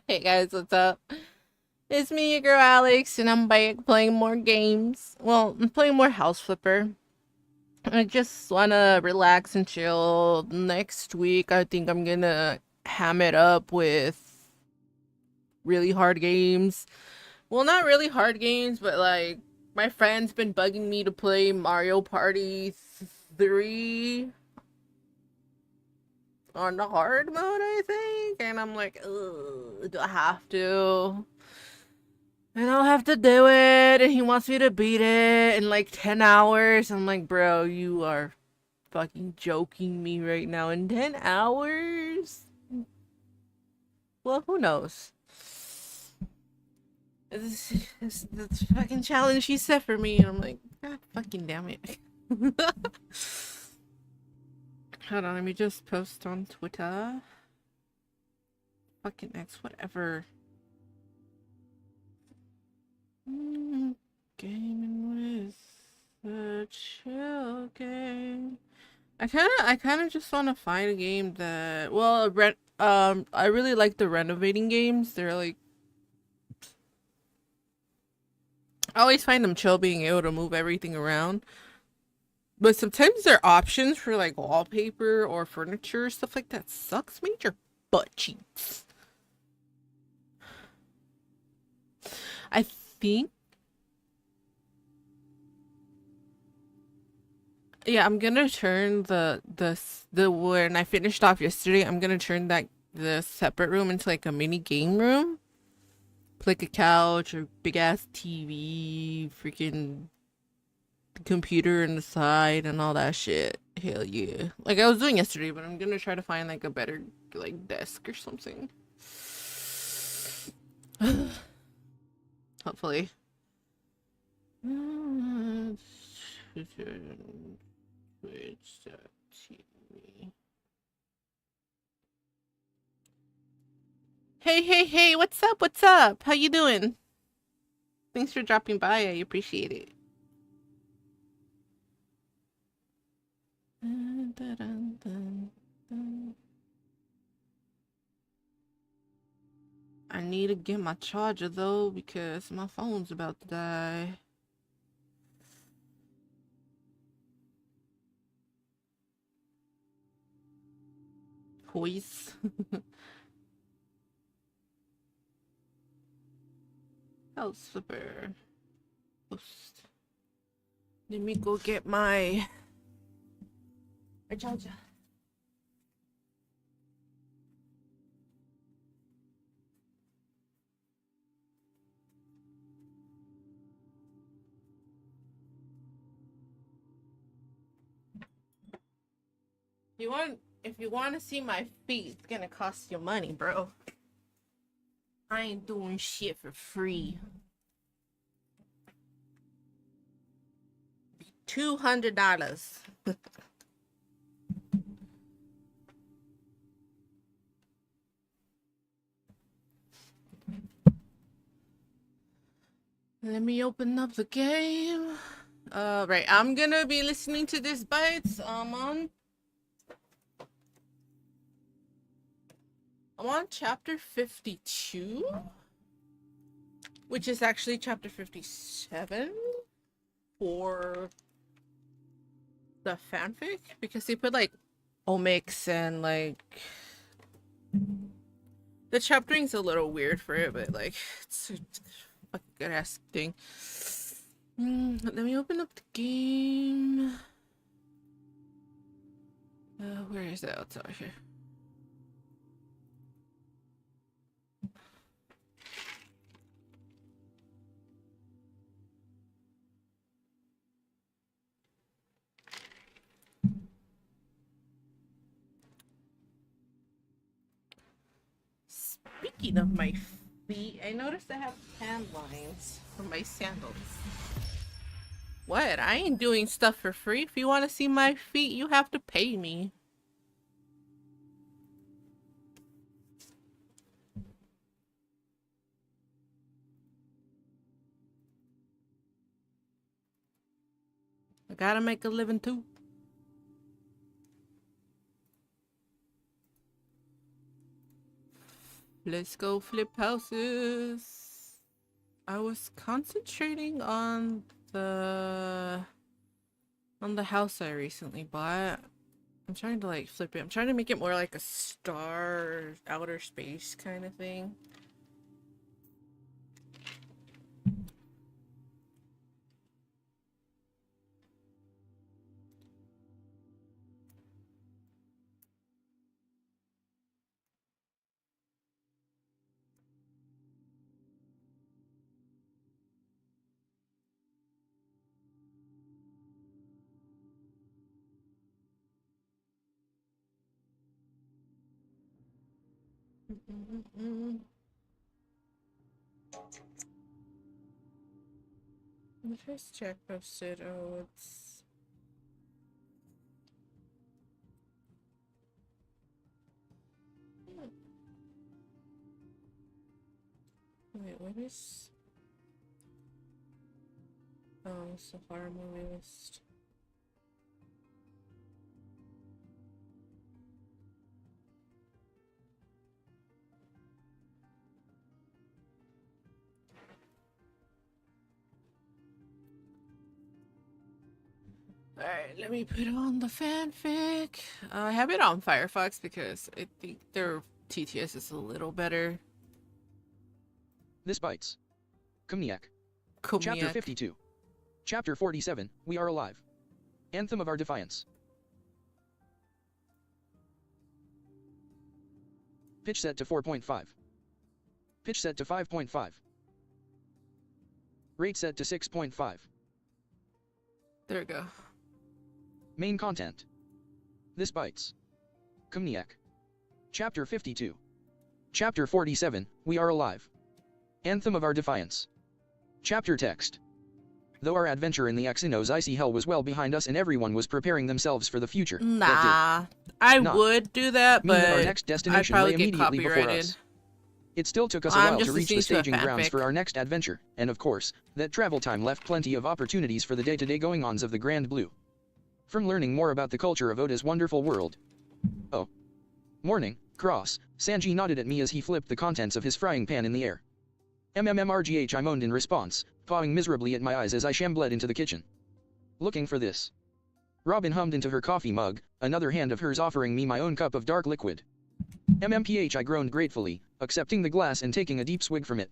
Hey guys, what's up? It's me, your girl Alex, and I'm back playing more games. Well, I'm playing more House Flipper. I just wanna relax and chill. Next week, I think I'm gonna ham it up with really hard games. Well, not really hard games, but like my friend's been bugging me to play Mario Party 3 on the hard mode, I think. And I'm like, ugh, do I have to? And I'll have to do it. And he wants me to beat it in like 10 hours. I'm like, bro, you are fucking joking me right now. In 10 hours? Well, who knows? This fucking challenge he set for me. And I'm like, God fucking damn it. Hold on, let me just post on Twitter. Fucking X, whatever. Gaming with a chill game. I kind of just want to find a game that, well, I really like the renovating games. They're like, I always find them chill being able to move everything around. But sometimes their options for like wallpaper or furniture, stuff like that sucks major butt cheeks. I think, yeah, I'm gonna turn the when I finished off yesterday, I'm gonna turn that the separate room into like a mini game room. like a couch or big ass TV, freaking computer on the side and all that shit. Hell yeah. Like I was doing yesterday, but I'm gonna try to find like a better like desk or something. Hopefully. Hey, what's up? What's up? How you doing? Thanks for dropping by. I appreciate it. I need to get my charger though because my phone's about to die. Toys. House flipper. Post. Let me go get my charger. If you want to see my feet, it's gonna cost you money, bro. I ain't doing shit for free. $200. Let me open up the game. Right, I'm gonna be listening to this Bites. I'm on chapter 52, which is actually chapter 57 for the fanfic, because they put like omics and like the chaptering's a little weird for it, but like it's a fucking good ass thing. Let me open up the game. Where is it? It's out here. Speaking of my feet, I noticed I have tan lines from my sandals. What? I ain't doing stuff for free. If you want to see my feet, you have to pay me. I gotta make a living too. Let's go flip houses. I was concentrating on the house I recently bought. I'm trying to like flip it. I'm trying to make it more like a star outer space kind of thing. The first check posted. Oh, it's wait, what is? Oh, Safari movie list. Alright, let me put on the fanfic. I have it on Firefox because I think their TTS is a little better. This bites. Kumniak. Kumniak. Chapter 52. Chapter 47, We Are Alive. Anthem of Our Defiance. Pitch set to 4.5. Pitch set to 5.5. Rate set to 6.5. There we go. Main content. This bites. Kumniak. Chapter 52. Chapter 47, We Are Alive. Anthem of Our Defiance. Chapter text. Though our adventure in the Axino's icy hell was well behind us and everyone was preparing themselves for the future. Nah, I Not would do that, mean that our but next I'd destination lay probably get immediately before copyrighted. us. It still took us a I'm while just to reach the listening to a staging grounds fanfic. for our next adventure, and of course, that travel time left plenty of opportunities for the day-to-day going-ons of the Grand Blue. From learning more about the culture of Oda's wonderful world. Oh. Morning, Cross. Sanji nodded at me as he flipped the contents of his frying pan in the air. MMMRGH, I moaned in response, pawing miserably at my eyes as I shambled into the kitchen. Looking for this. Robin hummed into her coffee mug, another hand of hers offering me my own cup of dark liquid. MMPH, I groaned gratefully, accepting the glass and taking a deep swig from it.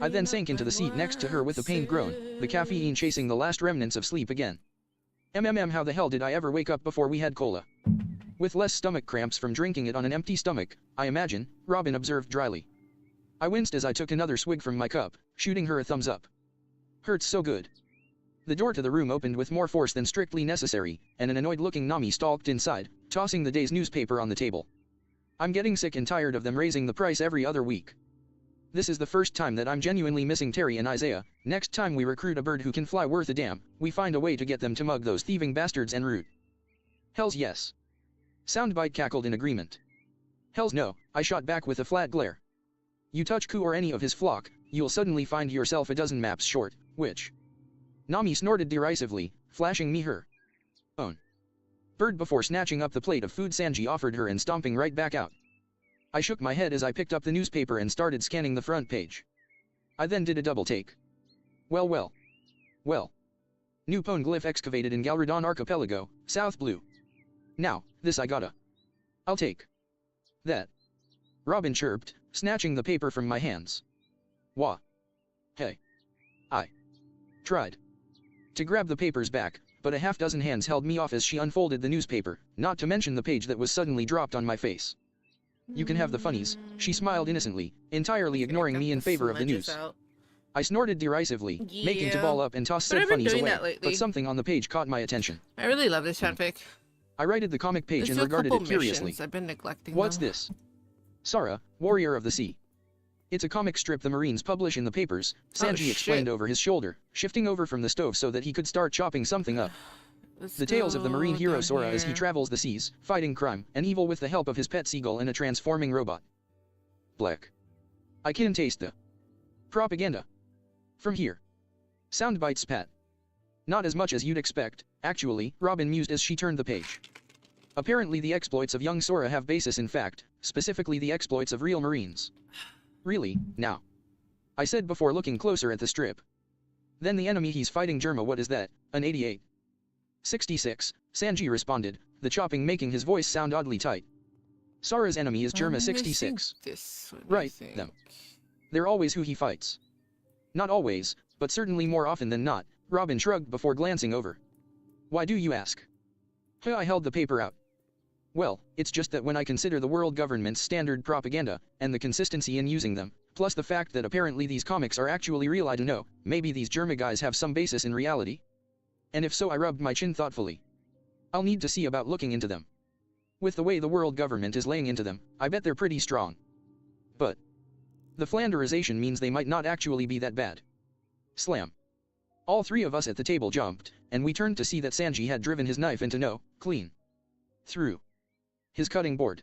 I then sank into the seat next to her with a pained groan, the caffeine chasing the last remnants of sleep again. How the hell did I ever wake up before we had cola? With less stomach cramps from drinking it on an empty stomach, I imagine, Robin observed dryly. I winced as I took another swig from my cup, shooting her a thumbs up. Hurts so good. The door to the room opened with more force than strictly necessary, and an annoyed-looking Nami stalked inside, tossing the day's newspaper on the table. I'm getting sick and tired of them raising the price every other week. This is the first time that I'm genuinely missing Terry and Isaiah. Next time we recruit a bird who can fly worth a damn, we find a way to get them to mug those thieving bastards en route. Hells yes. Soundbite cackled in agreement. Hells no, I shot back with a flat glare. You touch Ku or any of his flock, you'll suddenly find yourself a dozen maps short, which... Nami snorted derisively, flashing me her own bird before snatching up the plate of food Sanji offered her and stomping right back out. I shook my head as I picked up the newspaper and started scanning the front page. I then did a double take. Well. New Poneglyph excavated in Galradon Archipelago, South Blue. Now, this I gotta. I'll take that. Robin chirped, snatching the paper from my hands. Wah. Hey. I tried to grab the papers back, but a half-dozen hands held me off as she unfolded the newspaper, not to mention the page that was suddenly dropped on my face. You can have the funnies, she smiled innocently, entirely ignoring me in favor of the news. I snorted derisively, making to ball up and toss said funnies away, but something on the page caught my attention. I really love this fanfic. I righted the comic page There's and regarded a couple it curiously. missions I've been neglecting. What's though. this? Sara, Warrior of the Sea. It's a comic strip the Marines publish in the papers, Sanji explained over his shoulder, shifting over from the stove so that he could start chopping something up. Let's The tales of the Marine go hero down Sora as he here. travels the seas, fighting crime and evil with the help of his pet seagull and a transforming robot. Black. I can taste the propaganda. From here. Soundbites Pat. Not as much as you'd expect, actually, Robin mused as she turned the page. Apparently the exploits of young Sora have basis in fact, specifically the exploits of real Marines. Really, now? I said before looking closer at the strip. Then the enemy he's fighting Germa, what is that, an 88? 66, Sanji responded, the chopping making his voice sound oddly tight. Sora's enemy is Germa 66. This one, I Right, think. them. They're always who he fights. Not always, but certainly more often than not, Robin shrugged before glancing over. Why do you ask? I held the paper out. Well, it's just that when I consider the world government's standard propaganda, and the consistency in using them, plus the fact that apparently these comics are actually real, I don't know, maybe these Germa guys have some basis in reality? And if so, I rubbed my chin thoughtfully. I'll need to see about looking into them. With the way the world government is laying into them, I bet they're pretty strong. But the Flanderization means they might not actually be that bad. Slam. All three of us at the table jumped, and we turned to see that Sanji had driven his knife into clean through his cutting board.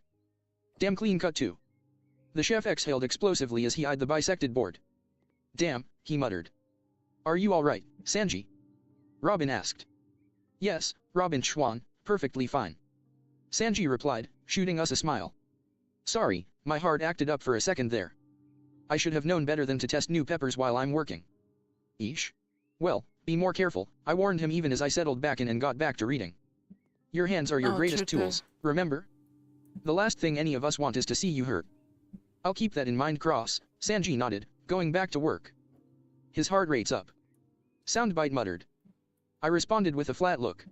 Damn clean cut too. The chef exhaled explosively as he eyed the bisected board. Damn, he muttered. Are you alright, Sanji? Robin asked. Yes, Robin Schwan, perfectly fine. Sanji replied, shooting us a smile. Sorry, my heart acted up for a second there. I should have known better than to test new peppers while I'm working. Eesh. Well, be more careful, I warned him even as I settled back in and got back to reading. Your hands are your greatest tools, remember? The last thing any of us want is to see you hurt. I'll keep that in mind, Cross, Sanji nodded, going back to work. His heart rate's up. Soundbite muttered. I responded with a flat look.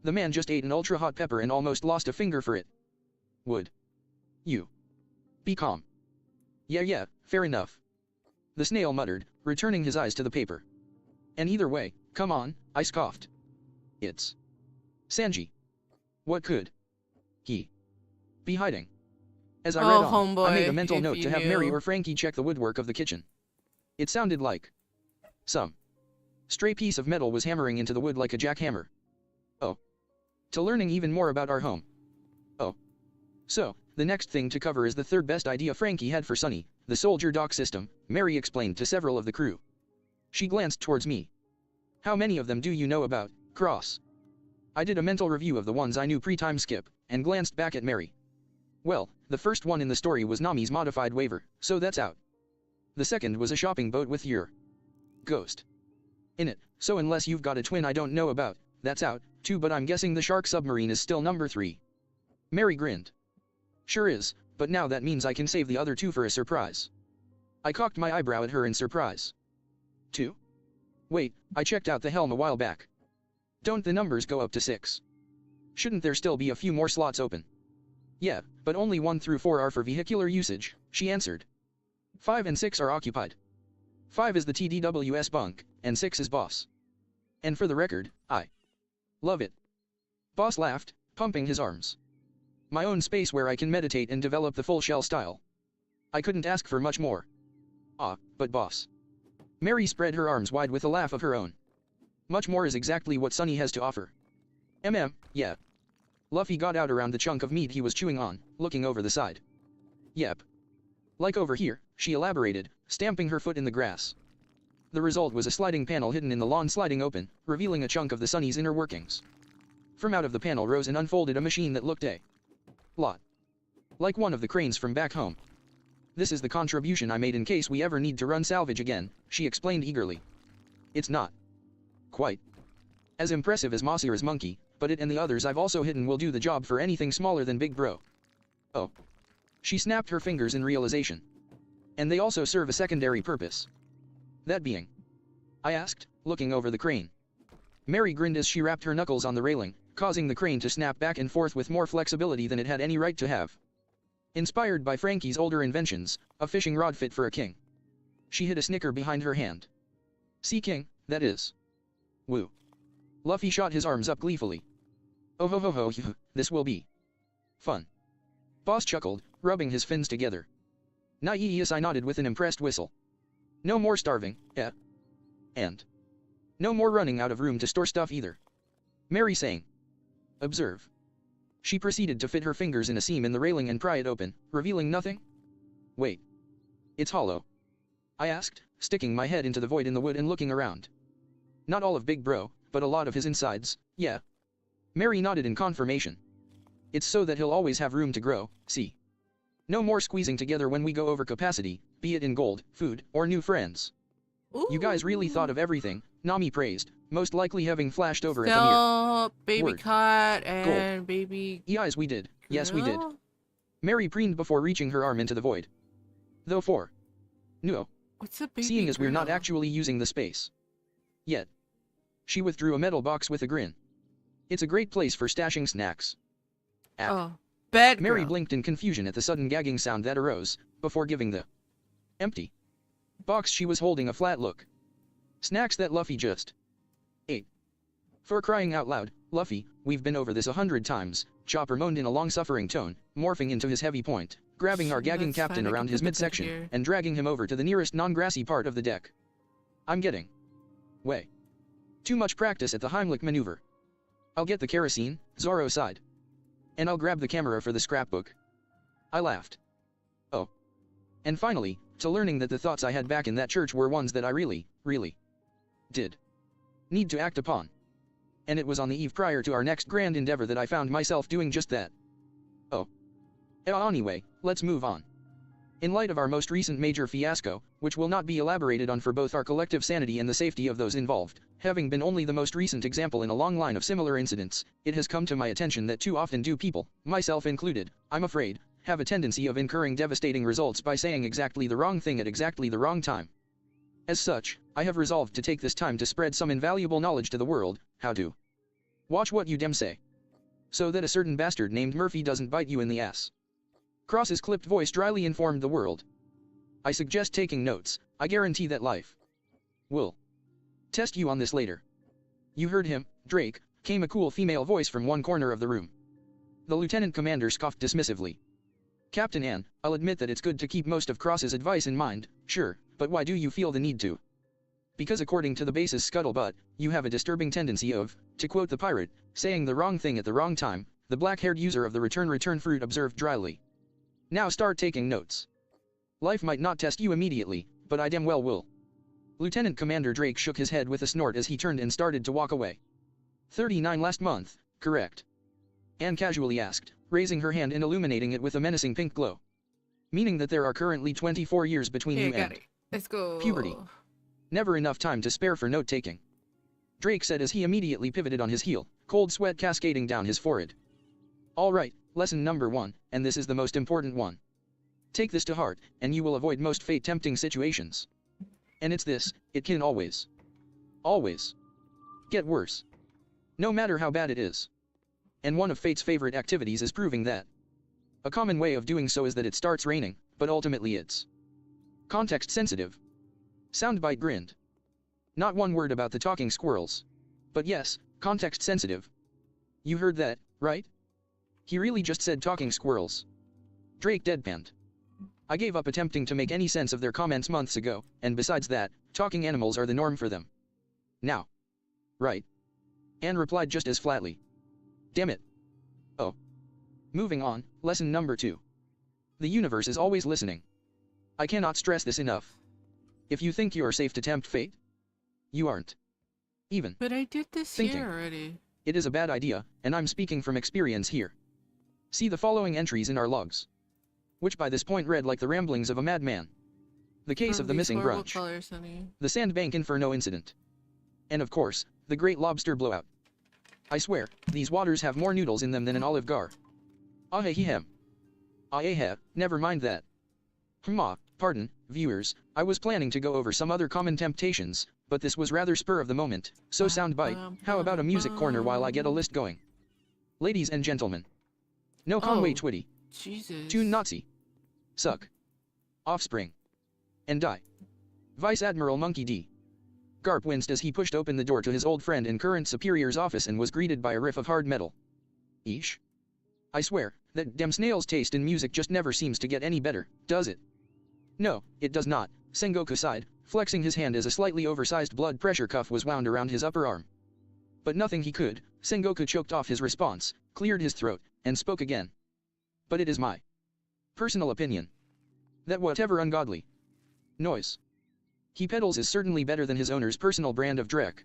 The man just ate an ultra-hot pepper and almost lost a finger for it. Would you be calm? Yeah, fair enough. The snail muttered, returning his eyes to the paper. And either way, come on, I scoffed. It's Sanji. What could he be hiding? As I read Oh, on, I made a homeboy, mental if note you to have Mary knew. or Frankie check the woodwork of the kitchen. It sounded like some stray piece of metal was hammering into the wood like a jackhammer. Oh. To learning even more about our home. Oh. So, the next thing to cover is the third best idea Frankie had for Sunny, the soldier dock system, Mary explained to several of the crew. She glanced towards me. How many of them do you know about, Cross? I did a mental review of the ones I knew pre-time skip, and glanced back at Mary. Well, the first one in the story was Nami's modified waiver, so that's out. The second was a shopping boat with your ghost in it, so unless you've got a twin I don't know about, that's out, too, but I'm guessing the shark submarine is still number 3. Mary grinned. Sure is, but now that means I can save the other 2 for a surprise. I cocked my eyebrow at her in surprise. 2? Wait, I checked out the helm a while back. Don't the numbers go up to 6? Shouldn't there still be a few more slots open? Yeah, but only 1 through 4 are for vehicular usage, she answered. 5 and 6 are occupied. 5 is the TDWS bunk, and 6 is boss. And for the record, I love it. Boss laughed, pumping his arms. My own space where I can meditate and develop the full shell style. I couldn't ask for much more. Ah, but boss. Mary spread her arms wide with a laugh of her own. Much more is exactly what Sunny has to offer. Yeah. Luffy got out around the chunk of meat he was chewing on, looking over the side. Yep. Like over here, she elaborated, stamping her foot in the grass. The result was a sliding panel hidden in the lawn sliding open, revealing a chunk of the Sunny's inner workings. From out of the panel rose and unfolded a machine that looked a lot like one of the cranes from back home. This is the contribution I made in case we ever need to run salvage again, she explained eagerly. It's not quite as impressive as Mossira's monkey, but it and the others I've also hidden will do the job for anything smaller than Big Bro. Oh. She snapped her fingers in realization. And they also serve a secondary purpose. That being? I asked, looking over the crane. Mary grinned as she rapped her knuckles on the railing, causing the crane to snap back and forth with more flexibility than it had any right to have. Inspired by Frankie's older inventions, a fishing rod fit for a king. She hid a snicker behind her hand. Sea King, that is. Woo. Luffy shot his arms up gleefully. Oh ho ho ho, this will be fun. Boss chuckled, rubbing his fins together. Yes, I nodded with an impressed whistle. No more starving, eh? And no more running out of room to store stuff either. Mary sang. Observe. She proceeded to fit her fingers in a seam in the railing and pry it open, revealing nothing. Wait. It's hollow. I asked, sticking my head into the void in the wood and looking around. Not all of Big Bro, but a lot of his insides, yeah. Mary nodded in confirmation. It's so that he'll always have room to grow, see. No more squeezing together when we go over capacity, be it in gold, food, or new friends. Ooh. You guys really thought of everything, Nami praised, most likely having flashed over at the mere Stop, baby word. cat and baby Yes, we did. Yes, we did. girl? Mary preened before reaching her arm into the void. Though for no, What's a baby seeing as we're not girl? actually using the space yet. She withdrew a metal box with a grin. It's a great place for stashing snacks. Oh, bed Mary girl. blinked in confusion at the sudden gagging sound that arose, before giving the empty box she was holding a flat look. Snacks that Luffy just ate. For crying out loud, Luffy, we've been over this 100 times, Chopper moaned in a long-suffering tone, morphing into his heavy point, grabbing our gagging Let's captain find a around his good bit midsection, here. and dragging him over to the nearest non-grassy part of the deck. I'm getting way too much practice at the Heimlich maneuver. I'll get the kerosene, Zoro sighed. And I'll grab the camera for the scrapbook. I laughed. Oh. And finally, to learning that the thoughts I had back in that church were ones that I really did need to act upon. And it was on the eve prior to our next grand endeavor that I found myself doing just that. Oh. Anyway, let's move on. In light of our most recent major fiasco, which will not be elaborated on for both our collective sanity and the safety of those involved, having been only the most recent example in a long line of similar incidents, it has come to my attention that too often do people, myself included, I'm afraid, have a tendency of incurring devastating results by saying exactly the wrong thing at exactly the wrong time. As such, I have resolved to take this time to spread some invaluable knowledge to the world, how to watch what you dem say. So that a certain bastard named Murphy doesn't bite you in the ass. Cross's clipped voice dryly informed the world. I suggest taking notes, I guarantee that life will Test you on this later. You heard him, Drake, came a cool female voice from one corner of the room. The lieutenant commander scoffed dismissively. Captain Ann, I'll admit that it's good to keep most of Cross's advice in mind, sure, but why do you feel the need to? Because according to the base's scuttlebutt, you have a disturbing tendency of, to quote the pirate, saying the wrong thing at the wrong time, the black-haired user of the return fruit observed dryly. Now start taking notes. Life might not test you immediately, but I damn well will. Lieutenant Commander Drake shook his head with a snort as he turned and started to walk away. 39 last month, correct? Anne casually asked, raising her hand and illuminating it with a menacing pink glow. Meaning that there are currently 24 years between you and Let's go. puberty. Never enough time to spare for note-taking. Drake said as he immediately pivoted on his heel, cold sweat cascading down his forehead. All right, lesson number 1, and this is the most important one. Take this to heart, and you will avoid most fate-tempting situations. And it's this, it can always get worse. No matter how bad it is. And one of fate's favorite activities is proving that. A common way of doing so is that it starts raining, but ultimately it's context-sensitive. Soundbite grinned. Not one word about the talking squirrels. But yes, context-sensitive. You heard that, right? He really just said talking squirrels. Drake deadpanned. I gave up attempting to make any sense of their comments months ago, and besides that, talking animals are the norm for them. Now. Right. Anne replied just as flatly. Damn it. Oh. Moving on, lesson number 2. The universe is always listening. I cannot stress this enough. If you think you are safe to tempt fate, you aren't. Even. But I did this thinking. here already. It is a bad idea, and I'm speaking from experience here. See the following entries in our logs. Which by this point read like the ramblings of a madman. The case of the missing brunch. Colors, honey. The Sandbank Inferno incident. And of course, the Great Lobster Blowout. I swear, these waters have more noodles in them than an Olive Gar. Ahehem. Ahehe, never mind that. Pardon, viewers, I was planning to go over some other common temptations, but this was rather spur of the moment, so soundbite, how about a music corner while I get a list going? Ladies and gentlemen. No Conway Twitty. Jesus. Tune Nazi. Suck. Offspring. And Die. Vice Admiral Monkey D. Garp winced as he pushed open the door to his old friend and current superior's office and was greeted by a riff of hard metal. Eesh. I swear, that damn snail's taste in music just never seems to get any better, does it? No, it does not, Sengoku sighed, flexing his hand as a slightly oversized blood pressure cuff was wound around his upper arm. But nothing he could, Sengoku choked off his response, cleared his throat, and spoke again. But it is my personal opinion that whatever ungodly noise he peddles is certainly better than his owner's personal brand of dreck.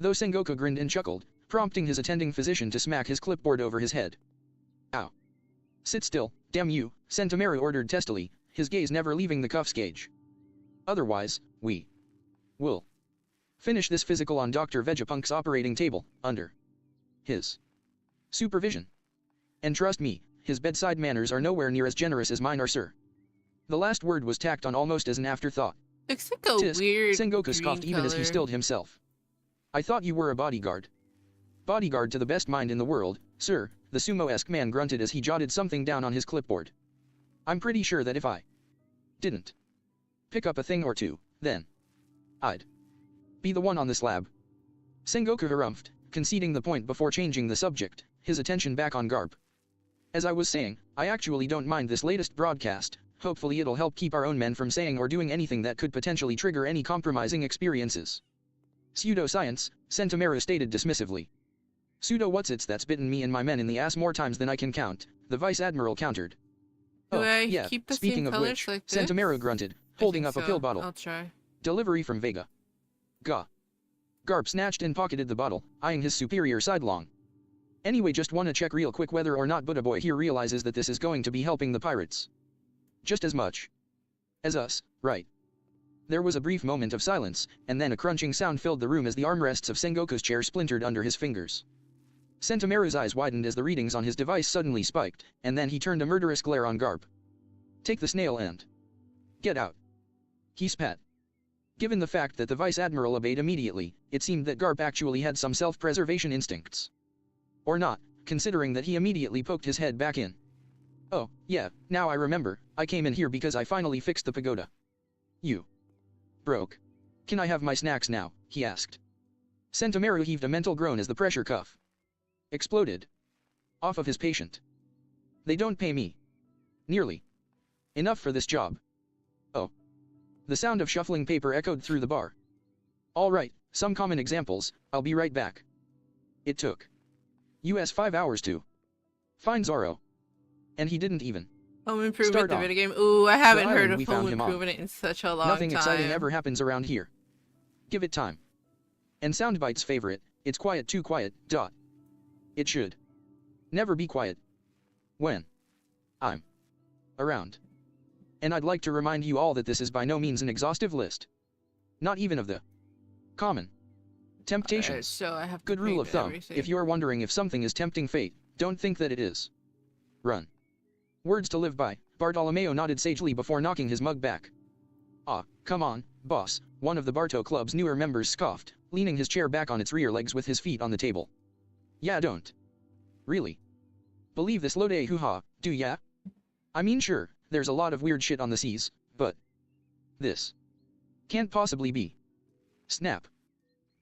Though Sengoku grinned and chuckled, prompting his attending physician to smack his clipboard over his head. Ow. Sit still, damn you, Sentomaru ordered testily, his gaze never leaving the cuff's gauge. Otherwise, we will finish this physical on Dr. Vegapunk's operating table, under his supervision. And trust me, his bedside manners are nowhere near as generous as mine are, sir. The last word was tacked on almost as an afterthought. Looks like a Tisk, weird Sengoku scoffed green even as he color. stilled himself. I thought you were a bodyguard. Bodyguard to the best mind in the world, sir, the sumo-esque man grunted as he jotted something down on his clipboard. I'm pretty sure that if I didn't pick up a thing or two, then I'd be the one on the slab. Sengoku harumphed, conceding the point before changing the subject, his attention back on Garp. As I was saying, I actually don't mind this latest broadcast. Hopefully it'll help keep our own men from saying or doing anything that could potentially trigger any compromising experiences. Pseudoscience, Sentomaru stated dismissively. Pseudo-whatsits that's bitten me and my men in the ass more times than I can count, the Vice Admiral countered. Do I yeah, keep the speaking same of colors which, like this? Sentomaru grunted, holding up a pill bottle. I'll try. Delivery from Vega. Gah. Garp snatched and pocketed the bottle, eyeing his superior sidelong. Anyway, just wanna check real quick whether or not Buddha Boy here realizes that this is going to be helping the pirates. Just as much as us, right? There was a brief moment of silence, and then a crunching sound filled the room as the armrests of Sengoku's chair splintered under his fingers. Sentomaru's eyes widened as the readings on his device suddenly spiked, and then he turned a murderous glare on Garp. Take the snail and get out. He spat. Given the fact that the Vice Admiral obeyed immediately, it seemed that Garp actually had some self-preservation instincts. Or not, considering that he immediately poked his head back in. Oh, yeah, now I remember, I came in here because I finally fixed the pagoda. You broke Can I have my snacks now? He asked. Sentimeru heaved a mental groan as the pressure cuff exploded off of his patient. They don't pay me nearly enough for this job. Oh. The sound of shuffling paper echoed through the bar. All right, some common examples, I'll be right back. It took US 5 hours to find Zoro. And he didn't even Home improvement, start the off. video game. Ooh, I haven't The heard island of we home found him on. improvement in such a long Nothing time. exciting ever happens around here. Give it time. And Soundbite's favorite, it's quiet too quiet, dot. It should never be quiet when I'm around. And I'd like to remind you all that this is by no means an exhaustive list. Not even of the common temptations. So I have to Good rule read of thumb, everything. if you're wondering if something is tempting fate, don't think that it is. Run. Words to live by, Bartolomeo nodded sagely before knocking his mug back. Ah, come on, boss, one of the Barto Club's newer members scoffed, leaning his chair back on its rear legs with his feet on the table. Yeah, don't really believe this Lode hoo-ha, do ya? I mean sure, there's a lot of weird shit on the seas, but this can't possibly be. Snap.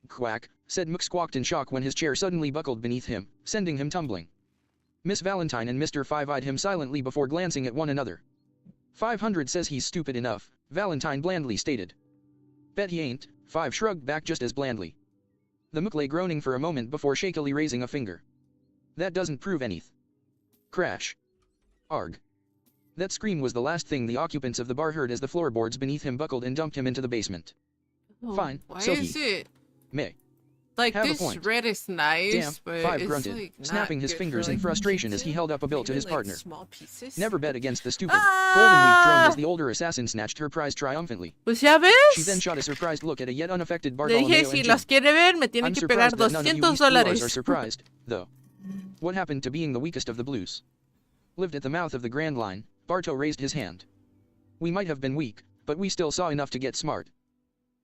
Quack, said Mook squawked in shock when his chair suddenly buckled beneath him, sending him tumbling. Miss Valentine and Mr. Five eyed him silently before glancing at one another. 500 says he's stupid enough, Valentine blandly stated. Bet he ain't, Five shrugged back just as blandly. The Mook lay groaning for a moment before shakily raising a finger. That doesn't prove anyth. Crash. Arg. That scream was the last thing the occupants of the bar heard as the floorboards beneath him buckled and dumped him into the basement. Oh, Fine, Why so is he it may like have a this point. red is nice, Damn, but Five it's grunted, like not snapping his good fingers for, in like, frustration as he pizza? held up a bill to Maybe, his like, partner. small pieces? Never bet against the stupid. Ah! Golden Week droned as the older assassin snatched her prize triumphantly. Pues ya She then ves. shot a surprised look at a yet unaffected Le Bartolomeo dije and si Jin. los quiere ver me tienen I'm que pegar surprised that none of you 200 East Bluers are dólares. surprised, though. What happened to being the weakest of the blues? Lived at the mouth of the Grand Line, Barto raised his hand. We might have been weak, but we still saw enough to get smart.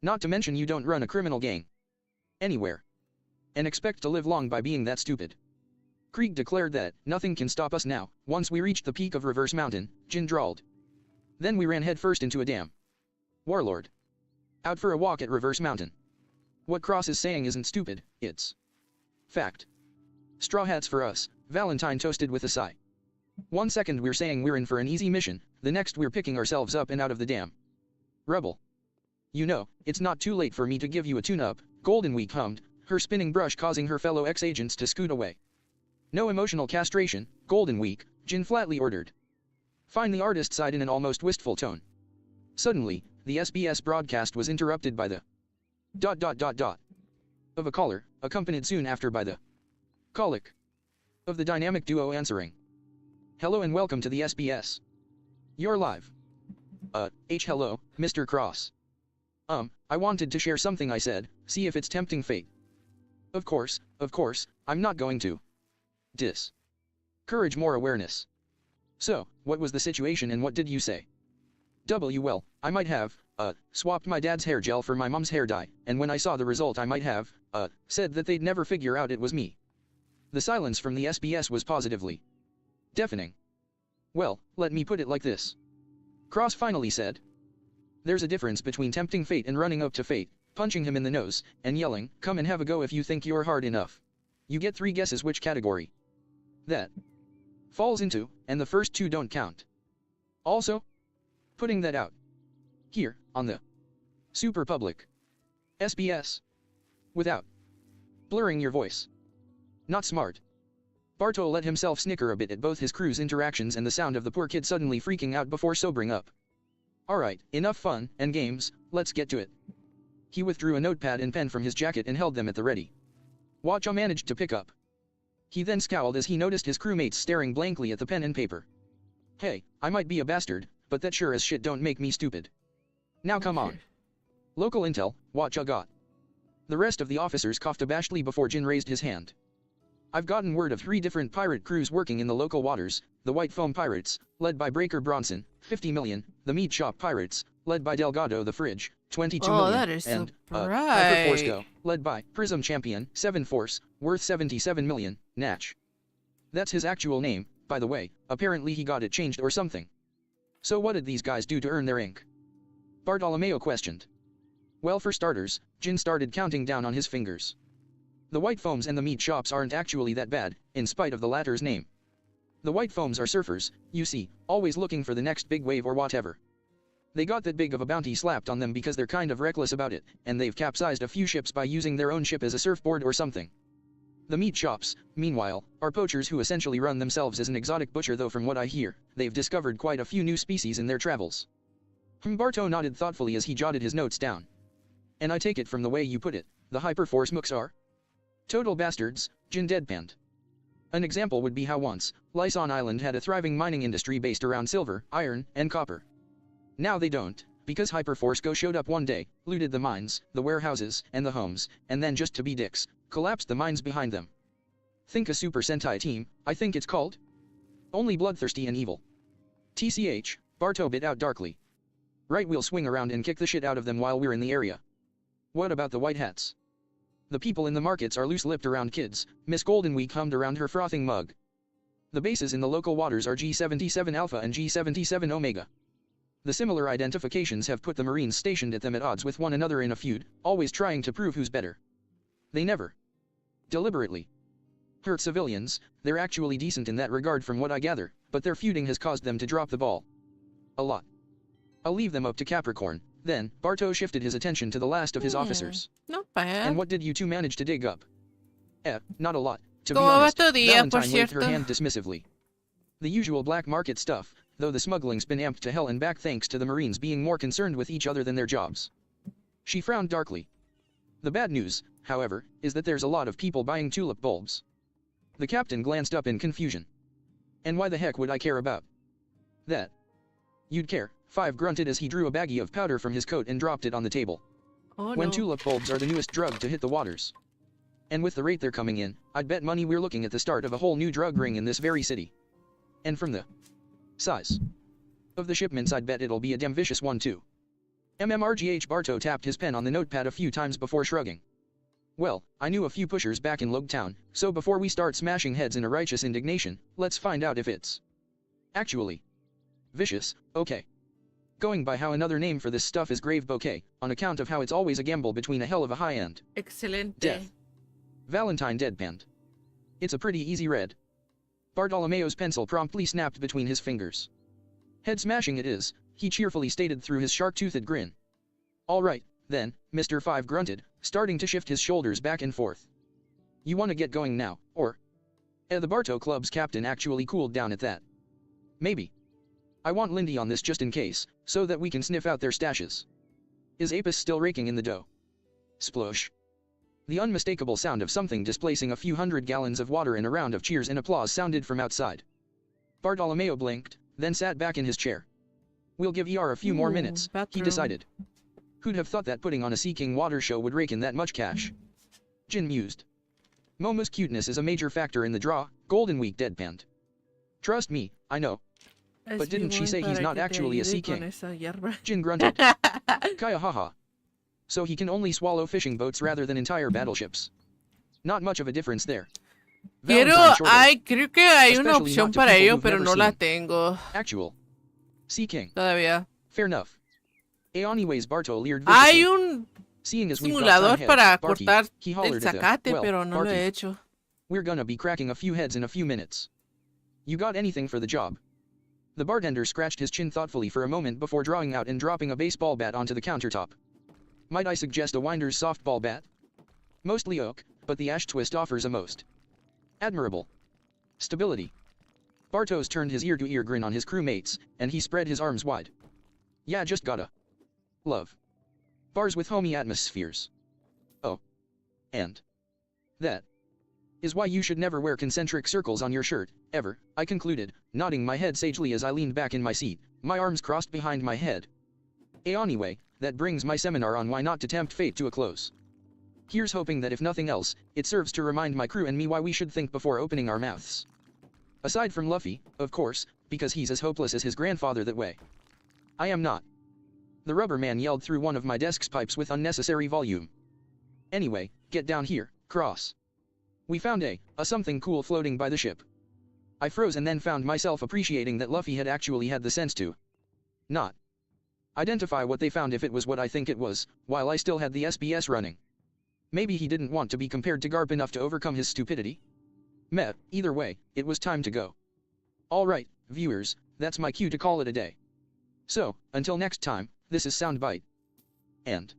Not to mention you don't run a criminal gang anywhere and expect to live long by being that stupid. Krieg declared that nothing can stop us now. Once we reached the peak of Reverse Mountain, Jin drawled. Then we ran headfirst into a dam. Warlord. Out for a walk at Reverse Mountain. What Cross is saying isn't stupid, it's fact. Straw hats for us, Valentine toasted with a sigh. 1 second we're saying we're in for an easy mission, the next we're picking ourselves up and out of the dam. Rebel. You know, it's not too late for me to give you a tune-up, Golden Week hummed, her spinning brush causing her fellow ex-agents to scoot away. No emotional castration, Golden Week, Jin flatly ordered. Fine, the artist sighed in an almost wistful tone. Suddenly, the SBS broadcast was interrupted by the ... of a caller, accompanied soon after by the ... colic of the dynamic duo answering. Hello and welcome to the SBS. You're live. Hello, Mr. Cross. I wanted to share something I said, see if it's tempting fate. Of course, I'm not going to discourage more awareness. So, what was the situation and what did you say? Well, I might have, swapped my dad's hair gel for my mom's hair dye, and when I saw the result I might have, said that they'd never figure out it was me. The silence from the SBS was positively deafening. Well, let me put it like this. Cross finally said. There's a difference between tempting fate and running up to fate, punching him in the nose, and yelling, come and have a go if you think you're hard enough. You get 3 guesses which category that falls into, and the first 2 don't count. Also, putting that out here, on the super public SBS, without blurring your voice. Not smart. Barto let himself snicker a bit at both his crew's interactions and the sound of the poor kid suddenly freaking out before sobering up. Alright, enough fun and games, let's get to it. He withdrew a notepad and pen from his jacket and held them at the ready. Watcha managed to pick up. He then scowled as he noticed his crewmates staring blankly at the pen and paper. Hey, I might be a bastard, but that sure as shit don't make me stupid. Now come on. Local intel, Watcha got. The rest of the officers coughed abashedly before Jin raised his hand. I've gotten word of 3 different pirate crews working in the local waters, the White Foam Pirates, led by Breaker Bronson, 50 million, the Meat Shop Pirates, led by Delgado the Fridge, 22 million, that is and, so Hyperforce bright. Go, led by Prism Champion, 7 Force, worth 77 million, Natch. That's his actual name, by the way, apparently he got it changed or something. So what did these guys do to earn their ink? Bartolomeo questioned. Well, for starters, Jin started counting down on his fingers. The white foams and the meat shops aren't actually that bad, in spite of the latter's name. The white foams are surfers, you see, always looking for the next big wave or whatever. They got that big of a bounty slapped on them because they're kind of reckless about it, and they've capsized a few ships by using their own ship as a surfboard or something. The meat shops, meanwhile, are poachers who essentially run themselves as an exotic butcher, though from what I hear, they've discovered quite a few new species in their travels. Barto nodded thoughtfully as he jotted his notes down. And I take it from the way you put it, the Hyperforce mooks are total bastards, Jin deadpanned. An example would be how once, Lyson Island had a thriving mining industry based around silver, iron, and copper. Now they don't, because Hyperforce Go showed up one day, looted the mines, the warehouses, and the homes, and then just to be dicks, collapsed the mines behind them. Think a Super Sentai team, I think it's called? Only bloodthirsty and evil. TCH, Barto bit out darkly. Right, we'll swing around and kick the shit out of them while we're in the area. What about the white hats? The people in the markets are loose-lipped around kids, Miss Goldenweek hummed around her frothing mug. The bases in the local waters are G77 Alpha and G77 Omega. The similar identifications have put the Marines stationed at them at odds with one another in a feud, always trying to prove who's better. They never deliberately hurt civilians. They're actually decent in that regard from what I gather, but their feuding has caused them to drop the ball a lot. I'll leave them up to Capricorn. Then, Barto shifted his attention to the last of his officers. Not bad. And what did you two manage to dig up? Not a lot, to be ¿Cómo va honest. tu día, por Valentine waved her cierto? hand dismissively. The usual black market stuff, though the smuggling's been amped to hell and back thanks to the Marines being more concerned with each other than their jobs. She frowned darkly. The bad news, however, is that there's a lot of people buying tulip bulbs. The captain glanced up in confusion. And why the heck would I care about that? You'd care, Five grunted as he drew a baggie of powder from his coat and dropped it on the table. Oh, When no. tulip bulbs are the newest drug to hit the waters. And with the rate they're coming in, I'd bet money we're looking at the start of a whole new drug ring in this very city. And from the size of the shipments, I'd bet it'll be a damn vicious one too. MMRGH Barto tapped his pen on the notepad a few times before shrugging. Well, I knew a few pushers back in Logue Town, so before we start smashing heads in a righteous indignation, let's find out if it's actually vicious. Okay. Going by how another name for this stuff is grave bouquet, on account of how it's always a gamble between a hell of a high end Excelente. death. Valentine deadpanned. It's a pretty easy read. Bartolomeo's pencil promptly snapped between his fingers. Head smashing it is, he cheerfully stated through his shark-toothed grin. All right, then, Mr. Five grunted, starting to shift his shoulders back and forth. You want to get going now, or? The Barto Club's captain actually cooled down at that. Maybe. I want Lindy on this just in case, so that we can sniff out their stashes. Is Apis still raking in the dough? Splosh. The unmistakable sound of something displacing a few hundred gallons of water in a round of cheers and applause sounded from outside. Bartolomeo blinked, then sat back in his chair. We'll give ER a few more Ooh, minutes, he bathroom. decided. Who'd have thought that putting on a Sea King water show would rake in that much cash? Jin mused. Momo's cuteness is a major factor in the draw, Golden Week deadpanned. Trust me, I know. But didn't she say he's not actually a sea king? Jin grunted. Kaya haha. So he can only swallow fishing boats rather than entire battleships. Not much of a difference there. Valentine chortled. Creo que hay una Especially opción not to para people ello, you've pero never no la seen. tengo Actual Sea King. todavía. Fair enough. Anyways, Barto leered Hay viciously. un Seeing as we've got simulador time para ahead, Barky, cortar he el hollered at them. zacate, Well, pero no lo Barky, he hecho. we're gonna be cracking a few heads in a few minutes. You got anything for the job? The bartender scratched his chin thoughtfully for a moment before drawing out and dropping a baseball bat onto the countertop. Might I suggest a Winder's softball bat? Mostly oak, but the ash twist offers a most admirable stability. Bartos turned his ear-to-ear grin on his crewmates, and he spread his arms wide. Yeah, just gotta love bars with homey atmospheres. Oh. And that is why you should never wear concentric circles on your shirt, ever, I concluded, nodding my head sagely as I leaned back in my seat, my arms crossed behind my head. Anyway, that brings my seminar on why not to tempt fate to a close. Here's hoping that if nothing else, it serves to remind my crew and me why we should think before opening our mouths. Aside from Luffy, of course, because he's as hopeless as his grandfather that way. I am not. The rubber man yelled through one of my desk's pipes with unnecessary volume. Anyway, get down here, Cross. We found a something cool floating by the ship. I froze and then found myself appreciating that Luffy had actually had the sense to not identify what they found if it was what I think it was, while I still had the SBS running. Maybe he didn't want to be compared to Garp enough to overcome his stupidity? Meh, either way, it was time to go. Alright, viewers, that's my cue to call it a day. So, until next time, this is Soundbite. And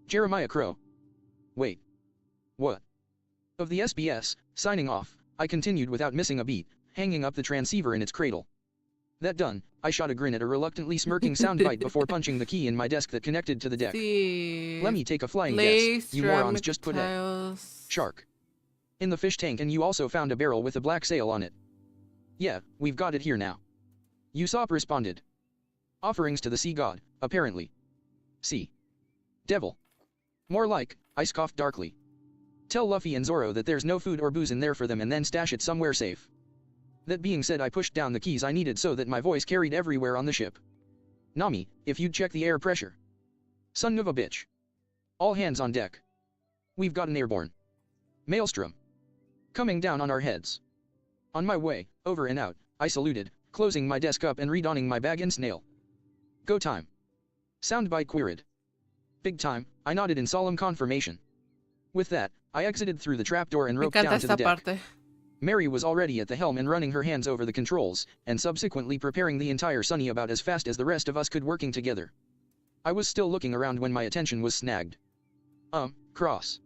Jeremiah Crow. Wait. What? Of the SBS, signing off, I continued without missing a beat, hanging up the transceiver in its cradle. That done, I shot a grin at a reluctantly smirking Soundbite before punching the key in my desk that connected to the deck. Let me take a flying guess. You morons just put a shark in the fish tank, and you also found a barrel with a black sail on it. Yeah, we've got it here now. Usopp responded. Offerings to the sea god, apparently. Sea devil. More like, I scoffed darkly. Tell Luffy and Zoro that there's no food or booze in there for them and then stash it somewhere safe. That being said, I pushed down the keys I needed so that my voice carried everywhere on the ship. Nami, if you'd check the air pressure. Son of a bitch. All hands on deck. We've got an airborne maelstrom coming down on our heads. On my way, over and out, I saluted, closing my desk up and redonning my bag and snail. Go time. Soundbite queried. Big time, I nodded in solemn confirmation. With that, I exited through the trapdoor and roped down to the deck. Mary was already at the helm and running her hands over the controls, and subsequently preparing the entire Sunny about as fast as the rest of us could working together. I was still looking around when my attention was snagged. Cross.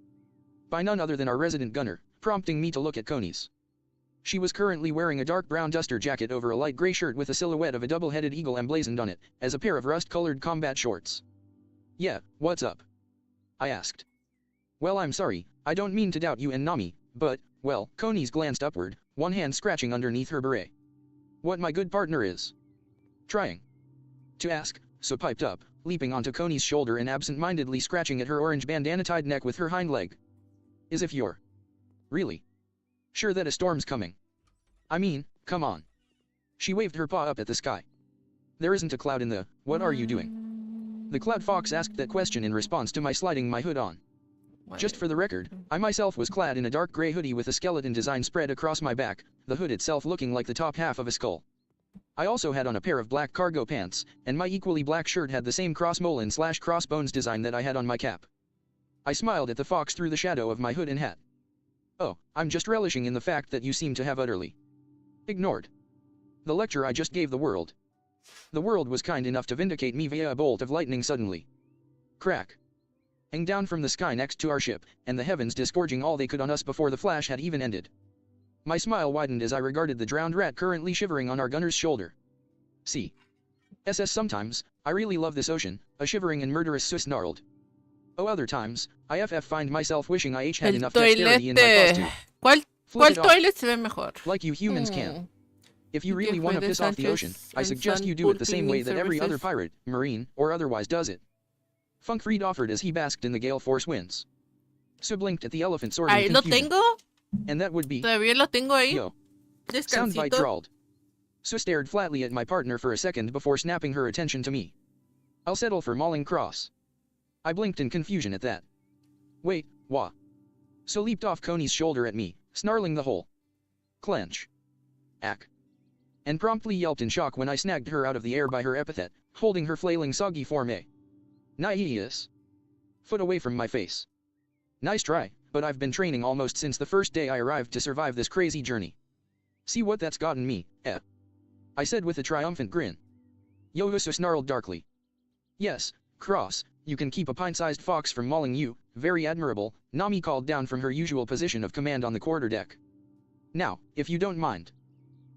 By none other than our resident gunner, prompting me to look at Coney's. She was currently wearing a dark brown duster jacket over a light gray shirt with a silhouette of a double-headed eagle emblazoned on it, as a pair of rust-colored combat shorts. Yeah, what's up? I asked. Well, I'm sorry, I don't mean to doubt you and Nami, but, well, Coney's glanced upward, one hand scratching underneath her beret. What my good partner is trying to ask, so piped up, leaping onto Coney's shoulder and absent-mindedly scratching at her orange bandana-tied neck with her hind leg. Is if you're really sure that a storm's coming. I mean, come on. She waved her paw up at the sky. There isn't a cloud in the, what are you doing? The Cloud Fox asked that question in response to my sliding my hood on. Just for the record, I myself was clad in a dark gray hoodie with a skeleton design spread across my back, the hood itself looking like the top half of a skull. I also had on a pair of black cargo pants, and my equally black shirt had the same crossmolin/crossbones design that I had on my cap. I smiled at the fox through the shadow of my hood and hat. Oh, I'm just relishing in the fact that you seem to have utterly ignored the lecture I just gave the world. The world was kind enough to vindicate me via a bolt of lightning suddenly. Crack. Hang down from the sky next to our ship, and the heavens disgorging all they could on us before the flash had even ended. My smile widened as I regarded the drowned rat currently shivering on our gunner's shoulder. See. SS sometimes, I really love this ocean, a shivering and murderous Sus snarled. Oh, other times, I find myself wishing I had El enough dexterity in my paws to ¿Cuál it off, toilet se ve mejor? like you humans can. If you really want to piss off the ocean, I suggest you do it the same way that every other pirate, marine, or otherwise does it. Funkfried offered as he basked in the gale force winds. So blinked at the elephant sword in Ahí lo confusion. tengo. And that would be Todavía lo tengo ahí. yo. Soundbite Descansito. drawled. So stared flatly at my partner for a second before snapping her attention to me. I'll settle for mauling cross. I blinked in confusion at that. Wait, wha? So leaped off Coney's shoulder at me, snarling the whole clench. Ack. And promptly yelped in shock when I snagged her out of the air by her epithet, holding her flailing soggy form a nice foot away from my face. Nice try, but I've been training almost since the first day I arrived to survive this crazy journey. See what that's gotten me, eh? I said with a triumphant grin. Yohuso snarled darkly. Yes, Cross, you can keep a pint-sized fox from mauling you, very admirable, Nami called down from her usual position of command on the quarterdeck. Now, if you don't mind.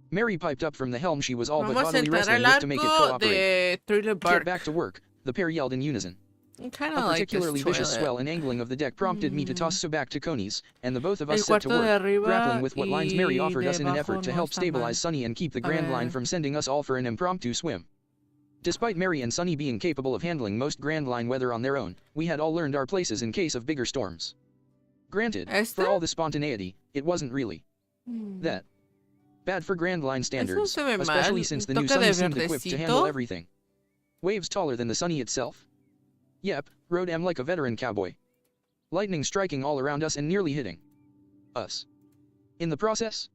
Mary piped up from the helm, she was all but Vamos a bodily entrar wrestling al with to make it arco cooperate. de Thriller Get Bark. back to work, the pair yelled in unison. I kind A of like this particularly vicious toilet. swell and angling of the deck prompted me to toss so back to Coney's, and the both of us El set to cuarto de work, arriba grappling with what lines Mary y offered us in an debajo effort to no help está mal. stabilize Sunny and keep the Grand Line from sending us all for an impromptu swim. Despite Mary and Sunny being capable of handling most Grand Line weather on their own, we had all learned our places in case of bigger storms. Granted, for all the spontaneity, it wasn't really that bad for Grand Line standards, se ve mal. especially since the new Toca de Sunny seemed equipped to handle verdecito. everything. Waves taller than the Sunny itself? Yep, rode M like a veteran cowboy. Lightning striking all around us and nearly hitting us. In the process?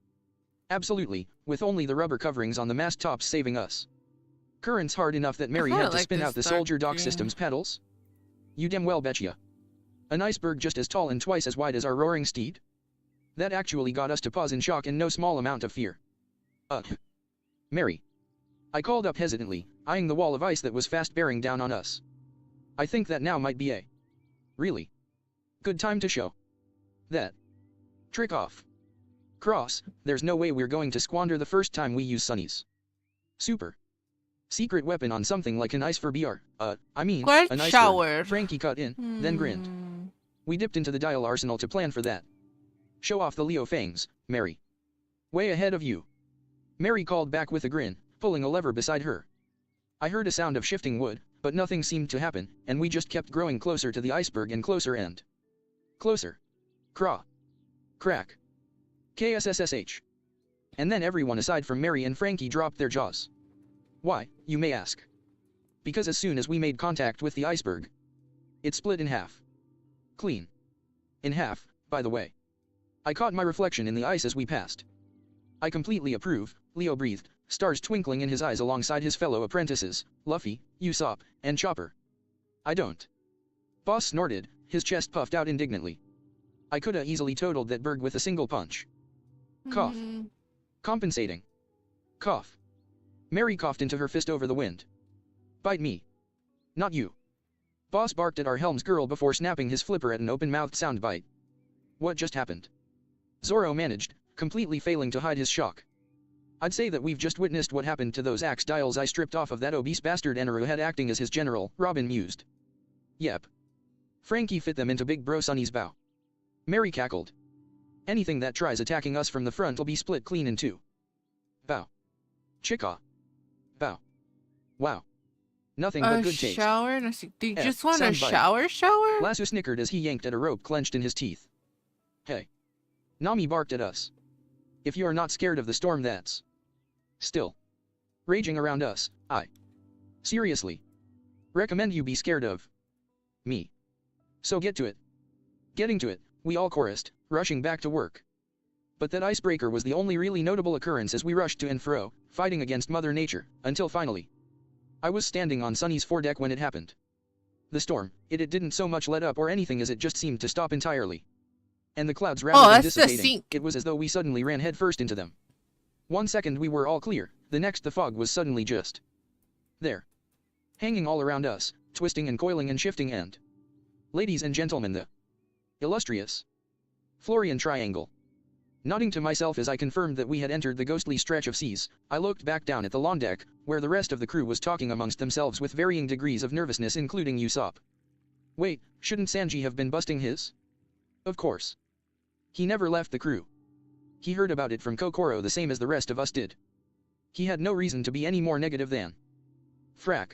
Absolutely, with only the rubber coverings on the mast tops saving us. Currents hard enough that Mary kinda had to like spin this out the dark soldier dock green. system's pedals. You damn well betcha. An iceberg just as tall and twice as wide as our roaring steed? That actually got us to pause in shock and no small amount of fear. Mary. I called up hesitantly, eyeing the wall of ice that was fast bearing down on us. I think that now might be a really good time to show that trick off. Cross, there's no way we're going to squander the first time we use Sunny's super secret weapon on something like an ice for BR. I mean, Quiet an iceberg. shower. Frankie cut in, then grinned. We dipped into the dial arsenal to plan for that. Show off the Leo fangs, Mary. Way ahead of you. Mary called back with a grin, pulling a lever beside her. I heard a sound of shifting wood, but nothing seemed to happen, and we just kept growing closer to the iceberg and closer and closer. Craw. Crack. KSSSH. And then everyone aside from Mary and Frankie dropped their jaws. Why, you may ask. Because as soon as we made contact with the iceberg, it split in half. Clean. In half, by the way. I caught my reflection in the ice as we passed. I completely approve, Leo breathed, stars twinkling in his eyes alongside his fellow apprentices, Luffy, Usopp, and Chopper. I don't. Boss snorted, his chest puffed out indignantly. I coulda easily totaled that berg with a single punch. Cough. Compensating. Cough. Mary coughed into her fist over the wind. Bite me. Not you. Boss barked at our helm's girl before snapping his flipper at an open-mouthed soundbite. What just happened? Zoro managed, completely failing to hide his shock. I'd say that we've just witnessed what happened to those axe dials I stripped off of that obese bastard Eneru had acting as his general, Robin mused. Yep. Frankie fit them into Big Bro Sunny's bow. Mary cackled. Anything that tries attacking us from the front will be split clean in two. Bow. Chicka. Bow. Wow. Nothing but good taste. Shower? Do you F. just want a Soundbite. shower? Lasso snickered as he yanked at a rope clenched in his teeth. Hey. Nami barked at us. If you're not scared of the storm that's still raging around us, I seriously recommend you be scared of me. So get to it. Getting to it, we all chorused, rushing back to work. But that icebreaker was the only really notable occurrence as we rushed to and fro, fighting against Mother Nature, until finally I was standing on Sunny's foredeck when it happened. The storm, it didn't so much let up or anything as it just seemed to stop entirely. And the clouds rather than that's the dissipating, sink. it was as though we suddenly ran headfirst into them. 1 second we were all clear, the next the fog was suddenly just there. Hanging all around us, twisting and coiling and shifting and... Ladies and gentlemen, the illustrious Florian Triangle. Nodding to myself as I confirmed that we had entered the ghostly stretch of seas, I looked back down at the lawn deck, where the rest of the crew was talking amongst themselves with varying degrees of nervousness including Usopp. Wait, shouldn't Sanji have been busting his? Of course. He never left the crew. He heard about it from Kokoro the same as the rest of us did. He had no reason to be any more negative than frack.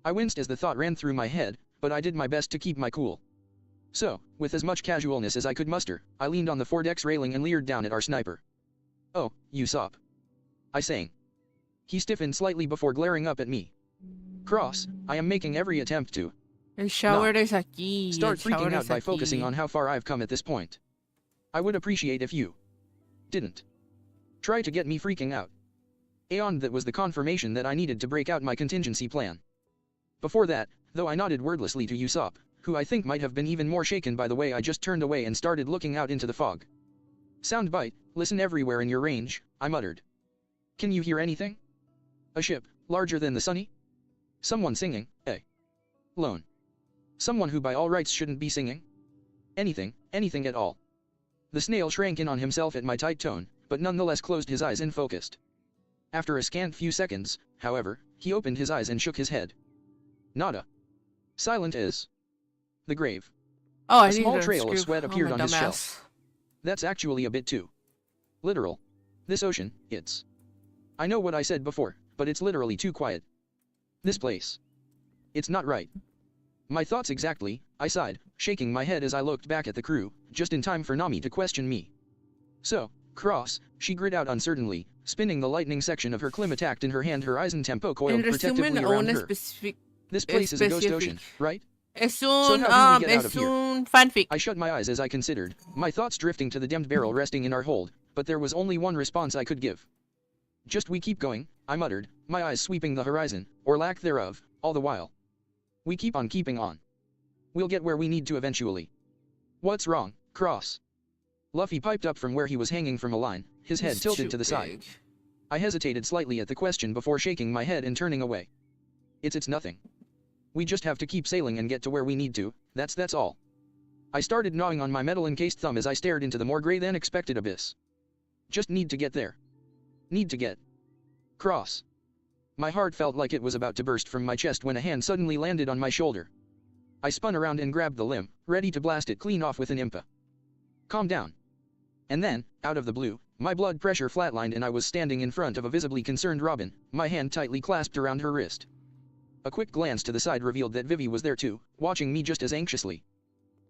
I winced as the thought ran through my head, but I did my best to keep my cool. So, with as much casualness as I could muster, I leaned on the foredeck's railing and leered down at our sniper. Oh, Usopp. I sang. He stiffened slightly before glaring up at me. Cross, I am making every attempt to El shower es aquí. start el shower freaking out es by aquí. focusing on how far I've come at this point. I would appreciate if you didn't try to get me freaking out. And that was the confirmation that I needed to break out my contingency plan. Before that, though, I nodded wordlessly to Usopp, who I think might have been even more shaken by the way I just turned away and started looking out into the fog. Soundbite, listen everywhere in your range, I muttered. Can you hear anything? A ship, larger than the Sunny? Someone singing, lone. Someone who by all rights shouldn't be singing? Anything at all. The snail shrank in on himself at my tight tone, but nonetheless closed his eyes and focused. After a scant few seconds, however, he opened his eyes and shook his head. Nada. Silent as the grave. Oh, I A need small to trail of unscrew- sweat oh, appeared my on his dumbass. shelf. That's actually a bit too literal. This ocean, it's... I know what I said before, but it's literally too quiet. This place. It's not right. My thoughts exactly, I sighed, shaking my head as I looked back at the crew, just in time for Nami to question me. So, Cross, she grit out uncertainly, spinning the lightning section of her Climatact in her hand, her Eisen Tempo coiled En resumen, protectively around un her. specific... This place is a ghost especific- ocean, right? Es So un, how do we get out of es here? un fanfic. I shut my eyes as I considered, my thoughts drifting to the demmed barrel resting in our hold, but there was only one response I could give. Just we keep going, I muttered, my eyes sweeping the horizon, or lack thereof, all the while. We keep on keeping on. We'll get where we need to eventually. What's wrong, Cross? Luffy piped up from where he was hanging from a line, his head tilted to the side. I hesitated slightly at the question before shaking my head and turning away. It's nothing. We just have to keep sailing and get to where we need to, that's all. I started gnawing on my metal-encased thumb as I stared into the more gray than expected abyss. Just need to get there. Need to get. Cross. My heart felt like it was about to burst from my chest when a hand suddenly landed on my shoulder. I spun around and grabbed the limb, ready to blast it clean off with an impa. Calm down. And then, out of the blue, my blood pressure flatlined and I was standing in front of a visibly concerned Robin, my hand tightly clasped around her wrist. A quick glance to the side revealed that Vivi was there too, watching me just as anxiously.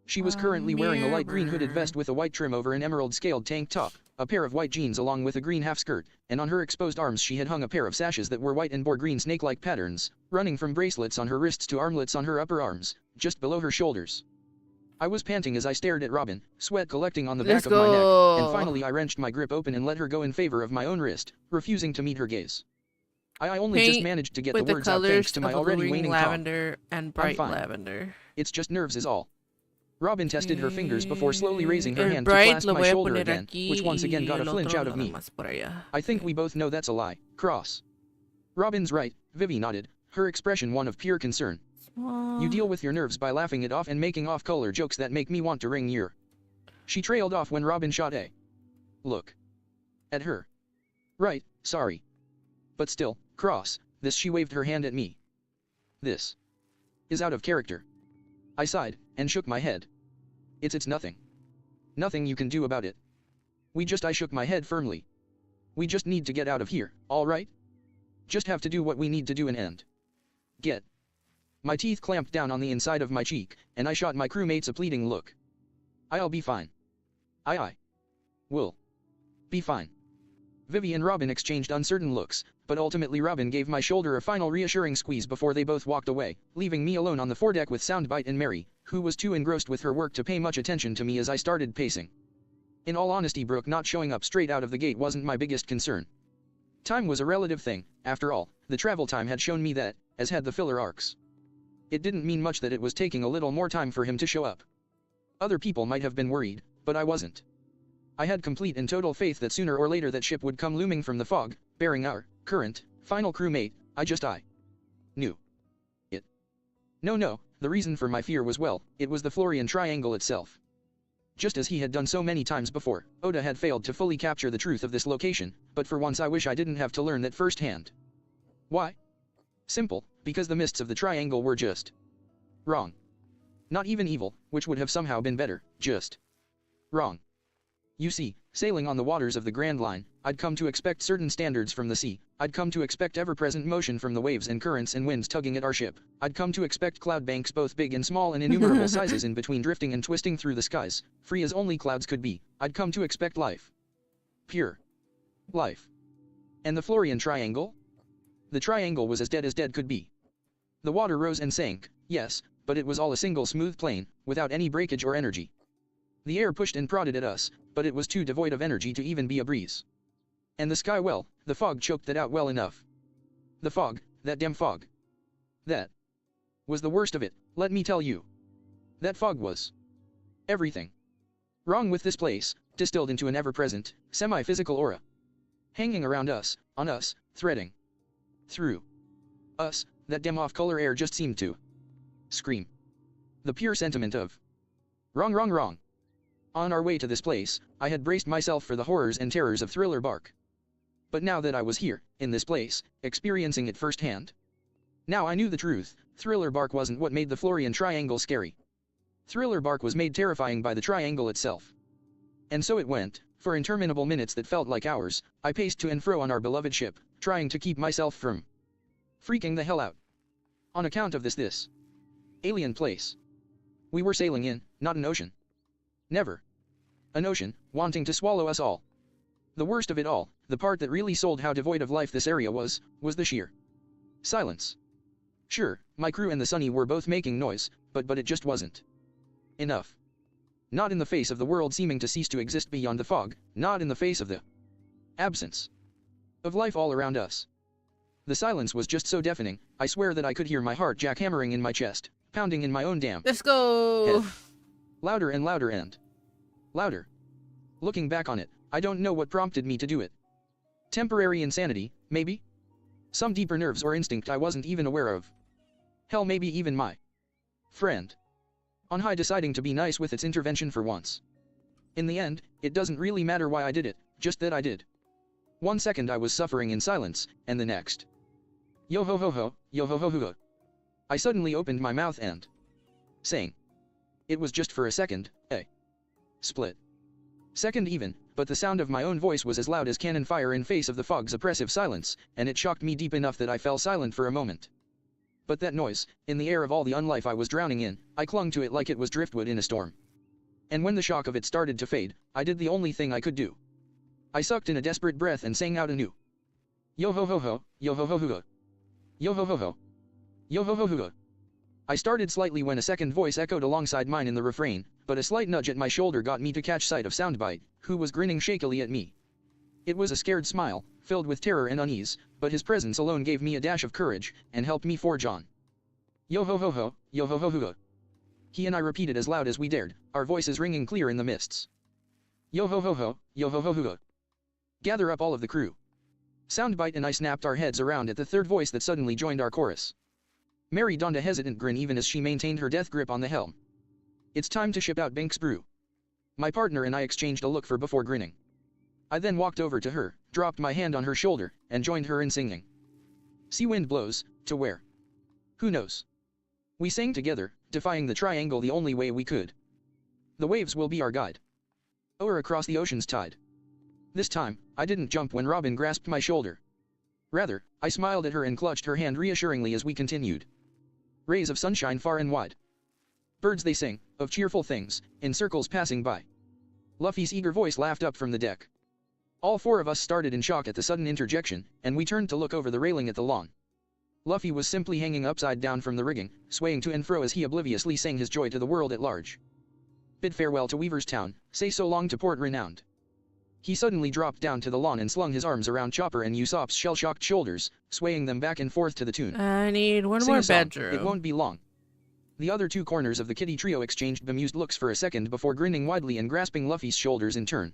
She was currently wearing a light green hooded vest with a white trim over an emerald-scaled tank top, a pair of white jeans along with a green half-skirt, and on her exposed arms she had hung a pair of sashes that were white and bore green snake-like patterns, running from bracelets on her wrists to armlets on her upper arms, just below her shoulders. I was panting as I stared at Robin, sweat collecting on the back of my neck, and finally I wrenched my grip open and let her go in favor of my own wrist, refusing to meet her gaze. I only just managed to get the words out thanks to my already waning lavender and bright fine. lavender. It's just nerves is all. Robin tested her fingers before slowly raising her hand to clasp my shoulder again, which once again got a flinch out of me. I think we both know that's a lie, Cross. Robin's right, Vivi nodded, her expression one of pure concern. You deal with your nerves by laughing it off and making off-color jokes that make me want to wring your. She trailed off when Robin shot a look at her. Right, sorry. But still, Cross, this she waved her hand at me. This is out of character. I sighed, and shook my head. It's nothing. Nothing you can do about it. I shook my head firmly. We just need to get out of here, alright? Just have to do what we need to do and end. Get. My teeth clamped down on the inside of my cheek, and I shot my crewmates a pleading look. I'll be fine. I will be fine. Vivi and Robin exchanged uncertain looks, but ultimately Robin gave my shoulder a final reassuring squeeze before they both walked away, leaving me alone on the foredeck with Soundbite and Mary, who was too engrossed with her work to pay much attention to me as I started pacing. In all honesty, Brooke not showing up straight out of the gate wasn't my biggest concern. Time was a relative thing, after all, the travel time had shown me that, as had the filler arcs. It didn't mean much that it was taking a little more time for him to show up. Other people might have been worried, but I wasn't. I had complete and total faith that sooner or later that ship would come looming from the fog, bearing our current, final crewmate. I knew it. No, the reason for my fear was it was the Florian Triangle itself. Just as he had done so many times before, Oda had failed to fully capture the truth of this location, but for once I wish I didn't have to learn that firsthand. Why? Simple, because the mists of the triangle were just wrong. Not even evil, which would have somehow been better, just wrong. You see, sailing on the waters of the Grand Line, I'd come to expect certain standards from the sea, I'd come to expect ever-present motion from the waves and currents and winds tugging at our ship, I'd come to expect cloud banks both big and small and innumerable sizes in between drifting and twisting through the skies, free as only clouds could be, I'd come to expect life. Pure life. And the Florian Triangle? The triangle was as dead could be. The water rose and sank, yes, but it was all a single smooth plane, without any breakage or energy. The air pushed and prodded at us, but it was too devoid of energy to even be a breeze. And the sky, well, the fog choked that out well enough. The fog, that damn fog. That was the worst of it, let me tell you. That fog was everything wrong with this place, distilled into an ever-present, semi-physical aura. Hanging around us, on us, threading through us, that damn off-color air just seemed to scream the pure sentiment of wrong. On our way to this place, I had braced myself for the horrors and terrors of Thriller Bark. But now that I was here, in this place, experiencing it firsthand, now I knew the truth. Thriller Bark wasn't what made the Florian Triangle scary. Thriller Bark was made terrifying by the triangle itself. And so it went. For interminable minutes that felt like hours, I paced to and fro on our beloved ship, trying to keep myself from freaking the hell out. On account of this alien place. We were sailing in, not an ocean. Never. An ocean, wanting to swallow us all. The worst of it all, the part that really sold how devoid of life this area was the sheer silence. Sure, my crew and the Sunny were both making noise, but it just wasn't enough. Not in the face of the world seeming to cease to exist beyond the fog, not in the face of the absence of life all around us. The silence was just so deafening, I swear that I could hear my heart jackhammering in my chest, pounding in my own damn Let's go. head. Louder and louder and louder. Looking back on it, I don't know what prompted me to do it. Temporary insanity, maybe? Some deeper nerves or instinct I wasn't even aware of. Hell, maybe even my friend on high deciding to be nice with its intervention for once. In the end, it doesn't really matter why I did it, just that I did. 1 second I was suffering in silence, and the next. Yo ho ho ho, yo ho ho ho ho. I suddenly opened my mouth and sang. It was just for a second, a split second even, but the sound of my own voice was as loud as cannon fire in face of the fog's oppressive silence, and it shocked me deep enough that I fell silent for a moment. But that noise, in the air of all the unlife I was drowning in, I clung to it like it was driftwood in a storm. And when the shock of it started to fade, I did the only thing I could do. I sucked in a desperate breath and sang out anew. Yo ho ho ho, yo ho ho ho ho. Yo ho ho ho. Yo ho ho ho ho. I started slightly when a second voice echoed alongside mine in the refrain, but a slight nudge at my shoulder got me to catch sight of Soundbite, who was grinning shakily at me. It was a scared smile, filled with terror and unease, but his presence alone gave me a dash of courage, and helped me forge on. Yo ho ho ho, yo ho ho ho ho. He and I repeated as loud as we dared, our voices ringing clear in the mists. Yo ho ho ho, yo ho ho ho ho. Gather up all of the crew. Soundbite and I snapped our heads around at the third voice that suddenly joined our chorus. Mary donned a hesitant grin even as she maintained her death grip on the helm. It's time to ship out Binks Brew. My partner and I exchanged a look for before grinning. I then walked over to her, dropped my hand on her shoulder, and joined her in singing. Sea wind blows, to where? Who knows? We sang together, defying the triangle the only way we could. The waves will be our guide. Or across the ocean's tide. This time, I didn't jump when Robin grasped my shoulder. Rather, I smiled at her and clutched her hand reassuringly as we continued. Rays of sunshine far and wide. Birds they sing, of cheerful things, in circles passing by. Luffy's eager voice laughed up from the deck. All four of us started in shock at the sudden interjection, and we turned to look over the railing at the lawn. Luffy was simply hanging upside down from the rigging, swaying to and fro as he obliviously sang his joy to the world at large. Bid farewell to Weaver's Town, say so long to Port Renowned. He suddenly dropped down to the lawn and slung his arms around Chopper and Usopp's shell-shocked shoulders, swaying them back and forth to the tune. I need one Sing more a song, bedroom. It won't be long. The other two corners of the kitty trio exchanged bemused looks for a second before grinning widely and grasping Luffy's shoulders in turn.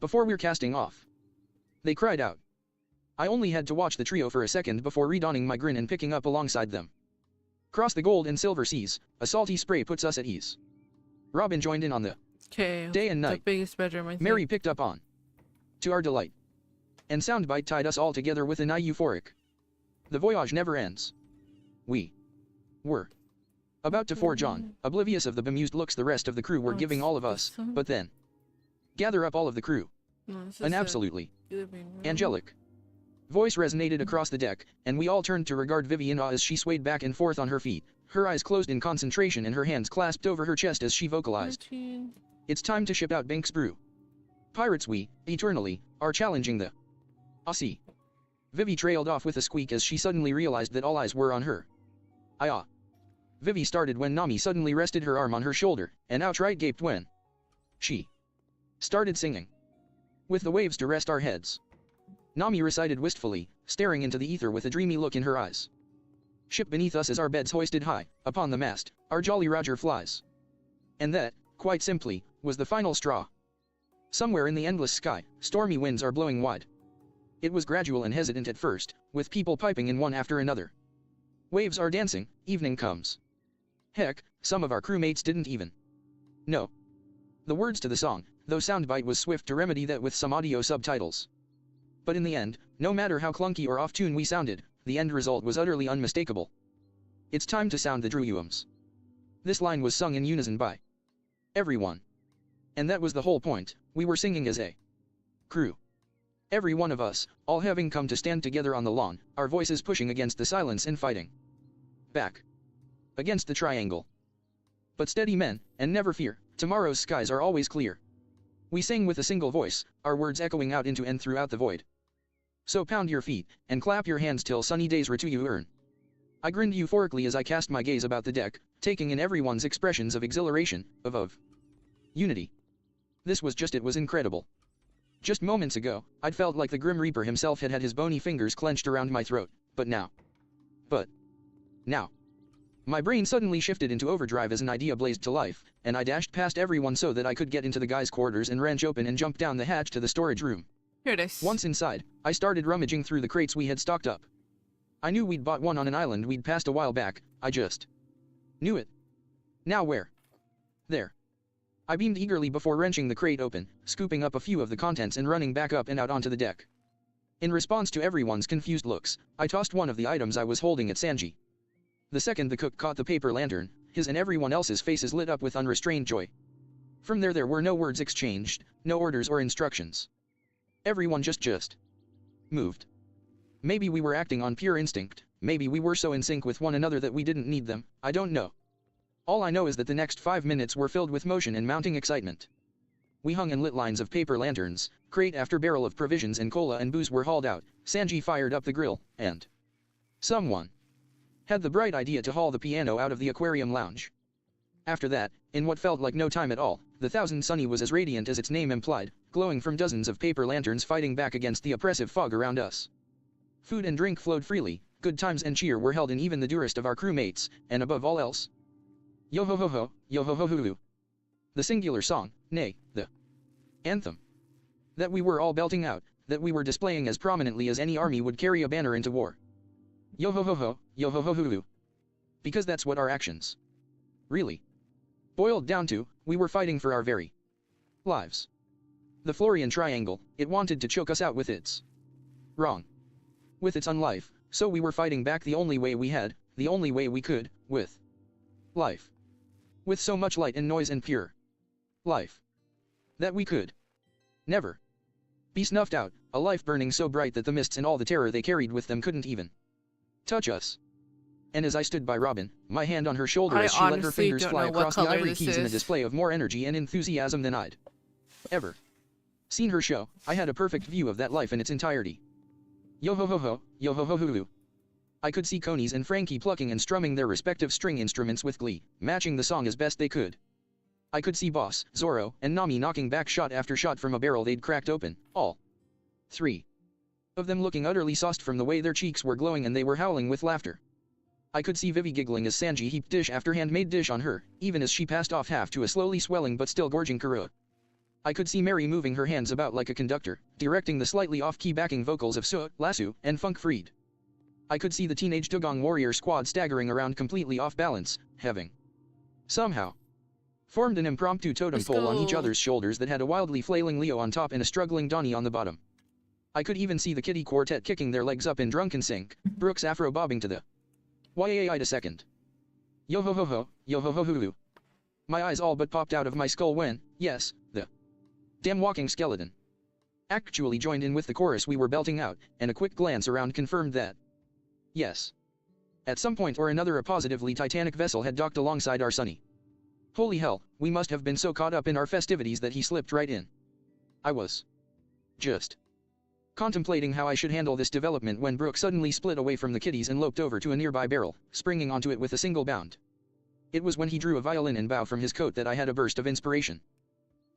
Before we're casting off, they cried out. I only had to watch the trio for a second before redonning my grin and picking up alongside them. Cross the gold and silver seas, a salty spray puts us at ease. Robin joined in on the Okay. day and night. The biggest bedroom, I think. Mary picked up on. To our delight. And Soundbite tied us all together with an eye euphoric. The voyage never ends. We were about to forge on, oblivious of the bemused looks the rest of the crew were giving all of us, but then. Gather up all of the crew. No, this An is absolutely the living room. angelic voice resonated across the deck, and we all turned to regard Vivi in awe as she swayed back and forth on her feet, her eyes closed in concentration and her hands clasped over her chest as she vocalized. 13. It's time to ship out Binks Brew. Pirates we, eternally, are challenging the Aussie. Vivi trailed off with a squeak as she suddenly realized that all eyes were on her. Vivi started when Nami suddenly rested her arm on her shoulder, and outright gaped when she started singing. With the waves to rest our heads. Nami recited wistfully, staring into the ether with a dreamy look in her eyes. Ship beneath us as our beds hoisted high, upon the mast, our Jolly Roger flies. And that, quite simply, was the final straw. Somewhere in the endless sky, stormy winds are blowing wide. It was gradual and hesitant at first, with people piping in one after another. Waves are dancing, evening comes. Heck, some of our crewmates didn't even know the words to the song, though Soundbite was swift to remedy that with some audio subtitles. But in the end, no matter how clunky or off-tune we sounded, the end result was utterly unmistakable. It's time to sound the Druyums. This line was sung in unison by everyone. And that was the whole point, we were singing as a crew. Every one of us, all having come to stand together on the lawn, our voices pushing against the silence and fighting back against the triangle. But steady men, and never fear, tomorrow's skies are always clear. We sang with a single voice, our words echoing out into and throughout the void. So pound your feet, and clap your hands till sunny days return. I grinned euphorically as I cast my gaze about the deck, taking in everyone's expressions of exhilaration, of unity. This was just it was incredible. Just moments ago, I'd felt like the Grim Reaper himself had his bony fingers clenched around my throat, but now. My brain suddenly shifted into overdrive as an idea blazed to life, and I dashed past everyone so that I could get into the guys' quarters and wrench open and jump down the hatch to the storage room. Here it is. Once inside, I started rummaging through the crates we had stocked up. I knew we'd bought one on an island we'd passed a while back, I just knew it. Now where? There. I beamed eagerly before wrenching the crate open, scooping up a few of the contents and running back up and out onto the deck. In response to everyone's confused looks, I tossed one of the items I was holding at Sanji. The second the cook caught the paper lantern, his and everyone else's faces lit up with unrestrained joy. From there were no words exchanged, no orders or instructions. Everyone just moved. Maybe we were acting on pure instinct, maybe we were so in sync with one another that we didn't need them, I don't know. All I know is that the next 5 minutes were filled with motion and mounting excitement. We hung and lit lines of paper lanterns, crate after barrel of provisions and cola and booze were hauled out, Sanji fired up the grill, and someone had the bright idea to haul the piano out of the aquarium lounge. After that, in what felt like no time at all, the Thousand Sunny was as radiant as its name implied, glowing from dozens of paper lanterns fighting back against the oppressive fog around us. Food and drink flowed freely, good times and cheer were held in even the dearest of our crewmates, and above all else, yo-ho-ho-ho, yo-ho-ho-hoo-hoo. The singular song, nay, the anthem, that we were all belting out, that we were displaying as prominently as any army would carry a banner into war. Yo-ho-ho-ho, yo-ho-ho-hoo-hoo. Because that's what our actions really boiled down to, we were fighting for our very lives. The Florian Triangle, it wanted to choke us out with its wrong, with its unlife, so we were fighting back the only way we had, the only way we could, with life. With so much light and noise and pure life that we could never be snuffed out, a life burning so bright that the mists and all the terror they carried with them couldn't even touch us. And as I stood by Robin, my hand on her shoulder as she let her fingers fly across the ivory keys in a display of more energy and enthusiasm than I'd ever seen her show, I had a perfect view of that life in its entirety. Yo-ho-ho-ho, yo-ho-ho-hoo-hoo. I could see Conies and Frankie plucking and strumming their respective string instruments with glee, matching the song as best they could. I could see Boss, Zoro, and Nami knocking back shot after shot from a barrel they'd cracked open, all 3 of them looking utterly sauced from the way their cheeks were glowing and they were howling with laughter. I could see Vivi giggling as Sanji heaped dish after handmade dish on her, even as she passed off half to a slowly swelling but still gorging Karua. I could see Mary moving her hands about like a conductor, directing the slightly off-key backing vocals of Su, Lasso, and Funk Freed. I could see the teenage Dugong warrior squad staggering around completely off balance, having somehow formed an impromptu totem pole on each other's shoulders that had a wildly flailing Leo on top and a struggling Donnie on the bottom. I could even see the Kitty Quartet kicking their legs up in drunken sync, Brooks afro bobbing to the YAI to second. Yo-ho-ho-ho, yo-ho-ho-hoo-hoo. My eyes all but popped out of my skull when, yes, the damn walking skeleton actually joined in with the chorus we were belting out, and a quick glance around confirmed that, yes, at some point or another a positively Titanic vessel had docked alongside our Sunny. Holy hell, we must have been so caught up in our festivities that he slipped right in. I was just contemplating how I should handle this development when Brooke suddenly split away from the kiddies and loped over to a nearby barrel, springing onto it with a single bound. It was when he drew a violin and bow from his coat that I had a burst of inspiration.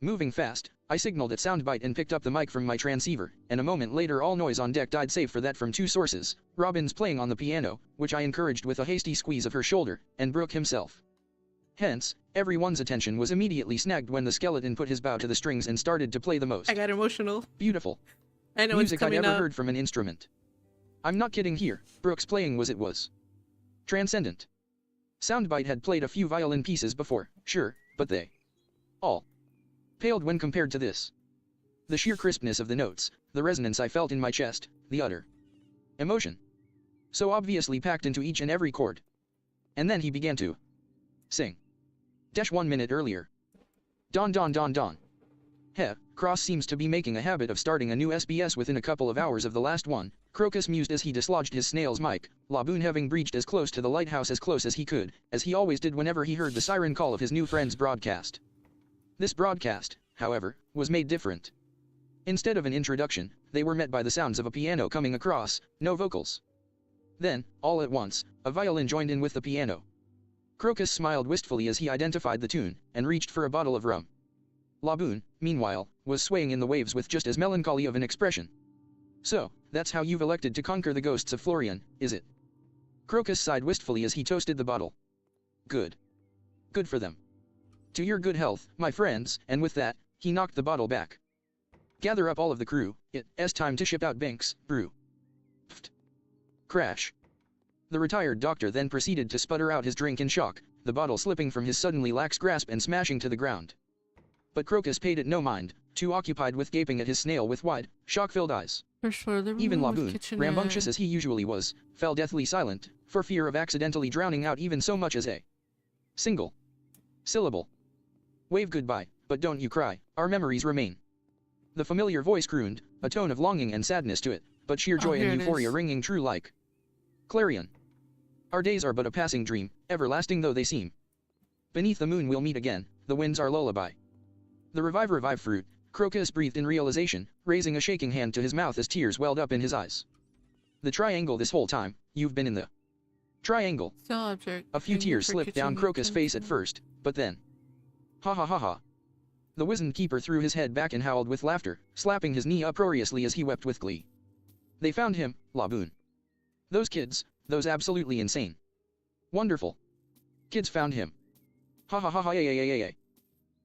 Moving fast, I signaled at soundbite and picked up the mic from my transceiver, and a moment later all noise on deck died save for that from 2 sources, Robin's playing on the piano, which I encouraged with a hasty squeeze of her shoulder, and Brooke himself. Hence, everyone's attention was immediately snagged when the skeleton put his bow to the strings and started to play the most I got emotional. beautiful I know music it's I'd coming ever up. heard from an instrument. I'm not kidding here, Brooks' playing was transcendent. Soundbite had played a few violin pieces before, sure, but they all paled when compared to this. The sheer crispness of the notes, the resonance I felt in my chest, the utter emotion, so obviously packed into each and every chord. And then he began to sing. 1 minute earlier. Don don don don. Heh, Cross seems to be making a habit of starting a new SBS within a couple of hours of the last one, Crocus mused as he dislodged his snail's mic, Laboon having breached as close to the lighthouse as close as he could, as he always did whenever he heard the siren call of his new friend's broadcast. This broadcast, however, was made different. Instead of an introduction, they were met by the sounds of a piano coming across, no vocals. Then, all at once, a violin joined in with the piano. Crocus smiled wistfully as he identified the tune, and reached for a bottle of rum. Laboon, meanwhile, was swaying in the waves with just as melancholy of an expression. So, that's how you've elected to conquer the ghosts of Florian, is it? Crocus sighed wistfully as he toasted the bottle. Good. Good for them. To your good health, my friends, and with that, he knocked the bottle back. Gather up all of the crew, it's time to ship out Binks, brew. Pfft. Crash. The retired doctor then proceeded to sputter out his drink in shock, the bottle slipping from his suddenly lax grasp and smashing to the ground. But Crocus paid it no mind, too occupied with gaping at his snail with wide, shock-filled eyes. Even Laboon, rambunctious as he usually was, fell deathly silent, for fear of accidentally drowning out even so much as a single syllable. Wave goodbye, but don't you cry, our memories remain. The familiar voice crooned, a tone of longing and sadness to it, but sheer joy and euphoria ringing true like clarion. Our days are but a passing dream, everlasting though they seem. Beneath the moon we'll meet again, the wind's our lullaby. The revive fruit, Crocus breathed in realization, raising a shaking hand to his mouth as tears welled up in his eyes. The triangle this whole time, you've been in the triangle. Subject. A few tears slipped down Crocus' face at first, but then. Ha ha ha ha. The wizened keeper threw his head back and howled with laughter, slapping his knee uproariously as he wept with glee. They found him, Laboon. Those kids, those absolutely insane. Wonderful. Kids found him. Ha ha ha ha yeah.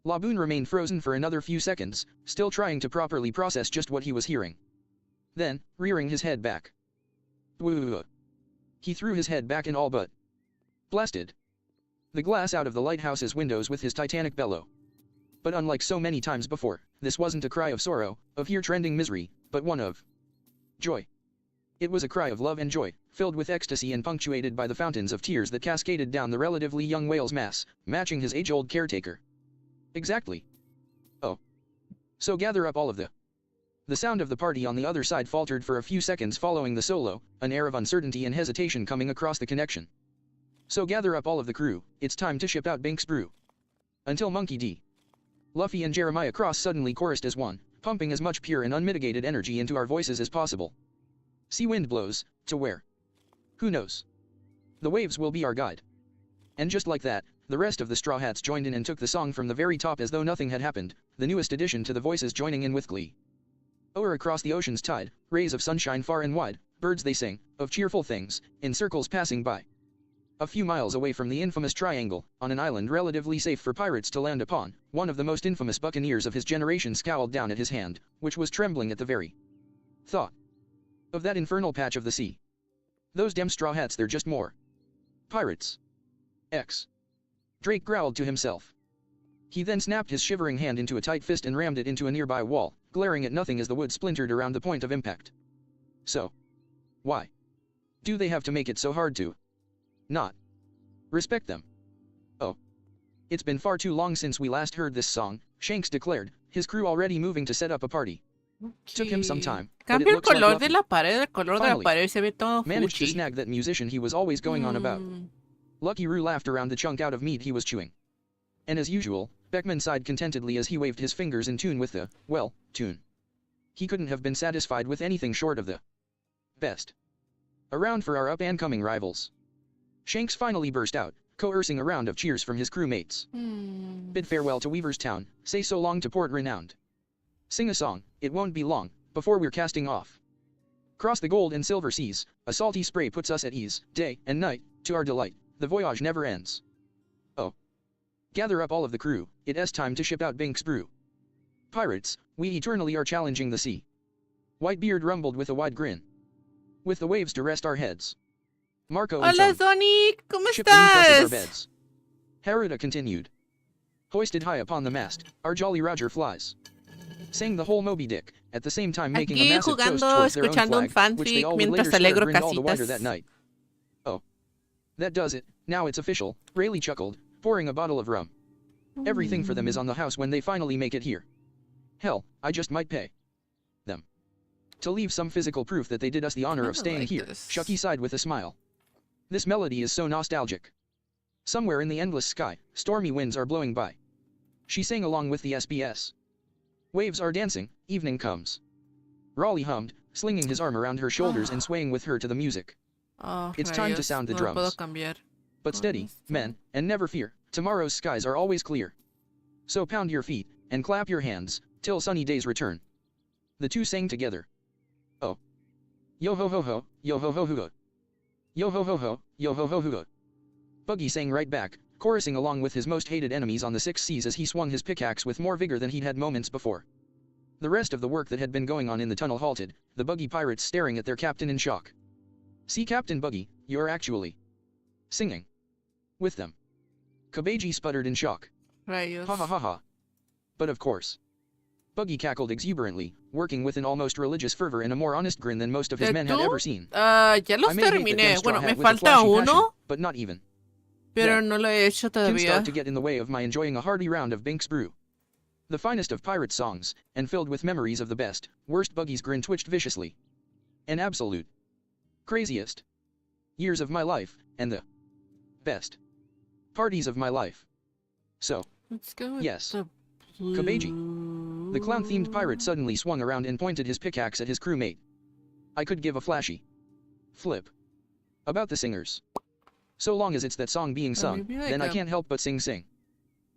Laboon remained frozen for another few seconds, still trying to properly process just what he was hearing. Then, rearing his head back. Woo. He threw his head back and all but blasted the glass out of the lighthouse's windows with his titanic bellow. But unlike so many times before, this wasn't a cry of sorrow, of here-trending misery, but one of joy. It was a cry of love and joy, filled with ecstasy and punctuated by the fountains of tears that cascaded down the relatively young whale's mass, matching his age-old caretaker. Exactly. Oh. So gather up all of the sound of the party on the other side faltered for a few seconds following the solo, an air of uncertainty and hesitation coming across the connection. So gather up all of the crew, it's time to ship out Binks brew. Until Monkey D. Luffy and Jeremiah Cross suddenly chorused as one, pumping as much pure and unmitigated energy into our voices as possible. Sea wind blows, to where? Who knows? The waves will be our guide. And just like that, the rest of the Straw Hats joined in and took the song from the very top as though nothing had happened, the newest addition to the voices joining in with glee. O'er across the ocean's tide, rays of sunshine far and wide, birds they sing, of cheerful things, in circles passing by. A few miles away from the infamous Triangle, on an island relatively safe for pirates to land upon, one of the most infamous buccaneers of his generation scowled down at his hand, which was trembling at the very thought of that infernal patch of the sea. Those damn Straw Hats, they're just more pirates. Drake growled to himself. He then snapped his shivering hand into a tight fist and rammed it into a nearby wall, glaring at nothing as the wood splintered around the point of impact. So, why do they have to make it so hard to not respect them? Oh. It's been far too long since we last heard this song, Shanks declared, his crew already moving to set up a party. Took him some time, but it Cambia el looks like color Luffy de la pared, el color de la finally pared se ve todo managed to fuchi. snag that musician he was always going on about. Lucky Roo laughed around the chunk out of meat he was chewing. And as usual, Beckman sighed contentedly as he waved his fingers in tune with the, well, tune. He couldn't have been satisfied with anything short of the best around for our up-and-coming rivals. Shanks finally burst out, coercing a round of cheers from his crewmates. Bid farewell to Weaver's Town, say so long to Port Renowned. Sing a song, it won't be long, before we're casting off. Cross the gold and silver seas, a salty spray puts us at ease, day and night, to our delight, the voyage never ends. Oh. Gather up all of the crew, it's time to ship out Binks brew. Pirates, we eternally are challenging the sea. Whitebeard rumbled with a wide grin. With the waves to rest our heads. Marco Hola intoned, Sonic, ¿cómo ship beneath us as our estás? beds. Haruda continued. Hoisted high upon the mast, our Jolly Roger flies. Sang the whole Moby Dick, at the same time making a Aquí massive toast jugando, towards their own escuchando un flag, which they fanfic all would later mientras swear alegro grinned all the wider casitas. that night. Oh. That does it, now it's official, Rayleigh chuckled, pouring a bottle of rum. Everything for them is on the house when they finally make it here. Hell, I just might pay them to leave some physical proof that they did us the honor of I staying like here, this. Shucky sighed with a smile. This melody is so nostalgic. Somewhere in the endless sky, stormy winds are blowing by. She sang along with the SBS. Waves are dancing, evening comes. Raleigh hummed, slinging his arm around her shoulders and swaying with her to the music. Oh, It's time to rayos, sound the no lo puedo drums. cambiar. But steady, men, and never fear, tomorrow's skies are always clear. So pound your feet, and clap your hands, till sunny days return. The two sang together. Oh. Yo ho ho ho, yo ho ho ho. Yo ho ho ho, yo ho ho ho. Buggy sang right back, chorusing along with his most hated enemies on the 6 seas as he swung his pickaxe with more vigor than he'd had moments before. The rest of the work that had been going on in the tunnel halted, the Buggy pirates staring at their captain in shock. See, Captain Buggy, you're actually singing with them. Kabeji sputtered in shock. Rayos. Ha ha ha ha. But of course. Buggy cackled exuberantly, working with an almost religious fervor and a more honest grin than most of his men had ever seen. Ya I los may hate that terminé. young straw Bueno, hat me with a falta flashy passion, uno, but not even. pero Yeah. no lo he hecho Can todavía. start to get in the way of my enjoying a hearty round of Bink's Brew. The finest of pirate songs, and filled with memories of the best, worst. Buggy's grin twitched viciously. An absolute craziest years of my life, and the best parties of my life. So, Let's go with yes. the blue. Kabeji. The clown-themed pirate suddenly swung around and pointed his pickaxe at his crewmate. I could give a flashy flip about the singers. So long as it's that song being sung, maybe like then I a- can't help but sing.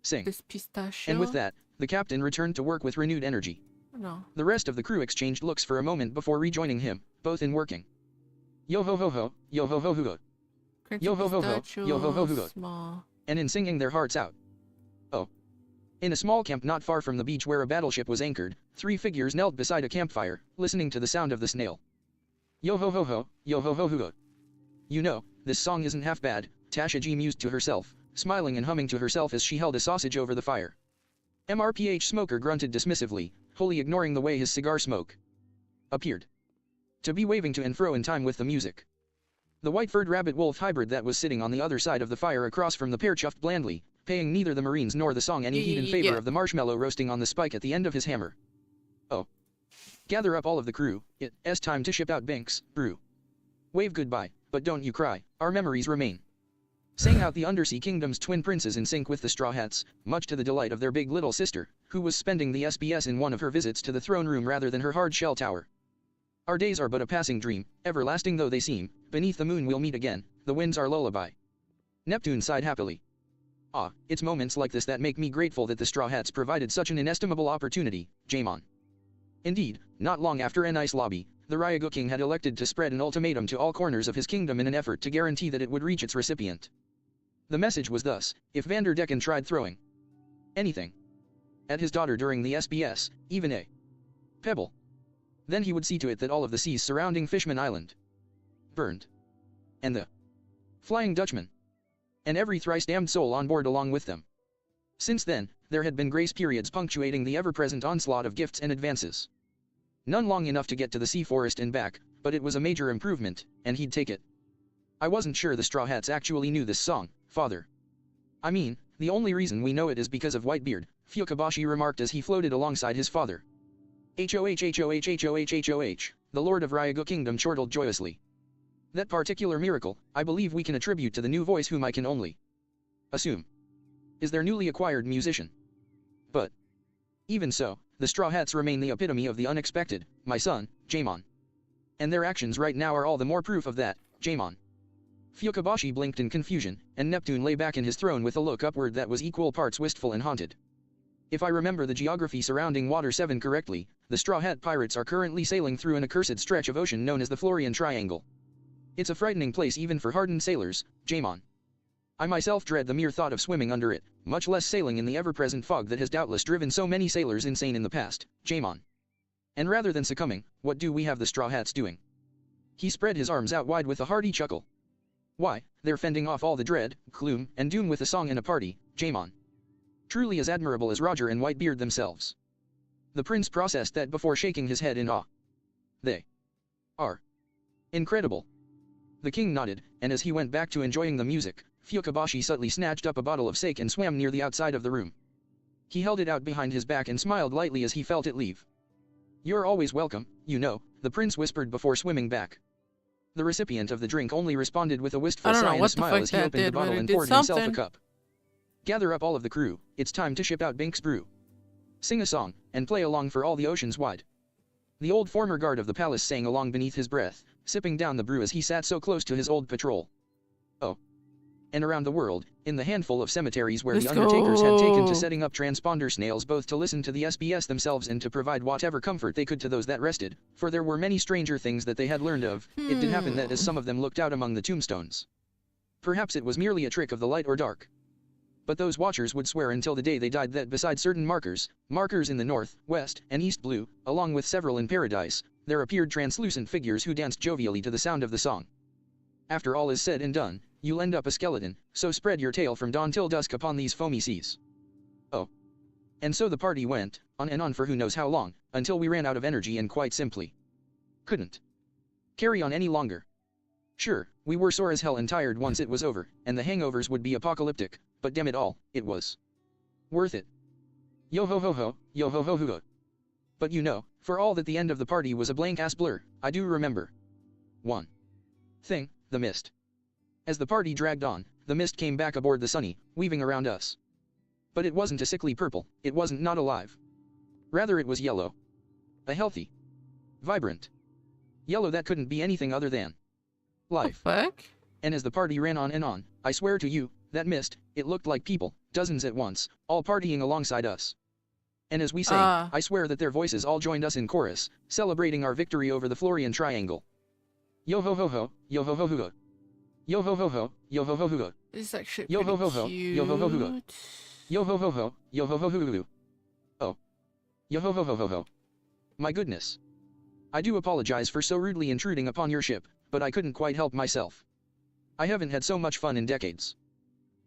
This pistachio. And with that, the captain returned to work with renewed energy. No. The rest of the crew exchanged looks for a moment before rejoining him, both in working. Yo ho ho ho, yo ho ho ho, Crunchy Yo ho ho ho, yo ho ho ho. pistachio, small. and in singing their hearts out. Oh. In a small camp not far from the beach where a battleship was anchored, 3 figures knelt beside a campfire, listening to the sound of the snail. Yo ho ho ho, yo ho ho ho. You know, this song isn't half bad, Tasha G mused to herself, smiling and humming to herself as she held a sausage over the fire. MRPH Smoker grunted dismissively, wholly ignoring the way his cigar smoke appeared to be waving to and fro in time with the music. The white-furred rabbit-wolf hybrid that was sitting on the other side of the fire across from the pair chuffed blandly, paying neither the Marines nor the song any heed in favor Yeah. of the marshmallow roasting on the spike at the end of his hammer. Oh. Gather up all of the crew, it's time to ship out Bink's Brew. Wave goodbye, but don't you cry, our memories remain. Sang out the Undersea Kingdom's twin princes in sync with the Straw Hats, much to the delight of their big little sister, who was spending the SBS in one of her visits to the throne room rather than her hard shell tower. Our days are but a passing dream, everlasting though they seem, beneath the moon we'll meet again, the winds our lullaby. Neptune sighed happily. Ah, it's moments like this that make me grateful that the Straw Hats provided such an inestimable opportunity, Jaemon. Indeed, not long after an ice lobby, the Ryagu King had elected to spread an ultimatum to all corners of his kingdom in an effort to guarantee that it would reach its recipient. The message was thus: if Vanderdecken tried throwing anything at his daughter during the SBS, even a pebble, then he would see to it that all of the seas surrounding Fishman Island burned, and the Flying Dutchman, and every thrice-damned soul on board along with them. Since then, there had been grace periods punctuating the ever-present onslaught of gifts and advances. None long enough to get to the Sea Forest and back, but it was a major improvement, and he'd take it. I wasn't sure the Straw Hats actually knew this song, Father. I mean, the only reason we know it is because of Whitebeard, Fukabashi remarked as he floated alongside his father. Hoh, the Lord of Ryagu Kingdom chortled joyously. That particular miracle, I believe we can attribute to the new voice whom I can only assume is their newly acquired musician. But even so, the Straw Hats remain the epitome of the unexpected, my son, Jaemon. And their actions right now are all the more proof of that, Jaemon. Fukabashi blinked in confusion, and Neptune lay back in his throne with a look upward that was equal parts wistful and haunted. If I remember the geography surrounding Water 7 correctly, the Straw Hat Pirates are currently sailing through an accursed stretch of ocean known as the Florian Triangle. It's a frightening place even for hardened sailors, Jaemon. I myself dread the mere thought of swimming under it, much less sailing in the ever-present fog that has doubtless driven so many sailors insane in the past, Jaemon. And rather than succumbing, what do we have the Straw Hats doing? He spread his arms out wide with a hearty chuckle. Why, they're fending off all the dread, gloom, and doom with a song and a party, Jaemon. Truly as admirable as Roger and Whitebeard themselves. The prince processed that before shaking his head in awe. They are incredible. The king nodded, and as he went back to enjoying the music, Fukabashi subtly snatched up a bottle of sake and swam near the outside of the room. He held it out behind his back and smiled lightly as he felt it leave. You're always welcome, you know, the prince whispered before swimming back. The recipient of the drink only responded with a wistful I don't know sigh and a what the smile fuck as he that opened the did, but bottle it and did poured himself a something. cup. Gather up all of the crew, it's time to ship out Bink's Brew. Sing a song, and play along for all the oceans wide. The old former guard of the palace sang along beneath his breath, sipping down the brew as he sat so close to his old patrol. Oh. And around the world, in the handful of cemeteries where Let's the undertakers had taken to go. setting up transponder snails both to listen to the SBS themselves and to provide whatever comfort they could to those that rested, for there were many stranger things that they had learned of. It did happen that as some of them looked out among the tombstones, perhaps it was merely a trick of the light or dark. But those watchers would swear until the day they died that beside certain markers in the north, west, and east blue, along with several in paradise, there appeared translucent figures who danced jovially to the sound of the song. After all is said and done, you'll end up a skeleton, so spread your tail from dawn till dusk upon these foamy seas. Oh. And so the party went, on and on for who knows how long, until we ran out of energy and quite simply couldn't carry on any longer. Sure, we were sore as hell and tired once it was over, and the hangovers would be apocalyptic, but damn it all, it was worth it. Yo ho ho ho, yo ho ho ho ho. But you know, for all that the end of the party was a blank-ass blur, I do remember one thing, the mist. As the party dragged on, the mist came back aboard the Sunny, weaving around us. But it wasn't a sickly purple, it wasn't not alive. Rather it was yellow. A healthy, vibrant yellow that couldn't be anything other than life. Fuck? And as the party ran on and on, I swear to you, that mist, it looked like people, dozens at once, all partying alongside us. And as we sang, I swear that their voices all joined us in chorus, celebrating our victory over the Florian Triangle. Yo ho ho ho, yo ho ho ho ho. Yo ho ho ho, yo ho ho ho ho. This is actually Yo pretty ho ho ho, cute. yo ho ho ho ho. Yo ho ho ho, yo ho ho ho ho ho. Oh. Yo ho ho ho ho ho. My goodness. I do apologize for so rudely intruding upon your ship, but I couldn't quite help myself. I haven't had so much fun in decades.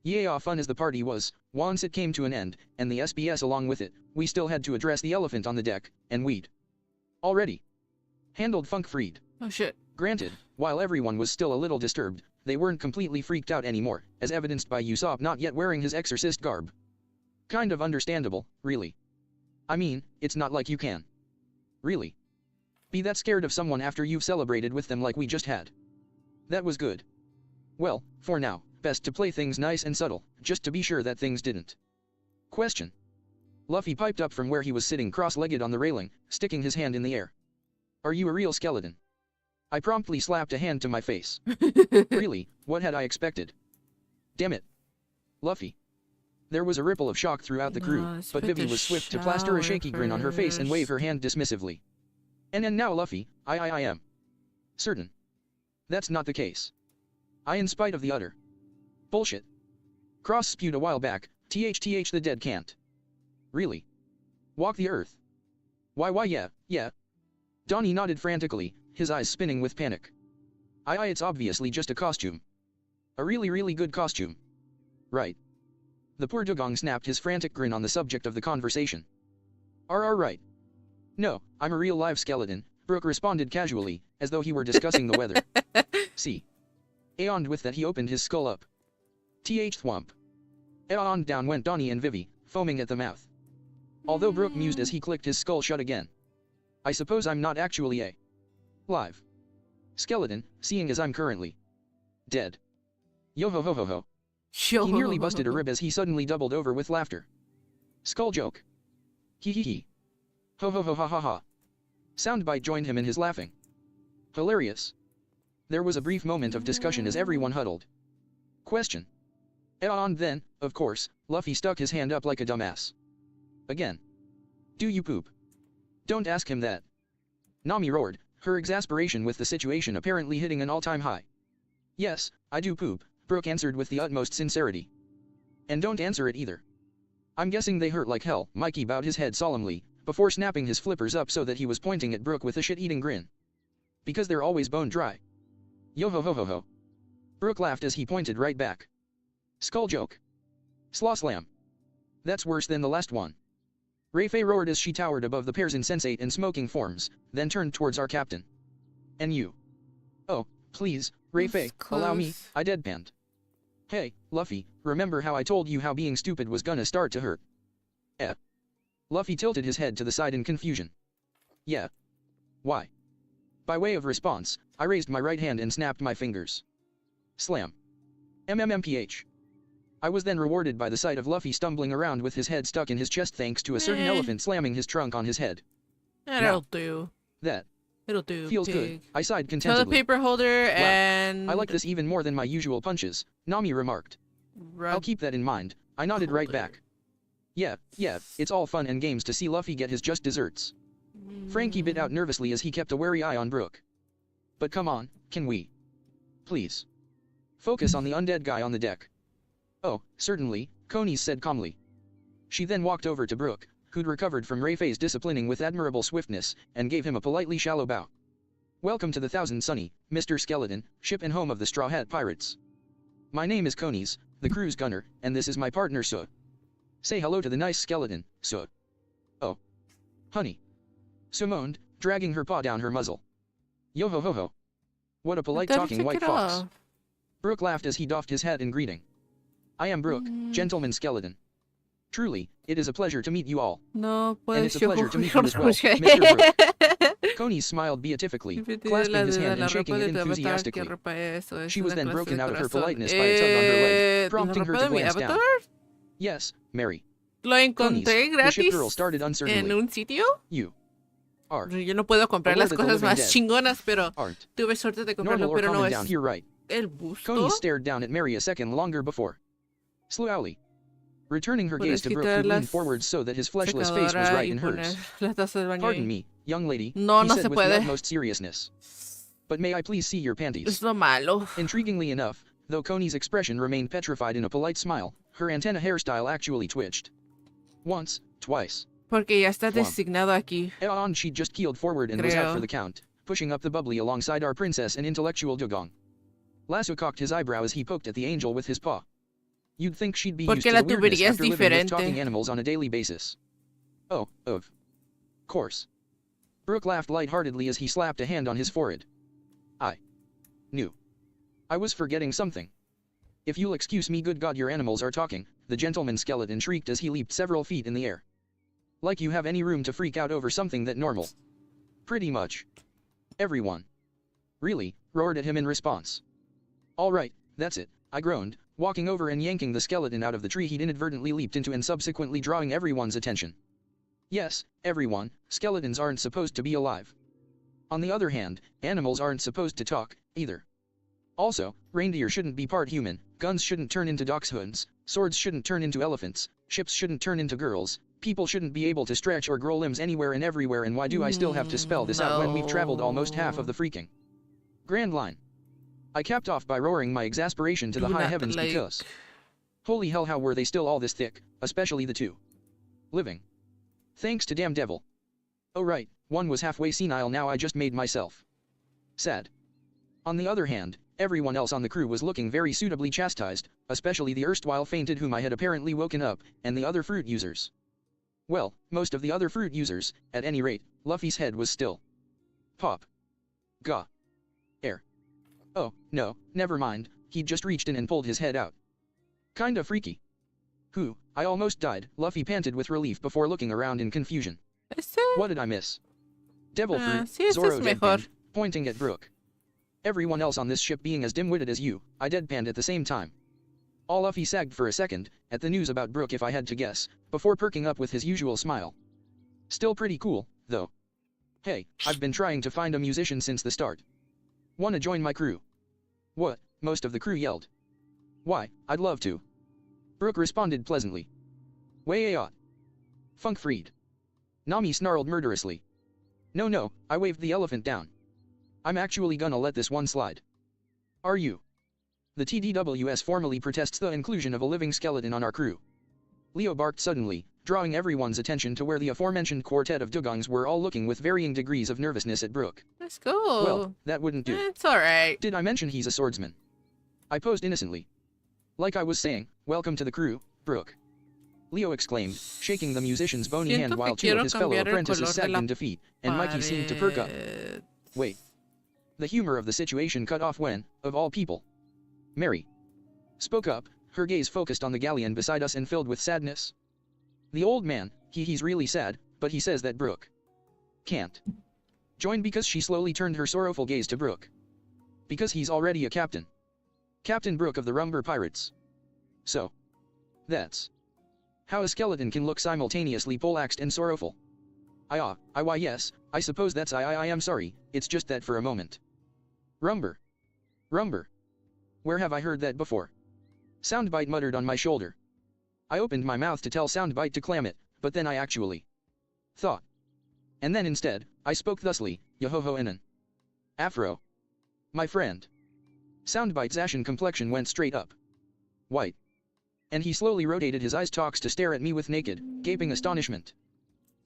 Yeah, fun as the party was, once it came to an end, and the SBS along with it, we still had to address the elephant on the deck, and we'd already handled Funk-Freed. Oh shit. Granted, while everyone was still a little disturbed, they weren't completely freaked out anymore, as evidenced by Usopp not yet wearing his exorcist garb. Kind of understandable, really. I mean, it's not like you can really be that scared of someone after you've celebrated with them like we just had. That was good. Well, for now, best to play things nice and subtle, just to be sure that things didn't. Question. Luffy piped up from where he was sitting cross-legged on the railing, sticking his hand in the air. Are you a real skeleton? I promptly slapped a hand to my face. Really, what had I expected? Damn it. Luffy. There was a ripple of shock throughout the crew, but Vivi was swift to plaster a shaky grin on her face and wave her hand dismissively. And now Luffy, I am certain that's not the case. In spite of the utter bullshit Cross spewed a while back, THTH the dead can't really walk the earth. Why yeah. Donnie nodded frantically, his eyes spinning with panic. It's obviously just a costume. A really good costume. Right. The poor dugong snapped his frantic grin on the subject of the conversation. Right. No, I'm a real live skeleton, Brook responded casually, as though he were discussing the weather. See. And with that he opened his skull up. Thwomp. And down went Donnie and Vivi, foaming at the mouth. Although Brook mused as he clicked his skull shut again. I suppose I'm not actually a live skeleton, seeing as I'm currently dead. Yo ho ho ho ho. He nearly busted a rib as he suddenly doubled over with laughter. Skull joke. Hee hee hee. Ho ho ho ha ha ha. Soundbite joined him in his laughing. Hilarious. There was a brief moment of discussion as everyone huddled. Question. And then, of course, Luffy stuck his hand up like a dumbass. Again. Do you poop? Don't ask him that. Nami roared, her exasperation with the situation apparently hitting an all-time high. Yes, I do poop, Brook answered with the utmost sincerity. And don't answer it either. I'm guessing they hurt like hell, Mikey bowed his head solemnly, before snapping his flippers up so that he was pointing at Brook with a shit-eating grin. Because they're always bone dry. Yo ho ho ho ho. Brook laughed as he pointed right back. Skull joke. Slaw slam. That's worse than the last one. Rayfei roared as she towered above the pair's insensate and smoking forms, then turned towards our captain. And you. Oh, please, Rayfei, allow me, I deadpanned. Hey, Luffy, remember how I told you how being stupid was gonna start to hurt? Luffy tilted his head to the side in confusion. Yeah. Why? By way of response, I raised my right hand and snapped my fingers. Slam. MMMPH. I was then rewarded by the sight of Luffy stumbling around with his head stuck in his chest thanks to a certain elephant slamming his trunk on his head. That'll do. That It'll do. Feels pig. good, I sighed Toilet contentedly. paper holder Wow, and... I like this even more than my usual punches, Nami remarked. I'll keep that in mind, I nodded right back. Yeah, it's all fun and games to see Luffy get his just desserts. Frankie bit out nervously as he kept a wary eye on Brook. But come on, can we? Please. Focus on the undead guy on the deck. Oh, certainly, Konis said calmly. She then walked over to Brook, who'd recovered from Rayfei's disciplining with admirable swiftness, and gave him a politely shallow bow. Welcome to the Thousand Sunny, Mr. Skeleton, ship and home of the Straw Hat Pirates. My name is Konis, the crew's gunner, and this is my partner Suh. Say hello to the nice skeleton, Suh. Oh. Honey. Suh moaned, dragging her paw down her muzzle. Yo ho ho ho. What a polite talking white fox. Brook laughed as he doffed his hat in greeting. I am Brook, gentleman skeleton. Truly, it is a pleasure to meet you all. No, and it's a pleasure to meet you as well, Mr. Brook. Konis smiled beatifically, clasping his hand and shaking it enthusiastically. She was then broken out of her politeness by a tug on her leg, prompting her to glance down. Yes, Mary. Lo encontré the ship girl gratis started uncertainly. en un sitio. You are Yo no puedo comprar las cosas más chingonas, pero aren't tuve suerte de normal comprarlo, or pero no common es down here, right? el busto. Konis stared down at Mary a second longer before. Slowly. Returning her gaze to Puedes Brook, quitar who leaned las forward so that his fleshless face was secadora right y in hers. poner la taza del baño Pardon ahí. me, young lady, No, he no said se with the puede. utmost seriousness. But may I please see your panties? Es lo malo. Intriguingly enough, though Konis' expression remained petrified in a polite smile, her antenna hairstyle actually twitched. Once, twice. Porque ya está Flum. designado aquí. On she just keeled forward and was out Creo. for the count, pushing up the bubbly alongside our princess and intellectual dugong. Lasso cocked his eyebrow as he poked at the angel with his paw. You'd think she'd be used Porque to la the weirdness tubería es after living with talking diferente. animals on a daily basis. Oh, of course. Brook laughed lightheartedly as he slapped a hand on his forehead. I knew. I was forgetting something. If you'll excuse me, good God, your animals are talking, the gentleman skeleton shrieked as he leaped several feet in the air. Like you have any room to freak out over something that normal. Pretty much. Everyone. Really, roared at him in response. All right, that's it, I groaned, walking over and yanking the skeleton out of the tree he'd inadvertently leaped into and subsequently drawing everyone's attention. Yes, everyone, skeletons aren't supposed to be alive. On the other hand, animals aren't supposed to talk, either. Also, reindeer shouldn't be part human, guns shouldn't turn into dachshunds, swords shouldn't turn into elephants, ships shouldn't turn into girls, people shouldn't be able to stretch or grow limbs anywhere and everywhere, and why do I still have to spell this out when we've traveled almost half of the freaking Grand Line? I capped off by roaring my exasperation to the Do high not heavens like- because... Holy hell, how were they still all this thick, especially the two living? Thanks to damn devil. Oh right, one was halfway senile, now I just made myself sad. On the other hand, everyone else on the crew was looking very suitably chastised, especially the erstwhile fainted whom I had apparently woken up, and the other fruit users. Well, most of the other fruit users, at any rate. Luffy's head was still. Pop. Gah. Air. Oh, no, never mind, he'd just reached in and pulled his head out. Kinda freaky. Who, I almost died, Luffy panted with relief before looking around in confusion. Ese... What did I miss? Devil fruit, sí, ese Zoro es mejor. deadpanned, pointing at Brook. Everyone else on this ship being as dim-witted as you, I deadpanned at the same time. All Luffy sagged for a second, at the news about Brook if I had to guess, before perking up with his usual smile. Still pretty cool, though. Hey, I've been trying to find a musician since the start. Wanna join my crew? What? Most of the crew yelled. Why, I'd love to. Brook responded pleasantly. Way-ay-ah. Funk freed. Nami snarled murderously. No, I waved the elephant down. I'm actually gonna let this one slide. Are you? The TDWS formally protests the inclusion of a living skeleton on our crew. Leo barked suddenly, drawing everyone's attention to where the aforementioned quartet of dugongs were all looking with varying degrees of nervousness at Brook. Let's go. Well, that wouldn't do. It's alright. Did I mention he's a swordsman? I posed innocently. Like I was saying, welcome to the crew, Brook. Leo exclaimed, shaking the musician's bony hand Siento while que two of quiero his fellow cambiar el apprentices color de sagged la in defeat, and Mikey seemed to perk up. pared. Wait. The humor of the situation cut off when, of all people, Mary spoke up, her gaze focused on the galleon beside us and filled with sadness. The old man, he's really sad, but he says that Brook can't join because she slowly turned her sorrowful gaze to Brook. Because he's already a captain. Captain Brook of the Rumber Pirates. So. That's how a skeleton can look simultaneously poleaxed and sorrowful. Why yes, I suppose that's I am sorry, it's just that for a moment. Rumber. Rumber. Where have I heard that before? Soundbite muttered on my shoulder. I opened my mouth to tell Soundbite to clam it, but then I actually thought. And then instead, I spoke thusly, Yohoho Inan. Afro. My friend. Soundbite's ashen complexion went straight up. White. And he slowly rotated his eyes talks to stare at me with naked, gaping astonishment.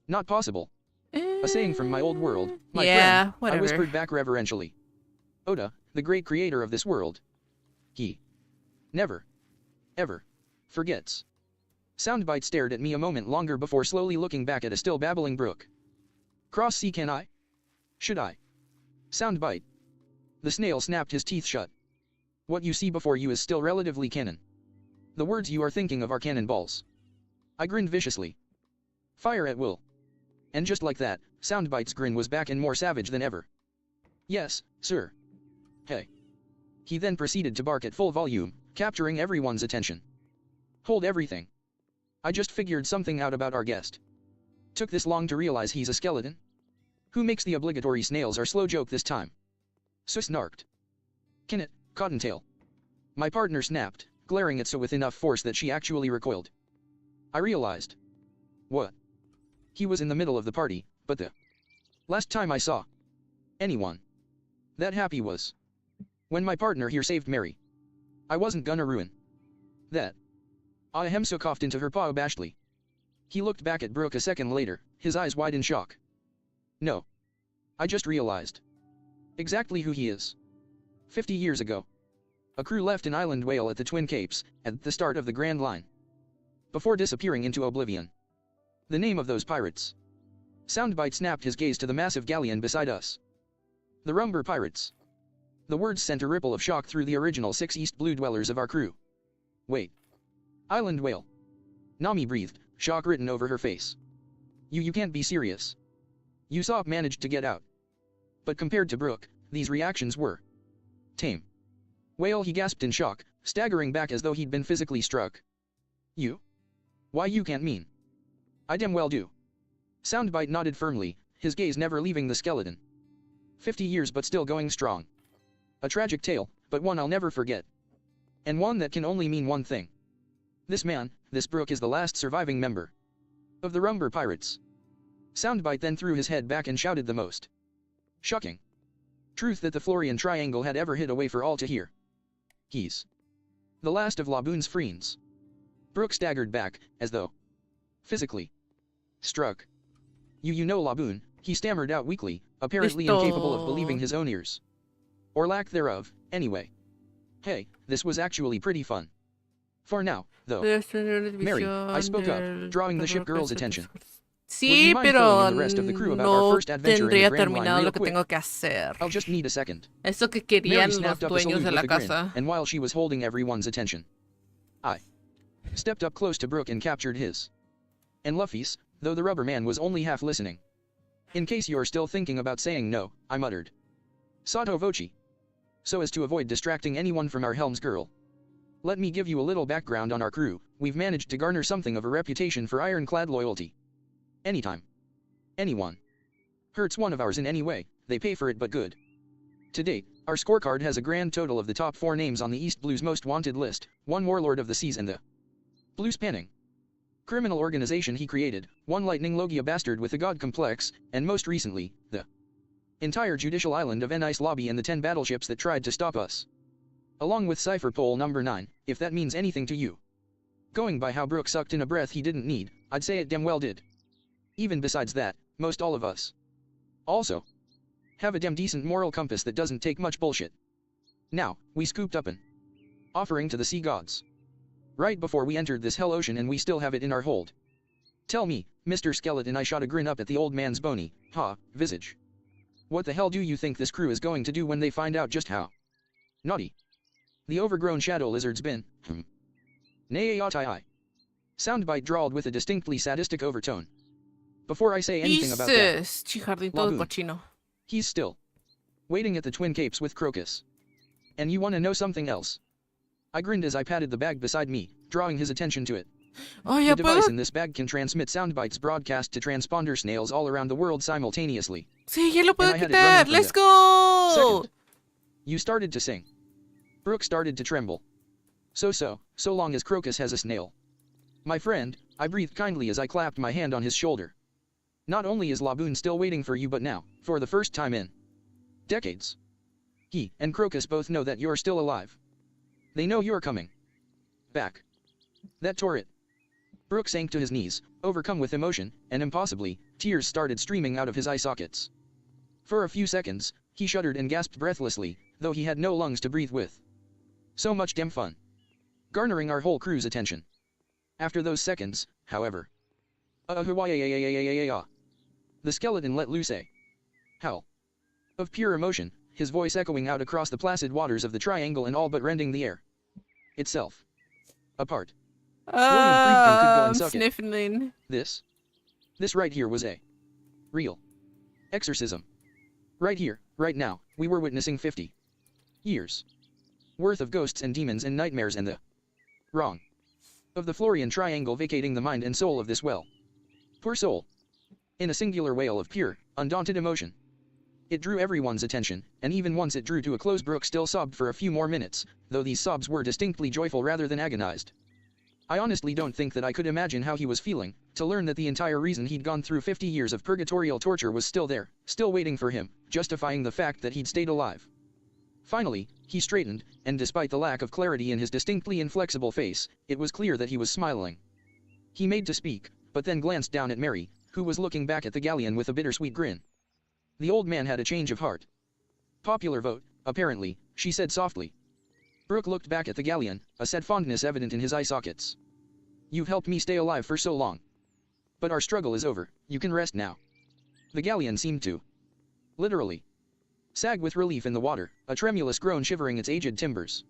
Not possible. A saying from my old world, my friend, whatever. I whispered back reverentially. Oda, the great creator of this world. He never, ever, forgets. Soundbite stared at me a moment longer before slowly looking back at a still babbling Brook. Cross C can I? Should I? Soundbite. The snail snapped his teeth shut. What you see before you is still relatively canon. The words you are thinking of are cannonballs. I grinned viciously. Fire at will. And just like that, Soundbite's grin was back and more savage than ever. Yes, sir. Hey. He then proceeded to bark at full volume, capturing everyone's attention. Hold everything. I just figured something out about our guest. Took this long to realize he's a skeleton? Who makes the obligatory snails are slow joke this time? Sus snarked. Can it, Cottontail? My partner snapped, glaring at So with enough force that she actually recoiled. I realized. What? He was in the middle of the party, but the last time I saw anyone that happy was when my partner here saved Mary. I wasn't gonna ruin that. Ahemso coughed into her paw abashedly. He looked back at Brook a second later, his eyes wide in shock. No. I just realized exactly who he is. 50 years ago. A crew left an island whale at the Twin Capes, at the start of the Grand Line. Before disappearing into oblivion. The name of those pirates. Soundbite snapped his gaze to the massive galleon beside us. The Rumber Pirates. The words sent a ripple of shock through the original 6 East Blue dwellers of our crew. Wait. Island whale. Nami breathed, shock written over her face. You can't be serious. Usopp managed to get out. But compared to Brook, these reactions were tame. Whale, he gasped in shock, staggering back as though he'd been physically struck. You? Why you can't mean? I damn well do. Soundbite nodded firmly, his gaze never leaving the skeleton. 50 years but still going strong. A tragic tale, but one I'll never forget. And one that can only mean one thing. This man, this Brook is the last surviving member of the Rumber Pirates. Soundbite then threw his head back and shouted the most shocking truth that the Florian Triangle had ever hid away for all to hear. He's the last of Laboon's friends. Brook staggered back, as though physically struck. You know Laboon, he stammered out weakly, apparently incapable of believing his own ears. Or lack thereof, anyway. Hey, this was actually pretty fun. For now, though. Mary, I spoke up, drawing the ship girl's attention. Sí, pero the rest of the crew about our no first adventure in the tendría Grand Line terminado real lo que quick. tengo que hacer. I'll just need a second. Eso que Mary querían los snapped up a dueños salute de with la a grin, casa. and while she was holding everyone's attention, I stepped up close to Brook and captured his. And Luffy's, though the rubber man was only half listening. In case you're still thinking about saying no, I muttered. Sotto voce. So as to avoid distracting anyone from our helm's girl. Let me give you a little background on our crew. We've managed to garner something of a reputation for ironclad loyalty. Anytime. Anyone hurts one of ours in any way, they pay for it but good. To date, our scorecard has a grand total of the top 4 names on the East Blue's most wanted list, 1 warlord of the seas and the Blue Spanning criminal organization he created, 1 lightning Logia bastard with a god complex, and most recently, the entire judicial island of Enice Lobby and the 10 battleships that tried to stop us. Along with Cypher Pole number 9, if that means anything to you. Going by how Brook sucked in a breath he didn't need, I'd say it damn well did. Even besides that, most all of us also have a damn decent moral compass that doesn't take much bullshit. Now, we scooped up an offering to the sea gods right before we entered this hell ocean and we still have it in our hold. Tell me, Mr. Skeleton, I shot a grin up at the old man's bony, visage. What the hell do you think this crew is going to do when they find out just how naughty the overgrown shadow lizard's been? Nay, I. Soundbite drawled with a distinctly sadistic overtone. Before I say anything about that, Chijardín todo Laboon. cochino. he's still waiting at the Twin Capes with Crocus. And you wanna know something else? I grinned as I patted the bag beside me, drawing his attention to it. Oh, yeah, The device puedo... in this bag can transmit sound bites broadcast to transponder snails all around the world simultaneously. Sí, ya lo puedo And I had it running quitar. from ¡Let's the go! second you started to sing. Brooke started to tremble. So long as Crocus has a snail. My friend, I breathed kindly as I clapped my hand on his shoulder. Not only is Laboon still waiting for you, but now, for the first time in decades, he and Crocus both know that you're still alive. They know you're coming back. That tore it. Brooke sank to his knees, overcome with emotion, and impossibly, tears started streaming out of his eye sockets. For a few seconds, he shuddered and gasped breathlessly, though he had no lungs to breathe with. So much damn fun. Garnering our whole crew's attention. After those seconds, however, the skeleton let loose a howl of pure emotion, his voice echoing out across the placid waters of the triangle and all but rending the air itself apart. William Friedkin could go and I'm suck it. sniffling. This right here was a real exorcism. Right here, right now, we were witnessing 50 years worth of ghosts and demons and nightmares and the wrong of the Florian Triangle vacating the mind and soul of this poor soul. In a singular wail of pure, undaunted emotion. It drew everyone's attention, and even once it drew to a close, Brooke still sobbed for a few more minutes, though these sobs were distinctly joyful rather than agonized. I honestly don't think that I could imagine how he was feeling, to learn that the entire reason he'd gone through 50 years of purgatorial torture was still there, still waiting for him, justifying the fact that he'd stayed alive. Finally, he straightened, and despite the lack of clarity in his distinctly inflexible face, it was clear that he was smiling. He made to speak, but then glanced down at Mary, who was looking back at the galleon with a bittersweet grin. The old man had a change of heart. Popular vote, apparently, she said softly. Brooke looked back at the galleon, a sad fondness evident in his eye sockets. You've helped me stay alive for so long. But our struggle is over, you can rest now. The galleon seemed to literally sag with relief in the water, a tremulous groan shivering its aged timbers.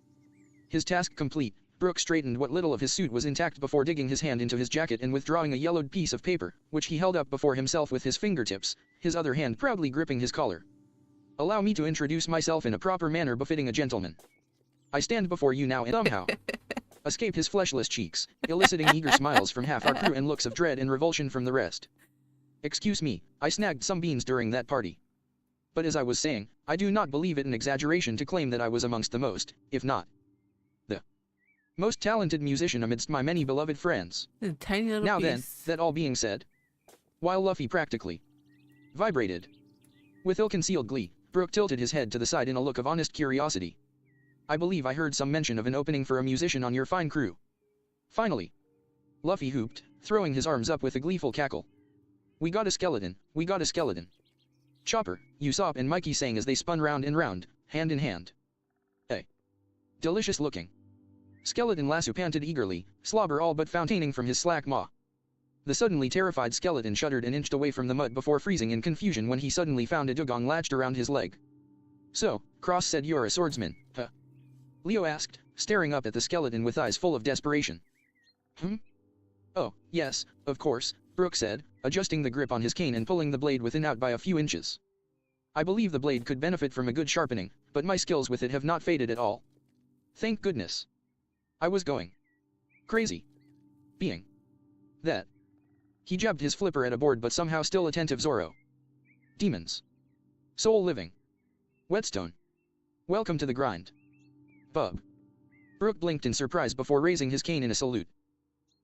His task complete, Brooke straightened what little of his suit was intact before digging his hand into his jacket and withdrawing a yellowed piece of paper, which he held up before himself with his fingertips, his other hand proudly gripping his collar. Allow me to introduce myself in a proper manner befitting a gentleman. I stand before you now and somehow escape his fleshless cheeks, eliciting eager smiles from half our crew and looks of dread and revulsion from the rest. Excuse me, I snagged some beans during that party. But as I was saying, I do not believe it an exaggeration to claim that I was amongst the most, if not the most talented musician amidst my many beloved friends. A tiny little Now piece. then, that all being said, while Luffy practically vibrated with ill-concealed glee, Brooke tilted his head to the side in a look of honest curiosity. I believe I heard some mention of an opening for a musician on your fine crew. Finally, Luffy hooped, throwing his arms up with a gleeful cackle. We got a skeleton, we got a skeleton. Chopper, Usopp and Mikey sang as they spun round and round, hand in hand. Delicious looking skeleton lasso panted eagerly, slobber all but fontaining from his slack maw. The suddenly terrified skeleton shuddered and inched away from the mud before freezing in confusion when he suddenly found a dugong latched around his leg. So, Cross said you're a swordsman, huh? Leo asked, staring up at the skeleton with eyes full of desperation. Oh, yes, of course, Brooke said, adjusting the grip on his cane and pulling the blade within out by a few inches. I believe the blade could benefit from a good sharpening, but my skills with it have not faded at all. Thank goodness. I was going crazy. Being that. He jabbed his flipper at a bored but somehow still attentive Zoro. Demons. Soul living. Whetstone. Welcome to the grind. Bub. Brooke blinked in surprise before raising his cane in a salute.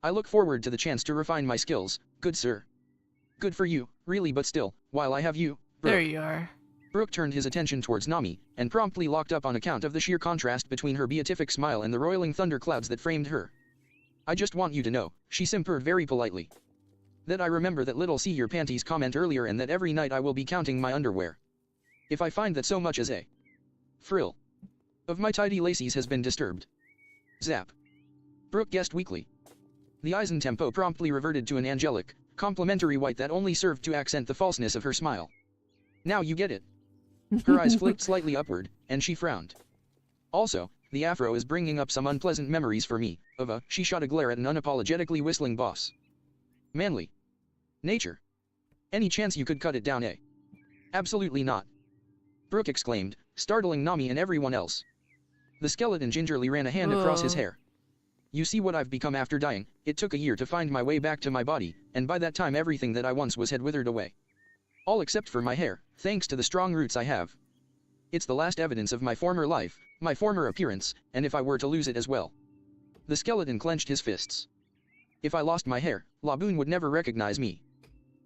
I look forward to the chance to refine my skills, good sir. Good for you, really, but still, while I have you, Brooke. There you are. Brooke turned his attention towards Nami, and promptly locked up on account of the sheer contrast between her beatific smile and the roiling thunderclouds that framed her. I just want you to know, she simpered very politely, that I remember that little see your panties comment earlier and that every night I will be counting my underwear. If I find that so much as a frill of my tidy laces has been disturbed. Zap. Brooke guessed weakly. The eyes and tempo promptly reverted to an angelic, complimentary white that only served to accent the falseness of her smile. Now you get it. Her eyes flicked slightly upward, and she frowned. Also, the afro is bringing up some unpleasant memories for me, she shot a glare at an unapologetically whistling boss. Manly. Nature. Any chance you could cut it down, eh? Absolutely not. Brooke exclaimed, startling Nami and everyone else. The skeleton gingerly ran a hand across his hair. You see what I've become after dying. It took a year to find my way back to my body, and by that time everything that I once was had withered away. All except for my hair, thanks to the strong roots I have. It's the last evidence of my former life, my former appearance, and if I were to lose it as well. The skeleton clenched his fists. If I lost my hair, Laboon would never recognize me.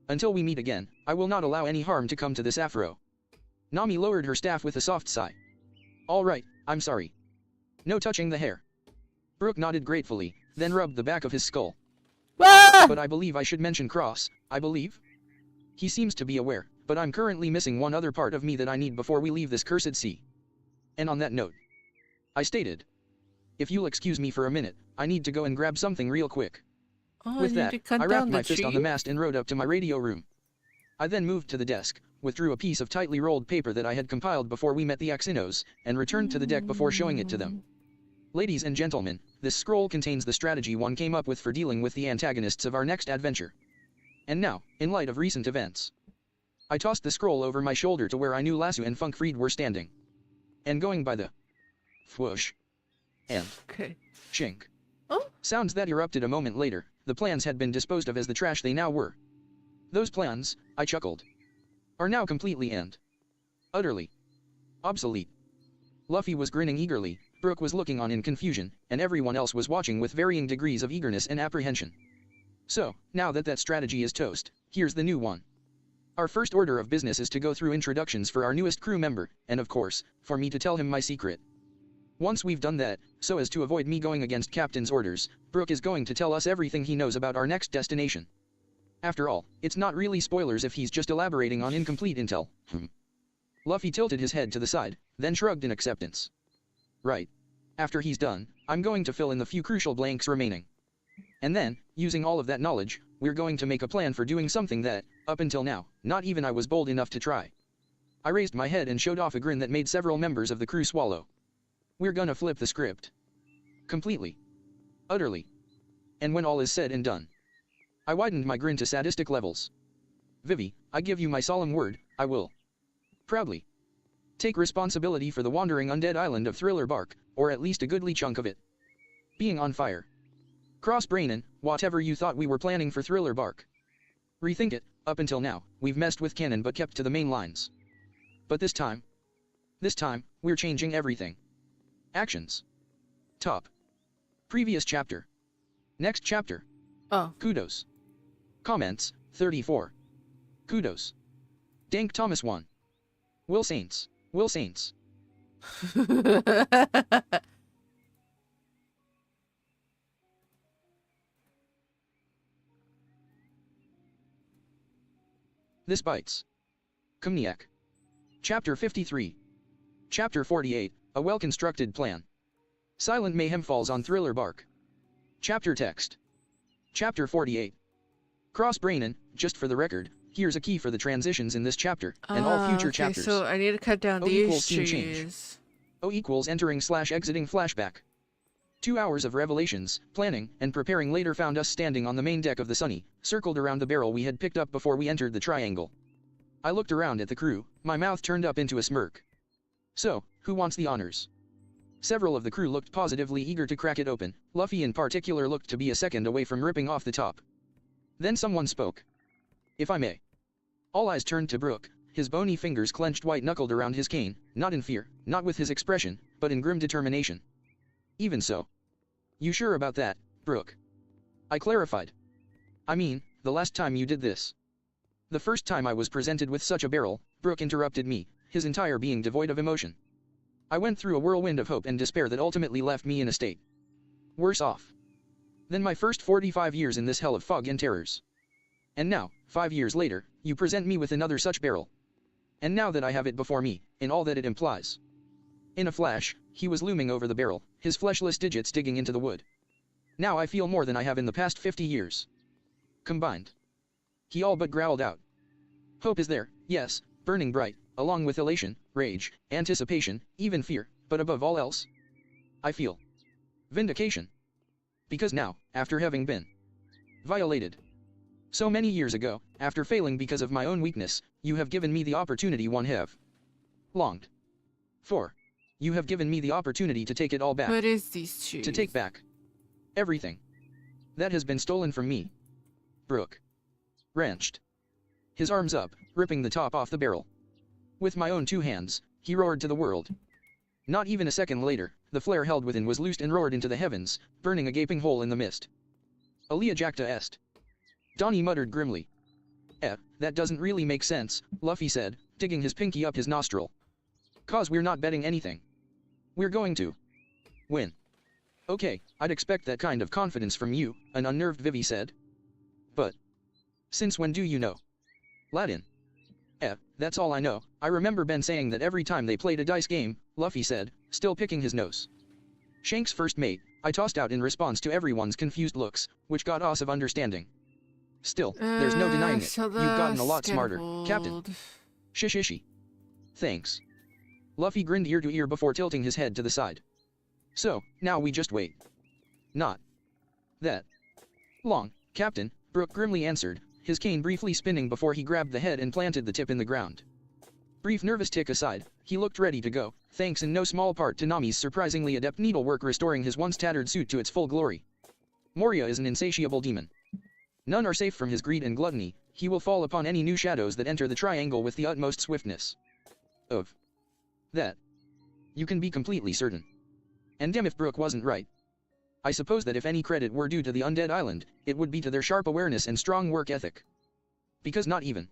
Until we meet again, I will not allow any harm to come to this afro. Nami lowered her staff with a soft sigh. All right, I'm sorry. No touching the hair. Brook nodded gratefully, then rubbed the back of his skull. Ah! But I believe I should mention Cross, I believe? He seems to be aware, but I'm currently missing one other part of me that I need before we leave this cursed sea. And on that note, I stated, if you'll excuse me for a minute, I need to go and grab something real quick. Oh, With I need that, to cut I down wrapped my the fist on tree? the mast and rode up to my radio room. I then moved to the desk, withdrew a piece of tightly rolled paper that I had compiled before we met the Axinos, and returned to the deck before showing it to them. Ladies and gentlemen, this scroll contains the strategy one came up with for dealing with the antagonists of our next adventure. And now, in light of recent events, I tossed the scroll over my shoulder to where I knew Lasso and Funkfried were standing. And going by the whoosh and Okay. chink Oh, sounds that erupted a moment later, the plans had been disposed of as the trash they now were. Those plans, I chuckled, are now completely and utterly obsolete. Luffy was grinning eagerly, Brook was looking on in confusion, and everyone else was watching with varying degrees of eagerness and apprehension. So, now that that strategy is toast, here's the new one. Our first order of business is to go through introductions for our newest crew member, and of course, for me to tell him my secret. Once we've done that, so as to avoid me going against Captain's orders, Brook is going to tell us everything he knows about our next destination. After all, it's not really spoilers if he's just elaborating on incomplete intel. Luffy tilted his head to the side, then shrugged in acceptance. Right. After he's done, I'm going to fill in the few crucial blanks remaining. And then, using all of that knowledge, we're going to make a plan for doing something that, up until now, not even I was bold enough to try. I raised my head and showed off a grin that made several members of the crew swallow. We're gonna flip the script. Completely. Utterly. And when all is said and done, I widened my grin to sadistic levels. Vivi, I give you my solemn word, I will proudly take responsibility for the wandering undead island of Thriller Bark, or at least a goodly chunk of it being on fire. Cross-brainin', whatever you thought we were planning for Thriller Bark. Rethink it, up until now, we've messed with canon but kept to the main lines. But this time, we're changing everything. Actions. Top. Previous chapter. Next chapter. oh. Kudos. Comments, 34. Kudos. Dank Thomas 1. Will Saints. Will Saints. This bites. Kumniak. Chapter 53. Chapter 48, A Well-Constructed Plan. Silent mayhem falls on Thriller Bark. Chapter text. Chapter 48. Cross-brainin', just for the record, here's a key for the transitions in this chapter, and all future okay, chapters. so I need to cut down O these equals scene change. trees. O equals entering/exiting flashback. 2 hours of revelations, planning, and preparing later found us standing on the main deck of the Sunny, circled around the barrel we had picked up before we entered the triangle. I looked around at the crew, my mouth turned up into a smirk. So, who wants the honors? Several of the crew looked positively eager to crack it open, Luffy in particular looked to be a second away from ripping off the top. Then someone spoke. If I may. All eyes turned to Brook, his bony fingers clenched white-knuckled around his cane, not in fear, not with his expression, but in grim determination. Even so. You sure about that, Brook? I clarified. I mean, the last time you did this. The first time I was presented with such a barrel, Brook interrupted me, his entire being devoid of emotion. I went through a whirlwind of hope and despair that ultimately left me in a state worse off than my first 45 years in this hell of fog and terrors. And now, 5 years later, you present me with another such barrel. And now that I have it before me, in all that it implies. In a flash, he was looming over the barrel, his fleshless digits digging into the wood. Now I feel more than I have in the past 50 years. Combined. He all but growled out. Hope is there, yes, burning bright, along with elation, rage, anticipation, even fear, but above all else, I feel vindication. Because now, after having been violated so many years ago, after failing because of my own weakness, you have given me the opportunity one have longed for. You have given me the opportunity to take it all back. What is these trees? To take back Everything. That has been stolen from me. Brook wrenched his arms up, ripping the top off the barrel. With my own 2 hands, he roared to the world. Not even a second later, the flare held within was loosed and roared into the heavens, burning a gaping hole in the mist. Alia jacta est. Donnie muttered grimly. That doesn't really make sense, Luffy said, digging his pinky up his nostril. Cause we're not betting anything. We're going to win. Okay, I'd expect that kind of confidence from you, an unnerved Vivi said. But since when do you know Latin? That's all I know. I remember Ben saying that every time they played a dice game, Luffy said, still picking his nose. Shanks' first mate, I tossed out in response to everyone's confused looks, which got us of understanding. Still, there's no denying it. You've gotten a lot smarter, Captain. Shishishi. Thanks. Luffy grinned ear to ear before tilting his head to the side. So, now we just wait. Not that long, Captain, Brook grimly answered, his cane briefly spinning before he grabbed the head and planted the tip in the ground. Brief nervous tick aside, he looked ready to go, thanks in no small part to Nami's surprisingly adept needlework restoring his once tattered suit to its full glory. Moria is an insatiable demon. None are safe from his greed and gluttony, he will fall upon any new shadows that enter the triangle with the utmost swiftness. Of that, you can be completely certain. And damn if Brook wasn't right. I suppose that if any credit were due to the Undead Island, it would be to their sharp awareness and strong work ethic. Because not even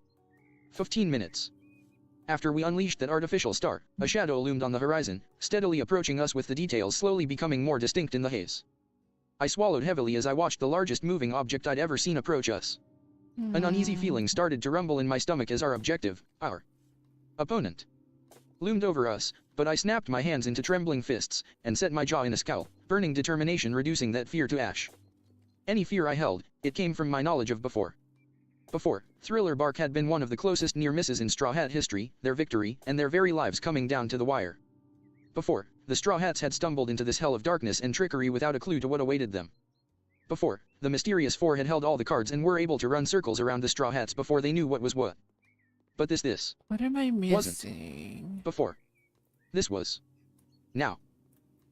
15 minutes after we unleashed that artificial star, a shadow loomed on the horizon, steadily approaching us with the details slowly becoming more distinct in the haze. I swallowed heavily as I watched the largest moving object I'd ever seen approach us. An uneasy feeling started to rumble in my stomach as our objective, our opponent, loomed over us, but I snapped my hands into trembling fists, and set my jaw in a scowl, burning determination reducing that fear to ash. Any fear I held, it came from my knowledge of before. Before, Thriller Bark had been one of the closest near misses in Straw Hat history, their victory, and their very lives coming down to the wire. Before, the Straw Hats had stumbled into this hell of darkness and trickery without a clue to what awaited them. Before, the mysterious four had held all the cards and were able to run circles around the Straw Hats before they knew what was what. But this What am I missing? wasn't before. This was now.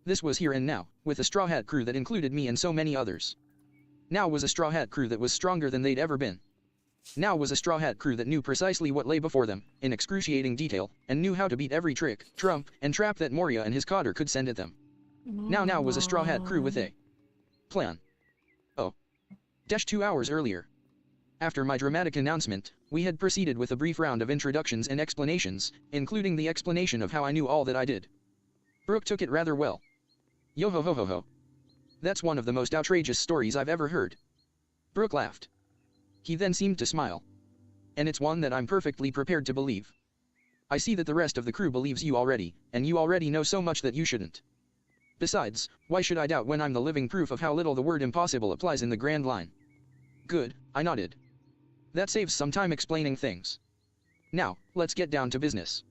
This was here and now, with a Straw Hat crew that included me and so many others. Now was a Straw Hat crew that was stronger than they'd ever been. Now was a Straw Hat crew that knew precisely what lay before them, in excruciating detail, and knew how to beat every trick, trump, and trap that Moria and his cadre could send at them. Now was a Straw Hat crew with a plan. Oh. 2 hours earlier. After my dramatic announcement, we had proceeded with a brief round of introductions and explanations, including the explanation of how I knew all that I did. Brook took it rather well. Yo ho ho ho ho. That's one of the most outrageous stories I've ever heard. Brook laughed. He then seemed to smile. And it's one that I'm perfectly prepared to believe. I see that the rest of the crew believes you already, and you already know so much that you shouldn't. Besides, why should I doubt when I'm the living proof of how little the word impossible applies in the Grand Line? Good, I nodded. That saves some time explaining things. Now, let's get down to business.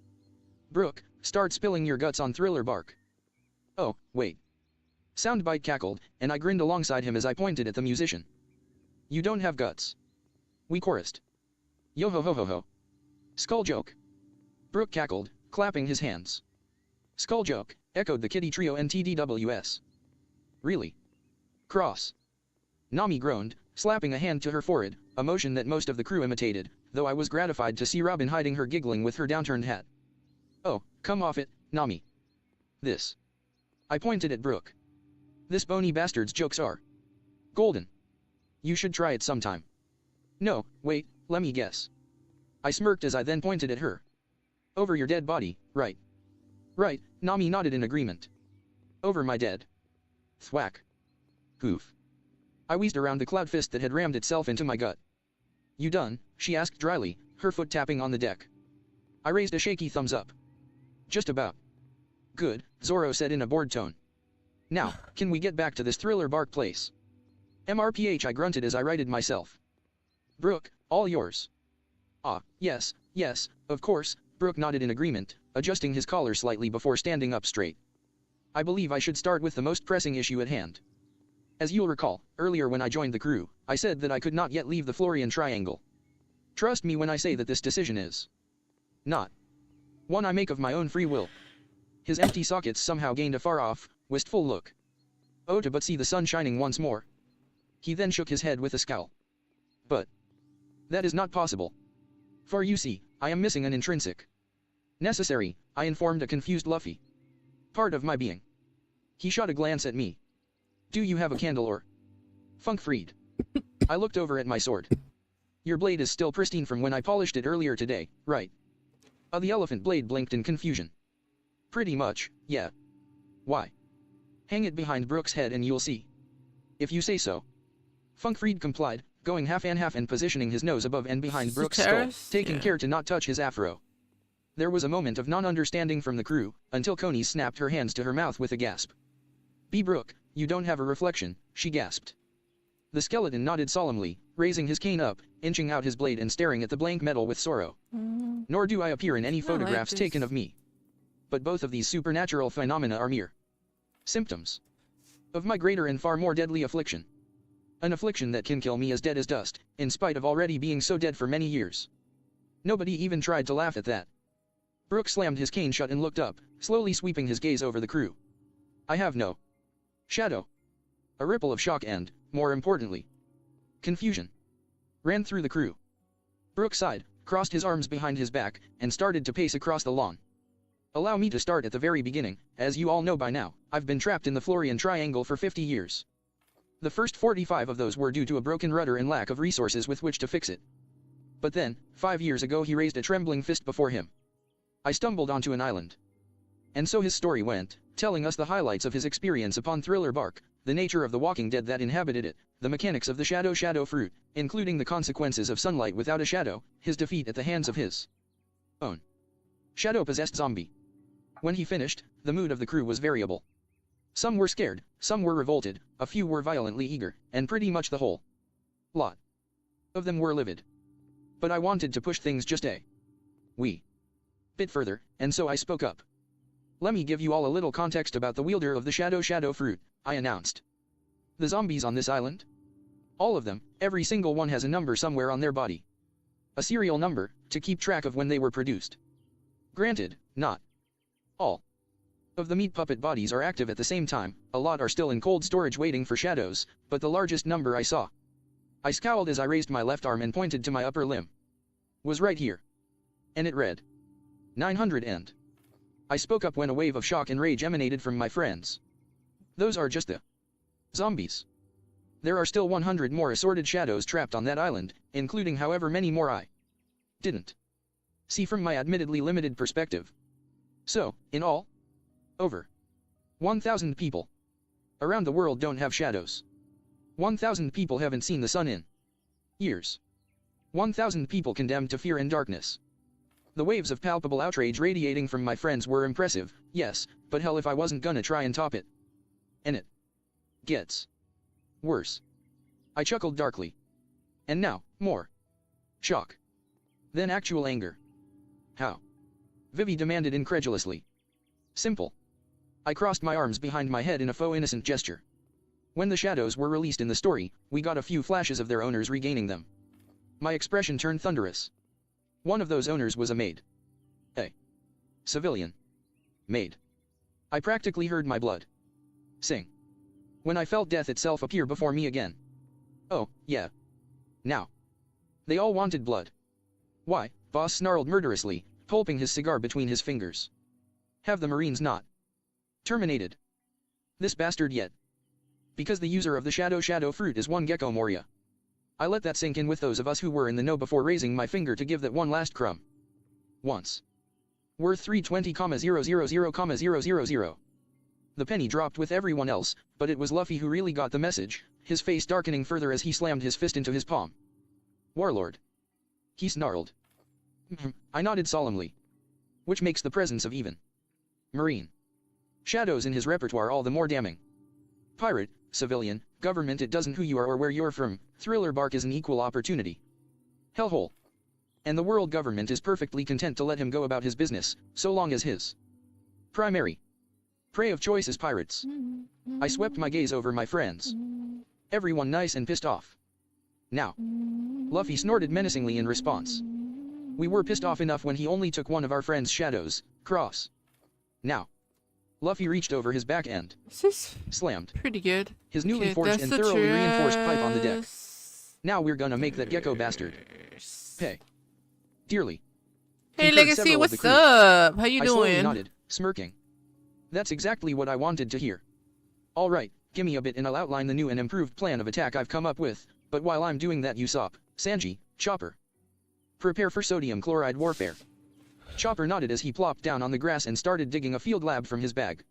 Brook, start spilling your guts on Thriller Bark. Oh, wait. Soundbite cackled, and I grinned alongside him as I pointed at the musician. You don't have guts. We chorused. Yo ho ho ho ho. Skull joke. Brook cackled, clapping his hands. Skull joke, echoed the Kitty Trio NTDWS. Really? Cross. Nami groaned, slapping a hand to her forehead, a motion that most of the crew imitated, though I was gratified to see Robin hiding her giggling with her downturned hat. Oh, come off it, Nami. This. I pointed at Brook. This bony bastard's jokes are golden. You should try it sometime. No, wait, let me guess. I smirked as I then pointed at her. Over your dead body, right? Right, Nami nodded in agreement. Over my dead. Thwack. Hoof. I wheezed around the cloud fist that had rammed itself into my gut. You done? She asked dryly, her foot tapping on the deck. I raised a shaky thumbs up. Just about. Good, Zoro said in a bored tone. Now, can we get back to this Thriller Bark place? MRPH, I grunted as I righted myself. Brook, all yours. Ah, yes, of course, Brook nodded in agreement, adjusting his collar slightly before standing up straight. I believe I should start with the most pressing issue at hand. As you'll recall, earlier when I joined the crew, I said that I could not yet leave the Florian Triangle. Trust me when I say that this decision is not one I make of my own free will. His empty sockets somehow gained a far-off, wistful look. Oh, to but see the sun shining once more. He then shook his head with a scowl. But that is not possible. For you see, I am missing an intrinsic necessary, I informed a confused Luffy. Part of my being. He shot a glance at me. Do you have a candle or? Funk freed. I looked over at my sword. Your blade is still pristine from when I polished it earlier today, right? The elephant blade blinked in confusion. Pretty much, yeah. Why? Hang it behind Brook's head and you'll see. If you say so. Funkfried complied, going half and positioning his nose above and behind Brook's skull, taking care to not touch his afro. There was a moment of non-understanding from the crew, until Coney snapped her hands to her mouth with a gasp. B. Brook, you don't have a reflection, she gasped. The skeleton nodded solemnly, raising his cane up, inching out his blade and staring at the blank metal with sorrow. Nor do I appear in any photographs taken of me. But both of these supernatural phenomena are mere symptoms of my greater and far more deadly affliction. An affliction that can kill me as dead as dust, in spite of already being so dead for many years. Nobody even tried to laugh at that. Brook slammed his cane shut and looked up, slowly sweeping his gaze over the crew. I have no shadow. A ripple of shock and, more importantly, confusion ran through the crew. Brook sighed, crossed his arms behind his back, and started to pace across the lawn. Allow me to start at the very beginning. As you all know by now, I've been trapped in the Florian Triangle for 50 years. The first 45 of those were due to a broken rudder and lack of resources with which to fix it. But then, 5 years ago he raised a trembling fist before him. I stumbled onto an island. And so his story went, telling us the highlights of his experience upon Thriller Bark, the nature of the walking dead that inhabited it, the mechanics of the shadow fruit, including the consequences of sunlight without a shadow, his defeat at the hands of his own shadow-possessed zombie. When he finished, the mood of the crew was variable. Some were scared, some were revolted, a few were violently eager, and pretty much the whole lot of them were livid. But I wanted to push things just a wee bit further, and so I spoke up. Let me give you all a little context about the wielder of the shadow fruit, I announced. The zombies on this island? All of them, every single one has a number somewhere on their body. A serial number, to keep track of when they were produced. Granted, not all of the meat puppet bodies are active at the same time, a lot are still in cold storage waiting for shadows, but the largest number I saw. I scowled as I raised my left arm and pointed to my upper limb. Was right here. And it read 900 and. I spoke up when a wave of shock and rage emanated from my friends. Those are just the zombies. There are still 100 more assorted shadows trapped on that island, including however many more I didn't see from my admittedly limited perspective. So, in all, over 1,000 people around the world don't have shadows. 1,000 people haven't seen the sun in years. 1,000 people condemned to fear and darkness. The waves of palpable outrage radiating from my friends were impressive, yes, but hell if I wasn't gonna try and top it. And it gets worse. I chuckled darkly. And now, more shock than actual anger. How? Vivi demanded incredulously. Simple. I crossed my arms behind my head in a faux innocent gesture. When the shadows were released in the story, we got a few flashes of their owners regaining them. My expression turned thunderous. One of those owners was a maid. A civilian maid. I practically heard my blood sing when I felt death itself appear before me again. Oh, yeah. Now. They all wanted blood. Why? Boss snarled murderously, pulping his cigar between his fingers. Have the Marines not terminated this bastard yet? Because the user of the shadow fruit is one Gecko Moria. I let that sink in with those of us who were in the know before raising my finger to give that one last crumb. Once. Worth 320,000,000. The penny dropped with everyone else, but it was Luffy who really got the message, his face darkening further as he slammed his fist into his palm. Warlord. He snarled. I nodded solemnly. Which makes the presence of even Marine shadows in his repertoire all the more damning. Pirate, civilian, government, it doesn't who you are or where you're from, Thriller Bark is an equal opportunity hellhole. And the world government is perfectly content to let him go about his business, so long as his primary prey of choice is pirates. I swept my gaze over my friends. Everyone nice and pissed off. Now. Luffy snorted menacingly in response. We were pissed off enough when he only took one of our friend's shadows, Cross. Now. Luffy reached over his back and This is slammed pretty good. his newly Okay, forged that's and the thoroughly reinforced pipe on the deck. dress. Now we're gonna make that gecko bastard pay dearly. Hey, Concurred Legacy, several of the what's crew. up? How you I slowly doing? nodded, smirking. That's exactly what I wanted to hear. Alright, gimme a bit and I'll outline the new and improved plan of attack I've come up with, but while I'm doing that Usopp, Sanji, Chopper. Prepare for sodium chloride warfare. Chopper nodded as he plopped down on the grass and started digging a field lab from his bag.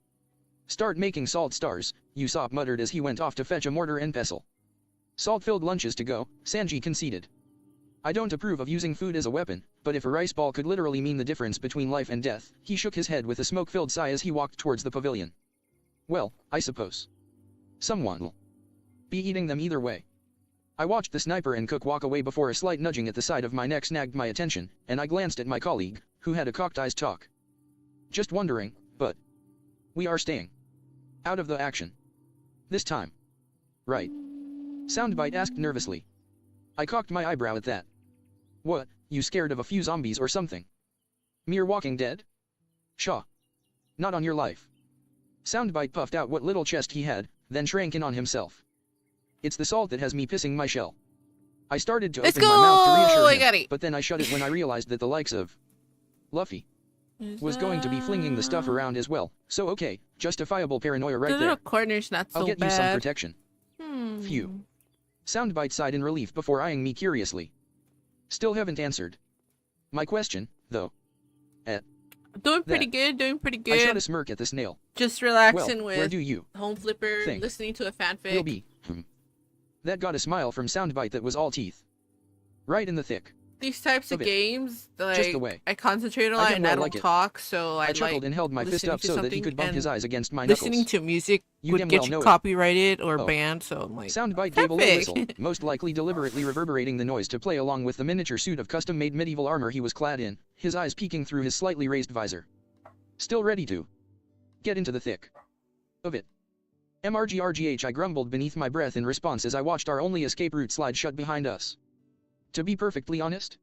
Start making salt stars, Usopp muttered as he went off to fetch a mortar and pestle. Salt-filled lunches to go, Sanji conceded. I don't approve of using food as a weapon, but if a rice ball could literally mean the difference between life and death, he shook his head with a smoke-filled sigh as he walked towards the pavilion. Well, I suppose someone will be eating them either way. I watched the sniper and cook walk away before a slight nudging at the side of my neck snagged my attention, and I glanced at my colleague, who had a cocked-eyed talk. Just wondering, but we are staying out of the action this time, right? Soundbite asked nervously. I cocked my eyebrow at that. What, you scared of a few zombies or something? Mere Walking Dead? Shaw. Not on your life. Soundbite puffed out what little chest he had, then shrank in on himself. It's the salt that has me pissing my shell. I started to Let's open my mouth to go! reassure I him, got it. but then I shut it when I realized that the likes of Luffy was going to be flinging the stuff around as well, so okay, justifiable paranoia right The little there. corner's not so I'll get bad. you some protection. Hmm. Phew. Soundbite sighed in relief before eyeing me curiously. Still haven't answered my question, though. Doing pretty that. good, doing pretty I shot good. a smirk at the snail. Just relaxing Well, where with do you Home Flipper, think listening to a fanfic. will be? That got a smile from Soundbite that was all teeth. Right in the thick. These types of Of it. games, like, Just the way. I concentrate a I lot get and more I don't like it. talk, so I I chuckled like and held my fist listening up to so that he something could bump and his eyes against my knuckles. listening to music You would damn get well you know it. copyrighted or Oh. banned, so I'm like, Soundbite gave a low Perfect. whistle, most likely deliberately reverberating the noise to play along with the miniature suit of custom-made medieval armor he was clad in, his eyes peeking through his slightly raised visor. Still ready to get into the thick of it. MRGRGH, I grumbled beneath my breath in response as I watched our only escape route slide shut behind us. To be perfectly honest,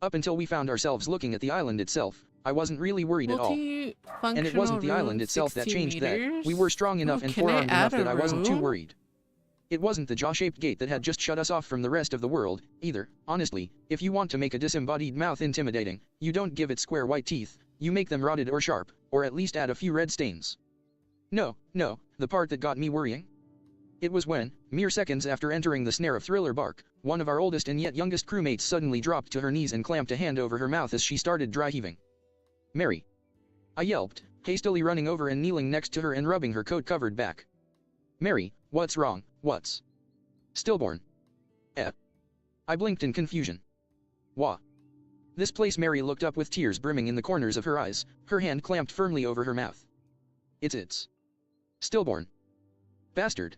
up until we found ourselves looking at the island itself, I wasn't really worried at all. And it wasn't the island itself that changed that. We were strong enough and can I forearmed add enough that a I wasn't too room? worried. It wasn't the jaw-shaped gate that had just shut us off from the rest of the world, either. Honestly, if you want to make a disembodied mouth intimidating, you don't give it square white teeth, you make them rotted or sharp, or at least add a few red stains. No, the part that got me worrying? It was when, mere seconds after entering the snare of Thriller Bark, one of our oldest and yet youngest crewmates suddenly dropped to her knees and clamped a hand over her mouth as she started dry heaving. Mary. I yelped, hastily running over and kneeling next to her and rubbing her coat-covered back. Mary, what's wrong, what's stillborn? I blinked in confusion. Wha? This place. Mary looked up with tears brimming in the corners of her eyes, her hand clamped firmly over her mouth. It's stillborn. Bastard.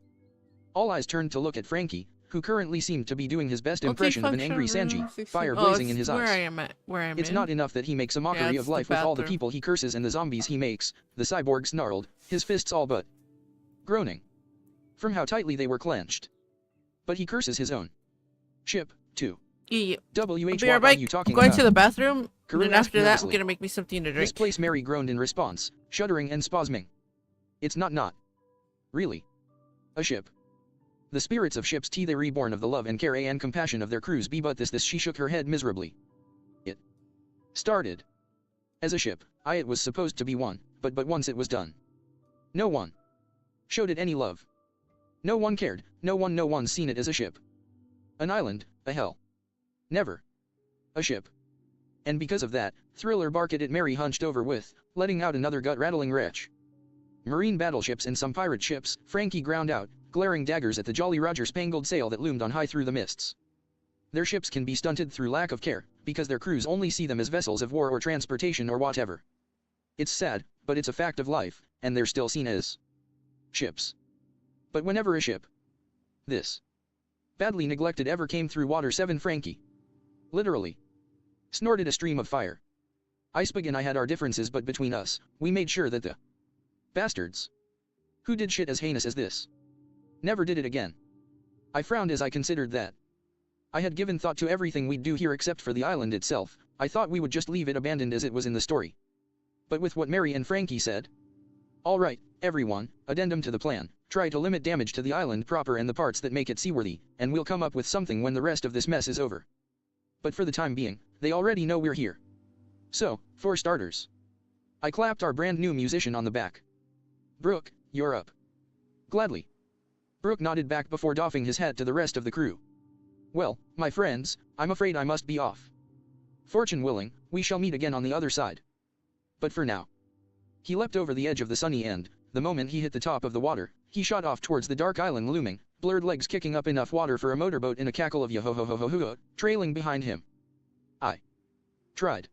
All eyes turned to look at Frankie, who currently seemed to be doing his best impression of an angry Sanji, fire blazing in his eyes. Where I'm It's in. not enough that he makes a mockery it's of the life with all the bathroom. people he curses and the zombies he makes, the cyborg snarled, his fists all but groaning from how tightly they were clenched. But he curses his own ship, too. Yeah. WH, I'll be what right are back. you I'm talking going about? to the bathroom, Karoo and asked after that, I'm nervously. gonna make me something to This drink. place. Mary groaned in response, shuddering and spasming. It's not. Really. A ship. The spirits of ships they reborn of the love and care and compassion of their crews be but this she shook her head miserably. It started as a ship, it was supposed to be one, but once it was done, no one showed it any love. No one cared, no one's seen it as a ship. An island, a hell. Never. A ship. And because of that, Thriller barked at Mary hunched over with, letting out another gut-rattling retch. Marine battleships and some pirate ships, Frankie ground out, glaring daggers at the Jolly Roger spangled sail that loomed on high through the mists. Their ships can be stunted through lack of care, because their crews only see them as vessels of war or transportation or whatever. It's sad, but it's a fact of life, and they're still seen as ships. But whenever a ship this badly neglected ever came through water, 7 Frankie literally snorted a stream of fire. Icebug and I had our differences, but between us, we made sure that the bastards who did shit as heinous as this never did it again. I frowned as I considered that I had given thought to everything we'd do here except for the island itself. I thought we would just leave it abandoned as it was in the story. But with what Mary and Frankie said, Alright, everyone, addendum to the plan. Try to limit damage to the island proper and the parts that make it seaworthy, and we'll come up with something when the rest of this mess is over. But for the time being, they already know we're here. So, for starters, I clapped our brand new musician on the back. Brook, you're up. Gladly. Brook nodded back before doffing his hat to the rest of the crew. Well, my friends, I'm afraid I must be off. Fortune willing, we shall meet again on the other side. But for now. He leapt over the edge of the sunny end. The moment he hit the top of the water, he shot off towards the dark island looming, blurred legs kicking up enough water for a motorboat in a cackle of yo-ho-ho-ho-ho-ho, trailing behind him. I tried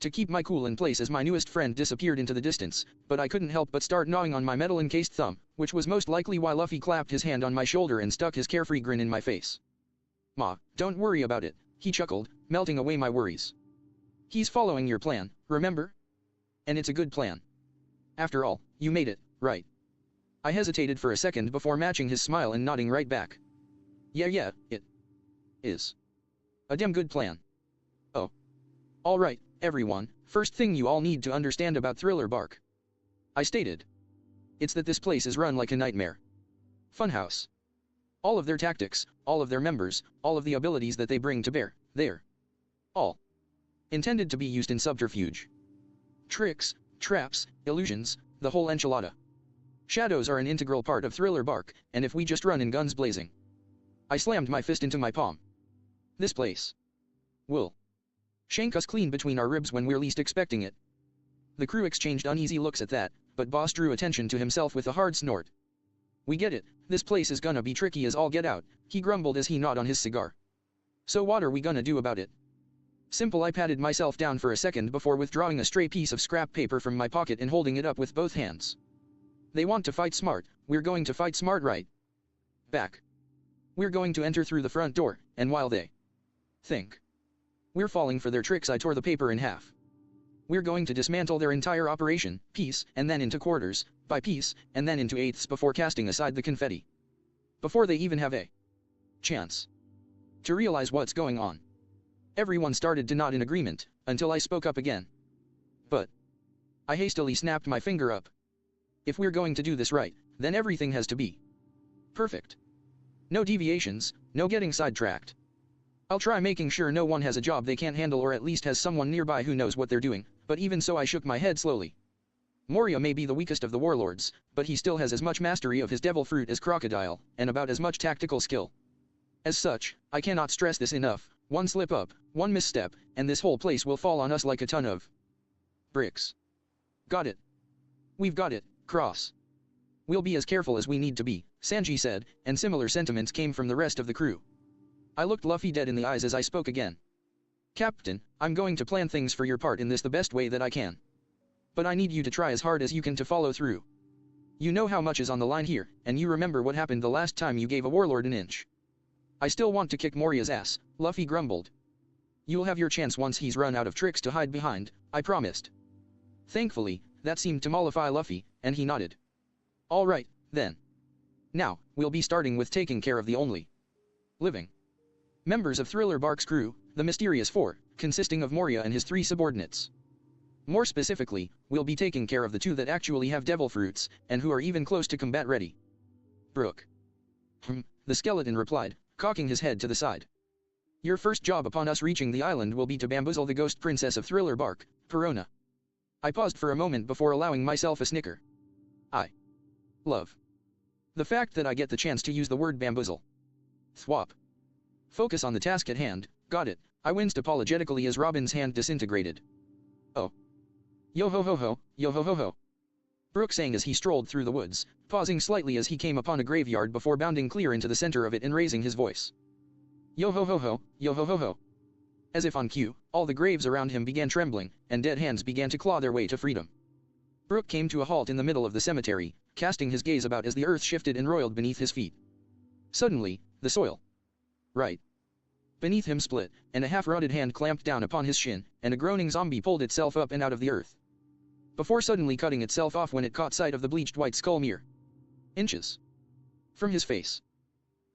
to keep my cool in place as my newest friend disappeared into the distance, but I couldn't help but start gnawing on my metal-encased thumb, which was most likely why Luffy clapped his hand on my shoulder and stuck his carefree grin in my face. Ma, don't worry about it, he chuckled, melting away my worries. He's following your plan, remember? And it's a good plan. After all, you made it, right? I hesitated for a second before matching his smile and nodding right back. Yeah, it is a damn good plan. Oh. Alright, everyone, first thing you all need to understand about Thriller Bark, I stated. It's that this place is run like a nightmare. Funhouse. All of their tactics, all of their members, all of the abilities that they bring to bear, they're all intended to be used in subterfuge. Tricks, traps, illusions, the whole enchilada. Shadows are an integral part of Thriller Bark, and if we just run in guns blazing. I slammed my fist into my palm. This place will shank us clean between our ribs when we're least expecting it. The crew exchanged uneasy looks at that, but Boss drew attention to himself with a hard snort. We get it, this place is gonna be tricky as all get out, he grumbled as he gnawed on his cigar. So what are we gonna do about it? Simple. I patted myself down for a second before withdrawing a stray piece of scrap paper from my pocket and holding it up with both hands. They want to fight smart, we're going to fight smart right back. We're going to enter through the front door, and while they think we're falling for their tricks, I tore the paper in half. We're going to dismantle their entire operation, piece, and then into quarters, by piece, and then into eighths before casting aside the confetti. Before they even have a chance to realize what's going on. Everyone started to nod in agreement, until I spoke up again. But I hastily snapped my finger up. If we're going to do this right, then everything has to be perfect. No deviations, no getting sidetracked. I'll try making sure no one has a job they can't handle or at least has someone nearby who knows what they're doing, but even so I shook my head slowly. Moria may be the weakest of the warlords, but he still has as much mastery of his devil fruit as Crocodile, and about as much tactical skill. As such, I cannot stress this enough, one slip up, one misstep, and this whole place will fall on us like a ton of bricks. Got it. We've got it, Cross. We'll be as careful as we need to be, Sanji said, and similar sentiments came from the rest of the crew. I looked Luffy dead in the eyes as I spoke again. Captain, I'm going to plan things for your part in this the best way that I can. But I need you to try as hard as you can to follow through. You know how much is on the line here, and you remember what happened the last time you gave a warlord an inch. I still want to kick Moria's ass, Luffy grumbled. You'll have your chance once he's run out of tricks to hide behind, I promised. Thankfully, that seemed to mollify Luffy, and he nodded. Alright, then. Now, we'll be starting with taking care of the only living members of Thriller Bark's crew, the Mysterious Four, consisting of Moria and his 3 subordinates. More specifically, we'll be taking care of the 2 that actually have devil fruits, and who are even close to combat ready. Brook. The skeleton replied, cocking his head to the side. Your first job upon us reaching the island will be to bamboozle the ghost princess of Thriller Bark, Perona. I paused for a moment before allowing myself a snicker. I love the fact that I get the chance to use the word bamboozle. Thwop. Focus on the task at hand, got it, I winced apologetically as Robin's hand disintegrated. Oh. Yo ho ho ho, yo ho ho ho. Brook sang as he strolled through the woods, pausing slightly as he came upon a graveyard before bounding clear into the center of it and raising his voice. Yo ho ho ho, yo ho ho ho. As if on cue, all the graves around him began trembling, and dead hands began to claw their way to freedom. Brook came to a halt in the middle of the cemetery, casting his gaze about as the earth shifted and roiled beneath his feet. Suddenly, the soil right beneath him split, and a half-rotted hand clamped down upon his shin, and a groaning zombie pulled itself up and out of the earth, before suddenly cutting itself off when it caught sight of the bleached white skull mere inches from his face.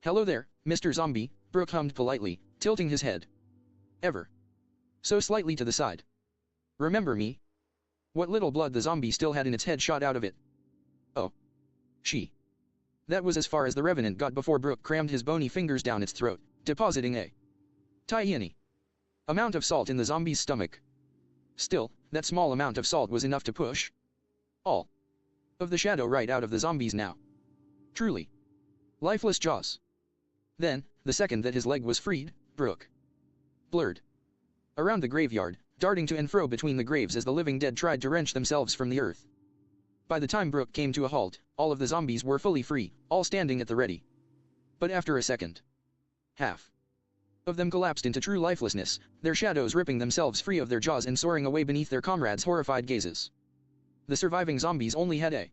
Hello there, Mr. Zombie, Brook hummed politely, tilting his head ever so slightly to the side. Remember me? What little blood the zombie still had in its head shot out of it. She. That was as far as the Revenant got before Brook crammed his bony fingers down its throat, depositing a tiny amount of salt in the zombie's stomach. Still, that small amount of salt was enough to push all of the shadow right out of the zombies now. Truly lifeless jaws. Then, the second that his leg was freed, Brook blurred around the graveyard, darting to and fro between the graves as the living dead tried to wrench themselves from the earth. By the time Brook came to a halt, all of the zombies were fully free, all standing at the ready. But after a second, half of them collapsed into true lifelessness, their shadows ripping themselves free of their jaws and soaring away beneath their comrades' horrified gazes. The surviving zombies only had a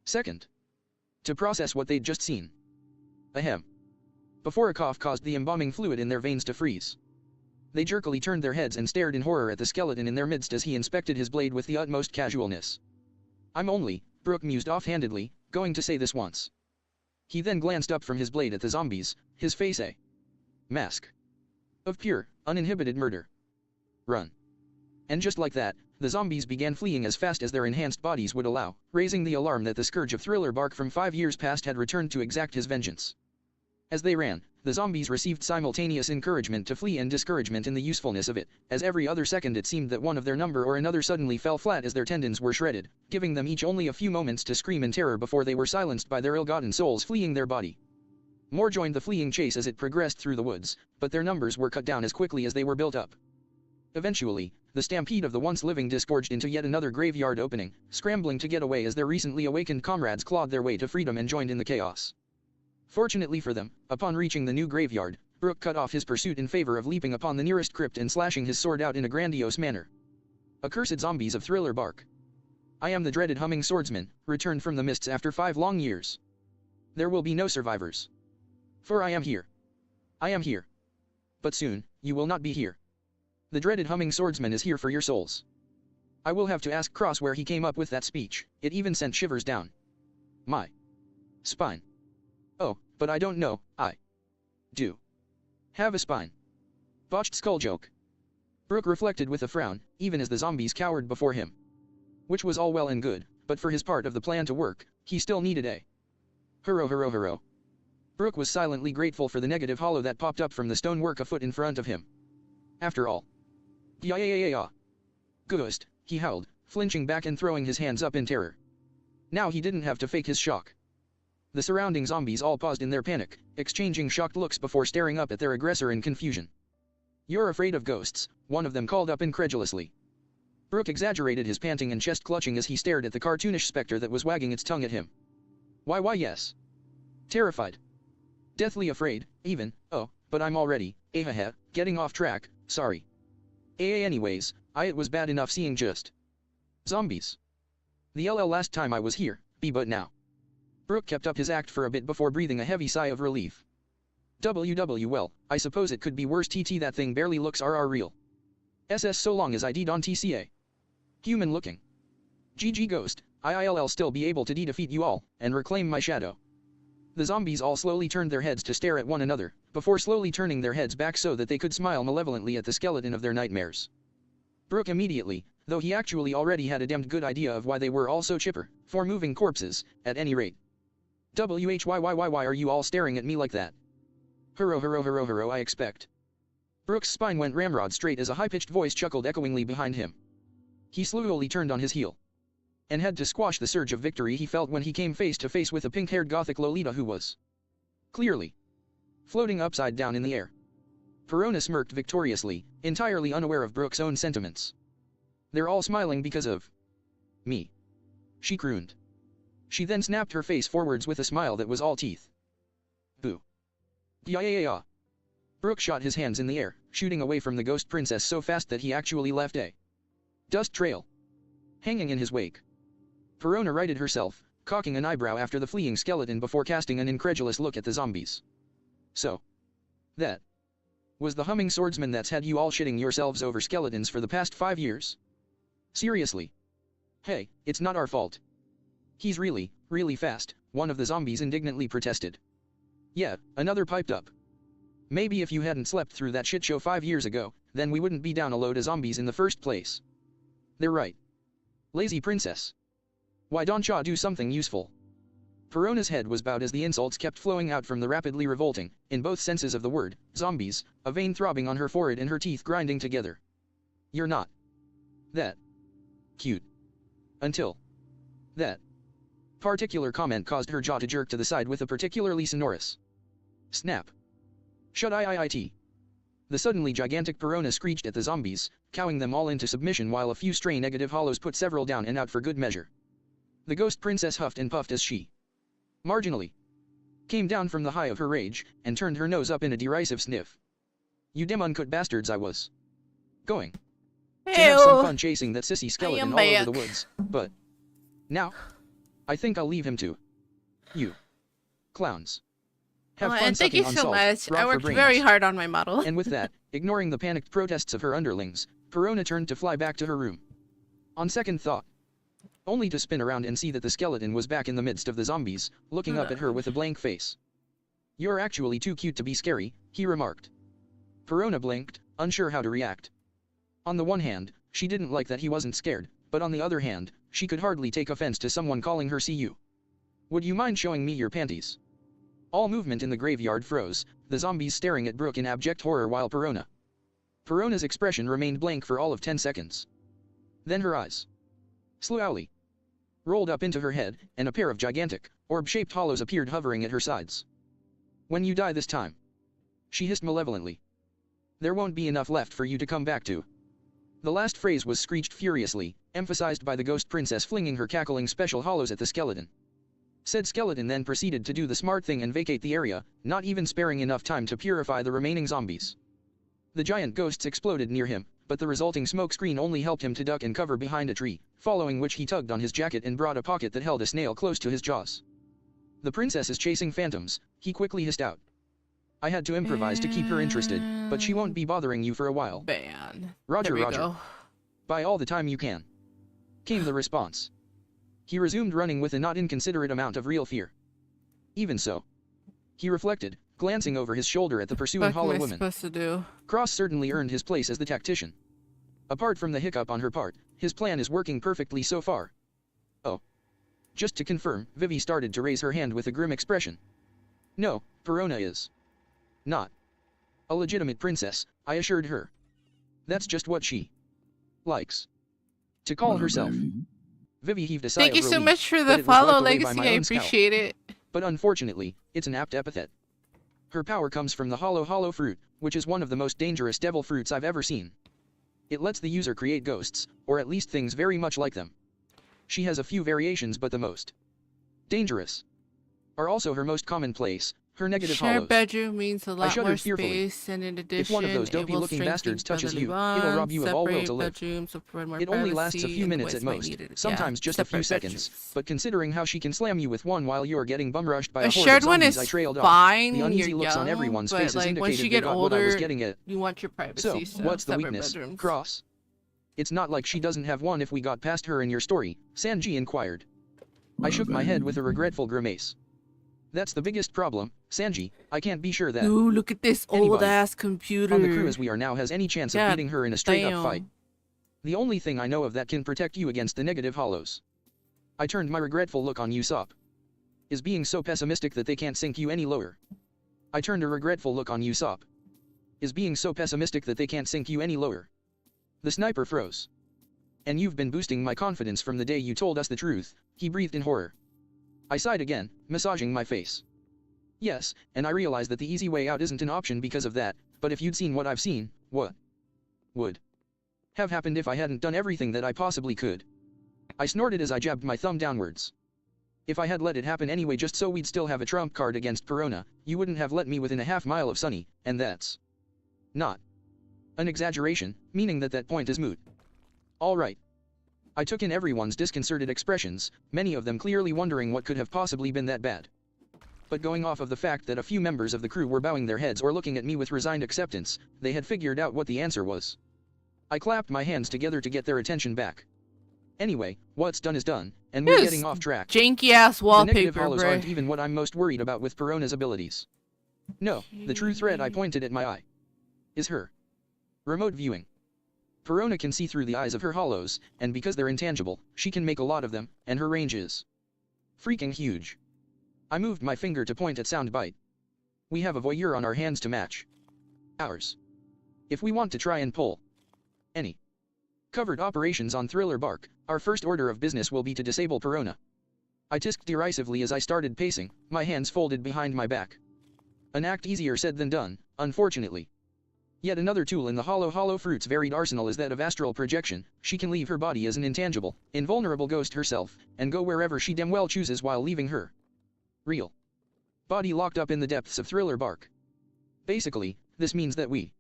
second to process what they'd just seen. Ahem. Before a cough caused the embalming fluid in their veins to freeze. They jerkily turned their heads and stared in horror at the skeleton in their midst as he inspected his blade with the utmost casualness. I'm only, Brook mused offhandedly, going to say this once. He then glanced up from his blade at the zombies, his face a mask of pure, uninhibited murder. Run. And just like that, the zombies began fleeing as fast as their enhanced bodies would allow, raising the alarm that the scourge of Thriller Bark from 5 years past had returned to exact his vengeance. As they ran, the zombies received simultaneous encouragement to flee and discouragement in the usefulness of it, as every other second it seemed that one of their number or another suddenly fell flat as their tendons were shredded, giving them each only a few moments to scream in terror before they were silenced by their ill-gotten souls fleeing their body. More joined the fleeing chase as it progressed through the woods, but their numbers were cut down as quickly as they were built up. Eventually, the stampede of the once living disgorged into yet another graveyard opening, scrambling to get away as their recently awakened comrades clawed their way to freedom and joined in the chaos. Fortunately for them, upon reaching the new graveyard, Brook cut off his pursuit in favor of leaping upon the nearest crypt and slashing his sword out in a grandiose manner. Accursed zombies of Thriller Bark. I am the dreaded humming swordsman, returned from the mists after 5 long years. There will be no survivors. For I am here. I am here. But soon, you will not be here. The dreaded humming swordsman is here for your souls. I will have to ask Cross where he came up with that speech, it even sent shivers down my spine. Oh, but I don't know, I do have a spine. Botched skull joke. Brook reflected with a frown, even as the zombies cowered before him. Which was all well and good, but for his part of the plan to work, he still needed a hurro. Brook was silently grateful for the negative hollow that popped up from the stonework a foot in front of him. After all. Yeah. Ghost, he howled, flinching back and throwing his hands up in terror. Now he didn't have to fake his shock. The surrounding zombies all paused in their panic, exchanging shocked looks before staring up at their aggressor in confusion. You're afraid of ghosts, one of them called up incredulously. Brook exaggerated his panting and chest clutching as he stared at the cartoonish specter that was wagging its tongue at him. Why yes. Terrified. Deathly afraid, even, oh, but I'm already, getting off track, sorry. Anyways, it was bad enough seeing just zombies. The last time I was here, but now. Brook kept up his act for a bit before breathing a heavy sigh of relief. Well, I suppose it could be worse. That thing barely looks real. SS so long as I did on TCA. Human looking. GG Ghost, I'll still be able to defeat you all, and reclaim my shadow. The zombies all slowly turned their heads to stare at one another, before slowly turning their heads back so that they could smile malevolently at the skeleton of their nightmares. Brook immediately, though he actually already had a damned good idea of why they were all so chipper, for moving corpses, at any rate. Why are you all staring at me like that? Hurro, I expect. Brook's spine went ramrod straight as a high-pitched voice chuckled echoingly behind him. He slowly turned on his heel. And had to squash the surge of victory he felt when he came face to face with a pink-haired gothic Lolita who was clearly floating upside down in the air. Perona smirked victoriously, entirely unaware of Brook's own sentiments. They're all smiling because of me, she crooned. She then snapped her face forwards with a smile that was all teeth. Boo. Yeah. Brook shot his hands in the air, shooting away from the ghost princess so fast that he actually left a dust trail hanging in his wake. Perona righted herself, cocking an eyebrow after the fleeing skeleton before casting an incredulous look at the zombies. So. That was the humming swordsman that's had you all shitting yourselves over skeletons for the past 5 years? Seriously? Hey, it's not our fault. He's really fast, one of the zombies indignantly protested. Yeah, another piped up. Maybe if you hadn't slept through that shit show 5 years ago, then we wouldn't be down a load of zombies in the first place. They're right. Lazy princess. Why don't ya do something useful? Perona's head was bowed as the insults kept flowing out from the rapidly revolting, in both senses of the word, zombies, a vein throbbing on her forehead and her teeth grinding together. You're not that cute. Until that particular comment caused her jaw to jerk to the side with a particularly sonorous snap. Shut it. The suddenly gigantic Perona screeched at the zombies, cowing them all into submission while a few stray negative hollows put several down and out for good measure. The ghost princess huffed and puffed as she marginally came down from the high of her rage, and turned her nose up in a derisive sniff. You dim uncut bastards, I was going to have some fun chasing that sissy skeleton all over the woods, but now I think I'll leave him to you clowns. Have fun and thank sucking you on so salt, much. raw I for worked brains. very hard on my model. And with that, ignoring the panicked protests of her underlings, Perona turned to fly back to her room. On second thought, only to spin around and see that the skeleton was back in the midst of the zombies, looking up at her with a blank face. You're actually too cute to be scary, he remarked. Perona blinked, unsure how to react. On the one hand, she didn't like that he wasn't scared, but on the other hand, she could hardly take offense to someone calling her "CU." Would you mind showing me your panties? All movement in the graveyard froze, the zombies staring at Brooke in abject horror while Perona's expression remained blank for all of 10 seconds. Then her eyes slowly rolled up into her head, and a pair of gigantic, orb-shaped hollows appeared hovering at her sides. When you die this time, she hissed malevolently, there won't be enough left for you to come back to. The last phrase was screeched furiously, emphasized by the ghost princess flinging her cackling special hollows at the skeleton. Said skeleton then proceeded to do the smart thing and vacate the area, not even sparing enough time to purify the remaining zombies. The giant ghosts exploded near him, but the resulting smoke screen only helped him to duck and cover behind a tree, following which he tugged on his jacket and brought a pocket that held a snail close to his jaws. The princess is chasing phantoms, he quickly hissed out. I had to improvise to keep her interested, but she won't be bothering you for a while. Ban. Roger, There we Roger. go. Buy all the time you can, came the response. He resumed running with a not inconsiderate amount of real fear. Even so, he reflected, glancing over his shoulder at the pursuing What hollow am I woman. supposed to do? Cross certainly earned his place as the tactician. Apart from the hiccup on her part, his plan is working perfectly so far. Oh. Just to confirm, Vivi started to raise her hand with a grim expression. No, Perona is not a legitimate princess, I assured her. That's just what she likes to call herself. Vivi heaved a sigh Thank of you so relief, much for but the it was follow, wiped away by Legacy. my I own scowl. appreciate it. But unfortunately, it's an apt epithet. Her power comes from the hollow fruit, which is one of the most dangerous devil fruits I've ever seen. It lets the user create ghosts, or at least things very much like them. She has a few variations, but the most dangerous are also her most commonplace, her negative Shared hollows. bedroom means a lot shuddered more fearfully. space, and in addition, If one of those it will dopey-looking strengthen bastards touches brotherly you, it'll rob you of all will separate to live. bedrooms, will provide more It only lasts a privacy, few and minutes boys at might most, need it. sometimes Yeah, just a few separate seconds, bedrooms. but considering how she can slam you with one while you're getting bum-rushed by a A horde shared of one zombies is I trailed off, fine the when uneasy you're looks on young, everyone's but faces like indicated once you they get got what I was older, getting at. you want your privacy. So, what's the separate weakness, bedrooms. Cross? It's not like she doesn't have one if we got past her in your story, Sanji inquired. I shook my head with a regretful grimace. That's the biggest problem, Sanji, I can't be sure that Ooh, look at this anybody old ass computer. on the crew as we are now has any chance of God beating her in a straight-up damn. fight. The only thing I know of that can protect you against the negative hollows. I turned my regretful look on Usopp. Is being so pessimistic that they can't sink you any lower. I turned a regretful look on Usopp. Is being so pessimistic that they can't sink you any lower. The sniper froze. And you've been boosting my confidence from the day you told us the truth, he breathed in horror. I sighed again, massaging my face. Yes, and I realize that the easy way out isn't an option because of that, but if you'd seen what I've seen, what would have happened if I hadn't done everything that I possibly could? I snorted as I jabbed my thumb downwards. If I had let it happen anyway just so we'd still have a trump card against Perona, you wouldn't have let me within a half-mile of Sunny, and that's not an exaggeration, meaning that point is moot. All right. I took in everyone's disconcerted expressions, many of them clearly wondering what could have possibly been that bad. But going off of the fact that a few members of the crew were bowing their heads or looking at me with resigned acceptance, they had figured out what the answer was. I clapped my hands together to get their attention back. Anyway, what's done is done, and we're Yes, getting off track. Janky ass The negative wallpaper, hollows aren't bruh. even what I'm most worried about with Perona's abilities. No, the true threat, I pointed at my eye, is her remote viewing. Perona can see through the eyes of her hollows, and because they're intangible, she can make a lot of them, and her range is freaking huge. I moved my finger to point at Soundbite. We have a voyeur on our hands to match ours. If we want to try and pull any covert operations on Thriller Bark, our first order of business will be to disable Perona. I tisked derisively as I started pacing, my hands folded behind my back. An act easier said than done, unfortunately. Yet another tool in the Hollow Fruit's varied arsenal is that of astral projection. She can leave her body as an intangible, invulnerable ghost herself, and go wherever she damn well chooses while leaving her real body locked up in the depths of Thriller Bark. Basically, this means that we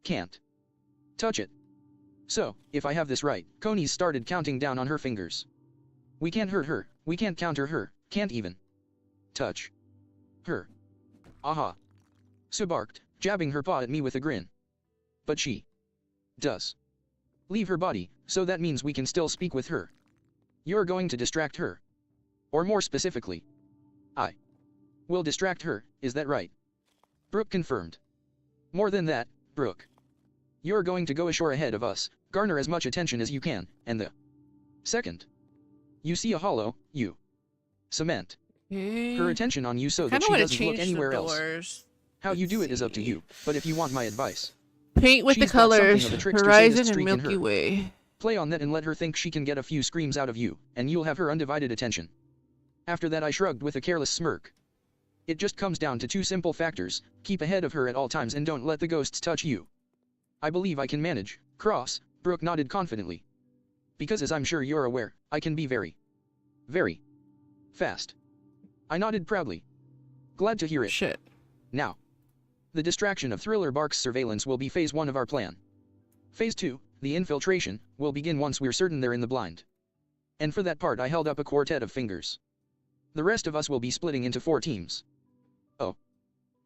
can't touch it. So, if I have this right, Coney's started counting down on her fingers. We can't hurt her, we can't counter her, can't even touch her. Aha. Sue barked, jabbing her paw at me with a grin. But she does leave her body, so that means we can still speak with her. You're going to distract her. Or more specifically, I will distract her, is that right? Brooke confirmed. More than that, Brooke. You're going to go ashore ahead of us, garner as much attention as you can, and the second you see a hollow, you cement her attention on you so that she doesn't look anywhere else. How you do it is up to you, but if you want my advice, paint with the she's got something colors, of a trickster Horizon sadist and streak in Milky her. Way. Play on that and let her think she can get a few screams out of you, and you'll have her undivided attention. After that I shrugged with a careless smirk. It just comes down to two simple factors: keep ahead of her at all times and don't let the ghosts touch you. I believe I can manage, Cross, Brooke nodded confidently. Because as I'm sure you're aware, I can be very fast. I nodded proudly. Glad to hear it. Shit. Now, the distraction of Thriller Bark's surveillance will be phase 1 of our plan. Phase 2, the infiltration, will begin once we're certain they're in the blind. And for that part I held up a quartet of fingers. The rest of us will be splitting into 4 teams. Oh.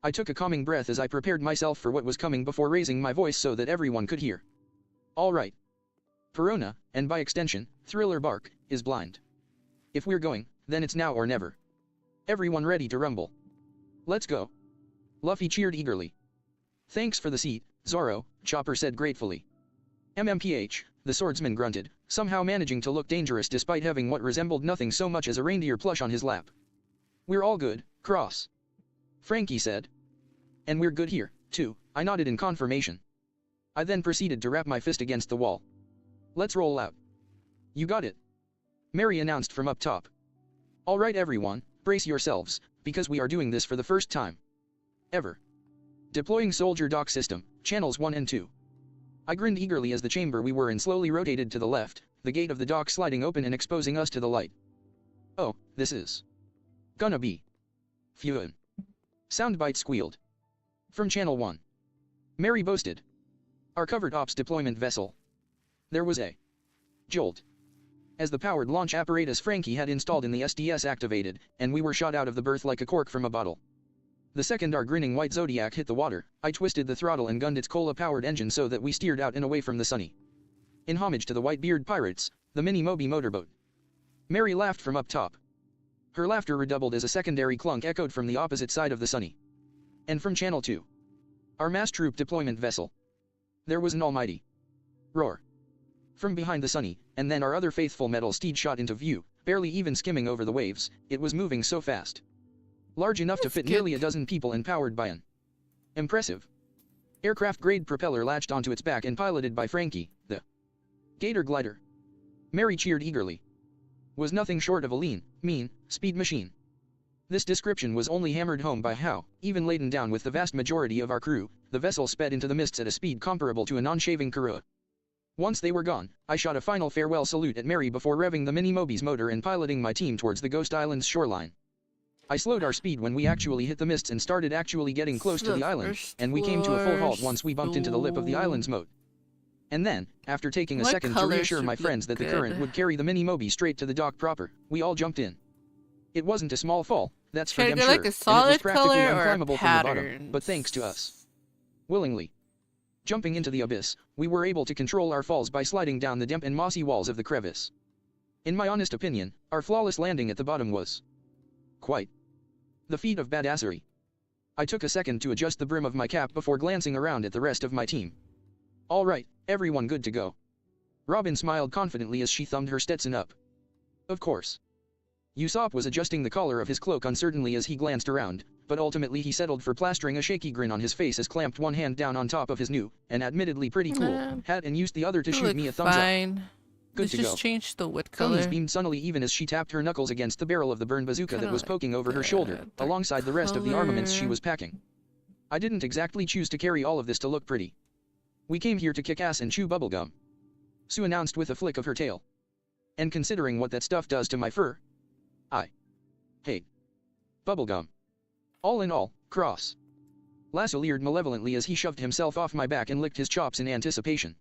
I took a calming breath as I prepared myself for what was coming before raising my voice so that everyone could hear. All right. Perona, and by extension, Thriller Bark, is blind. If we're going, then it's now or never. Everyone ready to rumble? Let's go. Luffy cheered eagerly. Thanks for the seat, Zoro, Chopper said gratefully. MMPH, the swordsman grunted, somehow managing to look dangerous despite having what resembled nothing so much as a reindeer plush on his lap. We're all good, Cross. Frankie said. And we're good here, too, I nodded in confirmation. I then proceeded to rap my fist against the wall. Let's roll out. You got it. Mary announced from up top. All right everyone, brace yourselves, because we are doing this for the first time ever. Deploying Soldier Dock System, Channels 1 and 2. I grinned eagerly as the chamber we were in slowly rotated to the left, the gate of the dock sliding open and exposing us to the light. Oh, this is gonna be fun. Soundbite squealed. From Channel 1. Mary boasted. Our covert ops deployment vessel. There was a jolt. As the powered launch apparatus Frankie had installed in the SDS activated, and we were shot out of the berth like a cork from a bottle. The second our grinning white Zodiac hit the water, I twisted the throttle and gunned its cola-powered engine so that we steered out and away from the sunny. In homage to the Whitebeard Pirates, the Mini Moby motorboat. Mary laughed from up top. Her laughter redoubled as a secondary clunk echoed from the opposite side of the sunny. And from Channel 2. Our mass troop deployment vessel. There was an almighty roar. From behind the sunny, and then our other faithful metal steed shot into view, barely even skimming over the waves, it was moving so fast. Large enough to fit nearly a dozen people and powered by an impressive aircraft-grade propeller latched onto its back and piloted by Frankie, the Gator Glider. Mary cheered eagerly. Was nothing short of a lean, mean, speed machine. This description was only hammered home by how, even laden down with the vast majority of our crew, the vessel sped into the mists at a speed comparable to a non-shaving Karua. Once they were gone, I shot a final farewell salute at Mary before revving the Mini Moby's motor and piloting my team towards the Ghost Island's shoreline. I slowed our speed when we actually hit the mists and started actually getting close to the island, and we came to a full halt once we bumped into the lip of the island's moat. And then, after taking a second to reassure my friends that the current would carry the Mini Moby straight to the dock proper, we all jumped in. It wasn't a small fall, that's for damn sure, like a solid and it was practically color or unclimbable from the bottom, patterns? but thanks to us willingly jumping into the abyss, we were able to control our falls by sliding down the damp and mossy walls of the crevice. In my honest opinion, our flawless landing at the bottom was quite the feat of badassery. I took a second to adjust the brim of my cap before glancing around at the rest of my team. All right, everyone good to go. Robin smiled confidently as she thumbed her Stetson up. Of course. Usopp was adjusting the collar of his cloak uncertainly as he glanced around, but ultimately he settled for plastering a shaky grin on his face as clamped one hand down on top of his new, and admittedly pretty cool, hat and used the other to You shoot look me a thumbs up. fine. Good Let's to just go. change the wood Conies color. beamed sunnily even as she tapped her knuckles against the barrel of the burned bazooka that Kinda was like poking over her shoulder, dark alongside the rest of the armaments she color. was packing. I didn't exactly choose to carry all of this to look pretty. We came here to kick ass and chew bubblegum, Sue announced with a flick of her tail. And considering what that stuff does to my fur, I hate bubblegum. All in all, Cross. Lasso leered malevolently as he shoved himself off my back and licked his chops in anticipation.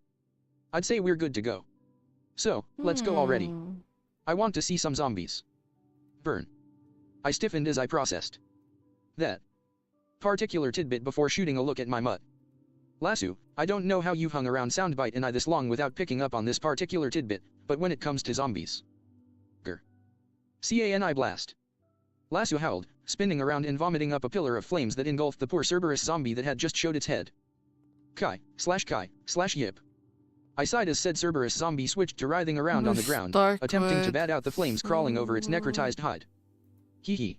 I'd say we're good to go. So, let's go already. I want to see some zombies. Burn. I stiffened as I processed that particular tidbit before shooting a look at my mutt. Lasso, I don't know how you've hung around Soundbite and I this long without picking up on this particular tidbit, but when it comes to zombies. Grr. CANI blast. Lasso howled, spinning around and vomiting up a pillar of flames that engulfed the poor Cerberus zombie that had just showed its head. Kai/yip. I sighed as said Cerberus zombie switched to writhing around on the ground, attempting to bat out the flames crawling over its necrotized hide. Hee hee.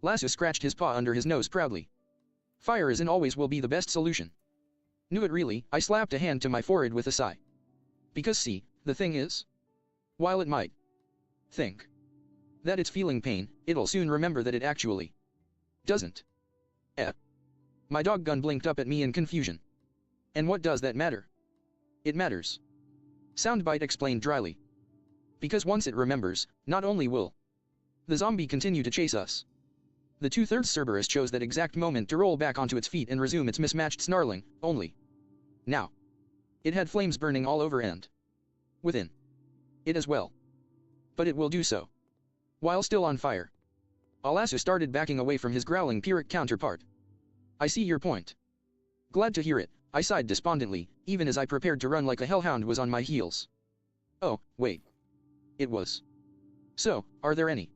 Lasso scratched his paw under his nose proudly. Fire is and always will be the best solution. Knew it really, I slapped a hand to my forehead with a sigh. Because see, the thing is, while it might think that it's feeling pain, it'll soon remember that it actually doesn't. My dog gun blinked up at me in confusion. And what does that matter? It matters. Soundbite explained dryly. Because once it remembers, not only will the zombie continue to chase us. The 2/3 Cerberus chose that exact moment to roll back onto its feet and resume its mismatched snarling, only. Now. It had flames burning all over and within it as well. But it will do so while still on fire. Lasso started backing away from his growling Pyrrhic counterpart. I see your point. Glad to hear it, I sighed despondently, even as I prepared to run like a hellhound was on my heels. Oh, wait. It was. So, are there any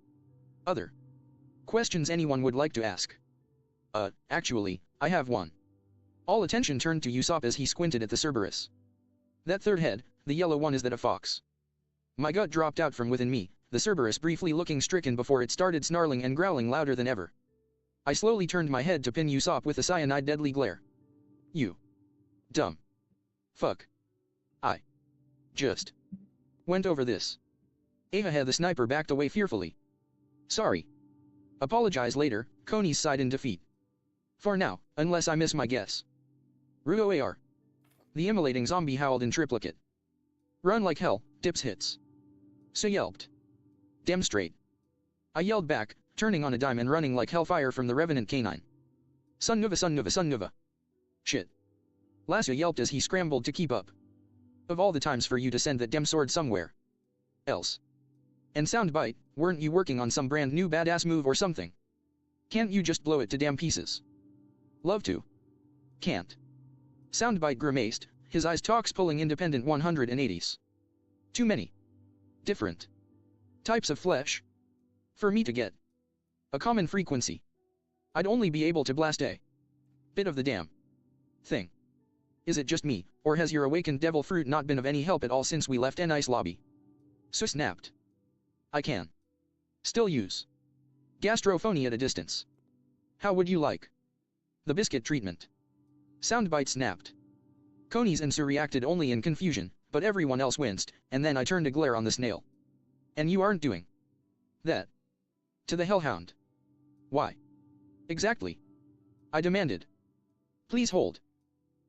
other questions anyone would like to ask? Actually, I have one. All attention turned to Usopp as he squinted at the Cerberus. That third head, the yellow one, is that a fox? My gut dropped out from within me, the Cerberus briefly looking stricken before it started snarling and growling louder than ever. I slowly turned my head to pin Usopp with a cyanide deadly glare. You dumb fuck. I just went over this. Ahaha, the sniper backed away fearfully. Sorry. Apologize later, Conies sighed in defeat. For now, unless I miss my guess. Ruo AR. The immolating zombie howled in triplicate. Run like hell, dips hits. So yelped. Damn straight. I yelled back, turning on a dime and running like hellfire from the revenant canine. Sun Nuva, Sun Nuva, Sun Nuva. Shit. Lasso yelped as he scrambled to keep up. Of all the times for you to send that damn sword somewhere else. And Soundbite, weren't you working on some brand new badass move or something? Can't you just blow it to damn pieces? Love to. Can't. Soundbite grimaced, his eyes talks pulling independent 180s. Too many different types of flesh for me to get a common frequency. I'd only be able to blast a bit of the damn thing. Is it just me, or has your awakened devil fruit not been of any help at all since we left N-Ice lobby? So snapped. I can still use gastrophony at a distance. How would you like the biscuit treatment? Soundbite snapped. Conies and Sue reacted only in confusion, but everyone else winced, and then I turned to glare on the snail. And you aren't doing that to the hellhound. Why? Exactly. I demanded. Please hold.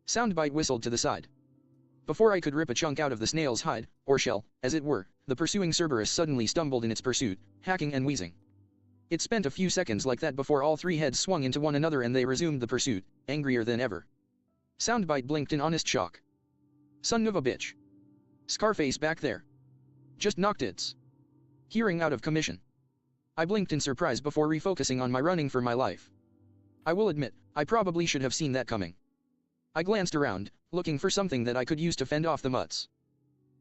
Soundbite whistled to the side. Before I could rip a chunk out of the snail's hide, or shell, as it were, the pursuing Cerberus suddenly stumbled in its pursuit, hacking and wheezing. It spent a few seconds like that before all three heads swung into one another and they resumed the pursuit, angrier than ever. Soundbite blinked in honest shock. Son of a bitch. Scarface back there. Just knocked its hearing out of commission. I blinked in surprise before refocusing on my running for my life. I will admit, I probably should have seen that coming. I glanced around, looking for something that I could use to fend off the mutts.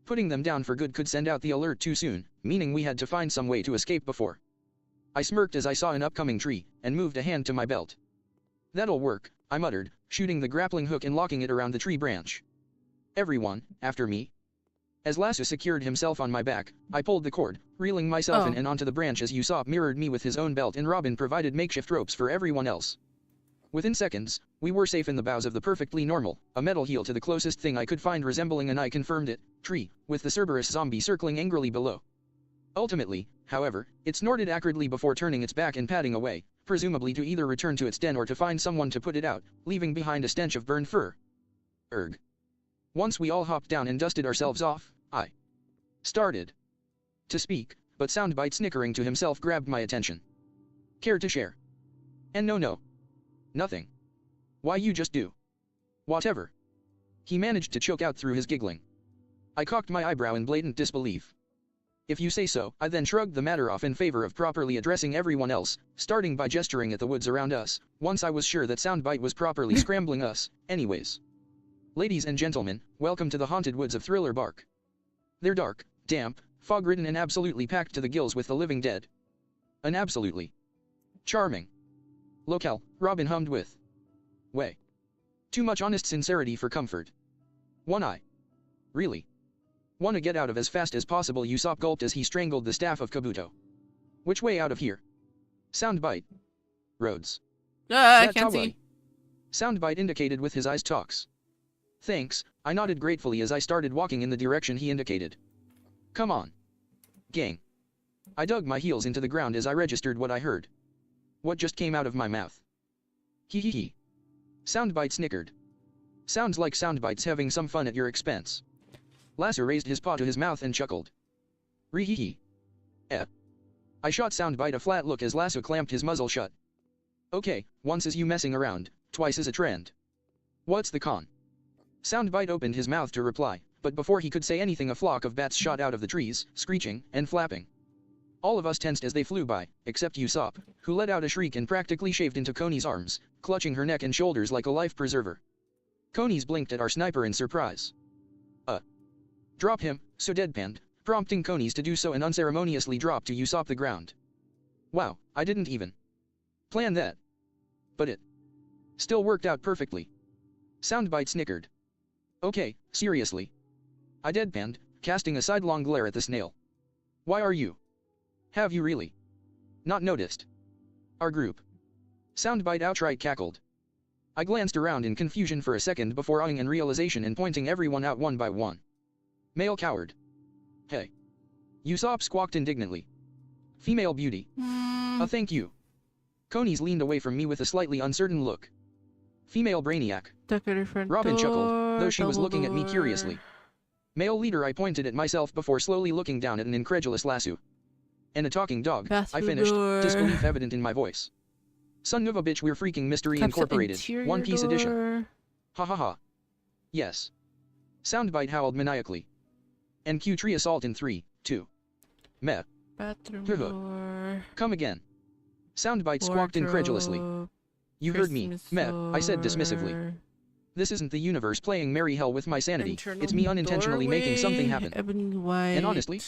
Putting them down for good could send out the alert too soon, meaning we had to find some way to escape before. I smirked as I saw an upcoming tree, and moved a hand to my belt. That'll work, I muttered, shooting the grappling hook and locking it around the tree branch. Everyone, after me. As Lasso secured himself on my back, I pulled the cord, reeling myself in and onto the branch as Usopp mirrored me with his own belt and Robin provided makeshift ropes for everyone else. Within seconds, we were safe in the boughs of the perfectly normal, a metal heel to the closest thing I could find resembling an eye confirmed it, tree, with the Cerberus zombie circling angrily below. Ultimately, however, it snorted acridly before turning its back and padding away, presumably to either return to its den or to find someone to put it out, leaving behind a stench of burned fur. Erg. Once we all hopped down and dusted ourselves off, I started to speak, but Soundbite snickering to himself grabbed my attention. Care to share? And no. Nothing. Why you just do. Whatever. He managed to choke out through his giggling. I cocked my eyebrow in blatant disbelief. If you say so, I then shrugged the matter off in favor of properly addressing everyone else, starting by gesturing at the woods around us, once I was sure that Soundbite was properly scrambling us, anyways. Ladies and gentlemen, welcome to the haunted woods of Thriller Bark. They're dark, damp, fog-ridden and absolutely packed to the gills with the living dead. An absolutely charming locale, Robin hummed with. Way too much honest sincerity for comfort. One eye. Really wanna get out of as fast as possible, Usopp gulped as he strangled the staff of Kabuto. Which way out of here? Soundbite. Roads. I can't see. Soundbite indicated with his eyes talks. Thanks, I nodded gratefully as I started walking in the direction he indicated. Come on, gang. I dug my heels into the ground as I registered what I heard. What just came out of my mouth? Hee hee hee. Soundbite snickered. Sounds like Soundbite's having some fun at your expense. Lasso raised his paw to his mouth and chuckled. Ree hee hee. I shot Soundbite a flat look as Lasso clamped his muzzle shut. Okay, once is you messing around, twice is a trend. What's the con? Soundbite opened his mouth to reply, but before he could say anything a flock of bats shot out of the trees, screeching and flapping. All of us tensed as they flew by, except Usopp, who let out a shriek and practically shaved into Coney's arms, clutching her neck and shoulders like a life preserver. Coney's blinked at our sniper in surprise. Drop him, so deadpanned, prompting Coney's to do so and unceremoniously dropped to Usopp the ground. Wow, I didn't even plan that. But it still worked out perfectly. Soundbite snickered. Okay, seriously. I deadpanned, casting a sidelong glare at the snail. Why are you? Have you really not noticed our group? Soundbite outright cackled. I glanced around in confusion for a second before awing in realization and pointing everyone out one by one. Male coward. Hey. Usopp squawked indignantly. Female beauty. Thank you. Coney's leaned away from me with a slightly uncertain look. Female brainiac. Robin chuckled, though she was looking at me curiously. Male leader, I pointed at myself before slowly looking down at an incredulous Lasso. And a talking dog, I finished, disbelief evident in my voice. Son of a bitch, we're freaking Mystery Incorporated, One Piece edition. Ha ha ha. Yes. Soundbite howled maniacally. NQ tree assault in 3, 2. Meh. Bathroom door. Come again. Soundbite squawked incredulously. You heard me, meh, I said dismissively. This isn't the universe playing merry hell with my sanity, it's me unintentionally making something happen. And honestly,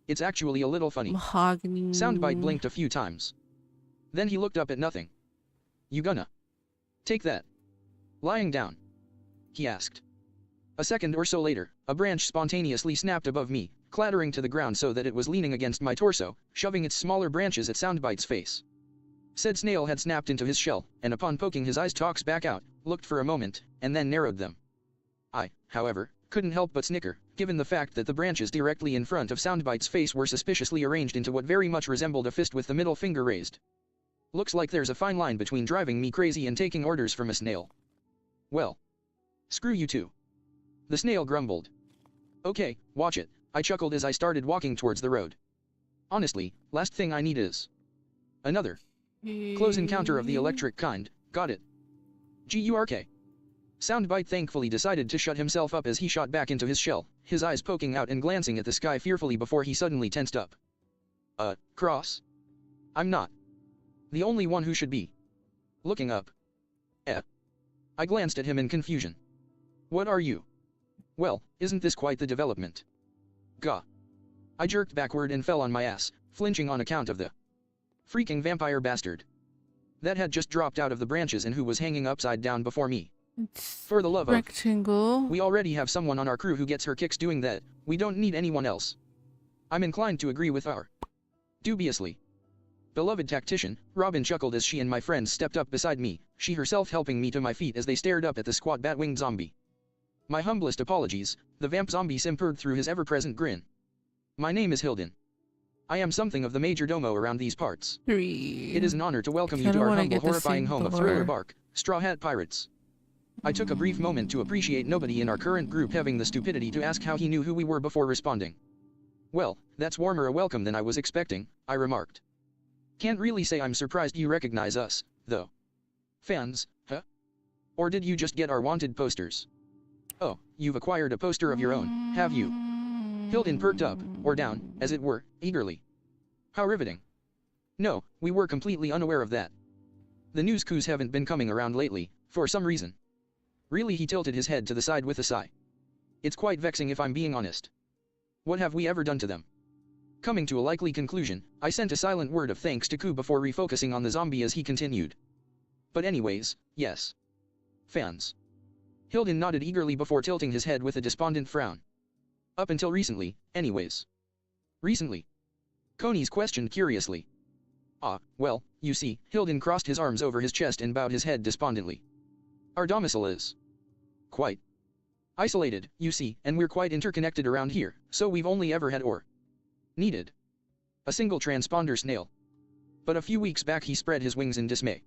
it's actually a little funny. Mahogany. Soundbite blinked a few times. Then he looked up at nothing. You gonna take that lying down? He asked. A second or so later, a branch spontaneously snapped above me, clattering to the ground so that it was leaning against my torso, shoving its smaller branches at Soundbite's face. Said snail had snapped into his shell, and upon poking his eyes stalks back out, looked for a moment, and then narrowed them. I, however, couldn't help but snicker, given the fact that the branches directly in front of Soundbite's face were suspiciously arranged into what very much resembled a fist with the middle finger raised. Looks like there's a fine line between driving me crazy and taking orders from a snail. Well. Screw you too. The snail grumbled. Okay, watch it, I chuckled as I started walking towards the road. Honestly, last thing I need is another close encounter of the electric kind, got it. GURK. Soundbite thankfully decided to shut himself up as he shot back into his shell, his eyes poking out and glancing at the sky fearfully before he suddenly tensed up. Cross? I'm not the only one who should be looking up. I glanced at him in confusion. What are you? Well, isn't this quite the development? Gah. I jerked backward and fell on my ass, flinching on account of the freaking vampire bastard that had just dropped out of the branches and who was hanging upside down before me. It's For the love of... rectangle. We already have someone on our crew who gets her kicks doing that. We don't need anyone else. I'm inclined to agree with our... Dubiously beloved tactician. Robin chuckled as she and my friends stepped up beside me, she herself helping me to my feet as they stared up at the squat bat-winged zombie. My humblest apologies, the vamp zombie simpered through his ever-present grin. My name is Hilden. I am something of the major domo around these parts. 3. It is an honor to welcome you Kinda to our wanna humble, get to horrifying see home of the Thriller horror. Bark, Straw Hat Pirates. I took a brief moment to appreciate nobody in our current group having the stupidity to ask how he knew who we were before responding. Well, that's warmer a welcome than I was expecting, I remarked. Can't really say I'm surprised you recognize us, though. Fans, huh? Or did you just get our wanted posters? Oh, you've acquired a poster of your own, have you? Hilden perked up, or down, as it were, eagerly. How riveting. No, we were completely unaware of that. The news coups haven't been coming around lately, for some reason. Really, he tilted his head to the side with a sigh. It's quite vexing if I'm being honest. What have we ever done to them? Coming to a likely conclusion, I sent a silent word of thanks to Ku before refocusing on the zombie as he continued. But anyways, yes. Fans. Hilden nodded eagerly before tilting his head with a despondent frown. Up until recently, anyways. Recently? Koni's questioned curiously. Ah, well, you see, Hilden crossed his arms over his chest and bowed his head despondently. Our domicile is quite isolated, you see, and we're quite interconnected around here, so we've only ever had or needed a single transponder snail. But a few weeks back he spread his wings in dismay.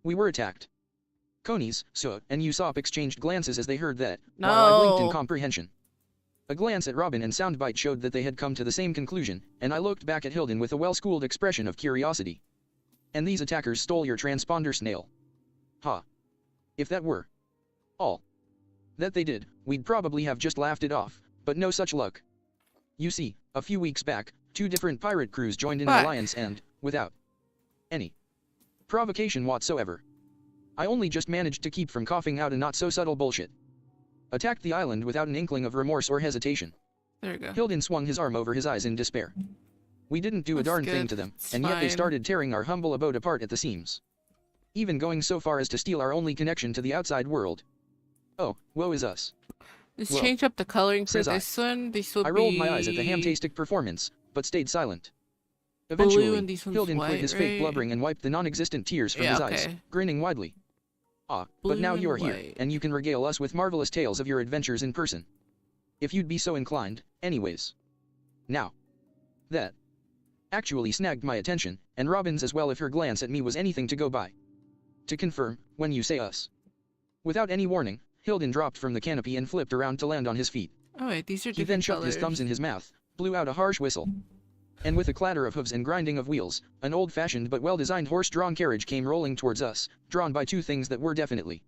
We were attacked. Koni's, Suh, and Usopp exchanged glances as they heard that, while I blinked in No. comprehension. A glance at Robin and Soundbite showed that they had come to the same conclusion, and I looked back at Hilden with a well-schooled expression of curiosity. And these attackers stole your transponder snail. Ha. If that were all that they did, we'd probably have just laughed it off, but no such luck. You see, a few weeks back, 2 different pirate crews joined in an alliance and, without any provocation whatsoever, I only just managed to keep from coughing out a not-so-subtle bullshit. Attacked the island without an inkling of remorse or hesitation. There we go. Hilden swung his arm over his eyes in despair. We didn't do a That's darn thing good. to them, It's and yet they fine. started tearing our humble abode apart at the seams. Even going so far as to steal our only connection to the outside world. Oh, woe is us. Let's Well, change up the coloring for says I. this one. This will I be rolled my eyes at the ham-tastic performance, but stayed silent. blue Eventually, and this one's Hilden white, quit his fake right? blubbering and wiped the non-existent tears from Yeah, his eyes, okay. grinning widely. Ah, but Blue now and you're here, white. and you can regale us with marvelous tales of your adventures in person. If you'd be so inclined, anyways. Now. That actually snagged my attention, and Robin's as well if her glance at me was anything to go by. To confirm, when you say us. Without any warning, Hilden dropped from the canopy and flipped around to land on his feet. Oh wait, these are He different then shoved colors. his thumbs in his mouth, blew out a harsh whistle. And with a clatter of hooves and grinding of wheels, an old-fashioned but well-designed horse-drawn carriage came rolling towards us, drawn by 2 things that were definitely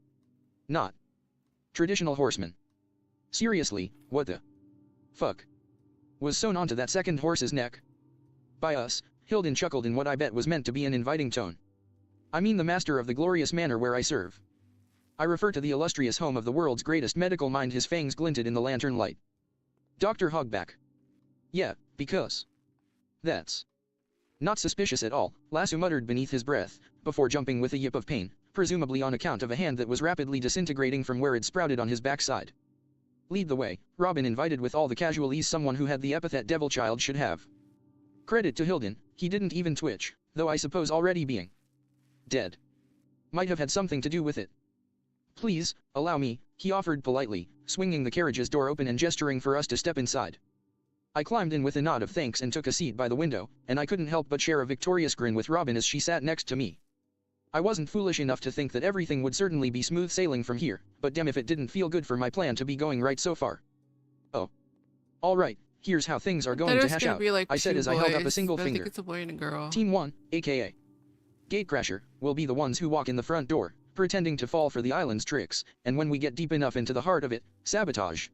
not traditional horsemen. Seriously, what the fuck was sewn onto that second horse's neck? By us, Hilden chuckled in what I bet was meant to be an inviting tone. I mean the master of the glorious manor where I serve. I refer to the illustrious home of the world's greatest medical mind. His fangs glinted in the lantern light. Dr. Hogback. Yeah, because that's not suspicious at all, Lasso muttered beneath his breath, before jumping with a yip of pain, presumably on account of a hand that was rapidly disintegrating from where it sprouted on his backside. Lead the way, Robin invited with all the casual ease someone who had the epithet devil child should have. Credit to Hilden, he didn't even twitch, though I suppose already being dead might have had something to do with it. Please, allow me, he offered politely, swinging the carriage's door open and gesturing for us to step inside. I climbed in with a nod of thanks and took a seat by the window, and I couldn't help but share a victorious grin with Robin as she sat next to me. I wasn't foolish enough to think that everything would certainly be smooth sailing from here, but damn if it didn't feel good for my plan to be going right so far. Oh. Alright, here's how things are going to hash out, Be like I said 2 as I held up a boys, single but I finger. think it's a boy and a girl. Team 1, aka Gatecrasher, will be the ones who walk in the front door, pretending to fall for the island's tricks, and when we get deep enough into the heart of it, sabotage.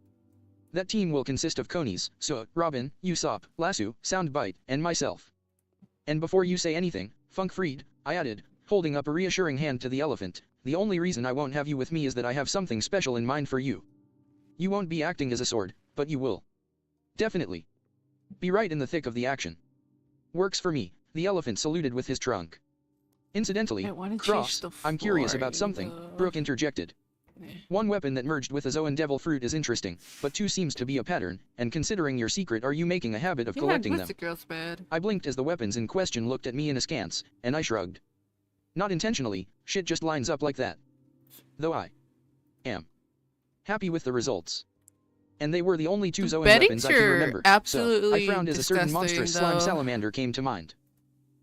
That team will consist of Koni's, Suh, Robin, Usopp, Lasso, Soundbite, and myself. And before you say anything, Funkfried, I added, holding up a reassuring hand to the elephant, the only reason I won't have you with me is that I have something special in mind for you. You won't be acting as a sword, but you will definitely be right in the thick of the action. Works for me, the elephant saluted with his trunk. Incidentally, I wanna change Cross, the I'm curious about flooring, something, though. Brooke interjected. One weapon that merged with a Zoan Devil Fruit is interesting, but two seems to be a pattern, and considering your secret, are you making a habit of collecting them? Girl's bad. I blinked as the weapons in question looked at me in askance, and I shrugged. Not intentionally, shit just lines up like that. Though I am happy with the results. And they were the only two Zoan weapons I can remember, absolutely so I frowned as a certain monstrous slime though. salamander came to mind.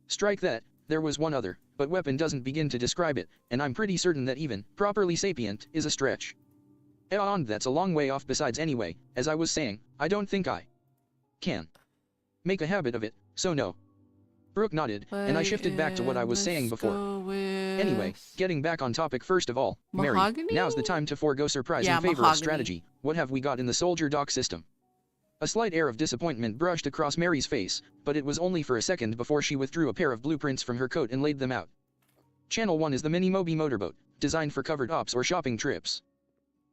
Strike that, there was one other, but weapon doesn't begin to describe it, and I'm pretty certain that even properly sapient is a stretch. And that's a long way off besides anyway, as I was saying, I don't think I can make a habit of it, so no. Brooke nodded, and I shifted back to what I was saying before. Anyway, getting back on topic first of all, Mary, now's the time to forego surprise in favor of strategy. What have we got in the soldier dock system? A slight air of disappointment brushed across Mary's face, but it was only for a second before she withdrew a pair of blueprints from her coat and laid them out. Channel 1 is the Mini Moby motorboat, designed for covered ops or shopping trips.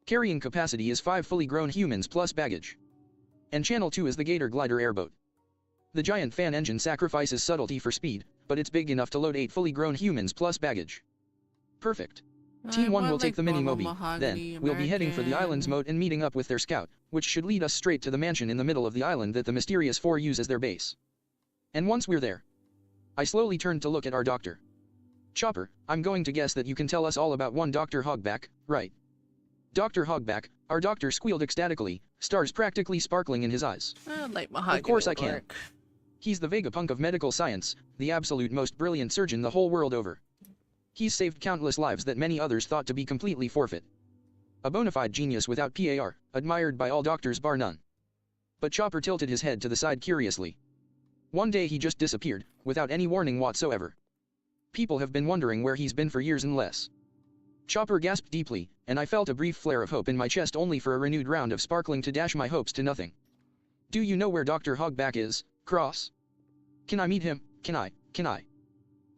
Carrying capacity is 5 fully grown humans plus baggage. And Channel 2 is the Gator Glider airboat. The giant fan engine sacrifices subtlety for speed, but it's big enough to load 8 fully grown humans plus baggage. Perfect. Team 1 will take the Mini Moby, then we'll be heading for the island's moat and meeting up with their scout, which should lead us straight to the mansion in the middle of the island that the mysterious four use as their base. And once we're there, I slowly turned to look at our doctor. Chopper, I'm going to guess that you can tell us all about one Dr. Hogback, right? Dr. Hogback, our doctor squealed ecstatically, stars practically sparkling in his eyes. Like mahogany. Of course I can. He's the Vegapunk of medical science, the absolute most brilliant surgeon the whole world over. He's saved countless lives that many others thought to be completely forfeit. A bona fide genius without PAR, admired by all doctors bar none. But Chopper tilted his head to the side curiously. One day he just disappeared, without any warning whatsoever. People have been wondering where he's been for years and less. Chopper gasped deeply, and I felt a brief flare of hope in my chest only for a renewed round of sparkling to dash my hopes to nothing. Do you know where Dr. Hogback is, Cross? Can I meet him? Can I?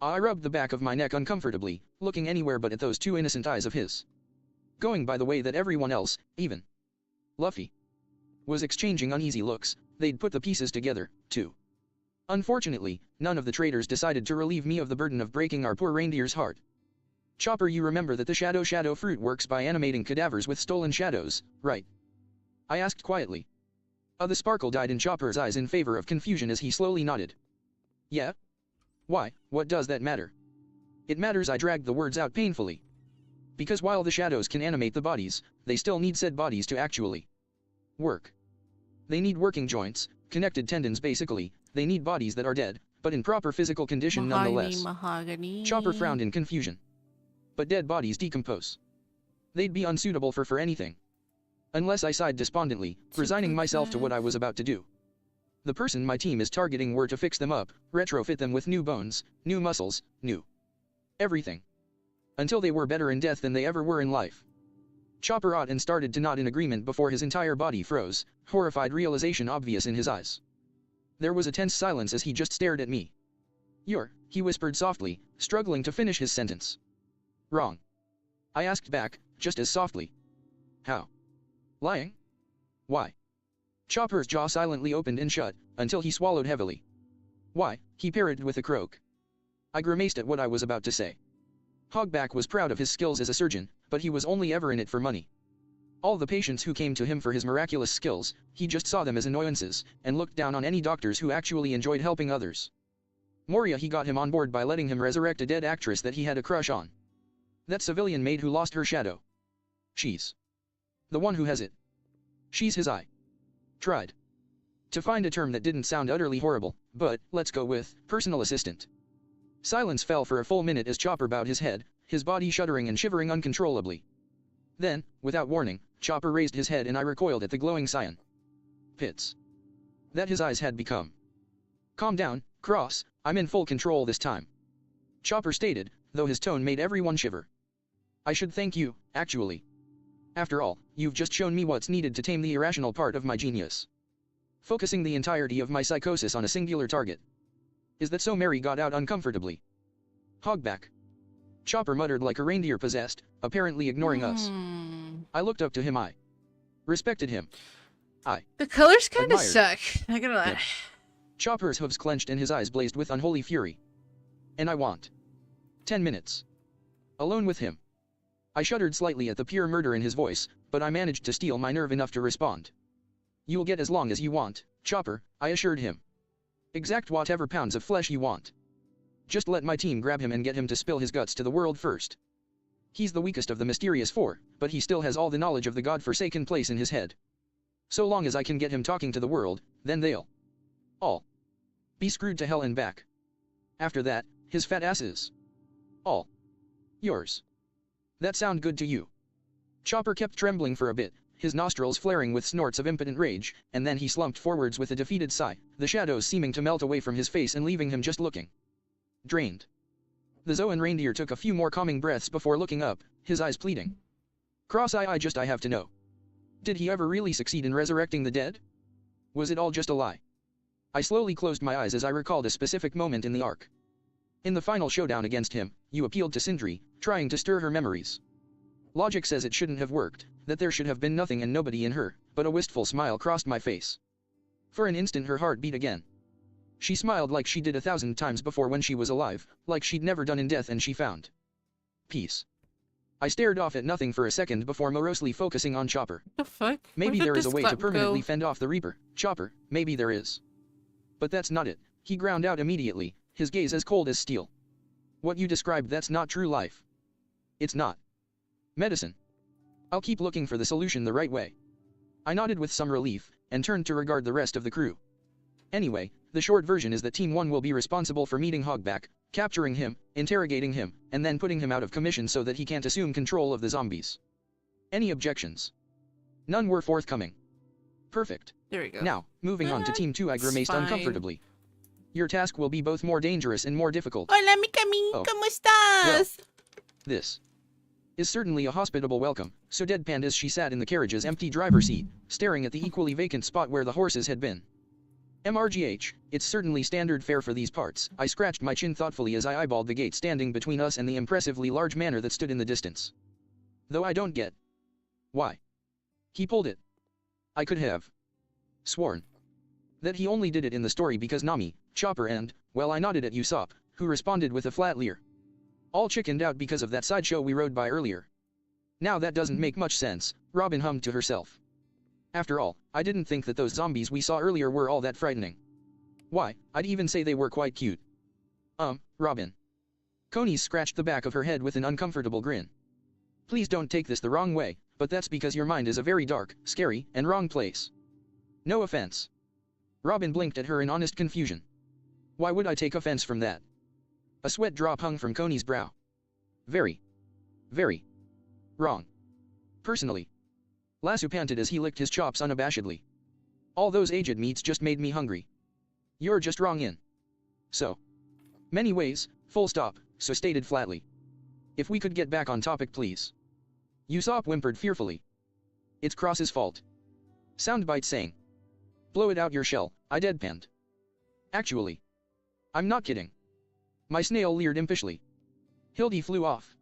I rubbed the back of my neck uncomfortably, looking anywhere but at those two innocent eyes of his. Going by the way that everyone else, even Luffy, was exchanging uneasy looks, they'd put the pieces together, too. Unfortunately, none of the traders decided to relieve me of the burden of breaking our poor reindeer's heart. Chopper, you remember that the Shadow Fruit works by animating cadavers with stolen shadows, right? I asked quietly. The sparkle died in Chopper's eyes in favor of confusion as he slowly nodded. Yeah? Why, what does that matter? It matters, I dragged the words out painfully. Because while the shadows can animate the bodies, they still need said bodies to actually work. They need working joints, connected tendons basically, they need bodies that are dead, but in proper physical condition nonetheless. Chopper frowned in confusion. But dead bodies decompose. They'd be unsuitable for anything. Unless I sighed despondently, resigning myself to what I was about to do. The person my team is targeting were to fix them up, retrofit them with new bones, new muscles, new everything. Until they were better in death than they ever were in life. Chopper ought and started to nod in agreement before his entire body froze, horrified realization obvious in his eyes. There was a tense silence as he just stared at me. He whispered softly, struggling to finish his sentence. Wrong. I asked back, just as softly. How? Lying? Why? Chopper's jaw silently opened and shut, until he swallowed heavily. Why, he parroted with a croak. I grimaced at what I was about to say. Hogback was proud of his skills as a surgeon, but he was only ever in it for money. All the patients who came to him for his miraculous skills, he just saw them as annoyances, and looked down on any doctors who actually enjoyed helping others. Moria, he got him on board by letting him resurrect a dead actress that he had a crush on. That civilian maid who lost her shadow. She's the one who has it. She's his eye. Tried to find a term that didn't sound utterly horrible, but let's go with personal assistant. Silence fell for a full minute as Chopper bowed his head, his body shuddering and shivering uncontrollably. Then, without warning, Chopper raised his head and I recoiled at the glowing cyan pits that his eyes had become. Calm down, Cross, I'm in full control this time. Chopper stated, though his tone made everyone shiver. I should thank you, actually. After all, you've just shown me what's needed to tame the irrational part of my genius. Focusing the entirety of my psychosis on a singular target. Is that so? Mary got out uncomfortably. Hogback. Chopper muttered like a reindeer possessed, apparently ignoring us. I looked up to him. I respected him. The colors kind of admired. suck. Not gonna lie. Yeah. Chopper's hooves clenched and his eyes blazed with unholy fury. And I want 10 minutes. Alone with him. I shuddered slightly at the pure murder in his voice, but I managed to steel my nerve enough to respond. You'll get as long as you want, Chopper, I assured him. Exact whatever pounds of flesh you want. Just let my team grab him and get him to spill his guts to the world first. He's the weakest of the mysterious four, but he still has all the knowledge of the god-forsaken place in his head. So long as I can get him talking to the world, then they'll all be screwed to hell and back. After that, his fat ass is all yours. That sound good to you? Chopper kept trembling for a bit, his nostrils flaring with snorts of impotent rage, and then he slumped forwards with a defeated sigh, the shadows seeming to melt away from his face and leaving him just looking drained. The Zoan reindeer took a few more calming breaths before looking up, his eyes pleading. Cross-eye, I have to know. Did he ever really succeed in resurrecting the dead? Was it all just a lie? I slowly closed my eyes as I recalled a specific moment in the arc. In the final showdown against him, you appealed to Sindri, trying to stir her memories. Logic says it shouldn't have worked, that there should have been nothing and nobody in her, but a wistful smile crossed my face. For an instant her heart beat again. She smiled like she did 1,000 times before when she was alive, like she'd never done in death, and she found peace. I stared off at nothing for a second before morosely focusing on Chopper. The fuck? Maybe Where there did is a this way to clip permanently go? fend off the Reaper, Chopper, maybe there is. But that's not it, he ground out immediately, his gaze as cold as steel. What you described, that's not true life. It's not medicine. I'll keep looking for the solution the right way. I nodded with some relief, and turned to regard the rest of the crew. Anyway, the short version is that Team 1 will be responsible for meeting Hogback, capturing him, interrogating him, and then putting him out of commission so that he can't assume control of the zombies. Any objections? None were forthcoming. Perfect. There we go. Now, moving on to Team 2, I grimaced fine. uncomfortably. Your task will be both more dangerous and more difficult. Hola, mi Camín. Oh. ¿Cómo estás? This is certainly a hospitable welcome, so deadpanned as she sat in the carriage's empty driver's seat, staring at the equally vacant spot where the horses had been. MRGH, it's certainly standard fare for these parts. I scratched my chin thoughtfully as I eyeballed the gate standing between us and the impressively large manor that stood in the distance. Though I don't get why he pulled it. I could have sworn that he only did it in the story because Nami, Chopper and, well, I nodded at Usopp, who responded with a flat leer. All chickened out because of that sideshow we rode by earlier. Now that doesn't make much sense, Robin hummed to herself. After all, I didn't think that those zombies we saw earlier were all that frightening. Why, I'd even say they were quite cute. Robin. Coney scratched the back of her head with an uncomfortable grin. Please don't take this the wrong way, but that's because your mind is a very dark, scary, and wrong place. No offense. Robin blinked at her in honest confusion. Why would I take offense from that? A sweat drop hung from Coney's brow. Very wrong. Personally. Lasso panted as he licked his chops unabashedly. All those aged meats just made me hungry. You're just wrong in so many ways, full stop, so stated flatly. If we could get back on topic, please. Usopp whimpered fearfully. It's Cross's fault. Soundbite saying. Blow it out your shell, I deadpanned. Actually. I'm not kidding. My snail leered impishly. Hildy flew off,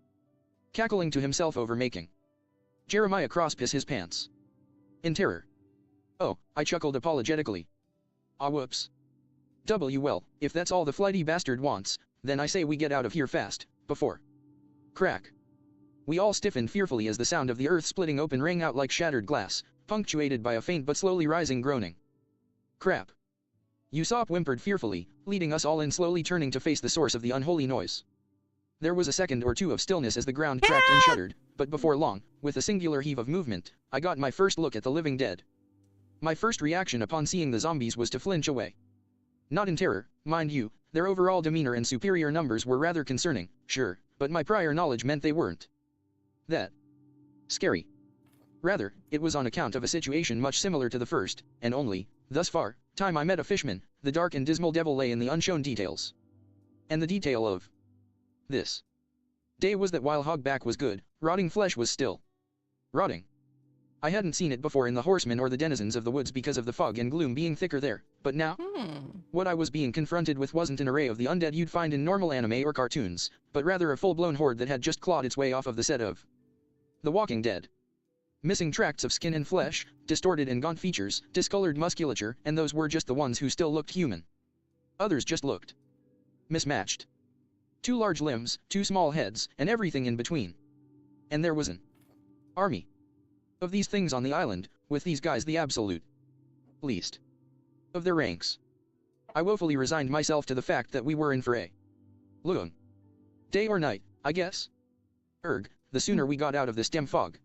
cackling to himself over making Jeremiah Cross piss his pants. In terror. Oh, I chuckled apologetically. Ah, whoops. Well, if that's all the flighty bastard wants, then I say we get out of here fast, before. Crack. We all stiffened fearfully as the sound of the earth splitting open rang out like shattered glass, punctuated by a faint but slowly rising groaning. Crap. Usopp whimpered fearfully, leading us all in, slowly turning to face the source of the unholy noise. There was a second or two of stillness as the ground cracked and shuddered, but before long, with a singular heave of movement, I got my first look at the living dead. My first reaction upon seeing the zombies was to flinch away. Not in terror, mind you, their overall demeanor and superior numbers were rather concerning, sure, but my prior knowledge meant they weren't that scary. Rather, it was on account of a situation much similar to the first, and only, thus far, time I met a fishman. The dark and dismal devil lay in the unshown details. And the detail of this day was that while Hogback was good, rotting flesh was still rotting. I hadn't seen it before in the horsemen or the denizens of the woods because of the fog and gloom being thicker there, but now, what I was being confronted with wasn't an array of the undead you'd find in normal anime or cartoons, but rather a full-blown horde that had just clawed its way off of the set of The Walking Dead. Missing tracts of skin and flesh, distorted and gaunt features, discolored musculature, and those were just the ones who still looked human. Others just looked mismatched. 2 large limbs, 2 small heads, and everything in between. And there was an army of these things on the island, with these guys the absolute least of their ranks. I woefully resigned myself to the fact that we were in for a long day or night, I guess. The sooner we got out of this damn fog.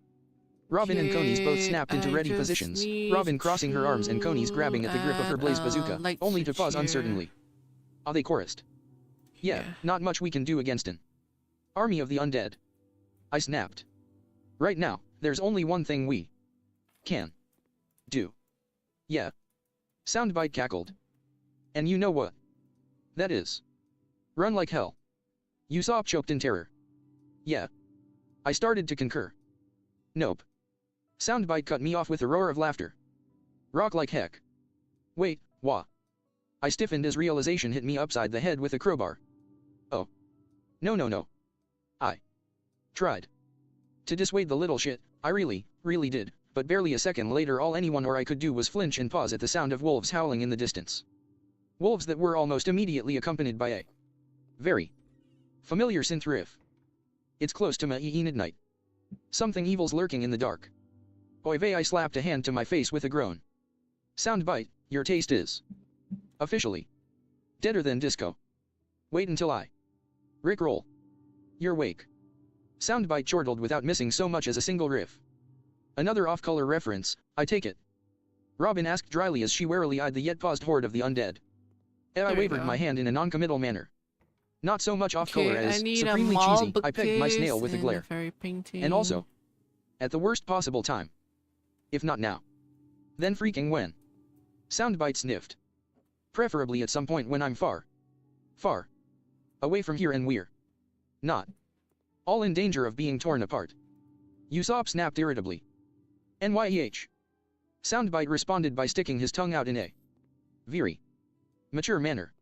Robin and Conies both snapped into ready positions, Robin crossing her arms and Conies grabbing at the grip of her blaze bazooka, only to pause uncertainly. They chorused. Yeah, not much we can do against an army of the undead. I snapped. Right now, there's only one thing we can do. Yeah. Soundbite cackled. And you know what that is? Run like hell. Usopp choked in terror. Yeah. I started to concur. Nope. Soundbite cut me off with a roar of laughter. Rock like heck. Wait, wha? I stiffened as realization hit me upside the head with a crowbar. Oh. No. I tried to dissuade the little shit, I really did, but barely a second later all anyone or I could do was flinch and pause at the sound of wolves howling in the distance. Wolves that were almost immediately accompanied by a very familiar synth riff. It's close to my midnight. Something evil's lurking in the dark. Oy vey, I slapped a hand to my face with a groan. Soundbite, your taste is officially deader than disco. Wait until I rickroll your wake. Soundbite chortled without missing so much as a single riff. Another off-color reference, I take it. Robin asked dryly as she warily eyed the yet paused horde of the undead. I wavered my hand in a non-committal manner. Not so much off-color as supremely cheesy, I pegged my snail with a glare. And also, at the worst possible time. If not now, then freaking when. Soundbite sniffed. Preferably at some point when I'm far away from here and we're not all in danger of being torn apart. Usopp snapped irritably. NYEH. Soundbite responded by sticking his tongue out in a very mature manner.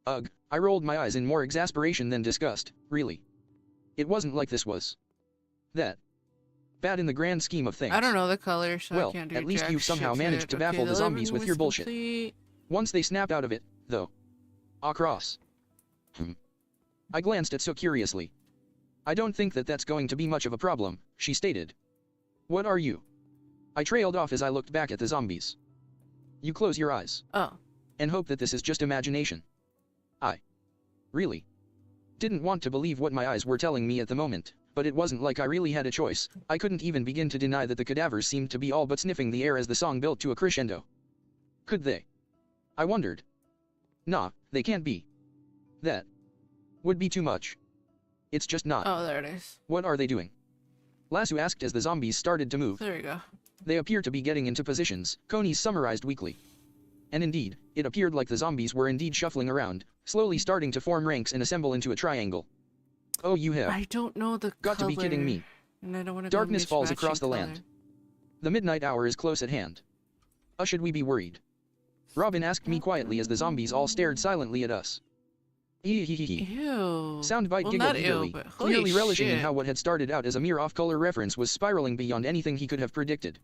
Ugh, I rolled my eyes in more exasperation than disgust, really. It wasn't like this was that bad in the grand scheme of things. I don't know the color, so well, I can't do at least jack you've somehow shit managed to baffle the zombies with your bullshit. Complete. Once they snapped out of it, though. Across. I glanced at So curiously. I don't think that that's going to be much of a problem, she stated. What are you? I trailed off as I looked back at the zombies. You close your eyes. Oh. And hope that this is just imagination. I really didn't want to believe what my eyes were telling me at the moment, but it wasn't like I really had a choice. I couldn't even begin to deny that the cadavers seemed to be all but sniffing the air as the song built to a crescendo. Could they? I wondered. Nah, they can't be. That would be too much. It's just not. Oh, there it is. What are they doing? Lasso asked as the zombies started to move. There we go. They appear to be getting into positions, Conies summarized weakly. And indeed, it appeared like the zombies were indeed shuffling around, slowly starting to form ranks and assemble into a triangle. Oh, you have I don't know the got to be kidding me. And I don't want to Darkness falls across the land. The midnight hour is close at hand. Should we be worried? Robin asked me quietly as the zombies all stared silently at us. Ew. Soundbite Well, giggled not eagerly, ew, but holy clearly relishing in shit. how what had started out as a mere off-color reference was spiraling beyond anything he could have predicted.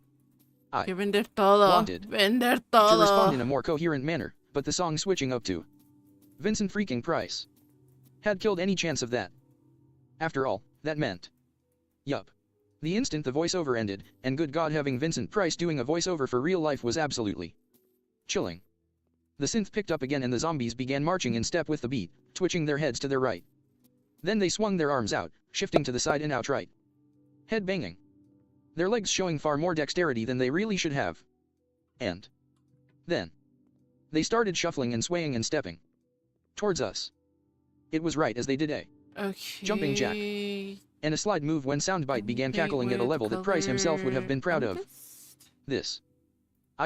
Que vender todo. Wanted Vender to todo. respond in a more coherent manner, but the song switching up to Vincent freaking Price had killed any chance of that. After all, that meant. Yup. The instant the voiceover ended, and good God, having Vincent Price doing a voiceover for real life was absolutely chilling. The synth picked up again and the zombies began marching in step with the beat, twitching their heads to their right. Then they swung their arms out, shifting to the side and outright. Head banging. Their legs showing far more dexterity than they really should have. And then they started shuffling and swaying and stepping towards us. It was right as they did a jumping jack and a slide move when Soundbite began cackling at a level that Price himself would have been proud of. This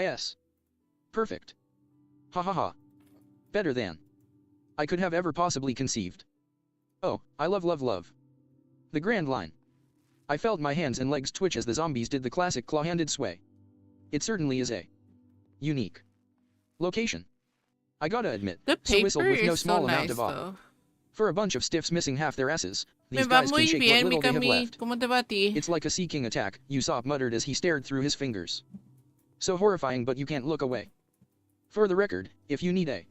is perfect. Ha ha ha. Better than I could have ever possibly conceived. Oh, I love the grand line. I felt my hands and legs twitch as the zombies did the classic claw-handed sway. It certainly is a unique location. I gotta admit, The so paper whistled with no is small so amount nice, of awe. though. For a bunch of stiffs missing half their asses, Me these va guys can muy shake bien, what mi little they have Cami. left. ¿Cómo te va a ti? It's like a Sea King attack, Usopp muttered as he stared through his fingers. So horrifying, but you can't look away. For the record, if you need a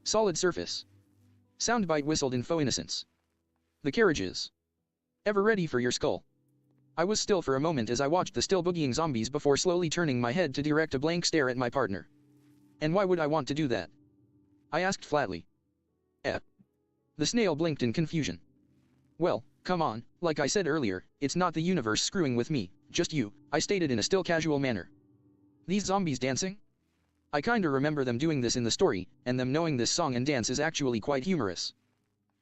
solid surface. Soundbite whistled in faux innocence. The carriage is ever ready for your skull. I was still for a moment as I watched the still boogieing zombies before slowly turning my head to direct a blank stare at my partner. And why would I want to do that? I asked flatly. The snail blinked in confusion. Well, come on, like I said earlier, it's not the universe screwing with me, just you, I stated in a still casual manner. These zombies dancing? I kinda remember them doing this in the story, and them knowing this song and dance is actually quite humorous.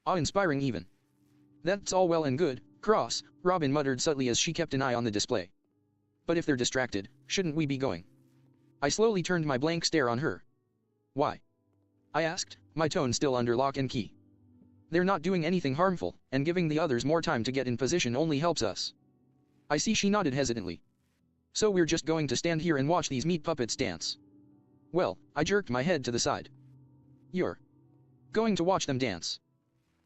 Awe-inspiring even. That's all well and good, Cross, Robin muttered subtly as she kept an eye on the display. But if they're distracted, shouldn't we be going? I slowly turned my blank stare on her. Why? I asked, my tone still under lock and key. They're not doing anything harmful, and giving the others more time to get in position only helps us. I see she nodded hesitantly. So we're just going to stand here and watch these meat puppets dance. Well, I jerked my head to the side. You're going to watch them dance.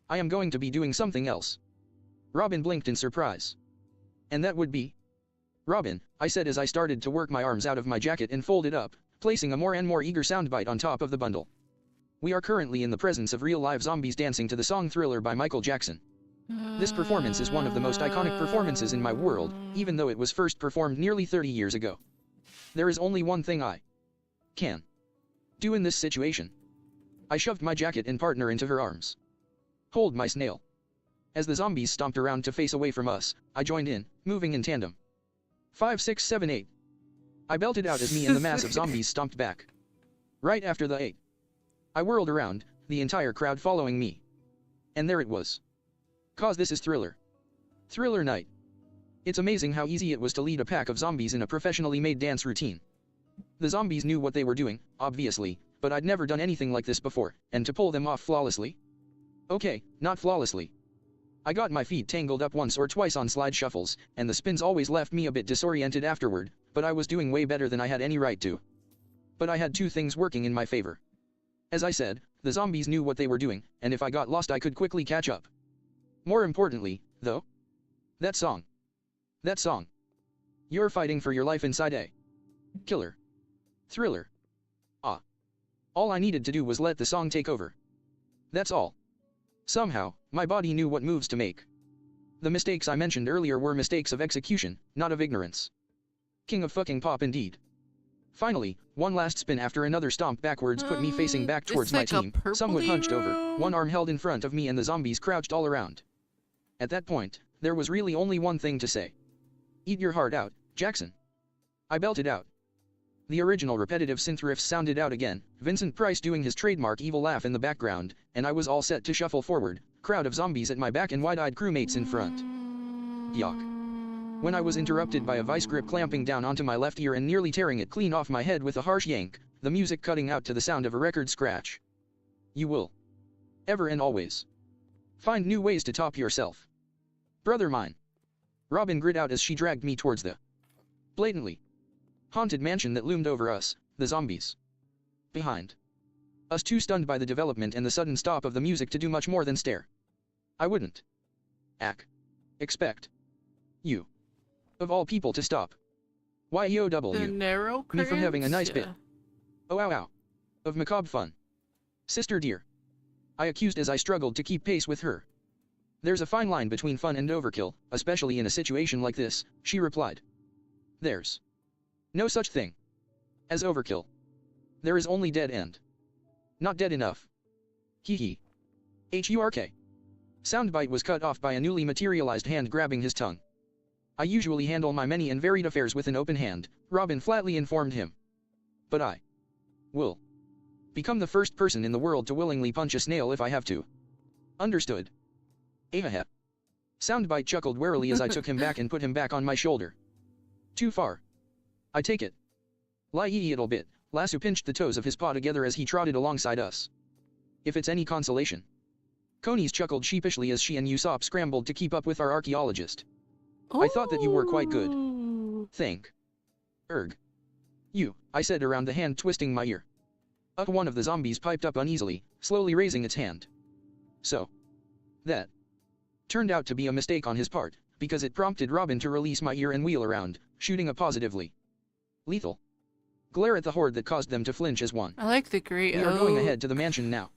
I am going to be doing something else. Robin blinked in surprise. And that would be? Robin, I said as I started to work my arms out of my jacket and folded up, placing a more and more eager soundbite on top of the bundle. We are currently in the presence of real-live zombies dancing to the song Thriller by Michael Jackson. This performance is one of the most iconic performances in my world, even though it was first performed nearly 30 years ago. There is only one thing I can do in this situation. I shoved my jacket and partner into her arms. Hold my snail. As the zombies stomped around to face away from us, I joined in, moving in tandem. 5, 6, 7, 8. I belted out as me and the mass of zombies stomped back. Right after the 8. I whirled around, the entire crowd following me. And there it was. Cause this is Thriller. Thriller Night. It's amazing how easy it was to lead a pack of zombies in a professionally made dance routine. The zombies knew what they were doing, obviously, but I'd never done anything like this before, and to pull them off flawlessly? Okay, not flawlessly. I got my feet tangled up once or twice on slide shuffles, and the spins always left me a bit disoriented afterward, but I was doing way better than I had any right to. But I had two things working in my favor. As I said, the zombies knew what they were doing, and if I got lost I could quickly catch up. More importantly, though, that song. That song. You're fighting for your life inside a killer. Thriller. Ah. All I needed to do was let the song take over. That's all. Somehow, my body knew what moves to make. The mistakes I mentioned earlier were mistakes of execution, not of ignorance. King of fucking pop indeed. Finally, one last spin after another stomp backwards put me facing back towards my team, somewhat hunched over, one arm held in front of me and the zombies crouched all around. At that point, there was really only one thing to say. Eat your heart out, Jackson. I belted out. The original repetitive synth riffs sounded out again, Vincent Price doing his trademark evil laugh in the background, and I was all set to shuffle forward, crowd of zombies at my back and wide-eyed crewmates in front. Yuck. When I was interrupted by a vice grip clamping down onto my left ear and nearly tearing it clean off my head with a harsh yank, the music cutting out to the sound of a record scratch. You will. Ever and always. Find new ways to top yourself. Brother mine. Robin grit out as she dragged me towards the blatantly haunted mansion that loomed over us, the zombies. Behind us, too stunned by the development and the sudden stop of the music to do much more than stare. I wouldn't expect you, of all people, to stop. The narrow me from having a nice yeah. bit. Oh ow ow. Of macabre fun. Sister dear. I accused as I struggled to keep pace with her. There's a fine line between fun and overkill, especially in a situation like this, she replied. There's no such thing as overkill. There is only dead end. Not dead enough. Hee hee. Hurk. Soundbite was cut off by a newly materialized hand grabbing his tongue. I usually handle my many and varied affairs with an open hand, Robin flatly informed him. But I will become the first person in the world to willingly punch a snail if I have to. Understood. Ahaha. Soundbite chuckled warily as I took him back and put him back on my shoulder. Too far. I take it. Lie little bit, Lasso pinched the toes of his paw together as he trotted alongside us. If it's any consolation. Conies chuckled sheepishly as she and Usopp scrambled to keep up with our archaeologist. I thought that you were quite good. Thank. You, I said around the hand twisting my ear. One of the zombies piped up uneasily, slowly raising its hand. So. That turned out to be a mistake on his part, because it prompted Robin to release my ear and wheel around, shooting a positively lethal glare at the horde that caused them to flinch as one. I like the great We are going ahead to the mansion now.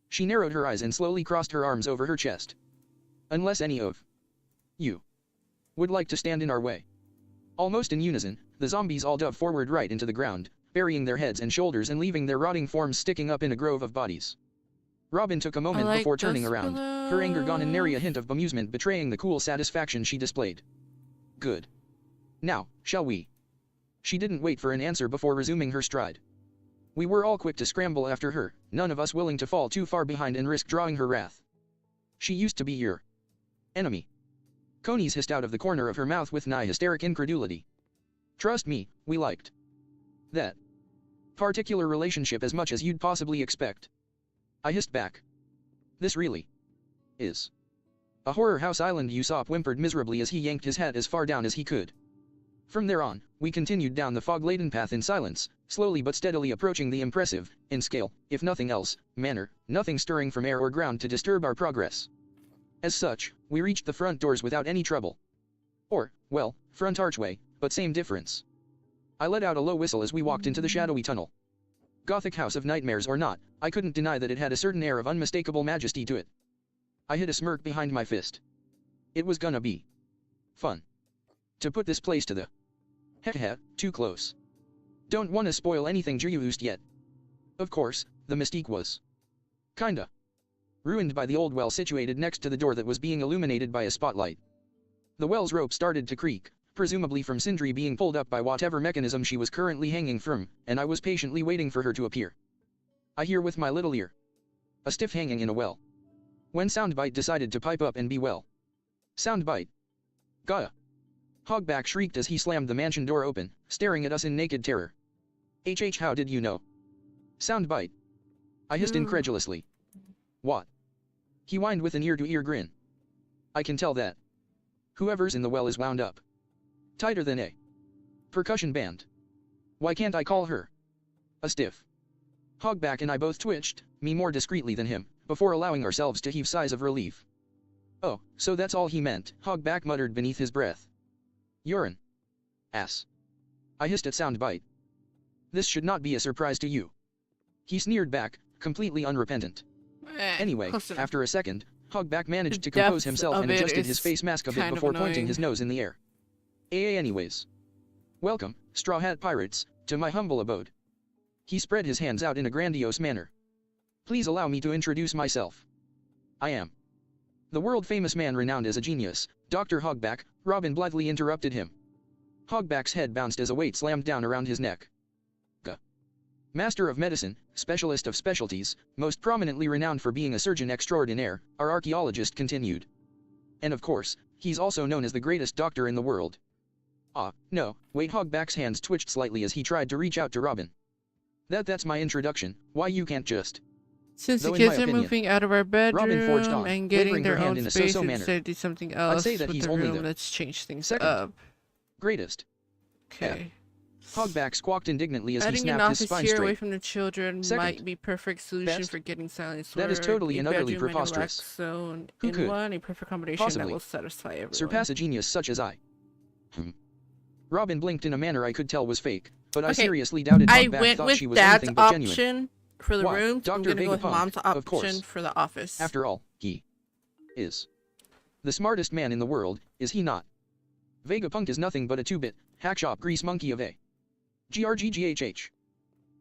She narrowed her eyes and slowly crossed her arms over her chest. Unless any of you would like to stand in our way. Almost in unison, the zombies all dove forward right into the ground, burying their heads and shoulders and leaving their rotting forms sticking up in a grove of bodies. Robin took a moment before turning around, her anger gone and nary a hint of bemusement betraying the cool satisfaction she displayed. Good. Now, shall we? She didn't wait for an answer before resuming her stride. We were all quick to scramble after her, none of us willing to fall too far behind and risk drawing her wrath. She used to be your enemy. Conies hissed out of the corner of her mouth with nigh hysteric incredulity. Trust me, we liked that particular relationship as much as you'd possibly expect. I hissed back. This really is a horror house island, Usopp whimpered miserably as he yanked his hat as far down as he could. From there on, we continued down the fog-laden path in silence, slowly but steadily approaching the impressive, in scale, if nothing else, manor, nothing stirring from air or ground to disturb our progress. As such, we reached the front doors without any trouble. Or, well, front archway, but same difference. I let out a low whistle as we walked into the shadowy tunnel. Gothic House of Nightmares or not, I couldn't deny that it had a certain air of unmistakable majesty to it. I hid a smirk behind my fist. It was gonna be fun to put this place to the heh, too close. Don't wanna spoil anything juiced yet. Of course, the mystique was kinda ruined by the old well situated next to the door that was being illuminated by a spotlight. The well's rope started to creak, presumably from Sindri being pulled up by whatever mechanism she was currently hanging from, and I was patiently waiting for her to appear. I hear with my little ear a stiff hanging in a well. When Soundbite decided to pipe up and be well. Soundbite. Gaia. Hogback shrieked as he slammed the mansion door open, staring at us in naked terror. How did you know? Soundbite. I hissed incredulously. What? He whined with an ear-to-ear grin. I can tell that whoever's in the well is wound up tighter than a percussion band. Why can't I call her a stiff? Hogback and I both twitched, me more discreetly than him, before allowing ourselves to heave sighs of relief. Oh, so that's all he meant, Hogback muttered beneath his breath. You're an ass. I hissed at Soundbite. This should not be a surprise to you. He sneered back, completely unrepentant. Anyway, after a second, Hogback managed to compose himself and adjusted his face mask a bit before pointing his nose in the air. Anyways. Welcome, Straw Hat Pirates, to my humble abode. He spread his hands out in a grandiose manner. Please allow me to introduce myself. I am the world-famous man renowned as a genius, Dr. Hogback. Robin blithely interrupted him. Hogback's head bounced as a weight slammed down around his neck. Master of medicine, specialist of specialties, most prominently renowned for being a surgeon extraordinaire, our archaeologist continued. And of course, he's also known as the greatest doctor in the world. No, wait, Hogback's hands twitched slightly as he tried to reach out to Robin. That's my introduction, why you can't just... Since the kids are moving out of our Robin forged bedroom on, and getting their hand own in a space so-so manner. instead of do something else say that with he's the only room, the let's change things second up. greatest. Okay. Hogback squawked indignantly as he Adding an snapped his office spine here away straight. from the children Second might be perfect solution best. for getting silence. That is totally and utterly preposterous. Zone Who in could one, a perfect combination possibly that will satisfy everyone. surpass a genius such as I? Robin blinked in a manner I could tell was fake, but I Okay, seriously doubted I Hogback went thought with she was Dad's anything but genuine. option for the Why, room. I'm Dr. gonna go with Vegapunk, Mom's of course. option for the office. After all, he is the smartest man in the world, is he not? Vegapunk is nothing but a two-bit, hackshop grease monkey of a grgghh.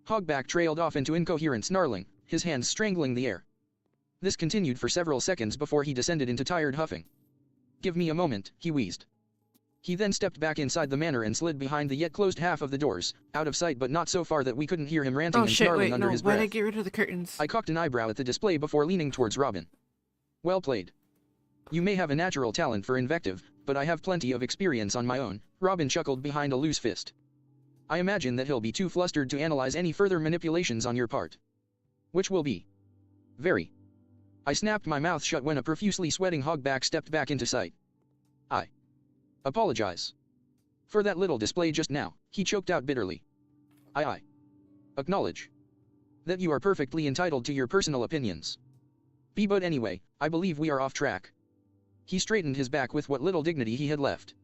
Hogback trailed off into incoherent snarling, his hands strangling the air. This continued for several seconds before he descended into tired huffing. Give me a moment, he wheezed. He then stepped back inside the manor and slid behind the yet closed half of the doors, out of sight but not so far that we couldn't hear him ranting Oh and shit, snarling wait, under no, his why'd breath. I get rid of the curtains? I cocked an eyebrow at the display before leaning towards Robin. Well played. You may have a natural talent for invective, but I have plenty of experience on my own, Robin chuckled behind a loose fist. I imagine that he'll be too flustered to analyze any further manipulations on your part. Which will be very. I snapped my mouth shut when a profusely sweating Hogback stepped back into sight. I apologize for that little display just now, he choked out bitterly. I acknowledge that you are perfectly entitled to your personal opinions. But anyway, I believe we are off track. He straightened his back with what little dignity he had left.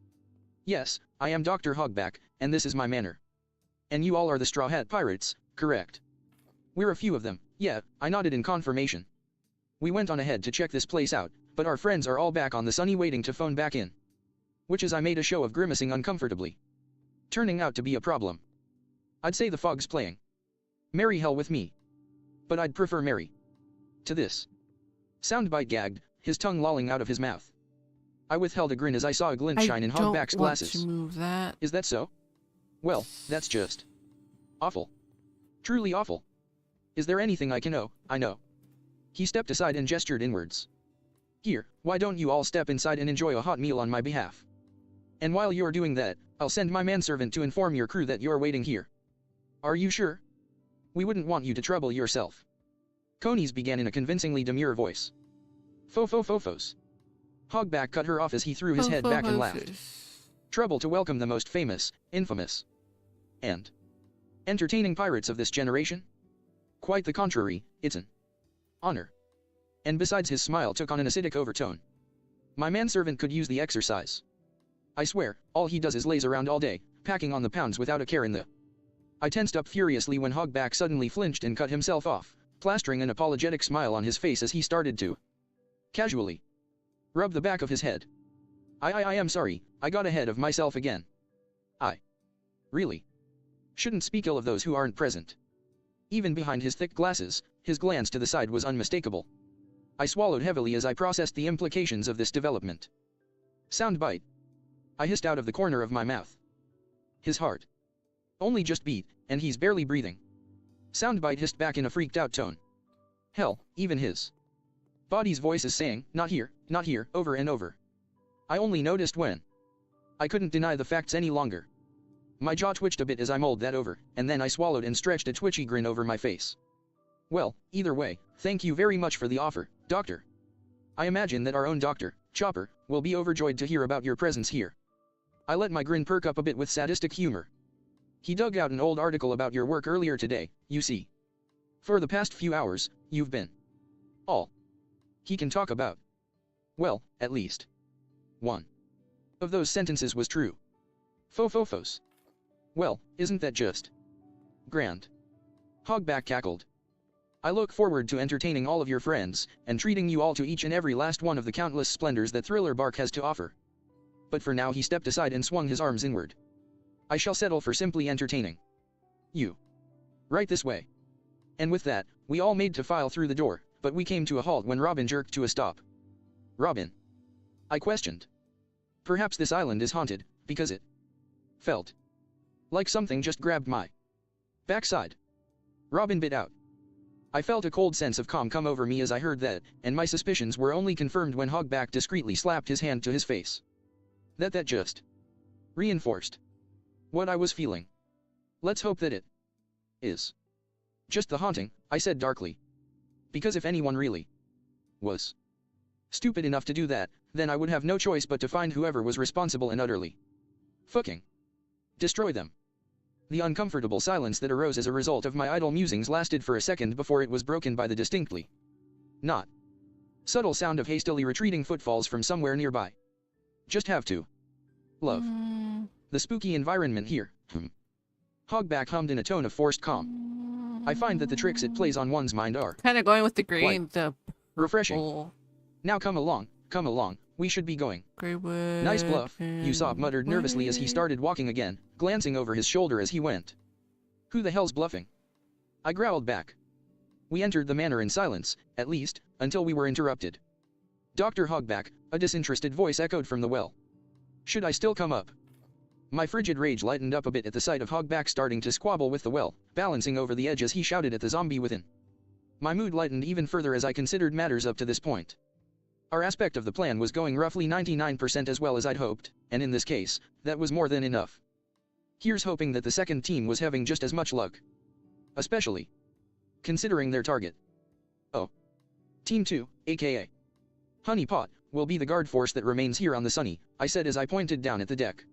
Yes, I am Dr. Hogback, and this is my manor. And you all are the Straw Hat Pirates, correct? We're a few of them, yeah, I nodded in confirmation. We went on ahead to check this place out, but our friends are all back on the sunny waiting to phone back in. which is I made a show of grimacing uncomfortably. Turning out to be a problem. I'd say the fog's playing merry hell with me. But I'd prefer Mary to this. Soundbite gagged, his tongue lolling out of his mouth. I withheld a grin as I saw a glint shine in Hogback's glasses. To move that. Is that so? Well, that's just awful. Truly awful. Is there anything I can know? I know. He stepped aside and gestured inwards. Here, why don't you all step inside and enjoy a hot meal on my behalf? And while you're doing that, I'll send my manservant to inform your crew that you're waiting here. Are you sure? We wouldn't want you to trouble yourself. Conies began in a convincingly demure voice. Fofos. Hogback cut her off as he threw his head back and laughed. Trouble to welcome the most famous, infamous, and entertaining pirates of this generation? Quite the contrary, it's an honor. And besides, his smile took on an acidic overtone. My manservant could use the exercise. I swear, all he does is lays around all day, packing on the pounds without a care in the... I tensed up furiously when Hogback suddenly flinched and cut himself off, plastering an apologetic smile on his face as he started to casually rub the back of his head. I am sorry, I got ahead of myself again. I really shouldn't speak ill of those who aren't present. Even behind his thick glasses, his glance to the side was unmistakable. I swallowed heavily as I processed the implications of this development. Soundbite. I hissed out of the corner of my mouth. His heart only just beat, and he's barely breathing. Soundbite hissed back in a freaked out tone. Hell, even his body's voice is saying, not here, over and over. I only noticed when I couldn't deny the facts any longer. My jaw twitched a bit as I mulled that over, and then I swallowed and stretched a twitchy grin over my face. Well, either way, thank you very much for the offer, Doctor. I imagine that our own Doctor, Chopper, will be overjoyed to hear about your presence here. I let my grin perk up a bit with sadistic humor. He dug out an old article about your work earlier today, you see. For the past few hours, you've been all he can talk about. Well, at least one of those sentences was true. Fofos. Well, isn't that just grand? Hogback cackled. I look forward to entertaining all of your friends, and treating you all to each and every last one of the countless splendors that Thriller Bark has to offer. But for now he stepped aside and swung his arms inward. I shall settle for simply entertaining you. Right this way. And with that, we all made to file through the door, but we came to a halt when Robin jerked to a stop. Robin? I questioned. Perhaps this island is haunted, because it felt like something just grabbed my backside. Robin bit out. I felt a cold sense of calm come over me as I heard that, and my suspicions were only confirmed when Hogback discreetly slapped his hand to his face. That just reinforced what I was feeling. Let's hope that it is just the haunting, I said darkly. Because if anyone really was stupid enough to do that, then I would have no choice but to find whoever was responsible and utterly fucking destroy them. The uncomfortable silence that arose as a result of my idle musings lasted for a second before it was broken by the distinctly not subtle sound of hastily retreating footfalls from somewhere nearby. Just have to love the spooky environment here. Hogback hummed in a tone of forced calm. I find that the tricks it plays on one's mind are Kind of going with the green, the refreshing. purple. Now come along, we should be going. Greywood. Nice bluff, Usopp muttered nervously as he started walking again, glancing over his shoulder as he went. Who the hell's bluffing? I growled back. We entered the manor in silence, at least, until we were interrupted. Dr. Hogback, a disinterested voice echoed from the well. Should I still come up? My frigid rage lightened up a bit at the sight of Hogback starting to squabble with the well, balancing over the edge as he shouted at the zombie within. My mood lightened even further as I considered matters up to this point. Our aspect of the plan was going roughly 99% as well as I'd hoped, and in this case, that was more than enough. Here's hoping that the second team was having just as much luck. Especially considering their target. Oh. Team 2, aka Honey Pot, will be the guard force that remains here on the Sunny, I said as I pointed down at the deck.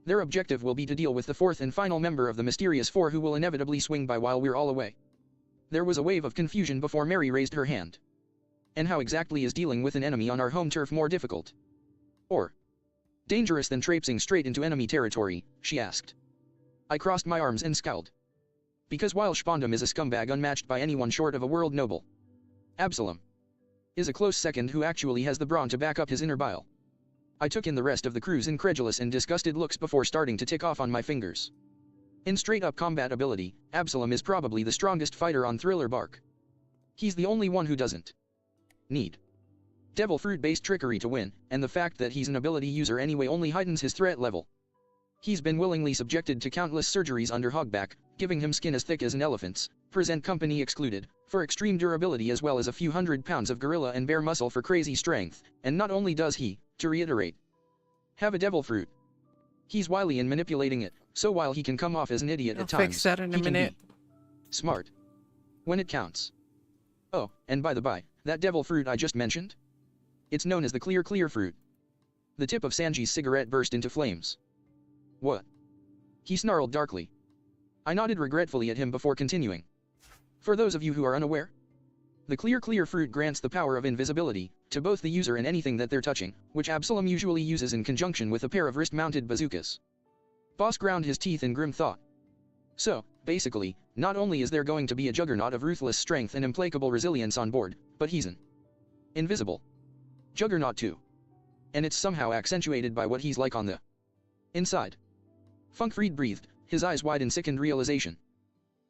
Their objective will be to deal with the fourth and final member of the mysterious four who will inevitably swing by while we're all away. There was a wave of confusion before Mary raised her hand. And how exactly is dealing with an enemy on our home turf more difficult? Or dangerous than traipsing straight into enemy territory, she asked. I crossed my arms and scowled. Because while Spondum is a scumbag unmatched by anyone short of a world noble, Absalom is a close second who actually has the brawn to back up his inner bile. I took in the rest of the crew's incredulous and disgusted looks before starting to tick off on my fingers. In straight-up combat ability, Absalom is probably the strongest fighter on Thriller Bark. He's the only one who doesn't need devil fruit-based trickery to win, and the fact that he's an ability user anyway only heightens his threat level. He's been willingly subjected to countless surgeries under Hogback, giving him skin as thick as an elephant's, present company excluded, for extreme durability as well as a few hundred pounds of gorilla and bear muscle for crazy strength, and not only does he, to reiterate, have a devil fruit, he's wily in manipulating it, so while he can come off as an idiot I'll at times, fix that in a he can minute. be smart when it counts. Oh, and by the by, that devil fruit I just mentioned? It's known as the Clear fruit. The tip of Sanji's cigarette burst into flames. What? He snarled darkly. I nodded regretfully at him before continuing. For those of you who are unaware, the Clear fruit grants the power of invisibility to both the user and anything that they're touching, which Absalom usually uses in conjunction with a pair of wrist-mounted bazookas. Boss ground his teeth in grim thought. So, basically, not only is there going to be a juggernaut of ruthless strength and implacable resilience on board, but he's an invisible juggernaut too. And it's somehow accentuated by what he's like on the inside. Funkfried breathed, his eyes wide in sickened realization.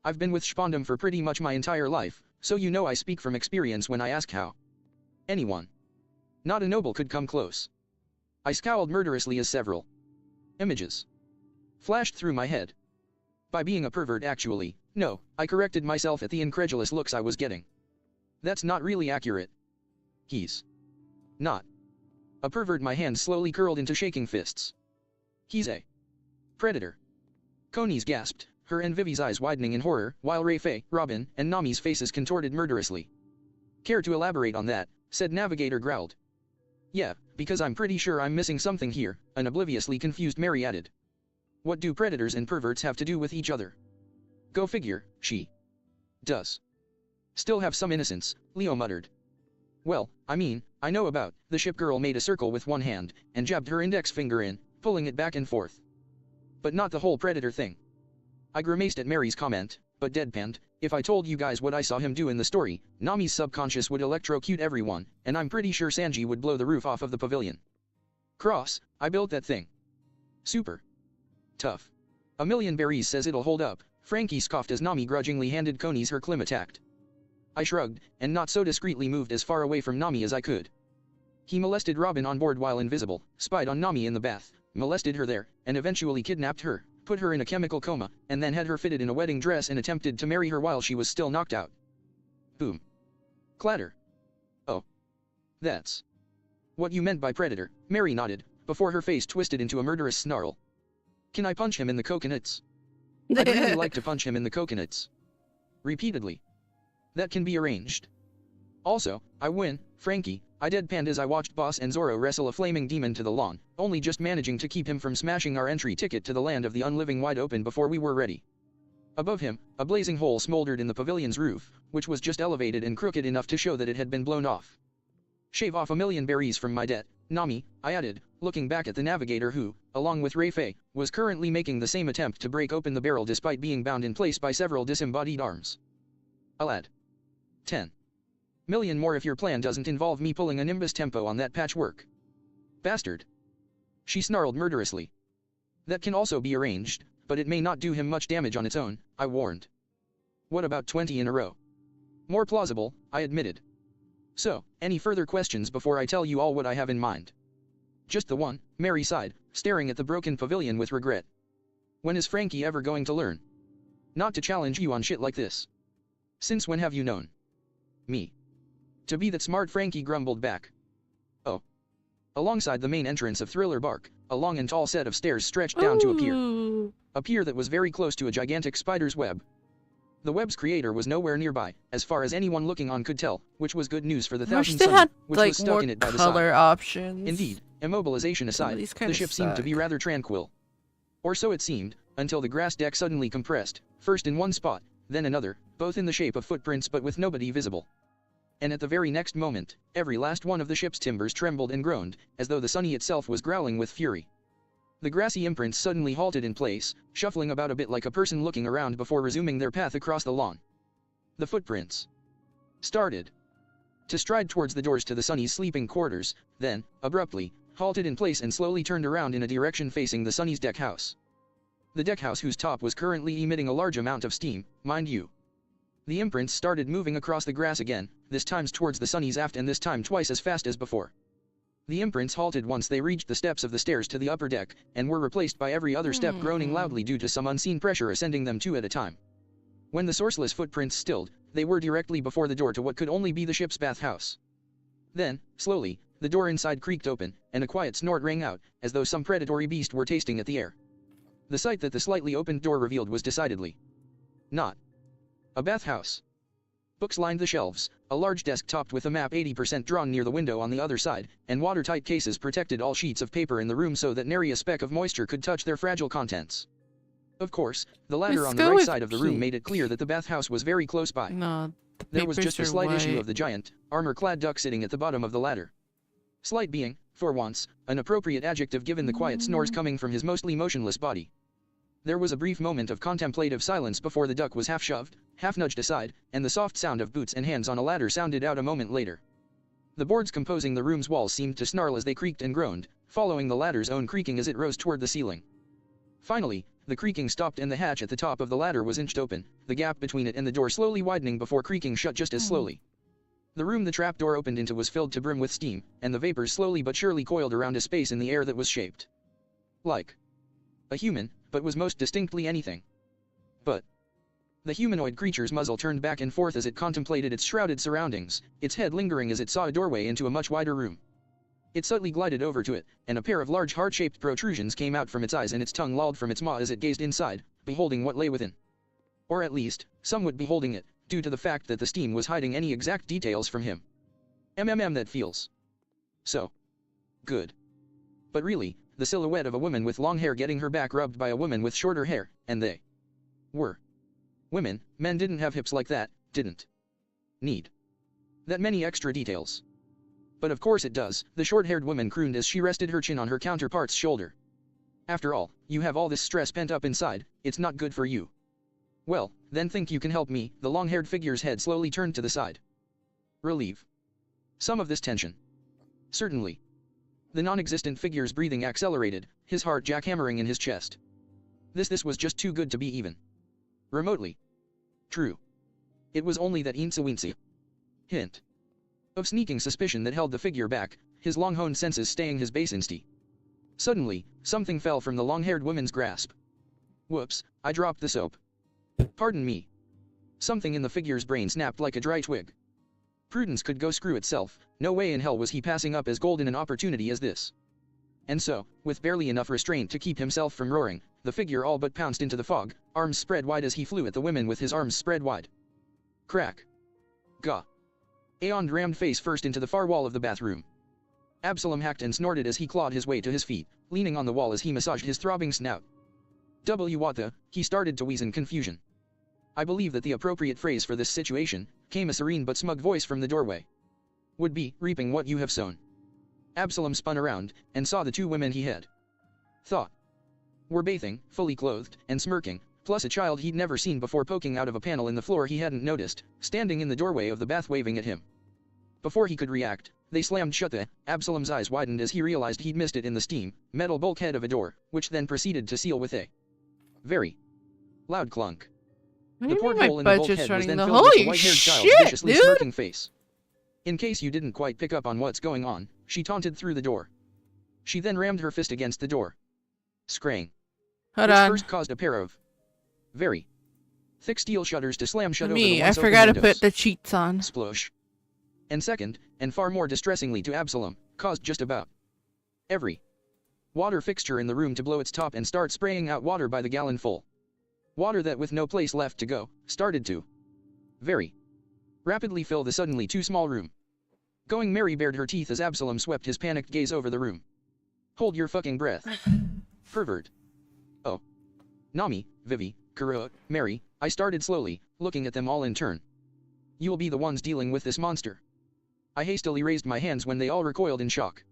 I've been with Spondum for pretty much my entire life, so you know I speak from experience when I ask how anyone, not a noble, could come close. I scowled murderously as several images flashed through my head. By being a pervert actually, no, I corrected myself at the incredulous looks I was getting. That's not really accurate. He's not a pervert. My hand slowly curled into shaking fists. He's a predator. Konis gasped, her and Vivi's eyes widening in horror, while Rei-Fei, Robin, and Nami's faces contorted murderously. Care to elaborate on that? Said Navigator growled. Yeah, because I'm pretty sure I'm missing something here, an obliviously confused Mary added. What do predators and perverts have to do with each other? Go figure, she does still have some innocence, Leo muttered. Well, I mean, I know about, the ship girl made a circle with one hand, and jabbed her index finger in, pulling it back and forth. But not the whole predator thing. I grimaced at Mary's comment, but deadpanned, if I told you guys what I saw him do in the story, Nami's subconscious would electrocute everyone, and I'm pretty sure Sanji would blow the roof off of the pavilion. Cross, I built that thing. Super tough. A million berries says it'll hold up, Frankie scoffed as Nami grudgingly handed Konis her Klimatact. I shrugged, and not so discreetly moved as far away from Nami as I could. He molested Robin on board while invisible, spied on Nami in the bath, molested her there, and eventually kidnapped her, put her in a chemical coma, and then had her fitted in a wedding dress and attempted to marry her while she was still knocked out. Boom. Clatter. Oh. That's what you meant by predator, Mary nodded, before her face twisted into a murderous snarl. Can I punch him in the coconuts? I'd really like to punch him in the coconuts. Repeatedly. That can be arranged. Also, I win, Frankie, I deadpanned as I watched Boss and Zoro wrestle a flaming demon to the lawn, only just managing to keep him from smashing our entry ticket to the land of the unliving wide open before we were ready. Above him, a blazing hole smoldered in the pavilion's roof, which was just elevated and crooked enough to show that it had been blown off. Shave off a million berries from my debt, Nami, I added, looking back at the navigator who, along with Rei-Fei, was currently making the same attempt to break open the barrel despite being bound in place by several disembodied arms. I'll add 10 million more if your plan doesn't involve me pulling a Nimbus tempo on that patchwork. Bastard. She snarled murderously. That can also be arranged, but it may not do him much damage on its own, I warned. What about 20 in a row? More plausible, I admitted. So, any further questions before I tell you all what I have in mind? Just the one, Mary sighed, staring at the broken pavilion with regret. When is Frankie ever going to learn not to challenge you on shit like this? Since when have you known me to be that smart? Frankie grumbled back. Oh. Alongside the main entrance of Thriller Bark, a long and tall set of stairs stretched down to a pier. Ooh. A pier that was very close to a gigantic spider's web. The web's creator was nowhere nearby, as far as anyone looking on could tell, which was good news for the I wish Thousand they Sunny, had which like was stuck more in it by the color side. options. Indeed, immobilization aside, these the kinda ship seemed to be suck. rather tranquil. Or so it seemed, until the grass deck suddenly compressed, first in one spot, then another, both in the shape of footprints but with nobody visible. And at the very next moment, every last one of the ship's timbers trembled and groaned, as though the Sunny itself was growling with fury. The grassy imprints suddenly halted in place, shuffling about a bit like a person looking around before resuming their path across the lawn. The footprints started to stride towards the doors to the Sunny's sleeping quarters, then, abruptly, halted in place and slowly turned around in a direction facing the Sunny's deck house. The deck house whose top was currently emitting a large amount of steam, mind you. The imprints started moving across the grass again, this time towards the Sunny's aft and this time twice as fast as before. The imprints halted once they reached the steps of the stairs to the upper deck, and were replaced by every other step groaning loudly due to some unseen pressure ascending them two at a time. When the sourceless footprints stilled, they were directly before the door to what could only be the ship's bathhouse. Then, slowly, the door inside creaked open, and a quiet snort rang out, as though some predatory beast were tasting at the air. The sight that the slightly opened door revealed was decidedly not a bathhouse. Books lined the shelves, a large desk topped with a map 80% drawn near the window on the other side, and watertight cases protected all sheets of paper in the room so that nary a speck of moisture could touch their fragile contents. Of course, the ladder on the right side of the room made it clear that the bathhouse was very close by. No, the There was just a papers are slight issue white. of the giant, armor-clad duck sitting at the bottom of the ladder. Slight being, for once, an appropriate adjective given the quiet snores coming from his mostly motionless body. There was a brief moment of contemplative silence before the duck was half shoved, half nudged aside, and the soft sound of boots and hands on a ladder sounded out a moment later. The boards composing the room's walls seemed to snarl as they creaked and groaned, following the ladder's own creaking as it rose toward the ceiling. Finally, the creaking stopped and the hatch at the top of the ladder was inched open, the gap between it and the door slowly widening before creaking shut just as slowly. The room the trapdoor opened into was filled to brim with steam, and the vapors slowly but surely coiled around a space in the air that was shaped like a human, but was most distinctly anything but. The humanoid creature's muzzle turned back and forth as it contemplated its shrouded surroundings, its head lingering as it saw a doorway into a much wider room. It subtly glided over to it, and a pair of large heart-shaped protrusions came out from its eyes and its tongue lolled from its maw as it gazed inside, beholding what lay within. Or at least, somewhat beholding it, due to the fact that the steam was hiding any exact details from him. That feels so good. But really, the silhouette of a woman with long hair getting her back rubbed by a woman with shorter hair, and they were women. Men didn't have hips like that, didn't need that many extra details. But of course it does, the short-haired woman crooned as she rested her chin on her counterpart's shoulder. After all, you have all this stress pent up inside, it's not good for you. Well, then think you can help me. The long-haired figure's head slowly turned to the side. Relieve some of this tension. Certainly. The non-existent figure's breathing accelerated, his heart jackhammering in his chest. This was just too good to be even remotely true. It was only that eensy-weensy hint of sneaking suspicion that held the figure back, his long-honed senses staying his base instinct. Suddenly, something fell from the long-haired woman's grasp. Whoops, I dropped the soap. Pardon me. Something in the figure's brain snapped like a dry twig. Prudence could go screw itself, no way in hell was he passing up as golden an opportunity as this. And so, with barely enough restraint to keep himself from roaring, the figure all but pounced into the fog, arms spread wide as he flew at the women with his arms spread wide. Crack. Gah. Aeon rammed face first into the far wall of the bathroom. Absalom hacked and snorted as he clawed his way to his feet, leaning on the wall as he massaged his throbbing snout. What the? He started to wheeze in confusion. I believe that the appropriate phrase for this situation, came a serene but smug voice from the doorway. Would be, reaping what you have sown. Absalom spun around, and saw the two women he had thought were bathing, fully clothed, and smirking, plus a child he'd never seen before poking out of a panel in the floor he hadn't noticed, standing in the doorway of the bath waving at him. Before he could react, they slammed shut. Absalom's eyes widened as he realized he'd missed it in the steam, metal bulkhead of a door, which then proceeded to seal with a very loud clunk. What The do you mean porthole in my the budget's bulkhead was running then the filled with the holy white-haired child's shit, viciously dude? smirking face. In case you didn't quite pick up on what's going on, she taunted through the door. She then rammed her fist against the door. Scrang. Hold Which on. first caused a pair of very thick steel shutters to slam shut over the Me, I once open forgot to windows. put the cheats on. Splosh. And second, and far more distressingly to Absalom, caused just about every water fixture in the room to blow its top and start spraying out water by the gallon full. Water that, with no place left to go, started to very rapidly fill the suddenly too small room. Going Mary bared her teeth as Absalom swept his panicked gaze over the room. Hold your fucking breath. Pervert. Oh. Nami, Vivi, Kuro, Mary, I started slowly, looking at them all in turn. You'll be the ones dealing with this monster. I hastily raised my hands when they all recoiled in shock.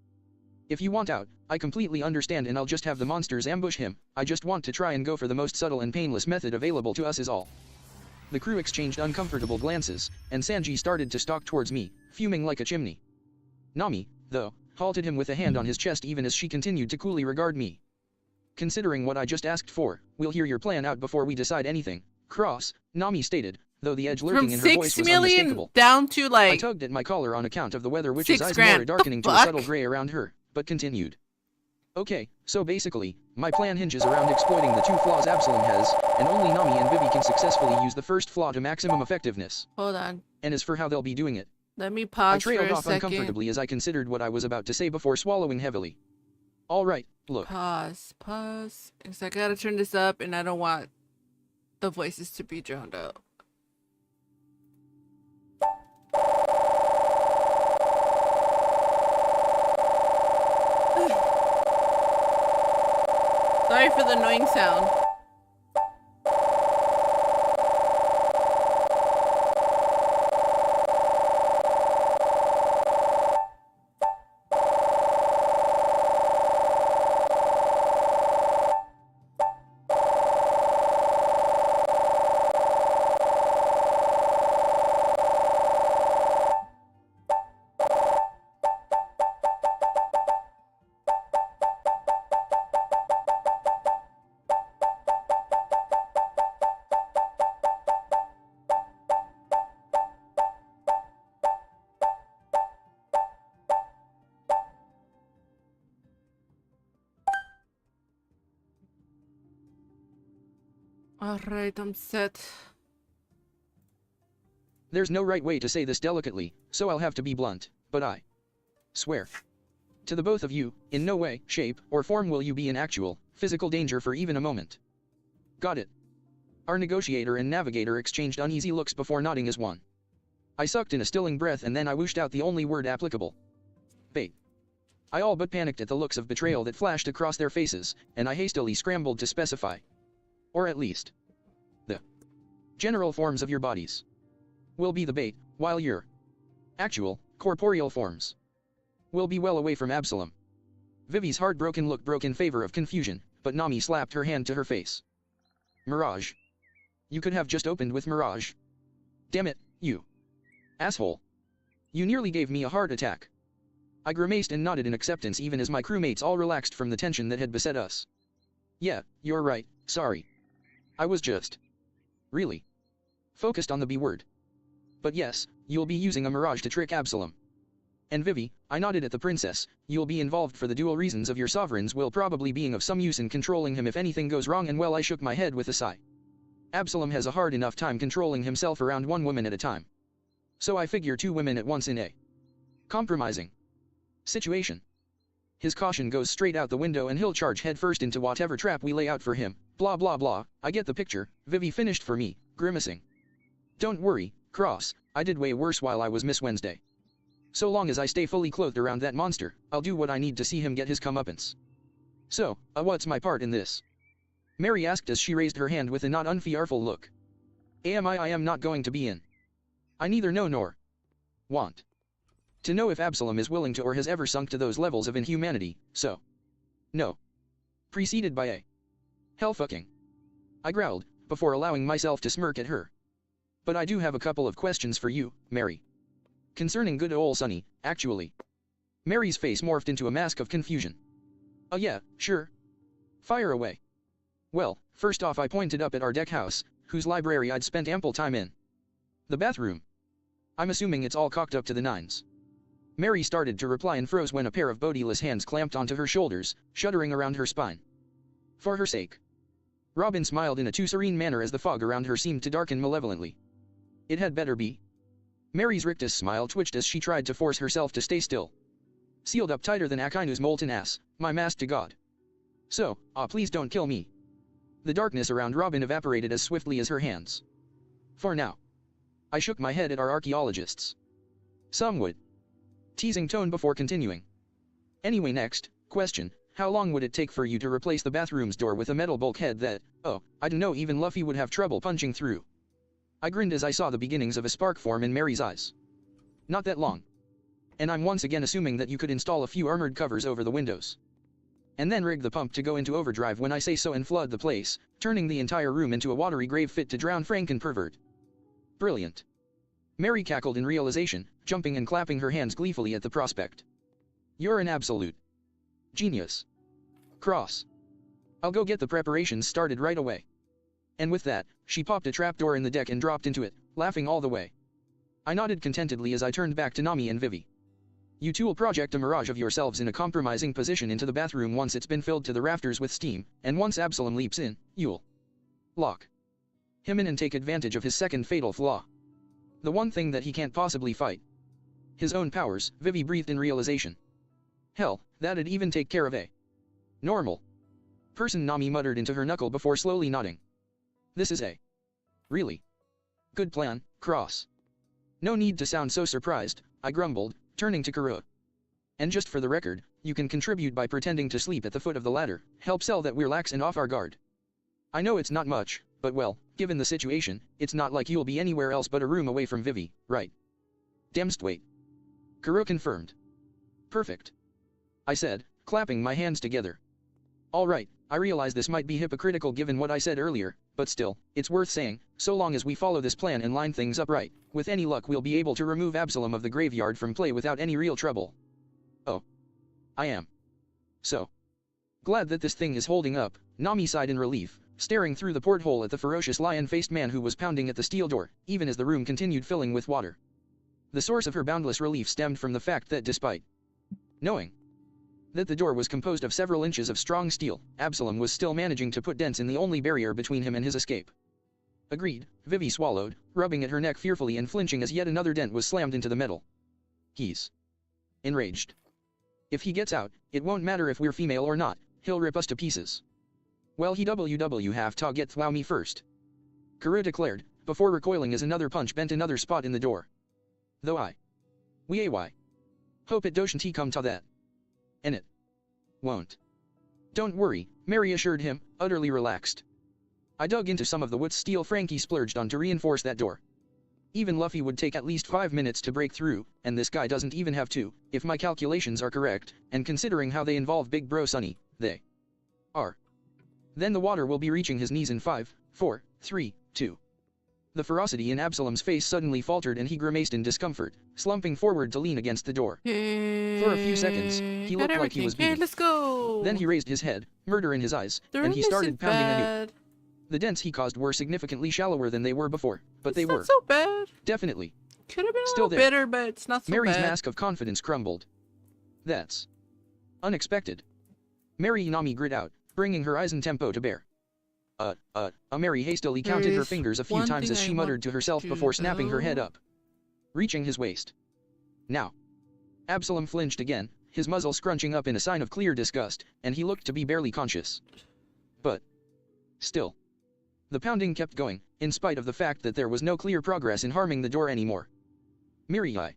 If you want out, I completely understand and I'll just have the monsters ambush him. I just want to try and go for the most subtle and painless method available to us is all. The crew exchanged uncomfortable glances, and Sanji started to stalk towards me, fuming like a chimney. Nami, though, halted him with a hand on his chest even as she continued to coolly regard me. Considering what I just asked for, we'll hear your plan out before we decide anything. Cross, Nami stated, though the edge lurking From in her voice 6 was million unmistakable. down to I like tugged at my collar on account of the weather witch's 6 eyes grand. more darkening to a Fuck. subtle gray around her, but continued. Okay, so basically, my plan hinges around exploiting the 2 flaws Absalom has, and only Nami and Vivi can successfully use the first flaw to maximum effectiveness. Hold on. And as for how they'll be doing it, Let me I pause for trailed a off second. uncomfortably as I considered what I was about to say before swallowing heavily. Alright, look. Pause. Because I gotta turn this up and I don't want the voices to be drowned out. Sorry for the annoying sound. Alright, I'm set. There's no right way to say this delicately, so I'll have to be blunt, but I swear to the both of you, in no way, shape, or form will you be in actual, physical danger for even a moment. Got it. Our negotiator and navigator exchanged uneasy looks before nodding as one. I sucked in a stilling breath and then I whooshed out the only word applicable. Bait. I all but panicked at the looks of betrayal that flashed across their faces, and I hastily scrambled to specify. Or at least, the general forms of your bodies will be the bait, while your actual, corporeal forms will be well away from Absalom. Vivi's heartbroken look broke in favor of confusion, but Nami slapped her hand to her face. Mirage. You could have just opened with Mirage. Damn it, you asshole. You nearly gave me a heart attack. I grimaced and nodded in acceptance even as my crewmates all relaxed from the tension that had beset us. Yeah, you're right, sorry. I was just really focused on the B word. But yes, you'll be using a mirage to trick Absalom. And Vivi, I nodded at the princess, you'll be involved for the dual reasons of your sovereigns will probably being of some use in controlling him if anything goes wrong, and well, I shook my head with a sigh. Absalom has a hard enough time controlling himself around one woman at a time. So I figure 2 women at once in a compromising situation. His caution goes straight out the window and he'll charge headfirst into whatever trap we lay out for him. Blah blah blah, I get the picture, Vivi finished for me, grimacing. Don't worry, Cross, I did way worse while I was Miss Wednesday. So long as I stay fully clothed around that monster, I'll do what I need to see him get his comeuppance. So, what's my part in this? Mary asked as she raised her hand with a not unfearful look. I am not going to be in. I neither know nor want to know if Absalom is willing to or has ever sunk to those levels of inhumanity, so. No. Preceded by a hell-fucking. I growled, before allowing myself to smirk at her. But I do have a couple of questions for you, Mary. Concerning good ol' Sonny, actually. Mary's face morphed into a mask of confusion. Yeah, sure. Fire away. Well, first off I pointed up at our deck house, whose library I'd spent ample time in. The bathroom. I'm assuming it's all cocked up to the nines. Mary started to reply and froze when a pair of bodiless hands clamped onto her shoulders, shuddering around her spine. For her sake. Robin smiled in a too serene manner as the fog around her seemed to darken malevolently. It had better be. Mary's rictus smile twitched as she tried to force herself to stay still. Sealed up tighter than Akainu's molten ass, my mask to God. So, please don't kill me. The darkness around Robin evaporated as swiftly as her hands. For now. I shook my head at our archaeologists. Some would. Teasing tone before continuing. Anyway, next question, how long would it take for you to replace the bathroom's door with a metal bulkhead that, I don't know, even Luffy would have trouble punching through? I grinned as I saw the beginnings of a spark form in Mary's eyes. Not that long. And I'm once again assuming that you could install a few armored covers over the windows. And then rig the pump to go into overdrive when I say so and flood the place, turning the entire room into a watery grave fit to drown Franken pervert. Brilliant. Mary cackled in realization, jumping and clapping her hands gleefully at the prospect. You're an absolute genius. Cross. I'll go get the preparations started right away. And with that, she popped a trapdoor in the deck and dropped into it, laughing all the way. I nodded contentedly as I turned back to Nami and Vivi. You two will project a mirage of yourselves in a compromising position into the bathroom once it's been filled to the rafters with steam, and once Absalom leaps in, you'll lock him in and take advantage of his second fatal flaw. The one thing that he can't possibly fight. His own powers, Vivi breathed in realization. Hell, that'd even take care of a normal person, Nami muttered into her knuckle before slowly nodding. This is a really good plan, Cross. No need to sound so surprised, I grumbled, turning to Karua. And just for the record, you can contribute by pretending to sleep at the foot of the ladder, help sell that we're lax and off our guard. I know it's not much, but well, given the situation, it's not like you'll be anywhere else but a room away from Vivi, right? Damn straight. Karua confirmed. Perfect. I said, clapping my hands together. Alright, I realize this might be hypocritical given what I said earlier, but still, it's worth saying, so long as we follow this plan and line things up right, with any luck we'll be able to remove Absalom of the graveyard from play without any real trouble. Oh. I am so glad that this thing is holding up, Nami sighed in relief, staring through the porthole at the ferocious lion-faced man who was pounding at the steel door, even as the room continued filling with water. The source of her boundless relief stemmed from the fact that despite knowing that the door was composed of several inches of strong steel, Absalom was still managing to put dents in the only barrier between him and his escape. Agreed, Vivi swallowed, rubbing at her neck fearfully and flinching as yet another dent was slammed into the metal. He's enraged. If he gets out, it won't matter if we're female or not, he'll rip us to pieces. Well, he have to get through me first. Karua declared, before recoiling as another punch bent another spot in the door. Though we hope it doesn't come to that. And it won't. Don't worry, Mary assured him, utterly relaxed. I dug into some of the wood steel Frankie splurged on to reinforce that door. Even Luffy would take at least 5 minutes to break through, and this guy doesn't even have to, if my calculations are correct, and considering how they involve Big Bro Sunny, they are. Then the water will be reaching his knees in 5, 4, 3, 2. The ferocity in Absalom's face suddenly faltered and he grimaced in discomfort, slumping forward to lean against the door. Yay. For a few seconds, he Got looked like he was everything. beaten. Hey, let's go. Then he raised his head, murder in his eyes, The and room he started isn't pounding anew. bad. The dents he caused were significantly shallower than they were before, but they It's were not so bad. definitely Could have been a still little there. bitter, but it's not so Mary's bad. mask of confidence crumbled. That's unexpected. Mary Nami grit out, bringing her eyes and tempo to bear. Mary hastily counted her There's fingers a few one times thing as she I muttered want to herself to before snapping her head know. up, reaching his waist. Now. Absalom flinched again, his muzzle scrunching up in a sign of clear disgust, and he looked to be barely conscious. But still, the pounding kept going, in spite of the fact that there was no clear progress in harming the door anymore. Mirai.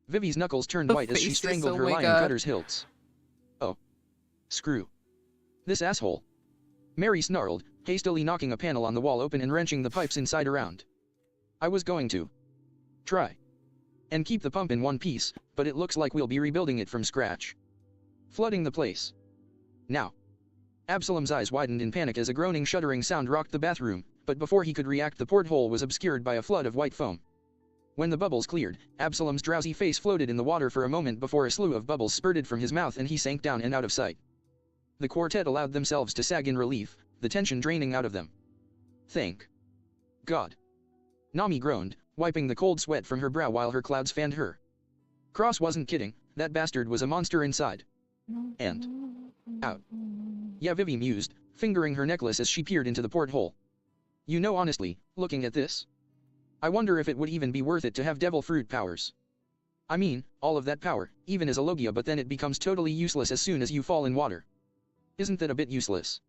Vivi's knuckles turned The white as she faces, strangled oh her my lion God. cutter's hilts. Oh. Screw this asshole. Mary snarled, hastily knocking a panel on the wall open and wrenching the pipes inside around. I was going to try and keep the pump in one piece, but it looks like we'll be rebuilding it from scratch. Flooding the place. Now. Absalom's eyes widened in panic as a groaning, shuddering sound rocked the bathroom, but before he could react the porthole was obscured by a flood of white foam. When the bubbles cleared, Absalom's drowsy face floated in the water for a moment before a slew of bubbles spurted from his mouth and he sank down and out of sight. The quartet allowed themselves to sag in relief, the tension draining out of them. Thank God. Nami groaned, wiping the cold sweat from her brow while her clouds fanned her. Cross wasn't kidding, that bastard was a monster inside. And out. Yeah, Vivi mused, fingering her necklace as she peered into the porthole. You know, honestly, looking at this, I wonder if it would even be worth it to have devil fruit powers. I mean, all of that power, even as a Logia, but then it becomes totally useless as soon as you fall in water. Isn't that a bit useless?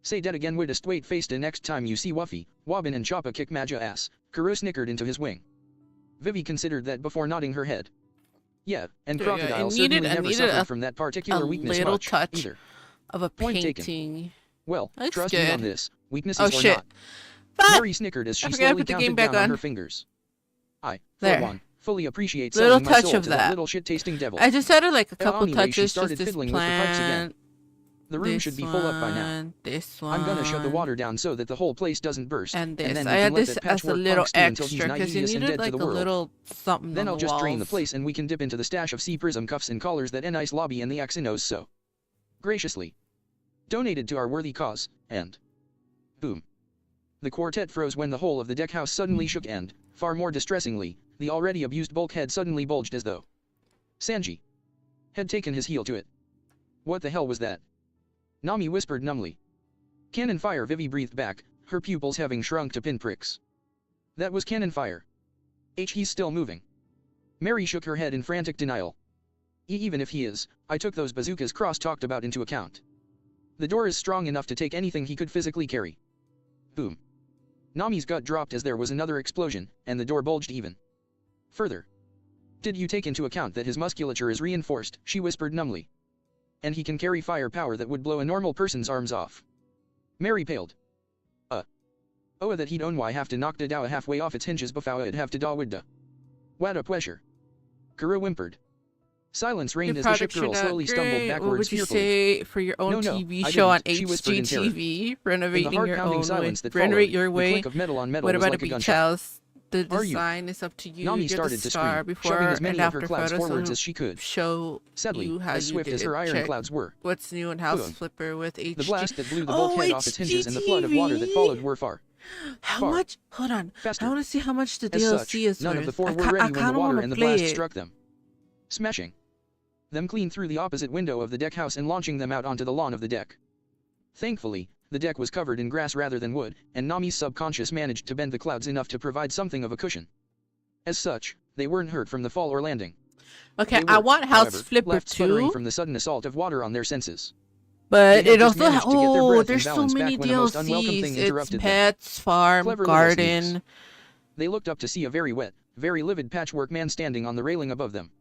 Say that again with a straight face the next time you see Wuffy, Wobbin and Choppa kick Maja ass, Kuro snickered into his wing. Vivi considered that before nodding her head. Yeah, and Yeah, Crocodile it certainly needed never suffered from that particular a weakness little much, touch either. of a Point taken. painting. Well, Looks trust me on good. this, weaknesses Oh or shit. not. Fuck! Mary snickered as she I forgot to slowly put the game counted back down on on. her fingers. I, for There. one, fully appreciate Little selling my touch soul of to that. little shit-tasting devil. I just added like a couple Anyway, she touches, started just this fiddling with the pipes again. plant. The room should be full up by now. This one. I'm gonna shut the water down so that the whole place doesn't burst. And this. then I we had can let this that as a patchwork little punk stew until he's extra because you naive and needed dead to like the a world. little something Then on I'll the just drain the walls. place and we can dip into the stash of sea prism cuffs and collars that Nice Lobby and the Axinos so graciously donated to our worthy cause, and boom. The quartet froze when the whole of the deck house suddenly shook and, far more distressingly, the already abused bulkhead suddenly bulged as though Sanji had taken his heel to it. What the hell was that? Nami whispered numbly. Cannon fire, Vivi breathed back, her pupils having shrunk to pinpricks. That was cannon fire. He's still moving. Mary shook her head in frantic denial. Even if he is, I took those bazookas Cross talked about into account. The door is strong enough to take anything he could physically carry. Boom. Nami's gut dropped as there was another explosion, and the door bulged even further. Did you take into account that his musculature is reinforced, she whispered numbly. And he can carry firepower that would blow a normal person's arms off. Mary paled. Oh, that he'd only have to knock the dow halfway off its hinges before it'd have to daw with da. What a pleasure. Kuro whimpered. Silence reigned as the ship girl slowly stumbled backwards What would you fearfully. say for your own No, TV I show on didn't, she whispered in terror. HGTV? Renovating In the your heart-pounding own way. silence that Renovate followed, your the way. click of metal on metal What was about like a a beach gunshot. house? The Are you? design is up to you. Nami Get the started to star scream, before shoving as and many of her after clouds photos forwards so as she could. show Sadly, you how as you swift did as her it. iron Check clouds were. what's new in House Boom. Flipper with HG. The blast that blew the Oh, bulkhead off its hinges and the flood of water that HGTV? followed were far. How far much? Hold on. faster. I want to see how much the As DLC such, is none worth. of the four I were ca- ready I when the kinda water wanna and the play blast it. struck them, smashing them clean through the opposite window of the deck house and launching them out onto the lawn of the deck. Thankfully, the deck was covered in grass rather than wood, and Nami's subconscious managed to bend the clouds enough to provide something of a cushion. As such, they weren't hurt from the fall or landing. Okay, They I were, want House however, Flipper left sputtering 2, from the sudden assault of water on their senses. but They had it just also managed to get their breath and there's so balance many back when a most unwelcome DLCs. thing It's interrupted them. pets, farm, Clever little garden. sneaks. They looked up to see a very wet, very livid patchwork man standing on the railing above them.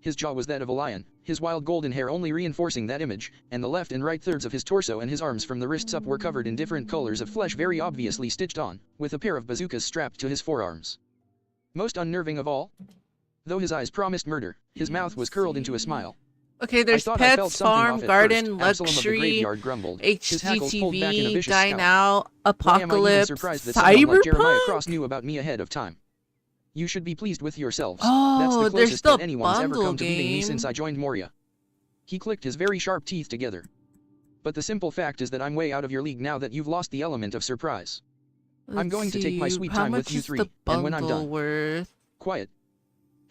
His jaw was that of a lion, his wild golden hair only reinforcing that image, and the left and right thirds of his torso and his arms from the wrists up were covered in different colors of flesh very obviously stitched on, with a pair of bazookas strapped to his forearms. Most unnerving of all? Though his eyes promised murder, his mouth was curled into a smile. Okay, there's I thought I felt pets, something farm, off at garden, first. Absalom of the luxury, graveyard grumbled, his hackles pulled back in a HGTV, vicious Die scowl. Now, Why am I even Apocalypse, surprised that someone like Jeremiah Cyberpunk? Cross knew about me ahead of time? You should be pleased with yourselves. Oh, That's the there's closest the that anyone's ever bundle come to beating me game. since I joined Moria. He clicked his very sharp teeth together. But the simple fact is that I'm way out of your league now that you've lost the element of surprise. I'm going to take my sweet time with you three, and when I'm done... Worth? Quiet.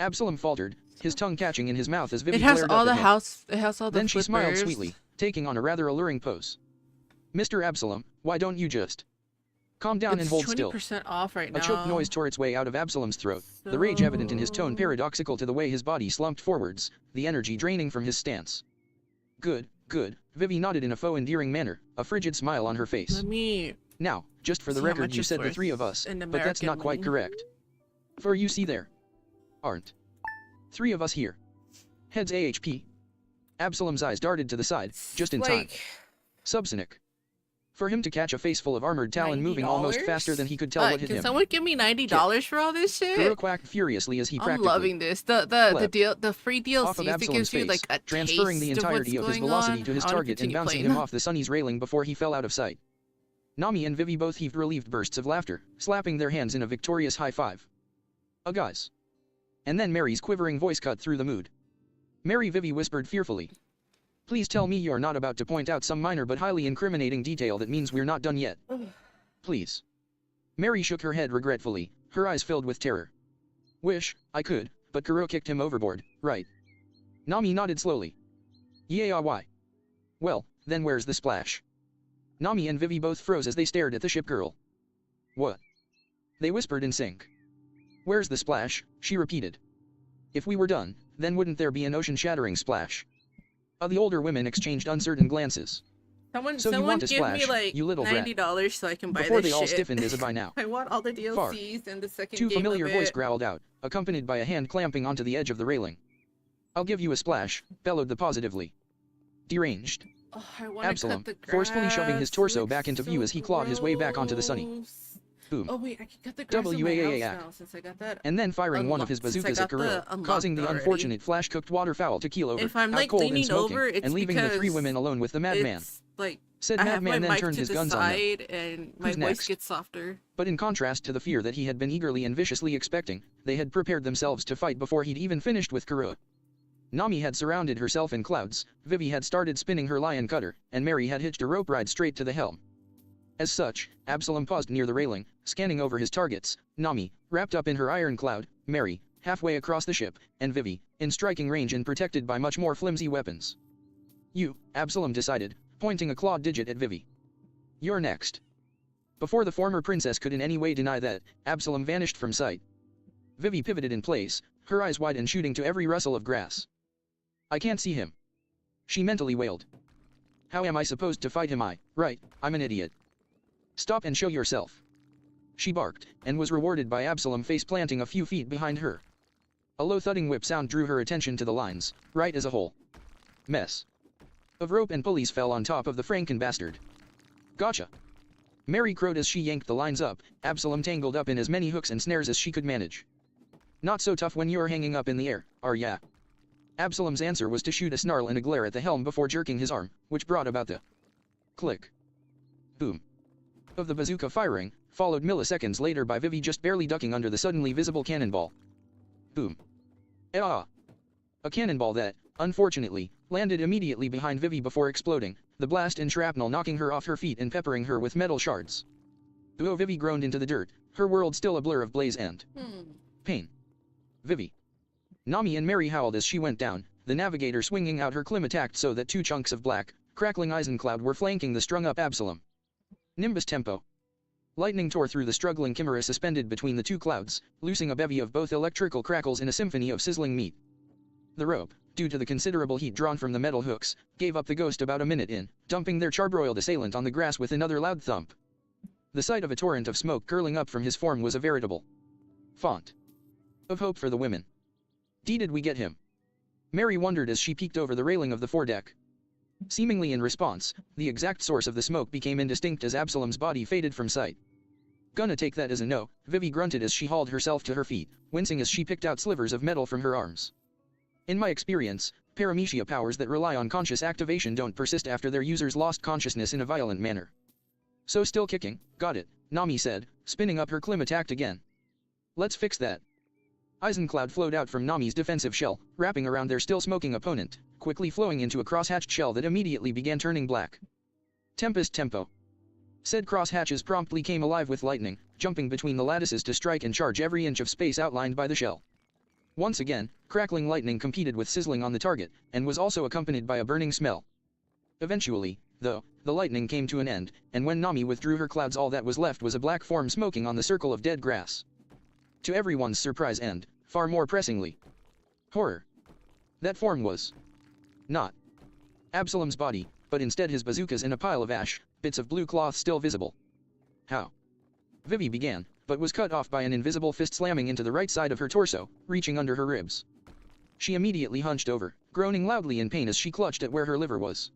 Absalom faltered, his tongue catching in his mouth as Vivi It has glared all up the at him. house. It has all the Then she smiled flippers. sweetly, taking on a rather alluring pose. Mr. Absalom, why don't you just calm down It's and hold still? 20% off right now. A choked noise tore its way out of Absalom's throat, the rage evident in his tone paradoxical to the way his body slumped forwards, the energy draining from his stance. Good, good, Vivi nodded in a faux endearing manner, a frigid smile on her face. Let me. Now, just for the see how record much you it's said the worth three of us, in but that's American not quite money. correct. For you see there aren't three of us here. Heads AHP. Absalom's eyes darted to the side, just in time. Subsonic. For him to catch a face full of armored talon moving almost $90? faster than he could tell what hit Can him. someone give me $90 for all this Kuro shit? quacked furiously as he I'm practically loving this. The leapt free off of DLCs that Absalom's gives you face, like a transferring the taste entirety of of what's his going velocity on. to his I wanna target and continue bouncing playing. him off the Sunny's railing before he fell out of sight. Nami and Vivi both heaved relieved bursts of laughter, slapping their hands in a victorious high five. Guys. And then Mary's quivering voice cut through the mood. Mary Vivi whispered fearfully. Please tell me you're not about to point out some minor but highly incriminating detail that means we're not done yet. Please. Mary shook her head regretfully, her eyes filled with terror. Wish I could, but Kuro kicked him overboard, right? Nami nodded slowly. Yeah, why? Well, then where's the splash? Nami and Vivi both froze as they stared at the ship girl. What? They whispered in sync. Where's the splash? She repeated. If we were done, then wouldn't there be an ocean-shattering splash? The older women exchanged uncertain glances. Someone, So you someone want to give splash, me like you little brat. $90 so I can buy Before this they all shit. stiffened as a by now. I want all the Far. DLCs and the second Too game familiar of voice it. growled out, accompanied by a hand clamping onto the edge of the railing. I'll give you a splash, bellowed the positively deranged Oh, I wanna Absalom, cut the forcefully shoving his grass. torso Looks back into so view as he clawed his way back onto the Sunny. gross. Boom. Oh wait, I can cut the grass in my WAAAC. house now since I got that. And then firing one of his Unlocked, since I bazookas at got the Gorilla, unlocked causing the already. unfortunate flash-cooked waterfowl to keel over, If I'm out like cold and leaning smoking, over, it's and leaving the three because women alone with the madman. It's like Said I have my madman then mic turned to his the guns on them. side and my Who's voice next? gets softer. But in contrast to the fear that he had been eagerly and viciously expecting, they had prepared themselves to fight before he'd even finished with Kurua. Nami had surrounded herself in clouds, Vivi had started spinning her lion cutter, and Mary had hitched a rope ride straight to the helm. As such, Absalom paused near the railing, scanning over his targets, Nami, wrapped up in her iron cloud, Mary, halfway across the ship, and Vivi, in striking range and protected by much more flimsy weapons. You, Absalom decided, pointing a clawed digit at Vivi. You're next. Before the former princess could in any way deny that, Absalom vanished from sight. Vivi pivoted in place, her eyes wide and shooting to every rustle of grass. I can't see him. She mentally wailed. How am I supposed to fight him? Right, I'm an idiot. Stop and show yourself. She barked, and was rewarded by Absalom face-planting a few feet behind her. A low thudding whip sound drew her attention to the lines, right as a whole mess of rope and pulleys fell on top of the Franken bastard. Gotcha. Mary crowed as she yanked the lines up, Absalom tangled up in as many hooks and snares as she could manage. Not so tough when you're hanging up in the air, are ya? Absalom's answer was to shoot a snarl and a glare at the helm before jerking his arm, which brought about the click. Boom. Of the bazooka firing, followed milliseconds later by Vivi just barely ducking under the suddenly visible cannonball. Boom. Ah! A cannonball that, unfortunately, landed immediately behind Vivi before exploding, the blast and shrapnel knocking her off her feet and peppering her with metal shards. Though Vivi groaned into the dirt, her world still a blur of blaze and pain. Vivi. Nami and Mary howled as she went down, the navigator swinging out her climatact so that two chunks of black, crackling Eisencloud were flanking the strung-up Absalom. Nimbus tempo. Lightning tore through the struggling chimera suspended between the two clouds, loosing a bevy of both electrical crackles in a symphony of sizzling meat. The rope, due to the considerable heat drawn from the metal hooks, gave up the ghost about a minute in, dumping their charbroiled assailant on the grass with another loud thump. The sight of a torrent of smoke curling up from his form was a veritable font of hope for the women. Did we get him? Mary wondered as she peeked over the railing of the foredeck. Seemingly in response, the exact source of the smoke became indistinct as Absalom's body faded from sight. Gonna take that as a no, Vivi grunted as she hauled herself to her feet, wincing as she picked out slivers of metal from her arms. In my experience, paramecia powers that rely on conscious activation don't persist after their users lost consciousness in a violent manner. So still kicking, got it, Nami said, spinning up her climatact again. Let's fix that. Eisencloud flowed out from Nami's defensive shell, wrapping around their still smoking opponent, quickly flowing into a crosshatched shell that immediately began turning black. Tempest tempo. Said crosshatches promptly came alive with lightning, jumping between the lattices to strike and charge every inch of space outlined by the shell. Once again, crackling lightning competed with sizzling on the target, and was also accompanied by a burning smell. Eventually, though, the lightning came to an end, and when Nami withdrew her clouds all that was left was a black form smoking on the circle of dead grass. To everyone's surprise and, far more pressingly, horror. That form was not Absalom's body, but instead his bazookas in a pile of ash, bits of blue cloth still visible. How? Vivi began, but was cut off by an invisible fist slamming into the right side of her torso, reaching under her ribs. She immediately hunched over, groaning loudly in pain as she clutched at where her liver was.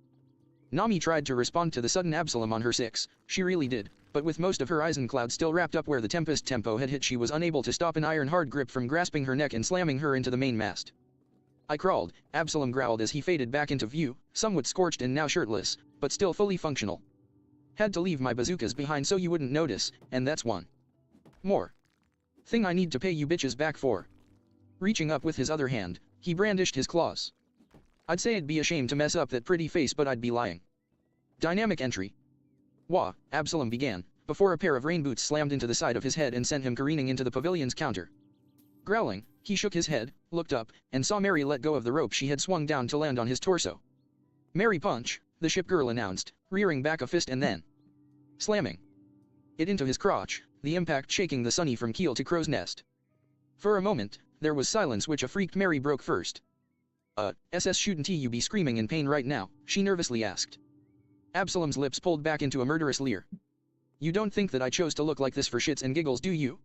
Nami tried to respond to the sudden Absalom on her six, she really did, but with most of her Eisencloud still wrapped up where the Tempest tempo had hit she was unable to stop an iron-hard grip from grasping her neck and slamming her into the mainmast. I crawled, Absalom growled as he faded back into view, somewhat scorched and now shirtless, but still fully functional. Had to leave my bazookas behind so you wouldn't notice, and that's one more thing I need to pay you bitches back for. Reaching up with his other hand, he brandished his claws. I'd say it'd be a shame to mess up that pretty face, but I'd be lying. Dynamic entry. Wah, Absalom began, before a pair of rain boots slammed into the side of his head and sent him careening into the pavilion's counter. Growling, he shook his head, looked up, and saw Mary let go of the rope she had swung down to land on his torso. Mary punch, the ship girl announced, rearing back a fist and then slamming it into his crotch, the impact shaking the Sunny from keel to crow's nest. For a moment, there was silence which a freaked Mary broke first. SS shouldn't you be screaming in pain right now, she nervously asked. Absalom's lips pulled back into a murderous leer. You don't think that I chose to look like this for shits and giggles, do you?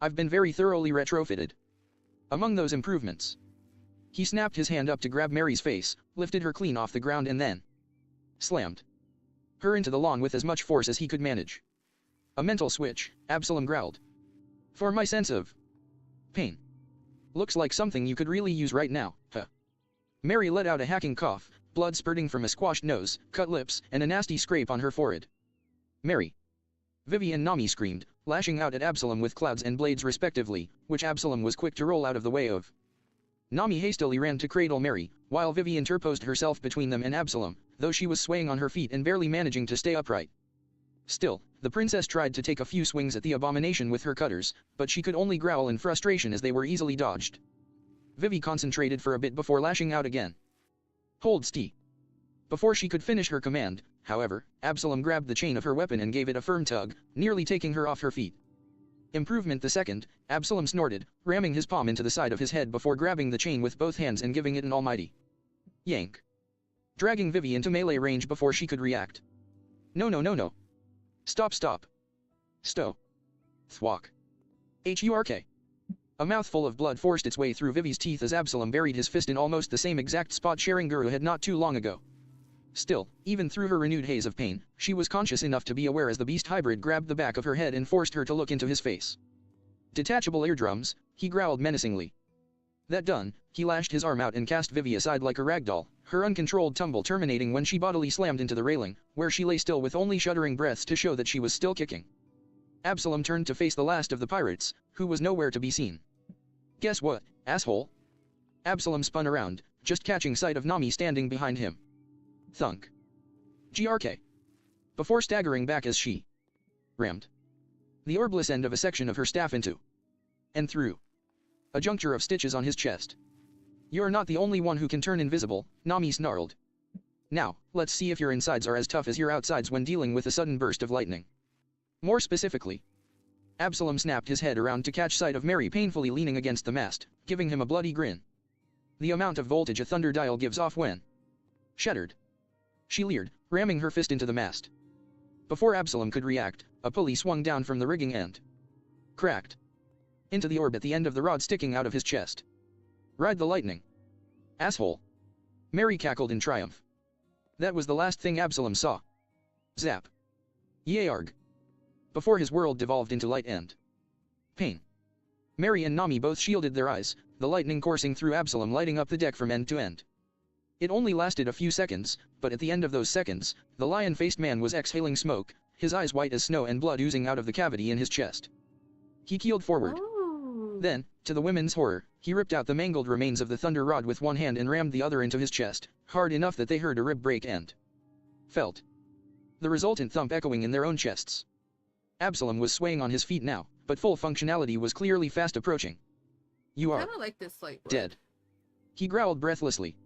I've been very thoroughly retrofitted. Among those improvements. He snapped his hand up to grab Mary's face, lifted her clean off the ground and then slammed her into the lawn with as much force as he could manage. A mental switch, Absalom growled. For my sense of pain. Looks like something you could really use right now, huh? Mary let out a hacking cough, blood spurting from a squashed nose, cut lips, and a nasty scrape on her forehead. Mary. Vivi and Nami screamed, lashing out at Absalom with clouds and blades respectively, which Absalom was quick to roll out of the way of. Nami hastily ran to cradle Mary, while Vivi interposed herself between them and Absalom, though she was swaying on her feet and barely managing to stay upright. Still, the princess tried to take a few swings at the abomination with her cutters, but she could only growl in frustration as they were easily dodged. Vivi concentrated for a bit before lashing out again. Hold still. Before she could finish her command, however, Absalom grabbed the chain of her weapon and gave it a firm tug, nearly taking her off her feet. Improvement the second, Absalom snorted, ramming his palm into the side of his head before grabbing the chain with both hands and giving it an almighty yank, dragging Vivi into melee range before she could react. No no no no. Stop stop. Stow. Thwack. Hurk. A mouthful of blood forced its way through Vivi's teeth as Absalom buried his fist in almost the same exact spot Sharing Guru had not too long ago. Still, even through her renewed haze of pain, she was conscious enough to be aware as the beast hybrid grabbed the back of her head and forced her to look into his face. Detachable eardrums, he growled menacingly. That done, he lashed his arm out and cast Vivi aside like a ragdoll, her uncontrolled tumble terminating when she bodily slammed into the railing, where she lay still with only shuddering breaths to show that she was still kicking. Absalom turned to face the last of the pirates, who was nowhere to be seen. Guess what, asshole? Absalom spun around, just catching sight of Nami standing behind him. Thunk. GRK. Before staggering back as she rammed the orbless end of a section of her staff into and through a juncture of stitches on his chest. You're not the only one who can turn invisible, Nami snarled. Now, let's see if your insides are as tough as your outsides when dealing with a sudden burst of lightning. More specifically, Absalom snapped his head around to catch sight of Mary painfully leaning against the mast, giving him a bloody grin. The amount of voltage a thunder dial gives off when shattered. She leered, ramming her fist into the mast. Before Absalom could react, a pulley swung down from the rigging and cracked into the orb at the end of the rod sticking out of his chest. Ride the lightning. Asshole. Mary cackled in triumph. That was the last thing Absalom saw. Zap. Yearg. Before his world devolved into light and pain. Mary and Nami both shielded their eyes, the lightning coursing through Absalom lighting up the deck from end to end. It only lasted a few seconds, but at the end of those seconds, the lion-faced man was exhaling smoke, his eyes white as snow and blood oozing out of the cavity in his chest. He keeled forward. Then, to the women's horror, he ripped out the mangled remains of the thunder rod with one hand and rammed the other into his chest, hard enough that they heard a rib break and felt the resultant thump echoing in their own chests. Absalom was swaying on his feet now, but full functionality was clearly fast approaching. You are I don't like this light. dead. He growled breathlessly.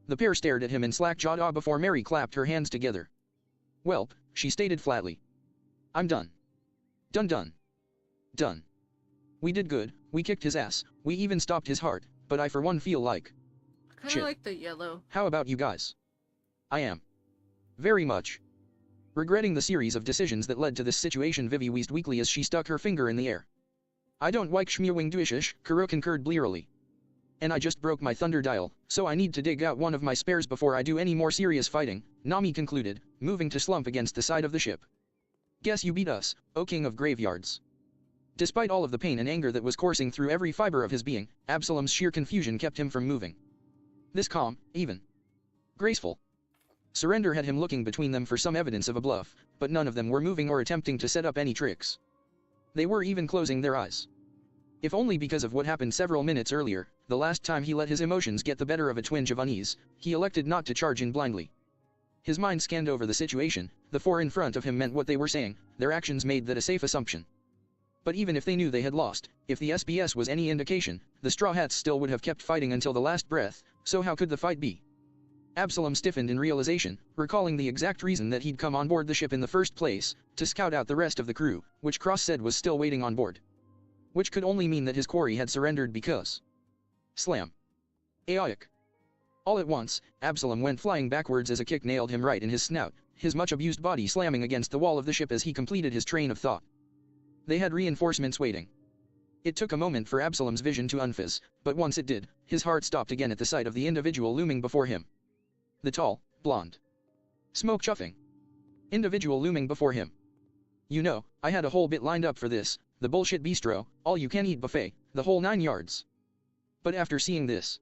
The pair stared at him in slack-jawed awe before Mary clapped her hands together. Welp, she stated flatly. I'm done. Done. We did good, we kicked his ass, we even stopped his heart, but I for one feel like I kind shit. of like the yellow. How about you guys? I am. Very much. Regretting the series of decisions that led to this situation, Vivi wheezed weakly as she stuck her finger in the air. I don't like schmewing duishish, Kuro concurred blearily. And I just broke my thunder dial, so I need to dig out one of my spares before I do any more serious fighting, Nami concluded, moving to slump against the side of the ship. Guess you beat us, O King of Graveyards. Despite all of the pain and anger that was coursing through every fiber of his being, Absalom's sheer confusion kept him from moving. This calm, even graceful surrender had him looking between them for some evidence of a bluff, but none of them were moving or attempting to set up any tricks. They were even closing their eyes. If only because of what happened several minutes earlier, the last time he let his emotions get the better of a twinge of unease, he elected not to charge in blindly. His mind scanned over the situation, the four in front of him meant what they were saying, their actions made that a safe assumption. But even if they knew they had lost, if the SBS was any indication, the Straw Hats still would have kept fighting until the last breath, so how could the fight be? Absalom stiffened in realization, recalling the exact reason that he'd come on board the ship in the first place, to scout out the rest of the crew, which Cross said was still waiting on board. Which could only mean that his quarry had surrendered because... Slam. Aoic. All at once, Absalom went flying backwards as a kick nailed him right in his snout, his much-abused body slamming against the wall of the ship as he completed his train of thought. They had reinforcements waiting. It took a moment for Absalom's vision to unfizz, but once it did, his heart stopped again at the sight of the individual looming before him. The tall, blonde, smoke-chuffing individual looming before him. You know, I had a whole bit lined up for this, the bullshit bistro, all-you-can-eat buffet, the whole 9 yards. But after seeing this,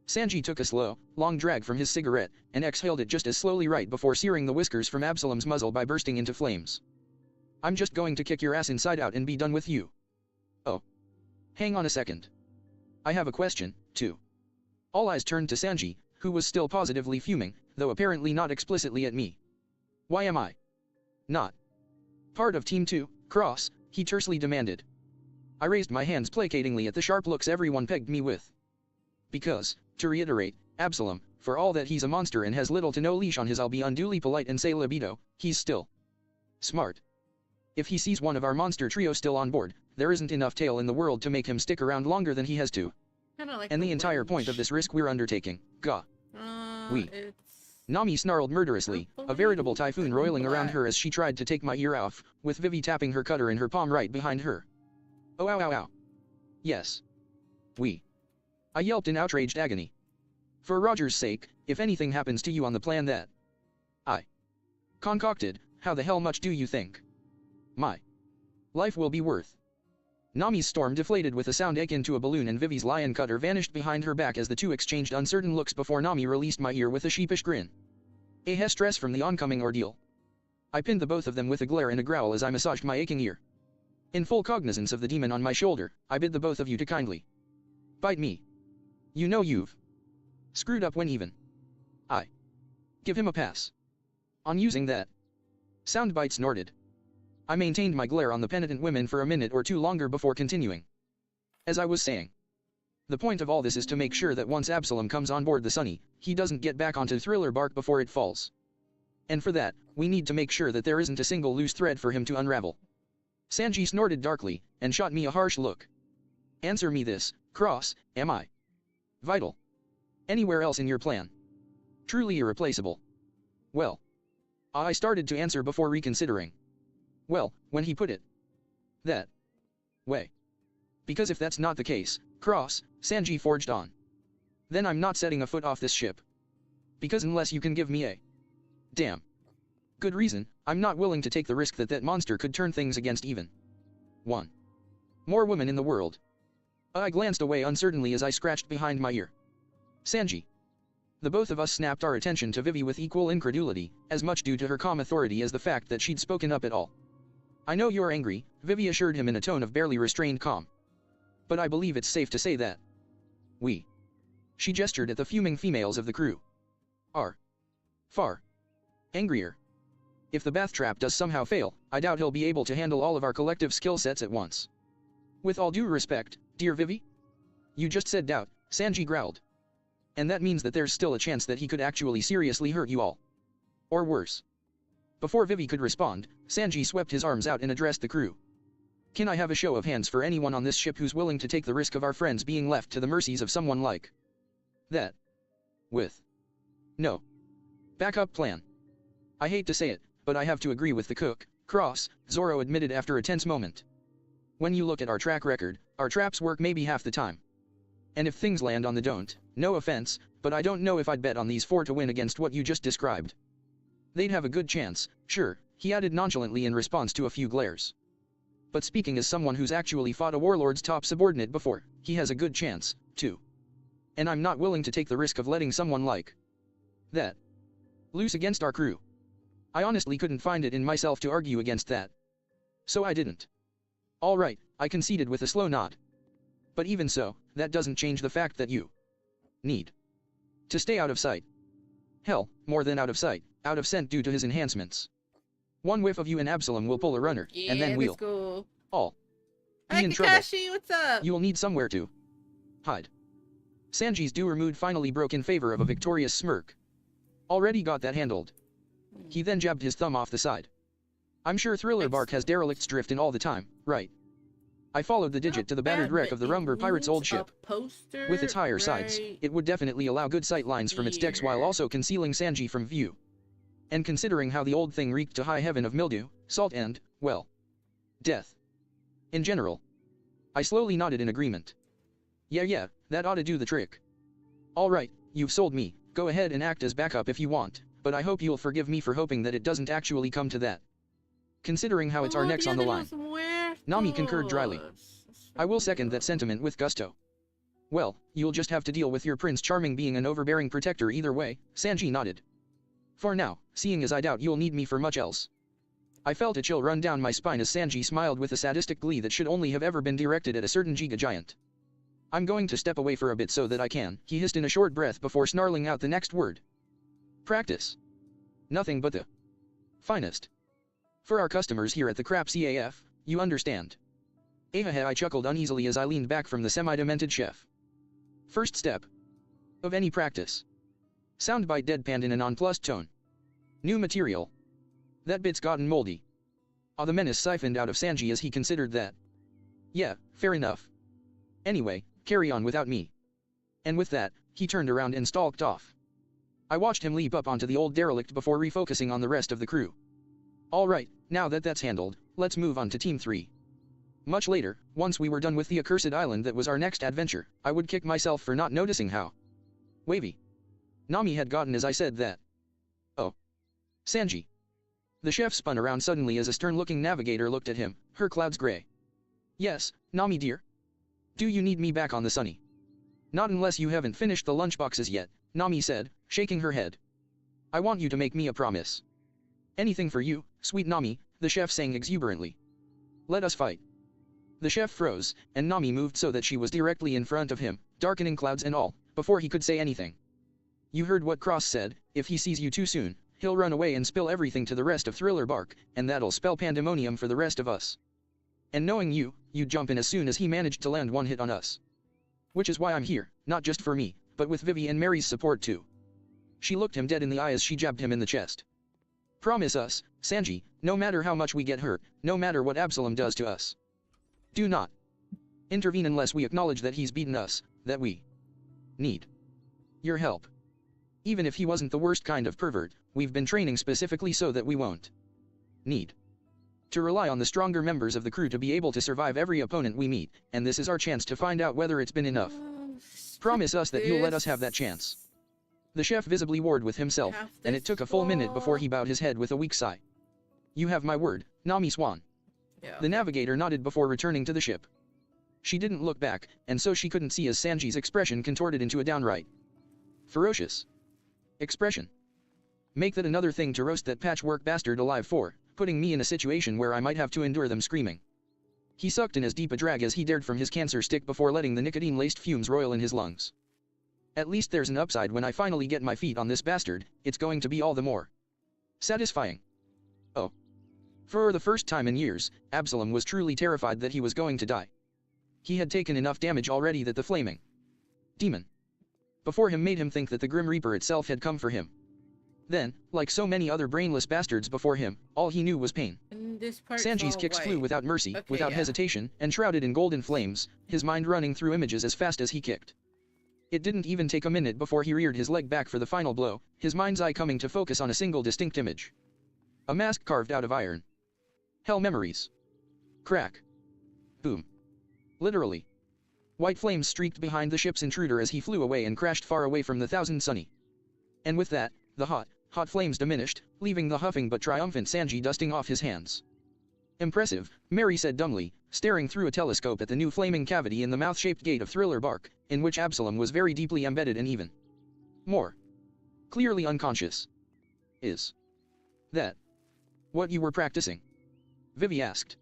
Sanji took a slow, long drag from his cigarette, and exhaled it just as slowly right before searing the whiskers from Absalom's muzzle by bursting into flames. I'm just going to kick your ass inside out and be done with you. Oh. Hang on a second. I have a question, too. All eyes turned to Sanji, who was still positively fuming, though apparently not explicitly at me. Why am I not part of Team 2, Cross? He tersely demanded. I raised my hands placatingly at the sharp looks everyone pegged me with. Because, to reiterate, Absalom, for all that he's a monster and has little to no leash on his I'll be unduly polite and say libido, he's still smart. If he sees one of our monster trio still on board, there isn't enough tail in the world to make him stick around longer than he has to. Kinda like And the entire point of this risk we're undertaking, It's Nami snarled murderously, a veritable typhoon roiling around her as she tried to take my ear off, with Vivi tapping her cutter in her palm right behind her. Oh ow ow ow. Yes. I yelped in outraged agony. For Roger's sake, if anything happens to you on the plan that I concocted, how the hell much do you think my life will be worth? Nami's storm deflated with a sound akin to a balloon and Vivi's lion cutter vanished behind her back as the two exchanged uncertain looks before Nami released my ear with a sheepish grin. Stress from the oncoming ordeal. I pinned the both of them with a glare and a growl as I massaged my aching ear. In full cognizance of the demon on my shoulder, I bid the both of you to kindly bite me. You know you've screwed up when even I give him a pass on using that. Soundbite snorted. I maintained my glare on the penitent women for a minute or two longer before continuing. As I was saying, the point of all this is to make sure that once Absalom comes on board the Sunny, he doesn't get back onto Thriller bark before it falls. And for that, we need to make sure that there isn't a single loose thread for him to unravel. Sanji snorted darkly, and shot me a harsh look. Answer me this, Cross, am I vital anywhere else in your plan? Truly irreplaceable? Well, I started to answer before reconsidering. Well, when he put it that way. Because if that's not the case, Cross, Sanji forged on, then I'm not setting a foot off this ship. Because unless you can give me a damn good reason, I'm not willing to take the risk that that monster could turn things against even one more woman in the world. I glanced away uncertainly as I scratched behind my ear. Sanji. The both of us snapped our attention to Vivi with equal incredulity, as much due to her calm authority as the fact that she'd spoken up at all. I know you're angry, Vivi assured him in a tone of barely restrained calm. But I believe it's safe to say that she gestured at the fuming females of the crew, are far angrier. If the bath trap does somehow fail, I doubt he'll be able to handle all of our collective skill sets at once. With all due respect, dear Vivi? You just said doubt, Sanji growled. And that means that there's still a chance that he could actually seriously hurt you all. Or worse. Before Vivi could respond, Sanji swept his arms out and addressed the crew. Can I have a show of hands for anyone on this ship who's willing to take the risk of our friends being left to the mercies of someone like that? With no backup plan. I hate to say it, but I have to agree with the cook, Cross, Zoro admitted after a tense moment. When you look at our track record, our traps work maybe half the time. And if things land on the don't, no offense, but I don't know if I'd bet on these four to win against what you just described. They'd have a good chance, sure, he added nonchalantly in response to a few glares. But speaking as someone who's actually fought a warlord's top subordinate before, he has a good chance, too. And I'm not willing to take the risk of letting someone like that loose against our crew. I honestly couldn't find it in myself to argue against that. So I didn't. All right, I conceded with a slow nod. But even so, that doesn't change the fact that you need to stay out of sight. Hell, more than out of sight, out of scent due to his enhancements. One whiff of you and Absalom will pull a runner, and then we'll go. all be Hi, in trouble. Kakashi, what's up? You'll need somewhere to hide. Sanji's dour mood finally broke in favor of a victorious smirk. Already got that handled. He then jabbed his thumb off the side. I'm sure Thriller Bark has derelicts drifting all the time, right? I followed the digit to the battered wreck of the Rumber Pirate's old ship. With its higher sides, it would definitely allow good sight lines from its decks while also concealing Sanji from view. And considering how the old thing reeked to high heaven of mildew, salt and, well, death. In general. I slowly nodded in agreement. Yeah, that ought to do the trick. Alright, you've sold me, go ahead and act as backup if you want, but I hope you'll forgive me for hoping that it doesn't actually come to that. considering how it's our Oh, necks Dia on the de line. los Nami concurred dryly. Muertos. I will second that sentiment with gusto. Well, you'll just have to deal with your Prince Charming being an overbearing protector either way, Sanji nodded. For now, seeing as I doubt you'll need me for much else. I felt a chill run down my spine as Sanji smiled with a sadistic glee that should only have ever been directed at a certain Giga Giant. I'm going to step away for a bit so that I can, he hissed in a short breath before snarling out the next word. Practice. Nothing but the finest. For our customers here at the Crap CAF, you understand. I chuckled uneasily as I leaned back from the semi-demented chef. First step of any practice. Soundbite deadpanned in a nonplussed tone. New material. That bit's gotten moldy. The menace siphoned out of Sanji as he considered that. Yeah, fair enough. Anyway, carry on without me. And with that, he turned around and stalked off. I watched him leap up onto the old derelict before refocusing on the rest of the crew. Alright, now that that's handled, let's move on to Team 3. Much later, once we were done with the accursed island that was our next adventure, I would kick myself for not noticing how wavy Nami had gotten as I said that. Oh. Sanji. The chef spun around suddenly as a stern-looking navigator looked at him, her clouds gray. Yes, Nami dear? Do you need me back on the Sunny? Not unless you haven't finished the lunchboxes yet, Nami said, shaking her head. I want you to make me a promise. Anything for you, sweet Nami, the chef sang exuberantly. Let us fight. The chef froze, and Nami moved so that she was directly in front of him, darkening clouds and all, before he could say anything. You heard what Cross said, if he sees you too soon, he'll run away and spill everything to the rest of Thriller Bark, and that'll spell pandemonium for the rest of us. And knowing you, you'd jump in as soon as he managed to land one hit on us. Which is why I'm here, not just for me, but with Vivi and Mary's support too. She looked him dead in the eye as she jabbed him in the chest. Promise us, Sanji, no matter how much we get hurt, no matter what Absalom does to us. Do not intervene unless we acknowledge that he's beaten us, that we need your help. Even if he wasn't the worst kind of pervert, we've been training specifically so that we won't need to rely on the stronger members of the crew to be able to survive every opponent we meet, and this is our chance to find out whether it's been enough. Promise us that you'll let us have that chance. The chef visibly warred with himself, and it took a full minute before he bowed his head with a weak sigh. You have my word, Nami Swan. Yeah. The navigator nodded before returning to the ship. She didn't look back, and so she couldn't see as Sanji's expression contorted into a downright ferocious expression. Make that another thing to roast that patchwork bastard alive for, putting me in a situation where I might have to endure them screaming. He sucked in as deep a drag as he dared from his cancer stick before letting the nicotine-laced fumes roil in his lungs. At least there's an upside when I finally get my feet on this bastard, it's going to be all the more satisfying. Oh. For the first time in years, Absalom was truly terrified that he was going to die. He had taken enough damage already that the flaming demon before him made him think that the Grim Reaper itself had come for him. Then, like so many other brainless bastards before him, all he knew was pain. And this part's Sanji's all kicks white. flew without mercy, Okay, without yeah. hesitation, and shrouded in golden flames, his mind running through images as fast as he kicked. It didn't even take a minute before he reared his leg back for the final blow, his mind's eye coming to focus on a single distinct image. A mask carved out of iron. Hell memories. Crack. Boom. Literally. White flames streaked behind the ship's intruder as he flew away and crashed far away from the Thousand Sunny. And with that, the hot flames diminished, leaving the huffing but triumphant Sanji dusting off his hands. Impressive, Mary said dumbly, staring through a telescope at the new flaming cavity in the mouth-shaped gate of Thriller Bark, in which Absalom was very deeply embedded and even more clearly unconscious. Is that what you were practicing? Vivi asked.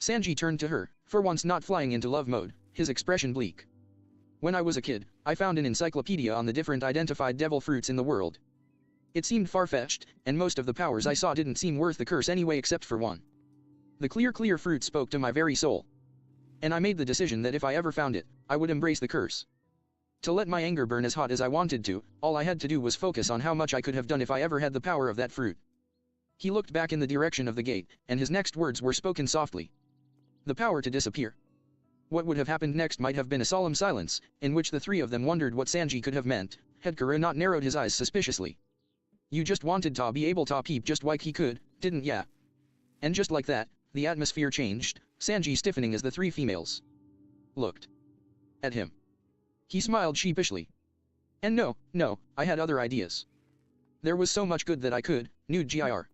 Sanji turned to her, for once not flying into love mode, his expression bleak. When I was a kid, I found an encyclopedia on the different identified devil fruits in the world. It seemed far-fetched, and most of the powers I saw didn't seem worth the curse anyway except for one. The clear fruit spoke to my very soul. And I made the decision that if I ever found it, I would embrace the curse. To let my anger burn as hot as I wanted to, all I had to do was focus on how much I could have done if I ever had the power of that fruit. He looked back in the direction of the gate, and his next words were spoken softly. The power to disappear. What would have happened next might have been a solemn silence, in which the three of them wondered what Sanji could have meant, had Karoo not narrowed his eyes suspiciously. You just wanted to be able to peep just like he could, didn't ya? And just like that, the atmosphere changed, Sanji stiffening as the three females looked at him. He smiled sheepishly. And no, I had other ideas. There was so much good that I could, nude gir.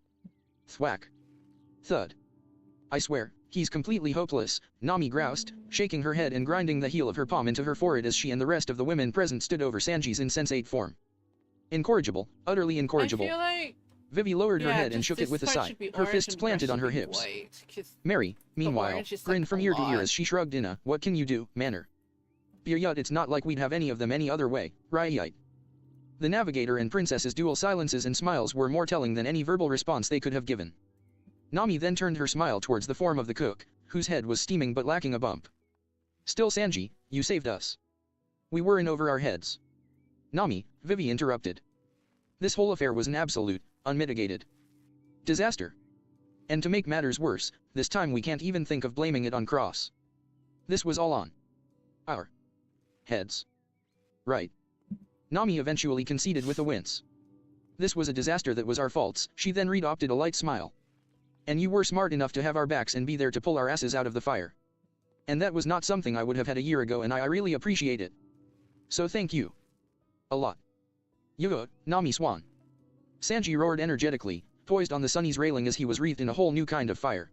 Thwack. Thud. I swear, he's completely hopeless, Nami groused, shaking her head and grinding the heel of her palm into her forehead as she and the rest of the women present stood over Sanji's insensate form. Incorrigible, utterly incorrigible. I feel like Vivi lowered her yeah, head and just shook it this with a part sigh, should be her orange fists and the planted rest on should her be hips. white, 'cause Mary, meanwhile, orange is, grinned like, from a ear to ear lot. as she shrugged in a what can you do manner. Period, it's not like we'd have any of them any other way, right? The navigator and princess's dual silences and smiles were more telling than any verbal response they could have given. Nami then turned her smile towards the form of the cook, whose head was steaming but lacking a bump. Still Sanji, you saved us. We were in over our heads. Nami, Vivi interrupted. This whole affair was an absolute, unmitigated disaster. And to make matters worse, this time we can't even think of blaming it on Cross. This was all on our heads. Right. Nami eventually conceded with a wince. This was a disaster that was our faults, she then adopted a light smile. And you were smart enough to have our backs and be there to pull our asses out of the fire. And that was not something I would have had a year ago and I really appreciate it. So thank you. A lot. Yugo, Nami Swan. Sanji roared energetically, poised on the Sunny's railing as he was wreathed in a whole new kind of fire.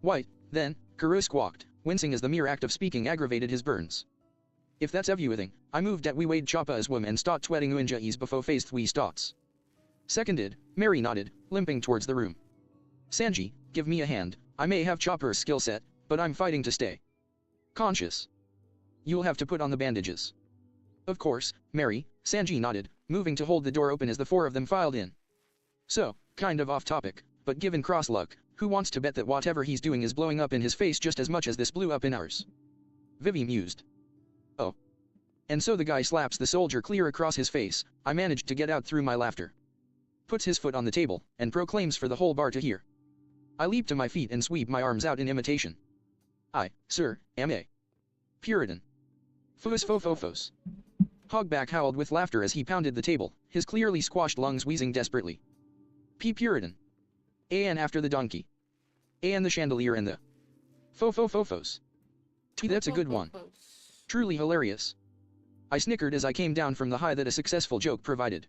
White, then, Kuro squawked, wincing as the mere act of speaking aggravated his burns. If that's everything, I moved that we wade choppa as women and start tweeting uinjais before phase 3 starts. Seconded, Mary nodded, limping towards the room. Sanji, give me a hand, I may have Chopper's skill set, but I'm fighting to stay conscious. You'll have to put on the bandages. Of course, Mary, Sanji nodded, moving to hold the door open as the four of them filed in. So, kind of off topic, but given Cross luck, who wants to bet that whatever he's doing is blowing up in his face just as much as this blew up in ours? Vivi mused. Oh. And so the guy slaps the soldier clear across his face, I managed to get out through my laughter. Puts his foot on the table, and proclaims for the whole bar to hear. I leap to my feet and sweep my arms out in imitation. I, sir, am a Puritan. Fos. Hogback howled with laughter as he pounded the table, his clearly squashed lungs wheezing desperately. Puritan. And after the donkey. And the chandelier and the Fofos. That's a good one. Truly hilarious. I snickered as I came down from the high that a successful joke provided.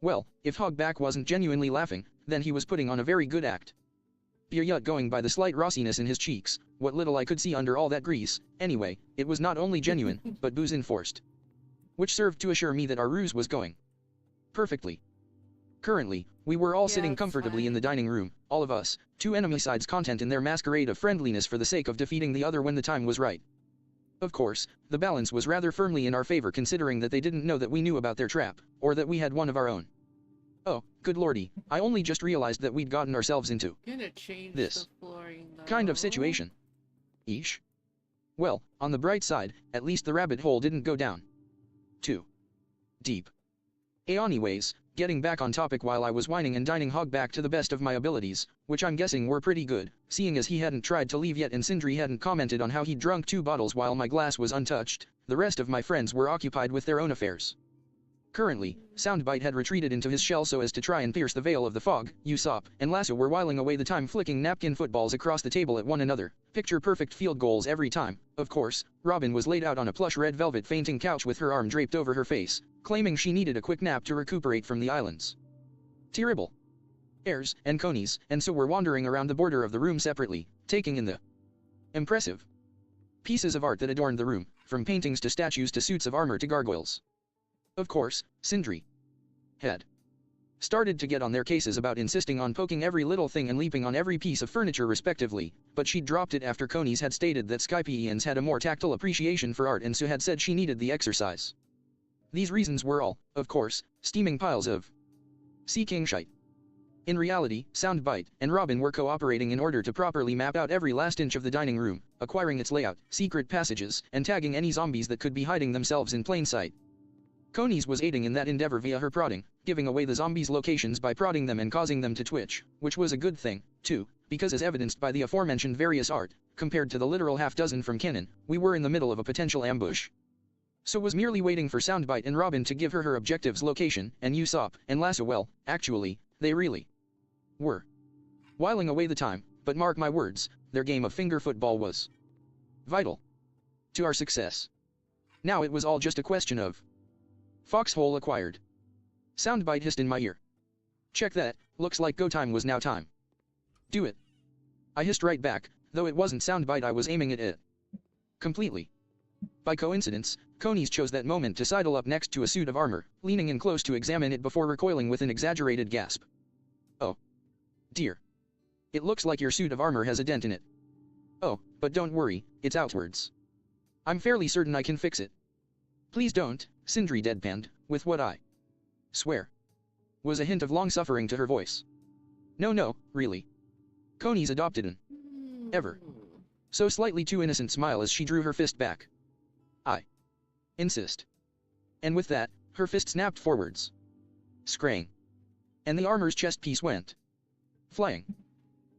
Well, if Hogback wasn't genuinely laughing, then he was putting on a very good act. Period, going by the slight rossiness in his cheeks, what little I could see under all that grease, anyway, it was not only genuine, but booze enforced. Which served to assure me that our ruse was going perfectly. Currently, we were all sitting comfortably in the dining room, all of us, two enemy sides content in their masquerade of friendliness for the sake of defeating the other when the time was right. Of course, the balance was rather firmly in our favor considering that they didn't know that we knew about their trap, or that we had one of our own. Oh, good lordy, I only just realized that we'd gotten ourselves into this kind of situation. Eesh. Well, on the bright side, at least the rabbit hole didn't go down too deep. Anyways, getting back on topic, while I was whining and dining Hogback to the best of my abilities, which I'm guessing were pretty good, seeing as he hadn't tried to leave yet and Sindri hadn't commented on how he'd drunk 2 bottles while my glass was untouched, the rest of my friends were occupied with their own affairs. Currently, Soundbite had retreated into his shell so as to try and pierce the veil of the fog. Usopp and Lasso were whiling away the time flicking napkin footballs across the table at one another, picture-perfect field goals every time. Of course, Robin was laid out on a plush red velvet fainting couch with her arm draped over her face, claiming she needed a quick nap to recuperate from the islands. Terrible. Airs and conies, and so were wandering around the border of the room separately, taking in the impressive pieces of art that adorned the room, from paintings to statues to suits of armor to gargoyles. Of course, Sindri had started to get on their cases about insisting on poking every little thing and leaping on every piece of furniture respectively, but she dropped it after Conies had stated that Skypians had a more tactile appreciation for art and so had said she needed the exercise. These reasons were all, of course, steaming piles of sea king shite. In reality, Soundbite and Robin were cooperating in order to properly map out every last inch of the dining room, acquiring its layout, secret passages, and tagging any zombies that could be hiding themselves in plain sight. Conies was aiding in that endeavor via her prodding, giving away the zombies' locations by prodding them and causing them to twitch, which was a good thing, too, because as evidenced by the aforementioned various art, compared to the literal half-dozen from Kennen, we were in the middle of a potential ambush. So was merely waiting for Soundbite and Robin to give her objective's location, and Usopp and Lasso, well, actually, they really were whiling away the time, but mark my words, their game of finger football was vital to our success. Now it was all just a question of foxhole acquired. Soundbite hissed in my ear. Check that, looks like go time was now time. Do it. I hissed right back, though it wasn't soundbite I was aiming it completely. By coincidence, Conies chose that moment to sidle up next to a suit of armor, leaning in close to examine it before recoiling with an exaggerated gasp. Oh. Dear. It looks like your suit of armor has a dent in it. Oh, but don't worry, it's outwards. I'm fairly certain I can fix it. Please don't, Sindri deadpanned, with what I swear was a hint of long-suffering to her voice. No, really. Conies adopted an ever so slightly too innocent smile as she drew her fist back. I insist. And with that, her fist snapped forwards. Scrang. And the armor's chest piece went flying.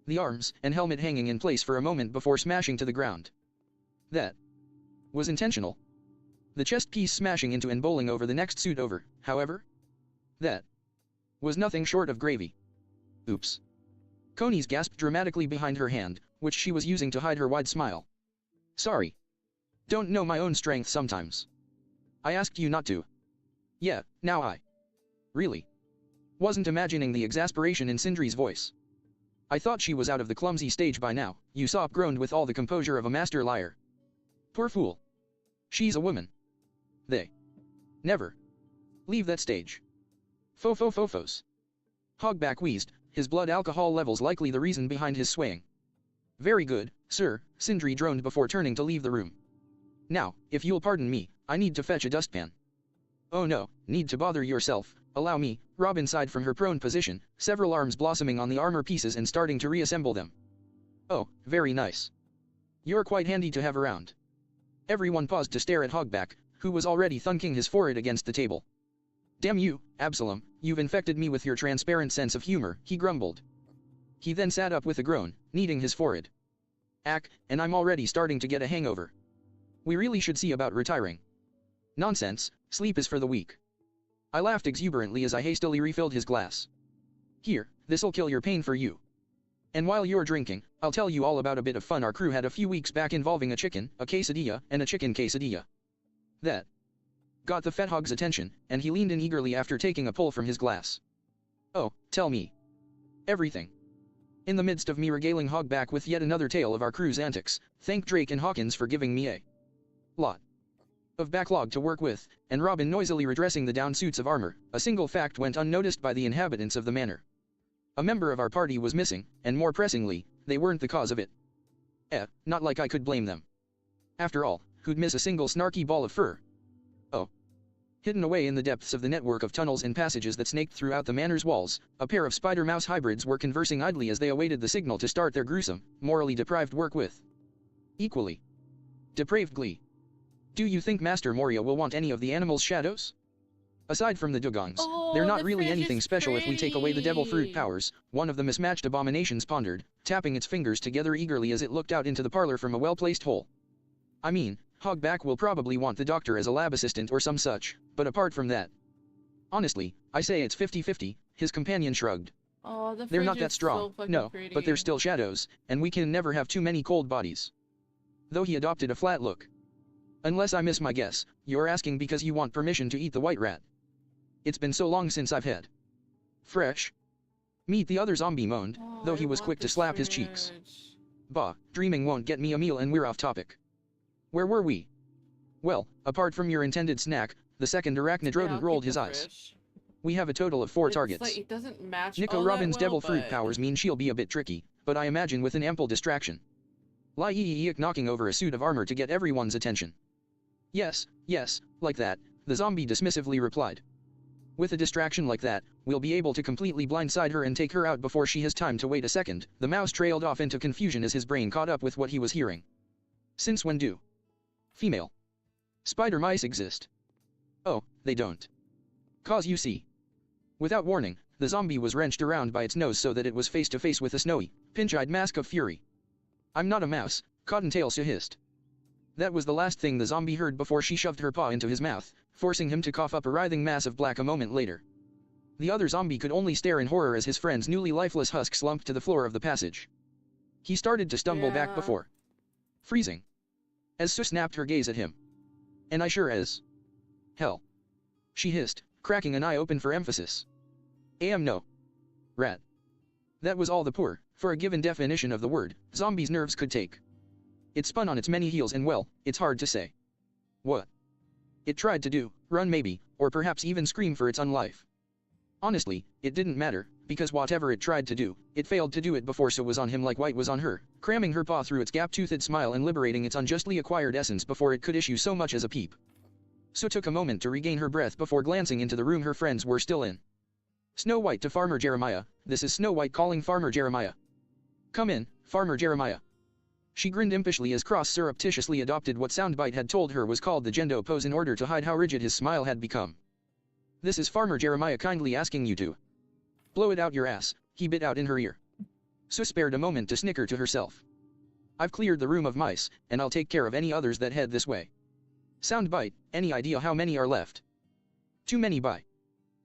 The arms and helmet hanging in place for a moment before smashing to the ground. That was intentional. The chest piece smashing into and bowling over the next suit over, however, that was nothing short of gravy. Oops. Conies gasped dramatically behind her hand, which she was using to hide her wide smile. Sorry. Don't know my own strength sometimes. I asked you not to. Yeah, now I really wasn't imagining the exasperation in Sindri's voice. I thought she was out of the clumsy stage by now, Usopp groaned with all the composure of a master liar. Poor fool. She's a woman. They never leave that stage. Fofos. Hogback wheezed, his blood alcohol levels likely the reason behind his swaying. Very good, sir, Sindri droned before turning to leave the room. Now, if you'll pardon me, I need to fetch a dustpan. Oh no, need to bother yourself, allow me, Robin sighed from her prone position, several arms blossoming on the armor pieces and starting to reassemble them. Oh, very nice. You're quite handy to have around. Everyone paused to stare at Hogback, who was already thunking his forehead against the table. Damn you, Absalom, you've infected me with your transparent sense of humor, he grumbled. He then sat up with a groan, kneading his forehead. Ack, and I'm already starting to get a hangover. We really should see about retiring. Nonsense, sleep is for the weak. I laughed exuberantly as I hastily refilled his glass. Here, this'll kill your pain for you. And while you're drinking, I'll tell you all about a bit of fun our crew had a few weeks back involving a chicken, a quesadilla, and a chicken quesadilla. That got the fat hog's attention, and he leaned in eagerly after taking a pull from his glass. Oh, tell me everything. In the midst of me regaling Hogback with yet another tale of our crew's antics, thank Drake and Hawkins for giving me a lot of backlog to work with, and Robin noisily redressing the down suits of armor, a single fact went unnoticed by the inhabitants of the manor. A member of our party was missing, and more pressingly, they weren't the cause of it. Not like I could blame them. After all, who'd miss a single snarky ball of fur? Oh. Hidden away in the depths of the network of tunnels and passages that snaked throughout the manor's walls, a pair of spider-mouse hybrids were conversing idly as they awaited the signal to start their gruesome, morally deprived work with equally depraved glee. Do you think Master Moria will want any of the animals' shadows? Aside from the dugongs, they're not really anything special if we take away the devil fruit powers, one of the mismatched abominations pondered, tapping its fingers together eagerly as it looked out into the parlor from a well-placed hole. I mean, Hogback will probably want the doctor as a lab assistant or some such, but apart from that. Honestly, I say it's 50-50, his companion shrugged. Oh, the They're not fridge that is strong, so no, fucking but they're pretty. still shadows, and we can never have too many cold bodies. Though he adopted a flat look. Unless I miss my guess, you're asking because you want permission to eat the white rat. It's been so long since I've had fresh meat, the other zombie moaned, Oh, though I he was want quick to this slap his cheeks. fridge. Bah, dreaming won't get me a meal and we're off topic. Where were we? Well, apart from your intended snack, the second arachnid Yeah, rodent I'll rolled keep his the eyes. fridge. We have a total of 4 It's targets. Like, it doesn't match Nico all that Robin's well, devil fruit but- powers mean she'll be a bit tricky, but I imagine with an ample distraction. Lai knocking over a suit of armor to get everyone's attention. Yes, like that, the zombie dismissively replied. With a distraction like that, we'll be able to completely blindside her and take her out before she has time to wait a second. The mouse trailed off into confusion as his brain caught up with what he was hearing. Since when do female spider mice exist? Oh, they don't. 'Cause you see. Without warning, the zombie was wrenched around by its nose so that it was face to face with a snowy, pinch-eyed mask of fury. I'm not a mouse, Cottontail hissed. That was the last thing the zombie heard before she shoved her paw into his mouth, forcing him to cough up a writhing mass of black a moment later. The other zombie could only stare in horror as his friend's newly lifeless husk slumped to the floor of the passage. He started to stumble back Yeah. before freezing as Sue snapped her gaze at him. And I sure as hell, she hissed, cracking an eye open for emphasis. No. Rat. That was all the poor, for a given definition of the word, zombie's nerves could take. It spun on its many heels and well, it's hard to say what it tried to do, run maybe, or perhaps even scream for its own life. Honestly, it didn't matter, because whatever it tried to do, it failed to do it before so was on him like White was on her, cramming her paw through its gap-toothed smile and liberating its unjustly acquired essence before it could issue so much as a peep. So took a moment to regain her breath before glancing into the room her friends were still in. Snow White to Farmer Jeremiah, this is Snow White calling Farmer Jeremiah. Come in, Farmer Jeremiah. She grinned impishly as Cross surreptitiously adopted what Soundbite had told her was called the Gendo pose in order to hide how rigid his smile had become. This is Farmer Jeremiah kindly asking you to blow it out your ass, he bit out in her ear. So spared a moment to snicker to herself. I've cleared the room of mice, and I'll take care of any others that head this way. Soundbite, any idea how many are left? Too many by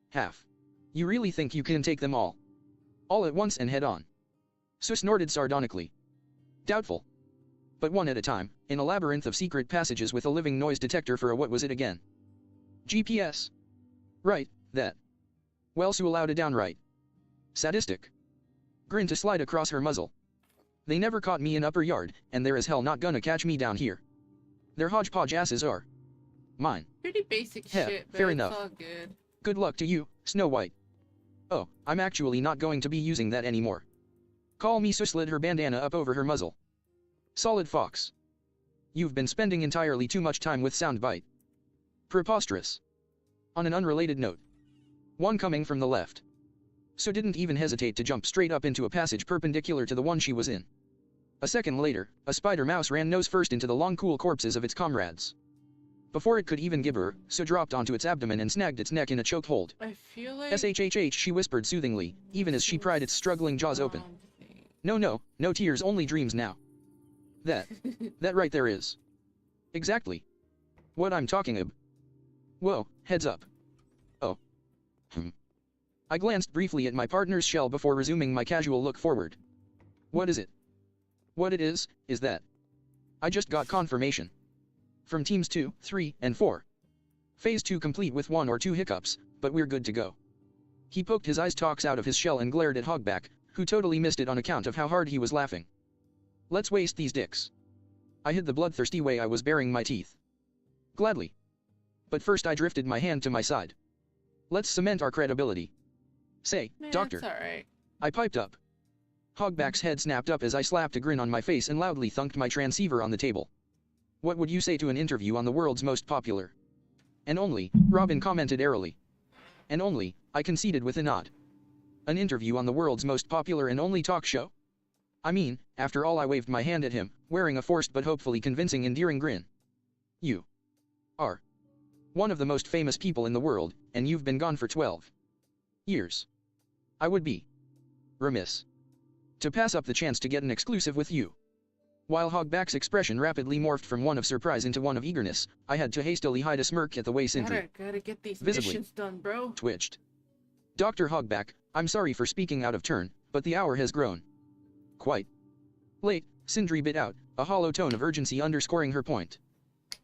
half. You really think you can take them all at once and head on? So snorted sardonically. Doubtful. But one at a time, in a labyrinth of secret passages with a living noise detector for a what was it again? GPS. Right, that. Well, Sue allowed a downright sadistic grin to slide across her muzzle. They never caught me in upper yard, and they're as hell not gonna catch me down here. Their hodgepodge asses are mine. Pretty basic Yeah, shit, but fair it's enough. all good. Good luck to you, Snow White. Oh, I'm actually not going to be using that anymore. Call me. So slid her bandana up over her muzzle. Solid fox. You've been spending entirely too much time with Soundbite. Preposterous. On an unrelated note. One coming from the left. So didn't even hesitate to jump straight up into a passage perpendicular to the one she was in. A second later, a spider mouse ran nose first into the long cool corpses of its comrades. Before it could even gibber, so dropped onto its abdomen and snagged its neck in a choke hold. I feel like SHHH, she whispered soothingly, even as she pried its struggling jaws open. No, no tears, only dreams now. That right there is exactly what I'm talking about. Whoa, heads up. Oh. I glanced briefly at my partner's shell before resuming my casual look forward. What is it? What it is that I just got confirmation from teams 2, 3, and 4. Phase 2 complete with 1 or 2 hiccups, but we're good to go. He poked his eyes stalks out of his shell and glared at Hogback, who totally missed it on account of how hard he was laughing. Let's waste these dicks. I hid the bloodthirsty way I was baring my teeth. Gladly. But first I drifted my hand to my side. Let's cement our credibility. Say, Man, doctor. it's alright. I piped up. Hogback's head snapped up as I slapped a grin on my face and loudly thunked my transceiver on the table. What would you say to an interview on the world's most popular? And only, Robin commented airily. And only, I conceded with a nod. An interview on the world's most popular and only talk show? I mean, after all, I waved my hand at him, wearing a forced but hopefully convincing endearing grin. You are one of the most famous people in the world, and you've been gone for 12 years. I would be remiss to pass up the chance to get an exclusive with you. While Hogback's expression rapidly morphed from one of surprise into one of eagerness, I had to hastily hide a smirk at the way Sindri Gotta get these visibly missions done, bro. twitched. Dr. Hogback, I'm sorry for speaking out of turn, but the hour has grown quite late, Sindri bit out, a hollow tone of urgency underscoring her point.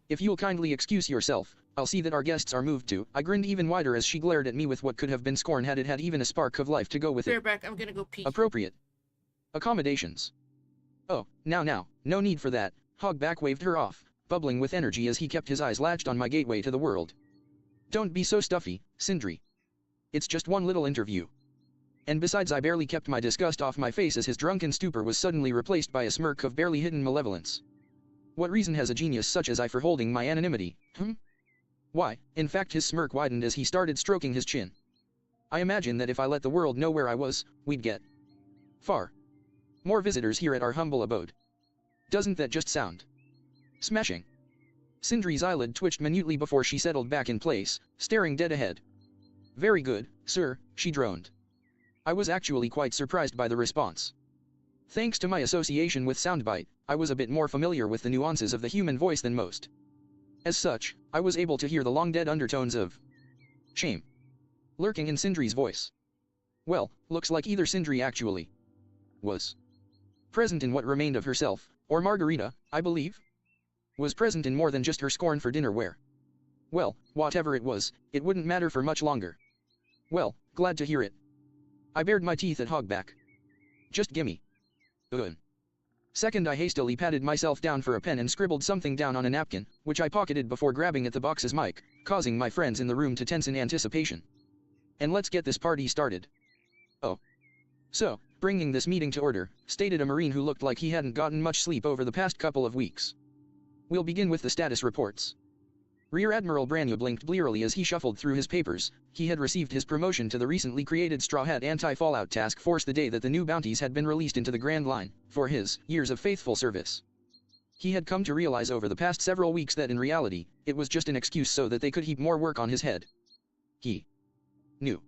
If you'll kindly excuse yourself, I'll see that our guests are moved to. I grinned even wider as she glared at me with what could have been scorn had it had even a spark of life to go with it. Back, I'm gonna go pee. Appropriate accommodations. Oh, now, no need for that. Hogback waved her off, bubbling with energy as he kept his eyes latched on my gateway to the world. Don't be so stuffy, Sindri. It's just one little interview. And besides, I barely kept my disgust off my face as his drunken stupor was suddenly replaced by a smirk of barely hidden malevolence. What reason has a genius such as I for holding my anonymity? Why, in fact, his smirk widened as he started stroking his chin. I imagine that if I let the world know where I was, we'd get far more visitors here at our humble abode. Doesn't that just sound smashing? Sindri's eyelid twitched minutely before she settled back in place, staring dead ahead. Very good, sir, she droned. I was actually quite surprised by the response. Thanks to my association with Soundbite, I was a bit more familiar with the nuances of the human voice than most. As such, I was able to hear the long-dead undertones of shame lurking in Sindri's voice. Well, looks like either Sindri actually was present in what remained of herself, or Margarita, I believe, was present in more than just her scorn for dinnerware. Well, whatever it was, it wouldn't matter for much longer. Well, glad to hear it. I bared my teeth at Hogback. Just gimme. Second, I hastily patted myself down for a pen and scribbled something down on a napkin, which I pocketed before grabbing at the box's mic, causing my friends in the room to tense in anticipation. And let's get this party started. Oh. So, bringing this meeting to order, stated a Marine who looked like he hadn't gotten much sleep over the past couple of weeks. We'll begin with the status reports. Rear Admiral Branyo blinked blearily as he shuffled through his papers. He had received his promotion to the recently created Straw Hat Anti-Fallout Task Force the day that the new bounties had been released into the Grand Line, for his years of faithful service. He had come to realize over the past several weeks that in reality, it was just an excuse so that they could heap more work on his head. He knew.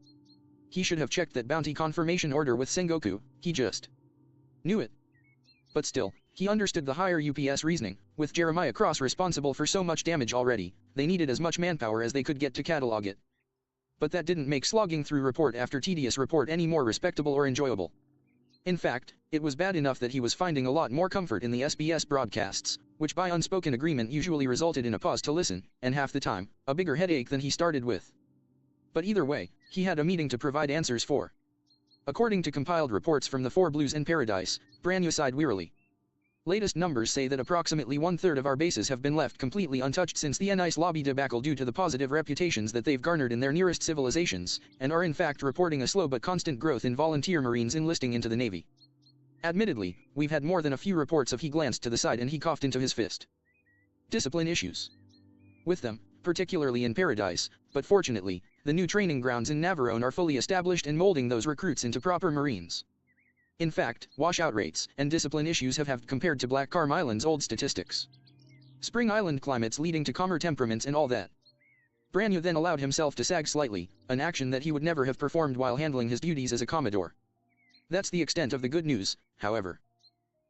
He should have checked that bounty confirmation order with Sengoku, he just knew it. But still, he understood the higher UPS reasoning. With Jeremiah Cross responsible for so much damage already, they needed as much manpower as they could get to catalog it. But that didn't make slogging through report after tedious report any more respectable or enjoyable. In fact, it was bad enough that he was finding a lot more comfort in the SBS broadcasts, which by unspoken agreement usually resulted in a pause to listen, and half the time, a bigger headache than he started with. But either way, he had a meeting to provide answers for. According to compiled reports from the Four Blues in Paradise, Branyo sighed wearily. Latest numbers say that approximately 1/3 of our bases have been left completely untouched since the N-Ice lobby debacle due to the positive reputations that they've garnered in their nearest civilizations, and are in fact reporting a slow but constant growth in volunteer Marines enlisting into the Navy. Admittedly, we've had more than a few reports of. He glanced to the side and he coughed into his fist. Discipline issues. With them, particularly in Paradise, but fortunately, the new training grounds in Navarone are fully established and molding those recruits into proper Marines. In fact, washout rates and discipline issues have halved compared to Black Calm Island's old statistics. Spring Island climates leading to calmer temperaments and all that. Branyo then allowed himself to sag slightly, an action that he would never have performed while handling his duties as a Commodore. That's the extent of the good news, however.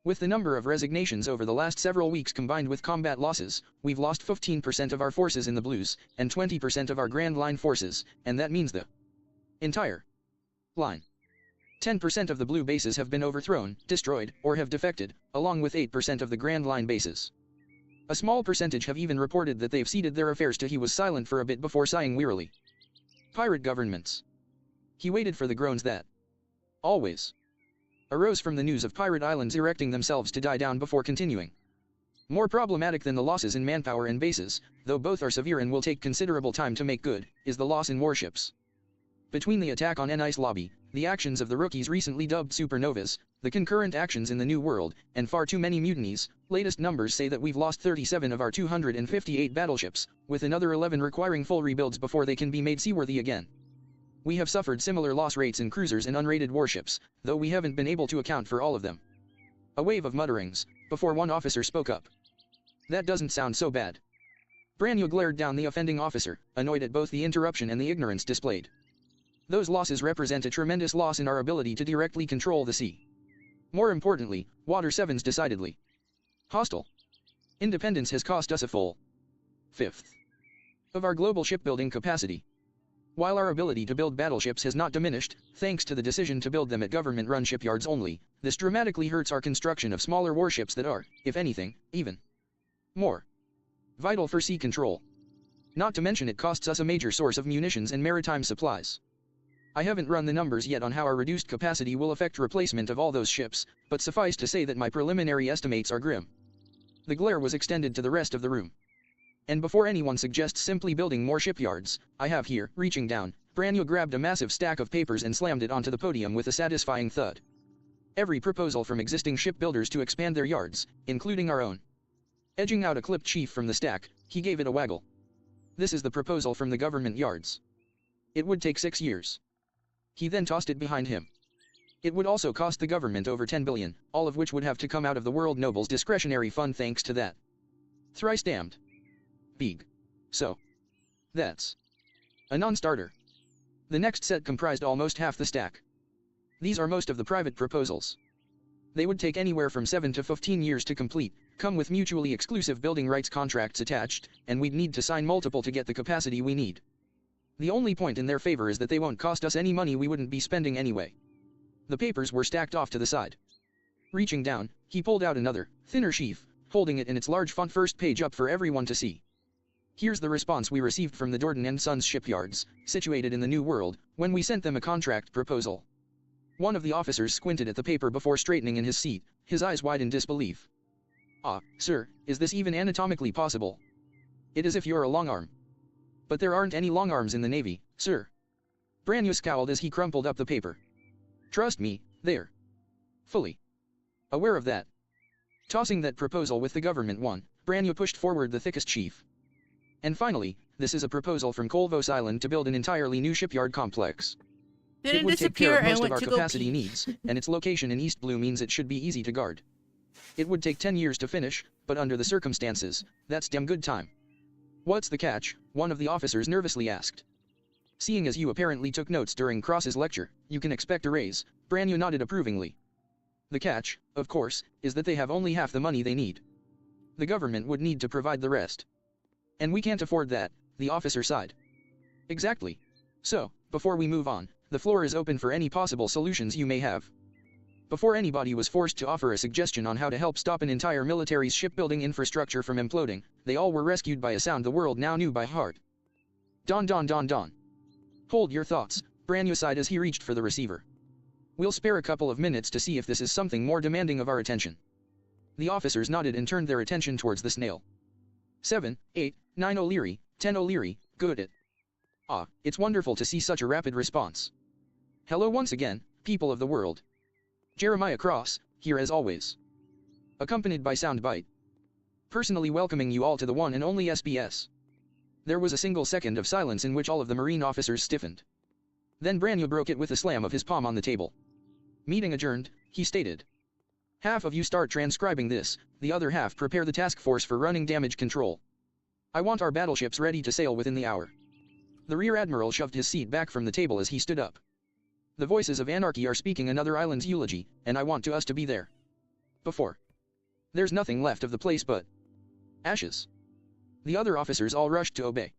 With the number of resignations over the last several weeks combined with combat losses, we've lost 15% of our forces in the Blues, and 20% of our Grand Line forces, and that means the entire line. 10% of the Blue bases have been overthrown, destroyed, or have defected, along with 8% of the Grand Line bases. A small percentage have even reported that they've ceded their affairs to. He was silent for a bit before sighing wearily. Pirate governments. He waited for the groans that always arose from the news of pirate islands erecting themselves to die down before continuing. More problematic than the losses in manpower and bases, though both are severe and will take considerable time to make good, is the loss in warships. Between the attack on N-Ice Lobby, the actions of the rookies recently dubbed supernovas, the concurrent actions in the New World, and far too many mutinies, latest numbers say that we've lost 37 of our 258 battleships, with another 11 requiring full rebuilds before they can be made seaworthy again. We have suffered similar loss rates in cruisers and unrated warships, though we haven't been able to account for all of them. A wave of mutterings, before one officer spoke up. That doesn't sound so bad. Branyo glared down the offending officer, annoyed at both the interruption and the ignorance displayed. Those losses represent a tremendous loss in our ability to directly control the sea. More importantly, Water 7's decidedly hostile. Independence has cost us a full fifth of our global shipbuilding capacity. While our ability to build battleships has not diminished, thanks to the decision to build them at government-run shipyards only, this dramatically hurts our construction of smaller warships that are, if anything, even more vital for sea control. Not to mention it costs us a major source of munitions and maritime supplies. I haven't run the numbers yet on how our reduced capacity will affect replacement of all those ships, but suffice to say that my preliminary estimates are grim. The glare was extended to the rest of the room. And before anyone suggests simply building more shipyards, I have here, reaching down, Branyo grabbed a massive stack of papers and slammed it onto the podium with a satisfying thud. Every proposal from existing shipbuilders to expand their yards, including our own. Edging out a clipped sheaf from the stack, he gave it a waggle. This is the proposal from the government yards. It would take 6 years. He then tossed it behind him. It would also cost the government over 10 billion, all of which would have to come out of the World Noble's discretionary fund thanks to that. Thrice damned big. So, that's a non-starter. The next set comprised almost half the stack. These are most of the private proposals. They would take anywhere from 7 to 15 years to complete, come with mutually exclusive building rights contracts attached, and we'd need to sign multiple to get the capacity we need. The only point in their favor is that they won't cost us any money we wouldn't be spending anyway. The papers were stacked off to the side. Reaching down, he pulled out another, thinner sheaf, holding it in its large font first page up for everyone to see. Here's the response we received from the Jordan & Sons shipyards, situated in the New World, when we sent them a contract proposal. One of the officers squinted at the paper before straightening in his seat, his eyes wide in disbelief. Ah, sir, is this even anatomically possible? It is if you're a long arm. But there aren't any long arms in the Navy, sir. Branyo scowled as he crumpled up the paper. Trust me, they're fully aware of that. Tossing that proposal with the government one, Branyo pushed forward the thickest sheaf. And finally, this is a proposal from Kolvos Island to build an entirely new shipyard complex. Didn't It would take disappear care of and most of went our to go capacity pee. needs, and its location in East Blue means it should be easy to guard. It would take 10 years to finish, but under the circumstances, that's damn good time. What's the catch? One of the officers nervously asked. Seeing as you apparently took notes during Cross's lecture, you can expect a raise. Branyo nodded approvingly. The catch, of course, is that they have only half the money they need. The government would need to provide the rest. And we can't afford that, the officer sighed. Exactly. So, before we move on, the floor is open for any possible solutions you may have. Before anybody was forced to offer a suggestion on how to help stop an entire military's shipbuilding infrastructure from imploding, they all were rescued by a sound the world now knew by heart. Don don don don. Hold your thoughts, Branyo sighed as he reached for the receiver. We'll spare a couple of minutes to see if this is something more demanding of our attention. The officers nodded and turned their attention towards the snail. 7, 8, 9 O'Leary, 10 O'Leary, good it. Ah, it's wonderful to see such a rapid response. Hello once again, people of the world. Jeremiah Cross, here as always. Accompanied by Soundbite. Personally welcoming you all to the one and only SBS. There was a single second of silence in which all of the Marine officers stiffened. Then Branyo broke it with a slam of his palm on the table. Meeting adjourned, he stated. Half of you start transcribing this, the other half prepare the task force for running damage control. I want our battleships ready to sail within the hour. The Rear Admiral shoved his seat back from the table as he stood up. The voices of anarchy are speaking another island's eulogy, and I want us to be there. Before. There's nothing left of the place but ashes. The other officers all rushed to obey.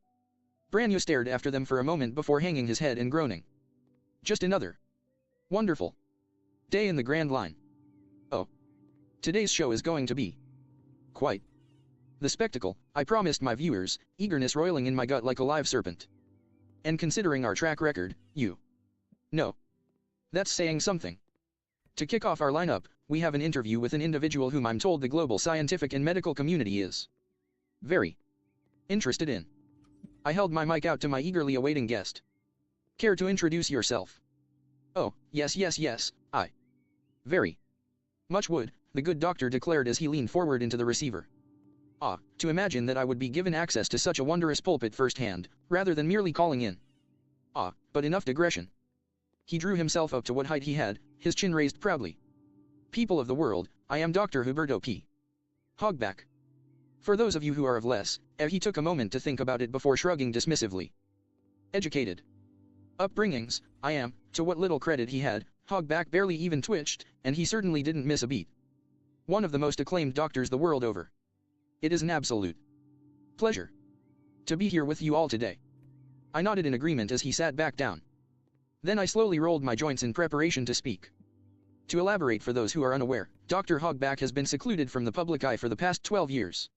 Branyo stared after them for a moment before hanging his head and groaning. Just another wonderful day in the Grand Line. Oh. Today's show is going to be quite the spectacle, I promised my viewers, eagerness roiling in my gut like a live serpent. And considering our track record, you know, that's saying something. To kick off our lineup, we have an interview with an individual whom I'm told the global scientific and medical community is very interested in. I held my mic out to my eagerly awaiting guest. Care to introduce yourself? Oh, yes, I very much would, the good doctor declared as he leaned forward into the receiver. Ah, to imagine that I would be given access to such a wondrous pulpit firsthand, rather than merely calling in. Ah, but enough digression. He drew himself up to what height he had, his chin raised proudly. People of the world, I am Dr. Huberto P. Hogback. For those of you who are of less, he took a moment to think about it before shrugging dismissively. Educated upbringings, I am, to what little credit he had, Hogback barely even twitched, and he certainly didn't miss a beat. One of the most acclaimed doctors the world over. It is an absolute pleasure to be here with you all today. I nodded in agreement as he sat back down. Then I slowly rolled my joints in preparation to speak. To elaborate for those who are unaware, Dr. Hogback has been secluded from the public eye for the past 12 years.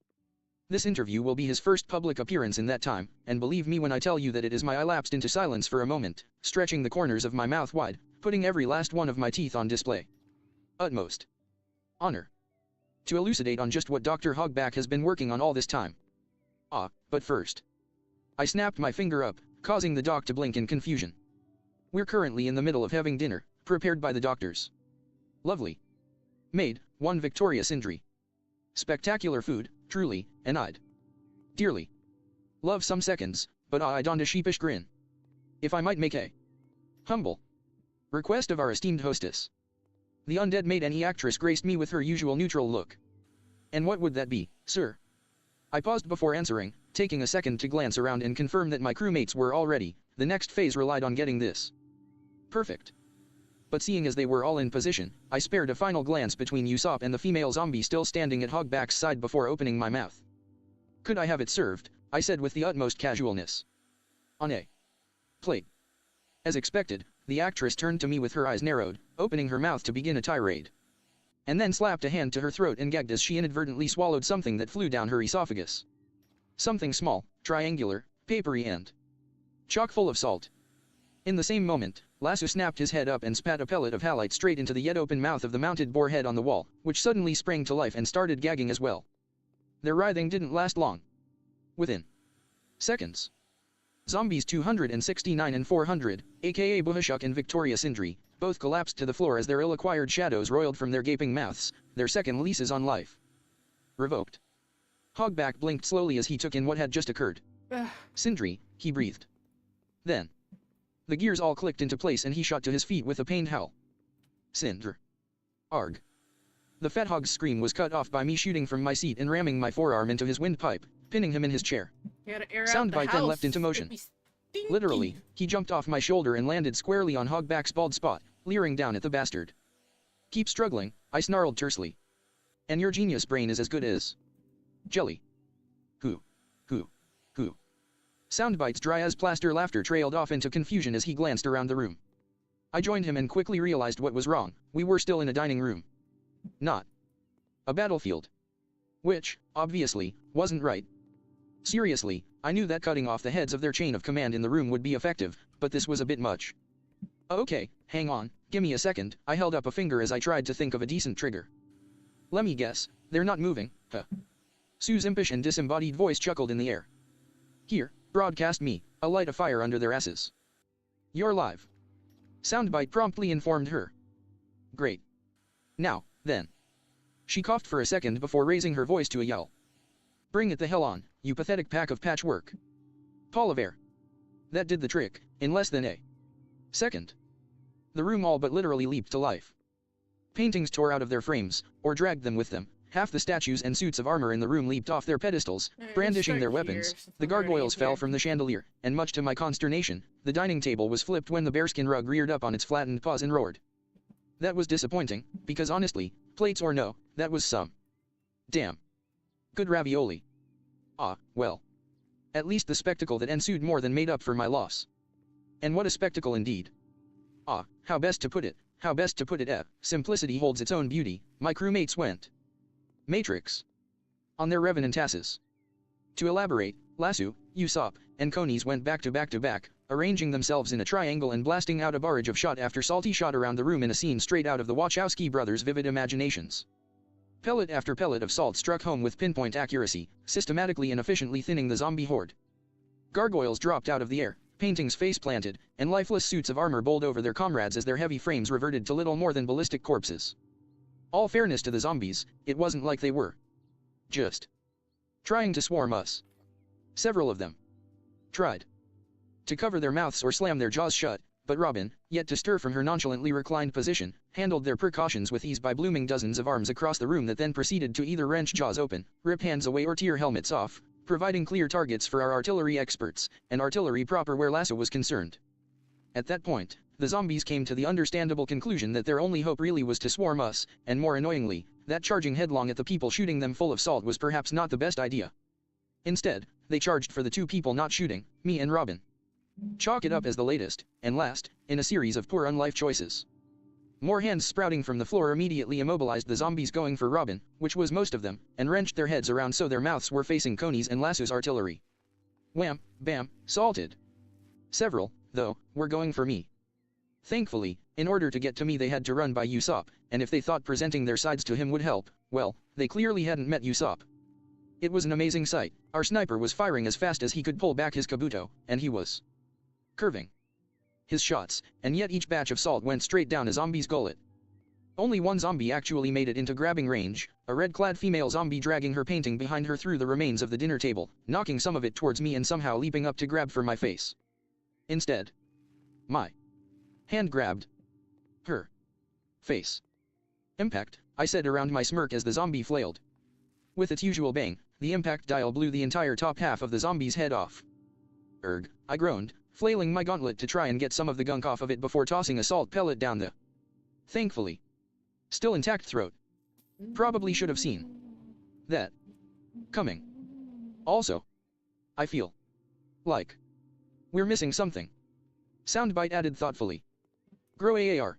This interview will be his first public appearance in that time, and believe me when I tell you that it is I lapsed into silence for a moment, stretching the corners of my mouth wide, putting every last one of my teeth on display. Utmost honor to elucidate on just what Dr. Hogback has been working on all this time. Ah, but first. I snapped my finger up, causing the doc to blink in confusion. We're currently in the middle of having dinner, prepared by the doctors. Lovely. Made, one Victoria Sindri. Spectacular food, truly, and I'd dearly love some seconds, but I donned a sheepish grin. If I might make a humble request of our esteemed hostess. The undead maid actress graced me with her usual neutral look. And what would that be, sir? I paused before answering, taking a second to glance around and confirm that my crewmates were all ready. The next phase relied on getting this perfect. But seeing as they were all in position, I spared a final glance between Usopp and the female zombie still standing at Hogback's side before opening my mouth. Could I have it served? I said with the utmost casualness. On a plate. As expected, the actress turned to me with her eyes narrowed, opening her mouth to begin a tirade. And then slapped a hand to her throat and gagged as she inadvertently swallowed something that flew down her esophagus. Something small, triangular, papery and chock full of salt. In the same moment, Lasso snapped his head up and spat a pellet of halite straight into the yet open mouth of the mounted boar head on the wall, which suddenly sprang to life and started gagging as well. Their writhing didn't last long. Within seconds, zombies 269 and 400, aka Buhashuk and Victoria Sindri, both collapsed to the floor as their ill-acquired shadows roiled from their gaping mouths, their second leases on life revoked. Hogback blinked slowly as he took in what had just occurred. Sindri, he breathed. Then the gears all clicked into place and he shot to his feet with a pained howl. Sindr. Arg. The fat hog's scream was cut off by me shooting from my seat and ramming my forearm into his windpipe, pinning him in his chair. Soundbite then leapt into motion. Literally, he jumped off my shoulder and landed squarely on Hogback's bald spot, leering down at the bastard. Keep struggling, I snarled tersely. And your genius brain is as good as jelly. Who? Soundbite's dry as plaster laughter trailed off into confusion as he glanced around the room. I joined him and quickly realized what was wrong. We were still in a dining room. Not a battlefield. Which, obviously, wasn't right. Seriously, I knew that cutting off the heads of their chain of command in the room would be effective, but this was a bit much. Okay, hang on, gimme a second. I held up a finger as I tried to think of a decent trigger. Let me guess, they're not moving, huh? Sue's impish and disembodied voice chuckled in the air. Here, broadcast me, I'll light a fire under their asses. You're live. Soundbite promptly informed her. Great. Now, then. She coughed for a second before raising her voice to a yell. Bring it the hell on, you pathetic pack of patchwork. Poliver. That did the trick, in less than a second. The room all but literally leaped to life. Paintings tore out of their frames, or dragged them with them. Half the statues and suits of armor in the room leaped off their pedestals, brandishing their weapons. The gargoyles fell from the chandelier, and much to my consternation, the dining table was flipped when the bearskin rug reared up on its flattened paws and roared. That was disappointing, because honestly, plates or no, that was some damn good ravioli. Ah, well. At least the spectacle that ensued more than made up for my loss. And what a spectacle indeed. Ah, how best to put it, simplicity holds its own beauty. My crewmates went Matrix on their revenant asses. To elaborate, Lasso, Usopp, and Konis went back to back, arranging themselves in a triangle and blasting out a barrage of shot after salty shot around the room in a scene straight out of the Wachowski brothers' vivid imaginations. Pellet after pellet of salt struck home with pinpoint accuracy, systematically and efficiently thinning the zombie horde. Gargoyles dropped out of the air, paintings face-planted, and lifeless suits of armor bowled over their comrades as their heavy frames reverted to little more than ballistic corpses. All fairness to the zombies, it wasn't like they were just trying to swarm us. Several of them tried to cover their mouths or slam their jaws shut, but Robin, yet to stir from her nonchalantly reclined position, handled their precautions with ease by blooming dozens of arms across the room that then proceeded to either wrench jaws open, rip hands away or tear helmets off, providing clear targets for our artillery experts, and artillery proper where Lasso was concerned. At that point, the zombies came to the understandable conclusion that their only hope really was to swarm us, and more annoyingly, that charging headlong at the people shooting them full of salt was perhaps not the best idea. Instead, they charged for the two people not shooting, me and Robin. Chalk it up as the latest, and last, in a series of poor unlife choices. More hands sprouting from the floor immediately immobilized the zombies going for Robin, which was most of them, and wrenched their heads around so their mouths were facing Konis and Lasso's artillery. Wham, bam, salted. Several, though, were going for me. Thankfully, in order to get to me they had to run by Usopp, and if they thought presenting their sides to him would help, well, they clearly hadn't met Usopp. It was an amazing sight. Our sniper was firing as fast as he could pull back his kabuto, and he was curving his shots, and yet each batch of salt went straight down a zombie's gullet. Only one zombie actually made it into grabbing range, a red-clad female zombie dragging her painting behind her through the remains of the dinner table, knocking some of it towards me and somehow leaping up to grab for my face. Instead, my hand grabbed her face. Impact, I said around my smirk as the zombie flailed. With its usual bang, the impact dial blew the entire top half of the zombie's head off. Erg, I groaned, flailing my gauntlet to try and get some of the gunk off of it before tossing a salt pellet down the thankfully still intact throat. Probably should have seen that coming. Also, I feel like we're missing something. Soundbite added thoughtfully. Grow AAR.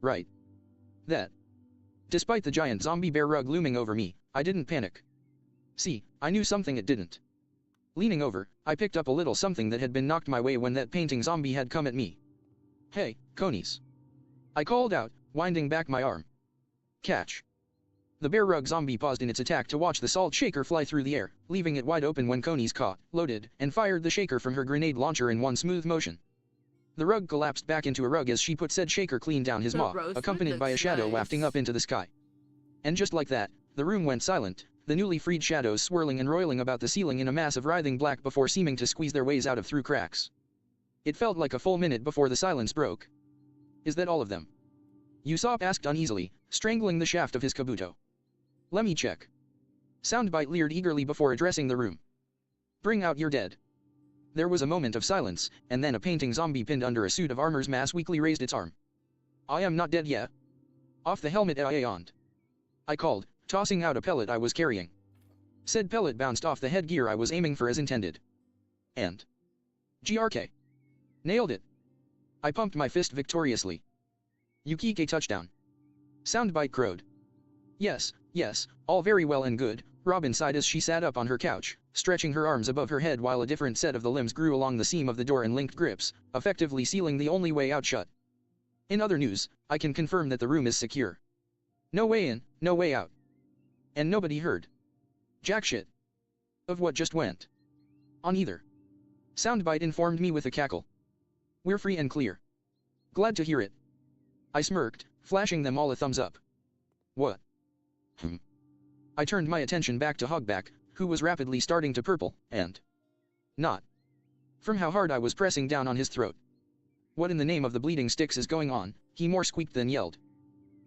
Right. That. Despite the giant zombie bear rug looming over me, I didn't panic. See, I knew something it didn't. Leaning over, I picked up a little something that had been knocked my way when that painting zombie had come at me. Hey, conies. I called out, winding back my arm. Catch. The bear rug zombie paused in its attack to watch the salt shaker fly through the air, leaving it wide open when conies caught, loaded, and fired the shaker from her grenade launcher in one smooth motion. The rug collapsed back into a rug as she put said shaker clean down his The maw, rosewood accompanied by a looks shadow nice. wafting up into the sky. And just like that, the room went silent, the newly freed shadows swirling and roiling about the ceiling in a mass of writhing black before seeming to squeeze their ways out of through cracks. It felt like a full minute before the silence broke. Is that all of them? Usopp asked uneasily, strangling the shaft of his kabuto. Let me check. Soundbite leered eagerly before addressing the room. Bring out your dead. There was a moment of silence, and then a painting zombie pinned under a suit of armor's mass weakly raised its arm. I am not dead yet. Off the helmet I yawned. I called, tossing out a pellet I was carrying. Said pellet bounced off the headgear I was aiming for as intended. And GRK. Nailed it. I pumped my fist victoriously. Yukike touchdown. Soundbite crowed. Yes, all very well and good, Robin sighed as she sat up on her couch, stretching her arms above her head while a different set of the limbs grew along the seam of the door in linked grips, effectively sealing the only way out shut. In other news, I can confirm that the room is secure. No way in, no way out. And nobody heard jack shit of what just went on either. Soundbite informed me with a cackle. We're free and clear. Glad to hear it. I smirked, flashing them all a thumbs up. What? I turned my attention back to Hogback, who was rapidly starting to purple, and not from how hard I was pressing down on his throat. What in the name of the bleeding sticks is going on? He more squeaked than yelled.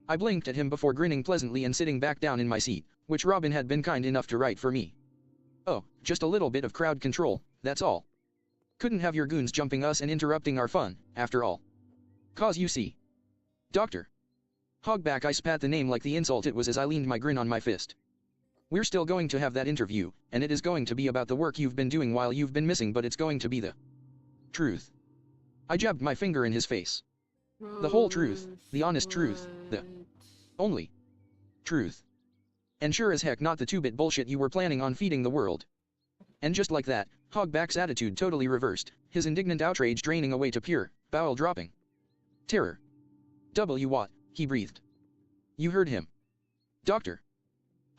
I blinked at him before grinning pleasantly and sitting back down in my seat, which Robin had been kind enough to write for me. Oh, just a little bit of crowd control, that's all. Couldn't have your goons jumping us and interrupting our fun, after all. 'Cause you see. Doctor. Hogback, I spat the name like the insult it was as I leaned my grin on my fist. We're still going to have that interview, and it is going to be about the work you've been doing while you've been missing, but it's going to be the truth. I jabbed my finger in his face. The whole truth, the honest truth, the only truth. And sure as heck not the two-bit bullshit you were planning on feeding the world. And just like that, Hogback's attitude totally reversed, his indignant outrage draining away to pure, bowel-dropping terror. What? He breathed. You heard him. Doctor.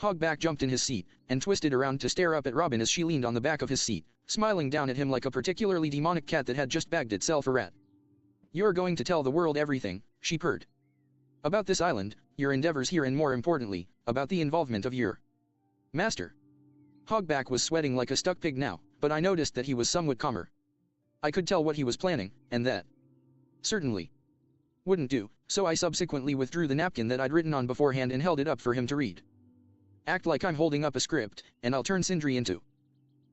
Hogback jumped in his seat, and twisted around to stare up at Robin as she leaned on the back of his seat, smiling down at him like a particularly demonic cat that had just bagged itself a rat. You're going to tell the world everything, she purred. About this island, your endeavors here, and more importantly, about the involvement of your master. Hogback was sweating like a stuck pig now, but I noticed that he was somewhat calmer. I could tell what he was planning, and that certainly wouldn't do, so I subsequently withdrew the napkin that I'd written on beforehand and held it up for him to read. Act like I'm holding up a script, and I'll turn Sindri into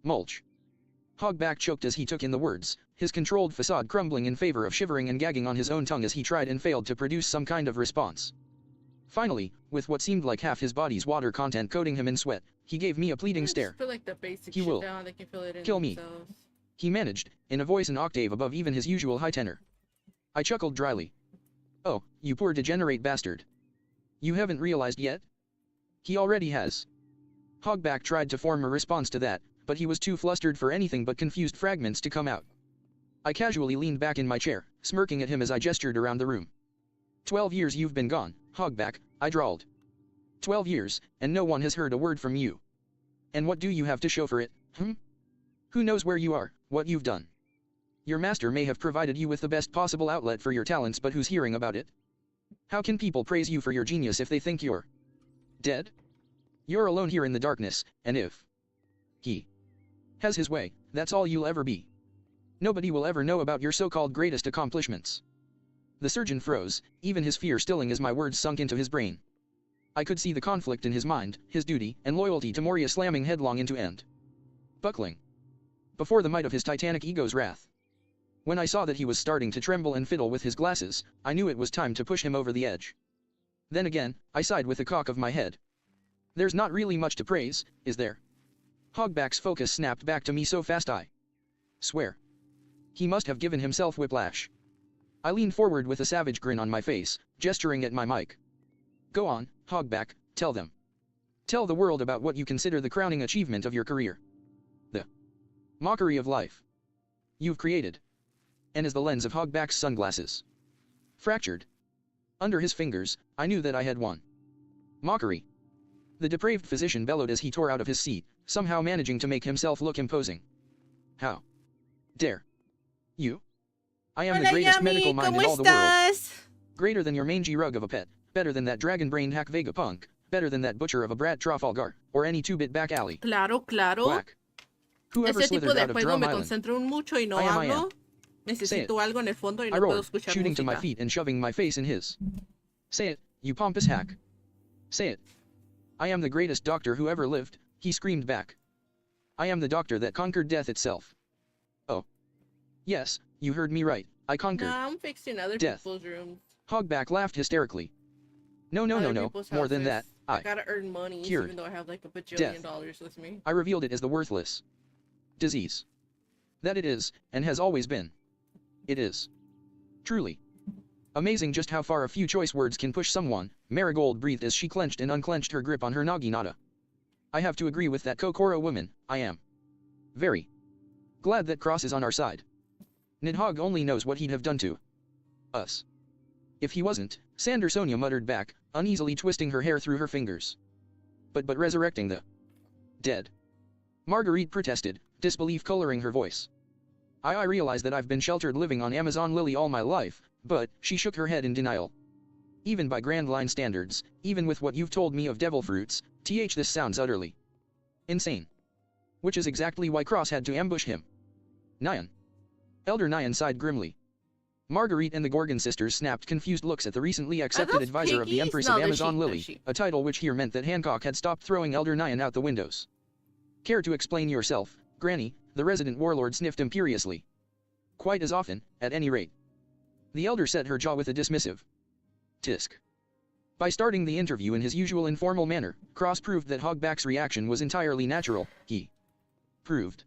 mulch. Hogback choked as he took in the words, his controlled facade crumbling in favor of shivering and gagging on his own tongue as he tried and failed to produce some kind of response. Finally, with what seemed like half his body's water content coating him in sweat, he gave me a pleading I just stare. feel like the basic He shit will down, they can fill it in kill me. themselves. He managed, in a voice an octave above even his usual high tenor. I chuckled dryly. Oh, you poor degenerate bastard. You haven't realized yet? He already has. Hogback tried to form a response to that, but he was too flustered for anything but confused fragments to come out. I casually leaned back in my chair, smirking at him as I gestured around the room. 12 years you've been gone, Hogback, I drawled. 12 years, and no one has heard a word from you. And what do you have to show for it, Who knows where you are, what you've done? Your master may have provided you with the best possible outlet for your talents, but who's hearing about it? How can people praise you for your genius if they think you're dead? You're alone here in the darkness, and if he has his way, that's all you'll ever be. Nobody will ever know about your so-called greatest accomplishments. The surgeon froze, even his fear stilling as my words sunk into his brain. I could see the conflict in his mind, his duty and loyalty to Moria slamming headlong into end. Buckling before the might of his titanic ego's wrath. When I saw that he was starting to tremble and fiddle with his glasses, I knew it was time to push him over the edge. Then again, I sighed with a cock of my head. There's not really much to praise, is there? Hogback's focus snapped back to me so fast I swear. He must have given himself whiplash. I leaned forward with a savage grin on my face, gesturing at my mic. Go on, Hogback, tell them. Tell the world about what you consider the crowning achievement of your career. The mockery of life you've created. And as the lens of Hogback's sunglasses fractured. Under his fingers, I knew that I had won. Mockery. The depraved physician bellowed as he tore out of his seat, somehow managing to make himself look imposing. How dare you? I am the Hola, greatest Yummy, medical mind ¿cómo in all the world. estás? Greater than your mangy rug of a pet, better than that dragon-brained hack Vegapunk, better than that butcher of a Brad Trafalgar, or any two-bit back alley. Claro, claro. Whack. Whoever Ese tipo slithered de out of juego Drum me Island. concentro mucho y no I am. hablo. Say it. Necesito algo en el fondo y I no puedo roared, escuchar shooting to my música. feet and shoving my face in his. Say it, you pompous hack. Say it. I am the greatest doctor who ever lived, he screamed back. I am the doctor that conquered death itself. Oh. Yes, you heard me right, I conquered. No, I'm fixing other Death. people's rooms. Hogback laughed hysterically. No, Other no, people's more than that, houses. I gotta earn money, cured even though I have like a bajillion death. dollars with me. I revealed it as the worthless disease that it is, and has always been. It is. Truly. Amazing just how far a few choice words can push someone, Marigold breathed as she clenched and unclenched her grip on her naginata. I have to agree with that Kokoro woman, I am very glad that Cross is on our side. Nidhogg only knows what he'd have done to us if he wasn't, Sandersonia muttered back, uneasily twisting her hair through her fingers. But resurrecting the dead. Marguerite protested, disbelief coloring her voice. I realize that I've been sheltered living on Amazon Lily all my life, but, she shook her head in denial. Even by Grand Line standards, even with what you've told me of devil fruits, this sounds utterly insane. Which is exactly why Cross had to ambush him. Nyan. Elder Nyan sighed grimly. Marguerite and the Gorgon sisters snapped confused looks at the recently accepted those advisor of the piggies? Empress No, of they're Amazon sheep, they're Lily, sheep. a title which here meant that Hancock had stopped throwing Elder Nyan out the windows. Care to explain yourself, Granny? The resident warlord sniffed imperiously. Quite as often, at any rate. The elder set her jaw with a dismissive tisk. By starting the interview in his usual informal manner, Cross proved that Hogback's reaction was entirely natural. He proved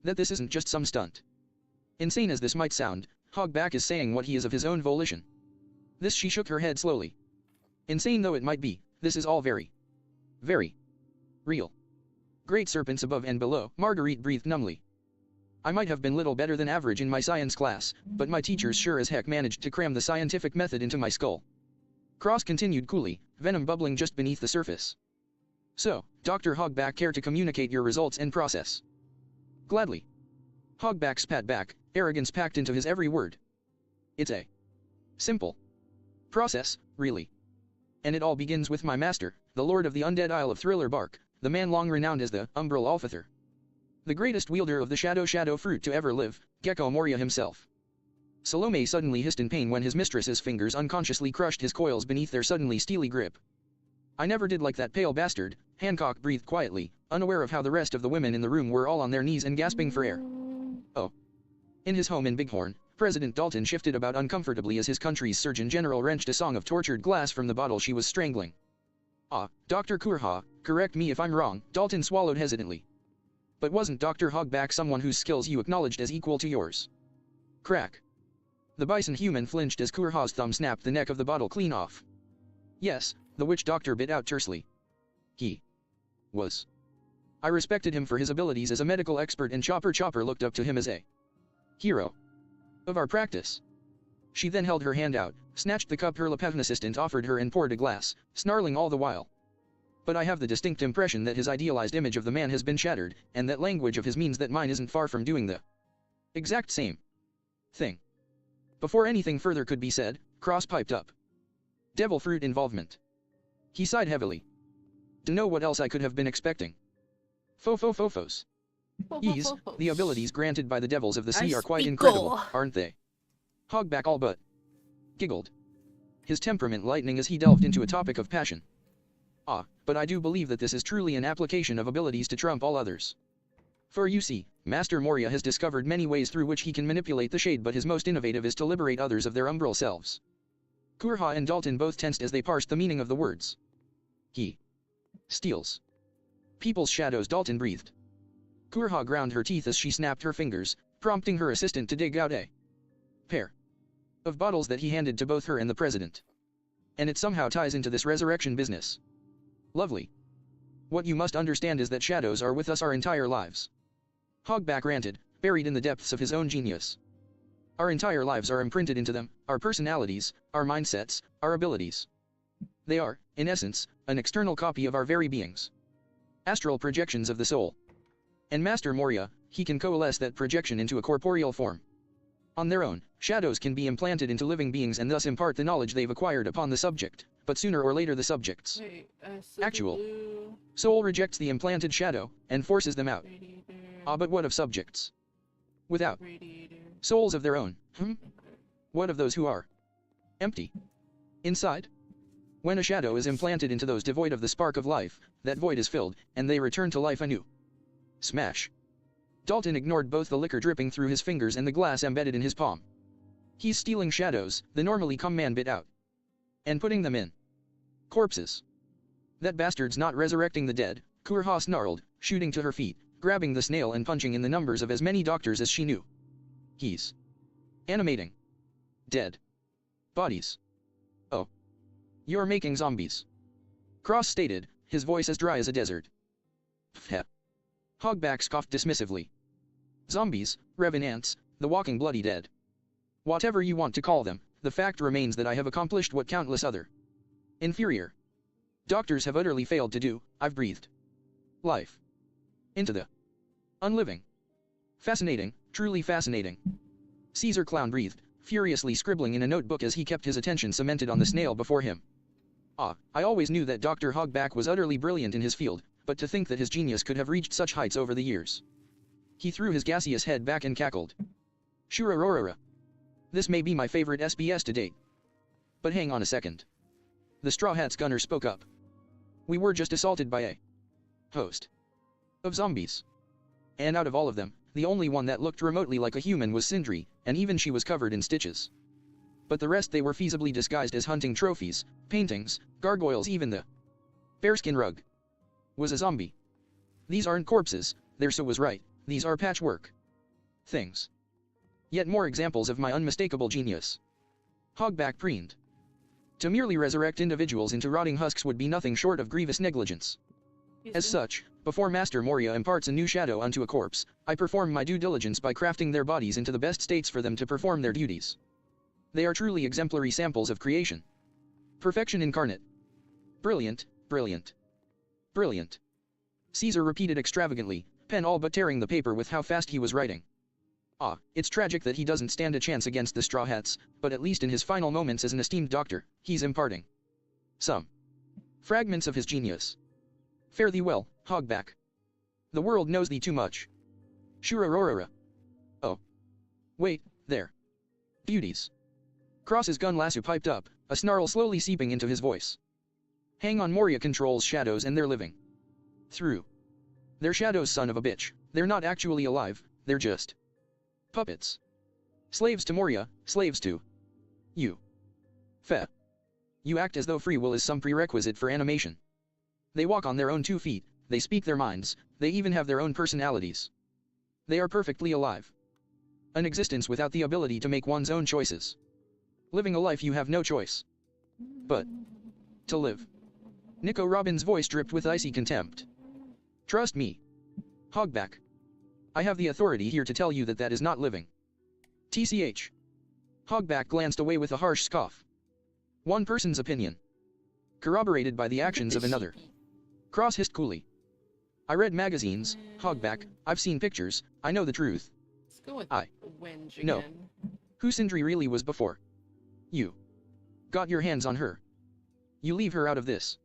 that this isn't just some stunt. Insane as this might sound, Hogback is saying what he is of his own volition. This she shook her head slowly. Insane though it might be, this is all very real. Great serpents above and below, Marguerite breathed numbly. I might have been little better than average in my science class, but my teachers sure as heck managed to cram the scientific method into my skull. Cross continued coolly, venom bubbling just beneath the surface. So, Dr. Hogback, care to communicate your results and process? Gladly. Hogback spat back, arrogance packed into his every word. It's a simple process, really. And it all begins with my master, the Lord of the Undead Isle of Thriller Bark, the man long renowned as the Umbral Alfather. The greatest wielder of the shadow fruit to ever live, Gecko Moria himself. Salome suddenly hissed in pain when his mistress's fingers unconsciously crushed his coils beneath their suddenly steely grip. I never did like that pale bastard, Hancock breathed quietly, unaware of how the rest of the women in the room were all on their knees and gasping for air. Oh. In his home in Bighorn, President Dalton shifted about uncomfortably as his country's Surgeon General wrenched a song of tortured glass from the bottle she was strangling. Dr. Kurha, correct me if I'm wrong, Dalton swallowed hesitantly. But wasn't Dr. Hogback someone whose skills you acknowledged as equal to yours? Crack. The bison human flinched as Kurha's thumb snapped the neck of the bottle clean off. Yes, the witch doctor bit out tersely. He was. I respected him for his abilities as a medical expert, and Chopper looked up to him as a hero of our practice. She then held her hand out, snatched the cup her Lepevin assistant offered her and poured a glass, snarling all the while. But I have the distinct impression that his idealized image of the man has been shattered, and that language of his means that mine isn't far from doing the exact same thing. Before anything further could be said, Cross piped up. Devil fruit involvement. He sighed heavily. To know what else I could have been expecting. Fofos. Ease, the abilities granted by the devils of the sea are quite incredible, aren't they? Hogback all but giggled. His temperament lightening as he delved into a topic of passion. But I do believe that this is truly an application of abilities to trump all others. For you see, Master Moria has discovered many ways through which he can manipulate the shade, but his most innovative is to liberate others of their umbral selves. Kurha and Dalton both tensed as they parsed the meaning of the words. He steals people's shadows, Dalton breathed. Kurha ground her teeth as she snapped her fingers, prompting her assistant to dig out a pair of bottles that he handed to both her and the president. And it somehow ties into this resurrection business. Lovely. What you must understand is that shadows are with us our entire lives. Hogback ranted, buried in the depths of his own genius. Our entire lives are imprinted into them, our personalities, our mindsets, our abilities. They are, in essence, an external copy of our very beings. Astral projections of the soul. And Master Moria, he can coalesce that projection into a corporeal form. On their own, shadows can be implanted into living beings and thus impart the knowledge they've acquired upon the subject, but sooner or later the subject's Wait, so actual the blue soul rejects the implanted shadow, and forces them out. radiator, Ah, but what of subjects without radiator. souls of their own? What of those who are empty inside? When a shadow is implanted into those devoid of the spark of life, that void is filled, and they return to life anew. Smash. Dalton ignored both the liquor dripping through his fingers and the glass embedded in his palm. He's stealing shadows, the normally calm man bit out, and putting them in corpses. That bastard's not resurrecting the dead, Kurha snarled, shooting to her feet, grabbing the snail and punching in the numbers of as many doctors as she knew. He's animating dead bodies. Oh. You're making zombies. Cross stated, his voice as dry as a desert. Heh. Hogback scoffed dismissively. Zombies, revenants, the walking bloody dead. Whatever you want to call them, the fact remains that I have accomplished what countless other inferior doctors have utterly failed to do. I've breathed life into the unliving. Fascinating, truly fascinating. Caesar Clown breathed, furiously scribbling in a notebook as he kept his attention cemented on the snail before him. Ah, I always knew that Dr. Hogback was utterly brilliant in his field, but to think that his genius could have reached such heights over the years. He threw his gaseous head back and cackled. Shurarorara. This may be my favorite SBS to date. But hang on a second. The Straw Hats gunner spoke up. We were just assaulted by a host of zombies. And out of all of them, the only one that looked remotely like a human was Sindri, and even she was covered in stitches. But the rest they were feasibly disguised as hunting trophies, paintings, gargoyles, even the bearskin rug was a zombie. These aren't corpses, there so was right, these are patchwork things. Yet more examples of my unmistakable genius. Hogback preened. To merely resurrect individuals into rotting husks would be nothing short of grievous negligence. As such, before Master Moria imparts a new shadow unto a corpse, I perform my due diligence by crafting their bodies into the best states for them to perform their duties. They are truly exemplary samples of creation. Perfection incarnate. Brilliant, brilliant, brilliant. Caesar repeated extravagantly, pen all but tearing the paper with how fast he was writing. Ah, it's tragic that he doesn't stand a chance against the Straw Hats, but at least in his final moments as an esteemed doctor, he's imparting some fragments of his genius. Fare thee well, Hogback. The world knows thee too much. Shurarorara. Oh. Wait, there. Beauties. Cross's gun lasso piped up, a snarl slowly seeping into his voice. Hang on, Moria controls shadows and they're living through their shadows, son of a bitch. They're not actually alive, they're just puppets. Slaves to Moria, slaves to you. Fe. You act as though free will is some prerequisite for animation. They walk on their own 2 feet, they speak their minds, they even have their own personalities. They are perfectly alive. An existence without the ability to make one's own choices. Living a life you have no choice but to live. Nico Robin's voice dripped with icy contempt. Trust me, Hogback. I have the authority here to tell you that that is not living. TCH. Hogback glanced away with a harsh scoff. One person's opinion, corroborated by the actions of another. Cross hissed coolly. I read magazines, Hogback, I've seen pictures, I know the truth. Let's go with I Wenge know again. who Sindri really was before you got your hands on her. You leave her out of this.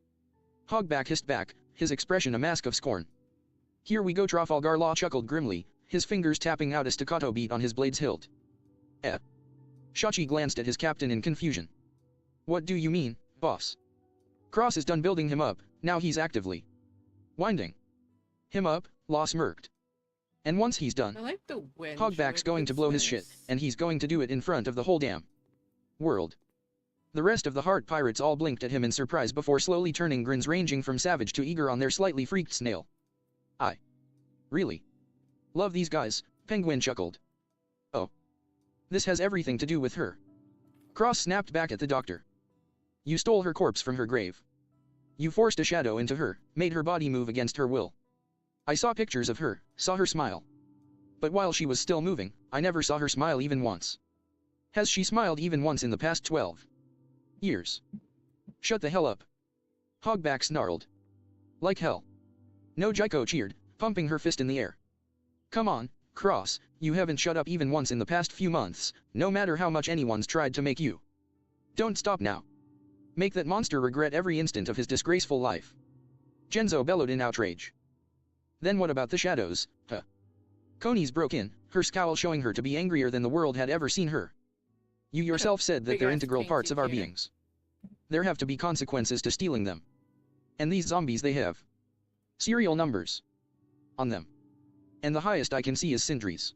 Hogback hissed back, his expression a mask of scorn. Here we go, Trafalgar Law chuckled grimly, his fingers tapping out a staccato beat on his blade's hilt. Shachi glanced at his captain in confusion. What do you mean, boss? Cross is done building him up, now he's actively winding him up, Law smirked. And once he's done, I like the Wenge. Hogback's going to blow his shit, and he's going to do it in front of the whole damn world. The rest of the Heart Pirates all blinked at him in surprise before slowly turning grins ranging from savage to eager on their slightly freaked snail. I really love these guys, Penguin chuckled. Oh. This has everything to do with her. Cross snapped back at the doctor. You stole her corpse from her grave. You forced a shadow into her, made her body move against her will. I saw pictures of her, saw her smile. But while she was still moving, I never saw her smile even once. Has she smiled even once in the past 12 years? Shut the hell up. Hogback snarled. Like hell. No Jaiko cheered, pumping her fist in the air. Come on, Cross, you haven't shut up even once in the past few months, no matter how much anyone's tried to make you. Don't stop now. Make that monster regret every instant of his disgraceful life. Genzo bellowed in outrage. Then what about the shadows, huh? Koni's broke in, her scowl showing her to be angrier than the world had ever seen her. You yourself said that they're integral parts of our beings. There have to be consequences to stealing them. And these zombies, they have serial numbers on them. And the highest I can see is Sindri's.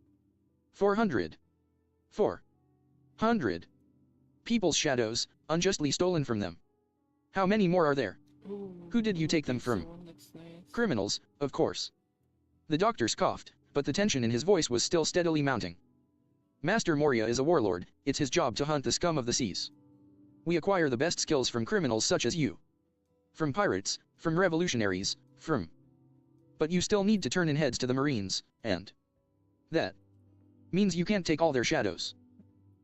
400. 400. People's shadows, unjustly stolen from them. How many more are there? Ooh, Who did you take them from? Looks nice. Criminals, of course. The doctor scoffed, but the tension in his voice was still steadily mounting. Master Moria is a warlord, it's his job to hunt the scum of the seas. We acquire the best skills from criminals such as you. From pirates, from revolutionaries, from... But you still need to turn in heads to the Marines, and... that means you can't take all their shadows.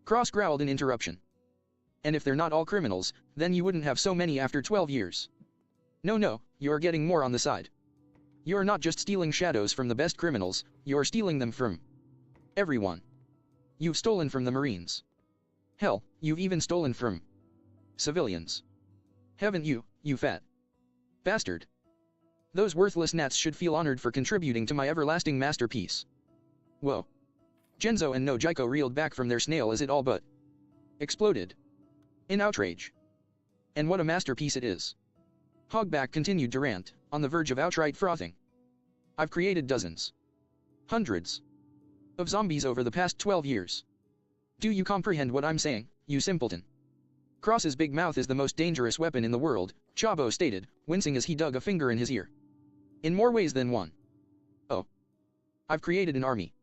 Cross growled in interruption. And if they're not all criminals, then you wouldn't have so many after 12 years. No, you're getting more on the side. You're not just stealing shadows from the best criminals, you're stealing them from... everyone. You've stolen from the Marines. Hell, you've even stolen from... civilians. Haven't you, you fat bastard? Those worthless gnats should feel honored for contributing to my everlasting masterpiece. Whoa. Genzo and no Jaiko reeled back from their snail as it all but exploded in outrage. And what a masterpiece it is. Hogback continued to rant, on the verge of outright frothing. I've created dozens, hundreds of zombies over the past 12 years. Do you comprehend what I'm saying, you simpleton? Cross's big mouth is the most dangerous weapon in the world, Chabo stated, wincing as he dug a finger in his ear. In more ways than one. Oh. I've created an army.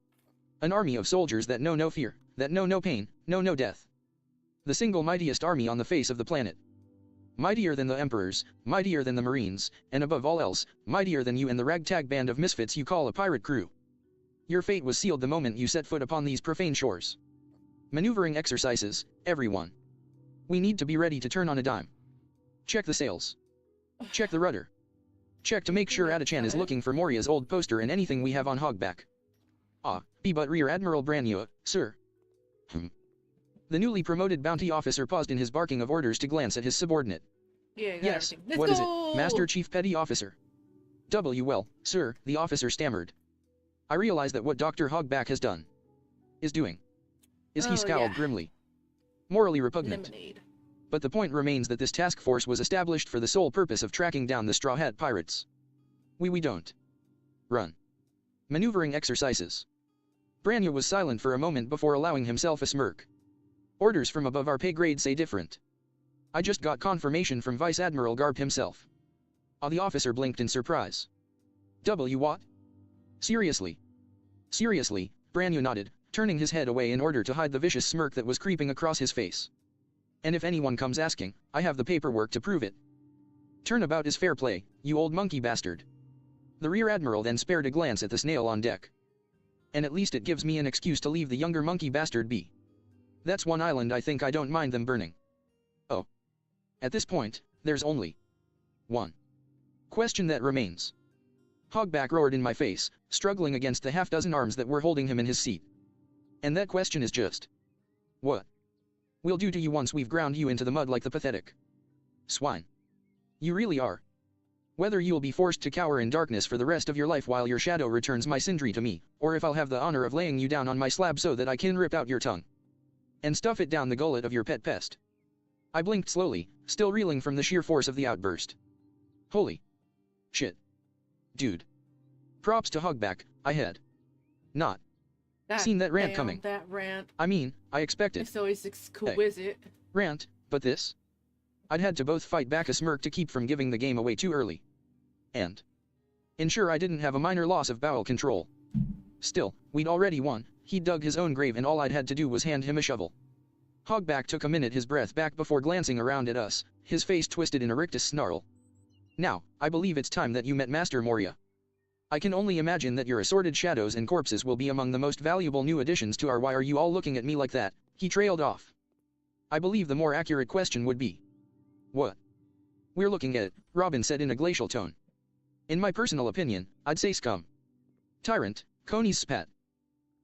An army of soldiers that know no fear, that know no pain, know no death. The single mightiest army on the face of the planet. Mightier than the emperors, mightier than the marines, and above all else, mightier than you and the ragtag band of misfits you call a pirate crew. Your fate was sealed the moment you set foot upon these profane shores. Maneuvering exercises, everyone. We need to be ready to turn on a dime. Check the sails. Check the rudder. Check to make sure Adachan is looking for Moria's old poster and anything we have on Hogback. Be but Rear Admiral Branyua, sir. The newly promoted bounty officer paused in his barking of orders to glance at his subordinate. Yeah, Yes, Let's what go! is it, Master Chief Petty Officer? Well, sir, the officer stammered. I realize that what Dr. Hogback has done is doing. He scowled yeah. grimly. Morally repugnant. Lemonade. But the point remains that this task force was established for the sole purpose of tracking down the Straw Hat Pirates. We don't run maneuvering exercises. Branya was silent for a moment before allowing himself a smirk. Orders from above our pay grade say different. I just got confirmation from Vice Admiral Garb himself. The officer blinked in surprise. What? Seriously? Seriously, Branya nodded, turning his head away in order to hide the vicious smirk that was creeping across his face. And if anyone comes asking, I have the paperwork to prove it. Turnabout is fair play, you old monkey bastard. The Rear Admiral then spared a glance at the snail on deck. And at least it gives me an excuse to leave the younger monkey bastard be. That's one island I think I don't mind them burning. Oh. At this point, there's only one question that remains. Hogback roared in my face, struggling against the half-dozen arms that were holding him in his seat. And that question is just... what we'll do to you once we've ground you into the mud like the pathetic swine you really are. Whether you'll be forced to cower in darkness for the rest of your life while your shadow returns my Sindri to me, or if I'll have the honor of laying you down on my slab so that I can rip out your tongue and stuff it down the gullet of your pet pest. I blinked slowly, still reeling from the sheer force of the outburst. Holy shit. Dude. Props to Hogback, I had not seen that rant coming. That rant. I mean, I expected It's always exquisite. rant, but this? I'd had to both fight back a smirk to keep from giving the game away too early. And ensure I didn't have a minor loss of bowel control. Still, we'd already won, he'd dug his own grave and all I'd had to do was hand him a shovel. Hogback took a minute his breath back before glancing around at us, his face twisted in a rictus snarl. Now, I believe it's time that you met Master Moria. I can only imagine that your assorted shadows and corpses will be among the most valuable new additions to our Why Are You All Looking at Me Like That He trailed off. I believe the more accurate question would be, what we're looking at, Robin said in a glacial tone. In my personal opinion, I'd say scum. Tyrant, Coney's spat.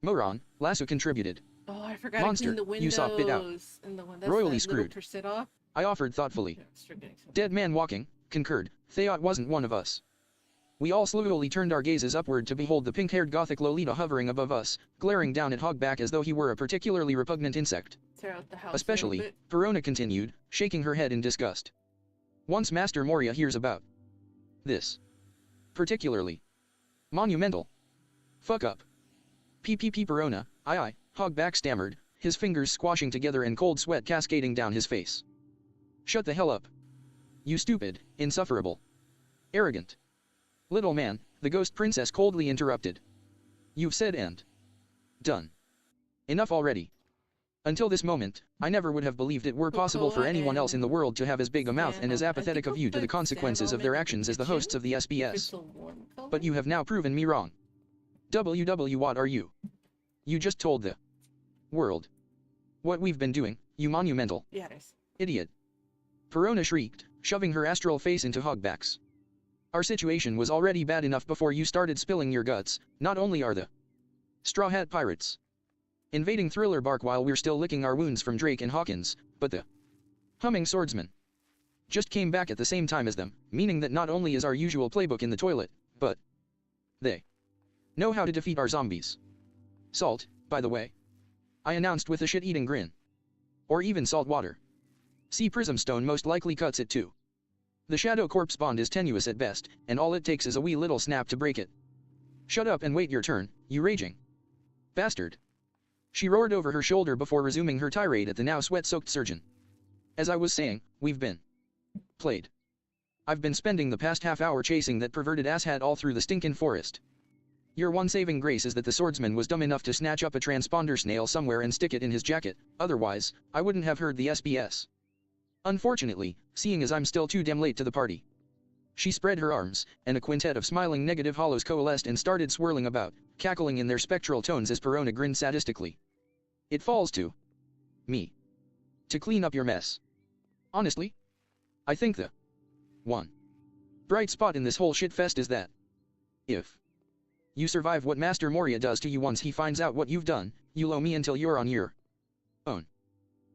Moron, Lasso contributed. Oh, I forgot Monster, to clean the windows. Usopp bit out. And the one that's Royally that little screwed. percent off. I offered thoughtfully. Yeah, start getting some. Dead man walking, concurred. Theot wasn't one of us. We all slowly turned our gazes upward to behold the pink-haired gothic Lolita hovering above us, glaring down at Hogback as though he were a particularly repugnant insect. Tear out the house Especially, a little bit. Verona continued, shaking her head in disgust. Once Master Moria hears about this. Particularly monumental fuck up. PPP Verona, aye, Hogback stammered, his fingers squashing together and cold sweat cascading down his face. Shut the hell up. You stupid, insufferable, arrogant little man, the ghost princess coldly interrupted. You've said and done enough already. Until this moment, I never would have believed it were possible for anyone else in the world to have as big a mouth and as apathetic a view to the consequences of their actions as the hosts of the SBS. But you have now proven me wrong. WW, what are you? You just told the world what we've been doing, you monumental Yeah, it is. idiot. Verona shrieked, shoving her astral face into Hogback's. Our situation was already bad enough before you started spilling your guts. Not only are the Straw Hat Pirates invading Thriller Bark while we're still licking our wounds from Drake and Hawkins, but the Humming Swordsman just came back at the same time as them, meaning that not only is our usual playbook in the toilet, but they know how to defeat our zombies. Salt, by the way, I announced with a shit-eating grin. Or even salt water. See, Prismstone most likely cuts it too. The Shadow Corpse bond is tenuous at best, and all it takes is a wee little snap to break it. Shut up and wait your turn, you raging bastard. She roared over her shoulder before resuming her tirade at the now sweat-soaked surgeon. As I was saying, we've been played. I've been spending the past half hour chasing that perverted asshat all through the stinkin' forest. Your one saving grace is that the swordsman was dumb enough to snatch up a transponder snail somewhere and stick it in his jacket, otherwise, I wouldn't have heard the SBS. Unfortunately, seeing as I'm still too damn late to the party. She spread her arms, and a quintet of smiling negative hollows coalesced and started swirling about, cackling in their spectral tones as Perona grinned sadistically. It falls to me to clean up your mess. Honestly, I think the one bright spot in this whole shitfest is that if you survive what Master Moria does to you once he finds out what you've done, you'll owe me until you're on your own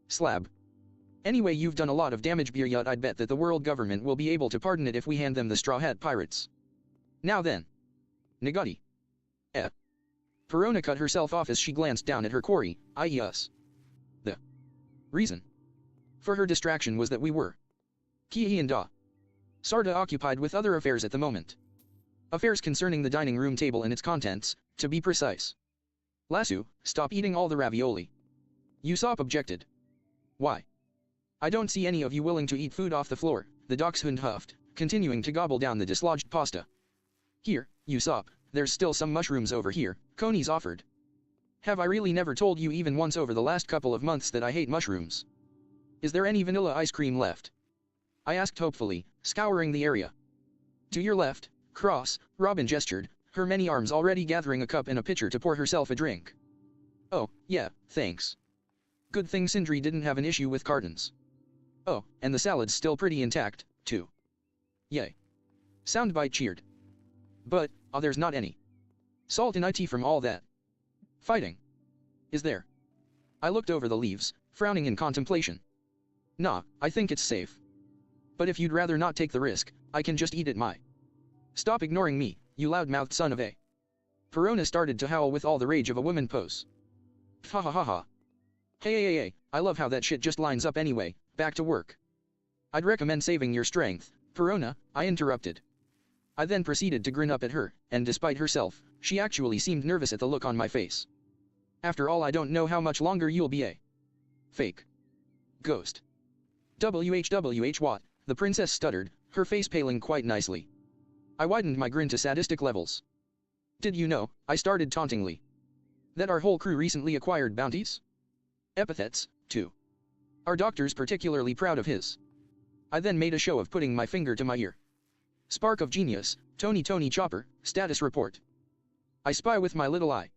slab. Anyway, you've done a lot of damage, Biryut. I'd bet that the world government will be able to pardon it if we hand them the Straw Hat Pirates. Now then. Nagati. Perona cut herself off as she glanced down at her quarry, i.e. us. The reason for her distraction was that we were Kihi and Da Sarda occupied with other affairs at the moment. Affairs concerning the dining room table and its contents, to be precise. Lasso, stop eating all the ravioli. Usopp objected. Why? I don't see any of you willing to eat food off the floor, the dachshund huffed, continuing to gobble down the dislodged pasta. Here, Usopp, there's still some mushrooms over here, Coney's offered. Have I really never told you even once over the last couple of months that I hate mushrooms? Is there any vanilla ice cream left? I asked hopefully, scouring the area. To your left, Cross, Robin gestured, her many arms already gathering a cup and a pitcher to pour herself a drink. Oh, yeah, thanks. Good thing Sindri didn't have an issue with cartons. Oh, and the salad's still pretty intact, too. Yay. Soundbite cheered. But, there's not any salt in it from all that fighting. Is there? I looked over the leaves, frowning in contemplation. Nah, I think it's safe. But if you'd rather not take the risk, I can just eat it my. Stop ignoring me, you loud-mouthed son of a. Perona started to howl with all the rage of a woman pose. Ha ha ha ha. Hey, I love how that shit just lines up anyway, back to work. I'd recommend saving your strength, Perona, I interrupted. I then proceeded to grin up at her, and despite herself, she actually seemed nervous at the look on my face. After all, I don't know how much longer you'll be a fake ghost. WHWH what? The princess stuttered, her face paling quite nicely. I widened my grin to sadistic levels. Did you know, I started tauntingly, that our whole crew recently acquired bounties? Epithets, too. Our doctor's particularly proud of his. I then made a show of putting my finger to my ear. Spark of genius, Tony Chopper, status report. I spy with my little eye.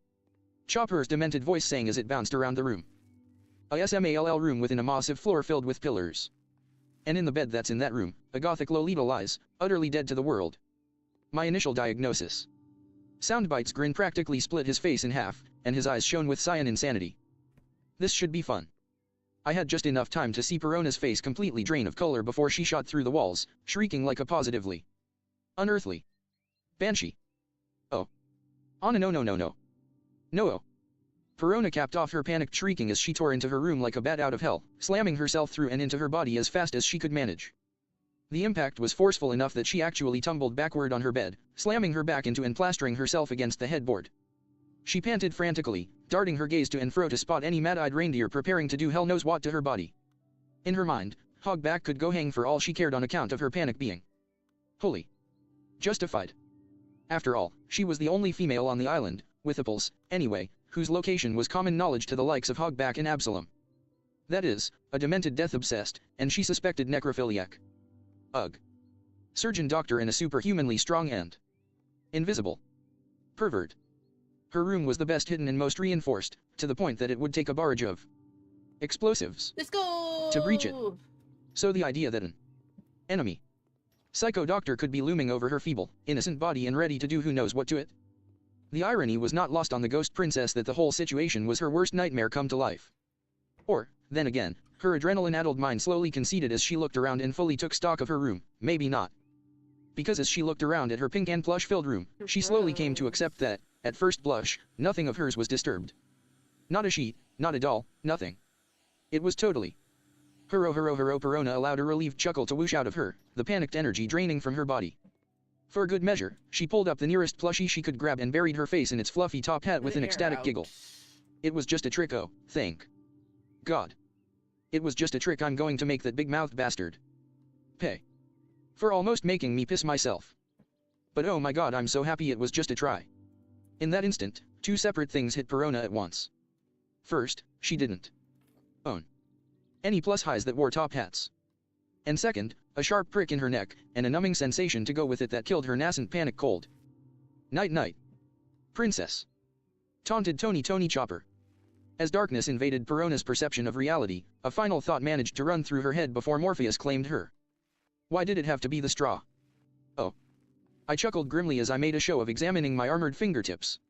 Chopper's demented voice sang as it bounced around the room. A small room within a massive floor filled with pillars. And in the bed that's in that room, a gothic Lolita lies, utterly dead to the world. My initial diagnosis. Soundbite's grin practically split his face in half, and his eyes shone with cyan insanity. This should be fun. I had just enough time to see Perona's face completely drain of color before she shot through the walls, shrieking like a positively unearthly banshee. Oh. Oh no no no no no. No. Perona capped off her panicked shrieking as she tore into her room like a bat out of hell, slamming herself through and into her body as fast as she could manage. The impact was forceful enough that she actually tumbled backward on her bed, slamming her back into and plastering herself against the headboard. She panted frantically, darting her gaze to and fro to spot any mad-eyed reindeer preparing to do hell knows what to her body. In her mind, Hogback could go hang for all she cared on account of her panic being wholly justified. After all, she was the only female on the island, with Apples, anyway, whose location was common knowledge to the likes of Hogback and Absalom. That is, a demented death-obsessed, and she suspected necrophiliac. Ugh. Surgeon doctor and a superhumanly strong and invisible pervert. Her room was the best hidden and most reinforced, to the point that it would take a barrage of explosives Let's go! to breach it. So the idea that an enemy psycho doctor could be looming over her feeble, innocent body and ready to do who knows what to it. The irony was not lost on the ghost princess that the whole situation was her worst nightmare come to life. Or, then again, her adrenaline-addled mind slowly conceded as she looked around and fully took stock of her room, maybe not. Because as she looked around at her pink and plush-filled room, she slowly came to accept that, at first blush, nothing of hers was disturbed. Not a sheet, not a doll, nothing. It was totally. Hurro Perona allowed a relieved chuckle to whoosh out of her, the panicked energy draining from her body. For good measure, she pulled up the nearest plushie she could grab and buried her face in its fluffy top hat with an ecstatic giggle. It was just a trick, oh, thank God. It was just a trick. I'm going to make that big-mouthed bastard pay for almost making me piss myself. But oh my God, I'm so happy it was just a try. In that instant, two separate things hit Perona at once. First, she didn't own any plus highs that wore top hats. And second, a sharp prick in her neck, and a numbing sensation to go with it that killed her nascent panic cold. Night-night, princess, taunted Tony Chopper. As darkness invaded Perona's perception of reality, a final thought managed to run through her head before Morpheus claimed her. Why did it have to be the straw? Oh. I chuckled grimly as I made a show of examining my armored fingertips.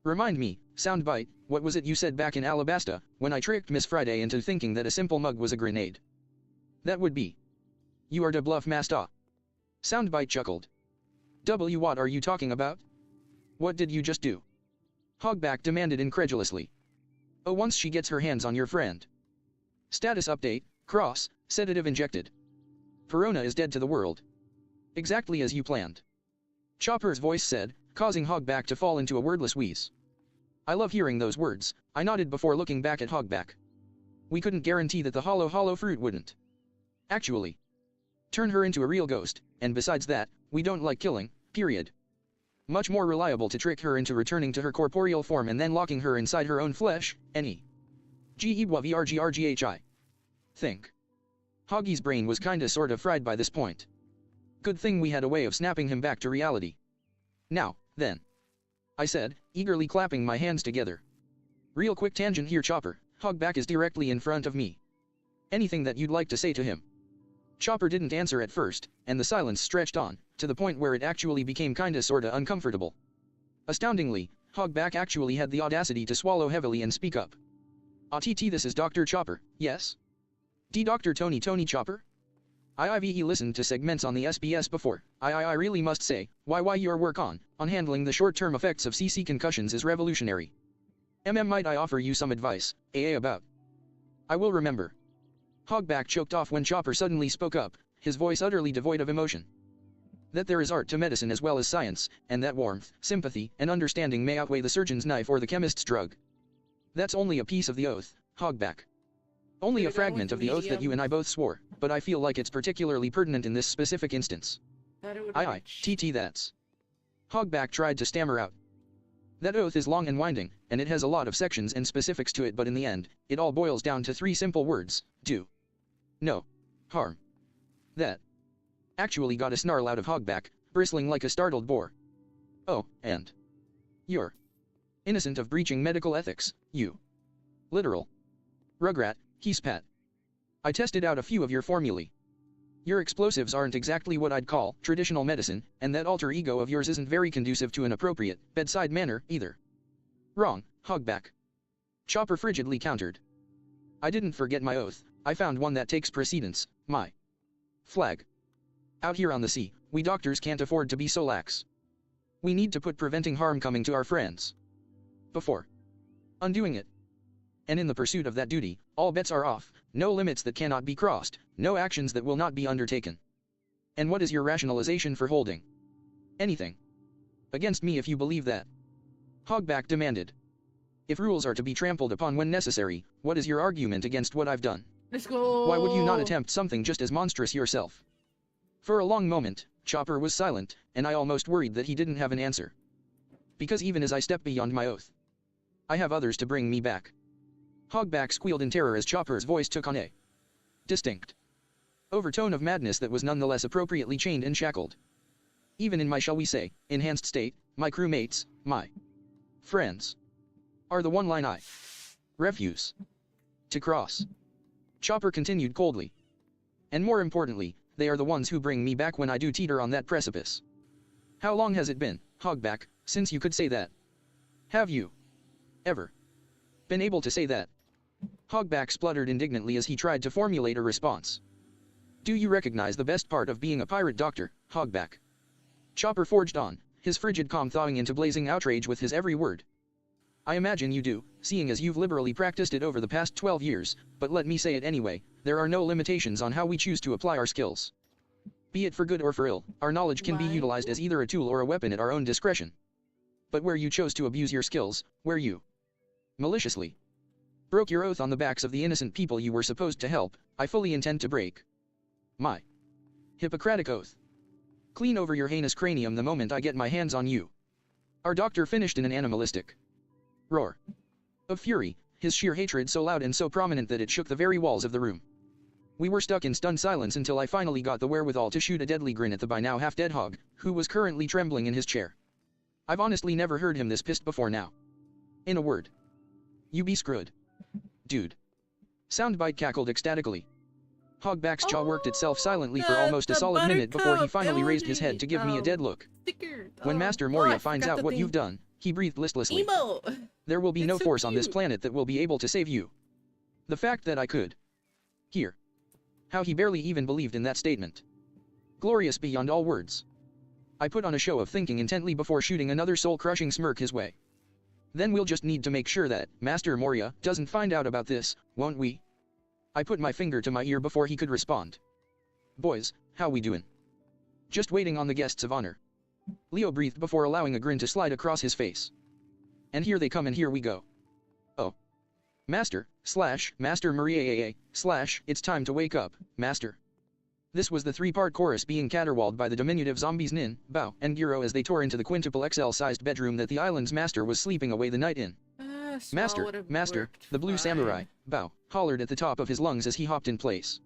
Remind me, Soundbite, what was it you said back in Alabasta, when I tricked Miss Friday into thinking that a simple mug was a grenade? That would be. You are de bluff master. Soundbite chuckled. What are you talking about? What did you just do? Hogback demanded incredulously. Oh, once she gets her hands on your friend. Status update, Cross, sedative injected. Perona is dead to the world. Exactly as you planned. Chopper's voice said, causing Hogback to fall into a wordless wheeze. I love hearing those words, I nodded before looking back at Hogback. We couldn't guarantee that the hollow fruit wouldn't actually turn her into a real ghost, and besides that, we don't like killing, period. Much more reliable to trick her into returning to her corporeal form and then locking her inside her own flesh, any. Vrgrghi. Think. Hoggy's brain was kinda sorta fried by this point. Good thing we had a way of snapping him back to reality. Now, then. I said, eagerly clapping my hands together. Real quick tangent here, Chopper, Hogback is directly in front of me. Anything that you'd like to say to him? Chopper didn't answer at first, and the silence stretched on, to the point where it actually became kinda sorta uncomfortable. Astoundingly, Hogback actually had the audacity to swallow heavily and speak up. This is Dr. Chopper, yes? Dr. Tony Chopper? I've listened to segments on the SBS before. I really must say, why your work on handling the short-term effects of CC concussions is revolutionary. Might I offer you some advice, about? I will remember. Hogback choked off when Chopper suddenly spoke up, his voice utterly devoid of emotion. That there is art to medicine as well as science, and that warmth, sympathy, and understanding may outweigh the surgeon's knife or the chemist's drug. That's only a piece of the oath, Hogback. Only a fragment of the oath that you and I both swore, but I feel like it's particularly pertinent in this specific instance. That's. Hogback tried to stammer out. That oath is long and winding, and it has a lot of sections and specifics to it, but in the end, it all boils down to 3 simple words: do no harm. That actually got a snarl out of Hogback, bristling like a startled boar. Oh, and you're innocent of breaching medical ethics, you literal Rugrat, he's Pat. I tested out a few of your formulae. Your explosives aren't exactly what I'd call traditional medicine, and that alter ego of yours isn't very conducive to an appropriate bedside manner, either. Wrong, Hogback. Chopper frigidly countered. I didn't forget my oath, I found one that takes precedence, my flag. Out here on the sea, we doctors can't afford to be so lax. We need to put preventing harm coming to our friends before undoing it. And in the pursuit of that duty, all bets are off, no limits that cannot be crossed, no actions that will not be undertaken. And what is your rationalization for holding anything against me if you believe that? Hogback demanded. If rules are to be trampled upon when necessary, what is your argument against what I've done? Let's go. Why would you not attempt something just as monstrous yourself? For a long moment, Chopper was silent, and I almost worried that he didn't have an answer. Because even as I step beyond my oath, I have others to bring me back. Hogback squealed in terror as Chopper's voice took on a distinct overtone of madness that was nonetheless appropriately chained and shackled. Even in my, shall we say, enhanced state, my crewmates, my friends, are the one line I refuse to cross. Chopper continued coldly. And more importantly, they are the ones who bring me back when I do teeter on that precipice. How long has it been, Hogback, since you could say that? Have you ever been able to say that? Hogback spluttered indignantly as he tried to formulate a response. Do you recognize the best part of being a pirate doctor, Hogback? Chopper forged on, his frigid calm thawing into blazing outrage with his every word. I imagine you do, seeing as you've liberally practiced it over the past 12 years, but let me say it anyway, there are no limitations on how we choose to apply our skills. Be it for good or for ill, our knowledge can be utilized as either a tool or a weapon at our own discretion. But where you chose to abuse your skills, where you maliciously broke your oath on the backs of the innocent people you were supposed to help, I fully intend to break my Hippocratic oath clean over your heinous cranium the moment I get my hands on you. Our doctor finished in an animalistic roar of fury, his sheer hatred so loud and so prominent that it shook the very walls of the room. We were stuck in stunned silence until I finally got the wherewithal to shoot a deadly grin at the by now half-dead Hog, who was currently trembling in his chair. I've honestly never heard him this pissed before now. In a word, you be screwed, dude. Soundbite cackled ecstatically. Hogback's jaw worked itself silently for almost a solid minute before he finally raised his head to give me a dead look. Sticker. When Master Moria finds out what you've done, he breathed listlessly. Emo. There will be no It's so force on this cute. planet that will be able to save you. The fact that I could hear how he barely even believed in that statement. Glorious beyond all words. I put on a show of thinking intently before shooting another soul-crushing smirk his way. Then we'll just need to make sure that Master Moria doesn't find out about this, won't we? I put my finger to my ear before he could respond. Boys, how we doing? Just waiting on the guests of honor. Leo breathed before allowing a grin to slide across his face. And here they come and here we go. Oh. Master Maria it's time to wake up, Master. This was the three-part chorus being caterwauled by the diminutive zombies Nin, Bao, and Giro as they tore into the quintuple XL-sized bedroom that the island's master was sleeping away the night in. Master, the blue samurai, Bao, hollered at the top of his lungs as he hopped in place.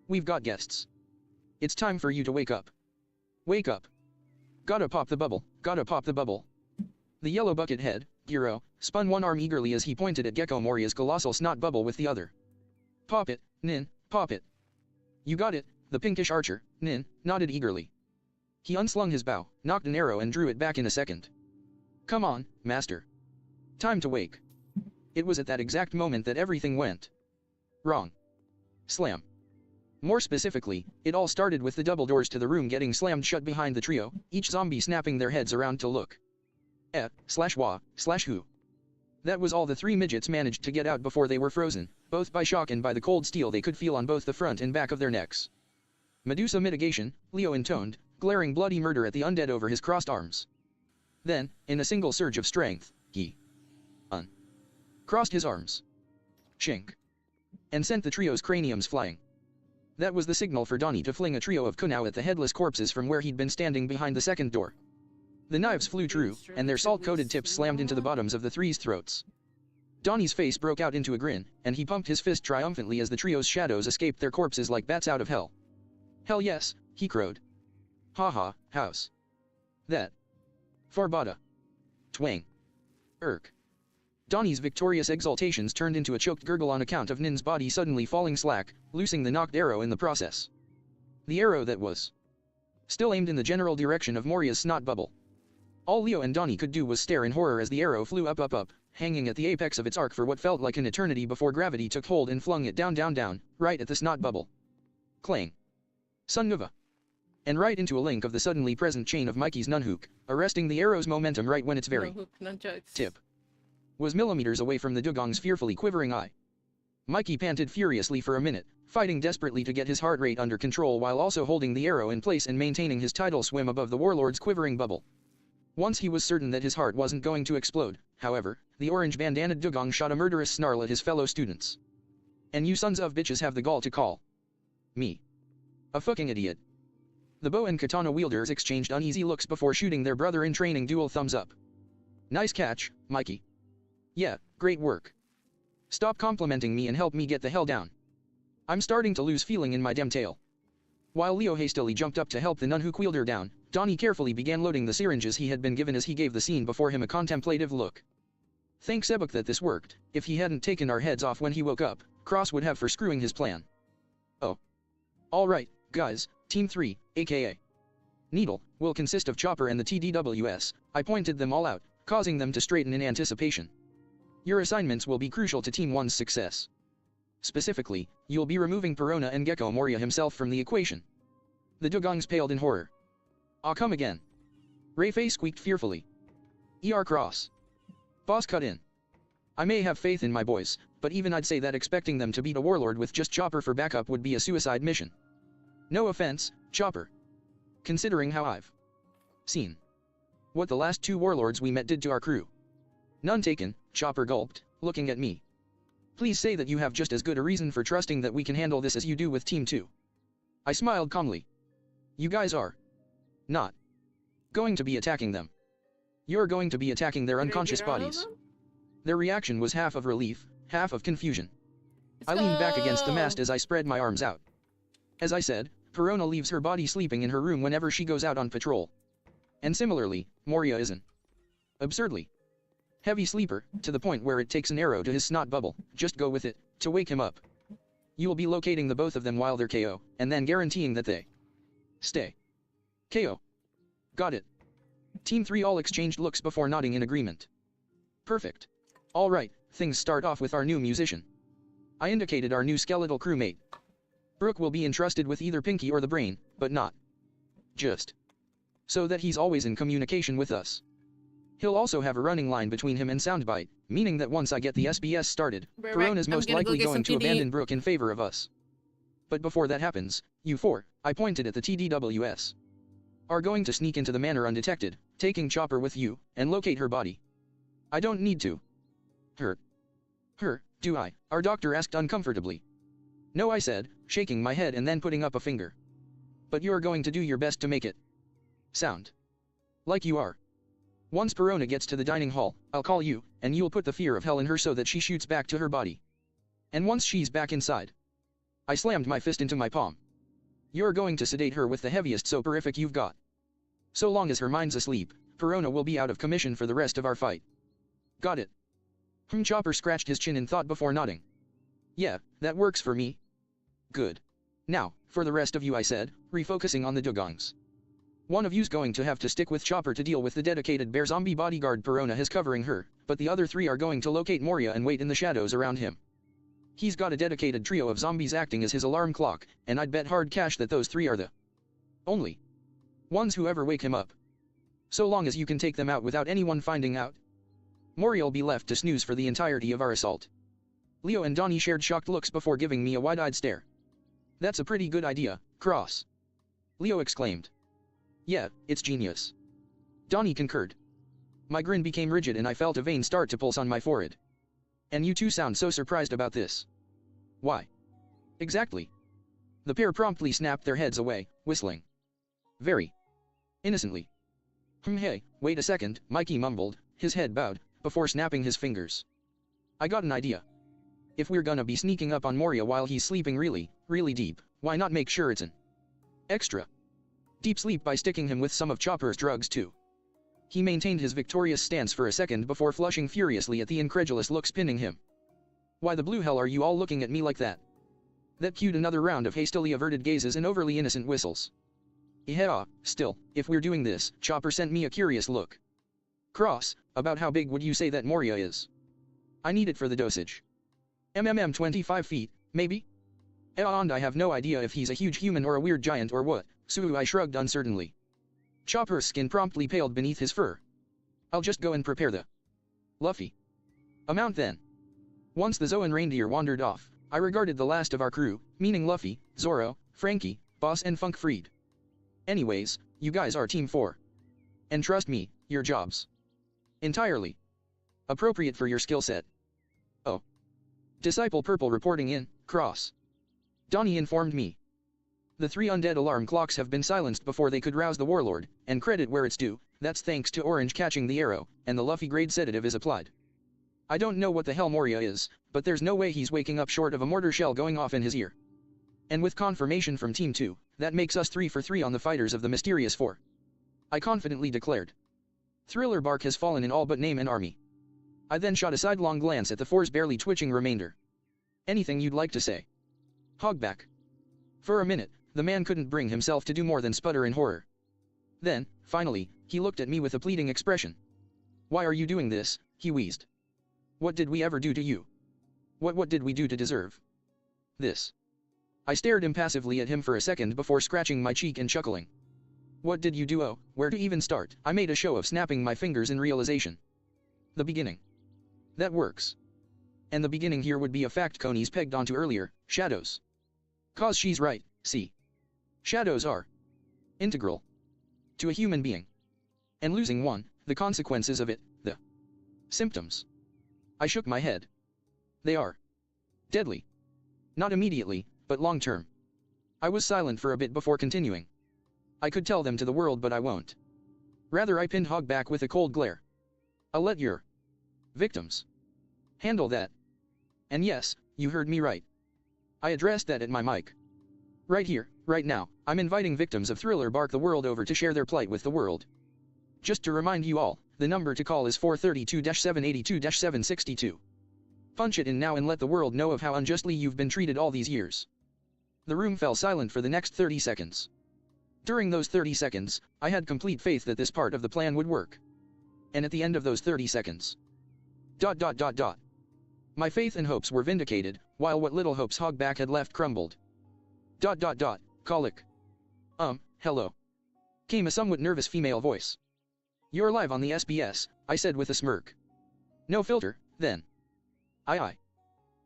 We've got guests. It's time for you to wake up. Wake up. Gotta pop the bubble, gotta pop the bubble. The yellow bucket head, Giro, spun one arm eagerly as he pointed at Gecko Moria's colossal snot bubble with the other. Pop it, Nin, pop it. You got it, the pinkish archer, Nin, nodded eagerly. He unslung his bow, knocked an arrow and drew it back in a second. Come on, Master. Time to wake. It was at that exact moment that everything went wrong. Slam. More specifically, it all started with the double doors to the room getting slammed shut behind the trio, each zombie snapping their heads around to look. Who. That was all the three midgets managed to get out before they were frozen, both by shock and by the cold steel they could feel on both the front and back of their necks. Medusa mitigation, Leo intoned, glaring bloody murder at the undead over his crossed arms. Then, in a single surge of strength, he crossed his arms. Chink. And sent the trio's craniums flying. That was the signal for Donnie to fling a trio of kunao at the headless corpses from where he'd been standing behind the second door. The knives flew true, and their salt-coated tips slammed into the bottoms of the three's throats. Donnie's face broke out into a grin, and he pumped his fist triumphantly as the trio's shadows escaped their corpses like bats out of hell. Hell yes, he crowed. Ha ha, house. That. Farbada. Twang. Irk. Donnie's victorious exultations turned into a choked gurgle on account of Nin's body suddenly falling slack, loosing the knocked arrow in the process. The arrow that was still aimed in the general direction of Moria's snot bubble. All Leo and Donnie could do was stare in horror as the arrow flew up, hanging at the apex of its arc for what felt like an eternity before gravity took hold and flung it down, right at the snot bubble. Clang. Son Nuva. And right into a link of the suddenly present chain of Mikey's nunhook, arresting the arrow's momentum right when its very No hook, nunchucks. tip was millimeters away from the dugong's fearfully quivering eye. Mikey panted furiously for a minute, fighting desperately to get his heart rate under control while also holding the arrow in place and maintaining his tidal swim above the warlord's quivering bubble. Once he was certain that his heart wasn't going to explode, however, the orange bandanaed dugong shot a murderous snarl at his fellow students. And you sons of bitches have the gall to call me a fucking idiot. The bow and katana wielders exchanged uneasy looks before shooting their brother-in-training dual thumbs up. Nice catch, Mikey. Yeah, great work. Stop complimenting me and help me get the hell down. I'm starting to lose feeling in my damn tail. While Leo hastily jumped up to help the nunhook wielder down, Donnie carefully began loading the syringes he had been given as he gave the scene before him a contemplative look. Thank Sebek that this worked. If he hadn't taken our heads off when he woke up, Cross would have for screwing his plan. Oh. Alright, guys, Team 3, aka Needle, will consist of Chopper and the TDWS. I pointed them all out, causing them to straighten in anticipation. Your assignments will be crucial to Team 1's success. Specifically, you'll be removing Perona and Gecko Moria himself from the equation. The dugongs paled in horror. Ah, come again. Rayfei squeaked fearfully. Cross. Boss cut in. I may have faith in my boys, but even I'd say that expecting them to beat a warlord with just Chopper for backup would be a suicide mission. No offense, Chopper. Considering how I've seen what the last 2 warlords we met did to our crew. None taken, Chopper gulped, looking at me. Please say that you have just as good a reason for trusting that we can handle this as you do with Team 2. I smiled calmly. You guys are not going to be attacking them. You're going to be attacking their unconscious bodies. Their reaction was half of relief, half of confusion. I leaned back against the mast as I spread my arms out. As I said, Perona leaves her body sleeping in her room whenever she goes out on patrol. And similarly, Moria isn't. Absurdly heavy sleeper, to the point where it takes an arrow to his snot bubble, just go with it, to wake him up. You'll be locating the both of them while they're KO, and then guaranteeing that they stay KO. Got it. Team 3 all exchanged looks before nodding in agreement. Perfect. Alright, things start off with our new musician. I indicated our new skeletal crewmate. Brooke will be entrusted with either Pinky or the brain, but not just so that he's always in communication with us. He'll also have a running line between him and Soundbite, meaning that once I get the SBS started, Perona's most likely going to abandon Brooke in favor of us. But before that happens, you 4, I pointed at the TDWS, are going to sneak into the manor undetected, taking Chopper with you, and locate her body. I don't need to hurt her, do I? Our doctor asked uncomfortably. No, I said, shaking my head and then putting up a finger. But you're going to do your best to make it sound like you are. Once Perona gets to the dining hall, I'll call you, and you'll put the fear of hell in her so that she shoots back to her body. And once she's back inside, I slammed my fist into my palm. You're going to sedate her with the heaviest soporific you've got. So long as her mind's asleep, Perona will be out of commission for the rest of our fight. Got it. Chopper scratched his chin in thought before nodding. Yeah, that works for me. Good. Now, for the rest of you, I said, refocusing on the dugongs. One of you's going to have to stick with Chopper to deal with the dedicated bear zombie bodyguard Perona has covering her, but the other 3 are going to locate Moria and wait in the shadows around him. He's got a dedicated trio of zombies acting as his alarm clock, and I'd bet hard cash that those 3 are the only ones who ever wake him up. So long as you can take them out without anyone finding out, Moria'll be left to snooze for the entirety of our assault. Leo and Donnie shared shocked looks before giving me a wide-eyed stare. That's a pretty good idea, Cross. Leo exclaimed. Yeah, it's genius. Donnie concurred. My grin became rigid and I felt a vein start to pulse on my forehead. And you two sound so surprised about this. Why? Exactly. The pair promptly snapped their heads away, whistling. Very innocently. Hey, wait a second, Mikey mumbled, his head bowed, before snapping his fingers. I got an idea. If we're gonna be sneaking up on Moria while he's sleeping really, really deep, why not make sure it's an extra deep sleep by sticking him with some of Chopper's drugs too? He maintained his victorious stance for a second before flushing furiously at the incredulous looks pinning him. Why the blue hell are you all looking at me like that? That cued another round of hastily averted gazes and overly innocent whistles. Yeah, still, if we're doing this, Chopper sent me a curious look. Cross, about how big would you say that Moria is? I need it for the dosage. 25 feet, maybe? And I have no idea if he's a huge human or a weird giant or what, so I shrugged uncertainly. Chopper's skin promptly paled beneath his fur. I'll just go and prepare the Luffy amount then. Once the Zoan reindeer wandered off, I regarded the last of our crew, meaning Luffy, Zoro, Frankie, Boss and Funk Freed. Anyways, you guys are Team 4. And trust me, your job's entirely appropriate for your skill set. Oh. Disciple Purple reporting in, Cross. Donnie informed me. The 3 undead alarm clocks have been silenced before they could rouse the warlord, and credit where it's due, that's thanks to Orange catching the arrow, and the Luffy grade sedative is applied. I don't know what the hell Moria is, but there's no way he's waking up short of a mortar shell going off in his ear. And with confirmation from Team 2, that makes us 3 for 3 on the fighters of the Mysterious Four. I confidently declared. Thriller Bark has fallen in all but name and army. I then shot a sidelong glance at the Four's barely twitching remainder. Anything you'd like to say? Hogback. For a minute, the man couldn't bring himself to do more than sputter in horror. Then, finally, he looked at me with a pleading expression. Why are you doing this? He wheezed. What did we ever do to you? What did we do to deserve this? I stared impassively at him for a second before scratching my cheek and chuckling. What did you do? Oh, where to even start? I made a show of snapping my fingers in realization. The beginning. That works. And the beginning here would be a fact Coney's pegged onto earlier, shadows. 'Cause she's right, see. Shadows are integral to a human being. And losing one, the consequences of it, the symptoms. I shook my head. They are deadly. Not immediately, but long term. I was silent for a bit before continuing. I could tell them to the world but I won't. Rather I pinned Hogback with a cold glare. I'll let your victims handle that. And yes, you heard me right. I addressed that at my mic. Right here, right now, I'm inviting victims of Thriller Bark the world over to share their plight with the world. Just to remind you all, the number to call is 432-782-762. Punch it in now and let the world know of how unjustly you've been treated all these years. The room fell silent for the next 30 seconds. During those 30 seconds, I had complete faith that this part of the plan would work. And at the end of those 30 seconds. My faith and hopes were vindicated, while what little hopes Hogback had left crumbled. Colic. Hello. Came a somewhat nervous female voice. You're live on the SBS, I said with a smirk. No filter, then. Aye.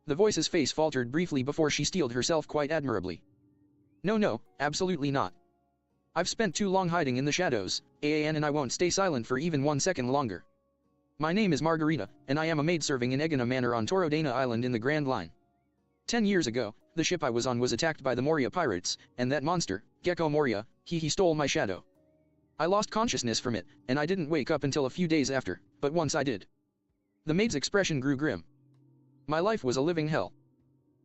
The voice's face faltered briefly before she steeled herself quite admirably. No, absolutely not. I've spent too long hiding in the shadows, and I won't stay silent for even 1 second longer. My name is Margarita, and I am a maid serving in Egina Manor on Torodana Island in the Grand Line. 10 years ago, the ship I was on was attacked by the Moria pirates, and that monster, Gecko Moria, he stole my shadow. I lost consciousness from it, and I didn't wake up until a few days after, but once I did. The maid's expression grew grim. My life was a living hell.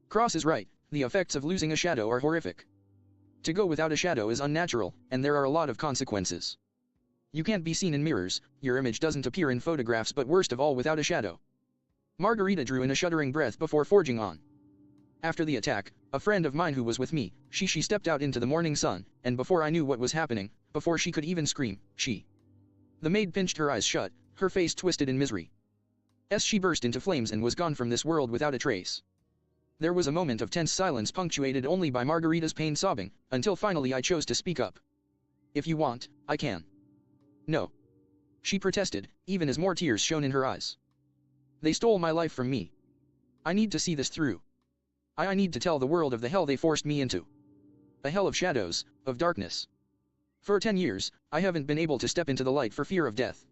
Cross is right, the effects of losing a shadow are horrific. To go without a shadow is unnatural, and there are a lot of consequences. You can't be seen in mirrors, your image doesn't appear in photographs, but worst of all without a shadow. Margarita drew in a shuddering breath before forging on. After the attack, a friend of mine who was with me, she stepped out into the morning sun, and before I knew what was happening, before she could even scream, The maid pinched her eyes shut, her face twisted in misery. She burst into flames and was gone from this world without a trace. There was a moment of tense silence punctuated only by Margarita's pained sobbing, until finally I chose to speak up. If you want, I can. No. She protested, even as more tears shone in her eyes. They stole my life from me. I need to see this through. I need to tell the world of the hell they forced me into. A hell of shadows, of darkness. For 10 years, I haven't been able to step into the light for fear of death.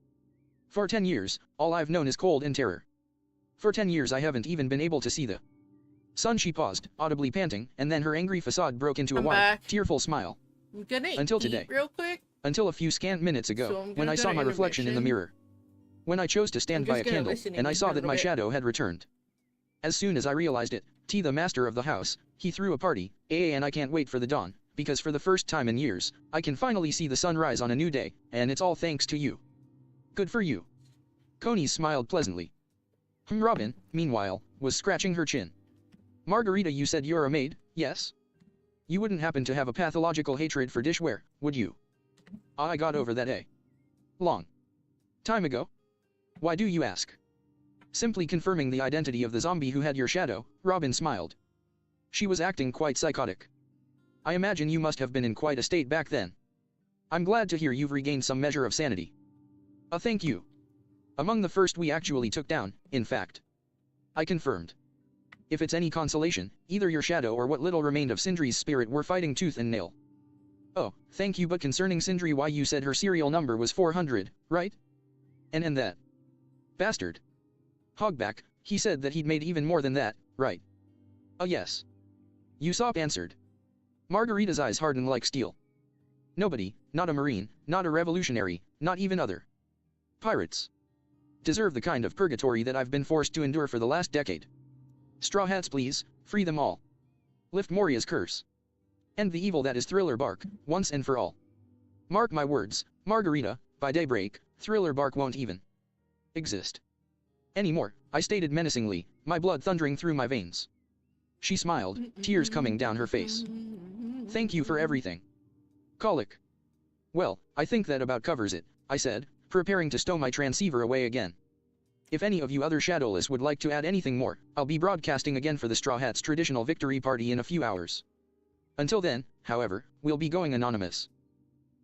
For 10 years, all I've known is cold and terror. For 10 years I haven't even been able to see the sun. She paused, audibly panting, and then her angry facade broke into a wide, tearful smile. I'm gonna Until eat today. real quick. Until a few scant minutes ago, So I'm when I gonna saw go to my reflection in the intermission. mirror. When I chose to stand I'm by a just gonna candle, listen and I in saw for a that my little bit. shadow had returned. As soon as I realized it, T, the master of the house, he threw a party, and I can't wait for the dawn, because for the first time in years, I can finally see the sun rise on a new day, and it's all thanks to you. Good for you. Coney smiled pleasantly. Robin, meanwhile, was scratching her chin. Margarita, you said you're a maid, yes? You wouldn't happen to have a pathological hatred for dishware, would you? I got over that long time ago. Why do you ask? Simply confirming the identity of the zombie who had your shadow, Robin smiled. She was acting quite psychotic. I imagine you must have been in quite a state back then. I'm glad to hear you've regained some measure of sanity. Thank you. Among the first we actually took down, in fact. I confirmed. If it's any consolation, either your shadow or what little remained of Sindri's spirit were fighting tooth and nail. Oh, thank you, but concerning Sindri, why, you said her serial number was 400, right? And that bastard Hogback, he said that he'd made even more than that, right? Yes. Usopp answered. Margarita's eyes hardened like steel. Nobody, not a marine, not a revolutionary, not even other pirates, deserve the kind of purgatory that I've been forced to endure for the last decade. Straw Hats, please, free them all. Lift Moria's curse. End the evil that is Thriller Bark, once and for all. Mark my words, Margarita, by daybreak, Thriller Bark won't even exist anymore, I stated menacingly, my blood thundering through my veins. She smiled, tears coming down her face. Thank you for everything. Colic. Well, I think that about covers it, I said, preparing to stow my transceiver away again. If any of you other Shadowless would like to add anything more, I'll be broadcasting again for the Straw Hats' traditional victory party in a few hours. Until then, however, we'll be going anonymous.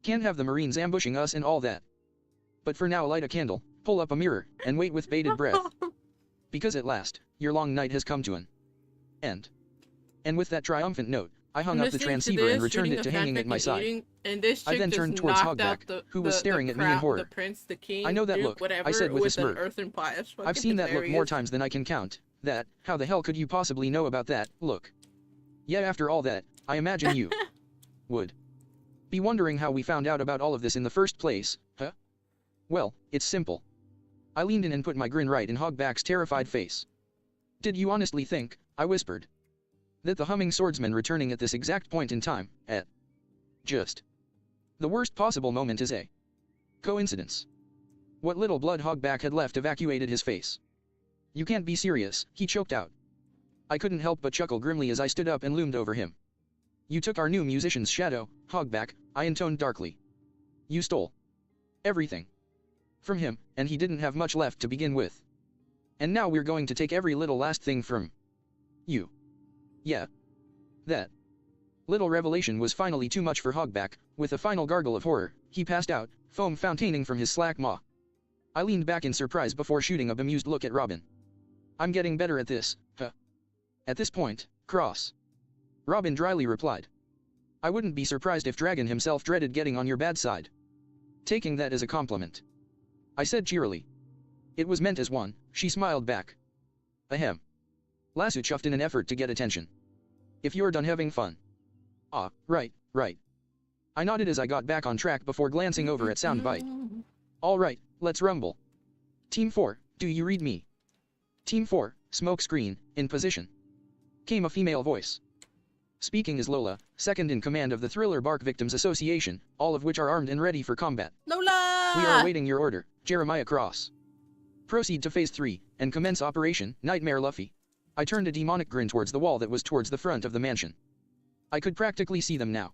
Can't have the Marines ambushing us and all that. But for now, light a candle, pull up a mirror, and wait with bated breath. Because at last, your long night has come to an end. And with that triumphant note, I hung up the transceiver and returned it to hanging at my side. I then turned towards Hogback, who was staring at me in horror. I know that look, I said with a smirk. I've seen that look more times than I can count. That, how the hell could you possibly know about that look? Yet after all that, I imagine you would be wondering how we found out about all of this in the first place, huh? Well, it's simple. I leaned in and put my grin right in Hogback's terrified face. Did you honestly think, I whispered, that the humming swordsman returning at this exact point in time, at just the worst possible moment, is a coincidence? What little blood Hogback had left evacuated his face. You can't be serious, he choked out. I couldn't help but chuckle grimly as I stood up and loomed over him. You took our new musician's shadow, Hogback, I intoned darkly. You stole everything from him, and he didn't have much left to begin with. And now we're going to take every little last thing from you. Yeah. That little revelation was finally too much for Hogback. With a final gargle of horror, he passed out, foam fontaining from his slack maw. I leaned back in surprise before shooting a bemused look at Robin. I'm getting better at this, huh? At this point, Cross. Robin dryly replied. I wouldn't be surprised if Dragon himself dreaded getting on your bad side. Taking that as a compliment, I said cheerily. It was meant as one, she smiled back. Ahem. Lasso chuffed in an effort to get attention. If you're done having fun. Ah, right. I nodded as I got back on track before glancing over at Soundbite. Alright, let's rumble. Team 4, do you read me? Team 4, smoke screen, in position. Came a female voice. Speaking is Lola, second in command of the Thriller Bark Victims Association, all of which are armed and ready for combat. Lola! We are awaiting your order, Jeremiah Cross. Proceed to Phase 3, and commence Operation Nightmare Luffy. I turned a demonic grin towards the wall that was towards the front of the mansion. I could practically see them now.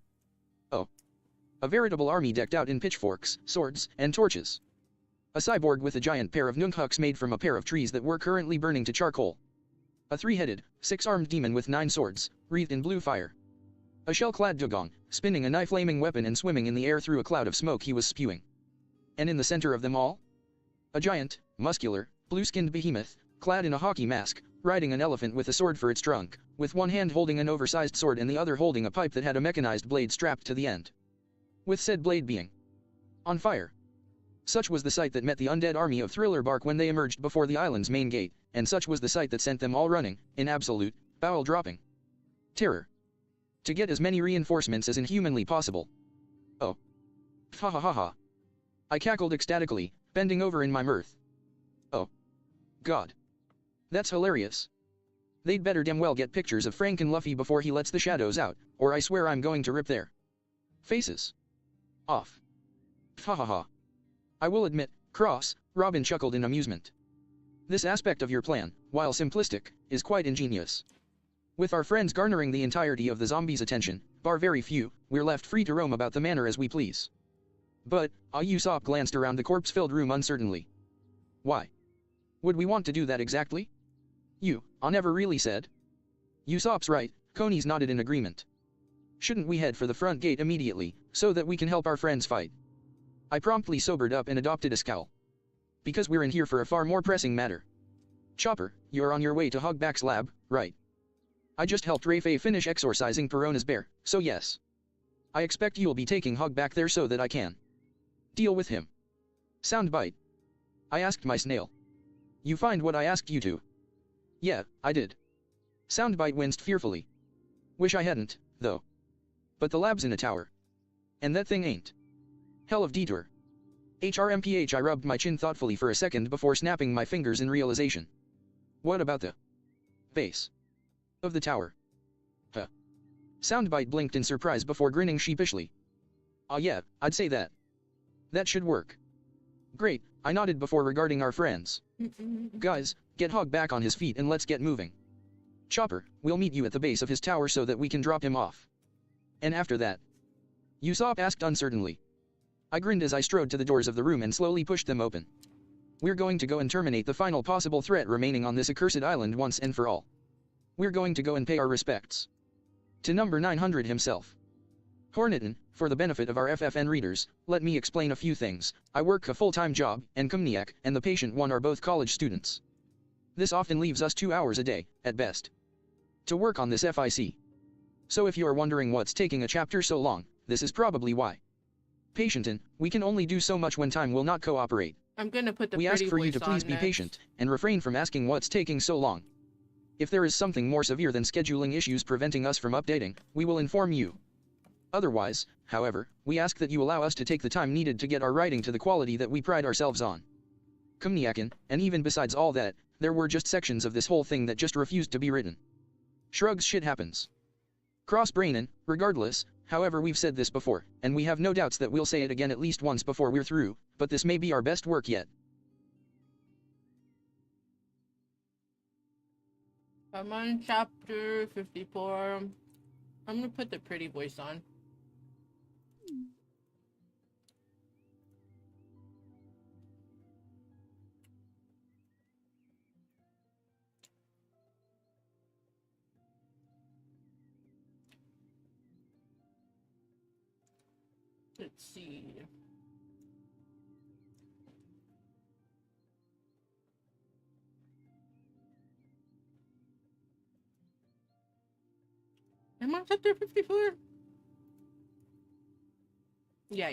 Oh. A veritable army decked out in pitchforks, swords, and torches. A cyborg with a giant pair of nunchucks made from a pair of trees that were currently burning to charcoal. A three-headed, six-armed demon with 9 swords, wreathed in blue fire. A shell-clad dugong, spinning a knife-flaming weapon and swimming in the air through a cloud of smoke he was spewing. And in the center of them all? A giant, muscular, blue-skinned behemoth, clad in a hockey mask, riding an elephant with a sword for its trunk, with one hand holding an oversized sword and the other holding a pipe that had a mechanized blade strapped to the end. With said blade being on fire. Such was the sight that met the undead army of Thriller Bark when they emerged before the island's main gate, and such was the sight that sent them all running, in absolute, bowel-dropping terror. To get as many reinforcements as inhumanly possible. Oh. Ha ha ha ha. I cackled ecstatically, bending over in my mirth. Oh. God. That's hilarious. They'd better damn well get pictures of Frank and Luffy before he lets the shadows out, or I swear I'm going to rip their faces off. Ha ha ha. I will admit, Cross, Robin chuckled in amusement. This aspect of your plan, while simplistic, is quite ingenious. With our friends garnering the entirety of the zombies' attention, bar very few, we're left free to roam about the manor as we please. But, Usopp glanced around the corpse-filled room uncertainly. Why? Would we want to do that exactly? I never really said. Usopp's right, Conies nodded in agreement. Shouldn't we head for the front gate immediately, so that we can help our friends fight? I promptly sobered up and adopted a scowl. Because we're in here for a far more pressing matter. Chopper, you're on your way to Hogback's lab, right? I just helped Rayfei finish exorcising Perona's bear, so yes. I expect you'll be taking Hogback there so that I can deal with him. Soundbite. I asked my snail. You find what I asked you to? Yeah, I did. Soundbite winced fearfully. Wish I hadn't, though. But the lab's in a tower. And that thing ain't. Hell of detour. HRMPH. I rubbed my chin thoughtfully for a second before snapping my fingers in realization. What about the base of the tower? Huh. Soundbite blinked in surprise before grinning sheepishly. Yeah, I'd say that. That should work. Great, I nodded before regarding our friends. Guys, get Hog back on his feet and let's get moving. Chopper, we'll meet you at the base of his tower so that we can drop him off. And after that? Usopp asked uncertainly. I grinned as I strode to the doors of the room and slowly pushed them open. We're going to go and terminate the final possible threat remaining on this accursed island once and for all. We're going to go and pay our respects to number 900 himself. Horniton, for the benefit of our FFN readers, let me explain a few things. I work a full-time job, and Kumniak and the patient one are both college students. This often leaves us 2 hours a day, at best, to work on this FIC. So if you are wondering what's taking a chapter so long, this is probably why. Patientin, we can only do so much when time will not cooperate. I'm gonna put the We pretty ask for you voice to please on be next. patient, and refrain from asking what's taking so long. If there is something more severe than scheduling issues preventing us from updating, we will inform you. Otherwise, however, we ask that you allow us to take the time needed to get our writing to the quality that we pride ourselves on. Kumniakin, and even besides all that, there were just sections of this whole thing that just refused to be written. Shrugs. Shit happens. Cross-brainin, regardless, however, we've said this before, and we have no doubts that we'll say it again at least once before we're through, but this may be our best work yet. I'm on chapter 54. I'm gonna put the pretty voice on. Let's see. I'm on chapter 54. Yeah.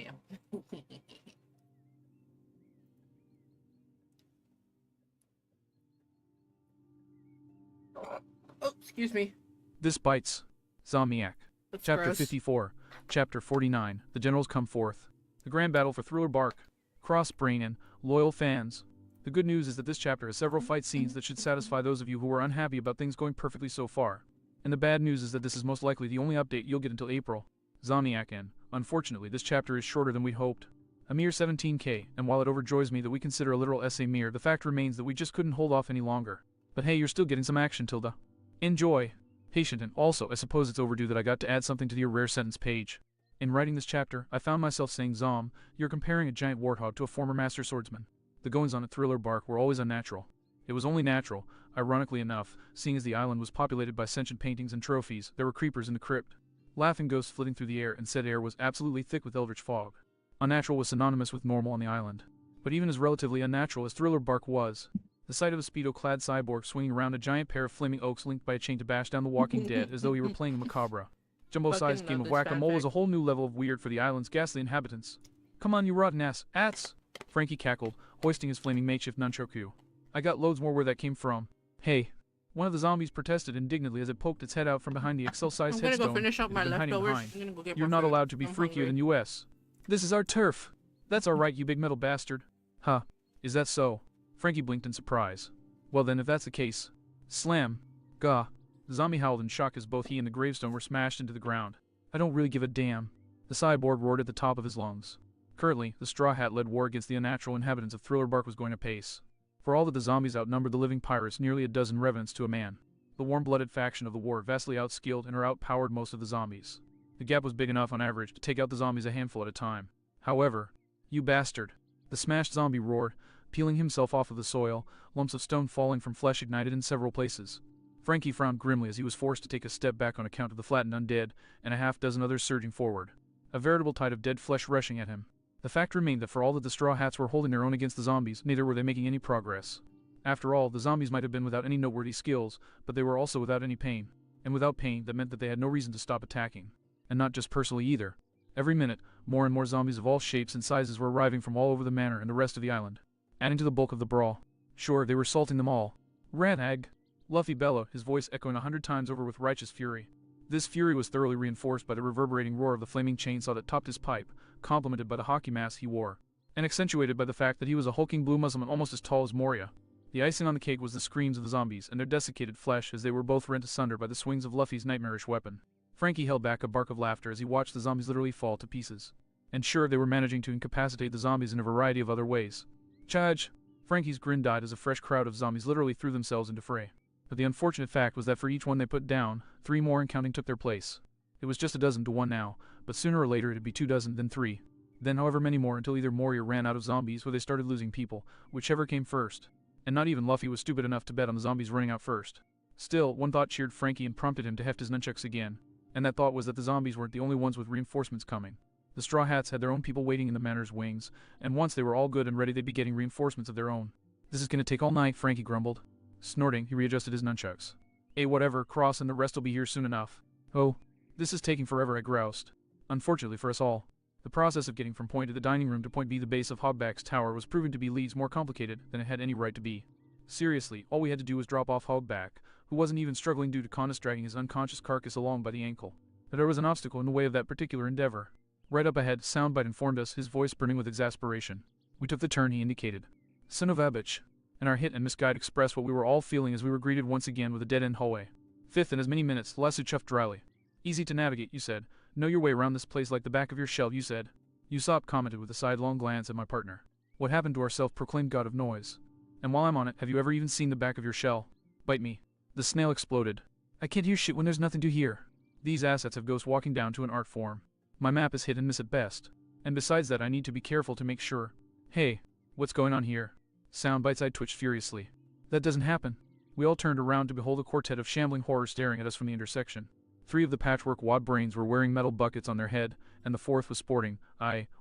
Oh, excuse me. This bites. Zomniac. That's Chapter gross. 54. Chapter 49. The Generals Come Forth. The Grand Battle for Thriller Bark. Cross-brain and loyal fans. The good news is that this chapter has several fight scenes that should satisfy those of you who are unhappy about things going perfectly so far. And the bad news is that this is most likely the only update you'll get until April. Zomniac, and, unfortunately, this chapter is shorter than we'd hoped. A mere 17k, and while it overjoys me that we consider a literal essay mere, the fact remains that we just couldn't hold off any longer. But hey, you're still getting some action, Tilda. Enjoy. Patient, and also, I suppose it's overdue that I got to add something to your rare sentence page. In writing this chapter, I found myself saying, Zom, you're comparing a giant warthog to a former master swordsman. The goings-on at Thriller Bark were always unnatural. It was only natural, ironically enough, seeing as the island was populated by sentient paintings and trophies. There were creepers in the crypt. Laughing ghosts flitting through the air, and said air was absolutely thick with eldritch fog. Unnatural was synonymous with normal on the island. But even as relatively unnatural as Thriller Bark was, the sight of a speedo-clad cyborg swinging around a giant pair of flaming oaks linked by a chain to bash down the Walking Dead as though he were playing a macabre, jumbo-sized Fucking game love of this whack-a-mole was fanfic. a whole new level of weird for the island's ghastly inhabitants. Come on, you rotten ass, ats! Frankie cackled, hoisting his flaming makeshift nunchaku. I got loads more where that came from. Hey. One of the zombies protested indignantly as it poked its head out from behind the Excel-sized I'm gonna headstone go finish up it my had been hiding leftovers. behind. I'm gonna go get You're more not food. allowed to be I'm freakier hungry. than US. This is our turf. That's alright, you big metal bastard. Huh. Is that so? Frankie blinked in surprise. Well then, if that's the case. Slam. Gah. The zombie howled in shock as both he and the gravestone were smashed into the ground. I don't really give a damn. The cyborg roared at the top of his lungs. Currently, the Straw Hat-led war against the unnatural inhabitants of Thriller Bark was going apace. For all that the zombies outnumbered the living pirates nearly a dozen revenants to a man. The warm-blooded faction of the war vastly outskilled and outpowered most of the zombies. The gap was big enough on average to take out the zombies a handful at a time. However, you bastard! The smashed zombie roared, peeling himself off of the soil, lumps of stone falling from flesh ignited in several places. Frankie frowned grimly as he was forced to take a step back on account of the flattened undead and a half-dozen others surging forward. A veritable tide of dead flesh rushing at him. The fact remained that for all that the Straw Hats were holding their own against the zombies, neither were they making any progress. After all, the zombies might have been without any noteworthy skills, but they were also without any pain. And without pain, that meant that they had no reason to stop attacking. And not just personally either. Every minute, more and more zombies of all shapes and sizes were arriving from all over the manor and the rest of the island, adding to the bulk of the brawl. Sure, they were salting them all. Ratag! Luffy bellowed, his voice echoing 100 times over with righteous fury. This fury was thoroughly reinforced by the reverberating roar of the flaming chainsaw that topped his pipe, complemented by the hockey mask he wore, and accentuated by the fact that he was a hulking blue Muslim almost as tall as Moria. The icing on the cake was the screams of the zombies and their desiccated flesh as they were both rent asunder by the swings of Luffy's nightmarish weapon. Frankie held back a bark of laughter as he watched the zombies literally fall to pieces. And sure, they were managing to incapacitate the zombies in a variety of other ways. Charge! Frankie's grin died as a fresh crowd of zombies literally threw themselves into fray. But the unfortunate fact was that for each one they put down, 3 more and counting took their place. It was just a dozen to 1 now, but sooner or later it'd be 2 dozen, then 3. Then however many more until either Moria ran out of zombies or they started losing people, whichever came first. And not even Luffy was stupid enough to bet on the zombies running out first. Still, one thought cheered Frankie and prompted him to heft his nunchucks again. And that thought was that the zombies weren't the only ones with reinforcements coming. The Straw Hats had their own people waiting in the manor's wings, and once they were all good and ready they'd be getting reinforcements of their own. This is gonna take all night, Frankie grumbled. Snorting, he readjusted his nunchucks. Whatever, Cross and the rest will be here soon enough. Oh, this is taking forever, I groused. Unfortunately for us all. The process of getting from point A the dining room to point B the base of Hogback's tower was proving to be leagues more complicated than it had any right to be. Seriously, all we had to do was drop off Hogback, who wasn't even struggling due to Conus dragging his unconscious carcass along by the ankle. But there was an obstacle in the way of that particular endeavor. Right up ahead, Soundbite informed us, his voice burning with exasperation. We took the turn he indicated. Son of a bitch. And our hit and miss guide expressed what we were all feeling as we were greeted once again with a dead-end hallway. 5th in as many minutes, Lasso chuffed dryly. Easy to navigate, you said. Know your way around this place like the back of your shell, you said. Usopp commented with a sidelong glance at my partner. What happened to our self-proclaimed god of noise? And while I'm on it, have you ever even seen the back of your shell? Bite me. The snail exploded. I can't hear shit when there's nothing to hear. These assets have ghosts walking down to an art form. My map is hit and miss at best. And besides that, I need to be careful to make sure. Hey, what's going on here? Soundbite's eye twitched furiously. That doesn't happen. We all turned around to behold a quartet of shambling horrors staring at us from the intersection. 3 of the patchwork wad brains were wearing metal buckets on their head, and the 4th was sporting,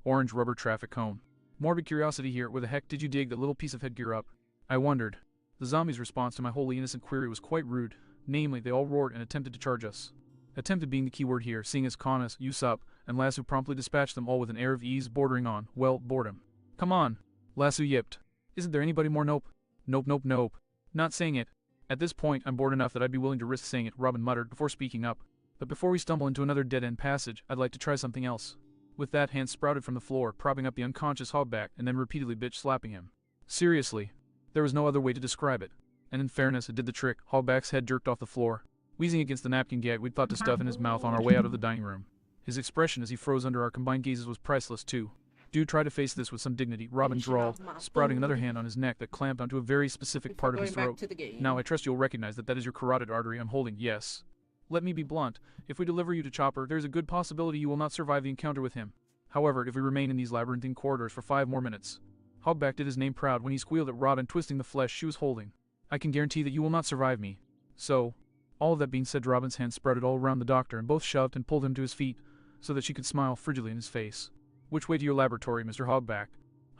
orange rubber traffic cone. Morbid curiosity here, where the heck did you dig that little piece of headgear up? I wondered. The zombies' response to my wholly innocent query was quite rude. Namely, they all roared and attempted to charge us. Attempted being the key word here, seeing as Conus, Usopp, and Lasso promptly dispatched them all with an air of ease bordering on, well, boredom. Come on! Lasso yipped. Isn't there anybody more nope? Nope. Not saying it. At this point, I'm bored enough that I'd be willing to risk saying it, Robin muttered before speaking up. But before we stumble into another dead-end passage, I'd like to try something else. With that, hand sprouted from the floor, propping up the unconscious Hogback, and then repeatedly bitch-slapping him. Seriously. There was no other way to describe it. And in fairness, it did the trick. Hogback's head jerked off the floor. Wheezing against the napkin gag we'd thought to stuff in his mouth on our way out of the dining room. His expression as he froze under our combined gazes was priceless, too. Do try to face this with some dignity, Robin drawled, sprouting another hand on his neck that clamped onto a very specific part of his throat. Now I trust you'll recognize that is your carotid artery I'm holding, yes. Let me be blunt. If we deliver you to Chopper, there's a good possibility you will not survive the encounter with him. However, if we remain in these labyrinthine corridors for 5 more minutes. Hogback did his name proud when he squealed at Robin, twisting the flesh she was holding. I can guarantee that you will not survive me. So, all of that being said, Robin's hand sprouted all around the doctor and both shoved and pulled him to his feet, so that she could smile frigidly in his face. Which way to your laboratory, Mr. Hogback?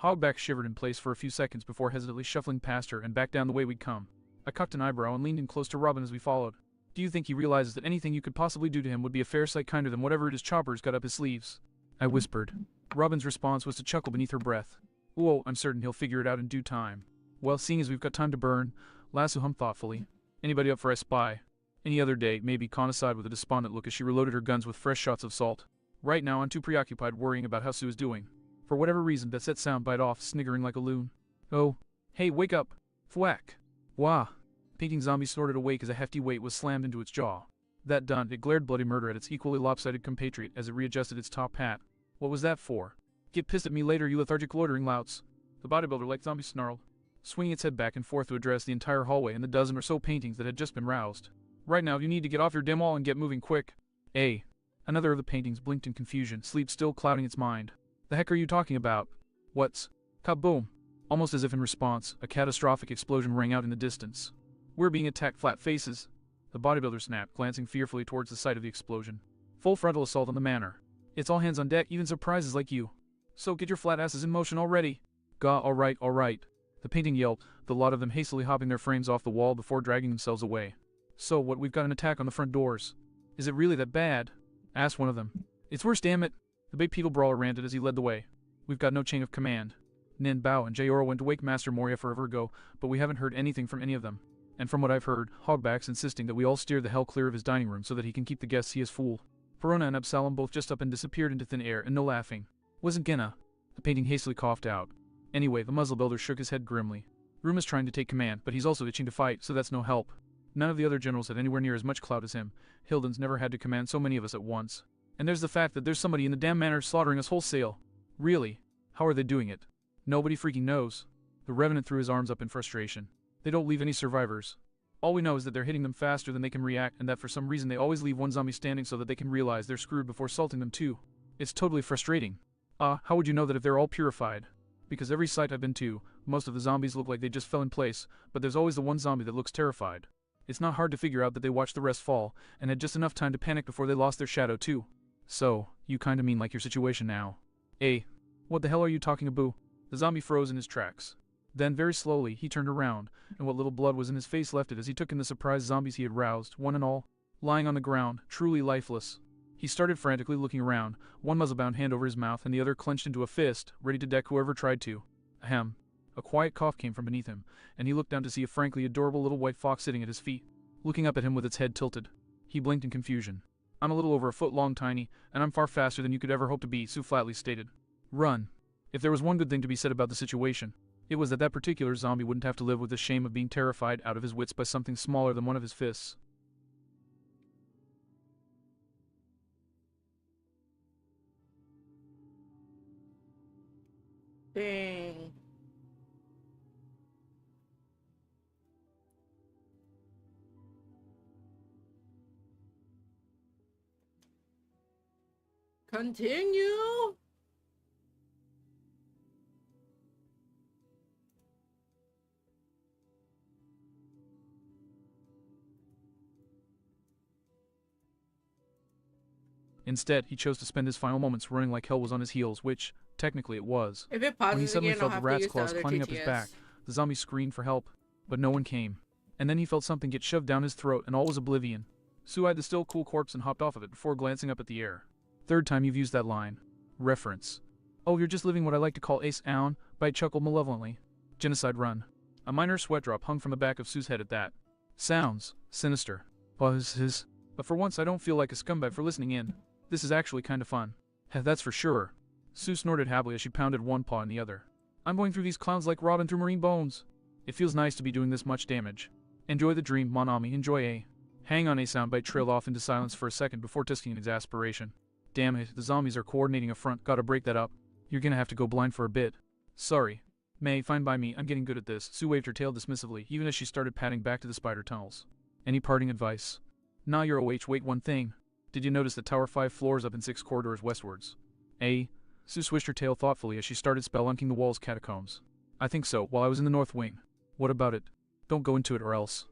Hogback shivered in place for a few seconds before hesitantly shuffling past her and back down the way we'd come. I cocked an eyebrow and leaned in close to Robin as we followed. Do you think he realizes that anything you could possibly do to him would be a fair sight kinder than whatever it is Chopper's got up his sleeves? I whispered. Robin's response was to chuckle beneath her breath. Whoa, I'm certain he'll figure it out in due time. Well, seeing as we've got time to burn, Lasso hummed thoughtfully. Anybody up for a spy? Any other day, maybe, Con aside with a despondent look as she reloaded her guns with fresh shots of salt. Right now, I'm too preoccupied worrying about how Sue is doing. For whatever reason, that set Soundbite off, sniggering like a loon. Oh. Hey, wake up! Thwack! Wah! Painting Zombie snorted awake as a hefty weight was slammed into its jaw. That done, it glared bloody murder at its equally lopsided compatriot as it readjusted its top hat. What was that for? Get pissed at me later, you lethargic loitering louts. The bodybuilder like zombie snarled, swinging its head back and forth to address the entire hallway and the dozen or so paintings that had just been roused. Right now, you need to get off your dim wall and get moving quick. Another of the paintings blinked in confusion, sleep still clouding its mind. The heck are you talking about? What's... Kaboom! Almost as if in response, a catastrophic explosion rang out in the distance. We're being attacked, flat faces. The bodybuilder snapped, glancing fearfully towards the site of the explosion. Full frontal assault on the manor. It's all hands on deck, even surprises like you. So get your flat asses in motion already. Gah, alright. The painting yelped, the lot of them hastily hopping their frames off the wall before dragging themselves away. So what, we've got an attack on the front doors. Is it really that bad? Asked one of them. It's worse, damn it. The bipedal brawler ranted as he led the way. We've got no chain of command. Nin Bao and Jaora went to wake Master Moria forever ago, but we haven't heard anything from any of them. And from what I've heard, Hogback's insisting that we all steer the hell clear of his dining room so that he can keep the guests he has fooled. Perona and Absalom both just up and disappeared into thin air, and no laughing. Wasn't gonna. The painting hastily coughed out. Anyway, the muzzle builder shook his head grimly. Room is trying to take command, but he's also itching to fight, so that's no help. None of the other generals had anywhere near as much clout as him. Hilden's never had to command so many of us at once. And there's the fact that there's somebody in the damn manor slaughtering us wholesale. Really? How are they doing it? Nobody freaking knows. The Revenant threw his arms up in frustration. They don't leave any survivors. All we know is that they're hitting them faster than they can react, and that for some reason they always leave one zombie standing so that they can realize they're screwed before salting them too. It's totally frustrating. How would you know that if they're all purified? Because every site I've been to, most of the zombies look like they just fell in place, but there's always the one zombie that looks terrified. It's not hard to figure out that they watched the rest fall, and had just enough time to panic before they lost their shadow too. So, you kinda mean like your situation now. What the hell are you talking about? The zombie froze in his tracks. Then, very slowly, he turned around, and what little blood was in his face left it as he took in the surprised zombies he had roused, one and all, lying on the ground, truly lifeless. He started frantically looking around, one muzzle-bound hand over his mouth and the other clenched into a fist, ready to deck whoever tried to. Ahem. A quiet cough came from beneath him, and he looked down to see a frankly adorable little white fox sitting at his feet, looking up at him with its head tilted. He blinked in confusion. I'm a little over a foot long, tiny, and I'm far faster than you could ever hope to be, Sue flatly stated. Run. If there was one good thing to be said about the situation, it was that that particular zombie wouldn't have to live with the shame of being terrified out of his wits by something smaller than one of his fists. Dang. Continue. Instead, he chose to spend his final moments running like hell was on his heels, which, technically, it was. If it When he pauses suddenly again, I'll felt the have to rat's use the claws other climbing up his TTS. back, the zombie screamed for help, but no one came. And then he felt something get shoved down his throat, and all was oblivion. Sue eyed the still cool corpse and hopped off of it before glancing up at the air. Third time you've used that line. Reference. Oh, you're just living what I like to call ace own, Bite chuckled malevolently. Genocide run. A minor sweat drop hung from the back of Sue's head at that. Sounds sinister. Buzzes. But for once I don't feel like a scumbag for listening in. This is actually kinda fun. That's for sure. Sue snorted happily as she pounded one paw in the other. I'm going through these clowns like Robin through marine bones. It feels nice to be doing this much damage. Enjoy the dream, Mon Ami, enjoy a. Hang on, a soundbite trailed off into silence for a second before tisking in exasperation. Damn it, the zombies are coordinating a front, gotta break that up. You're gonna have to go blind for a bit. Sorry. May, fine by me, I'm getting good at this. Sue waved her tail dismissively, even as she started padding back to the spider tunnels. Any parting advice? Nah, you're OH, wait one thing. Did you notice that Tower 5 floors up in 6 corridors westwards? Sue swished her tail thoughtfully as she started spelunking the wall's catacombs. I think so, while I was in the north wing. What about it? Don't go into it or else.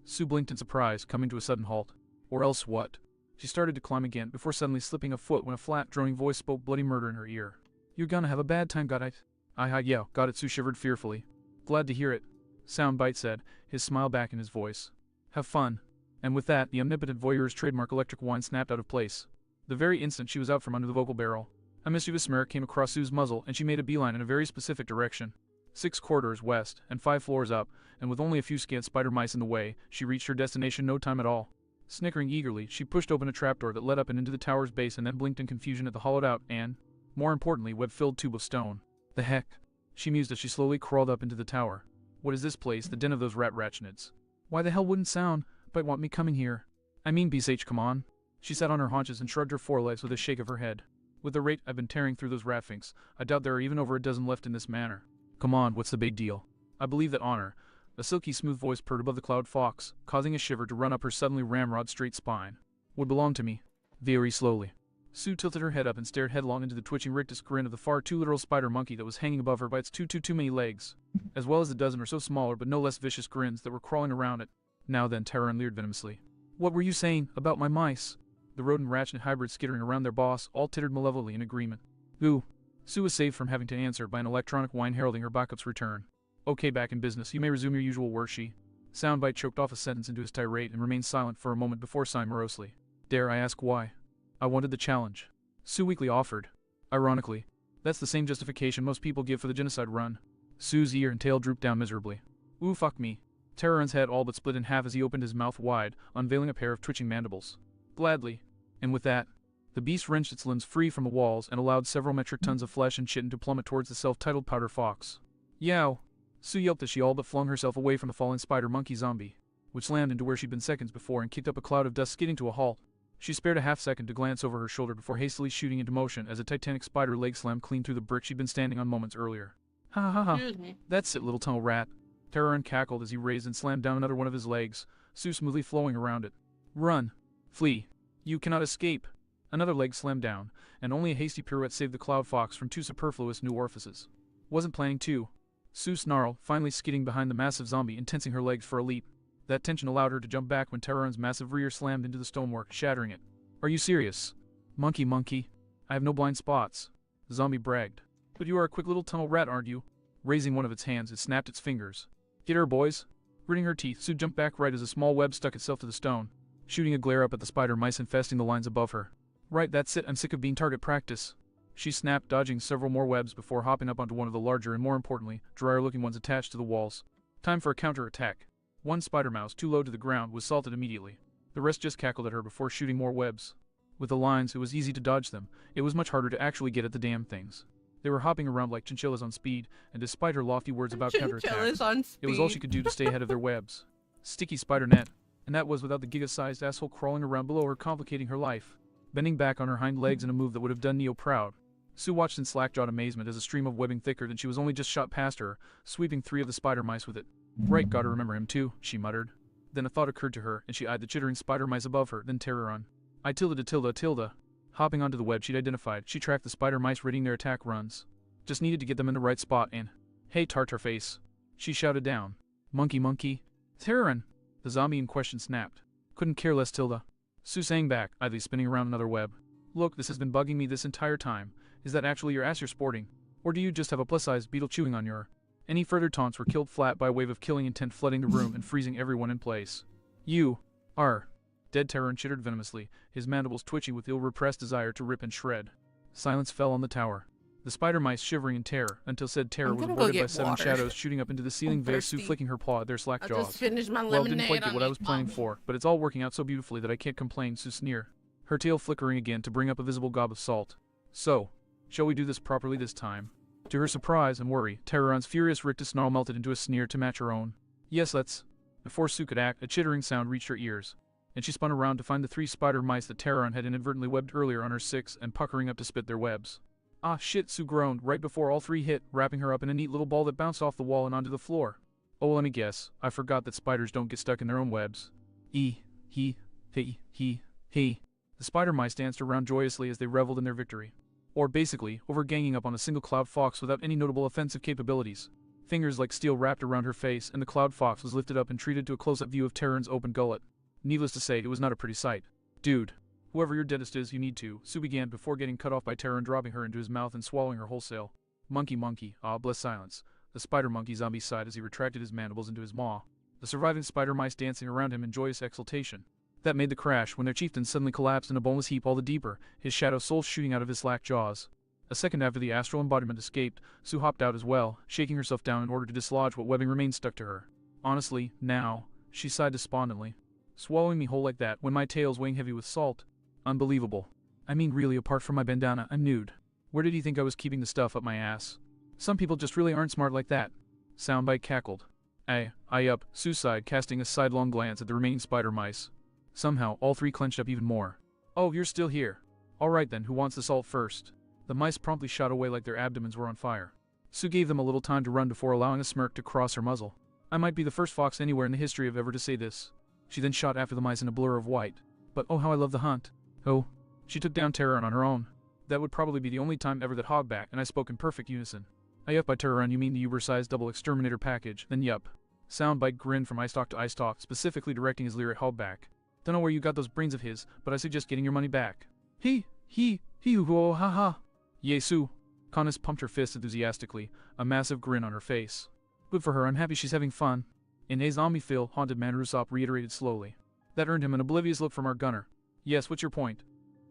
Sue blinked in surprise, coming to a sudden halt. Or else what? She started to climb again, before suddenly slipping a foot when a flat, droning voice spoke bloody murder in her ear. You're gonna have a bad time, got it? Yeah, got it, Sue shivered fearfully. Glad to hear it. Soundbite said, his smile back in his voice. Have fun. And with that, the omnipotent voyeur's trademark electric whine snapped out of place. The very instant she was out from under the vocal barrel, a mischievous smirk came across Sue's muzzle, and she made a beeline in a very specific direction. 6 corridors west, and 5 floors up, and with only a few scant spider mice in the way, she reached her destination no time at all. Snickering eagerly, she pushed open a trapdoor that led up and into the tower's base and then blinked in confusion at the hollowed-out and, more importantly, web-filled tube of stone. The heck? She mused as she slowly crawled up into the tower. What is this place, the den of those rat-ratchnids? Why the hell wouldn't Soundbite want me coming here? I mean, BSH, come on. She sat on her haunches and shrugged her forelegs with a shake of her head. With the rate I've been tearing through those ratfinks, I doubt there are even over a dozen left in this manor. Come on, what's the big deal? I believe that Honor, a silky smooth voice purred above the cloud fox, causing a shiver to run up her suddenly ramrod straight spine, would belong to me. Very slowly. Sue tilted her head up and stared headlong into the twitching rictus grin of the far too literal spider monkey that was hanging above her by its too many legs, as well as a dozen or so smaller but no less vicious grins that were crawling around it. Now then, Terran leered venomously. What were you saying about my mice? The rodent ratchet hybrid skittering around their boss all tittered malevolently in agreement. Ooh. Sue was saved from having to answer by an electronic whine heralding her backup's return. Okay, back in business. You may resume your usual work, she. Soundbite choked off a sentence into his tirade and remained silent for a moment before sighing morosely. Dare I ask why? I wanted the challenge. Sue weakly offered. Ironically, that's the same justification most people give for the genocide run. Sue's ear and tail drooped down miserably. Ooh, fuck me. Terran's head all but split in half as he opened his mouth wide, unveiling a pair of twitching mandibles. Gladly. And with that, the beast wrenched its limbs free from the walls and allowed several metric tons of flesh and chitin to plummet towards the self-titled powder fox. Yow! Sue yelped as she all but flung herself away from the fallen spider monkey zombie, which slammed into where she'd been seconds before and kicked up a cloud of dust skidding to a halt. She spared a half-second to glance over her shoulder before hastily shooting into motion as a titanic spider leg slammed clean through the brick she'd been standing on moments earlier. Ha ha ha! Excuse me. That's it, little tunnel rat. Terran cackled as he raised and slammed down another one of his legs, Sue smoothly flowing around it. Run! Flee! You cannot escape! Another leg slammed down, and only a hasty pirouette saved the cloud fox from two superfluous new orifices. Wasn't planning to. Sue snarled, finally skidding behind the massive zombie and tensing her legs for a leap. That tension allowed her to jump back when Terran's massive rear slammed into the stonework, shattering it. Are you serious? Monkey. I have no blind spots. The zombie bragged. But you are a quick little tunnel rat, aren't you? Raising one of its hands, it snapped its fingers. Get her, boys. Gritting her teeth, Sue jumped back right as a small web stuck itself to the stone, shooting a glare up at the spider mice infesting the lines above her. Right, that's it, I'm sick of being target practice. She snapped, dodging several more webs before hopping up onto one of the larger and more importantly, drier-looking ones attached to the walls. Time for a counter-attack. One spider mouse, too low to the ground, was salted immediately. The rest just cackled at her before shooting more webs. With the lines, it was easy to dodge them. It was much harder to actually get at the damn things. They were hopping around like chinchillas on speed, and despite her lofty words about counterattack, Chinchillas on speed. it was all she could do to stay ahead of their webs. Sticky spider net, and that was without the giga-sized asshole crawling around below her, complicating her life. Bending back on her hind legs in a move that would have done Neo proud, Sue watched in slack-jawed amazement as a stream of webbing thicker than she was only just shot past her, sweeping three of the spider mice with it. Right, gotta remember him too, she muttered. Then a thought occurred to her, and she eyed the chittering spider mice above her, then Terran. Tilda. Hopping onto the web she'd identified, she tracked the spider mice readying their attack runs. Just needed to get them in the right spot and... Hey, Tartarface! She shouted down. Monkey. Terran! The zombie in question snapped. Couldn't care less, Tilda. Sue sang back, idly spinning around another web. Look, this has been bugging me this entire time. Is that actually your ass you're sporting? Or do you just have a plus-sized beetle chewing on your... Any further taunts were killed flat by a wave of killing intent flooding the room and freezing everyone in place. You are... Dead Terran chittered venomously, his mandibles twitching with ill-repressed desire to rip and shred. Silence fell on the tower. The spider mice shivering in terror, until said terror I'm was gonna go aborted by get 7 water. shadows shooting up into the ceiling I'm via Sue thirsty. flicking her paw at their slack I jaws. just finished my Well, lemonade. didn't quite get what I was on planning it. for, but it's all working out so beautifully that I can't complain, Sue sneered, her tail flickering again to bring up a visible gob of salt. So, shall we do this properly this time? To her surprise and worry, Terran's furious rictus snarl melted into a sneer to match her own. Yes, let's. Before Sue could act, a chittering sound reached her ears, and she spun around to find the 3 spider mice that Terran had inadvertently webbed earlier on her 6 and puckering up to spit their webs. Ah shit, Sue groaned, right before all 3 hit, wrapping her up in a neat little ball that bounced off the wall and onto the floor. Oh, let me guess. I forgot that spiders don't get stuck in their own webs. He. The spider mice danced around joyously as they reveled in their victory. Or basically, over-ganging up on a single cloud fox without any notable offensive capabilities. Fingers like steel wrapped around her face, and the cloud fox was lifted up and treated to a close-up view of Terran's open gullet. Needless to say, it was not a pretty sight. Dude. Whoever your dentist is, you need to, Sue began before getting cut off by Terran dropping her into his mouth and swallowing her wholesale. Monkey, ah bless silence. The spider monkey zombie sighed as he retracted his mandibles into his maw. The surviving spider mice dancing around him in joyous exultation. That made the crash when their chieftain suddenly collapsed in a boneless heap all the deeper, his shadow soul shooting out of his slack jaws. A second after the astral embodiment escaped, Sue hopped out as well, shaking herself down in order to dislodge what webbing remained stuck to her. Honestly, now, she sighed despondently. Swallowing me whole like that when my tail's weighing heavy with salt. Unbelievable. I mean really, apart from my bandana, I'm nude. Where did he think I was keeping the stuff up my ass? Some people just really aren't smart like that. Soundbite cackled. Up, Sue sighed, casting a sidelong glance at the remaining spider mice. Somehow, all 3 clenched up even more. Oh, you're still here. Alright then, who wants the salt first? The mice promptly shot away like their abdomens were on fire. Sue gave them a little time to run before allowing a smirk to cross her muzzle. I might be the first fox anywhere in the history of ever to say this. She then shot after the mice in a blur of white. But oh how I love the hunt. Oh. She took down Terror on her own. That would probably be the only time ever that Hogback and I spoke in perfect unison. Yup, by Terror on you mean the Uber-sized double exterminator package, then yup. Soundbite grinned from ice talk to ice talk, specifically directing his leer at Hogback. Don't know where you got those brains of his, but I suggest getting your money back. He, oh, ha ha. Yay, Sue. Connis pumped her fist enthusiastically, a massive grin on her face. Good for her, I'm happy she's having fun. In a zombie feel, haunted man Usopp reiterated slowly. That earned him an oblivious look from our gunner. Yes, what's your point?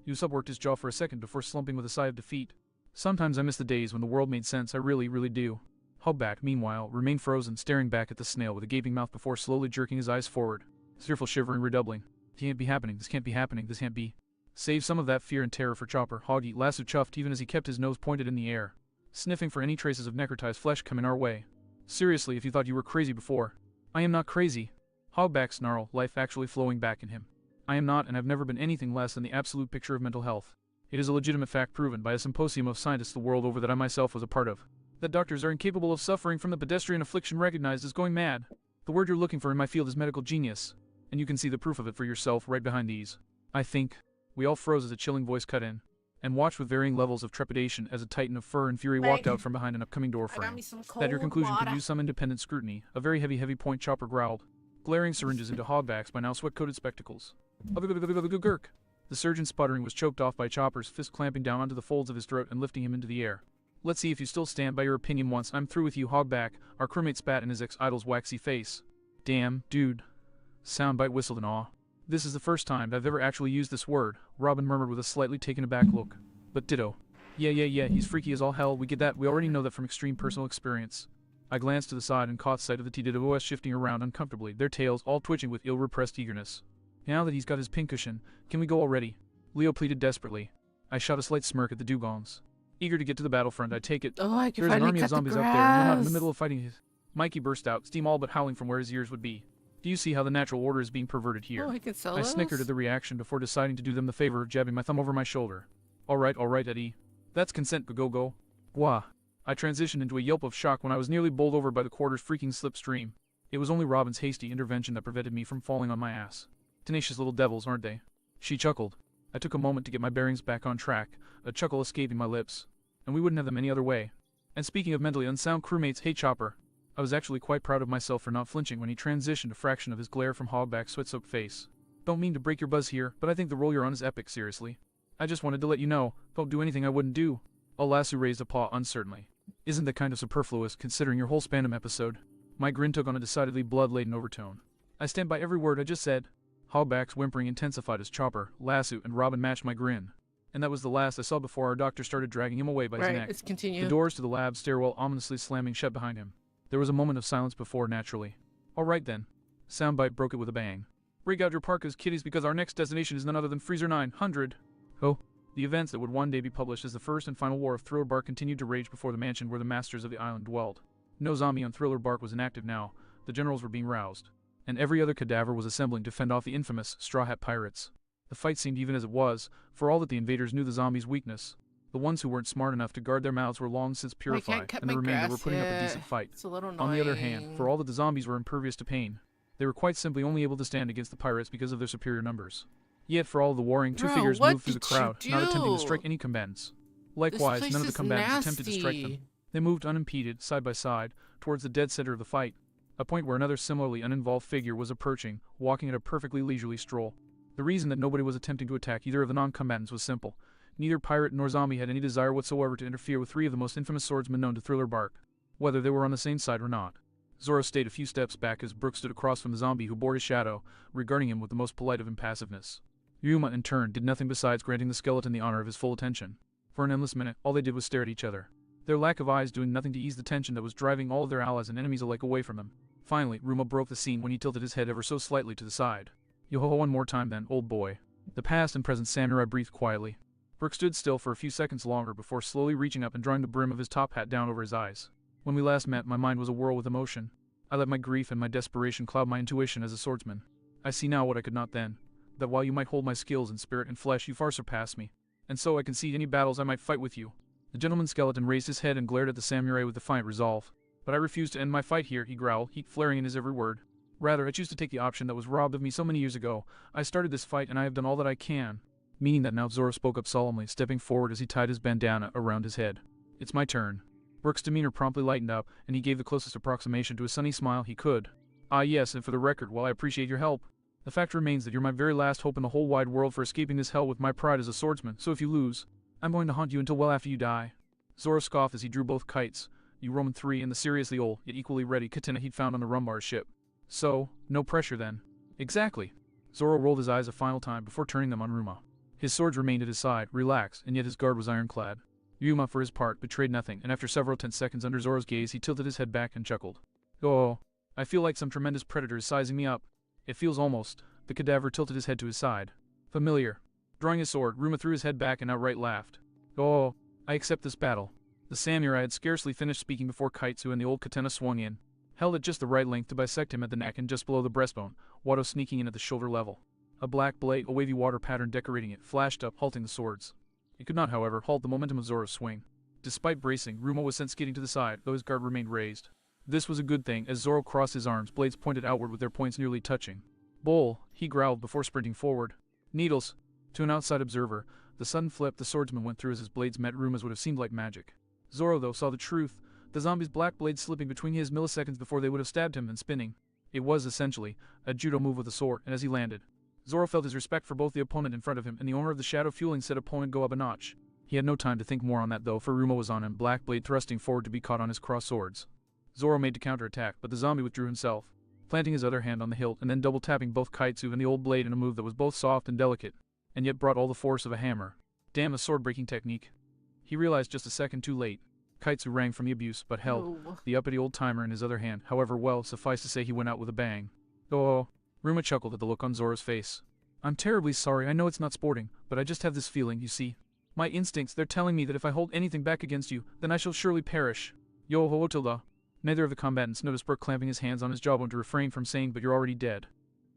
Usopp worked his jaw for a second before slumping with a sigh of defeat. Sometimes I miss the days when the world made sense, I really, really do. Hogback, meanwhile, remained frozen, staring back at the snail with a gaping mouth before slowly jerking his eyes forward, his fearful shivering redoubling. This can't be happening, this can't be happening, this can't be. Save some of that fear and terror for Chopper. Hoggy, Lasso chuffed even as he kept his nose pointed in the air, sniffing for any traces of necrotized flesh coming our way. Seriously, if you thought you were crazy before. I am not crazy. Hogback snarled, life actually flowing back in him. I am not and have never been anything less than the absolute picture of mental health. It is a legitimate fact proven by a symposium of scientists the world over that I myself was a part of. That doctors are incapable of suffering from the pedestrian affliction recognized as going mad. The word you're looking for in my field is medical genius, and you can see the proof of it for yourself right behind these. I think. We all froze as a chilling voice cut in, and watched with varying levels of trepidation as a titan of fur and fury walked out from behind an upcoming door frame. That your conclusion could use some independent scrutiny, a very heavy point Chopper growled, glaring syringes into Hogback's by now sweat-coated spectacles. Gurk. The surgeon's sputtering was choked off by Chopper's fist clamping down onto the folds of his throat and lifting him into the air. Let's see if you still stand by your opinion once I'm through with you, Hogback, our crewmate spat in his ex-idol's waxy face. Damn, dude. Soundbite whistled in awe. This is the first time I've ever actually used this word, Robin murmured with a slightly taken aback look. But ditto. Yeah, he's freaky as all hell, we get that, we already know that from extreme personal experience. I glanced to the side and caught sight of the TWOS shifting around uncomfortably, their tails all twitching with ill-repressed eagerness. Now that he's got his pincushion, can we go already? Leo pleaded desperately. I shot a slight smirk at the dugongs. Eager to get to the battlefront, I take it. Oh, I can There's an finally army of cut the zombies out there, and we're not in the grass. middle of fighting his. Mikey burst out, steam all but howling from where his ears would be. Do you see how the natural order is being perverted here? Oh, I can sell I those? snickered at the reaction before deciding to do them the favor of jabbing my thumb over my shoulder. Alright, Eddie. That's consent, go. Wah. I transitioned into a yelp of shock when I was nearly bowled over by the quarter's freaking slipstream. It was only Robin's hasty intervention that prevented me from falling on my ass. Tenacious little devils, aren't they? She chuckled. I took a moment to get my bearings back on track, a chuckle escaping my lips. And we wouldn't have them any other way. And speaking of mentally unsound crewmates, hey Chopper. I was actually quite proud of myself for not flinching when he transitioned a fraction of his glare from Hogback's sweat-soaked face. Don't mean to break your buzz here, but I think the role you're on is epic, seriously. I just wanted to let you know, don't do anything I wouldn't do. Lasso raised a paw uncertainly. Isn't that kind of superfluous, considering your whole Spandam episode? My grin took on a decidedly blood-laden overtone. I stand by every word I just said. Hogback's whimpering intensified as Chopper, Lasso, and Robin matched my grin. And that was the last I saw before our doctor started dragging him away by his Right, neck. let's continue. The doors to the lab stairwell ominously slamming shut behind him. There was a moment of silence before, naturally. Alright then. Soundbite broke it with a bang. Rig out your parkas, kiddies, because our next destination is none other than Freezer 900. Oh. The events that would one day be published as the first and final war of Thriller Bark continued to rage before the mansion where the masters of the island dwelled. No zombie on Thriller Bark was inactive now. The generals were being roused. And every other cadaver was assembling to fend off the infamous Straw Hat Pirates. The fight seemed even as it was, for all that the invaders knew the zombies' weakness. The ones who weren't smart enough to guard their mouths were long since purified, cut and the my remainder grass were putting up a yet. decent fight. It's a little annoying. On the other hand, for all that the zombies were impervious to pain, they were quite simply only able to stand against the pirates because of their superior numbers. Yet for all of the warring, two Bro, figures what moved through the did you crowd, not attempting to do? strike any combatants. This Likewise, place none of the is combatants attempted to strike them. nasty. They moved unimpeded, side by side, towards the dead center of the fight, a point where another similarly uninvolved figure was approaching, walking at a perfectly leisurely stroll. The reason that nobody was attempting to attack either of the non-combatants was simple. Neither pirate nor zombie had any desire whatsoever to interfere with three of the most infamous swordsmen known to Thriller Bark, whether they were on the same side or not. Zoro stayed a few steps back as Brook stood across from the zombie who bore his shadow, regarding him with the most polite of impassiveness. Yuma, in turn, did nothing besides granting the skeleton the honor of his full attention. For an endless minute, all they did was stare at each other, their lack of eyes doing nothing to ease the tension that was driving all of their allies and enemies alike away from them. Finally, Ruma broke the scene when he tilted his head ever so slightly to the side. Yo-ho-ho, one more time then, old boy. The past and present samurai breathed quietly. Brook stood still for a few seconds longer before slowly reaching up and drawing the brim of his top hat down over his eyes. When we last met, my mind was awhirl with emotion. I let my grief and my desperation cloud my intuition as a swordsman. I see now what I could not then. That while you might hold my skills in spirit and flesh, you far surpass me. and so I concede any battles I might fight with you. The gentleman skeleton raised his head and glared at the samurai with defiant resolve. But I refuse to end my fight here, he growled, heat flaring in his every word. Rather, I choose to take the option that was robbed of me so many years ago. I started this fight, and I have done all that I can. Meaning that now, Zoro spoke up solemnly, stepping forward as he tied his bandana around his head. It's my turn. Brook's demeanor promptly lightened up, and he gave the closest approximation to a sunny smile he could. Ah yes, and for the record, while I appreciate your help, the fact remains that you're my very last hope in the whole wide world for escaping this hell with my pride as a swordsman, so if you lose, I'm going to haunt you until well after you die. Zoro scoffed as he drew both kites, Roman 3 and the seriously old, yet equally ready katana he'd found on the Rumbar's ship. So, no pressure then. Exactly. Zoro rolled his eyes a final time before turning them on Ruma. His swords remained at his side, relaxed, and yet his guard was ironclad. Ryuma, for his part, betrayed nothing, and after several tense seconds under Zoro's gaze, he tilted his head back and chuckled. Oh, I feel like some tremendous predator is sizing me up. It feels almost. The cadaver tilted his head to his side. Familiar. Drawing his sword, Ruma threw his head back and outright laughed. Oh, I accept this battle. The samurai had scarcely finished speaking before Kaitsu and the old katana swung in, held at just the right length to bisect him at the neck and just below the breastbone, Wado sneaking in at the shoulder level. A black blade, a wavy water pattern decorating it, flashed up, halting the swords. It could not, however, halt the momentum of Zoro's swing. Despite bracing, Ruma was sent skidding to the side, though his guard remained raised. This was a good thing, as Zoro crossed his arms, blades pointed outward with their points nearly touching. Bull, he growled before sprinting forward. Needles. To an outside observer, the sudden flip the swordsman went through as his blades met Ruma's would have seemed like magic. Zoro, though, saw the truth, the zombie's black blade slipping between his milliseconds before they would have stabbed him and spinning. It was, essentially, a judo move with a sword, and as he landed, Zoro felt his respect for both the opponent in front of him and the owner of the shadow fueling said opponent go up a notch. He had no time to think more on that though, for Ruma was on him, black blade thrusting forward to be caught on his cross swords. Zoro made to counterattack, but the zombie withdrew himself, planting his other hand on the hilt and then double tapping both Kaitsu and the old blade in a move that was both soft and delicate, and yet brought all the force of a hammer. Damn, a sword-breaking technique. He realized just a second too late. Kaitsu rang from the abuse, but held the uppity old-timer in his other hand. However, well, suffice to say he went out with a bang. Oh, Ruma chuckled at the look on Zoro's face. I'm terribly sorry, I know it's not sporting, but I just have this feeling, you see. My instincts, they're telling me that if I hold anything back against you, then I shall surely perish. Yo-ho, Tilda. Neither of the combatants noticed Brook clamping his hands on his jawbone to refrain from saying, but you're already dead.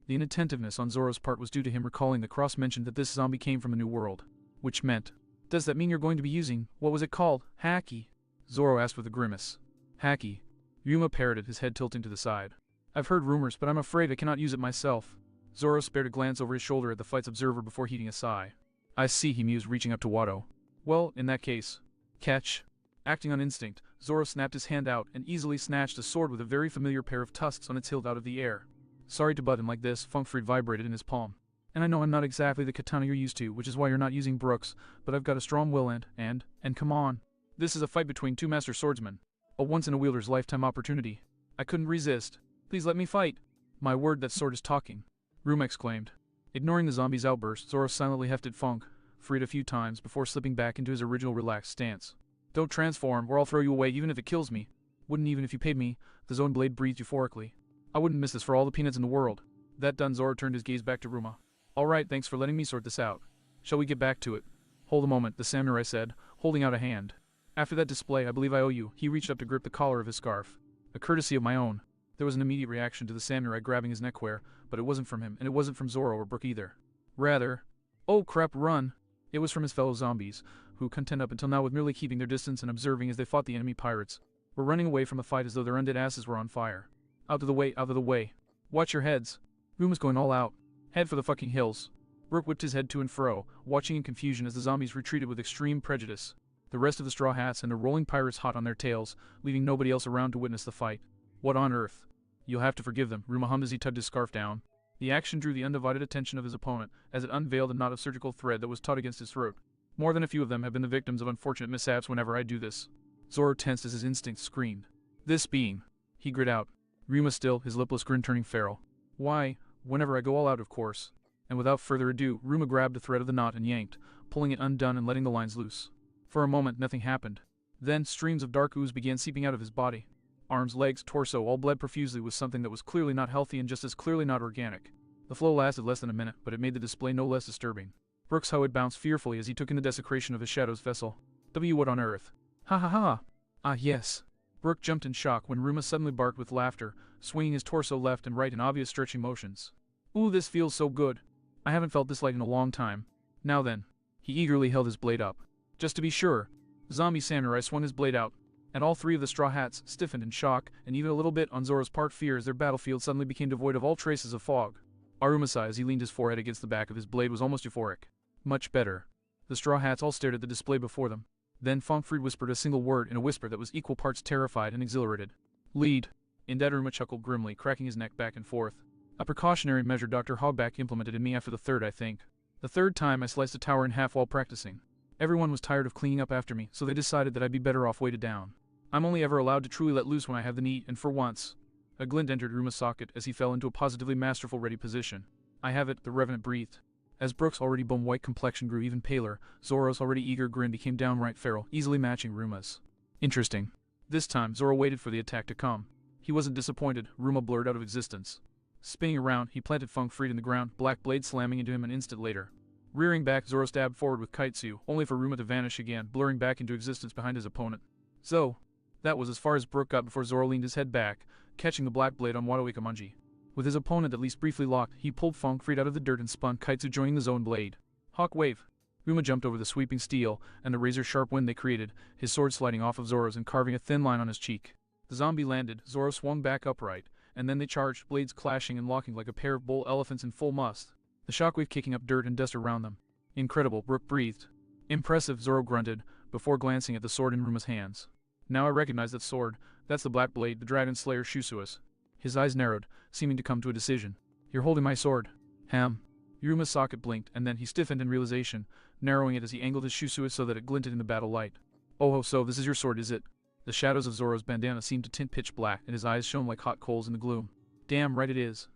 The inattentiveness on Zoro's part was due to him recalling the cross mentioned that this zombie came from a new world. Which meant, does that mean you're going to be using, what was it called, haki? Zoro asked with a grimace. Haki. Ryuma parroted, his head tilting to the side. I've heard rumors, but I'm afraid I cannot use it myself. Zoro spared a glance over his shoulder at the fight's observer before heaving a sigh. I see, he mused, reaching up to Wado. Well, in that case. Catch. Acting on instinct, Zoro snapped his hand out and easily snatched a sword with a very familiar pair of tusks on its hilt out of the air. Sorry to butt in like this, Funkfried vibrated in his palm. And I know I'm not exactly the katana you're used to, which is why you're not using Brook's, but I've got a strong will and come on. This is a fight between two master swordsmen. A once-in-a-wielder's lifetime opportunity. I couldn't resist. Please let me fight. My word, that sword is talking. Ruma exclaimed. Ignoring the zombie's outburst, Zoro silently hefted Funk, freed a few times before slipping back into his original relaxed stance. Don't transform, or I'll throw you away even if it kills me. Wouldn't even if you paid me, the zone blade breathed euphorically. I wouldn't miss this for all the peanuts in the world. That done, Zoro turned his gaze back to Ruma. Alright, thanks for letting me sort this out. Shall we get back to it? Hold a moment, the samurai said, holding out a hand. After that display, I believe I owe you. He reached up to grip the collar of his scarf. A courtesy of my own. There was an immediate reaction to the samurai grabbing his neckwear, but it wasn't from him, and it wasn't from Zoro or Brook either. Rather, oh crap, run! It was from his fellow zombies, who, content up until now with merely keeping their distance and observing as they fought the enemy pirates, were running away from the fight as though their undead asses were on fire. Out of the way, out of the way. Watch your heads. Ruma's going all out. Head for the fucking hills. Brook whipped his head to and fro, watching in confusion as the zombies retreated with extreme prejudice. The rest of the Straw Hats and the rolling pirates hot on their tails, leaving nobody else around to witness the fight. What on earth? You'll have to forgive them, Ruma hummed as he tugged his scarf down. The action drew the undivided attention of his opponent, as it unveiled a knot of surgical thread that was taut against his throat. More than a few of them have been the victims of unfortunate mishaps whenever I do this. Zoro tensed as his instincts screamed. This being, he grit out. Ruma still, his lipless grin turning feral. Why, whenever I go all out, of course. And without further ado, Ruma grabbed the thread of the knot and yanked, pulling it undone and letting the lines loose. For a moment, nothing happened. Then, streams of dark ooze began seeping out of his body. Arms, legs, torso, all bled profusely with something that was clearly not healthy and just as clearly not organic. The flow lasted less than a minute, but it made the display no less disturbing. Brooks Howard bounced fearfully as he took in the desecration of his shadow's vessel. What on earth? Ha ha ha! Ah yes. Brook jumped in shock when Ruma suddenly barked with laughter, swinging his torso left and right in obvious stretching motions. Ooh, this feels so good. I haven't felt this light in a long time. Now then. He eagerly held his blade up. Just to be sure, the zombie samurai swung his blade out, and all three of the Straw Hats stiffened in shock, and even a little bit on Zoro's part fear as their battlefield suddenly became devoid of all traces of fog. Arumasai, as he leaned his forehead against the back of his blade, was almost euphoric. Much better. The Straw Hats all stared at the display before them. Then Fongfried whispered a single word in a whisper that was equal parts terrified and exhilarated. Lead. Indedaruma chuckled grimly, cracking his neck back and forth. A precautionary measure Dr. Hogback implemented in me after the third, I think. The third time I sliced a tower in half while practicing. Everyone was tired of cleaning up after me, so they decided that I'd be better off weighted down. I'm only ever allowed to truly let loose when I have the need, and for once. A glint entered Ruma's socket as he fell into a positively masterful ready position. I have it, the Revenant breathed. As Brooke's already bone-white complexion grew even paler, Zoro's already eager grin became downright feral, easily matching Ruma's. Interesting. This time, Zoro waited for the attack to come. He wasn't disappointed. Ruma blurred out of existence. Spinning around, he planted Fongfried in the ground, black blade slamming into him an instant later. Rearing back, Zoro stabbed forward with Kaitsu, only for Ruma to vanish again, blurring back into existence behind his opponent. So, that was as far as Brooke got before Zoro leaned his head back, catching the black blade on Wado Ikamanji. With his opponent at least briefly locked, he pulled Fongfried out of the dirt and spun Kaitsu, joining the zone blade. Hawk wave. Ruma jumped over the sweeping steel, and the razor-sharp wind they created, his sword sliding off of Zoro's and carving a thin line on his cheek. The zombie landed, Zoro swung back upright, and then they charged, blades clashing and locking like a pair of bull elephants in full must, the shockwave kicking up dirt and dust around them. Incredible, Brooke breathed. Impressive, Zoro grunted, before glancing at the sword in Ruma's hands. Now I recognize that sword. That's the Black Blade, the Dragon Slayer Shusuas. His eyes narrowed, seeming to come to a decision. You're holding my sword. Ham. Ruma's socket blinked, and then he stiffened in realization, narrowing it as he angled his Shusuas so that it glinted in the battle light. Oh, so this is your sword, is it? The shadows of Zoro's bandana seemed to tint pitch black, and his eyes shone like hot coals in the gloom. Damn right it is.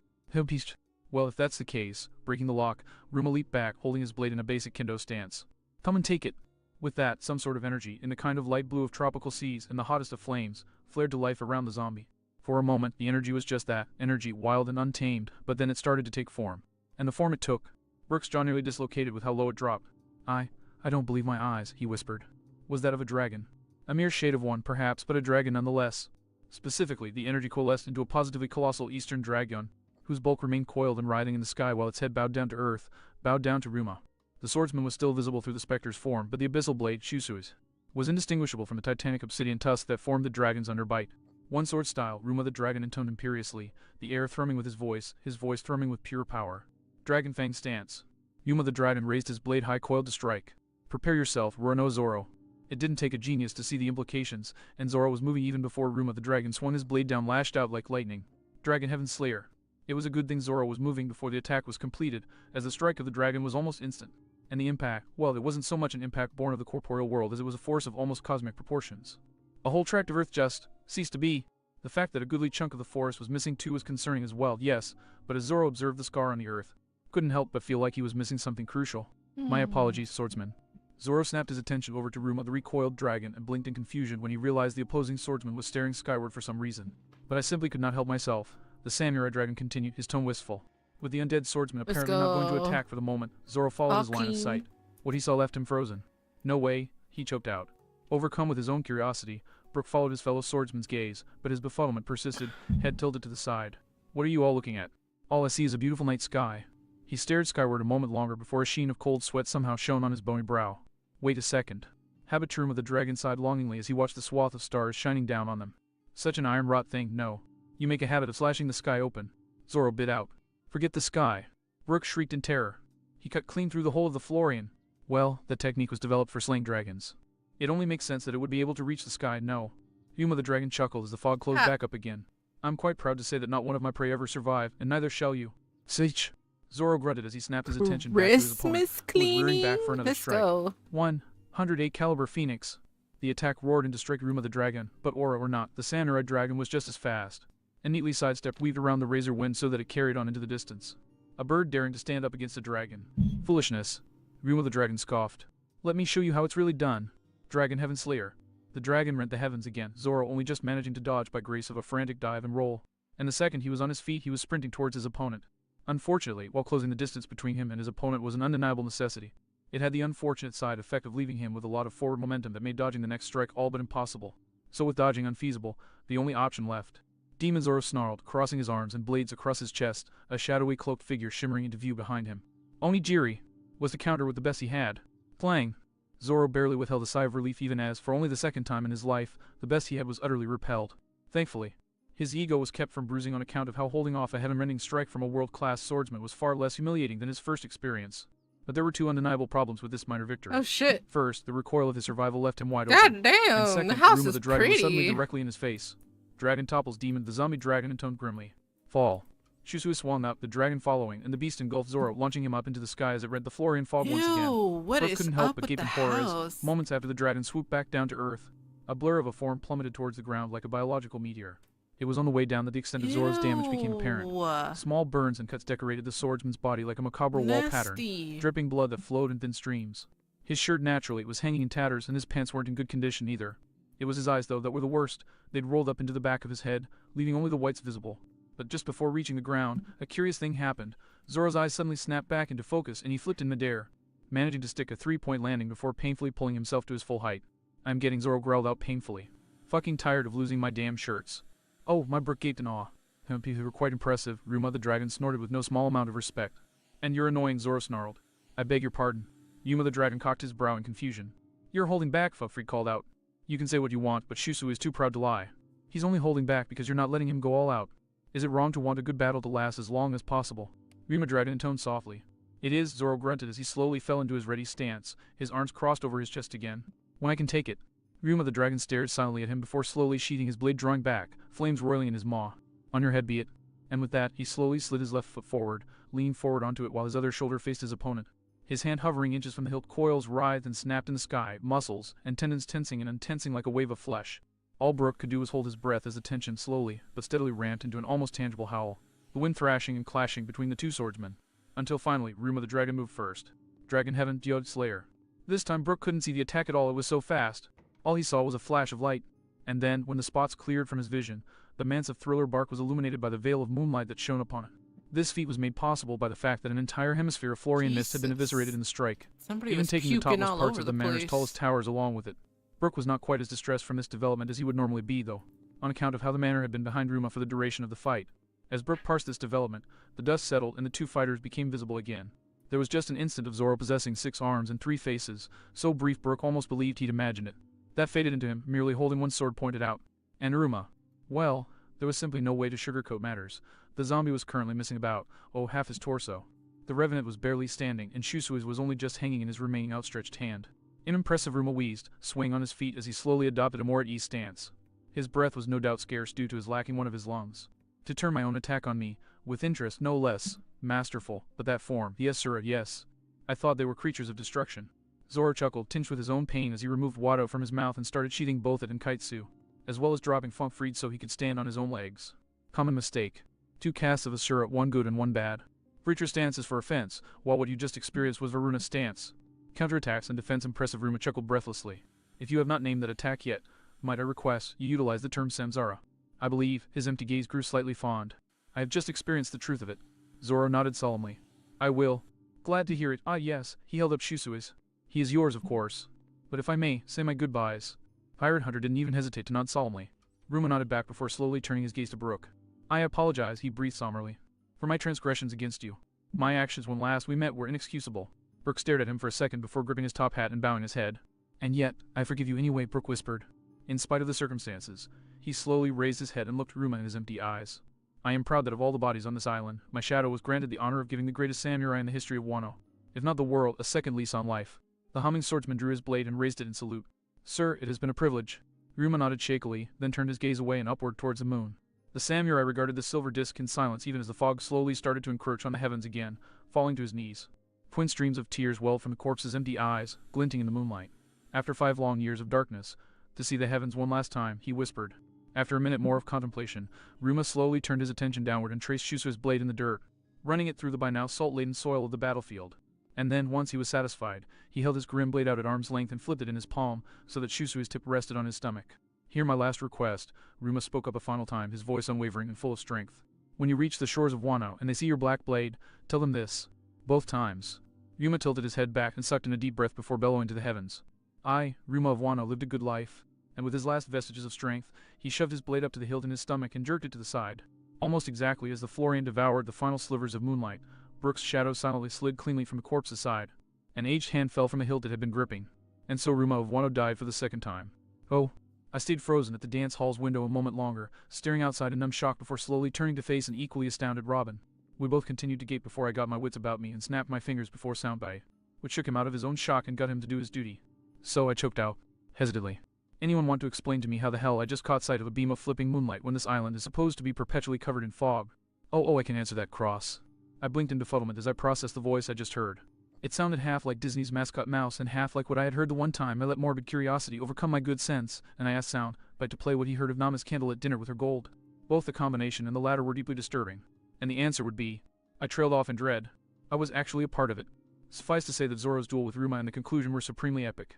Beast. Well, if that's the case, breaking the lock, Ruma leaped back, holding his blade in a basic kendo stance. Come and take it. With that, some sort of energy, in the kind of light blue of tropical seas and the hottest of flames, flared to life around the zombie. For a moment, the energy was just that, energy wild and untamed, but then it started to take form. And the form it took. Brooke's jaw nearly dislocated with how low it dropped. I don't believe my eyes, he whispered. Was that of a dragon? A mere shade of one, perhaps, but a dragon nonetheless. Specifically, the energy coalesced into a positively colossal eastern dragon, whose bulk remained coiled and writhing in the sky while its head bowed down to earth, bowed down to Ruma. The swordsman was still visible through the specter's form, but the abyssal blade, Shusui's, was indistinguishable from the titanic obsidian tusk that formed the dragon's underbite. One sword style, Ruma the dragon intoned imperiously, the air thrumming with his voice thrumming with pure power. Dragon Fang stance. Ruma the dragon raised his blade high coiled to strike. Prepare yourself, Roronoa Zoro. It didn't take a genius to see the implications, and Zoro was moving even before Ruma the dragon swung his blade down, lashed out like lightning. Dragon Heaven Slayer. It was a good thing Zoro was moving before the attack was completed, as the strike of the dragon was almost instant. And the impact, well, it wasn't so much an impact born of the corporeal world as it was a force of almost cosmic proportions. A whole tract of earth just ceased to be. The fact that a goodly chunk of the forest was missing too was concerning as well, yes, but as Zoro observed the scar on the earth, couldn't help but feel like he was missing something crucial. My apologies, swordsman. Zoro snapped his attention over to Ruma the recoiled dragon and blinked in confusion when he realized the opposing swordsman was staring skyward for some reason. But I simply could not help myself. The samurai dragon continued, his tone wistful. With the undead swordsman apparently not going to attack for the moment, Zoro followed his line of sight. What he saw left him frozen. No way, he choked out. Overcome with his own curiosity, Brooke followed his fellow swordsman's gaze, but his befuddlement persisted, head tilted to the side. What are you all looking at? All I see is a beautiful night sky. He stared skyward a moment longer before a sheen of cold sweat somehow shone on his bony brow. Wait a second. Habituruma the dragon sighed longingly as he watched the swath of stars shining down on them. Such an iron-wrought thing, no. You make a habit of slashing the sky open. Zoro bit out. Forget the sky. Brooke shrieked in terror. He cut clean through the whole of the Florian. Well, that technique was developed for slaying dragons. It only makes sense that it would be able to reach the sky, no. Yuma the dragon chuckled as the fog closed back up again. I'm quite proud to say that not one of my prey ever survived, and neither shall you. Sitch. Zoro grunted as he snapped his attention back to his opponent, who was rearing back for another strike. 108 caliber Phoenix. The attack roared in to strike Ruma the dragon, but aura or not, the samurai dragon was just as fast. A neatly sidestepped weaved around the razor wind so that it carried on into the distance. A bird daring to stand up against a dragon. Foolishness. Ruma the dragon scoffed. Let me show you how it's really done. Dragon Heaven Slayer. The dragon rent the heavens again, Zoro only just managing to dodge by grace of a frantic dive and roll. And the second he was on his feet he was sprinting towards his opponent. Unfortunately, while closing the distance between him and his opponent was an undeniable necessity. It had the unfortunate side effect of leaving him with a lot of forward momentum that made dodging the next strike all but impossible. So with dodging unfeasible, the only option left. Demon Zoro snarled, crossing his arms and blades across his chest, a shadowy cloaked figure shimmering into view behind him. Onigiri was to counter with the best he had. Clang! Zoro barely withheld a sigh of relief even as, for only the second time in his life, the best he had was utterly repelled. Thankfully, his ego was kept from bruising on account of how holding off a heaven-rending strike from a world-class swordsman was far less humiliating than his first experience. But there were two undeniable problems with this minor victory. Oh shit. First, the recoil of his survival left him wide God open. And damn, second, the house Ruma is the dragon was suddenly pretty. directly in his face. Dragon topples demon, the zombie dragon intoned grimly. Fall. Shusui swung up, the dragon following, and the beast engulfed Zoro, launching him up into the sky as it rent the Florian fog once again. Ew, what Brooke is couldn't help up but with gape the in horror house? as, moments after the dragon swooped back down to earth, a blur of a form plummeted towards the ground like a biological meteor. It was on the way down that the extent of Zoro's damage became apparent. Ew. Small burns and cuts decorated the swordsman's body like a macabre wall pattern, Nasty. dripping blood that flowed in thin streams. His shirt naturally was hanging in tatters, and his pants weren't in good condition either. It was his eyes, though, that were the worst. They'd rolled up into the back of his head, leaving only the whites visible. But just before reaching the ground, a curious thing happened. Zoro's eyes suddenly snapped back into focus, and he flipped in midair, managing to stick a three-point landing before painfully pulling himself to his full height. "I'm getting," Zoro growled out painfully. "Fucking tired of losing my damn shirts." "Oh," my Brooke gaped in awe. "They were quite impressive," Ruma the dragon snorted with no small amount of respect. "And you're annoying," Zoro snarled. "I beg your pardon." Yuma the dragon cocked his brow in confusion. "You're holding back," Fufri called out. "You can say what you want, but Shusui is too proud to lie. He's only holding back because you're not letting him go all out. Is it wrong to want a good battle to last as long as possible?" Rima dragon intoned softly. "It is," Zoro grunted as he slowly fell into his ready stance, his arms crossed over his chest again. "When I can take it." Rima the dragon stared silently at him before slowly sheathing his blade, drawing back, flames roiling in his maw. "On your head be it." And with that, he slowly slid his left foot forward, leaning forward onto it while his other shoulder faced his opponent. His hand hovering inches from the hilt, coils writhed and snapped in the sky, muscles and tendons tensing and untensing like a wave of flesh. All Brooke could do was hold his breath as the tension slowly, but steadily ramped into an almost tangible howl, the wind thrashing and clashing between the two swordsmen. Until finally, Ruma the dragon moved first. Dragon Heaven, Diode Slayer. This time Brooke couldn't see the attack at all, it was so fast. All he saw was a flash of light. And then, when the spots cleared from his vision, the manse of Thriller Bark was illuminated by the veil of moonlight that shone upon it. This feat was made possible by the fact that an entire hemisphere of Florian mist had been Jesus. eviscerated in the strike, Somebody even was taking the puking topmost all parts over of the manor's place. tallest towers along with it. Brooke was not quite as distressed from this development as he would normally be, though, on account of how the manor had been behind Ruma for the duration of the fight. As Brooke parsed this development, the dust settled and the two fighters became visible again. There was just an instant of Zoro possessing 6 arms and 3 faces, so brief Brooke almost believed he'd imagined it. That faded into him, merely holding one sword pointed out. And Ruma. Well, there was simply no way to sugarcoat matters. The zombie was currently missing about, half his torso. The Revenant was barely standing, and Shusui's was only just hanging in his remaining outstretched hand. Unimpressive, Ruma wheezed, swaying on his feet as he slowly adopted a more at ease stance. His breath was no doubt scarce due to his lacking one of his lungs. To turn my own attack on me, with interest no less. Masterful, but that form, yes sir, yes. I thought they were creatures of destruction. Zoro chuckled, tinged with his own pain as he removed Wado from his mouth and started sheathing both it and Kaitsu, as well as dropping Funk Freed so he could stand on his own legs. Common mistake. 2 casts of Asura, 1 good and 1 bad. Breacher's stance is for offense, while what you just experienced was Varuna's stance. Counterattacks and defense. Impressive, Ruma chuckled breathlessly. If you have not named that attack yet, might I request you utilize the term Samsara? I believe, his empty gaze grew slightly fond. I have just experienced the truth of it. Zoro nodded solemnly. I will. Glad to hear it. Ah yes, he held up Shusui's. He is yours, of course. But if I may, say my goodbyes. Pirate Hunter didn't even hesitate to nod solemnly. Ruma nodded back before slowly turning his gaze to Brooke. I apologize, he breathed somberly, for my transgressions against you. My actions when last we met were inexcusable. Brooke stared at him for a second before gripping his top hat and bowing his head. And yet, I forgive you anyway, Brooke whispered. In spite of the circumstances, he slowly raised his head and looked Ruma in his empty eyes. I am proud that of all the bodies on this island, my shadow was granted the honor of giving the greatest samurai in the history of Wano, if not the world, a second lease on life. The humming swordsman drew his blade and raised it in salute. Sir, it has been a privilege. Ruma nodded shakily, then turned his gaze away and upward towards the moon. The samurai regarded the silver disk in silence even as the fog slowly started to encroach on the heavens again, falling to his knees. Twin streams of tears welled from the corpse's empty eyes, glinting in the moonlight. After 5 long years of darkness, to see the heavens one last time, he whispered. After a minute more of contemplation, Ruma slowly turned his attention downward and traced Shusui's blade in the dirt, running it through the by now salt-laden soil of the battlefield. And then, once he was satisfied, he held his grim blade out at arm's length and flipped it in his palm so that Shusui's tip rested on his stomach. Hear my last request, Ruma spoke up a final time, his voice unwavering and full of strength. When you reach the shores of Wano and they see your black blade, tell them this. Both times. Ruma tilted his head back and sucked in a deep breath before bellowing to the heavens. I, Ruma of Wano, lived a good life. And with his last vestiges of strength, he shoved his blade up to the hilt in his stomach and jerked it to the side. Almost exactly as the Florian devoured the final slivers of moonlight, Brooke's shadow silently slid cleanly from the corpse's side. An aged hand fell from a hilt it had been gripping, and so Ruma of Wano died for the second time. Oh. I stayed frozen at the dance hall's window a moment longer, staring outside in numb shock before slowly turning to face an equally astounded Robin. We both continued to gape before I got my wits about me and snapped my fingers before Soundbite, which shook him out of his own shock and got him to do his duty. So I choked out, hesitantly. Anyone want to explain to me how the hell I just caught sight of a beam of flipping moonlight when this island is supposed to be perpetually covered in fog? Oh, I can answer that, Cross. I blinked in befuddlement as I processed the voice I just heard. It sounded half like Disney's mascot Mouse and half like what I had heard the one time I let morbid curiosity overcome my good sense, and I asked Soundbite to play what he heard of Nama's candlelit dinner with her gold. Both the combination and the latter were deeply disturbing, and the answer would be, I trailed off in dread. I was actually a part of it. Suffice to say that Zoro's duel with Ruma and the conclusion were supremely epic.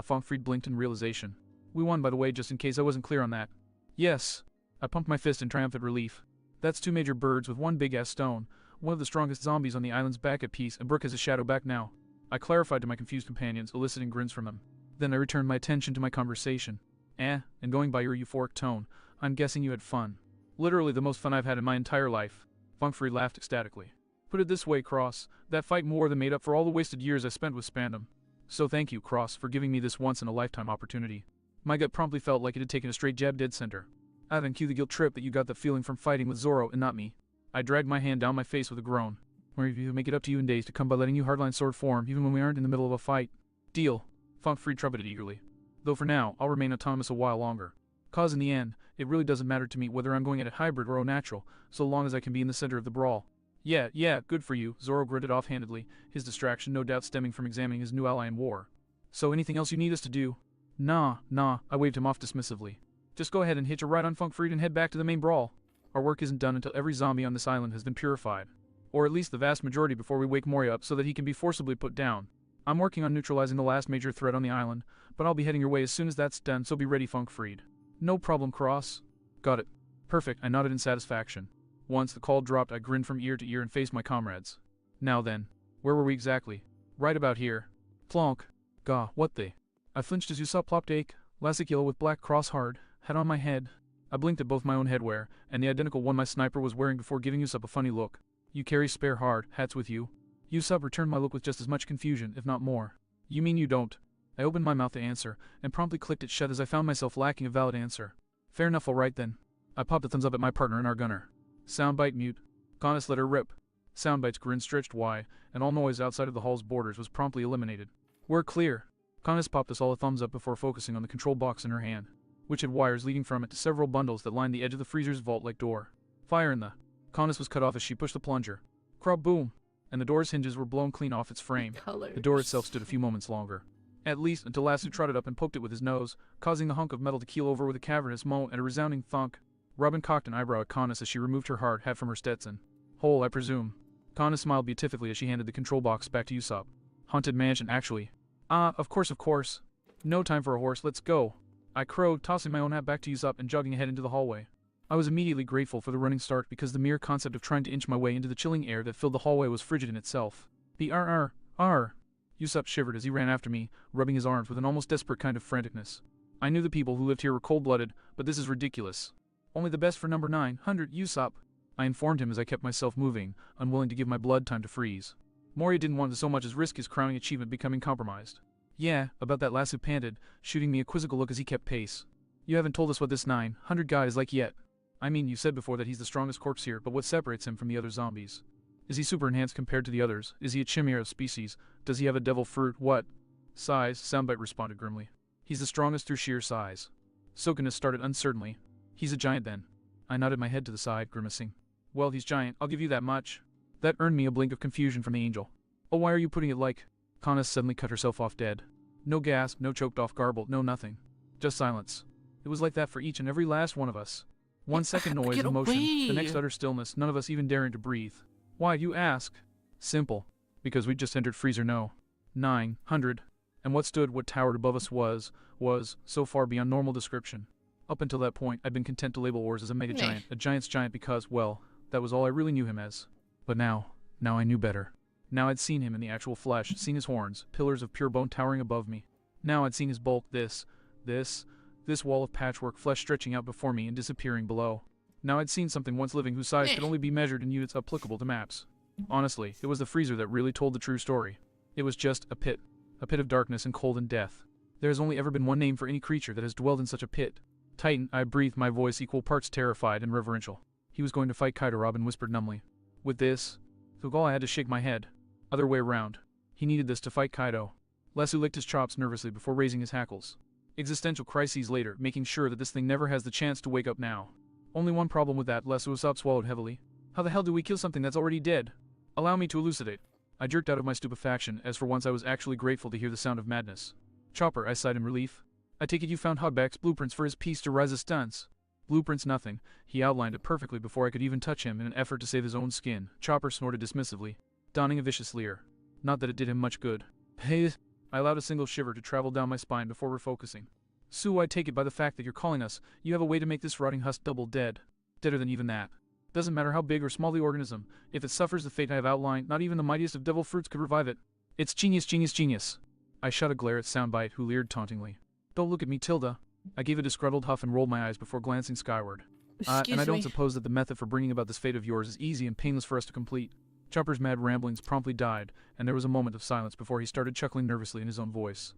Fong Fried blinked in realization. We won, by the way, just in case I wasn't clear on that. Yes. I pumped my fist in triumphant relief. That's 2 major birds with 1 big-ass stone, one of the strongest zombies on the island's back at peace, and Brook has a shadow back now. I clarified to my confused companions, eliciting grins from them. Then I returned my attention to my conversation. And going by your euphoric tone, I'm guessing you had fun. Literally the most fun I've had in my entire life. Fong Fried laughed ecstatically. Put it this way, Cross, that fight more than made up for all the wasted years I spent with Spandam. So thank you, Cross, for giving me this once-in-a-lifetime opportunity. My gut promptly felt like it had taken a straight jab dead center. Then cue the guilt trip that you got the feeling from fighting with Zoro and not me. I dragged my hand down my face with a groan. We'll make it up to you in days to come by letting you hardline sword form even when we aren't in the middle of a fight. Deal. Fong Fried trumpeted eagerly. Though for now, I'll remain autonomous a while longer. Cause in the end, it really doesn't matter to me whether I'm going at it hybrid or au-natural, so long as I can be in the center of the brawl. Yeah, good for you, Zoro gritted offhandedly, his distraction no doubt stemming from examining his new ally in war. So anything else you need us to do? Nah, I waved him off dismissively. Just go ahead and hitch a ride on Fong Fried and head back to the main brawl. Our work isn't done until every zombie on this island has been purified. Or at least the vast majority before we wake Moria up so that he can be forcibly put down. I'm working on neutralizing the last major threat on the island, but I'll be heading your way as soon as that's done, so be ready, Fong Fried. No problem, Cross. Got it. Perfect, I nodded in satisfaction. Once the call dropped, I grinned from ear to ear and faced my comrades. Now then, where were we exactly? Right about here. Plonk. Gah, what the? I flinched as Usopp plopped ache, Lassic yellow with black cross hard, hat on my head. I blinked at both my own headwear, and the identical one my sniper was wearing before giving Usopp a funny look. You carry spare hard hats with you? Usopp returned my look with just as much confusion, if not more. You mean you don't? I opened my mouth to answer, and promptly clicked it shut as I found myself lacking a valid answer. Fair enough, alright then. I popped a thumbs up at my partner and our gunner. Soundbite mute. Conus let her rip. Soundbite's grin stretched wide, and all noise outside of the hall's borders was promptly eliminated. We're clear. Conus popped us all a thumbs up before focusing on the control box in her hand, which had wires leading from it to several bundles that lined the edge of the freezer's vault-like door. Fire in the... Conus was cut off as she pushed the plunger. Crab-boom! And the door's hinges were blown clean off its frame. Colors. The door itself stood a few moments longer. At least until Lassie trotted up and poked it with his nose, causing the hunk of metal to keel over with a cavernous moan and a resounding thunk. Robin cocked an eyebrow at Conus as she removed her hard hat from her Stetson. Whole, I presume. Conus smiled beatifically as she handed the control box back to Usopp. Haunted mansion, actually. Of course. No time for a horse, let's go. I crowed, tossing my own hat back to Usopp and jogging ahead into the hallway. I was immediately grateful for the running start because the mere concept of trying to inch my way into the chilling air that filled the hallway was frigid in itself. The R. Usopp shivered as he ran after me, rubbing his arms with an almost desperate kind of franticness. I knew the people who lived here were cold-blooded, but this is ridiculous. Only the best for number 900, Usopp. I informed him as I kept myself moving, unwilling to give my blood time to freeze. Moria didn't want to so much as risk his crowning achievement becoming compromised. Yeah, about that, Lassie panted, shooting me a quizzical look as he kept pace. You haven't told us what this 900 guy is like yet. I mean, you said before that he's the strongest corpse here, but what separates him from the other zombies? Is he super enhanced compared to the others? Is he a chimera species? Does he have a devil fruit? What? Size, Soundbite responded grimly. He's the strongest through sheer size. Sokinus started uncertainly. He's a giant then. I nodded my head to the side, grimacing. Well, he's giant, I'll give you that much. That earned me a blink of confusion from the angel. Oh, why are you putting it like... Conus suddenly cut herself off dead. No gasp, no choked off garble, no nothing. Just silence. It was like that for each and every last one of us. 1 second noise Get and motion, away. the next utter stillness, none of us even daring to breathe. Why, you ask? Simple. Because we just entered freezer no. 900. And what towered above us was, so far beyond normal description. Up until that point, I'd been content to label Ors as a mega giant, a giant's giant because, well, that was all I really knew him as. But now I knew better. Now I'd seen him in the actual flesh, seen his horns, pillars of pure bone towering above me. Now I'd seen his bulk, this wall of patchwork flesh stretching out before me and disappearing below. Now I'd seen something once living whose size could only be measured in units applicable to maps. Honestly, it was the freezer that really told the true story. It was just a pit of darkness and cold and death. There has only ever been one name for any creature that has dwelled in such a pit. Titan, I breathed, my voice equal parts terrified and reverential. He was going to fight Kaido, Robin whispered numbly. With this, Thugal, I had to shake my head. Other way around. He needed this to fight Kaido. Lesu licked his chops nervously before raising his hackles. Existential crises later, making sure that this thing never has the chance to wake up now. Only one problem with that, Lesu Usopp swallowed heavily. How the hell do we kill something that's already dead? Allow me to elucidate. I jerked out of my stupefaction, as for once I was actually grateful to hear the sound of madness. Chopper, I sighed in relief. I take it you found Hogback's blueprints for his piece to rise a stunts. Blueprints nothing. He outlined it perfectly before I could even touch him in an effort to save his own skin. Chopper snorted dismissively, donning a vicious leer. Not that it did him much good. Hey, I allowed a single shiver to travel down my spine before refocusing. Sue, I take it by the fact that you're calling us, you have a way to make this rotting husk double dead. Deader than even that. Doesn't matter how big or small the organism, if it suffers the fate I have outlined, not even the mightiest of devil fruits could revive it. It's genius, genius, genius. I shot a glare at Soundbite, who leered tauntingly. Don't look at me, Tilda. I gave a disgruntled huff and rolled my eyes before glancing skyward. And I don't suppose that the method for bringing about this fate of yours is easy and painless for us to complete. Chopper's mad ramblings promptly died, and there was a moment of silence before he started chuckling nervously in his own voice.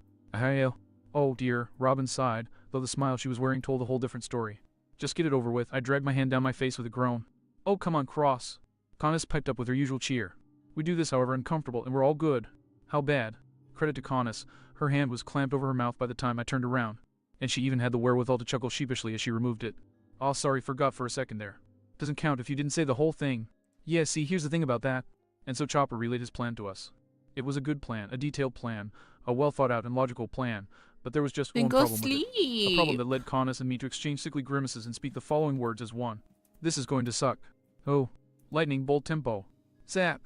Oh dear, Robin sighed, though the smile she was wearing told a whole different story. Just get it over with. I dragged my hand down my face with a groan. Oh, come on, Cross. Conus piped up with her usual cheer. We do this, however, uncomfortable, and we're all good. How bad? Credit to Conus. Her hand was clamped over her mouth by the time I turned around, and she even had the wherewithal to chuckle sheepishly as she removed it. Oh, sorry, forgot for a second there. Doesn't count if you didn't say the whole thing. Yeah, see, here's the thing about that. And so Chopper relayed his plan to us. It was a good plan, a detailed plan, a well-thought-out and logical plan, but there was just Then one go problem with sleep. it. A problem that led Conus and me to exchange sickly grimaces and speak the following words as one. This is going to suck. Oh. Lightning bolt tempo. Zap.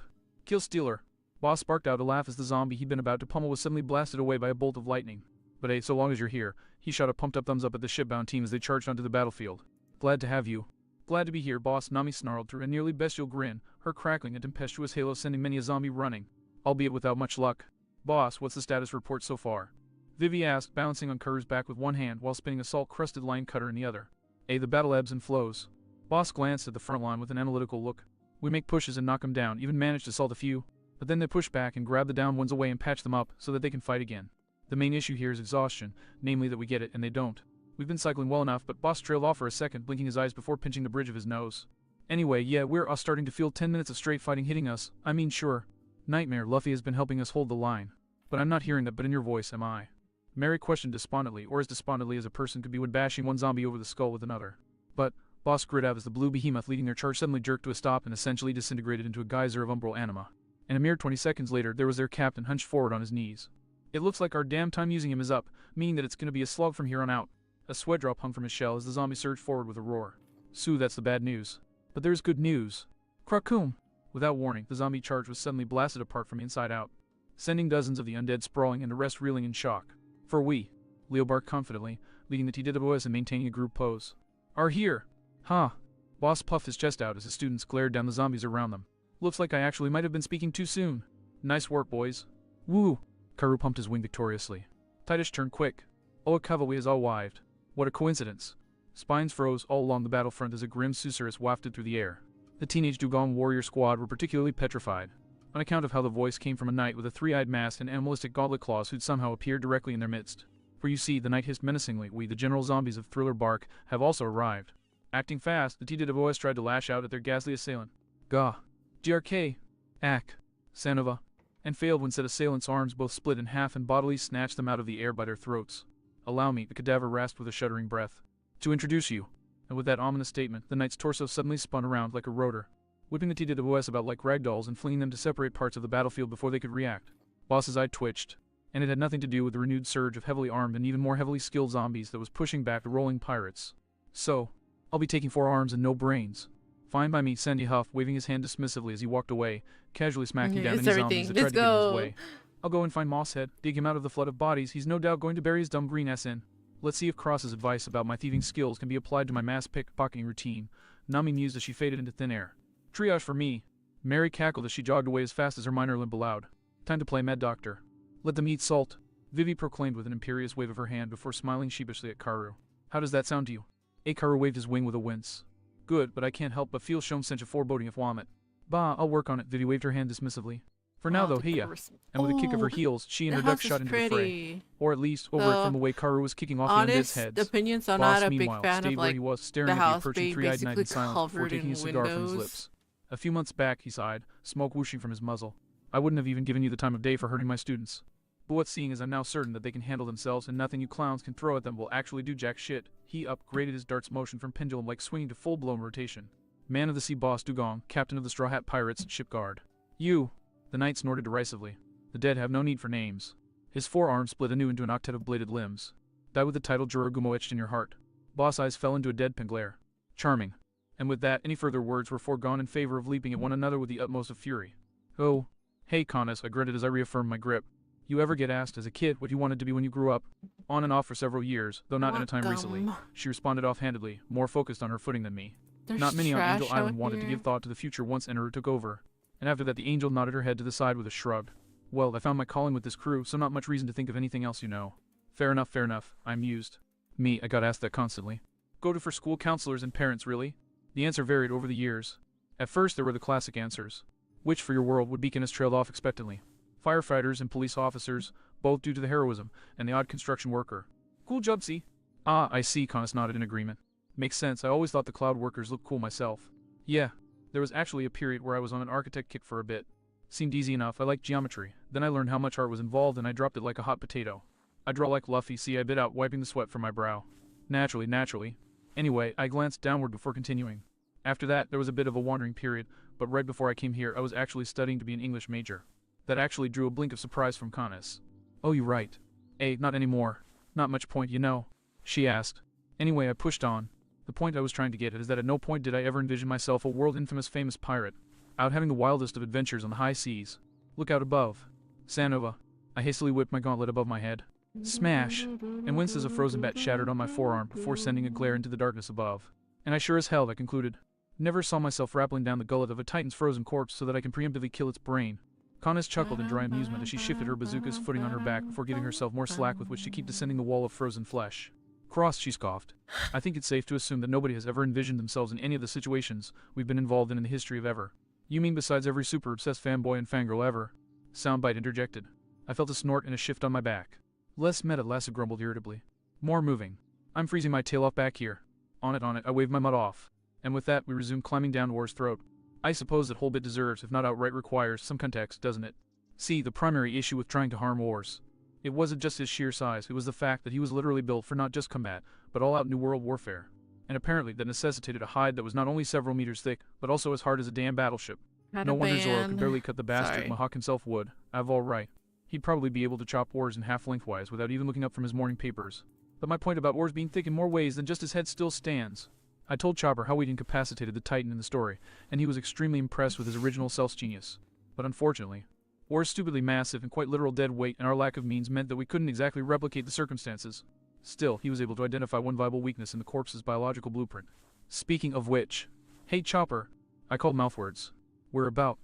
Kill Stealer. Boss sparked out a laugh as the zombie he'd been about to pummel was suddenly blasted away by a bolt of lightning. But hey, so long as you're here, he shot a pumped-up thumbs up at the shipbound team as they charged onto the battlefield. Glad to have you. Glad to be here, boss, Nami snarled through a nearly bestial grin, her crackling a tempestuous halo sending many a zombie running, albeit without much luck. Boss, what's the status report so far? Vivi asked, balancing on Karu's back with one hand while spinning a salt-crusted line cutter in the other. The battle ebbs and flows. Boss glanced at the front line with an analytical look. We make pushes and knock them down, even manage to salt a few, but then they push back and grab the down ones away and patch them up so that they can fight again. The main issue here is exhaustion, namely that we get it and they don't. We've been cycling well enough, but Boss trailed off for a second, blinking his eyes before pinching the bridge of his nose. Anyway, yeah, we're starting to feel 10 minutes of straight fighting hitting us. I mean, sure. Nightmare, Luffy has been helping us hold the line. But I'm not hearing that but in your voice, am I? Mary questioned despondently, or as despondently as a person could be when bashing one zombie over the skull with another. But Boss grit out as the blue behemoth leading their charge suddenly jerked to a stop and essentially disintegrated into a geyser of umbral anima. And a mere 20 seconds later, there was their captain hunched forward on his knees. It looks like our damn time using him is up, meaning that it's going to be a slog from here on out. A sweat drop hung from his shell as the zombie surged forward with a roar. Sue, that's the bad news. But there's good news. Krakum! Without warning, the zombie charge was suddenly blasted apart from inside out, sending dozens of the undead sprawling and the rest reeling in shock. For we, Leo barked confidently, leading the TWS and maintaining a group pose, are here. Huh. Boss puffed his chest out as his students glared down the zombies around them. Looks like I actually might have been speaking too soon. Nice work, boys. Woo! Karu pumped his wing victoriously. Titus turned quick. Oh, a cavalry is all wived. What a coincidence. Spines froze all along the battlefront as a grim susurrus wafted through the air. The teenage Dugong warrior squad were particularly petrified, on account of how the voice came from a knight with a three-eyed mask and animalistic gauntlet claws who'd somehow appeared directly in their midst. For you see, the knight hissed menacingly, we, the general zombies of Thriller Bark, have also arrived. Acting fast, the TWS tried to lash out at their ghastly assailant. Gah. GRK. Ack. Sanova. And failed when said assailant's arms both split in half and bodily snatched them out of the air by their throats. Allow me, the cadaver rasped with a shuddering breath, to introduce you. And with that ominous statement, the knight's torso suddenly spun around like a rotor, whipping the TWS about like ragdolls and flinging them to separate parts of the battlefield before they could react. Boss's eye twitched, and it had nothing to do with the renewed surge of heavily armed and even more heavily skilled zombies that was pushing back the rolling pirates. So, I'll be taking 4 arms and no brains. Fine by me, Sandy huffed, waving his hand dismissively as he walked away, casually smacking down It's any everything. zombies that tried Let's to get in his go. way. I'll go and find Mosshead, dig him out of the flood of bodies he's no doubt going to bury his dumb green ass in. Let's see if Cross's advice about my thieving skills can be applied to my mass pickpocketing routine. Nami mused as she faded into thin air. Triage for me. Mary cackled as she jogged away as fast as her minor limp allowed. Time to play Mad Doctor. Let them eat salt, Vivi proclaimed with an imperious wave of her hand before smiling sheepishly at Karu. How does that sound to you? Karu waved his wing with a wince. Good, but I can't help but feel shown such a foreboding of vomit. Bah, I'll work on it, Vivi waved her hand dismissively. For now, Oh, though, the Hiya. Paris- And with a kick of her Oh, heels, she and the her duck house is shot into the fray. pretty. Or at least, over it The from the way Karu was kicking off the undead's Honest heads. opinions, I'm Boss, not a big meanwhile, fan stayed of where like he was, staring the at the house approaching being three-eyed knight in basically silence before covered taking a in cigar from his windows. lips. A few months back, he sighed, smoke whooshing from his muzzle. I wouldn't have even given you the time of day for hurting my students. But what's seeing is I'm now certain that they can handle themselves and nothing you clowns can throw at them will actually do jack shit. He upgraded his dart's motion from pendulum-like swinging to full-blown rotation. Man of the Sea boss Dugong, captain of the Straw Hat Pirates, ship guard. You! The knight snorted derisively. The dead have no need for names. His forearm split anew into an octet of bladed limbs. Die with the title Juragumo etched in your heart. Boss eyes fell into a deadpan glare. Charming. And with that, any further words were foregone in favor of leaping at one another with the utmost of fury. Oh, hey, Connus, I grunted as I reaffirmed my grip. You ever get asked as a kid what you wanted to be when you grew up? On and off for several years, though not in a time recently. Welcome. She responded offhandedly, more focused on her footing than me. There's Not many on trash Angel out Island wanted to here. give thought to the future once Enru took over. And after that the angel nodded her head to the side with a shrug. Well, I found my calling with this crew, so not much reason to think of anything else, you know. Fair enough, I mused. Me, I got asked that constantly. Go to for school counselors and parents, really? The answer varied over the years. At first there were the classic answers. Which for your world would beacon us trailed off expectantly? Firefighters and police officers, both due to the heroism, and the odd construction worker. Cool job, see? Ah, I see, Connus nodded in agreement. Makes sense, I always thought the cloud workers looked cool myself. Yeah, there was actually a period where I was on an architect kick for a bit. Seemed easy enough, I liked geometry. Then I learned how much art was involved and I dropped it like a hot potato. I draw like Luffy, see, I bit out, wiping the sweat from my brow. Naturally. Anyway, I glanced downward before continuing. After that, there was a bit of a wandering period, but right before I came here, I was actually studying to be an English major. That actually drew a blink of surprise from Connus. Oh, you right. Not anymore. Not much point, you know. She asked. Anyway, I pushed on. The point I was trying to get at is that at no point did I ever envision myself a world-infamous famous pirate, out having the wildest of adventures on the high seas. Look out above. Sanova. I hastily whipped my gauntlet above my head. Smash! And winced as a frozen bat shattered on my forearm before sending a glare into the darkness above. And I sure as hell, I concluded. Never saw myself rappelling down the gullet of a titan's frozen corpse so that I can preemptively kill its brain. Connus chuckled in dry amusement as she shifted her bazooka's footing on her back before giving herself more slack with which to keep descending the wall of frozen flesh. Cross, she scoffed. I think it's safe to assume that nobody has ever envisioned themselves in any of the situations we've been involved in the history of ever. You mean besides every super-obsessed fanboy and fangirl ever? Soundbite interjected. I felt a snort and a shift on my back. Less meta, Lassa grumbled irritably. More moving. I'm freezing my tail off back here. On it, I waved my mud off. And with that, we resumed climbing down War's throat. I suppose that whole bit deserves, if not outright requires, some context, doesn't it? See, the primary issue with trying to harm Wars. It wasn't just his sheer size, it was the fact that he was literally built for not just combat, but all-out New World warfare. And apparently that necessitated a hide that was not only several meters thick, but also as hard as a damn battleship. Not No a wonder Zoro band. could barely cut the bastard Sorry. Mahawk himself would. I've all right. He'd probably be able to chop Wars in half lengthwise without even looking up from his morning papers. But my point about Wars being thick in more ways than just his head still stands. I told Chopper how we'd incapacitated the Titan in the story, and he was extremely impressed with his original self's genius. But unfortunately, War's stupidly massive and quite literal dead weight and our lack of means meant that we couldn't exactly replicate the circumstances. Still, he was able to identify one viable weakness in the corpse's biological blueprint. Speaking of which, hey Chopper, I called mouthwords. We're about,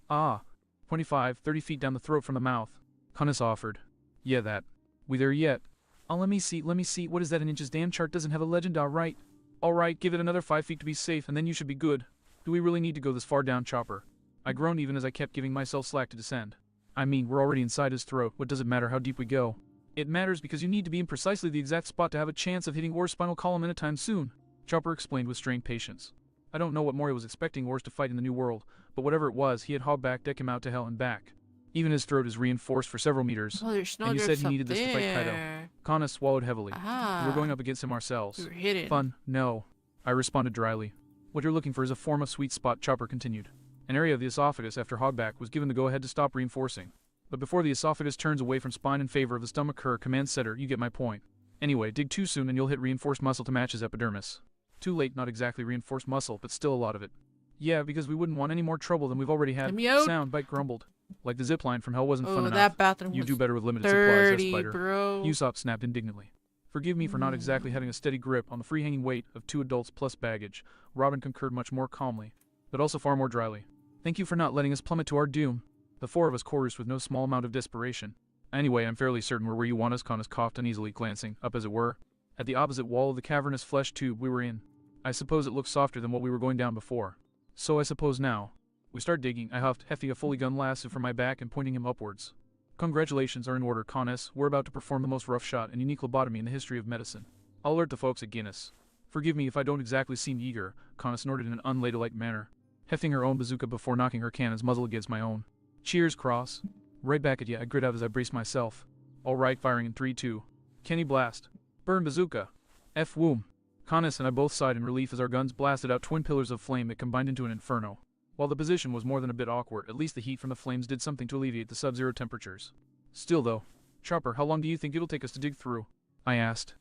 25, 30 feet down the throat from the mouth. Connus offered. Yeah, that. We there yet? Oh, let me see, what is that in inches? Damn chart doesn't have a legend, alright. Alright, give it another 5 feet to be safe, and then you should be good. Do we really need to go this far down, Chopper? I groaned even as I kept giving myself slack to descend. I mean, we're already inside his throat, what does it matter how deep we go? It matters because you need to be in precisely the exact spot to have a chance of hitting Or's spinal column anytime soon, Chopper explained with strained patience. I don't know what Mori was expecting Ors to fight in the New World, but whatever it was, he had Hogback deck him out to hell and back. Even his throat is reinforced for several meters. Oh, there's And you said he needed this to fight Kaido. Kana swallowed heavily. Ah, We're going up against him ourselves. we were hidden. Fun, no. I responded dryly. What you're looking for is a form of sweet spot, Chopper continued. An area of the esophagus after Hogback was given the go-ahead to stop reinforcing. But before the esophagus turns away from spine in favor of the stomach cur command setter, you get my point. Anyway, dig too soon and you'll hit reinforced muscle to match his epidermis. Too late, not exactly reinforced muscle, but still a lot of it. Yeah, because we wouldn't want any more trouble than we've already had. Mute. Soundbite grumbled. Like the zipline from hell wasn't fun Oh, enough. that bathroom You was do better with limited supplies, dirty, S-Spider. bro. Usopp snapped indignantly. Forgive me for not exactly having a steady grip on the free-hanging weight of 2 adults plus baggage, Robin concurred much more calmly, but also far more dryly. Thank you for not letting us plummet to our doom. The 4 of us chorused with no small amount of desperation. Anyway, I'm fairly certain we're where you want us, Connus coughed uneasily, glancing, up as it were, at the opposite wall of the cavernous flesh tube we were in. I suppose it looks softer than what we were going down before. So I suppose now. We start digging. I huffed, hefting a fully gun lasso from my back and pointing him upwards. Congratulations are in order, Conness. We're about to perform the most rough-shot and unique lobotomy in the history of medicine. I'll alert the folks at Guinness. Forgive me if I don't exactly seem eager, Conness snorted in an unladylike manner, hefting her own bazooka before knocking her cannon's muzzle against my own. Cheers, Cross. Right back at ya, I grit out as I brace myself. All right, firing in 3, 2. Kenny blast. Burn bazooka. F womb. Conness and I both sighed in relief as our guns blasted out twin pillars of flame that combined into an inferno. While the position was more than a bit awkward, at least the heat from the flames did something to alleviate the sub-zero temperatures. Still though, Chopper, how long do you think it'll take us to dig through? I asked.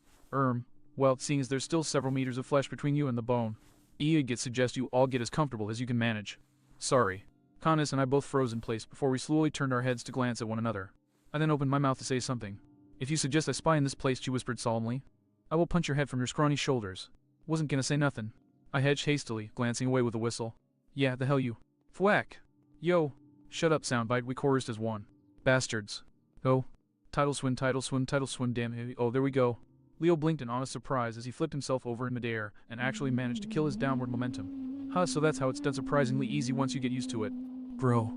Well, seeing as there's still several meters of flesh between you and the bone, I'd suggest you all get as comfortable as you can manage. Sorry. Conness and I both froze in place before we slowly turned our heads to glance at one another. I then opened my mouth to say something. If you suggest I spy in this place, she whispered solemnly, I will punch your head from your scrawny shoulders. Wasn't gonna say nothing. I hedged hastily, glancing away with a whistle. Yeah, the hell you. Thwack. Yo. Shut up, soundbite, we chorused as one. Bastards. Oh. Tidal swim, damn it. Oh, there we go. Leo blinked in honest surprise as he flipped himself over in midair and actually managed to kill his downward momentum. Huh, so that's how it's done, surprisingly easy once you get used to it. Bro.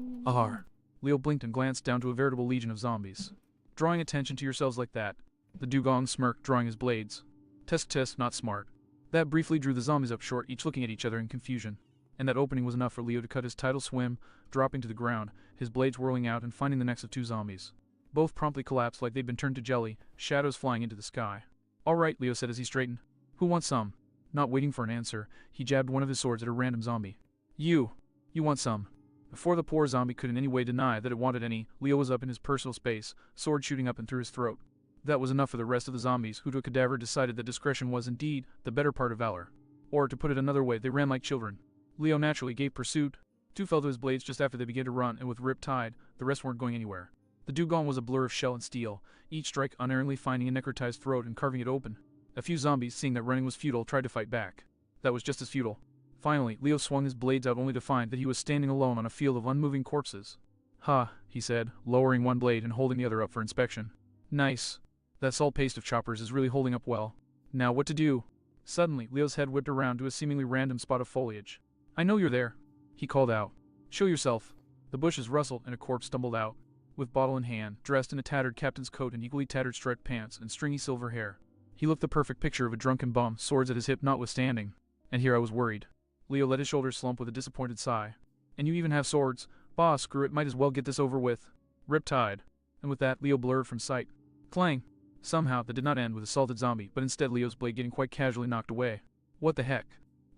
Leo blinked and glanced down to a veritable legion of zombies. Drawing attention to yourselves like that. The dugong smirked, drawing his blades. Test, not smart. That briefly drew the zombies up short, each looking at each other in confusion. And that opening was enough for Leo to cut his tidal swim, dropping to the ground, his blades whirling out and finding the necks of 2 zombies. Both promptly collapsed like they'd been turned to jelly, shadows flying into the sky. All right, Leo said as he straightened. Who wants some? Not waiting for an answer, he jabbed one of his swords at a random zombie. You want some? Before the poor zombie could in any way deny that it wanted any, Leo was up in his personal space, sword shooting up and through his throat. That was enough for the rest of the zombies, who to a cadaver decided that discretion was indeed the better part of valor. Or, to put it another way, they ran like children. Leo naturally gave pursuit. 2 fell to his blades just after they began to run, and with rip-tide, the rest weren't going anywhere. The dugong was a blur of shell and steel, each strike unerringly finding a necrotized throat and carving it open. A few zombies, seeing that running was futile, tried to fight back. That was just as futile. Finally, Leo swung his blades out only to find that he was standing alone on a field of unmoving corpses. Ha, he said, lowering one blade and holding the other up for inspection. Nice. That salt paste of Chopper's is really holding up well. Now what to do? Suddenly, Leo's head whipped around to a seemingly random spot of foliage. I know you're there, he called out. Show yourself. The bushes rustled and a corpse stumbled out, with bottle in hand, dressed in a tattered captain's coat and equally tattered striped pants and stringy silver hair. He looked the perfect picture of a drunken bum, swords at his hip notwithstanding. And here I was worried. Leo let his shoulders slump with a disappointed sigh. And you even have swords? Bah, screw it, might as well get this over with. Riptide. And with that, Leo blurred from sight. Clang. Somehow, that did not end with a salted zombie, but instead Leo's blade getting quite casually knocked away. What the heck?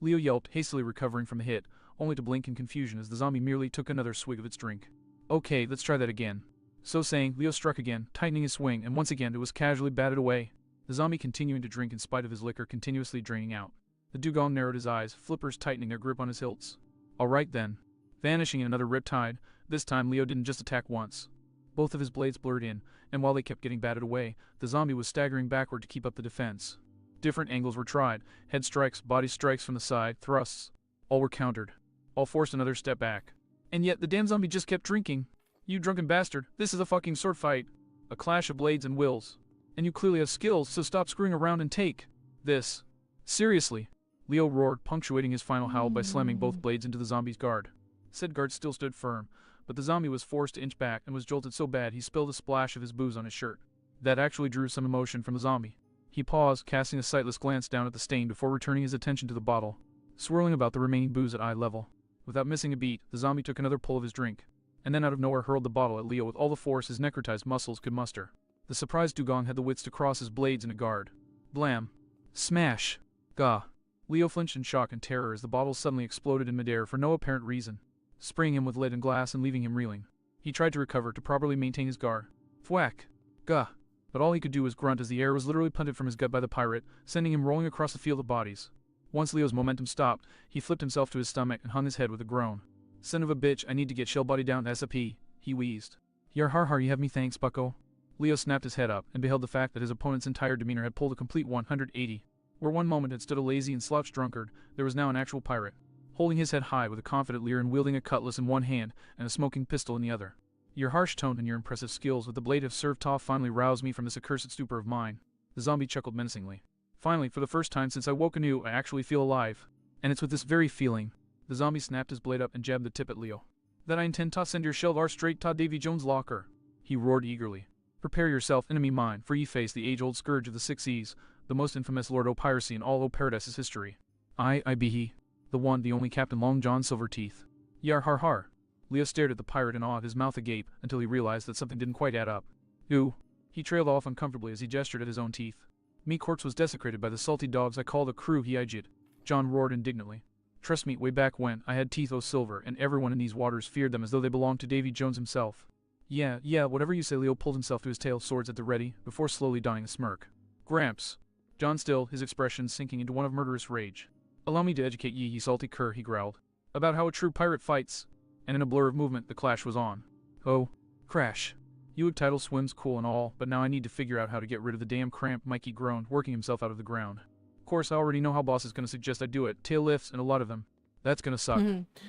Leo yelped, hastily recovering from the hit, only to blink in confusion as the zombie merely took another swig of its drink. Okay, let's try that again. So saying, Leo struck again, tightening his swing, and once again it was casually batted away, the zombie continuing to drink in spite of his liquor continuously draining out. The dugong narrowed his eyes, flippers tightening their grip on his hilts. Alright then. Vanishing in another riptide, this time Leo didn't just attack once. Both of his blades blurred in, and while they kept getting batted away, the zombie was staggering backward to keep up the defense. Different angles were tried, head strikes, body strikes from the side, thrusts. All were countered. All forced another step back. And yet the damn zombie just kept drinking. You drunken bastard, this is a fucking sword fight. A clash of blades and wills. And you clearly have skills, so stop screwing around and take this. Seriously. Leo roared, punctuating his final howl by slamming both blades into the zombie's guard. Said guard still stood firm, but the zombie was forced to inch back and was jolted so bad he spilled a splash of his booze on his shirt. That actually drew some emotion from the zombie. He paused, casting a sightless glance down at the stain before returning his attention to the bottle, swirling about the remaining booze at eye level. Without missing a beat, the zombie took another pull of his drink, and then out of nowhere hurled the bottle at Leo with all the force his necrotized muscles could muster. The surprised dugong had the wits to cross his blades in a guard. Blam. Smash. Gah. Leo flinched in shock and terror as the bottle suddenly exploded in midair for no apparent reason, spraying him with lead and glass and leaving him reeling. He tried to recover to properly maintain his guard. Thwack. Gah. But all he could do was grunt as the air was literally punted from his gut by the pirate, sending him rolling across the field of bodies. Once Leo's momentum stopped, he flipped himself to his stomach and hung his head with a groan. Son of a bitch, I need to get Shellbody down to S.A.P., he wheezed. Yar har har, you have me thanks, bucko. Leo snapped his head up and beheld the fact that his opponent's entire demeanor had pulled a complete 180. Where one moment had stood a lazy and slouched drunkard, there was now an actual pirate, holding his head high with a confident leer and wielding a cutlass in one hand and a smoking pistol in the other. Your harsh tone and your impressive skills with the blade have served tough finally roused me from this accursed stupor of mine. The zombie chuckled menacingly. Finally, for the first time since I woke anew, I actually feel alive. And it's with this very feeling The zombie snapped his blade up and jabbed the tip at Leo. That I intend to send your shell ar straight to Davy Jones' locker. He roared eagerly. Prepare yourself, enemy mine, for ye face the age-old scourge of the Six E's, the most infamous Lord o' Piracy in all o' Paradise's history. I be he. The one, the only Captain Long John Silverteeth. Yar har har. Leo stared at the pirate in awe, his mouth agape, until he realized that something didn't quite add up. Ooh. He trailed off uncomfortably as he gestured at his own teeth. Me corpse was desecrated by the salty dogs I call the crew he ijid. John roared indignantly. Trust me, way back when, I had teeth o' silver, and everyone in these waters feared them as though they belonged to Davy Jones himself. Yeah, whatever you say. Leo pulled himself to his tail, swords at the ready, before slowly donning a smirk. Gramps. John still, his expression sinking into one of murderous rage. Allow me to educate ye salty cur, he growled. About how a true pirate fights. And in a blur of movement, the clash was on. Oh. Crash. You title swims cool and all, but now I need to figure out how to get rid of the damn cramp, Mikey groaned, working himself out of the ground. Of course, I already know how boss is gonna suggest I do it. Tail lifts and a lot of them. That's gonna suck.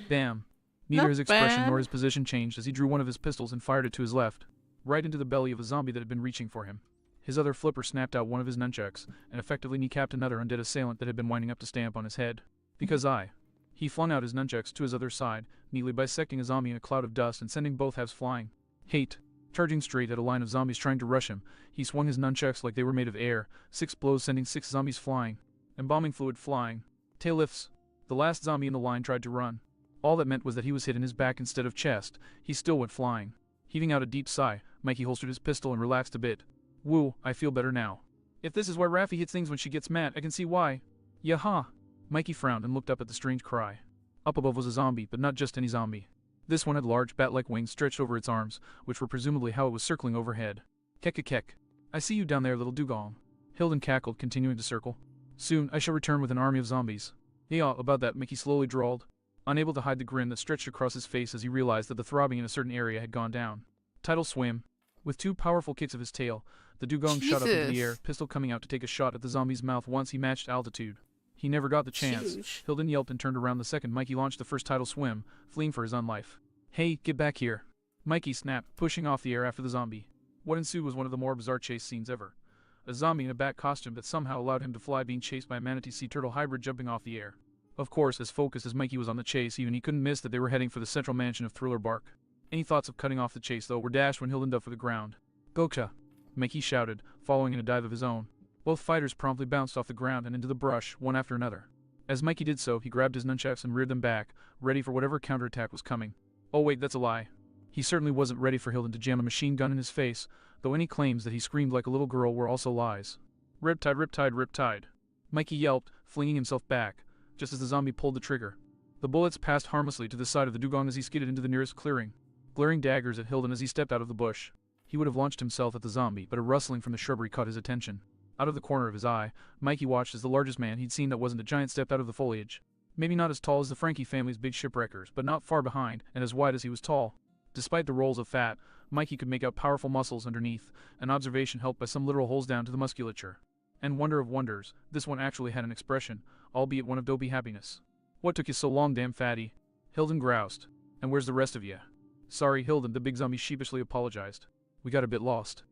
Bam. Neither Not his expression bad. nor his position changed as he drew one of his pistols and fired it to his left, right into the belly of a zombie that had been reaching for him. His other flipper snapped out one of his nunchucks, and effectively kneecapped another undead assailant that had been winding up to stamp on his head. Because He flung out his nunchucks to his other side, neatly bisecting a zombie in a cloud of dust and sending both halves flying. Hate. Charging straight at a line of zombies trying to rush him, he swung his nunchucks like they were made of air, 6 blows sending 6 zombies flying. Embalming fluid flying. Tail lifts. The last zombie in the line tried to run. All that meant was that he was hit in his back instead of chest. He still went flying. Heaving out a deep sigh, Mikey holstered his pistol and relaxed a bit. Woo, I feel better now. If this is why Raffi hits things when she gets mad, I can see why. Yaha. Mikey frowned and looked up at the strange cry. Up above was a zombie, but not just any zombie. This one had large bat-like wings stretched over its arms, which were presumably how it was circling overhead. Kek. I see you down there, little dugong. Hilden cackled, continuing to circle. Soon, I shall return with an army of zombies. Yeah, about that, Mickey slowly drawled, unable to hide the grin that stretched across his face as he realized that the throbbing in a certain area had gone down. Tidal swim. With 2 powerful kicks of his tail, the dugong shot up into the air, Jesus. pistol coming out to take a shot at the zombie's mouth once he matched altitude. He never got the chance. Huge. Hilden yelped and turned around the second Mikey launched the first tidal swim, fleeing for his own life. Hey, get back here. Mikey snapped, pushing off the air after the zombie. What ensued was one of the more bizarre chase scenes ever. A zombie in a bat costume that somehow allowed him to fly being chased by a manatee sea turtle hybrid jumping off the air. Of course, as focused as Mikey was on the chase, even he couldn't miss that they were heading for the central mansion of Thriller Bark. Any thoughts of cutting off the chase, though, were dashed when Hilden dove for the ground. Gokcha! Mikey shouted, following in a dive of his own. Both fighters promptly bounced off the ground and into the brush, one after another. As Mikey did so, he grabbed his nunchucks and reared them back, ready for whatever counterattack was coming. Oh wait, that's a lie. He certainly wasn't ready for Hilden to jam a machine gun in his face, though any claims that he screamed like a little girl were also lies. Riptide. Mikey yelped, flinging himself back, just as the zombie pulled the trigger. The bullets passed harmlessly to the side of the dugong as he skidded into the nearest clearing, glaring daggers at Hilden as he stepped out of the bush. He would have launched himself at the zombie, but a rustling from the shrubbery caught his attention. Out of the corner of his eye, Mikey watched as the largest man he'd seen that wasn't a giant stepped out of the foliage. Maybe not as tall as the Frankie family's big shipwreckers, but not far behind, and as wide as he was tall. Despite the rolls of fat, Mikey could make out powerful muscles underneath, an observation helped by some literal holes down to the musculature. And wonder of wonders, this one actually had an expression, albeit one of dopey happiness. What took you so long, damn fatty? Hilden groused. And where's the rest of you? Sorry, Hilden, the big zombie sheepishly apologized. We got a bit lost.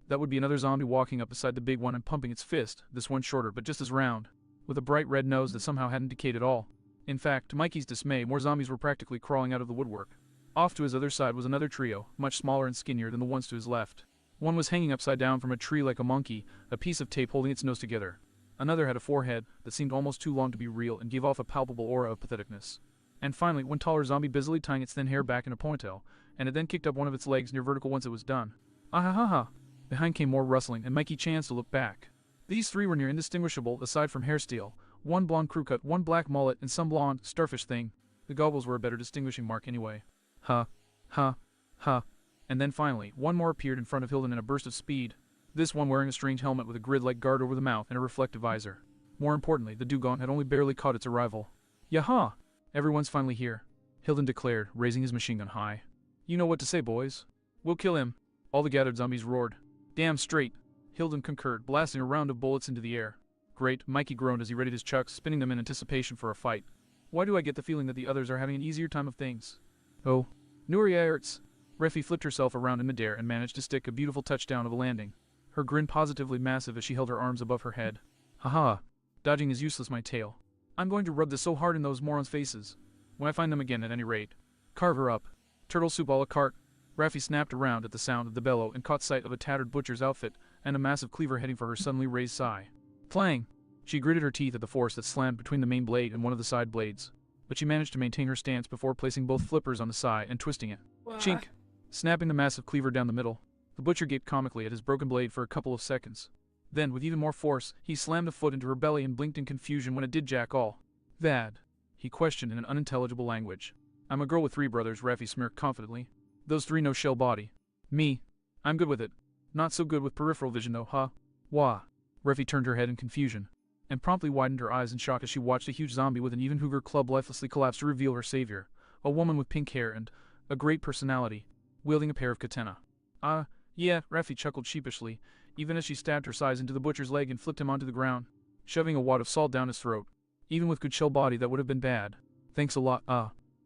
That would be another zombie walking up beside the big one and pumping its fist, this one shorter but just as round, with a bright red nose that somehow hadn't decayed at all. In fact, to Mikey's dismay, more zombies were practically crawling out of the woodwork. Off to his other side was another trio, much smaller and skinnier than the ones to his left. One was hanging upside down from a tree like a monkey, a piece of tape holding its nose together. Another had a forehead that seemed almost too long to be real and gave off a palpable aura of patheticness. And finally, one taller zombie busily tying its thin hair back in a ponytail, and it then kicked up one of its legs near vertical once it was done. Ahahaha! Behind came more rustling, and Mikey chanced to look back. These 3 were near indistinguishable aside from hairstyle, one blonde crew cut, one black mullet, and some blonde, starfish thing. The goggles were a better distinguishing mark anyway. Ha. And then finally, one more appeared in front of Hilden in a burst of speed. This one wearing a strange helmet with a grid-like guard over the mouth and a reflective visor. More importantly, the dugong had only barely caught its arrival. Yaha! Everyone's finally here, Hilden declared, raising his machine gun high. You know what to say, boys. We'll kill him. All the gathered zombies roared. Damn straight, Hilden concurred, blasting a round of bullets into the air. Great, Mikey groaned as he readied his chucks, spinning them in anticipation for a fight. Why do I get the feeling that the others are having an easier time of things? Oh. Nuria Ertz. Reffy flipped herself around in midair and managed to stick a beautiful touchdown of a landing. Her grin positively massive as she held her arms above her head. Haha. Dodging is useless, my tail. I'm going to rub this so hard in those morons' faces. When I find them again, at any rate. Carve her up. Turtle soup a la carte. Raffi snapped around at the sound of the bellow and caught sight of a tattered butcher's outfit and a massive cleaver heading for her suddenly raised sigh. Clang! She gritted her teeth at the force that slammed between the main blade and one of the side blades, but she managed to maintain her stance before placing both flippers on the sigh and twisting it. Chink! Snapping the massive cleaver down the middle, the butcher gaped comically at his broken blade for a couple of seconds. Then, with even more force, he slammed a foot into her belly and blinked in confusion when it did jack all. Vad? He questioned in an unintelligible language. I'm a girl with 3 brothers, Raffi smirked confidently. Those 3 no shell body. Me. I'm good with it. Not so good with peripheral vision though, huh? Wah. Raffi turned her head in confusion, and promptly widened her eyes in shock as she watched a huge zombie with an even Hoover club lifelessly collapse to reveal her savior, a woman with pink hair and a great personality, wielding a pair of katana. Yeah, Raffi chuckled sheepishly, even as she stabbed her size into the butcher's leg and flipped him onto the ground, shoving a wad of salt down his throat. Even with good shell body, that would have been bad. Thanks a lot,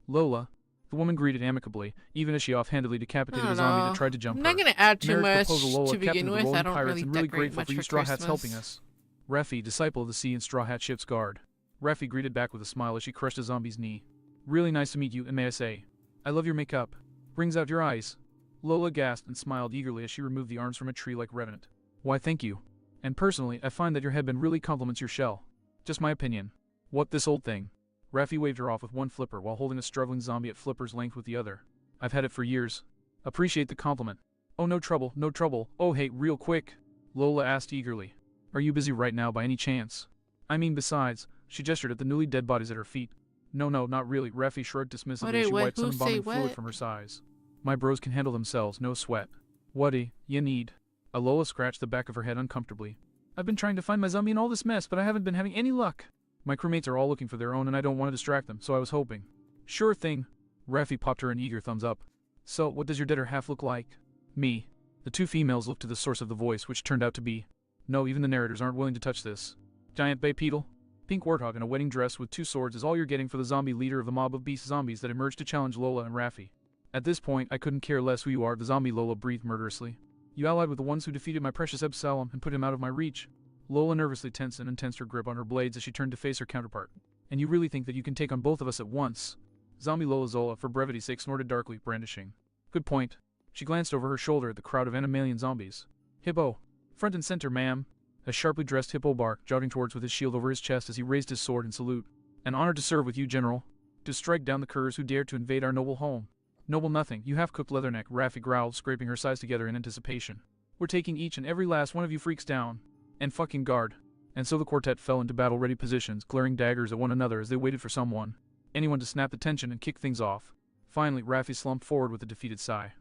Lola. The woman greeted amicably, even as she offhandedly decapitated a zombie that tried to jump I'm her. not gonna add too Marriage much proposal, Lola, to begin captain of the with. Rolling I don't Pirates, really and really decorate grateful much for you for Straw Hats Christmas. helping us. Raffi, disciple of the sea and Straw Hat Ship's guard. Raffi greeted back with a smile as she crushed a zombie's knee. Really nice to meet you, and may I say, I love your makeup. Brings out your eyes. Lola gasped and smiled eagerly as she removed the arms from a tree like Revenant. Why, thank you. And personally, I find that your headband really complements your shell. Just my opinion. What, this old thing? Raffi waved her off with one flipper while holding a struggling zombie at flipper's length with the other. I've had it for years. Appreciate the compliment. Oh, no trouble, no trouble. Oh, hey, real quick. Lola asked eagerly. Are you busy right now by any chance? I mean, besides, she gestured at the newly dead bodies at her feet. No, not really. Raffi shrugged dismissively as she wiped some embalming fluid from her sides. My bros can handle themselves, no sweat. What'd you need? Lola scratched the back of her head uncomfortably. I've been trying to find my zombie in all this mess, but I haven't been having any luck. My crewmates are all looking for their own and I don't want to distract them, so I was hoping. Sure thing. Raffi popped her an eager thumbs up. So, what does your deader half look like? Me. The 2 females looked to the source of the voice, which turned out to be. No, even the narrators aren't willing to touch this. Giant bipedal. Pink warthog in a wedding dress with 2 swords is all you're getting for the zombie leader of the mob of beast zombies that emerged to challenge Lola and Raffi. At this point, I couldn't care less who you are, the zombie Lola breathed murderously. You allied with the ones who defeated my precious Absalom and put him out of my reach. Lola nervously tensed and untensed her grip on her blades as she turned to face her counterpart. And you really think that you can take on both of us at once? Zombie Lola Zola, for brevity's sake, snorted darkly, brandishing. Good point. She glanced over her shoulder at the crowd of animalian zombies. Hippo. Front and center, ma'am. A sharply dressed hippo barked, jogging towards with his shield over his chest as he raised his sword in salute. An honor to serve with you, General. To strike down the curs who dare to invade our noble home. Noble nothing, you half-cooked leatherneck, Raffi growled, scraping her sides together in anticipation. We're taking each and every last one of you freaks down. And fucking guard. And so the quartet fell into battle-ready positions, glaring daggers at one another as they waited for anyone to snap the tension and kick things off. Finally, Raffi slumped forward with a defeated sigh.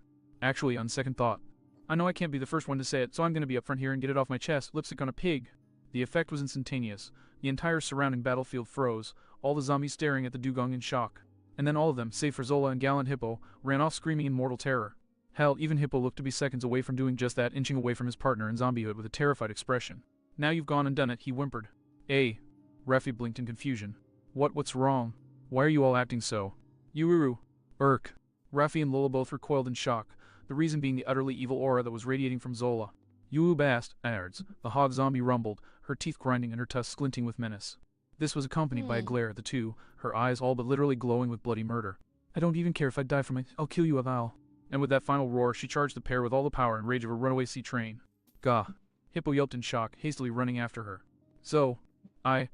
Actually, on second thought, I know I can't be the first one to say it, so I'm gonna be up front here and get it off my chest, lipstick on a pig. The effect was instantaneous. The entire surrounding battlefield froze, all the zombies staring at the dugong in shock. And then all of them, save for Zola and Gallant Hippo, ran off screaming in mortal terror. Hell, even Hippo looked to be seconds away from doing just that, inching away from his partner in zombiehood with a terrified expression. Now you've gone and done it, he whimpered. Raffi blinked in confusion. What's wrong? Why are you all acting so? Ururu. Raffi and Lola both recoiled in shock, the reason being the utterly evil aura that was radiating from Zola. Uu bast, Aerds, the hog zombie rumbled, her teeth grinding and her tusks glinting with menace. This was accompanied by a glare at the 2, her eyes all but literally glowing with bloody murder. I don't even care if I die from it, I'll kill you, Aval. And with that final roar, she charged the pair with all the power and rage of a runaway sea train. Gah. Hippo yelped in shock, hastily running after her. So, wait.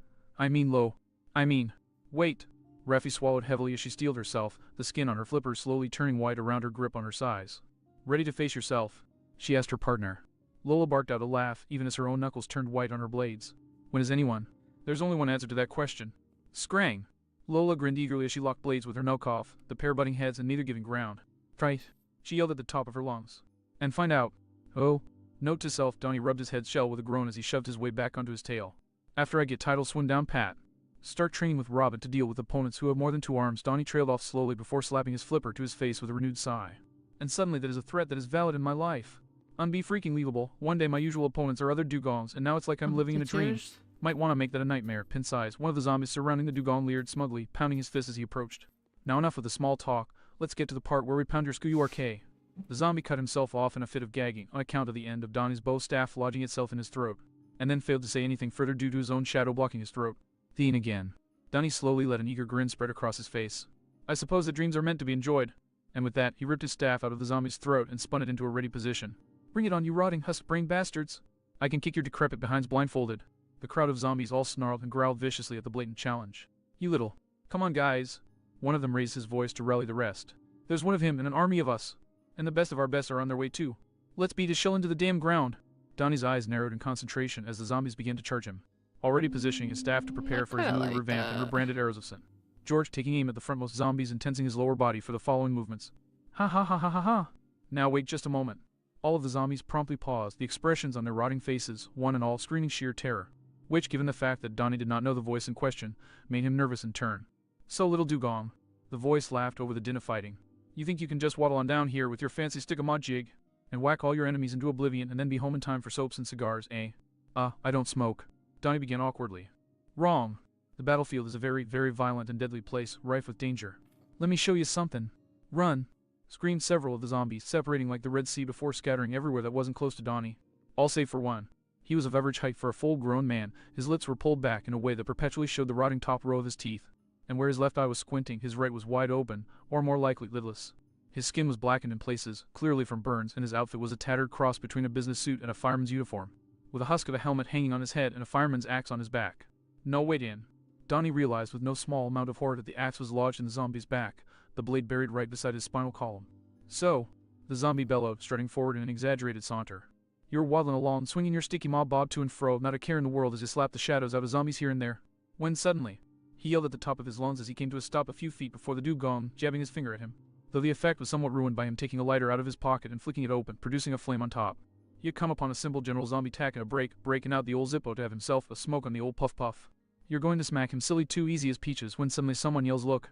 Raffi swallowed heavily as she steeled herself, the skin on her flippers slowly turning white around her grip on her size. Ready to face yourself? She asked her partner. Lola barked out a laugh, even as her own knuckles turned white on her blades. When is anyone? There's only one answer to that question. Scrang! Lola grinned eagerly as she locked blades with her knuckle-off, the pair butting heads and neither giving ground. Right, she yelled at the top of her lungs. And find out. Oh. Note to self, Donnie rubbed his head shell with a groan as he shoved his way back onto his tail. After I get title swim down pat. Start training with Robin to deal with opponents who have more than 2 arms. Donnie trailed off slowly before slapping his flipper to his face with a renewed sigh. And suddenly that is a threat that is valid in my life. Unbe freaking leavable. One day my usual opponents are other dugongs, and now it's like I'm living in a dream. Might want to make that a nightmare, pin size. One of the zombies surrounding the dugong leered smugly, pounding his fist as he approached. Now enough of the small talk, let's get to the part where we pound your SKURK. The zombie cut himself off in a fit of gagging, on account of the end of Donnie's bow staff lodging itself in his throat, and then failed to say anything further due to his own shadow blocking his throat. Theen again. Donnie slowly let an eager grin spread across his face. I suppose that dreams are meant to be enjoyed. And with that, he ripped his staff out of the zombie's throat and spun it into a ready position. Bring it on, you rotting husk-brained bastards! I can kick your decrepit behinds blindfolded. The crowd of zombies all snarled and growled viciously at the blatant challenge. You little. Come on, guys. One of them raised his voice to rally the rest. There's one of him and an army of us. And the best of our best are on their way too. Let's beat his shell into the damn ground. Donnie's eyes narrowed in concentration as the zombies began to charge him, already positioning his staff to prepare for his kinda newly like revamped and that. rebranded arrows of sin. George taking aim at the frontmost zombies and tensing his lower body for the following movements. Ha ha ha ha ha ha. Now wait just a moment. All of the zombies promptly paused, the expressions on their rotting faces, one and all screaming sheer terror, which, given the fact that Donnie did not know the voice in question, made him nervous in turn. So little dugong. The voice laughed over the din of fighting. You think you can just waddle on down here with your fancy stick-a-mod jig, and whack all your enemies into oblivion and then be home in time for soaps and cigars, eh? I don't smoke. Donnie began awkwardly. Wrong. The battlefield is a very, very violent and deadly place, rife with danger. Let me show you something. Run! Screamed several of the zombies, separating like the Red Sea before scattering everywhere that wasn't close to Donnie. All save for one. He was of average height for a full-grown man, his lips were pulled back in a way that perpetually showed the rotting top row of his teeth, and where his left eye was squinting, his right was wide open, or more likely lidless. His skin was blackened in places, clearly from burns, and his outfit was a tattered cross between a business suit and a fireman's uniform, with a husk of a helmet hanging on his head and a fireman's axe on his back. No, wait in. Donnie realized with no small amount of horror that the axe was lodged in the zombie's back, the blade buried right beside his spinal column. So, the zombie bellowed, strutting forward in an exaggerated saunter. You're waddling along, swinging your sticky mob bob to and fro, not a care in the world as you slap the shadows out of zombies here and there. When suddenly, he yelled at the top of his lungs as he came to a stop a few feet before the dugong, jabbing his finger at him, though the effect was somewhat ruined by him taking a lighter out of his pocket and flicking it open, producing a flame on top. He had come upon a simple general zombie tack and a breaking out the old Zippo to have himself a smoke on the old puff. You're going to smack him silly too easy as peaches when suddenly someone yells, "Look!"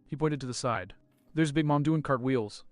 He pointed to the side. There's Big Mom doing cartwheels.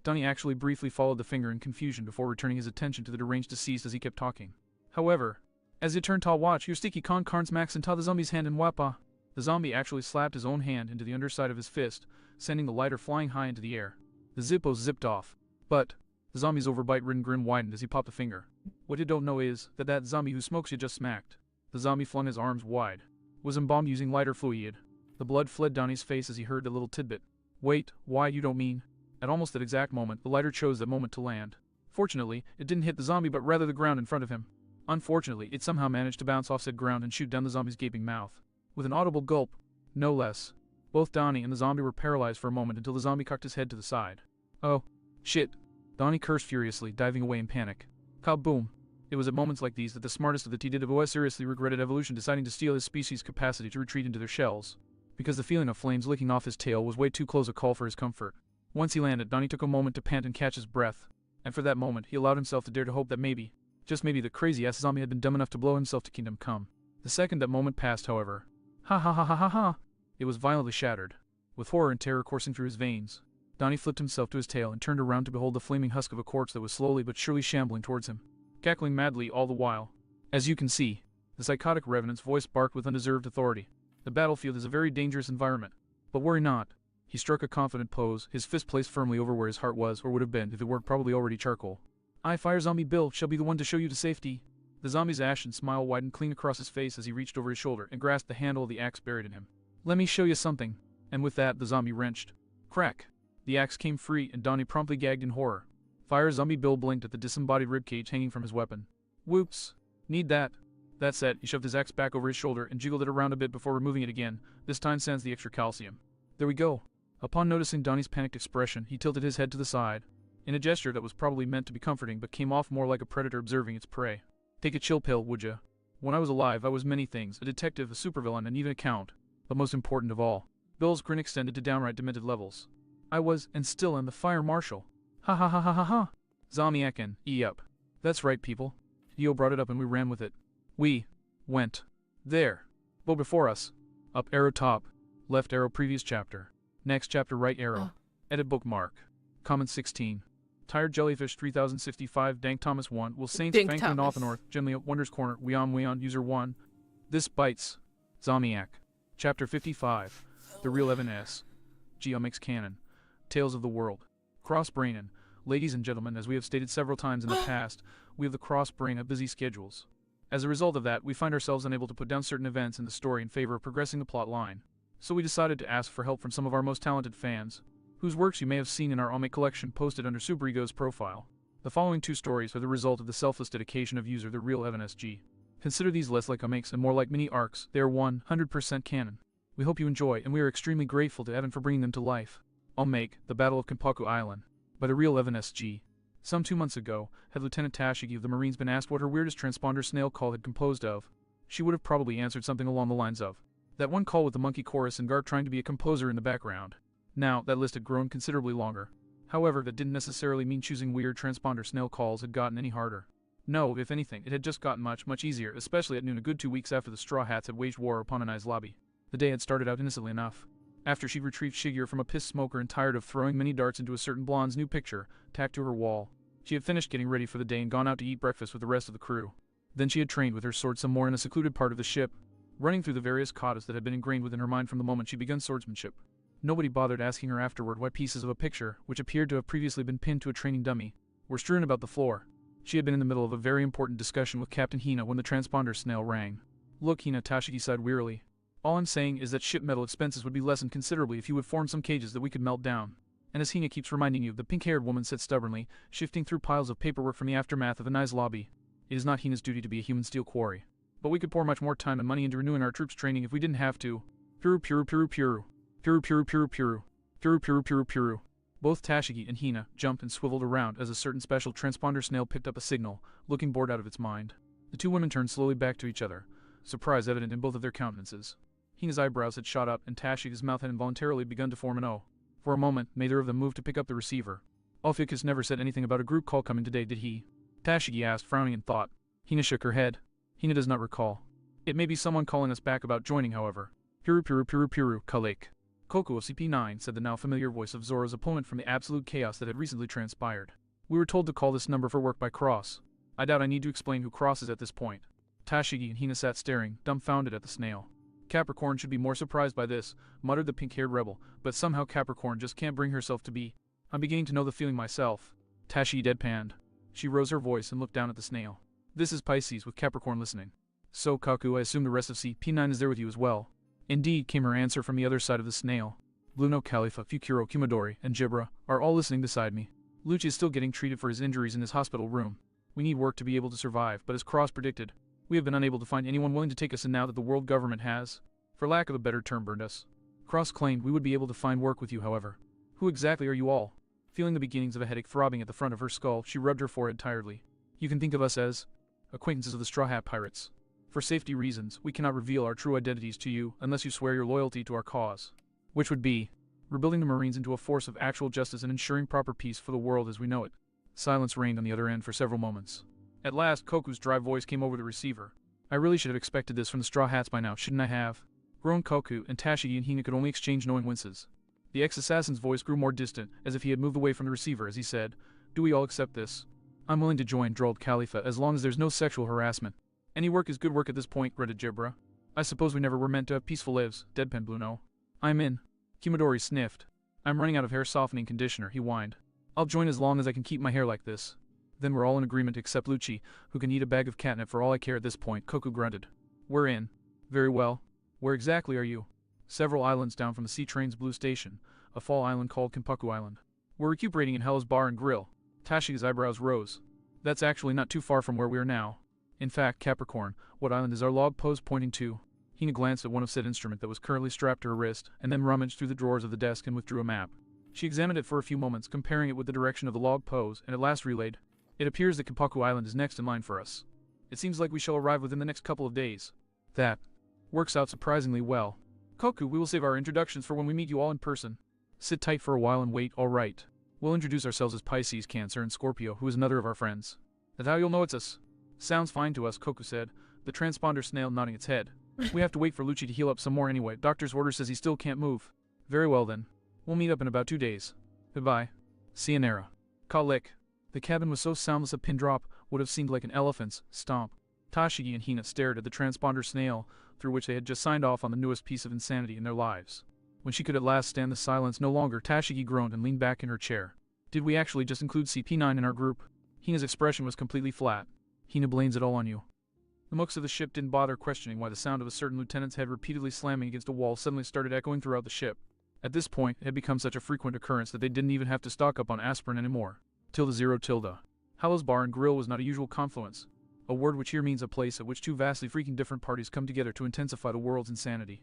Donnie actually briefly followed the finger in confusion before returning his attention to the deranged deceased as he kept talking. However, as you turn tall, watch, your sticky carns max and the zombie's hand and wappa. The zombie actually slapped his own hand into the underside of his fist, sending the lighter flying high into the air. The Zippo zipped off. But the zombie's overbite-ridden grin widened as he popped the finger. What you don't know is that zombie who smokes you just smacked. The zombie flung his arms wide, was embalmed using lighter fluid. The blood fled down his face as he heard the little tidbit. Wait, why, you don't mean? At almost that exact moment, the lighter chose that moment to land. Fortunately, it didn't hit the zombie but rather the ground in front of him. Unfortunately, it somehow managed to bounce off said ground and shoot down the zombie's gaping mouth. With an audible gulp, no less. Both Donnie and the zombie were paralyzed for a moment until the zombie cocked his head to the side. Oh, shit. Donnie cursed furiously, diving away in panic. Kaboom. It was at moments like these that the smartest of the TDWS seriously regretted evolution deciding to steal his species' capacity to retreat into their shells, because the feeling of flames licking off his tail was way too close a call for his comfort. Once he landed, Donnie took a moment to pant and catch his breath, and for that moment he allowed himself to dare to hope that maybe, just maybe, the crazy-ass zombie had been dumb enough to blow himself to kingdom come. The second that moment passed, however, ha ha ha ha ha ha, it was violently shattered. With horror and terror coursing through his veins, Donnie flipped himself to his tail and turned around to behold the flaming husk of a corpse that was slowly but surely shambling towards him, cackling madly all the while. As you can see, the psychotic revenant's voice barked with undeserved authority. The battlefield is a very dangerous environment, but worry not. He struck a confident pose, his fist placed firmly over where his heart was or would have been if it weren't probably already charcoal. I, Fire Zombie Bill, shall be the one to show you to safety. The zombie's ashen smile widened clean across his face as he reached over his shoulder and grasped the handle of the axe buried in him. Let me show you something. And with that, the zombie wrenched. Crack! The axe came free and Donnie promptly gagged in horror. Fire Zombie Bill blinked at the disembodied ribcage hanging from his weapon. Whoops. Need that. That said, he shoved his axe back over his shoulder and jiggled it around a bit before removing it again, this time sans the extra calcium. There we go. Upon noticing Donnie's panicked expression, he tilted his head to the side, in a gesture that was probably meant to be comforting but came off more like a predator observing its prey. Take a chill pill, would ya? When I was alive, I was many things, a detective, a supervillain, and even a count. But most important of all, Bill's grin extended to downright demented levels. I was, and still am, the fire marshal. Ha ha ha ha ha ha. Zombie Ekin, up. That's right, people. Dio brought it up and we ran with it. We went there. Bo before us. Up arrow top. Left arrow previous chapter. Next chapter right arrow. Edit bookmark. Comment 16. Tired Jellyfish 3065 Dank Thomas 1. Will Saints Dank Franklin North Thomas. North. Generally Wonders Corner. Weon user 1. This bites. Zombiac. Chapter 55. The Real Evan S. Geomics Canon. Tales of the World. Cross-Brainin. Ladies and gentlemen, as we have stated several times in the past, we of the Cross-Brain have busy schedules. As a result of that, we find ourselves unable to put down certain events in the story in favor of progressing the plot line. So we decided to ask for help from some of our most talented fans, whose works you may have seen in our Ome collection posted under Superego's profile. The following 2 stories are the result of the selfless dedication of user The Real Evan SG. Consider these less like comics and more like mini arcs. They are 100% canon. We hope you enjoy, and we are extremely grateful to Evan for bringing them to life. Ome, The Battle of Kenpaku Island, by The Real Evan SG. Some 2 months ago, had Lieutenant Tashigi of the Marines been asked what her weirdest transponder snail call had composed of, she would have probably answered something along the lines of that one call with the monkey chorus and Garp trying to be a composer in the background. Now, that list had grown considerably longer. However, that didn't necessarily mean choosing weird transponder snail calls had gotten any harder. No, if anything, it had just gotten much easier, especially at noon a good 2 weeks after the Straw Hats had waged war upon Anai's lobby. The day had started out innocently enough. After she'd retrieved Shigeru from a pissed smoker and tired of throwing many darts into a certain blonde's new picture, tacked to her wall, she had finished getting ready for the day and gone out to eat breakfast with the rest of the crew. Then she had trained with her sword some more in a secluded part of the ship, running through the various katas that had been ingrained within her mind from the moment she begun swordsmanship. Nobody bothered asking her afterward why pieces of a picture, which appeared to have previously been pinned to a training dummy, were strewn about the floor. She had been in the middle of a very important discussion with Captain Hina when the transponder snail rang. Look, Hina, Tashigi sighed wearily. All I'm saying is that ship metal expenses would be lessened considerably if you would form some cages that we could melt down. And as Hina keeps reminding you, the pink-haired woman said stubbornly, shifting through piles of paperwork from the aftermath of Anai's lobby, it is not Hina's duty to be a human steel quarry. But we could pour much more time and money into renewing our troops' training if we didn't have to. Puru puru puru puru. Puru puru puru puru. Puru puru puru puru. Both Tashigi and Hina jumped and swiveled around as a certain special transponder snail picked up a signal, looking bored out of its mind. The 2 women turned slowly back to each other, surprise evident in both of their countenances. Hina's eyebrows had shot up and Tashigi's mouth had involuntarily begun to form an O. For a moment, neither of them moved to pick up the receiver. Ophiuchus never said anything about a group call coming today, did he? Tashigi asked, frowning in thought. Hina shook her head. Hina does not recall. It may be someone calling us back about joining, however. Puru puru puru puru, Kalake. Koku of CP9, said the now familiar voice of Zora's opponent from the absolute chaos that had recently transpired. We were told to call this number for work by Cross. I doubt I need to explain who Cross is at this point. Tashigi and Hina sat staring, dumbfounded at the snail. Capricorn should be more surprised by this, muttered the pink-haired rebel, but somehow Capricorn just can't bring herself to be. I'm beginning to know the feeling myself. Tashi deadpanned. She rose her voice and looked down at the snail. This is Pisces, with Capricorn listening. So, Kaku, I assume the rest of CP9 is there with you as well. Indeed, came her answer from the other side of the snail. Bluno, Khalifa, Fukuro, Kumadori, and Jibra are all listening beside me. Lucci is still getting treated for his injuries in his hospital room. We need work to be able to survive, but as Cross predicted, we have been unable to find anyone willing to take us in now that the world government has, for lack of a better term, burned us. Cross claimed we would be able to find work with you, however. Who exactly are you all? Feeling the beginnings of a headache throbbing at the front of her skull, she rubbed her forehead tiredly. You can think of us as acquaintances of the Straw Hat Pirates. For safety reasons, we cannot reveal our true identities to you unless you swear your loyalty to our cause, which would be rebuilding the Marines into a force of actual justice and ensuring proper peace for the world as we know it. Silence reigned on the other end for several moments. At last, Koku's dry voice came over the receiver. I really should have expected this from the Straw Hats by now, shouldn't I have? Groaned Koku, and Tashigi and Hina could only exchange knowing winces. The ex-assassin's voice grew more distant, as if he had moved away from the receiver as he said, Do we all accept this? I'm willing to join, drawled Khalifa, as long as there's no sexual harassment. Any work is good work at this point, grunted Jibra. I suppose we never were meant to have peaceful lives, deadpan Bluno. I'm in. Kumadori sniffed. I'm running out of hair softening conditioner, he whined. I'll join as long as I can keep my hair like this. Then we're all in agreement except Lucci, who can eat a bag of catnip for all I care at this point, Koku grunted. We're in. Very well. Where exactly are you? Several islands down from the Sea Train's Blue Station, a fall island called Kenpaku Island. We're recuperating in Hell's Bar and Grill. Tashi's eyebrows rose. That's actually not too far from where we are now. In fact, Capricorn, what island is our log post pointing to? Hina glanced at one of said instrument that was currently strapped to her wrist, and then rummaged through the drawers of the desk and withdrew a map. She examined it for a few moments, comparing it with the direction of the log pose, and at last relayed, It appears that Kenpaku Island is next in line for us. It seems like we shall arrive within the next couple of days. That works out surprisingly well. Koku, we will save our introductions for when we meet you all in person. Sit tight for a while and wait, all right. We'll introduce ourselves as Pisces, Cancer, and Scorpio, who is another of our friends. That's how you'll know it's us. Sounds fine to us, Koku said, the transponder snail nodding its head. We have to wait for Lucci to heal up some more anyway. Doctor's order says he still can't move. Very well then. We'll meet up in about 2 days. Goodbye. Sayonara. Kalik. The cabin was so soundless a pin drop would have seemed like an elephant's stomp. Tashigi and Hina stared at the transponder snail, through which they had just signed off on the newest piece of insanity in their lives. When she could at last stand the silence no longer, Tashigi groaned and leaned back in her chair. Did we actually just include CP9 in our group? Hina's expression was completely flat. Hina blames it all on you. The mooks of the ship didn't bother questioning why the sound of a certain lieutenant's head repeatedly slamming against a wall suddenly started echoing throughout the ship. At this point, it had become such a frequent occurrence that they didn't even have to stock up on aspirin anymore. Tilde 0 tilde. Hallow's Bar and Grill was not a usual confluence, a word which here means a place at which two vastly freaking different parties come together to intensify the world's insanity.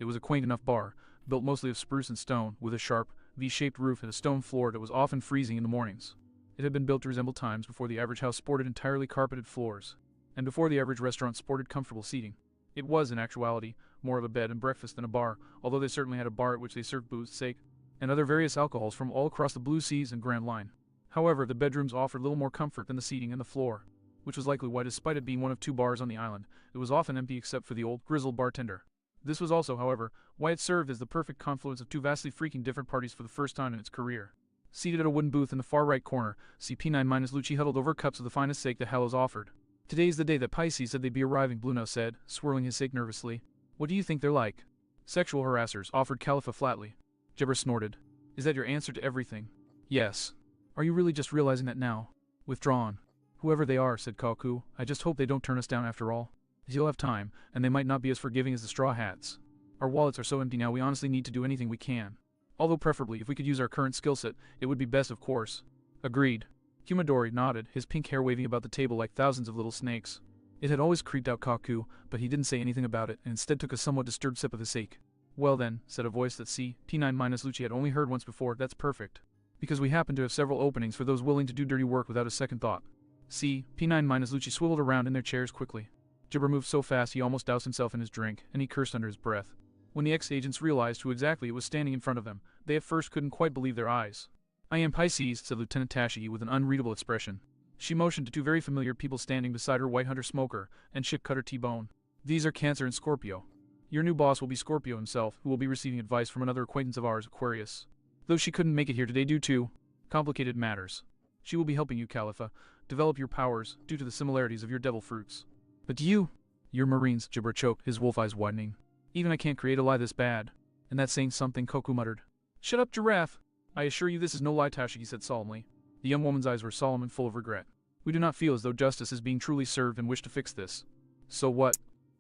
It was a quaint enough bar, built mostly of spruce and stone, with a sharp, V-shaped roof and a stone floor that was often freezing in the mornings. It had been built to resemble times before the average house sported entirely carpeted floors, and before the average restaurant sported comfortable seating. It was, in actuality, more of a bed and breakfast than a bar, although they certainly had a bar at which they served booze, sake, and other various alcohols from all across the Blue Seas and Grand Line. However, the bedrooms offered little more comfort than the seating and the floor, which was likely why, despite it being one of two bars on the island, it was often empty except for the old, grizzled bartender. This was also, however, why it served as the perfect confluence of two vastly freaking different parties for the first time in its career. Seated at a wooden booth in the far right corner, CP9-Lucci huddled over cups of the finest sake that Hallows offered. "Today's the day that Pisces said they'd be arriving," Bluno said, swirling his sake nervously. "What do you think they're like?" "Sexual harassers," offered Khalifa flatly. Jibber snorted. "Is that your answer to everything?" "Yes." "Are you really just realizing that now?" "Withdrawn." "Whoever they are," said Kaku, "I just hope they don't turn us down after all. You'll have time, and they might not be as forgiving as the Straw Hats. Our wallets are so empty now we honestly need to do anything we can. Although preferably, if we could use our current skill set, it would be best, of course." "Agreed." Kumadori nodded, his pink hair waving about the table like thousands of little snakes. It had always creeped out Kaku, but he didn't say anything about it, and instead took a somewhat disturbed sip of his sake. "Well then," said a voice that P9-Lucci had only heard once before, "that's perfect. Because we happen to have several openings for those willing to do dirty work without a second thought." P9-Lucci swiveled around in their chairs quickly. Jibber moved so fast he almost doused himself in his drink, and he cursed under his breath. When the ex-agents realized who exactly was standing in front of them, they at first couldn't quite believe their eyes. "I am Pisces," said Lieutenant Tashigi with an unreadable expression. She motioned to two very familiar people standing beside her, White Hunter Smoker and Chip Cutter T-Bone. "These are Cancer and Scorpio. Your new boss will be Scorpio himself, who will be receiving advice from another acquaintance of ours, Aquarius. Though she couldn't make it here today due to complicated matters. She will be helping you, Khalifa, develop your powers due to the similarities of your devil fruits." "But you..." "You're Marines," Jibber choked, his wolf eyes widening. "Even I can't create a lie this bad." "And that's saying something," Koku muttered. "Shut up, Giraffe! I assure you this is no lie," Tashigi said solemnly. The young woman's eyes were solemn and full of regret. "We do not feel as though justice is being truly served and wish to fix this." "So what?"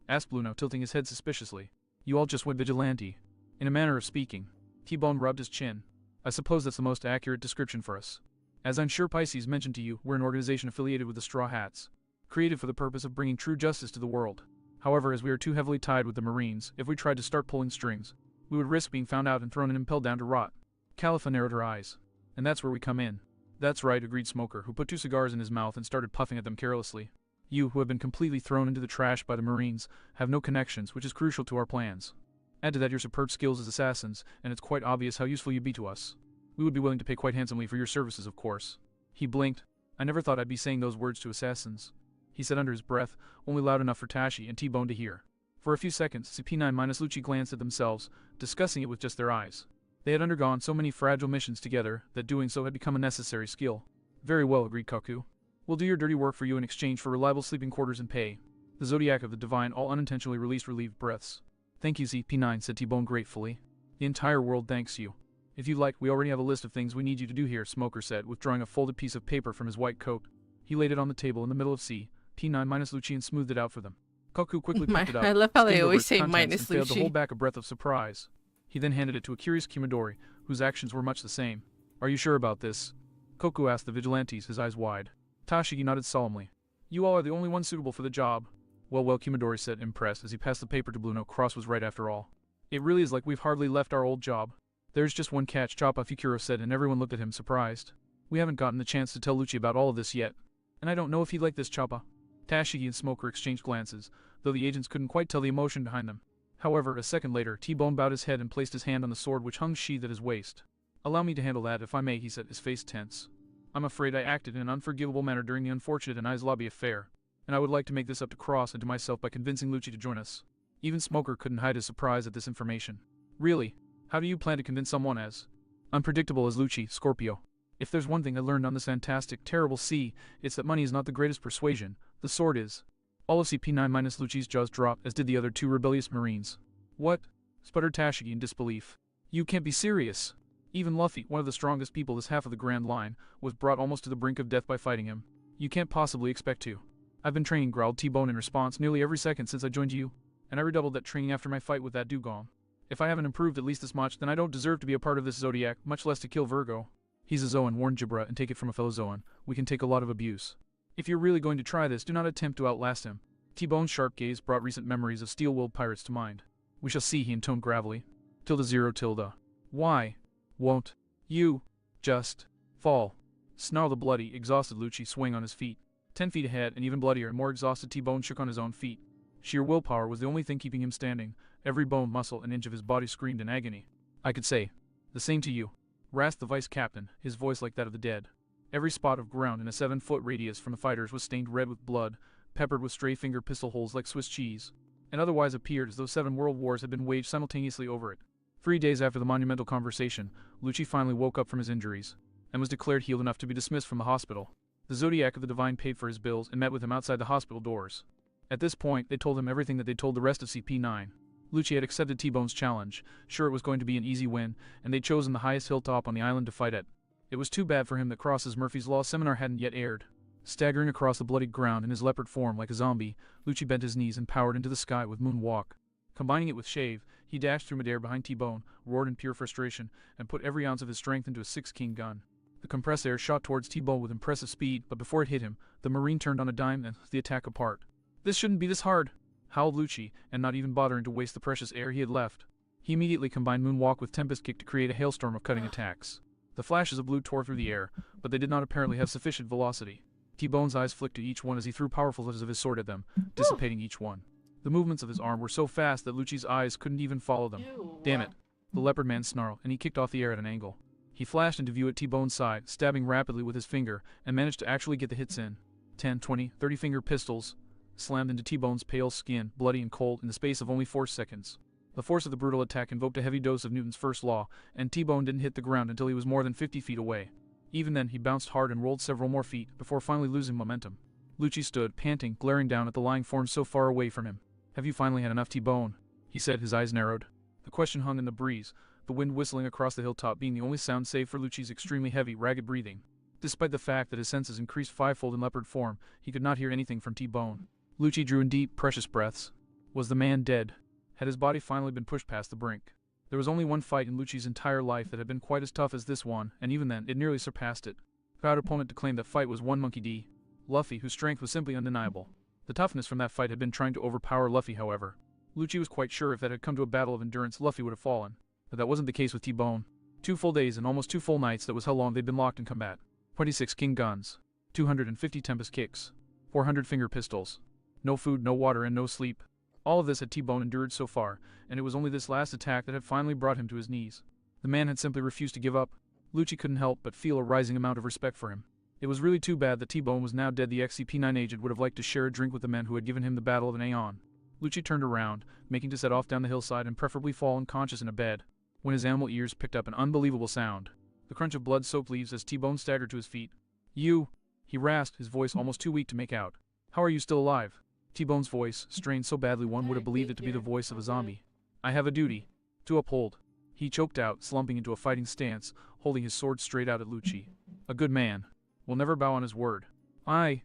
asked Bluno, tilting his head suspiciously. "You all just went vigilante." "In a manner of speaking." T-Bone rubbed his chin. "I suppose that's the most accurate description for us. As I'm sure Pisces mentioned to you, we're an organization affiliated with the Straw Hats, created for the purpose of bringing true justice to the world. However, as we are too heavily tied with the Marines, if we tried to start pulling strings, we would risk being found out and thrown and impelled down to rot." Khalifa narrowed her eyes. "And that's where we come in." "That's right," agreed Smoker, who put two cigars in his mouth and started puffing at them carelessly. "You, who have been completely thrown into the trash by the Marines, have no connections, which is crucial to our plans. Add to that your superb skills as assassins, and it's quite obvious how useful you'd be to us. We would be willing to pay quite handsomely for your services, of course." He blinked. "I never thought I'd be saying those words to assassins," he said under his breath, only loud enough for Tashi and T-Bone to hear. For a few seconds, CP9-Lucci glanced at themselves, discussing it with just their eyes. They had undergone so many fragile missions together that doing so had become a necessary skill. "Very well," agreed Kaku. "We'll do your dirty work for you in exchange for reliable sleeping quarters and pay." The Zodiac of the Divine all unintentionally released relieved breaths. "Thank you, CP9," said T-Bone gratefully. "The entire world thanks you. If you like, we already have a list of things we need you to do here," Smoker said, withdrawing a folded piece of paper from his white coat. He laid it on the table in the middle of P9-Lucci and smoothed it out for them. Kaku quickly picked it up. I love how they skimmed over always its say contents, minus and failed to Lucci. hold back a breath of surprise. He then handed it to a curious Kumadori, whose actions were much the same. "Are you sure about this?" Koku asked the vigilantes, his eyes wide. Tashigi nodded solemnly. "You all are the only ones suitable for the job." Well, Kumadori said, impressed, as he passed the paper to Bluno. "Cross was right after all. It really is like we've hardly left our old job." "There's just one catch," Choppa Fukuro said, and everyone looked at him, surprised. "We haven't gotten the chance to tell Lucci about all of this yet. And I don't know if he'd like this, Choppa." Tashigi and Smoker exchanged glances, though the agents couldn't quite tell the emotion behind them. However, a second later, T-Bone bowed his head and placed his hand on the sword which hung sheathed at his waist. "Allow me to handle that, if I may," he said, his face tense. "I'm afraid I acted in an unforgivable manner during the unfortunate Anais Lobby affair, and I would like to make this up to Cross and to myself by convincing Lucci to join us." Even Smoker couldn't hide his surprise at this information. "Really? How do you plan to convince someone as unpredictable as Lucci, Scorpio? If there's one thing I learned on this fantastic, terrible sea, it's that money is not the greatest persuasion, the sword is." All of CP9-Lucci's jaws dropped, as did the other two rebellious Marines. "What?" sputtered Tashigi in disbelief. "You can't be serious." Even Luffy, one of the strongest people this half of the Grand Line, was brought almost to the brink of death by fighting him. "You can't possibly expect to." I've been training, growled T-Bone in response, nearly every second since I joined you, and I redoubled that training after my fight with that dugong. If I haven't improved at least this much, then I don't deserve to be a part of this Zodiac, much less to kill Virgo. He's a Zoan, warned Jabra, and take it from a fellow Zoan. We can take a lot of abuse. If you're really going to try this, do not attempt to outlast him. T-Bone's sharp gaze brought recent memories of steel-willed pirates to mind. We shall see, he intoned gravelly. Tilde. Why won't you just fall? Snarled the bloody, exhausted Lucci, swaying on his feet. 10 feet ahead, and even bloodier and more exhausted, T-Bone shook on his own feet. Sheer willpower was the only thing keeping him standing. Every bone, muscle, and inch of his body screamed in agony. I could say the same to you, rasped the vice captain, his voice like that of the dead. Every spot of ground in a 7-foot radius from the fighters was stained red with blood, peppered with stray finger pistol holes like Swiss cheese, and otherwise appeared as though 7 world wars had been waged simultaneously over it. 3 days after the monumental conversation, Lucci finally woke up from his injuries, and was declared healed enough to be dismissed from the hospital. The Zodiac of the Divine paid for his bills and met with him outside the hospital doors. At this point, they told him everything that they told the rest of CP9. Lucci had accepted T-Bone's challenge, sure it was going to be an easy win, and they'd chosen the highest hilltop on the island to fight at. It was too bad for him that Cross's Murphy's Law seminar hadn't yet aired. Staggering across the bloodied ground in his leopard form like a zombie, Lucci bent his knees and powered into the sky with Moonwalk. Combining it with Shave, he dashed through midair behind T-Bone, roared in pure frustration, and put every ounce of his strength into a 6-king gun. The compressed air shot towards T-Bone with impressive speed, but before it hit him, the Marine turned on a dime and the attack apart. This shouldn't be this hard, howled Lucci, and not even bothering to waste the precious air he had left. He immediately combined Moonwalk with Tempest Kick to create a hailstorm of cutting attacks. The flashes of blue tore through the air, but they did not apparently have sufficient velocity. T-Bone's eyes flicked to each one as he threw powerful hits of his sword at them, dissipating each one. The movements of his arm were so fast that Lucci's eyes couldn't even follow them. Damn it, the leopard man snarled, and he kicked off the air at an angle. He flashed into view at T-Bone's side, stabbing rapidly with his finger, and managed to actually get the hits in. 10, 20, 30-finger pistols slammed into T-Bone's pale skin, bloody and cold, in the space of only 4 seconds. The force of the brutal attack invoked a heavy dose of Newton's first law, and T-Bone didn't hit the ground until he was more than 50 feet away. Even then, he bounced hard and rolled several more feet, before finally losing momentum. Lucci stood, panting, glaring down at the lying form so far away from him. Have you finally had enough, T-Bone? He said, his eyes narrowed. The question hung in the breeze, the wind whistling across the hilltop being the only sound save for Lucci's extremely heavy, ragged breathing. Despite the fact that his senses increased fivefold in leopard form, he could not hear anything from T-Bone. Lucci drew in deep, precious breaths. Was the man dead? Had his body finally been pushed past the brink? There was only one fight in Lucci's entire life that had been quite as tough as this one, and even then, it nearly surpassed it. Proud opponent to claim that fight was one Monkey D. Luffy, whose strength was simply undeniable. The toughness from that fight had been trying to overpower Luffy, however. Lucci was quite sure if that had come to a battle of endurance, Luffy would have fallen. But that wasn't the case with T-Bone. 2 full days and almost 2 full nights, that was how long they'd been locked in combat. 26 king guns. 250 tempest kicks. 400 finger pistols. No food, no water, and no sleep. All of this had T-Bone endured so far, and it was only this last attack that had finally brought him to his knees. The man had simply refused to give up. Lucci couldn't help but feel a rising amount of respect for him. It was really too bad that T-Bone was now dead. The XCP-9 agent would have liked to share a drink with the men who had given him the battle of an aeon. Lucci turned around, making to set off down the hillside and preferably fall unconscious in a bed, when his animal ears picked up an unbelievable sound. The crunch of blood-soaked leaves as T-Bone staggered to his feet. You, he rasped, his voice almost too weak to make out. How are you still alive? T-Bone's voice, strained so badly one would have believed it to be the voice of a zombie. I have a duty to uphold. He choked out, slumping into a fighting stance, holding his sword straight out at Lucci. A good man will never bow on his word. I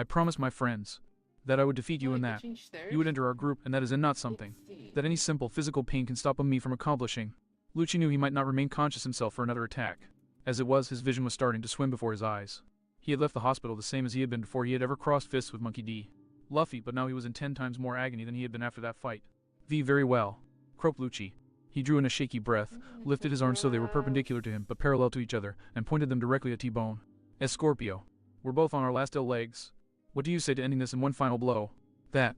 promised my friends that I would defeat you in that. You would enter our group, and that is not something that any simple physical pain can stop me from accomplishing. Lucci knew he might not remain conscious himself for another attack. As it was, his vision was starting to swim before his eyes. He had left the hospital the same as he had been before he had ever crossed fists with Monkey D. Luffy, but now he was in 10 times more agony than he had been after that fight. Very well, croaked Lucci. He drew in a shaky breath, lifted his arms so they were perpendicular to him but parallel to each other, and pointed them directly at T-Bone. Scorpio, we're both on our last ill legs. What do you say to ending this in one final blow? That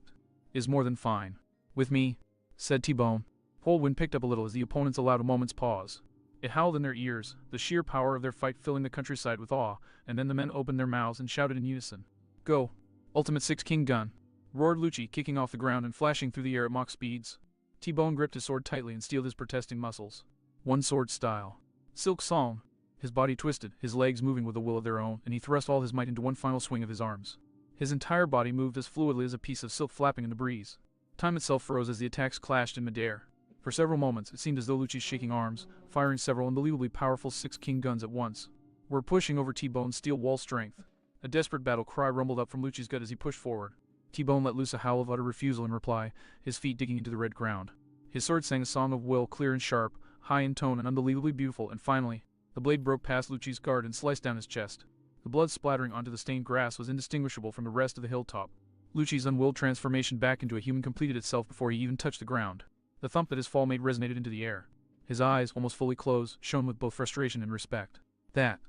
is more than fine. With me, said T-Bone. Whole wind picked up a little as the opponents allowed a moment's pause. It howled in their ears, the sheer power of their fight filling the countryside with awe, and then the men opened their mouths and shouted in unison. Go! Ultimate 6-king gun! Roared Lucci, kicking off the ground and flashing through the air at Mach speeds. T-Bone gripped his sword tightly and steeled his protesting muscles. One sword style. Silk Song. His body twisted, his legs moving with a will of their own, and he thrust all his might into one final swing of his arms. His entire body moved as fluidly as a piece of silk flapping in the breeze. Time itself froze as the attacks clashed in midair. For several moments, it seemed as though Lucci's shaking arms, firing several unbelievably powerful 6-king guns at once, were pushing over T-Bone's steel wall strength. A desperate battle cry rumbled up from Lucci's gut as he pushed forward. T-Bone let loose a howl of utter refusal in reply, his feet digging into the red ground. His sword sang a song of will, clear and sharp, high in tone and unbelievably beautiful, and finally, the blade broke past Lucci's guard and sliced down his chest. The blood splattering onto the stained grass was indistinguishable from the rest of the hilltop. Lucci's unwilled transformation back into a human completed itself before he even touched the ground. The thump that his fall made resonated into the air. His eyes, almost fully closed, shone with both frustration and respect. That,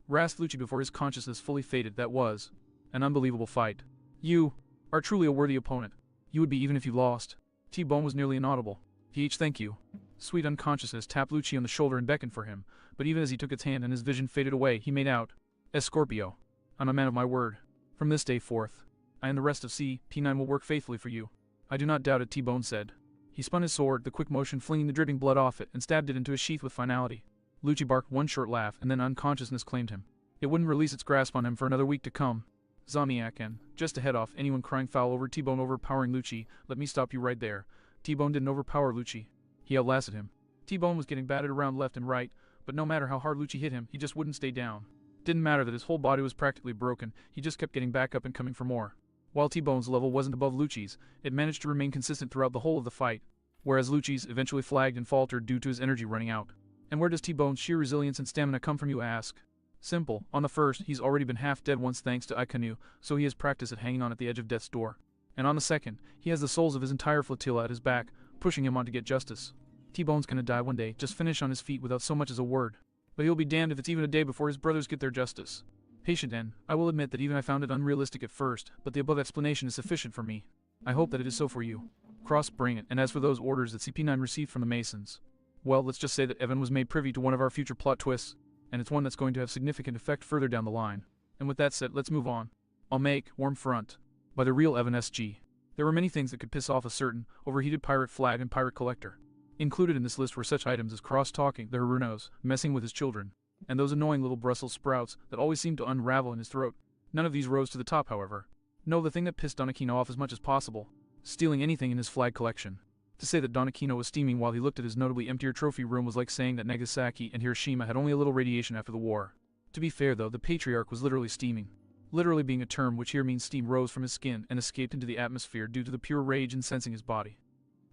rasped Lucci before his consciousness fully faded, that was an unbelievable fight. You are truly a worthy opponent. You would be even if you lost. T-Bone was nearly inaudible. PH, thank you. Sweet unconsciousness tapped Lucci on the shoulder and beckoned for him, but even as he took its hand and his vision faded away, he made out, Scorpio, I'm a man of my word. From this day forth, I and the rest of CP9 will work faithfully for you. I do not doubt it, T-Bone said. He spun his sword, the quick motion flinging the dripping blood off it, and stabbed it into his sheath with finality. Lucci barked one short laugh, and then unconsciousness claimed him. It wouldn't release its grasp on him for another week to come. Zamiak, and, just to head off anyone crying foul over T-Bone overpowering Lucci, let me stop you right there. T-Bone didn't overpower Lucci. He outlasted him. T-Bone was getting battered around left and right, but no matter how hard Lucci hit him, he just wouldn't stay down. Didn't matter that his whole body was practically broken, he just kept getting back up and coming for more. While T-Bone's level wasn't above Lucci's, it managed to remain consistent throughout the whole of the fight, whereas Lucci's eventually flagged and faltered due to his energy running out. And where does T-Bone's sheer resilience and stamina come from, you ask? Simple. On the first, he's already been half dead once thanks to Aikanu, so he has practice at hanging on at the edge of death's door. And on the second, he has the souls of his entire flotilla at his back, pushing him on to get justice. T-Bone's gonna die one day, just finish on his feet without so much as a word. But he'll be damned if it's even a day before his brothers get their justice. Patient N, I will admit that even I found it unrealistic at first, but the above explanation is sufficient for me. I hope that it is so for you. Cross, bring it, and as for those orders that CP9 received from the Masons, well, let's just say that Evan was made privy to one of our future plot twists, and it's one that's going to have significant effect further down the line. And with that said, let's move on. I'll make Warm Front by the real Evan SG. There were many things that could piss off a certain overheated pirate flag and pirate collector. Included in this list were such items as cross-talking, the Harunos, messing with his children, and those annoying little Brussels sprouts that always seemed to unravel in his throat. None of these rose to the top, however. No, the thing that pissed Don Aquino off as much as possible, stealing anything in his flag collection. To say that Don Aquino was steaming while he looked at his notably emptier trophy room was like saying that Nagasaki and Hiroshima had only a little radiation after the war. To be fair though, the patriarch was literally steaming. Literally being a term which here means steam rose from his skin and escaped into the atmosphere due to the pure rage incensing his body.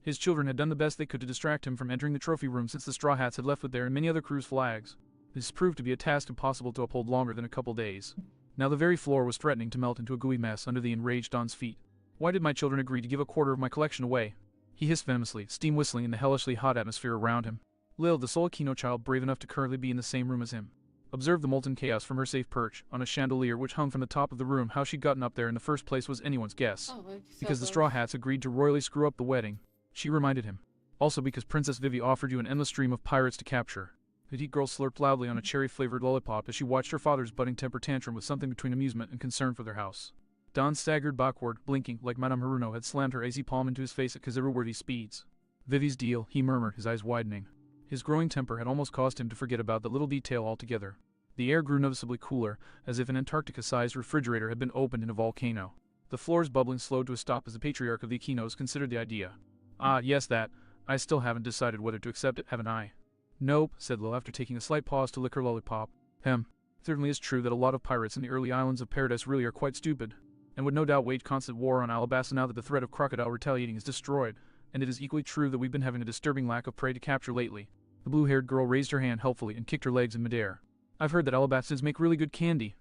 His children had done the best they could to distract him from entering the trophy room since the Straw Hats had left with their and many other crews' flags. This proved to be a task impossible to uphold longer than a couple days. Now the very floor was threatening to melt into a gooey mess under the enraged Don's feet. Why did my children agree to give a quarter of my collection away? He hissed venomously, steam whistling in the hellishly hot atmosphere around him. Lil, the sole Aquino child brave enough to currently be in the same room as him, observed the molten chaos from her safe perch on a chandelier which hung from the top of the room. How she'd gotten up there in the first place was anyone's guess. Because the Straw Hats agreed to royally screw up the wedding, she reminded him. Also because Princess Vivi offered you an endless stream of pirates to capture. The petite girl slurped loudly on a cherry-flavored lollipop as she watched her father's budding temper tantrum with something between amusement and concern for their house. Don staggered backward, blinking like Madame Haruno had slammed her AC palm into his face at Kaziru-worthy speeds. Vivi's deal, he murmured, his eyes widening. His growing temper had almost caused him to forget about that little detail altogether. The air grew noticeably cooler, as if an Antarctica-sized refrigerator had been opened in a volcano. The floor's bubbling slowed to a stop as the patriarch of the Aquinos considered the idea. Ah, yes, that. I still haven't decided whether to accept it, haven't I? Nope, said Lil after taking a slight pause to lick her lollipop. It certainly is true that a lot of pirates in the early islands of Paradise really are quite stupid, and would no doubt wage constant war on Alabasta now that the threat of crocodile retaliating is destroyed, and it is equally true that we've been having a disturbing lack of prey to capture lately. The blue-haired girl raised her hand helpfully and kicked her legs in midair. I've heard that Alabastas make really good candy,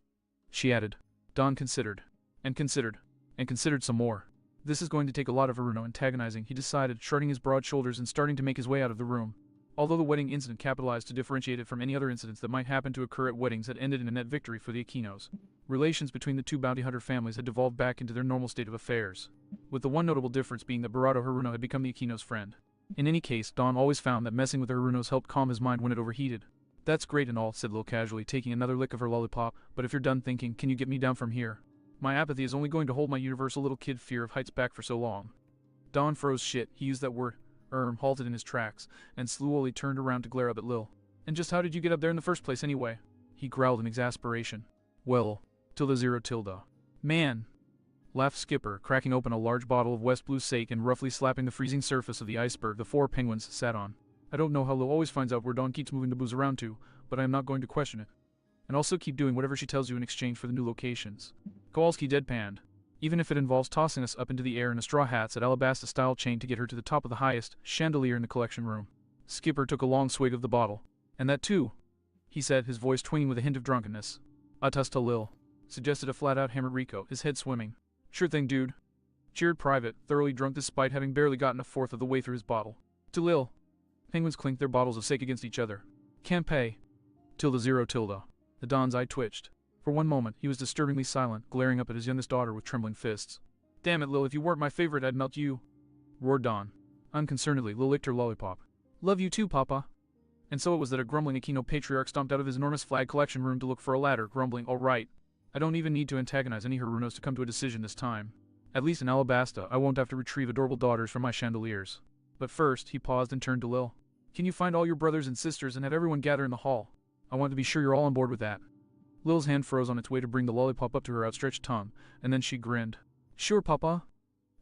she added. Don considered, and considered, and considered some more. This is going to take a lot of Haruno antagonizing, he decided, shrugging his broad shoulders and starting to make his way out of the room. Although the wedding incident capitalized to differentiate it from any other incidents that might happen to occur at weddings had ended in a net victory for the Aquinos. Relations between the two bounty hunter families had devolved back into their normal state of affairs, with the one notable difference being that Barato Haruno had become the Aquinos' friend. In any case, Don always found that messing with the Harunos helped calm his mind when it overheated. That's great and all, said Lil casually, taking another lick of her lollipop, but if you're done thinking, can you get me down from here? My apathy is only going to hold my universal little kid fear of heights back for so long. Don froze shit, he used that word, halted in his tracks, and slowly turned around to glare up at Lil. And just how did you get up there in the first place anyway? He growled in exasperation. Well, tilde. Man! Laughed Skipper, cracking open a large bottle of West Blue Sake and roughly slapping the freezing surface of the iceberg the four penguins sat on. I don't know how Lil always finds out where Don keeps moving the booze around to, but I am not going to question it. and also keep doing whatever she tells you in exchange for the new locations. Kowalski deadpanned. Even if it involves tossing us up into the air in a straw hats at Alabasta-style chain to get her to the top of the highest chandelier in the collection room. Skipper took a long swig of the bottle. And that too, he said, his voice twinging with a hint of drunkenness. Atusta Lil, suggested a flat-out hammered Rico, his head swimming. Sure thing, dude. Cheered Private, thoroughly drunk despite having barely gotten a fourth of the way through his bottle. To Lil. Penguins clinked their bottles of sake against each other. Can't pay. Tilde 0 tilde. The Don's eye twitched. For one moment, he was disturbingly silent, glaring up at his youngest daughter with trembling fists. Damn it, Lil, if you weren't my favorite, I'd melt you. Roared Don. Unconcernedly, Lil licked her lollipop. Love you too, Papa. And so it was that a grumbling Aquino patriarch stomped out of his enormous flag collection room to look for a ladder, grumbling, all right. I don't even need to antagonize any Harunos to come to a decision this time. At least in Alabasta, I won't have to retrieve adorable daughters from my chandeliers. But first, he paused and turned to Lil. Can you find all your brothers and sisters and have everyone gather in the hall? I want to be sure you're all on board with that. Lil's hand froze on its way to bring the lollipop up to her outstretched tongue, and then she grinned. Sure, Papa.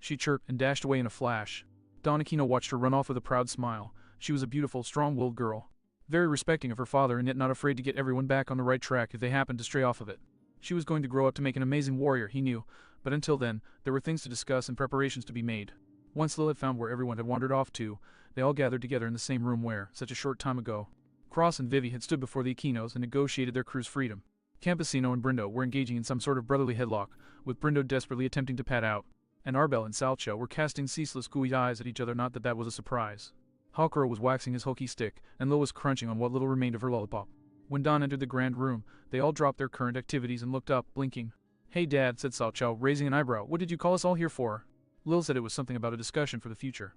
She chirped and dashed away in a flash. Don Aquino watched her run off with a proud smile. She was a beautiful, strong-willed girl. Very respecting of her father and yet not afraid to get everyone back on the right track if they happened to stray off of it. She was going to grow up to make an amazing warrior, he knew, but until then, there were things to discuss and preparations to be made. Once Lil had found where everyone had wandered off to, they all gathered together in the same room where, such a short time ago, Cross and Vivi had stood before the Aquinos and negotiated their crew's freedom. Campesino and Brindo were engaging in some sort of brotherly headlock, with Brindo desperately attempting to pad out, and Arbel and Salcho were casting ceaseless gooey eyes at each other, not that that was a surprise. Hawkero was waxing his hokey stick, and Lil was crunching on what little remained of her lollipop. When Don entered the grand room, they all dropped their current activities and looked up, blinking. Hey Dad, said Salcho, raising an eyebrow, what did you call us all here for? Lil said it was something about a discussion for the future.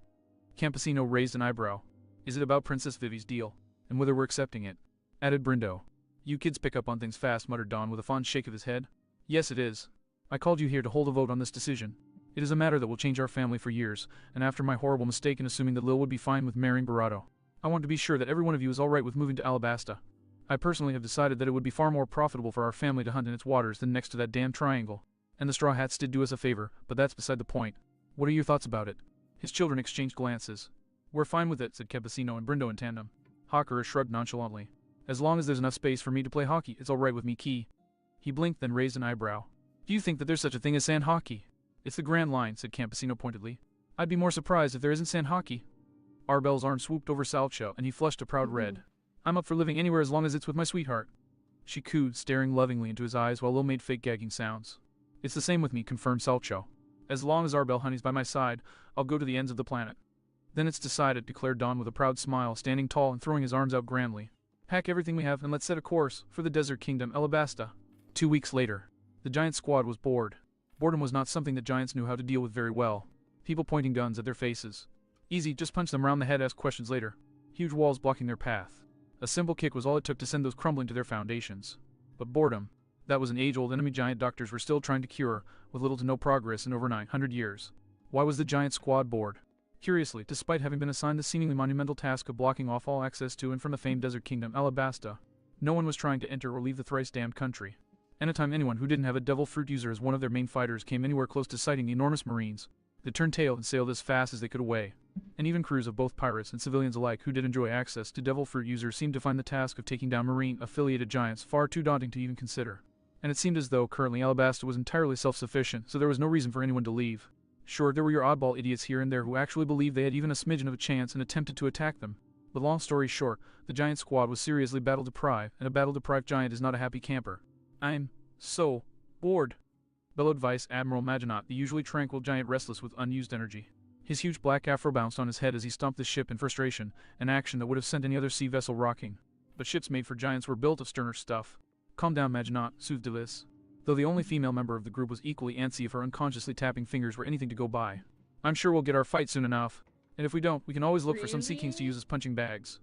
Campesino raised an eyebrow. Is it about Princess Vivi's deal? And whether we're accepting it? Added Brindo. You kids pick up on things fast, muttered Don with a fond shake of his head. Yes, it is. I called you here to hold a vote on this decision. It is a matter that will change our family for years, and after my horrible mistake in assuming that Lil would be fine with marrying Barato, I want to be sure that every one of you is alright with moving to Alabasta. I personally have decided that it would be far more profitable for our family to hunt in its waters than next to that damn triangle. And the Straw Hats did do us a favor, but that's beside the point. What are your thoughts about it? His children exchanged glances. We're fine with it, said Campesino and Brindo in tandem. Hawkera shrugged nonchalantly. As long as there's enough space for me to play hockey, it's alright with me, Key. He blinked, then raised an eyebrow. Do you think that there's such a thing as sand hockey? It's the Grand Line, said Campesino pointedly. I'd be more surprised if there isn't sand hockey. Arbel's arm swooped over Salcho, and he flushed a proud red. I'm up for living anywhere as long as it's with my sweetheart. She cooed, staring lovingly into his eyes while Lil made fake gagging sounds. It's the same with me, confirmed Salcho. As long as Arbel honey's by my side, I'll go to the ends of the planet. Then it's decided, declared Don with a proud smile, standing tall and throwing his arms out grandly. Pack everything we have and let's set a course for the desert kingdom, Alabasta. 2 weeks later, the giant squad was bored. Boredom was not something that giants knew how to deal with very well. People pointing guns at their faces. Easy, just punch them around the head, ask questions later. Huge walls blocking their path. A simple kick was all it took to send those crumbling to their foundations. But boredom, that was an age-old enemy giant doctors were still trying to cure, with little to no progress in over 900 years. Why was the giant squad bored? Curiously, despite having been assigned the seemingly monumental task of blocking off all access to and from the famed desert kingdom Alabasta, no one was trying to enter or leave the thrice-damned country. Anytime anyone who didn't have a devil fruit user as one of their main fighters came anywhere close to sighting the enormous marines, they turned tail and sailed as fast as they could away. And even crews of both pirates and civilians alike who did enjoy access to devil fruit users seemed to find the task of taking down marine-affiliated giants far too daunting to even consider. And it seemed as though currently Alabasta was entirely self-sufficient, so there was no reason for anyone to leave. Sure, there were your oddball idiots here and there who actually believed they had even a smidgen of a chance and attempted to attack them. But long story short, the giant squad was seriously battle-deprived, and a battle-deprived giant is not a happy camper. I'm so bored, bellowed Vice Admiral Maginot, the usually tranquil giant restless with unused energy. His huge black afro bounced on his head as he stomped the ship in frustration, an action that would have sent any other sea vessel rocking. But ships made for giants were built of sterner stuff. Calm down, Maginot, soothed Delis. Though the only female member of the group was equally antsy if her unconsciously tapping fingers were anything to go by. I'm sure we'll get our fight soon enough. And if we don't, we can always look for some sea kings to use as punching bags.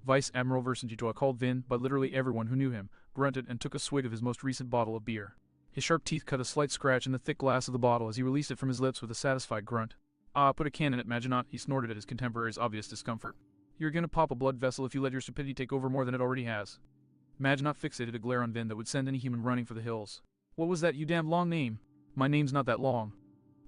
Vice Admiral Vercingetorix called Vin, but literally everyone who knew him, grunted and took a swig of his most recent bottle of beer. His sharp teeth cut a slight scratch in the thick glass of the bottle as he released it from his lips with a satisfied grunt. Ah, put a can in it, Maginot, he snorted at his contemporary's obvious discomfort. You're gonna pop a blood vessel if you let your stupidity take over more than it already has. Maginot fixated a glare on Vin that would send any human running for the hills. What was that, you damn long name? My name's not that long.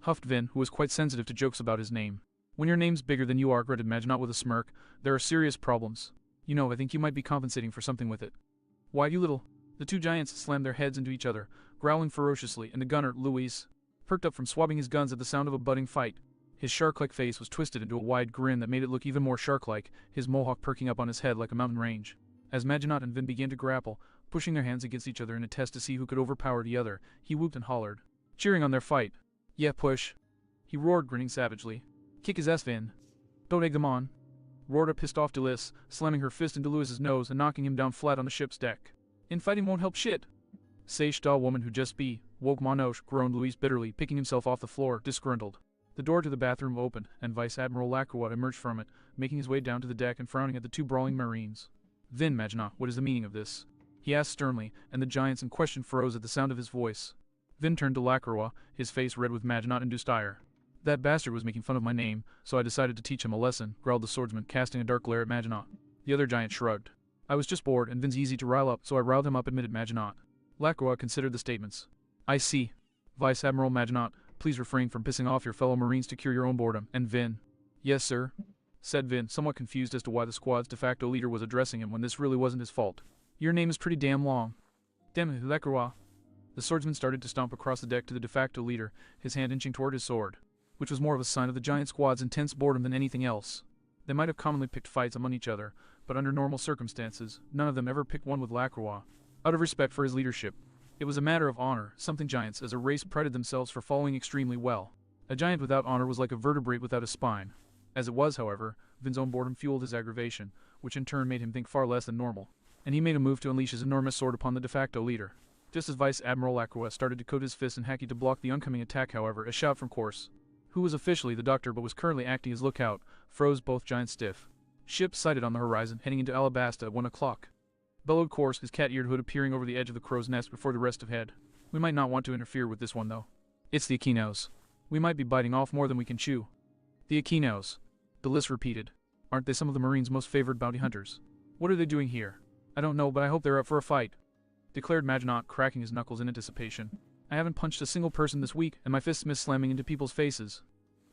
Huffed Vin, who was quite sensitive to jokes about his name. When your name's bigger than you are, grunted Maginot with a smirk, there are serious problems. You know, I think you might be compensating for something with it. Why, you little... The two giants slammed their heads into each other, growling ferociously, and the gunner, Luis, perked up from swabbing his guns at the sound of a budding fight. His shark-like face was twisted into a wide grin that made it look even more shark-like, his mohawk perking up on his head like a mountain range. As Maginot and Vin began to grapple, pushing their hands against each other in a test to see who could overpower the other, he whooped and hollered, cheering on their fight. "Yeah, push," he roared, grinning savagely. "Kick his ass, Vin. Don't egg them on," roared a pissed-off Delis, slamming her fist into Lewis's nose and knocking him down flat on the ship's deck. "Infighting won't help shit." "Say shta woman who just be, woke Monosh," groaned Luis bitterly, picking himself off the floor, disgruntled. The door to the bathroom opened, and Vice Admiral Lacroix emerged from it, making his way down to the deck and frowning at the two brawling Marines. "Vin, Maginot, what is the meaning of this?" he asked sternly, and the giants in question froze at the sound of his voice. Vin turned to Lacroix, his face red with Maginot-induced ire. "That bastard was making fun of my name, so I decided to teach him a lesson," growled the swordsman, casting a dark glare at Maginot. The other giant shrugged. "I was just bored, and Vin's easy to rile up, so I riled him up," admitted Maginot. Lacroix considered the statements. "I see. Vice Admiral Maginot, please refrain from pissing off your fellow Marines to cure your own boredom, and Vin." "Yes, sir," said Vin, somewhat confused as to why the squad's de facto leader was addressing him when this really wasn't his fault. "Your name is pretty damn long." "Damn, Lacroix." The swordsman started to stomp across the deck to the de facto leader, his hand inching toward his sword, which was more of a sign of the giant squad's intense boredom than anything else. They might have commonly picked fights among each other, but under normal circumstances, none of them ever picked one with Lacroix, out of respect for his leadership. It was a matter of honor, something giants as a race prided themselves for following extremely well. A giant without honor was like a vertebrate without a spine. As it was, however, Vin's own boredom fueled his aggravation, which in turn made him think far less than normal, and he made a move to unleash his enormous sword upon the de facto leader. Just as Vice Admiral Lacroix started to coat his fist and hacky to block the oncoming attack, however, a shout from Corse, who was officially the doctor but was currently acting as lookout, froze both giants stiff. "Ship sighted on the horizon, heading into Alabasta at 1 o'clock. Bellowed Corse, his cat-eared hood appearing over the edge of the crow's nest before the rest of head. "We might not want to interfere with this one, though. It's the Aquinos. We might be biting off more than we can chew." "The Aquinos," Delis repeated. "Aren't they some of the Marines' most favored bounty hunters? What are they doing here?" "I don't know, but I hope they're up for a fight," declared Maginot, cracking his knuckles in anticipation. "I haven't punched a single person this week, and my fists miss slamming into people's faces."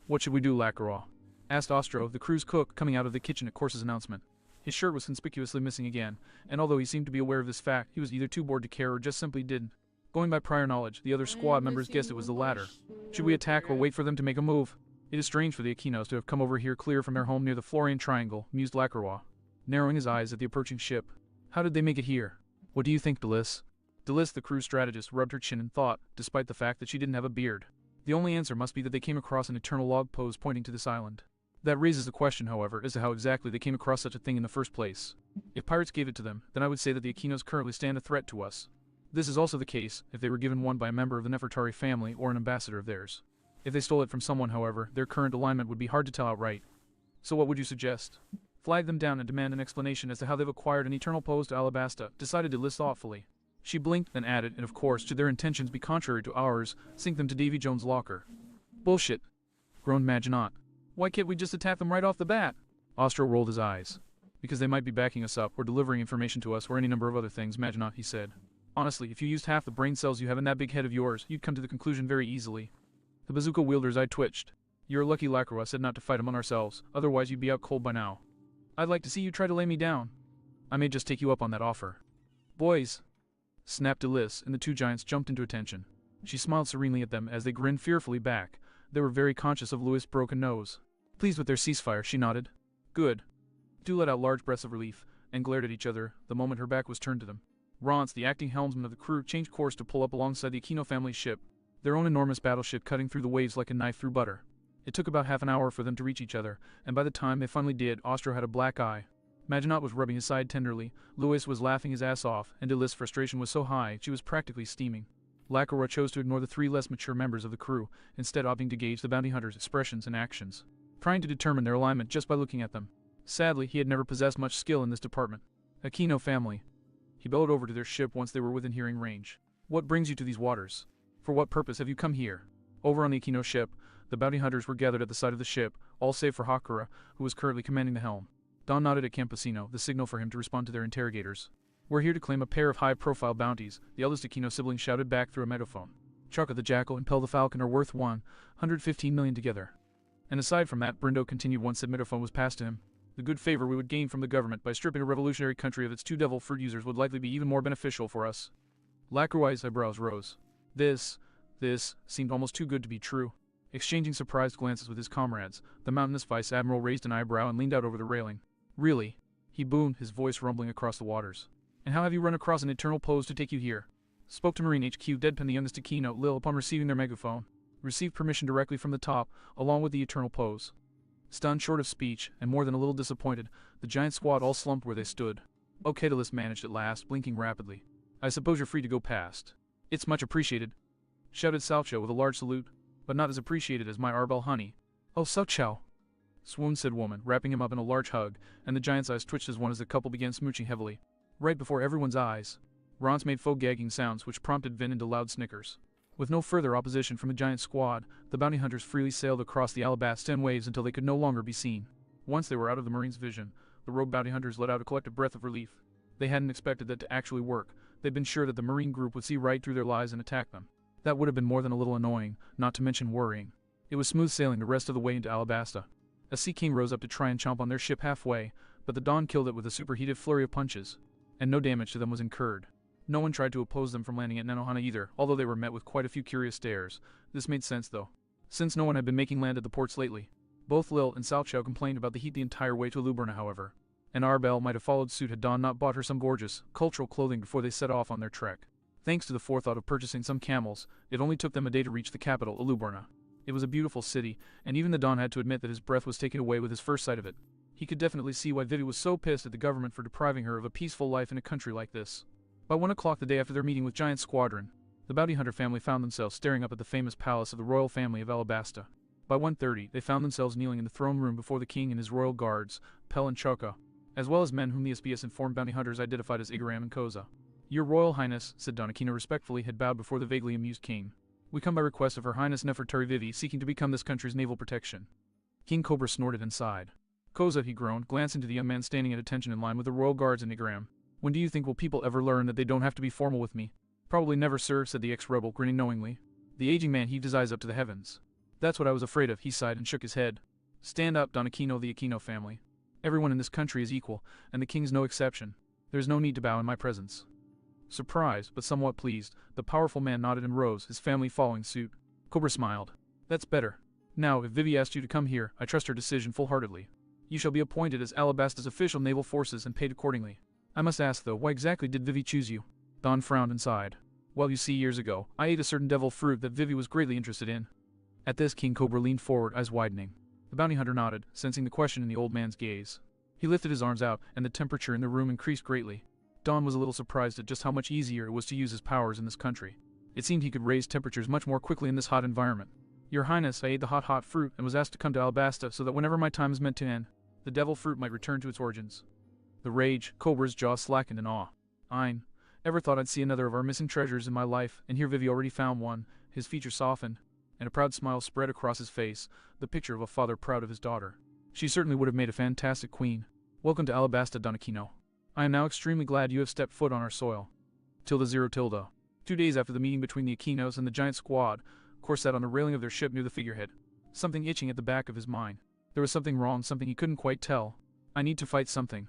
"What should we do, Lacroix?" asked Ostro, the crew's cook, coming out of the kitchen at Corse's announcement. His shirt was conspicuously missing again, and although he seemed to be aware of this fact, he was either too bored to care or just simply didn't. Going by prior knowledge, the other squad members guessed it was the latter. "Should we attack or wait for them to make a move? It is strange for the Aquinos to have come over here clear from their home near the Florian Triangle," mused Lacroix, narrowing his eyes at the approaching ship. "How did they make it here? What do you think, Delis?" Delis, the crew strategist, rubbed her chin in thought, despite the fact that she didn't have a beard. "The only answer must be that they came across an eternal log pose pointing to this island. That raises the question, however, as to how exactly they came across such a thing in the first place. If pirates gave it to them, then I would say that the Aquinos currently stand a threat to us. This is also the case if they were given one by a member of the Nefertari family or an ambassador of theirs. If they stole it from someone, however, their current alignment would be hard to tell outright. So what would you suggest? Flag them down and demand an explanation as to how they've acquired an eternal pose to Alabasta," decided to list thoughtfully. She blinked, then added, "and of course, should their intentions be contrary to ours, sink them to Davy Jones' locker." "Bullshit," groaned Maginot. "Why can't we just attack them right off the bat?" Ostro rolled his eyes. "Because they might be backing us up, or delivering information to us, or any number of other things, Maginot," he said. "Honestly, if you used half the brain cells you have in that big head of yours, you'd come to the conclusion very easily." The bazooka wielder's eye twitched. "You're lucky Lacroix said not to fight among ourselves, otherwise you'd be out cold by now. I'd like to see you try to lay me down. I may just take you up on that offer." "Boys," snapped Delis, and the two giants jumped into attention. She smiled serenely at them as they grinned fearfully back. They were very conscious of Louis' broken nose. Pleased with their ceasefire, she nodded. "Good." Two let out large breaths of relief, and glared at each other the moment her back was turned to them. Rance, the acting helmsman of the crew, changed course to pull up alongside the Aquino family's ship, their own enormous battleship cutting through the waves like a knife through butter. It took about half an hour for them to reach each other, and by the time they finally did, Ostro had a black eye. Maginot was rubbing his side tenderly, Louis was laughing his ass off, and Delis' frustration was so high she was practically steaming. Lacroix chose to ignore the three less mature members of the crew, instead opting to gauge the bounty hunter's expressions and actions, trying to determine their alignment just by looking at them. Sadly, he had never possessed much skill in this department. "Aquino family," he bellowed over to their ship once they were within hearing range. "What brings you to these waters? For what purpose have you come here?" Over on the Aquino ship, the bounty hunters were gathered at the side of the ship, all save for Hakura, who was currently commanding the helm. Don nodded at Campesino, the signal for him to respond to their interrogators. "We're here to claim a pair of high-profile bounties," the eldest Aquino sibling shouted back through a megaphone. "Chaka the Jackal and Pel the Falcon are worth 115 million together. And aside from that," Brindo continued once the megaphone was passed to him, The good favor we would gain from the government by stripping a revolutionary country of its 2 devil fruit users would likely be even more beneficial for us. Lacroix's eyebrows rose. This seemed almost too good to be true. Exchanging surprised glances with his comrades, the mountainous vice admiral raised an eyebrow and leaned out over the railing. Really? He boomed, his voice rumbling across the waters. And how have you run across an eternal pose to take you here? Spoke to Marine HQ, deadpan the youngest Aquino, Lil, upon receiving their megaphone. Received permission directly from the top, along with the eternal pose. Stunned short of speech, and more than a little disappointed, the giant squad all slumped where they stood. Octaedalus managed at last, blinking rapidly. I suppose you're free to go past. It's much appreciated, shouted Salcho with a large salute, but not as appreciated as my Arbel honey. Oh, Salcho! Swooned said woman, wrapping him up in a large hug, and the giant's eyes twitched as one as the couple began smooching heavily. Right before everyone's eyes. Rance made faux gagging sounds which prompted Vin into loud snickers. With no further opposition from the giant squad, the bounty hunters freely sailed across the Alabastan waves until they could no longer be seen. Once they were out of the Marine's vision, the rogue bounty hunters let out a collective breath of relief. They hadn't expected that to actually work. They'd been sure that the Marine group would see right through their lies and attack them. That would have been more than a little annoying, not to mention worrying. It was smooth sailing the rest of the way into Alabasta. A Sea King rose up to try and chomp on their ship halfway, but the Dawn killed it with a superheated flurry of punches, and no damage to them was incurred. No one tried to oppose them from landing at Nanohana either, although they were met with quite a few curious stares. This made sense though, since no one had been making land at the ports lately. Both Lil and Salchow complained about the heat the entire way to Luberna, however. And Arbel might have followed suit had Dawn not bought her some gorgeous, cultural clothing before they set off on their trek. Thanks to the forethought of purchasing some camels, it only took them a day to reach the capital, Luberna. It was a beautiful city, and even the Don had to admit that his breath was taken away with his first sight of it. He could definitely see why Vivi was so pissed at the government for depriving her of a peaceful life in a country like this. By 1 o'clock the day after their meeting with Giant Squadron, the bounty hunter family found themselves staring up at the famous palace of the royal family of Alabasta. By 1:30, they found themselves kneeling in the throne room before the king and his royal guards, Pel and Choka, as well as men whom the SBS informed bounty hunters identified as Igaram and Koza. Your Royal Highness, said Don Aquino respectfully, had bowed before the vaguely amused king. We come by request of Her Highness Nefertari Vivi, seeking to become this country's naval protection. King Cobra snorted and sighed. Koza, he groaned, glancing to the young man standing at attention in line with the royal guards and Igaram. When do you think will people ever learn that they don't have to be formal with me? Probably never, sir, said the ex-rebel, grinning knowingly. The aging man heaved his eyes up to the heavens. That's what I was afraid of, he sighed and shook his head. Stand up, Don Aquino, the Aquino family. Everyone in this country is equal, and the king's no exception. There is no need to bow in my presence. Surprised, but somewhat pleased, the powerful man nodded and rose, his family following suit. Cobra smiled. That's better. Now, if Vivi asked you to come here, I trust her decision full-heartedly. You shall be appointed as Alabasta's official naval forces and paid accordingly. I must ask, though, why exactly did Vivi choose you? Don frowned and sighed. Well, you see, years ago, I ate a certain devil fruit that Vivi was greatly interested in. At this, King Cobra leaned forward, eyes widening. The bounty hunter nodded, sensing the question in the old man's gaze. He lifted his arms out, and the temperature in the room increased greatly. Don was a little surprised at just how much easier it was to use his powers in this country. It seemed he could raise temperatures much more quickly in this hot environment. Your Highness, I ate the hot fruit and was asked to come to Alabasta so that whenever my time is meant to end, the devil fruit might return to its origins. The rage, Cobra's jaw slackened in awe. Ein. Ever thought I'd see another of our missing treasures in my life, and here Vivi already found one. His features softened, and a proud smile spread across his face, the picture of a father proud of his daughter. She certainly would have made a fantastic queen. Welcome to Alabasta, Don Aquino. I am now extremely glad you have stepped foot on our soil. Tilde 0 tilde. 2 days after the meeting between the Aquinos and the giant squad, Kor sat on the railing of their ship near the figurehead. Something itching at the back of his mind. There was something wrong, something he couldn't quite tell. I need to fight something.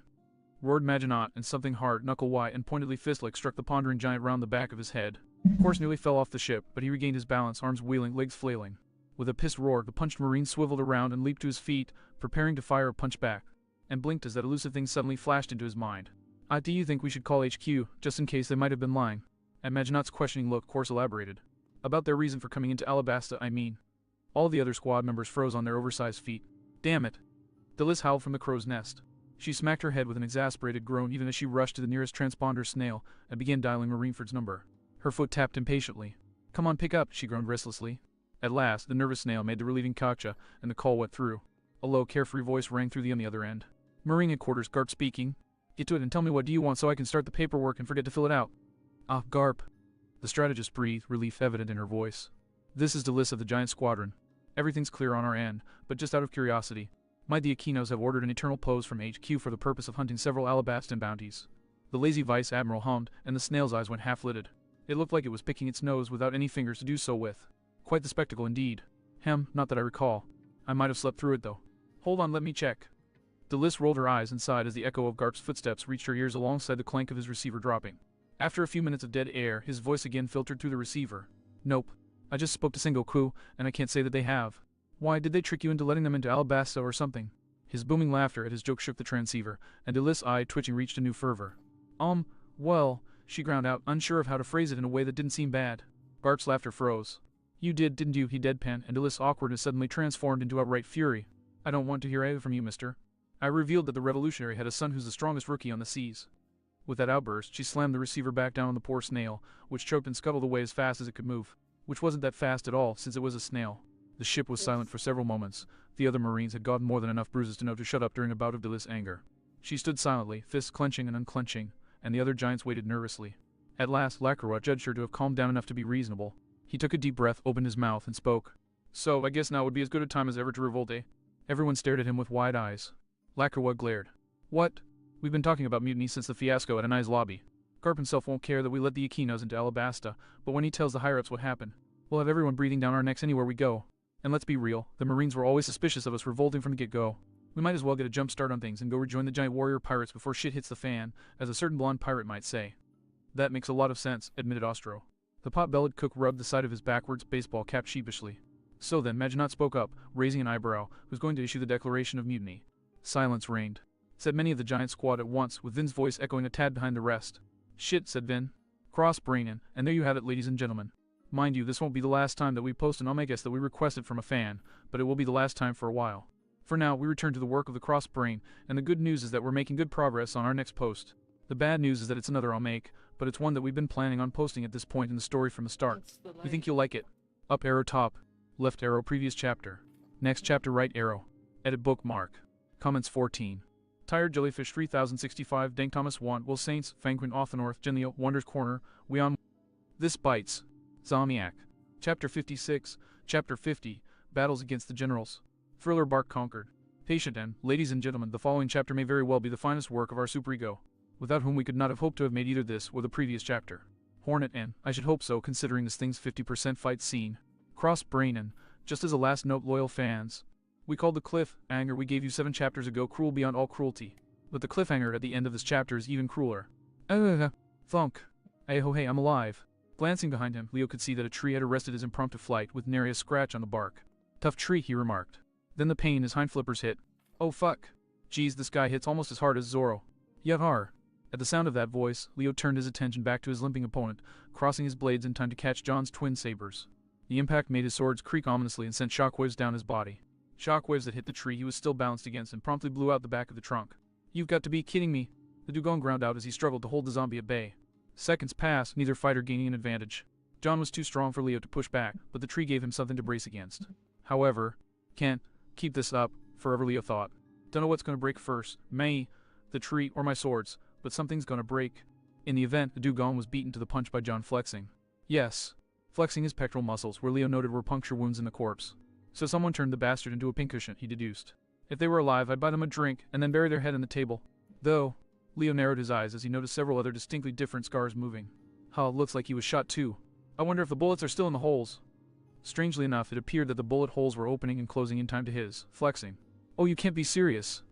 Roared Maginot, and something hard, knuckle-white, and pointedly fist-like struck the pondering giant round the back of his head. Kors nearly fell off the ship, but he regained his balance, arms wheeling, legs flailing. With a pissed roar, the punched marine swiveled around and leaped to his feet, preparing to fire a punch back, and blinked as that elusive thing suddenly flashed into his mind. Do you think we should call HQ, just in case they might have been lying? At Maginot's questioning look, Kors elaborated. About their reason for coming into Alabasta, I mean. All the other squad members froze on their oversized feet. Damn it. Delis howled from the crow's nest. She smacked her head with an exasperated groan even as she rushed to the nearest transponder snail and began dialing Marineford's number. Her foot tapped impatiently. Come on, pick up, she groaned restlessly. At last, the nervous snail made the relieving kacha, and the call went through. A low, carefree voice rang through on the other end. Marine headquarters, Garp speaking. Get to it and tell me what do you want so I can start the paperwork and forget to fill it out. Ah, Garp. The strategist breathed, relief evident in her voice. This is Delis of the giant squadron. Everything's clear on our end, but just out of curiosity, might the Aquinos have ordered an eternal pose from HQ for the purpose of hunting several Alabastan bounties? The lazy vice admiral hummed, and the snail's eyes went half-lidded. It looked like it was picking its nose without any fingers to do so with. Quite the spectacle indeed. Not that I recall. I might have slept through it though. Hold on, let me check. Delis rolled her eyes and sighed as the echo of Garp's footsteps reached her ears alongside the clank of his receiver dropping. After a few minutes of dead air, his voice again filtered through the receiver. Nope. I just spoke to Sengoku, and I can't say that they have. Why, did they trick you into letting them into Alabasta or something? His booming laughter at his joke shook the transceiver, and Delis' eye twitching reached a new fervor. Well, she ground out, unsure of how to phrase it in a way that didn't seem bad. Garp's laughter froze. You did, didn't you? He deadpanned, and Delis' awkwardness suddenly transformed into outright fury. I don't want to hear either from you, mister. I revealed that the revolutionary had a son who's the strongest rookie on the seas. With that outburst, she slammed the receiver back down on the poor snail, which choked and scuttled away as fast as it could move. Which wasn't that fast at all, since it was a snail. The ship was silent for several moments. The other Marines had gotten more than enough bruises to know to shut up during a bout of Delis' anger. She stood silently, fists clenching and unclenching, and the other giants waited nervously. At last, Lacroix judged her to have calmed down enough to be reasonable. He took a deep breath, opened his mouth, and spoke. So, I guess now would be as good a time as ever to revolt, eh? Everyone stared at him with wide eyes. Lacroix glared. What? We've been talking about mutiny since the fiasco at Anai's lobby. Garp himself won't care that we let the Akinos into Alabasta, but when he tells the higher-ups what happened, we'll have everyone breathing down our necks anywhere we go. And let's be real, the Marines were always suspicious of us revolting from the get-go. We might as well get a jump start on things and go rejoin the giant warrior pirates before shit hits the fan, as a certain blonde pirate might say. That makes a lot of sense, admitted Ostro. The pot-bellied cook rubbed the side of his backwards baseball cap sheepishly. So then, Maginot spoke up, raising an eyebrow, who's going to issue the declaration of mutiny. Silence reigned. Said many of the giant squad at once, with Vin's voice echoing a tad behind the rest. Shit, said Vin. Cross-braining, and there you have it, ladies and gentlemen. Mind you, this won't be the last time that we post an Omegas that we requested from a fan, but it will be the last time for a while. For now, we return to the work of the cross-brain, and the good news is that we're making good progress on our next post. The bad news is that it's another I'll make, but it's one that we've been planning on posting at this point in the story from the start. We think you'll like it. Up arrow top. Left arrow previous chapter. Next chapter right arrow. Edit bookmark. Comments 14. Tired Jellyfish 3065 Dank Thomas 1 Will Saints Fanquin Off the North Genleo Wonders Corner We on This Bites Zomiac Chapter 56 Chapter 50 Battles Against the Generals Thriller Bark Conquered Patient and ladies and gentlemen, the following chapter may very well be the finest work of our superego, without whom we could not have hoped to have made either this or the previous chapter. Hornet and I should hope so, considering this thing's 50% fight scene. Cross brain and just as a last note, loyal fans, we called the cliffhanger we gave you 7 chapters ago cruel beyond all cruelty, but the cliffhanger at the end of this chapter is even crueler. Thunk. Hey ho hey, I'm alive. Glancing behind him, Leo could see that a tree had arrested his impromptu flight with nary a scratch on the bark. Tough tree, he remarked. Then the pain his hind flippers hit. Oh fuck. Geez, this guy hits almost as hard as Zoro. Yahar. At the sound of that voice, Leo turned his attention back to his limping opponent, crossing his blades in time to catch John's twin sabers. The impact made his swords creak ominously and sent shockwaves down his body. Shockwaves that hit the tree he was still balanced against and promptly blew out the back of the trunk. You've got to be kidding me. The dugong ground out as he struggled to hold the zombie at bay. Seconds passed, neither fighter gaining an advantage. John was too strong for Leo to push back, but the tree gave him something to brace against. However, can't keep this up forever, Leo thought. Don't know what's going to break first, me, the tree, or my swords, but something's going to break. In the event, the dugong was beaten to the punch by John flexing. Yes, flexing his pectoral muscles, where Leo noted were puncture wounds in the corpse. So someone turned the bastard into a pincushion, he deduced. If they were alive, I'd buy them a drink, and then bury their head in the table. Though, Leo narrowed his eyes as he noticed several other distinctly different scars moving. Looks like he was shot too. I wonder if the bullets are still in the holes. Strangely enough, it appeared that the bullet holes were opening and closing in time to his, flexing. Oh, you can't be serious.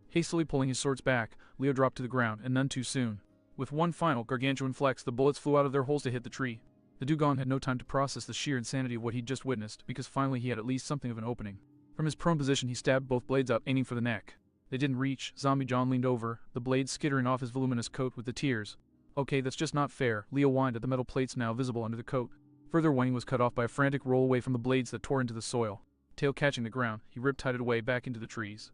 Hastily pulling his swords back, Leo dropped to the ground, and none too soon. With one final gargantuan flex, the bullets flew out of their holes to hit the tree. The dugong had no time to process the sheer insanity of what he'd just witnessed, because finally he had at least something of an opening. From his prone position, he stabbed both blades up, aiming for the neck. They didn't reach. Zombie John leaned over, the blades skittering off his voluminous coat with the tears. Okay, that's just not fair. Leo whined at the metal plates now visible under the coat. Further whining was cut off by a frantic roll away from the blades that tore into the soil. Tail catching the ground, he rip-tied it away back into the trees.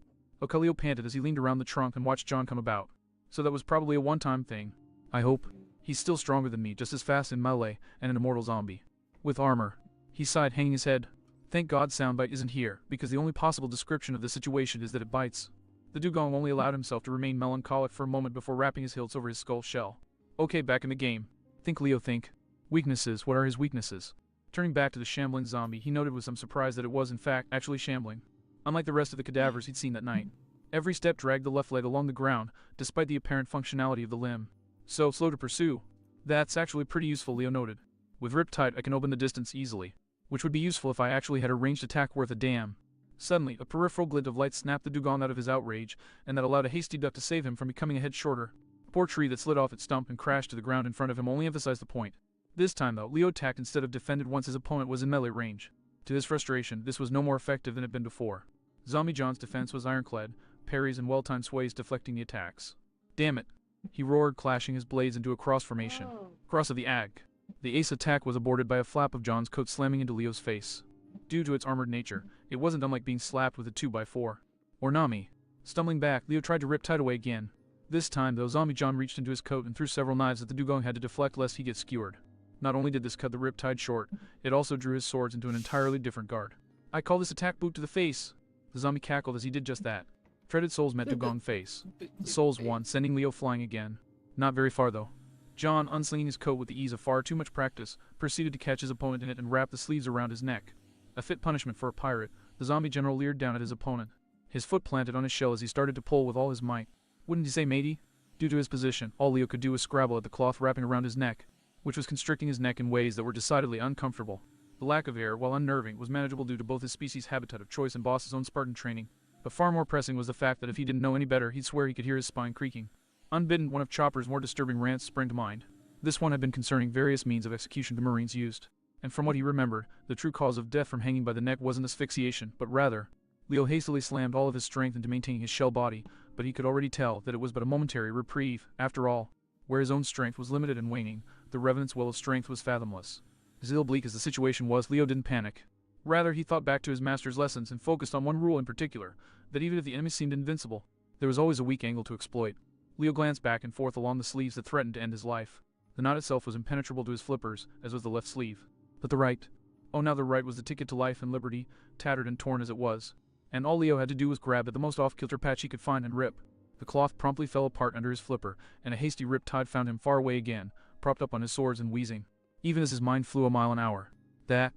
Leo panted as he leaned around the trunk and watched John come about. So that was probably a one-time thing. I hope. He's still stronger than me, just as fast in melee, and an immortal zombie. With armor. He sighed, hanging his head. Thank God Soundbite isn't here, because the only possible description of the situation is that it bites. The dugong only allowed himself to remain melancholic for a moment before wrapping his hilts over his skull shell. Okay, back in the game. Think, Leo, think. Weaknesses, what are his weaknesses? Turning back to the shambling zombie, he noted with some surprise that it was, in fact, actually shambling. Unlike the rest of the cadavers he'd seen that night. Every step dragged the left leg along the ground, despite the apparent functionality of the limb. So slow to pursue. That's actually pretty useful, Leo noted. With Riptide, I can open the distance easily. Which would be useful if I actually had a ranged attack worth a damn. Suddenly, a peripheral glint of light snapped the dugong out of his outrage, and that allowed a hasty duck to save him from becoming a head shorter. The poor tree that slid off its stump and crashed to the ground in front of him only emphasized the point. This time, though, Leo attacked instead of defended once his opponent was in melee range. To his frustration, this was no more effective than it had been before. Zombie John's defense was ironclad, parries and well-timed sways deflecting the attacks. Damn it! He roared, clashing his blades into a cross formation. Cross of the Ag. The ace attack was aborted by a flap of John's coat slamming into Leo's face. Due to its armored nature, it wasn't unlike being slapped with a 2x4. Or Nami. Stumbling back, Leo tried to rip Tide away again. This time, though, Zombie John reached into his coat and threw several knives that the dugong had to deflect lest he get skewered. Not only did this cut the Riptide short, it also drew his swords into an entirely different guard. I call this attack boot to the face. The zombie cackled as he did just that. Treaded souls met dugong face. The souls won, sending Leo flying again. Not very far, though. John, unslinging his coat with the ease of far too much practice, proceeded to catch his opponent in it and wrap the sleeves around his neck. A fit punishment for a pirate, the zombie general leered down at his opponent. His foot planted on his shell as he started to pull with all his might. Wouldn't you say, matey? Due to his position, all Leo could do was scrabble at the cloth wrapping around his neck, which was constricting his neck in ways that were decidedly uncomfortable. The lack of air, while unnerving, was manageable due to both his species' habitat of choice and Boss's own Spartan training. But far more pressing was the fact that if he didn't know any better, he'd swear he could hear his spine creaking. Unbidden, one of Chopper's more disturbing rants sprang to mind. This one had been concerning various means of execution the Marines used. And from what he remembered, the true cause of death from hanging by the neck wasn't asphyxiation, but rather, Leo hastily slammed all of his strength into maintaining his shell body, but he could already tell that it was but a momentary reprieve, after all. Where his own strength was limited and waning, the Revenant's well of strength was fathomless. As ill bleak as the situation was, Leo didn't panic. Rather, he thought back to his master's lessons and focused on one rule in particular, that even if the enemy seemed invincible, there was always a weak angle to exploit. Leo glanced back and forth along the sleeves that threatened to end his life. The knot itself was impenetrable to his flippers, as was the left sleeve. But the right. Oh, now the right was the ticket to life and liberty, tattered and torn as it was. And all Leo had to do was grab at the most off-kilter patch he could find and rip. The cloth promptly fell apart under his flipper, and a hasty Riptide found him far away again, propped up on his swords and wheezing, even as his mind flew a mile an hour. That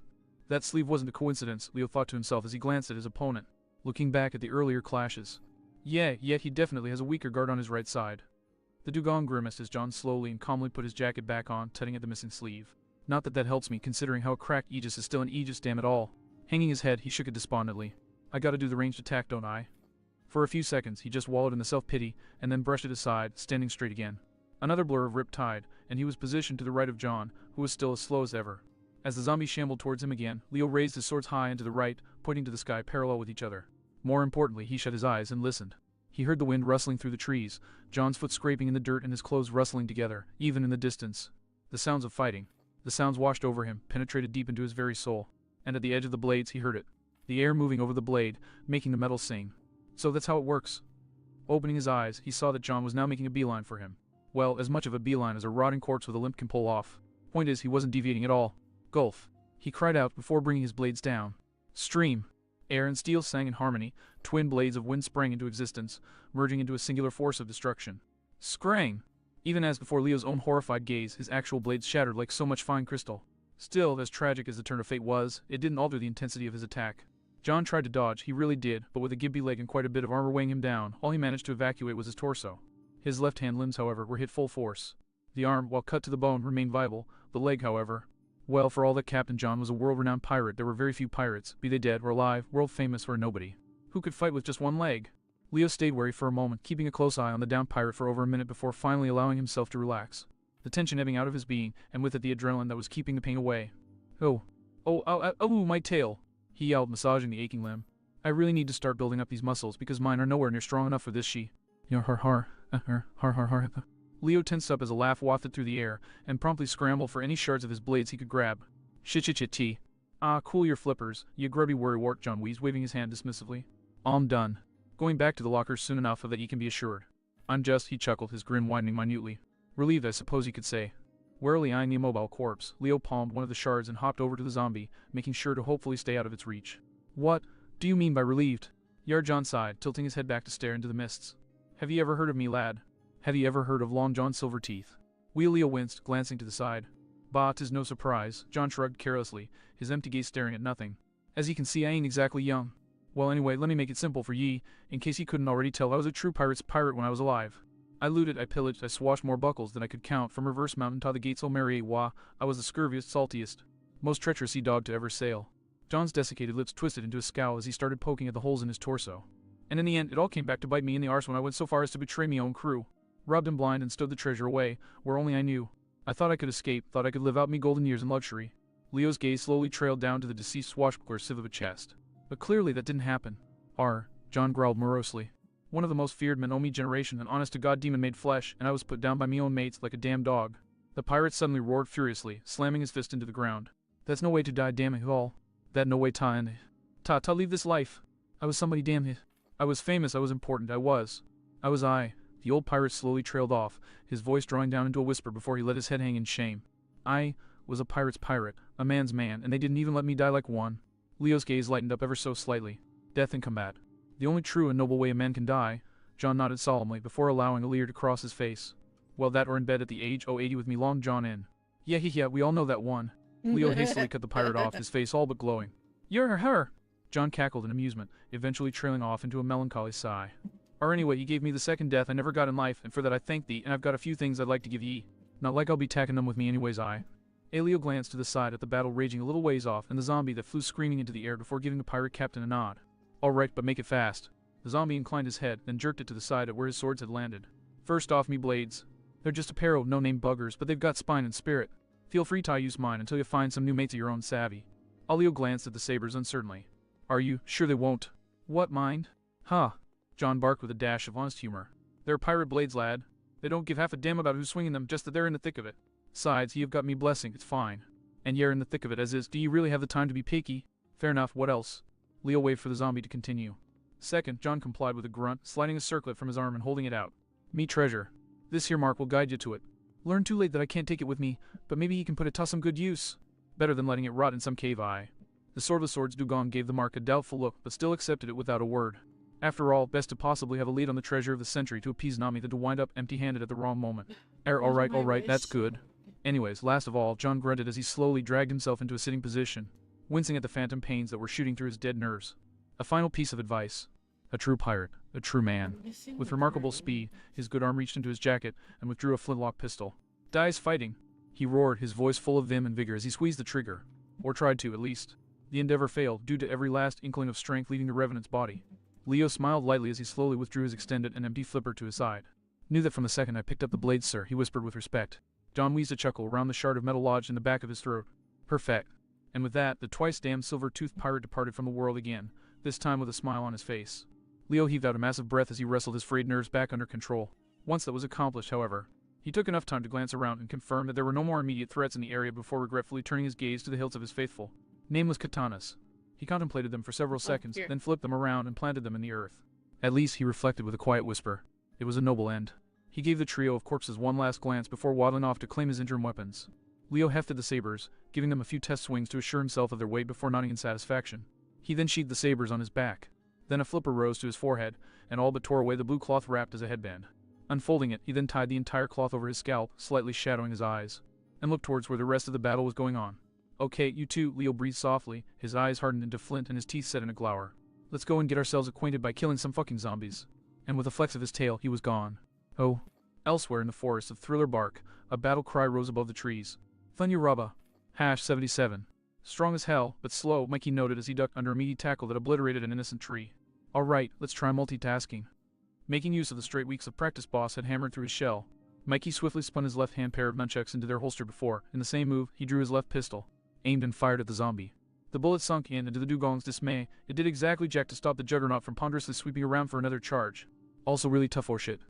sleeve wasn't a coincidence, Leo thought to himself as he glanced at his opponent, looking back at the earlier clashes. Yeah, yet he definitely has a weaker guard on his right side. The dugong grimaced as John slowly and calmly put his jacket back on, tugging at the missing sleeve. Not that that helps me, considering how a cracked Aegis is still an Aegis, damn it all. Hanging his head, he shook it despondently. I gotta do the ranged attack, don't I? For a few seconds, he just wallowed in the self-pity, and then brushed it aside, standing straight again. Another blur of Riptide, and he was positioned to the right of John, who was still as slow as ever. As the zombie shambled towards him again, Leo raised his swords high and to the right, pointing to the sky parallel with each other. More importantly, he shut his eyes and listened. He heard the wind rustling through the trees, John's foot scraping in the dirt and his clothes rustling together, even in the distance. The sounds of fighting. The sounds washed over him, penetrated deep into his very soul. And at the edge of the blades he heard it. The air moving over the blade, making the metal sing. So that's how it works. Opening his eyes, he saw that John was now making a beeline for him. Well, as much of a beeline as a rotting corpse with a limp can pull off. Point is, he wasn't deviating at all. Gulf. He cried out before bringing his blades down. Stream. Air and steel sang in harmony, twin blades of wind sprang into existence, merging into a singular force of destruction. Scrang! Even as before Leo's own horrified gaze, his actual blades shattered like so much fine crystal. Still, as tragic as the turn of fate was, it didn't alter the intensity of his attack. John tried to dodge, he really did, but with a gimpy leg and quite a bit of armor weighing him down, all he managed to evacuate was his torso. His left-hand limbs, however, were hit full force. The arm, while cut to the bone, remained viable. The leg, however... Well, for all that Captain John was a world-renowned pirate, there were very few pirates, be they dead or alive, world-famous or nobody, who could fight with just one leg. Leo stayed wary for a moment, keeping a close eye on the downed pirate for over a minute before finally allowing himself to relax. The tension ebbing out of his being, and with it the adrenaline that was keeping the pain away. Oh, my tail! He yelled, massaging the aching limb. I really need to start building up these muscles, because mine are nowhere near strong enough for this har. Leo tensed up as a laugh wafted through the air, and promptly scrambled for any shards of his blades he could grab. Shit. Ah, cool your flippers, you grubby worrywart, John wheezed, waving his hand dismissively. I'm done. Going back to the lockers soon enough, of that you can be assured. I'm just, he chuckled, his grin widening minutely. Relieved, I suppose you could say. Warily eyeing the immobile corpse, Leo palmed one of the shards and hopped over to the zombie, making sure to hopefully stay out of its reach. What do you mean by relieved? Yard John sighed, tilting his head back to stare into the mists. Have you ever heard of me, lad? Have you ever heard of Long John Silverteeth? Leo winced, glancing to the side. Bah, 'tis no surprise, John shrugged carelessly, his empty gaze staring at nothing. As ye can see, I ain't exactly young. Well, anyway, let me make it simple for ye, in case ye couldn't already tell I was a true pirate's pirate when I was alive. I looted, I pillaged, I swashed more buckles than I could count from Reverse Mountain to the gates o' Mary Wa. I was the scurviest, saltiest, most treacherous sea dog to ever sail. John's desiccated lips twisted into a scowl as he started poking at the holes in his torso. And in the end, it all came back to bite me in the arse when I went so far as to betray me own crew. Robbed him blind and stowed the treasure away, where only I knew. I thought I could escape, thought I could live out me golden years in luxury. Leo's gaze slowly trailed down to the deceased swashbuckler's sieve of a chest. But clearly that didn't happen. John growled morosely. One of the most feared men o' me generation, an honest-to-God demon made flesh, and I was put down by me own mates like a damn dog. The pirate suddenly roared furiously, slamming his fist into the ground. That's no way to die, damn it all. That no way ta leave this life. I was somebody, damn it. I was famous, I was important, I was. The old pirate slowly trailed off, his voice drawing down into a whisper before he let his head hang in shame. I was a pirate's pirate, a man's man, and they didn't even let me die like one. Leo's gaze lightened up ever so slightly. Death in combat. The only true and noble way a man can die. John nodded solemnly before allowing a leer to cross his face. Well, that or in bed at the age o' 80 with me long John in. Yeah, we all know that one. Leo hastily cut the pirate off, his face all but glowing. You're her! John cackled in amusement, eventually trailing off into a melancholy sigh. Or anyway, you gave me the second death I never got in life, and for that I thank thee, and I've got a few things I'd like to give ye. Not like I'll be tacking them with me anyways, Leo glanced to the side at the battle raging a little ways off and the zombie that flew screaming into the air before giving the pirate captain a nod. Alright, but make it fast. The zombie inclined his head, then jerked it to the side at where his swords had landed. First off, me blades. They're just a pair of no-name buggers, but they've got spine and spirit. Feel free to use mine until you find some new mates of your own savvy. Leo glanced at the sabers uncertainly. Are you sure they won't? What, mind? Huh. John barked with a dash of honest humor. They're pirate blades, lad. They don't give half a damn about who's swinging them, just that they're in the thick of it. Sides, you've got me blessing, it's fine. And you're in the thick of it as is, do you really have the time to be picky? Fair enough, what else? Leo waved for the zombie to continue. Second, John complied with a grunt, sliding a circlet from his arm and holding it out. Me treasure. This here mark will guide you to it. Learned too late that I can't take it with me, but maybe he can put it to some good use. Better than letting it rot in some cave eye. The Sword of Swords Dugong gave the mark a doubtful look, but still accepted it without a word. After all, best to possibly have a lead on the treasure of the century to appease Nami than to wind up empty-handed at the wrong moment. Alright, that's good. Anyways, last of all, John grunted as he slowly dragged himself into a sitting position, wincing at the phantom pains that were shooting through his dead nerves. A final piece of advice. A true pirate, a true man. With remarkable speed, his good arm reached into his jacket and withdrew a flintlock pistol. Dies fighting, he roared, his voice full of vim and vigor as he squeezed the trigger. Or tried to, at least. The endeavor failed, due to every last inkling of strength leaving the Revenant's body. Leo smiled lightly as he slowly withdrew his extended and empty flipper to his side. Knew that from the second I picked up the blade, sir, he whispered with respect. John wheezed a chuckle around the shard of metal lodged in the back of his throat. Perfect. And with that, the twice-damned silver-toothed pirate departed from the world again, this time with a smile on his face. Leo heaved out a massive breath as he wrestled his frayed nerves back under control. Once that was accomplished, however, he took enough time to glance around and confirm that there were no more immediate threats in the area before regretfully turning his gaze to the hilts of his faithful, nameless katanas. He contemplated them for several seconds, then flipped them around and planted them in the earth. At least, he reflected with a quiet whisper, it was a noble end. He gave the trio of corpses one last glance before waddling off to claim his interim weapons. Leo hefted the sabers, giving them a few test swings to assure himself of their weight before nodding in satisfaction. He then sheathed the sabers on his back. Then a flipper rose to his forehead, and all but tore away the blue cloth wrapped as a headband. Unfolding it, he then tied the entire cloth over his scalp, slightly shadowing his eyes, and looked towards where the rest of the battle was going on. Okay, you two, Leo breathed softly, his eyes hardened into flint and his teeth set in a glower. Let's go and get ourselves acquainted by killing some fucking zombies. And with a flex of his tail, he was gone. Oh. Elsewhere in the forest of Thriller Bark, a battle cry rose above the trees. Thunyaraba. #77. Strong as hell, but slow, Mikey noted as he ducked under a meaty tackle that obliterated an innocent tree. Alright, let's try multitasking. Making use of the straight weeks of practice Boss had hammered through his shell, Mikey swiftly spun his left-hand pair of nunchucks into their holster before, in the same move, he drew his left pistol, aimed and fired at the zombie. The bullet sunk in, and to the dugong's dismay, it did exactly jack to stop the juggernaut from ponderously sweeping around for another charge. Also really tough horseshit.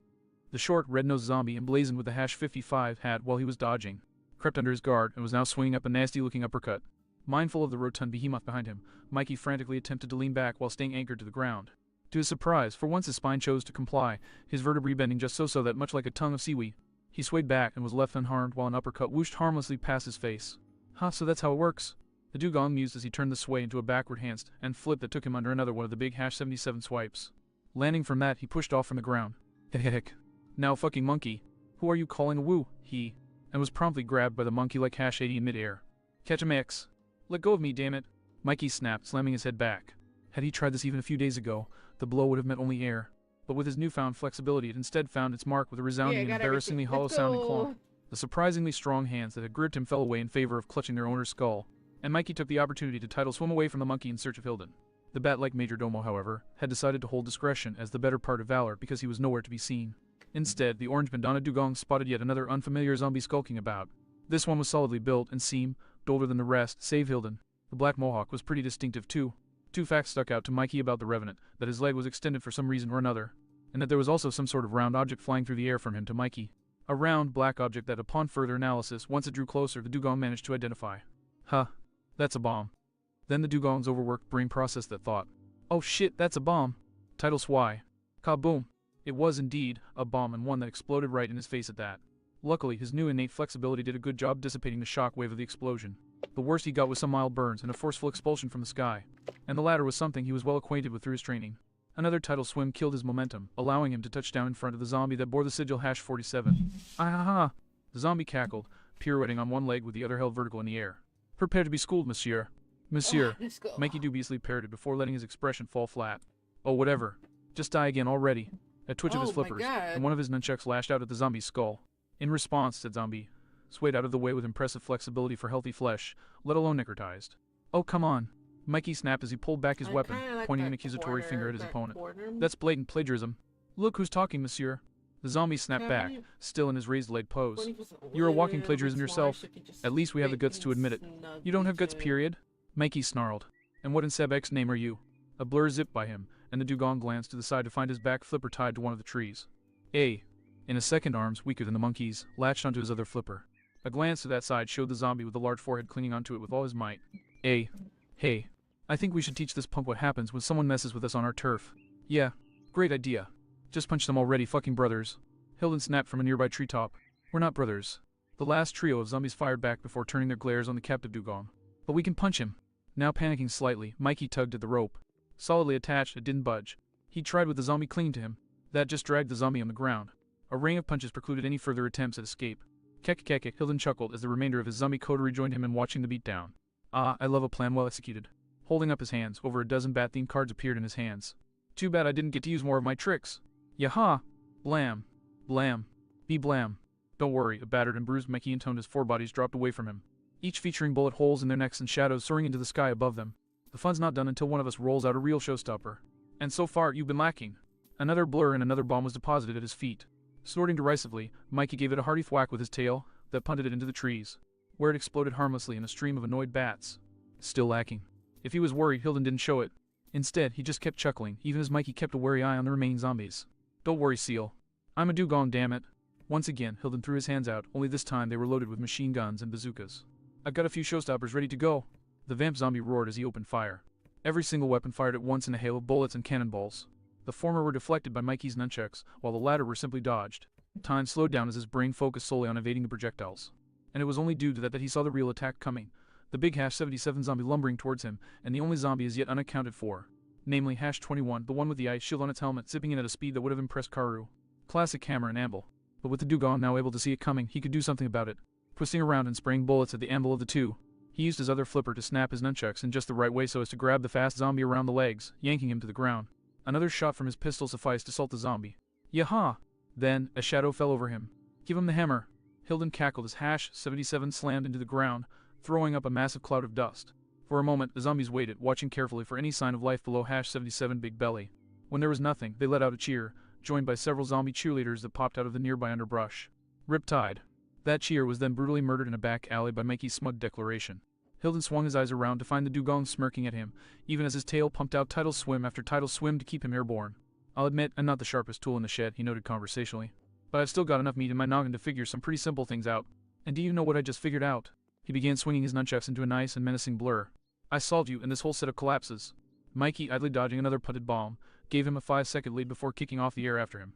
The short, red-nosed zombie, emblazoned with the #55, had, while he was dodging, crept under his guard and was now swinging up a nasty-looking uppercut. Mindful of the rotund behemoth behind him, Mikey frantically attempted to lean back while staying anchored to the ground. To his surprise, for once his spine chose to comply, his vertebrae bending just so that, much like a tongue of seaweed, he swayed back and was left unharmed while an uppercut whooshed harmlessly past his face. So that's how it works. The dugong mused as he turned the sway into a backward handstand and flip that took him under another one of the big #77 swipes. Landing from that, he pushed off from the ground. Heck. Now fucking monkey. Who are you calling a woo? He. And was promptly grabbed by the monkey like #80 in midair. Catch him, X. Let go of me, damn it. Mikey snapped, slamming his head back. Had he tried this even a few days ago, the blow would have met only air. But with his newfound flexibility, it instead found its mark with a resounding and embarrassingly hollow-sounding clonk. The surprisingly strong hands that had gripped him fell away in favor of clutching their owner's skull. and Mikey took the opportunity to tidal swim away from the monkey in search of Hilden. The bat-like Majordomo, however, had decided to hold discretion as the better part of valor because he was nowhere to be seen. Instead, the orange bandana dugong spotted yet another unfamiliar zombie skulking about. This one was solidly built and seemed older than the rest, save Hilden. The black mohawk was pretty distinctive too. Two facts stuck out to Mikey about the Revenant: that his leg was extended for some reason or another, and that there was also some sort of round object flying through the air from him to Mikey. A round, black object that, upon further analysis, once it drew closer, the dugong managed to identify. Huh. That's a bomb. Then the dugong's overworked brain processed that thought. Oh shit, that's a bomb. Tidal swai. Kaboom. It was indeed a bomb, and one that exploded right in his face at that. Luckily, his new innate flexibility did a good job dissipating the shock wave of the explosion. The worst he got was some mild burns and a forceful expulsion from the sky, and the latter was something he was well acquainted with through his training. Another tidal swim killed his momentum, allowing him to touch down in front of the zombie that bore the sigil #47. Ah-ha-ha! The zombie cackled, pirouetting on one leg with the other held vertical in the air. Prepare to be schooled, monsieur. Monsieur, Let's go. Mikey dubiously parroted before letting his expression fall flat. Oh, whatever. Just die again already. A twitch of his Oh my flippers, God. and one of his nunchucks lashed out at the zombie's skull. In response, said Zombie, swayed out of the way with impressive flexibility for healthy flesh, let alone necrotized. Oh, come on. Mikey snapped as he pulled back his I weapon, kinda like pointing an that accusatory finger at his that opponent. corner. That's blatant plagiarism. Look who's talking, monsieur. The zombie snapped Yeah, back, you- still in his raised leg pose. 20% You're a walking oil, plagiarism that's yourself. why I should just At least we have the make guts to admit it. snug You don't have guts, detail. period? Mikey snarled. And what in Sebek's name are you? A blur zipped by him, and the dugong glanced to the side to find his back flipper tied to one of the trees. In a second, arms, weaker than the monkey's, latched onto his other flipper. A glance to that side showed the zombie with the large forehead clinging onto it with all his might. Hey, I think we should teach this punk what happens when someone messes with us on our turf. Yeah, great idea. Just punch them already, fucking brothers. Hilden snapped from a nearby treetop. We're not brothers. The last trio of zombies fired back before turning their glares on the captive dugong. But we can punch him. Now panicking slightly, Mikey tugged at the rope. Solidly attached, it didn't budge. He tried with the zombie clinging to him. That just dragged the zombie on the ground. A rain of punches precluded any further attempts at escape. Kek, Hilden chuckled as the remainder of his zombie coterie joined him in watching the beatdown. Ah, I love a plan well executed. Holding up his hands, over a dozen bat-themed cards appeared in his hands. Too bad I didn't get to use more of my tricks. Yaha! Blam. Blam. Be blam. Don't worry, a battered and bruised Mikey intoned as four bodies dropped away from him, each featuring bullet holes in their necks and shadows soaring into the sky above them. The fun's not done until one of us rolls out a real showstopper. And so far, you've been lacking. Another blur and another bomb was deposited at his feet. Snorting derisively, Mikey gave it a hearty thwack with his tail that punted it into the trees, where it exploded harmlessly in a stream of annoyed bats. Still lacking. If he was worried, Hilden didn't show it. Instead, he just kept chuckling, even as Mikey kept a wary eye on the remaining zombies. Don't worry, Seal. I'm a dugong, damn it. Once again, Hilden threw his hands out, only this time they were loaded with machine guns and bazookas. I've got a few showstoppers ready to go. The vamp zombie roared as he opened fire. Every single weapon fired at once in a hail of bullets and cannonballs. The former were deflected by Mikey's nunchucks, while the latter were simply dodged. Time slowed down as his brain focused solely on evading the projectiles. And it was only due to that he saw the real attack coming. The big #77 zombie lumbering towards him, and the only zombie as yet unaccounted for. Namely #21, the one with the ice shield on its helmet, zipping in at a speed that would have impressed Karu. Classic hammer and anvil. But with the dugong now able to see it coming, he could do something about it. Twisting around and spraying bullets at the anvil of the two, he used his other flipper to snap his nunchucks in just the right way so as to grab the fast zombie around the legs, yanking him to the ground. Another shot from his pistol sufficed to salt the zombie. Yaha! Then, a shadow fell over him. Give him the hammer. Hilden cackled as #77 slammed into the ground, throwing up a massive cloud of dust. For a moment, the zombies waited, watching carefully for any sign of life below #77 Big Belly. When there was nothing, they let out a cheer, joined by several zombie cheerleaders that popped out of the nearby underbrush. Riptide. That cheer was then brutally murdered in a back alley by Mikey's smug declaration. Hilden swung his eyes around to find the dugong smirking at him, even as his tail pumped out tidal swim after tidal swim to keep him airborne. I'll admit, I'm not the sharpest tool in the shed, he noted conversationally. But I've still got enough meat in my noggin to figure some pretty simple things out. And do you know what I just figured out? He began swinging his nunchucks into a nice and menacing blur. I solved you, and this whole set of collapses. Mikey, idly dodging another punted bomb, gave him a 5-second lead before kicking off the air after him.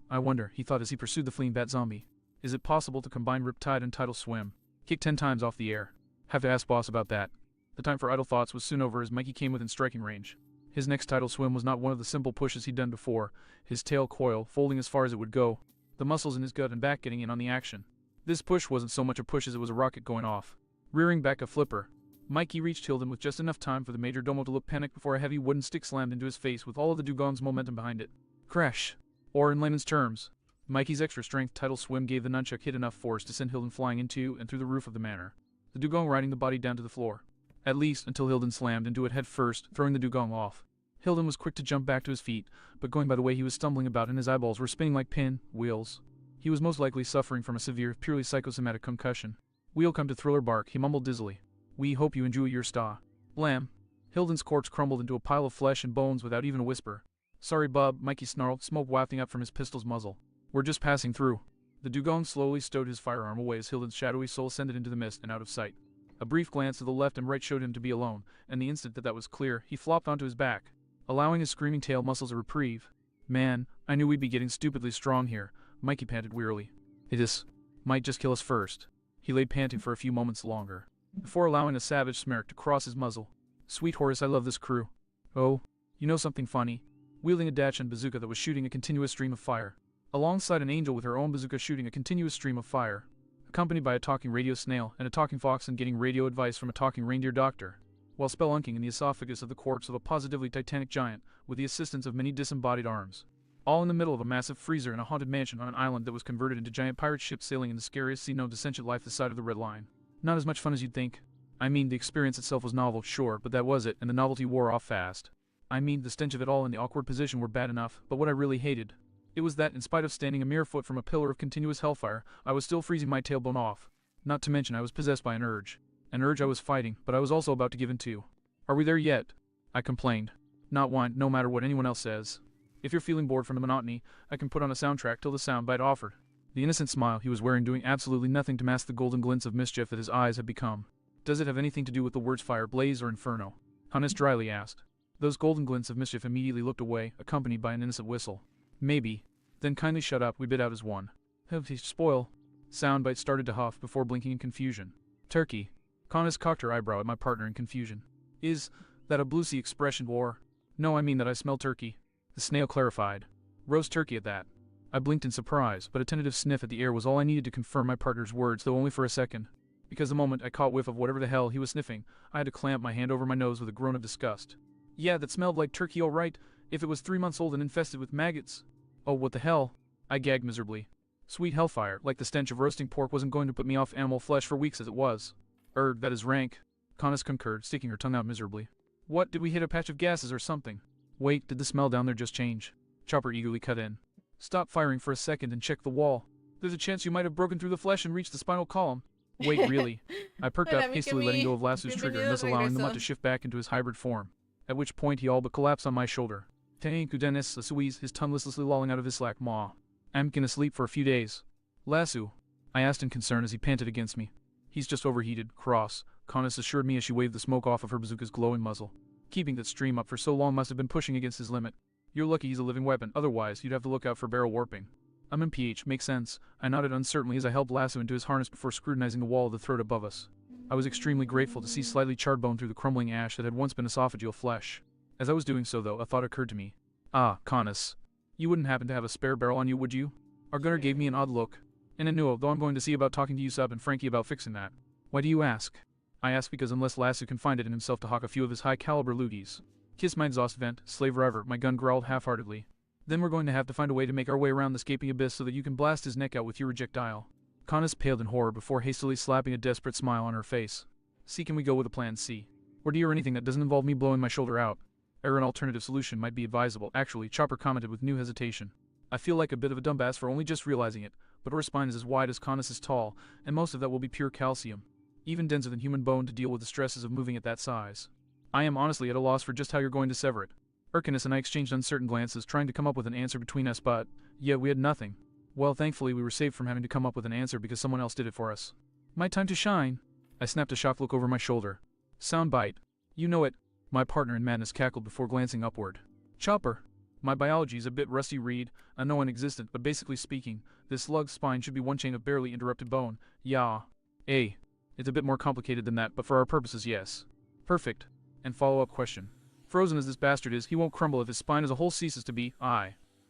I wonder, he thought as he pursued the fleeing bat zombie. Is it possible to combine Riptide and tidal swim? Kick 10 times off the air. Have to ask boss about that. The time for idle thoughts was soon over as Mikey came within striking range. His next tidal swim was not one of the simple pushes he'd done before, his tail coil folding as far as it would go, the muscles in his gut and back getting in on the action. This push wasn't so much a push as it was a rocket going off. Rearing back a flipper, Mikey reached Hilden with just enough time for the major domo to look panicked before a heavy wooden stick slammed into his face with all of the dugong's momentum behind it. Crash. Or in layman's terms, Mikey's extra strength tidal swim gave the nunchuck hit enough force to send Hilden flying into and through the roof of the manor, the dugong riding the body down to the floor. At least, until Hilden slammed into it head first, throwing the dugong off. Hilden was quick to jump back to his feet, but going by the way he was stumbling about and his eyeballs were spinning like pin wheels. He was most likely suffering from a severe, purely psychosomatic concussion. We'll come to Thriller Bark, he mumbled dizzily. We hope you enjoy your sta. Blam. Hilden's corpse crumbled into a pile of flesh and bones without even a whisper. Sorry, Bub, Mikey snarled, smoke wafting up from his pistol's muzzle. We're just passing through. The dugong slowly stowed his firearm away as Hilden's shadowy soul ascended into the mist and out of sight. A brief glance to the left and right showed him to be alone, and the instant that was clear, he flopped onto his back, allowing his screaming tail muscles a reprieve. Man, I knew we'd be getting stupidly strong here, Mikey panted wearily. It might just kill us first. He lay panting for a few moments longer, before allowing a savage smirk to cross his muzzle. Sweet Horace, I love this crew. Oh, you know something funny? Wielding a Dachshund bazooka that was shooting a continuous stream of fire, alongside an angel with her own bazooka shooting a continuous stream of fire, accompanied by a talking radio snail and a talking fox and getting radio advice from a talking reindeer doctor, while spelunking in the esophagus of the corpse of a positively titanic giant with the assistance of many disembodied arms. All in the middle of a massive freezer in a haunted mansion on an island that was converted into giant pirate ships sailing in the scariest sea known to sentient life this side of the Red Line. Not as much fun as you'd think. I mean, the experience itself was novel, sure, but that was it, and the novelty wore off fast. I mean, the stench of it all and the awkward position were bad enough, but what I really hated, it was that, in spite of standing a mere foot from a pillar of continuous hellfire, I was still freezing my tailbone off. Not to mention I was possessed by an urge. An urge I was fighting, but I was also about to give in to. Are we there yet? I complained. Not one, no matter what anyone else says. If you're feeling bored from the monotony, I can put on a soundtrack till the soundbite offered. The innocent smile he was wearing doing absolutely nothing to mask the golden glints of mischief that his eyes had become. Does it have anything to do with the words fire, blaze, or inferno? Hannes dryly asked. Those golden glints of mischief immediately looked away, accompanied by an innocent whistle. Maybe. Then kindly shut up, we bid out as one. Spoil. Soundbite started to huff before blinking in confusion. Turkey. Hannes cocked her eyebrow at my partner in confusion. Is that a bluesy expression, or? No, I mean that I smell turkey. The snail clarified. Roast turkey at that. I blinked in surprise, but a tentative sniff at the air was all I needed to confirm my partner's words, though only for a second. Because the moment I caught whiff of whatever the hell he was sniffing, I had to clamp my hand over my nose with a groan of disgust. Yeah, that smelled like turkey all right, if it was 3 months old and infested with maggots. Oh, what the hell? I gagged miserably. Sweet hellfire, like the stench of roasting pork wasn't going to put me off animal flesh for weeks as it was. That is rank. Connis concurred, sticking her tongue out miserably. What, did we hit a patch of gases or something? Wait, did the smell down there just change? Chopper eagerly cut in. Stop firing for a second and check the wall. There's a chance you might have broken through the flesh and reached the spinal column. Wait, really? I perked up, hastily letting go of Lasso's trigger and thus allowing the mutt to shift back into his hybrid form. At which point he all but collapsed on my shoulder. Thank you, Dennis, Louise, his tongue listlessly lolling out of his slack maw. I'm gonna sleep for a few days. Lasso? I asked in concern as he panted against me. He's just overheated, cross, Connis assured me as she waved the smoke off of her bazooka's glowing muzzle. Keeping that stream up for so long must have been pushing against his limit. You're lucky he's a living weapon, otherwise you'd have to look out for barrel warping. I'm in PH, makes sense. I nodded uncertainly as I helped Lasso into his harness before scrutinizing the wall of the throat above us. I was extremely grateful to see slightly charred bone through the crumbling ash that had once been esophageal flesh. As I was doing so, though, a thought occurred to me. Ah, Connis. You wouldn't happen to have a spare barrel on you, would you? Our gunner gave me an odd look. And I knew, though I'm going to see about talking to you, Sub, and Frankie about fixing that. Why do you ask? I ask because unless Lasso can find it in himself to hawk a few of his high-caliber looties. Kiss my exhaust vent, slave driver, my gun growled half-heartedly. Then we're going to have to find a way to make our way around this gaping abyss so that you can blast his neck out with your projectile. Connis paled in horror before hastily slapping a desperate smile on her face. C, can we go with a plan C? Or D, or anything that doesn't involve me blowing my shoulder out? An alternative solution might be advisable, actually, Chopper commented with new hesitation. I feel like a bit of a dumbass for only just realizing it, but her spine is as wide as Connis is tall, and most of that will be pure calcium. Even denser than human bone to deal with the stresses of moving at that size. I am honestly at a loss for just how you're going to sever it. Urkinus and I exchanged uncertain glances, trying to come up with an answer between us, but, yeah, we had nothing. Well, thankfully we were saved from having to come up with an answer because someone else did it for us. My time to shine. I snapped a shocked look over my shoulder. Soundbite. You know it. My partner in madness cackled before glancing upward. Chopper. My biology's a bit rusty, Reed. I know non-existent, but basically speaking, this slug's spine should be one chain of barely interrupted bone. Yeah. It's a bit more complicated than that, but for our purposes, yes. Perfect. And follow-up question. Frozen as this bastard is, he won't crumble if his spine as a whole ceases to be.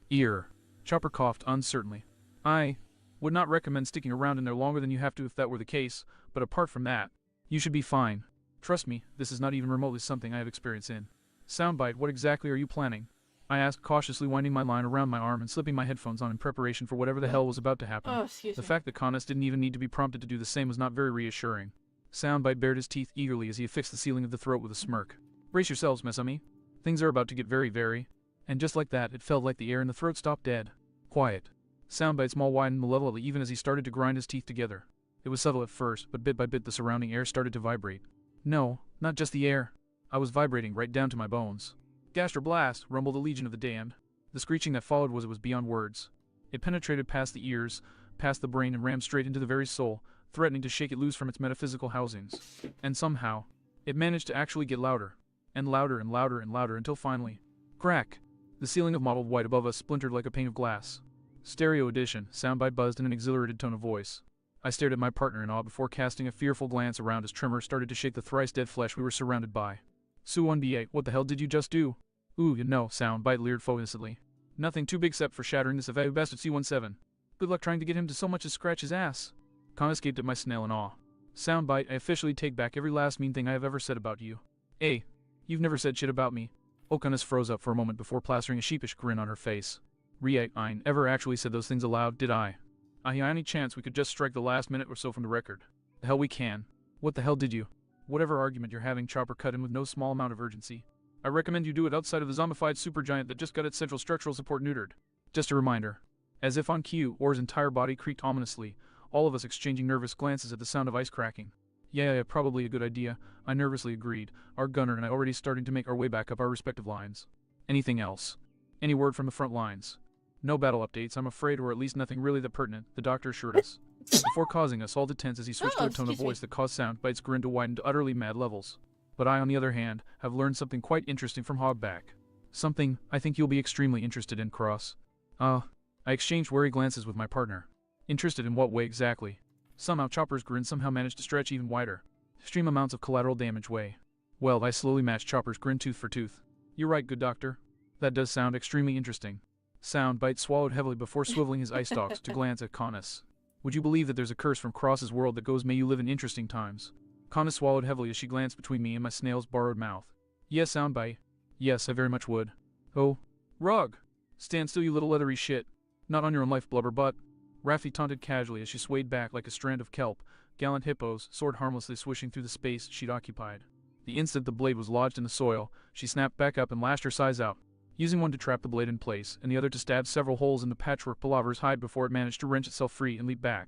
Ear. Chopper coughed uncertainly. I would not recommend sticking around in there longer than you have to if that were the case, but apart from that, you should be fine. Trust me, this is not even remotely something I have experience in. Soundbite, what exactly are you planning? I asked, cautiously winding my line around my arm and slipping my headphones on in preparation for whatever the hell was about to happen. Oh, excuse The me. fact that Connis didn't even need to be prompted to do the same was not very reassuring. Soundbite bared his teeth eagerly as he affixed the ceiling of the throat with a smirk. Brace yourselves, Mesami. Things are about to get very. And just like that, it felt like the air in the throat stopped dead. Quiet. Soundbite's maw widened malevolently even as he started to grind his teeth together. It was subtle at first, but bit by bit the surrounding air started to vibrate. No, not just the air. I was vibrating right down to my bones. Gastroblast, rumbled the Legion of the Damned. The screeching that followed was beyond words. It penetrated past the ears, past the brain, and rammed straight into the very soul, threatening to shake it loose from its metaphysical housings. And somehow, it managed to actually get louder, and louder and louder and louder until finally, crack! The ceiling of mottled white above us splintered like a pane of glass. Stereo edition, Soundbite buzzed in an exhilarated tone of voice. I stared at my partner in awe before casting a fearful glance around as tremor started to shake the thrice-dead flesh we were surrounded by. Su-1BA, what the hell did you just do? Ooh, you know, Soundbite leered focusedly. Nothing too big except for shattering this Aveu bastard C-17. Good luck trying to get him to so much as scratch his ass. Khan escaped at my snail in awe. Soundbite, I officially take back every last mean thing I have ever said about you. Hey, you've never said shit about me. Okanis froze up for a moment before plastering a sheepish grin on her face. I ever actually said those things aloud, did I? Any chance we could just strike the last minute or so from the record? The hell we can. What the hell did you? Whatever argument you're having, Chopper cut in with no small amount of urgency. I recommend you do it outside of the zombified supergiant that just got its central structural support neutered. Just a reminder. As if on cue, Or's entire body creaked ominously, all of us exchanging nervous glances at the sound of ice cracking. Yeah, probably a good idea, I nervously agreed, our gunner and I already starting to make our way back up our respective lines. Anything else? Any word from the front lines? No battle updates, I'm afraid, or at least nothing really that pertinent, the doctor assured us, before causing us all to tense as he switched to a tone of voice that caused Soundbite's grin to widen to utterly mad levels. But I, on the other hand, have learned something quite interesting from Hogback. Something I think you'll be extremely interested in, Cross. I exchanged wary glances with my partner. Interested in what way exactly? Somehow Chopper's grin somehow managed to stretch even wider. Extreme amounts of collateral damage way. Well, I slowly matched Chopper's grin tooth for tooth. You're right, good doctor. That does sound extremely interesting. Soundbite swallowed heavily before swiveling his eye stalks to glance at Conus. Would you believe that there's a curse from Cross's world that goes, may you live in interesting times? Conus swallowed heavily as she glanced between me and my snail's borrowed mouth. Yes, Soundbite. Yes, I very much would. Oh. Rug! Stand still, you little leathery shit. Not on your own life, blubber butt. Raffi taunted casually as she swayed back like a strand of kelp, gallant hippos, sword harmlessly swishing through the space she'd occupied. The instant the blade was lodged in the soil, she snapped back up and lashed her size out, using one to trap the blade in place, and the other to stab several holes in the patchwork palaver's hide before it managed to wrench itself free and leap back,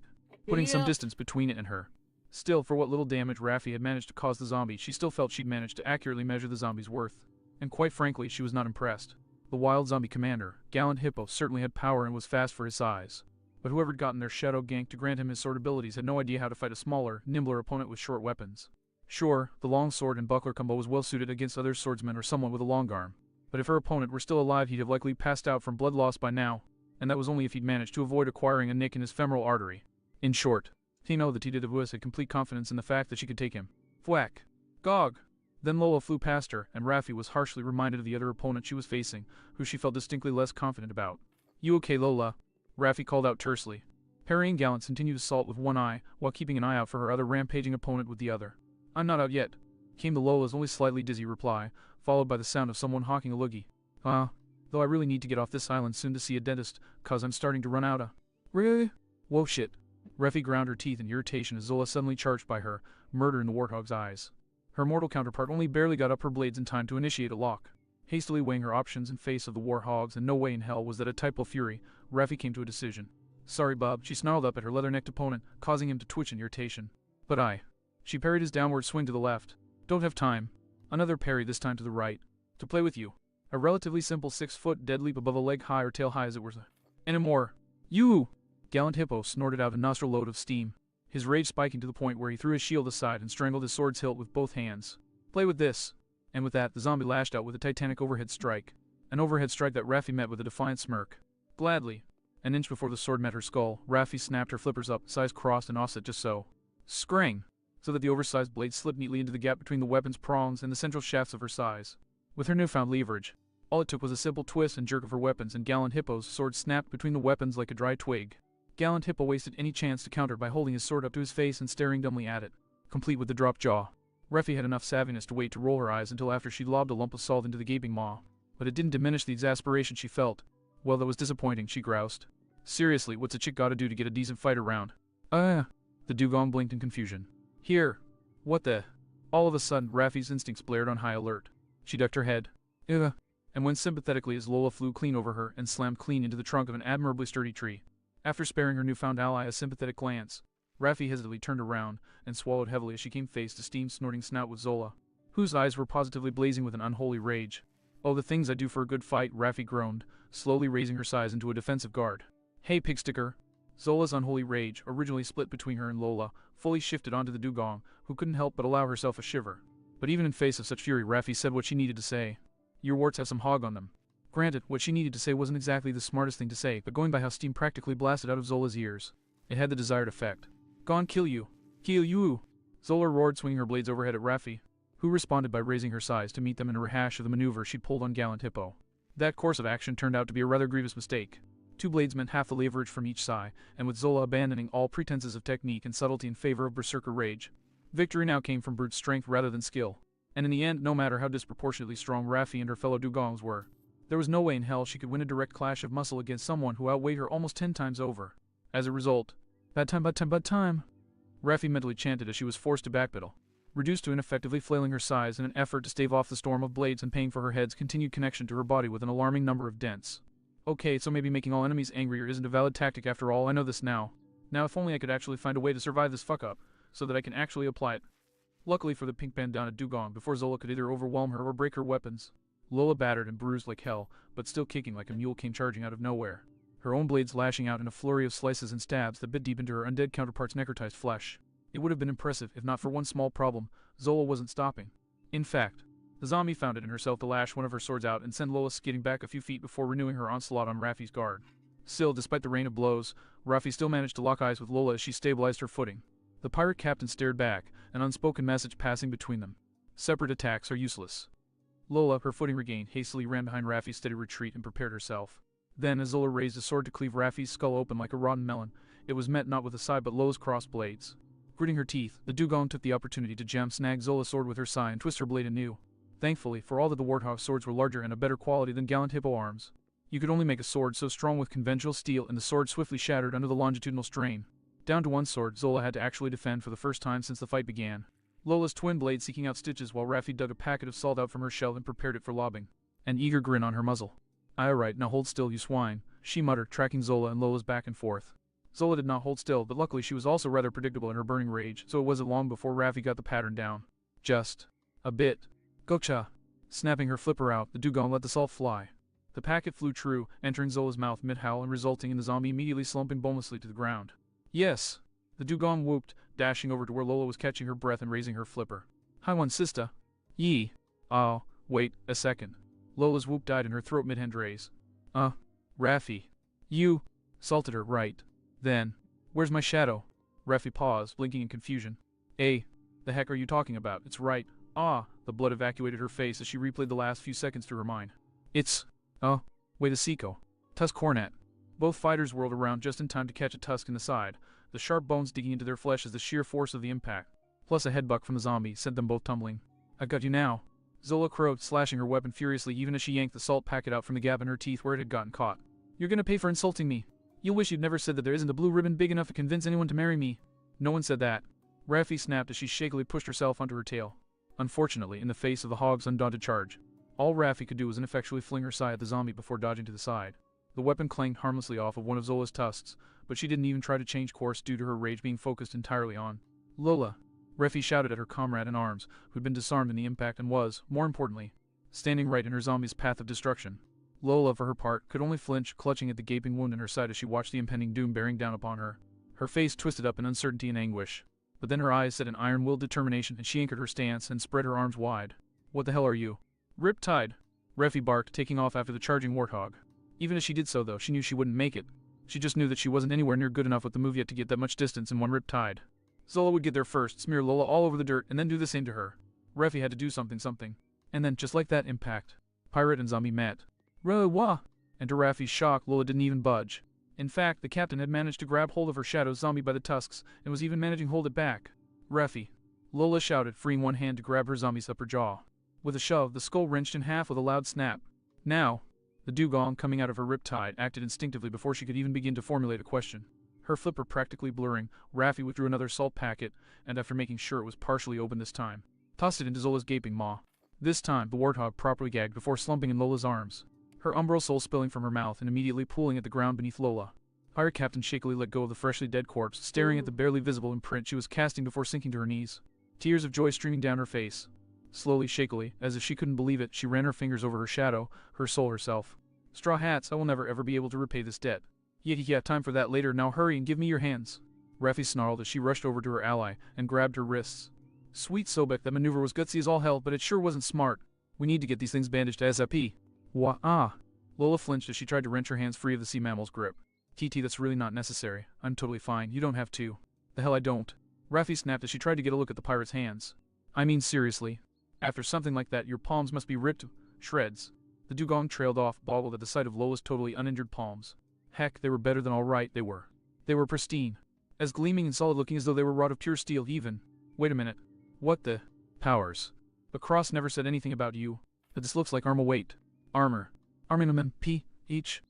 putting some distance between it and her. Still, for what little damage Raffi had managed to cause the zombie, she still felt she'd managed to accurately measure the zombie's worth. And quite frankly, she was not impressed. The wild zombie commander, Gallant Hippo, certainly had power and was fast for his size. But whoever'd gotten their shadow gank to grant him his sword abilities had no idea how to fight a smaller, nimbler opponent with short weapons. Sure, the long sword and buckler combo was well suited against other swordsmen or someone with a long arm. But if her opponent were still alive, he'd have likely passed out from blood loss by now, and that was only if he'd managed to avoid acquiring a nick in his femoral artery. In short, Tino the Tita de Vuis had complete confidence in the fact that she could take him. Thwack! Gog! Then Lola flew past her, and Raffi was harshly reminded of the other opponent she was facing, who she felt distinctly less confident about. You okay, Lola? Raffi called out tersely. Parrying Gallants continued assault with one eye, while keeping an eye out for her other rampaging opponent with the other. I'm not out yet, came the Lola's only slightly dizzy reply, followed by the sound of someone hawking a loogie. Though I really need to get off this island soon to see a dentist, cause I'm starting to run out of... Really? Whoa shit. Reffy ground her teeth in irritation as Zola suddenly charged by her, murder in the warthog's eyes. Her mortal counterpart only barely got up her blades in time to initiate a lock. Hastily weighing her options in face of the warhogs and no way in hell was that a type of fury, Reffy came to a decision. Sorry, Bob, she snarled up at her leather-necked opponent, causing him to twitch in irritation. But She parried his downward swing to the left. Don't have time. Another parry, this time to the right. To play with you. A relatively simple 6-foot dead leap above a leg high or tail high as it were. And more. You! Gallant Hippo snorted out a nostril load of steam, his rage spiking to the point where he threw his shield aside and strangled his sword's hilt with both hands. Play with this. And with that, the zombie lashed out with a titanic overhead strike. An overhead strike that Raffi met with a defiant smirk. Gladly. An inch before the sword met her skull, Raffi snapped her flippers up, size crossed and offset just so. Scrang! So that the oversized blade slipped neatly into the gap between the weapon's prongs and the central shafts of her size. With her newfound leverage, all it took was a simple twist and jerk of her weapons, and Gallant Hippo's sword snapped between the weapons like a dry twig. Gallant Hippo wasted any chance to counter by holding his sword up to his face and staring dumbly at it, complete with the dropped jaw. Reffy had enough savviness to wait to roll her eyes until after she lobbed a lump of salt into the gaping maw, but it didn't diminish the exasperation she felt. Well, that was disappointing, she groused. Seriously, what's a chick gotta do to get a decent fight around? The dugong blinked in confusion. Here. What the? All of a sudden, Raffi's instincts blared on high alert. She ducked her head. Ugh. And went sympathetically as Lola flew clean over her and slammed clean into the trunk of an admirably sturdy tree. After sparing her newfound ally a sympathetic glance, Raffi hesitantly turned around and swallowed heavily as she came face to steam snorting snout with Zola, whose eyes were positively blazing with an unholy rage. Oh, the things I do for a good fight, Raffi groaned, slowly raising her size into a defensive guard. Hey, pigsticker. Zola's unholy rage, originally split between her and Lola, fully shifted onto the dugong, who couldn't help but allow herself a shiver. But even in face of such fury, Raffi said what she needed to say. Your warts have some hog on them. Granted, what she needed to say wasn't exactly the smartest thing to say, but going by how steam practically blasted out of Zola's ears, it had the desired effect. Gone kill you. Kill you. Zola roared, swinging her blades overhead at Raffi, who responded by raising her size to meet them in a rehash of the maneuver she'd pulled on Gallant Hippo. That course of action turned out to be a rather grievous mistake. 2 blades meant half the leverage from each side, and with Zola abandoning all pretenses of technique and subtlety in favor of berserker rage, victory now came from brute strength rather than skill. And in the end, no matter how disproportionately strong Raffi and her fellow dugongs were, there was no way in hell she could win a direct clash of muscle against someone who outweighed her almost 10 times over. As a result, bad time, Raffi mentally chanted as she was forced to backpedal, reduced to ineffectively flailing her size in an effort to stave off the storm of blades and paying for her head's continued connection to her body with an alarming number of dents. Okay, so maybe making all enemies angrier isn't a valid tactic after all, I know this now. Now if only I could actually find a way to survive this fuck-up, so that I can actually apply it. Luckily for the pink bandana dugong, before Zola could either overwhelm her or break her weapons, Lola, battered and bruised like hell, but still kicking like a mule, came charging out of nowhere, her own blades lashing out in a flurry of slices and stabs that bit deep into her undead counterpart's necrotized flesh. It would have been impressive if not for one small problem: Zola wasn't stopping. In fact, the zombie found it in herself to lash one of her swords out and send Lola skidding back a few feet before renewing her onslaught on Raffi's guard. Still, despite the rain of blows, Raffi still managed to lock eyes with Lola as she stabilized her footing. The pirate captain stared back, an unspoken message passing between them. Separate attacks are useless. Lola, her footing regained, hastily ran behind Raffi's steady retreat and prepared herself. Then, as Zola raised a sword to cleave Raffi's skull open like a rotten melon, it was met not with a sigh but Lola's crossed blades. Gritting her teeth, the dugong took the opportunity to snag Zola's sword with her sigh and twist her blade anew. Thankfully, for all that the warthog swords were larger and of better quality than Gallant Hippo arms, you could only make a sword so strong with conventional steel, and the sword swiftly shattered under the longitudinal strain. Down to one sword, Zola had to actually defend for the first time since the fight began. Lola's twin blade seeking out stitches while Raffi dug a packet of salt out from her shell and prepared it for lobbing, an eager grin on her muzzle. Alright, now hold still, you swine, she muttered, tracking Zola and Lola's back and forth. Zola did not hold still, but luckily she was also rather predictable in her burning rage, so it wasn't long before Raffi got the pattern down. Just a bit. Gotcha! Snapping her flipper out, the dugong let the salt fly. The packet flew true, entering Zola's mouth mid-howl and resulting in the zombie immediately slumping bonelessly to the ground. Yes! The dugong whooped, dashing over to where Lola was catching her breath and raising her flipper. Hi one sista. Yee. Oh, wait a second. Lola's whoop died in her throat mid-hand raise. Raffi. You salted her, right. Then, where's my shadow? Raffi paused, blinking in confusion. The heck are you talking about? It's right. The blood evacuated her face as she replayed the last few seconds through her mind. It's, wait a seco. Tusk Cornet. Both fighters whirled around just in time to catch a tusk in the side, the sharp bones digging into their flesh as the sheer force of the impact, plus a headbutt from the zombie, sent them both tumbling. I got you now. Zola crowed, slashing her weapon furiously even as she yanked the salt packet out from the gap in her teeth where it had gotten caught. You're gonna pay for insulting me. You'll wish you'd never said that there isn't a blue ribbon big enough to convince anyone to marry me. No one said that. Raffi snapped as she shakily pushed herself onto her tail. Unfortunately, in the face of the hog's undaunted charge, all Raffi could do was ineffectually fling her sigh at the zombie before dodging to the side. The weapon clanged harmlessly off of one of Zola's tusks, but she didn't even try to change course due to her rage being focused entirely on Lola. Raffi shouted at her comrade in arms, who'd been disarmed in the impact and was, more importantly, standing right in her zombie's path of destruction. Lola, for her part, could only flinch, clutching at the gaping wound in her side as she watched the impending doom bearing down upon her. Her face twisted up in uncertainty and anguish, but then her eyes set in iron-willed determination and she anchored her stance and spread her arms wide. What the hell are you? Riptide! Raffi barked, taking off after the charging warthog. Even as she did so, though, she knew she wouldn't make it. She just knew that she wasn't anywhere near good enough with the move yet to get that much distance in one riptide. Zola would get there first, smear Lola all over the dirt, and then do the same to her. Raffi had to do something. And then, just like that, impact. Pirate and zombie met. Wah! And to Raffi's shock, Lola didn't even budge. In fact, the captain had managed to grab hold of her shadow zombie by the tusks, and was even managing to hold it back. Raffi. Lola shouted, freeing one hand to grab her zombie's upper jaw. With a shove, the skull wrenched in half with a loud snap. Now, the dugong, coming out of her riptide, acted instinctively before she could even begin to formulate a question. Her flipper practically blurring, Raffi withdrew another salt packet, and after making sure it was partially open this time, tossed it into Zola's gaping maw. This time, the warthog properly gagged before slumping in Lola's arms, her umbral soul spilling from her mouth and immediately pooling at the ground beneath Lola. Pirate Captain shakily let go of the freshly dead corpse, staring at the barely visible imprint she was casting before sinking to her knees, tears of joy streaming down her face. Slowly, shakily, as if she couldn't believe it, she ran her fingers over her shadow, her soul herself. Straw hats, I will never ever be able to repay this debt. Yeah, time for that later, now hurry and give me your hands. Raffi snarled as she rushed over to her ally and grabbed her wrists. Sweet Sobek, that maneuver was gutsy as all hell, but it sure wasn't smart. We need to get these things bandaged ASAP. Wah-ah. Lola flinched as she tried to wrench her hands free of the sea mammal's grip. TT, that's really not necessary. I'm totally fine. You don't have to. The hell I don't. Raffi snapped as she tried to get a look at the pirate's hands. I mean seriously. After something like that, your palms must be ripped to shreds. The dugong trailed off, boggled at the sight of Lola's totally uninjured palms. Heck, they were better than all right, they were. They were pristine. As gleaming and solid looking as though they were wrought of pure steel even. Wait a minute. What the? Powers. The cross never said anything about you. But this looks like armor weight. Armor. P. Each.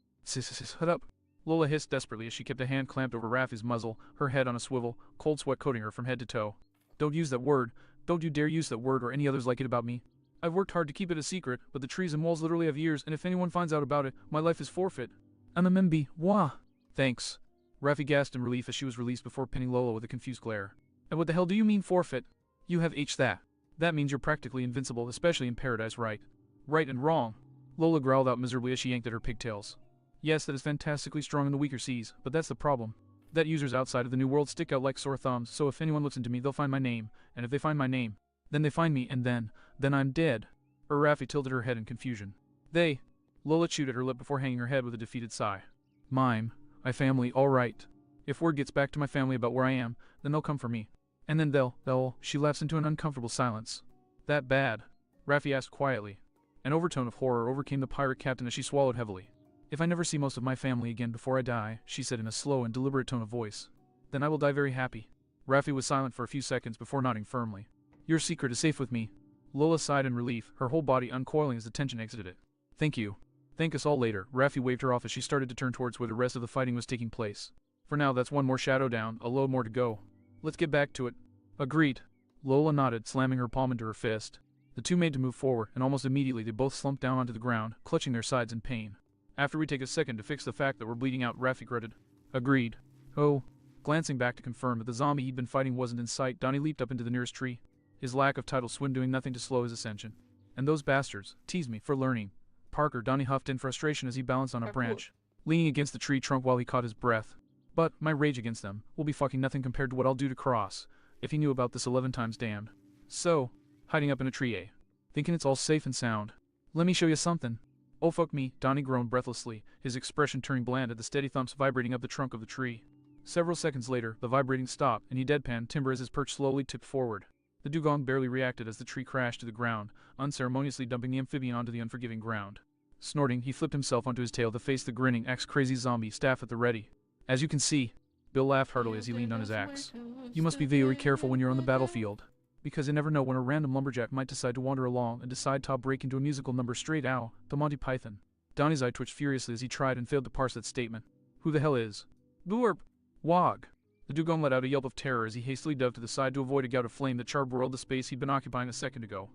Hut up. Lola hissed desperately as she kept a hand clamped over Raffi's muzzle, her head on a swivel, cold sweat coating her from head to toe. Don't use that word. Don't you dare use that word or any others like it about me. I've worked hard to keep it a secret, but the trees and walls literally have ears, and if anyone finds out about it, my life is forfeit. I'm a Membi. Wah. Thanks. Raffi gasped in relief as she was released before pinning Lola with a confused glare. And what the hell do you mean forfeit? You have that. That means you're practically invincible, especially in paradise, right? Right and wrong. Lola growled out miserably as she yanked at her pigtails. Yes, that is fantastically strong in the weaker seas, but that's the problem. That users outside of the New World stick out like sore thumbs, so if anyone looks into me, they'll find my name, and if they find my name, then they find me, and then I'm dead. Raffi tilted her head in confusion. They. Lola chewed at her lip before hanging her head with a defeated sigh. Mime. My family, all right. If word gets back to my family about where I am, then they'll come for me. And then they'll. She lapsed into an uncomfortable silence. That bad? Raffi asked quietly. An overtone of horror overcame the pirate captain as she swallowed heavily. If I never see most of my family again before I die, she said in a slow and deliberate tone of voice, then I will die very happy. Raffi was silent for a few seconds before nodding firmly. Your secret is safe with me. Lola sighed in relief, her whole body uncoiling as the tension exited it. Thank you. Thank us all later. Raffi waved her off as she started to turn towards where the rest of the fighting was taking place. For now, that's one more shadow down, a load more to go. Let's get back to it. Agreed. Lola nodded, slamming her palm into her fist. The two made to move forward, and almost immediately they both slumped down onto the ground, clutching their sides in pain. After we take a second to fix the fact that we're bleeding out, Raffi grunted. Agreed. Oh. Glancing back to confirm that the zombie he'd been fighting wasn't in sight, Donnie leaped up into the nearest tree, his lack of tidal swim doing nothing to slow his ascension. And those bastards teased me for learning. Parker, Donnie huffed in frustration as he balanced on a branch, leaning against the tree trunk while he caught his breath. But my rage against them will be fucking nothing compared to what I'll do to Cross, if he knew about this 11 times damned. So, hiding up in a tree, eh? Thinking it's all safe and sound. Let me show you something. Oh fuck me, Donnie groaned breathlessly, his expression turning bland at the steady thumps vibrating up the trunk of the tree. Several seconds later, the vibrating stopped, and he deadpanned timber as his perch slowly tipped forward. The dugong barely reacted as the tree crashed to the ground, unceremoniously dumping the amphibian onto the unforgiving ground. Snorting, he flipped himself onto his tail to face the grinning, axe-crazy zombie, staff at the ready. As you can see, Bill laughed heartily as he leaned on his axe. You must be very careful when you're on the battlefield, because you never know when a random lumberjack might decide to wander along and decide to break into a musical number straight out, the Monty Python. Donnie's eye twitched furiously as he tried and failed to parse that statement. Who the hell is? Boorp! Wog! The dugong let out a yelp of terror as he hastily dove to the side to avoid a gout of flame that charbroiled the space he'd been occupying a second ago.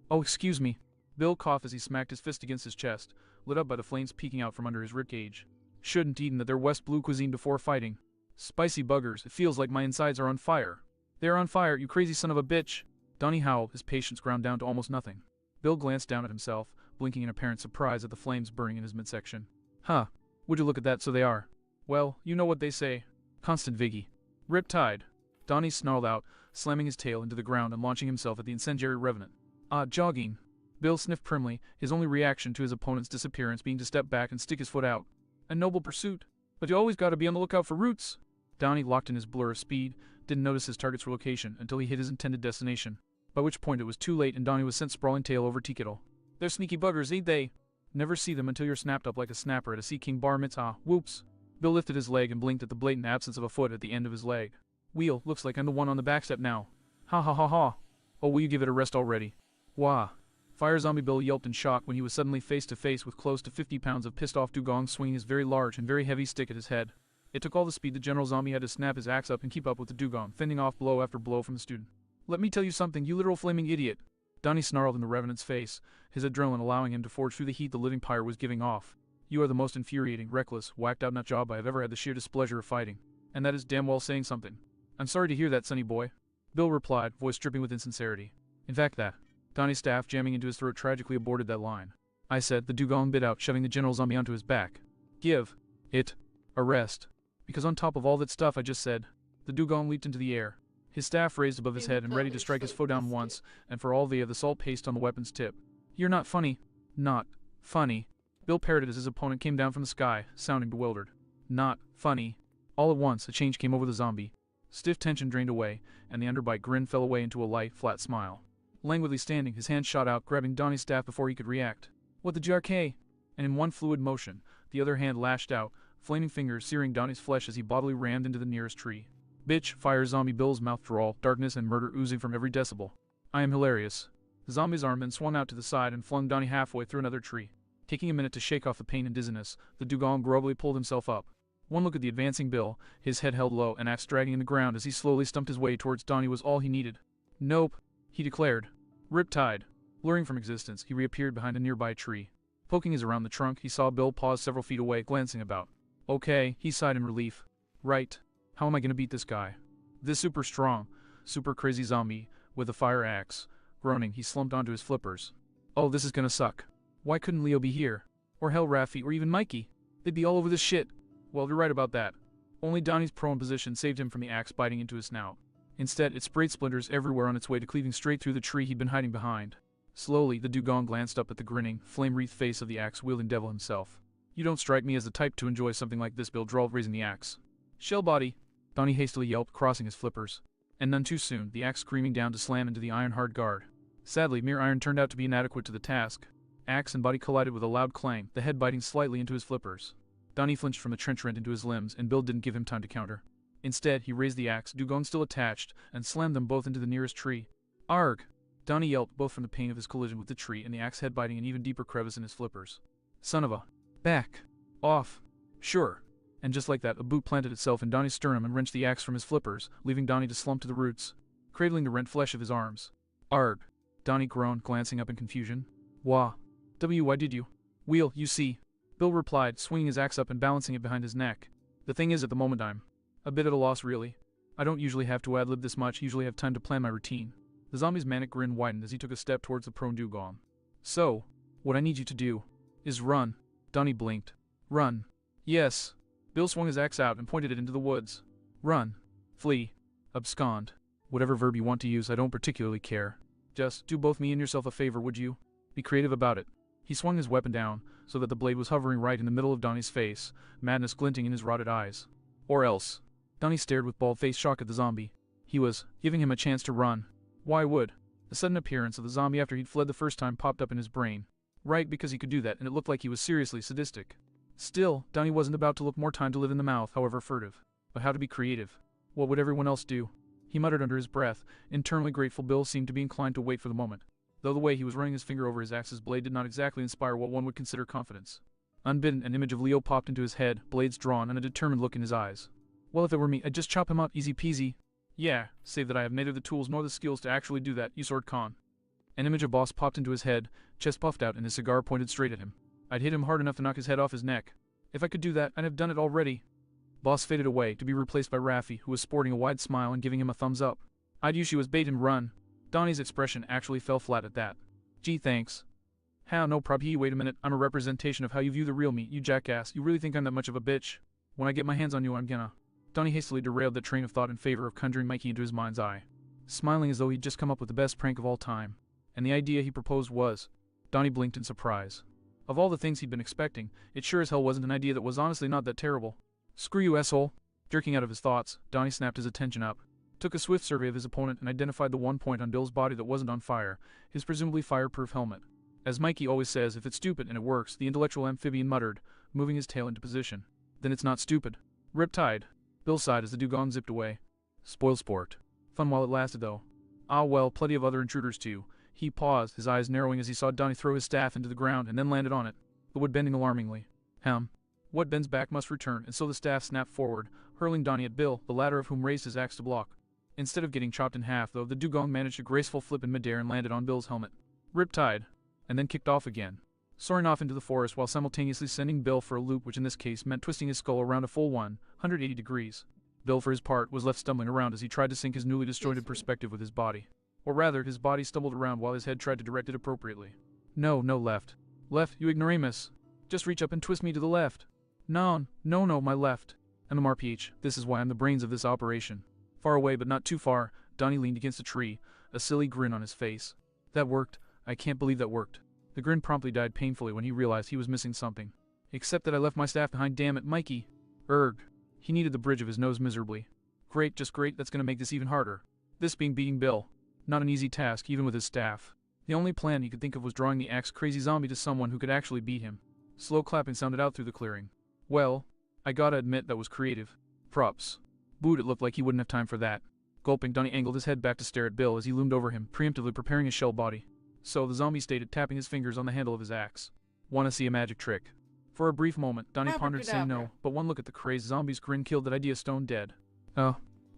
Oh, excuse me. Bill coughed as he smacked his fist against his chest, lit up by the flames peeking out from under his ribcage. Shouldn't eaten that their West Blue cuisine before fighting. Spicy buggers, it feels like my insides are on fire. They are on fire, you crazy son of a bitch! Donnie howled, his patience ground down to almost nothing. Bill glanced down at himself, blinking in apparent surprise at the flames burning in his midsection. Huh. Would you look at that, so they are. Well, you know what they say. Constant Viggy. Riptide. Donnie snarled out, slamming his tail into the ground and launching himself at the incendiary revenant. Jogging. Bill sniffed primly, his only reaction to his opponent's disappearance being to step back and stick his foot out. A noble pursuit. But you always gotta be on the lookout for roots. Donnie, locked in his blur of speed, didn't notice his target's location until he hit his intended destination, by which point it was too late and Donnie was sent sprawling tail over Tikitl. They're sneaky buggers, ain't they? Never see them until you're snapped up like a snapper at a Sea King bar mitzvah. Whoops. Bill lifted his leg and blinked at the blatant absence of a foot at the end of his leg. Wheel, looks like I'm the one on the backstep now. Ha ha ha ha. Oh, will you give it a rest already? Wah. Fire Zombie Bill yelped in shock when he was suddenly face to face with close to 50 pounds of pissed off dugong swinging his very large and very heavy stick at his head. It took all the speed the General Zombie had to snap his axe up and keep up with the dugong, fending off blow after blow from the student. "Let me tell you something, you literal flaming idiot!" Donnie snarled in the Revenant's face, his adrenaline allowing him to forge through the heat the living pyre was giving off. "You are the most infuriating, reckless, whacked-out nutjob I have ever had the sheer displeasure of fighting. And that is damn well saying something." "I'm sorry to hear that, sonny boy," Bill replied, voice dripping with insincerity. In fact that. Donnie's staff jamming into his throat tragically aborted that line. "I said," the dugong bit out, shoving the General Zombie onto his back. "Give it a rest. Because on top of all that stuff I just said," the dugong leaped into the air, his staff raised above his head and ready to strike his foe down once, and for all the of the salt paste on the weapon's tip. "You're not funny." "Not funny," Bill parroted as his opponent came down from the sky, sounding bewildered. "Not funny." All at once, a change came over the zombie. Stiff tension drained away, and the underbite grin fell away into a light, flat smile. Languidly standing, his hand shot out, grabbing Donnie's staff before he could react. "What the JRK?" And in one fluid motion, the other hand lashed out, flaming fingers searing Donnie's flesh as he bodily rammed into the nearest tree. "Bitch!" fire zombie Bill's mouth drawl, darkness and murder oozing from every decibel. "I am hilarious." The zombie's arm then swung out to the side and flung Donnie halfway through another tree. Taking a minute to shake off the pain and dizziness, the dugong groggily pulled himself up. One look at the advancing Bill, his head held low and axe dragging in the ground as he slowly stumped his way towards Donnie was all he needed. "Nope," he declared. Riptide. Blurring from existence, he reappeared behind a nearby tree. Poking his around the trunk, he saw Bill pause several feet away, glancing about. "Okay," he sighed in relief. "Right. How am I gonna beat this guy? This super strong, super crazy zombie, with a fire axe." Groaning, he slumped onto his flippers. "Oh, this is gonna suck. Why couldn't Leo be here? Or hell, Raffi, or even Mikey? They'd be all over this shit." Well, you're right about that. Only Donnie's prone position saved him from the axe biting into his snout. Instead, it sprayed splinters everywhere on its way to cleaving straight through the tree he'd been hiding behind. Slowly, the dugong glanced up at the grinning, flame-wreathed face of the axe-wielding devil himself. "You don't strike me as the type to enjoy something like this," Bill drawled, raising the axe. "Shell body," Donnie hastily yelped, crossing his flippers. And none too soon, the axe screaming down to slam into the iron-hard guard. Sadly, mere iron turned out to be inadequate to the task. Axe and body collided with a loud clang, the head biting slightly into his flippers. Donnie flinched from the trench rent into his limbs, and Bill didn't give him time to counter. Instead, he raised the axe, dugong still attached, and slammed them both into the nearest tree. "Arg!" Donnie yelped, both from the pain of his collision with the tree and the axe head biting an even deeper crevice in his flippers. "Son of a... back! Off! Sure!" And just like that, a boot planted itself in Donnie's sternum and wrenched the axe from his flippers, leaving Donnie to slump to the roots, cradling the rent flesh of his arms. "Arg!" Donnie groaned, glancing up in confusion. "Wah! Why did you?" "Wheel, you see," Bill replied, swinging his axe up and balancing it behind his neck. "The thing is, at the moment I'm a bit at a loss, really. I don't usually have to ad-lib this much, usually have time to plan my routine." The zombie's manic grin widened as he took a step towards the prone dugong. "So, what I need you to do is run." Donnie blinked. "Run." "Yes." Bill swung his axe out and pointed it into the woods. "Run. Flee. Abscond. Whatever verb you want to use, I don't particularly care. Just do both me and yourself a favor, would you? Be creative about it." He swung his weapon down, so that the blade was hovering right in the middle of Donnie's face, madness glinting in his rotted eyes. "Or else." Donnie stared with bald-faced shock at the zombie. He was giving him a chance to run. Why would? The sudden appearance of the zombie after he'd fled the first time popped up in his brain. Right, because he could do that, and it looked like he was seriously sadistic. Still, Donnie wasn't about to look more time to live in the mouth, however furtive. But how to be creative? What would everyone else do? He muttered under his breath. Internally grateful, Bill seemed to be inclined to wait for the moment, though the way he was running his finger over his axe's blade did not exactly inspire what one would consider confidence. Unbidden, an image of Leo popped into his head, blades drawn and a determined look in his eyes. "Well, if it were me, I'd just chop him up, easy peasy." "Yeah, save that I have neither the tools nor the skills to actually do that, you sword con." An image of Boss popped into his head, chest puffed out and his cigar pointed straight at him. "I'd hit him hard enough to knock his head off his neck. If I could do that, I'd have done it already." Boss faded away, to be replaced by Raffi, who was sporting a wide smile and giving him a thumbs up. "I'd use you as bait and run." Donnie's expression actually fell flat at that. "Gee, thanks." "How, no prob. Wait a minute, I'm a representation of how you view the real me, you jackass. You really think I'm that much of a bitch? When I get my hands on you, I'm gonna..." Donnie hastily derailed that train of thought in favor of conjuring Mikey into his mind's eye, smiling as though he'd just come up with the best prank of all time. And the idea he proposed was... Donnie blinked in surprise. Of all the things he'd been expecting, it sure as hell wasn't an idea that was honestly not that terrible. "Screw you, asshole." Jerking out of his thoughts, Donnie snapped his attention up, took a swift survey of his opponent and identified the one point on Bill's body that wasn't on fire, his presumably fireproof helmet. As Mikey always says, if it's stupid and it works, the intellectual amphibian muttered, moving his tail into position. "Then it's not stupid." "Riptide." Bill sighed as the dugong zipped away. "Spoil sport. Fun while it lasted, though. Ah well, plenty of other intruders too." He paused, his eyes narrowing as he saw Donnie throw his staff into the ground and then landed on it, the wood bending alarmingly. What bends back must return, and so the staff snapped forward, hurling Donnie at Bill, the latter of whom raised his axe to block. Instead of getting chopped in half, though, the dugong managed a graceful flip in midair and landed on Bill's helmet. Riptide, and then kicked off again, soaring off into the forest while simultaneously sending Bill for a loop, which in this case meant twisting his skull around a full 180 degrees. Bill, for his part, was left stumbling around as he tried to sync his newly disjointed perspective with his body. Or rather, his body stumbled around while his head tried to direct it appropriately. No, left. Left, you ignoramus. Just reach up and twist me to the left. No, my left. MMRPH, this is why I'm the brains of this operation. Far away but not too far, Donnie leaned against a tree, a silly grin on his face. That worked. I can't believe that worked. The grin promptly died painfully when he realized he was missing something. Except that I left my staff behind, damn it, Mikey. Erg. He needed the bridge of his nose miserably. Great, just great, that's gonna make this even harder. This being beating Bill. Not an easy task, even with his staff. The only plan he could think of was drawing the axe-crazy zombie to someone who could actually beat him. Slow clapping sounded out through the clearing. Well, I gotta admit that was creative. Props. Boot, it looked like he wouldn't have time for that. Gulping, Donnie angled his head back to stare at Bill as he loomed over him, preemptively preparing his shell body. So, the zombie stated, tapping his fingers on the handle of his axe. Wanna see a magic trick? For a brief moment, Donnie pondered saying no, but one look at the crazed zombie's grin killed that idea stone dead.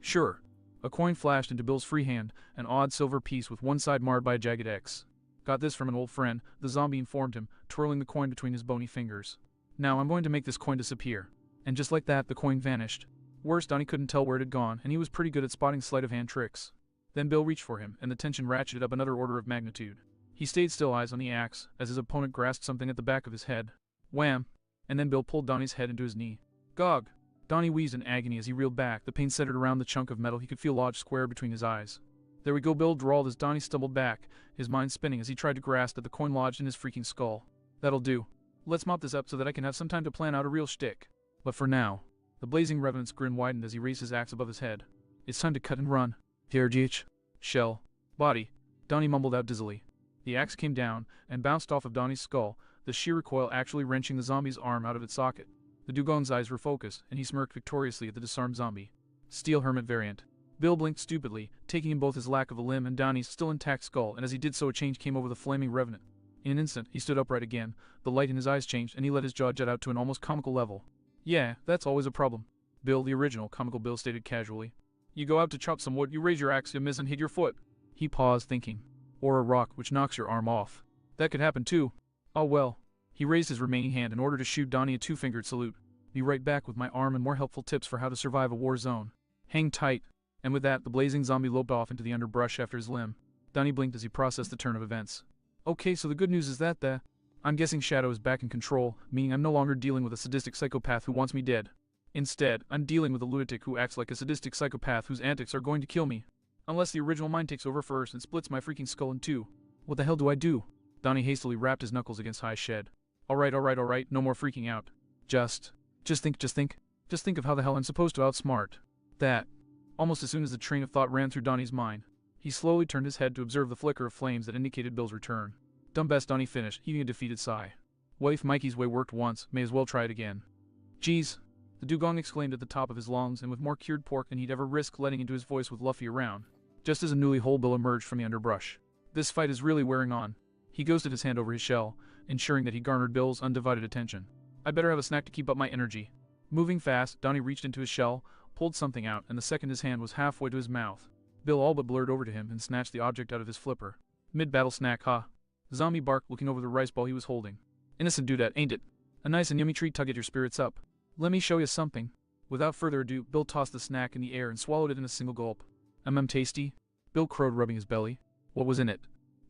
Sure. A coin flashed into Bill's free hand, an odd silver piece with one side marred by a jagged X. Got this from an old friend, the zombie informed him, twirling the coin between his bony fingers. Now I'm going to make this coin disappear. And just like that, the coin vanished. Worse, Donnie couldn't tell where it had gone, and he was pretty good at spotting sleight-of-hand tricks. Then Bill reached for him, and the tension ratcheted up another order of magnitude. He stayed still, eyes on the axe, as his opponent grasped something at the back of his head. Wham! And then Bill pulled Donnie's head into his knee. Gog! Donnie wheezed in agony as he reeled back, the pain centered around the chunk of metal he could feel lodged square between his eyes. There we go, Bill drawled as Donnie stumbled back, his mind spinning as he tried to grasp at the coin lodged in his freaking skull. That'll do. Let's mop this up so that I can have some time to plan out a real shtick. But for now... The blazing revenant's grin widened as he raised his axe above his head. It's time to cut and run. Piergich. Shell. Body. Donnie mumbled out dizzily. The axe came down and bounced off of Donnie's skull, the sheer recoil actually wrenching the zombie's arm out of its socket. The dugong's eyes were focused, and he smirked victoriously at the disarmed zombie. Steel Hermit variant. Bill blinked stupidly, taking in both his lack of a limb and Donnie's still intact skull, and as he did so a change came over the flaming revenant. In an instant, he stood upright again, the light in his eyes changed, and he let his jaw jet out to an almost comical level. Yeah, that's always a problem. Bill, the original, comical Bill stated casually. You go out to chop some wood, you raise your axe, you miss and hit your foot. He paused, thinking. Or a rock, which knocks your arm off. That could happen too. Oh well. He raised his remaining hand in order to shoot Donnie a two-fingered salute. Be right back with my arm and more helpful tips for how to survive a war zone. Hang tight. And with that, the blazing zombie loped off into the underbrush after his limb. Donnie blinked as he processed the turn of events. Okay, so the good news is that I'm guessing Shadow is back in control, meaning I'm no longer dealing with a sadistic psychopath who wants me dead. Instead, I'm dealing with a lunatic who acts like a sadistic psychopath whose antics are going to kill me. Unless the original mind takes over first and splits my freaking skull in two. What the hell do I do? Donnie hastily rapped his knuckles against High Shed. Alright, no more freaking out. Just think of how the hell I'm supposed to outsmart that. Almost as soon as the train of thought ran through Donnie's mind, he slowly turned his head to observe the flicker of flames that indicated Bill's return. Dumb best, Donnie finished, heaving a defeated sigh. Well, if Mikey's way worked once, may as well try it again. Geez, the dugong exclaimed at the top of his lungs and with more cured pork than he'd ever risked letting into his voice with Luffy around, just as a newly whole Bill emerged from the underbrush. This fight is really wearing on. He ghosted his hand over his shell, ensuring that he garnered Bill's undivided attention. I'd better have a snack to keep up my energy. Moving fast, Donnie reached into his shell, pulled something out, and the second his hand was halfway to his mouth, Bill all but blurred over to him and snatched the object out of his flipper. Mid-battle snack, huh? The zombie barked, looking over the rice ball he was holding. Innocent dudette, ain't it? A nice and yummy treat to get your spirits up. Let me show you something. Without further ado, Bill tossed the snack in the air and swallowed it in a single gulp. Tasty? Bill crowed, rubbing his belly. What was in it?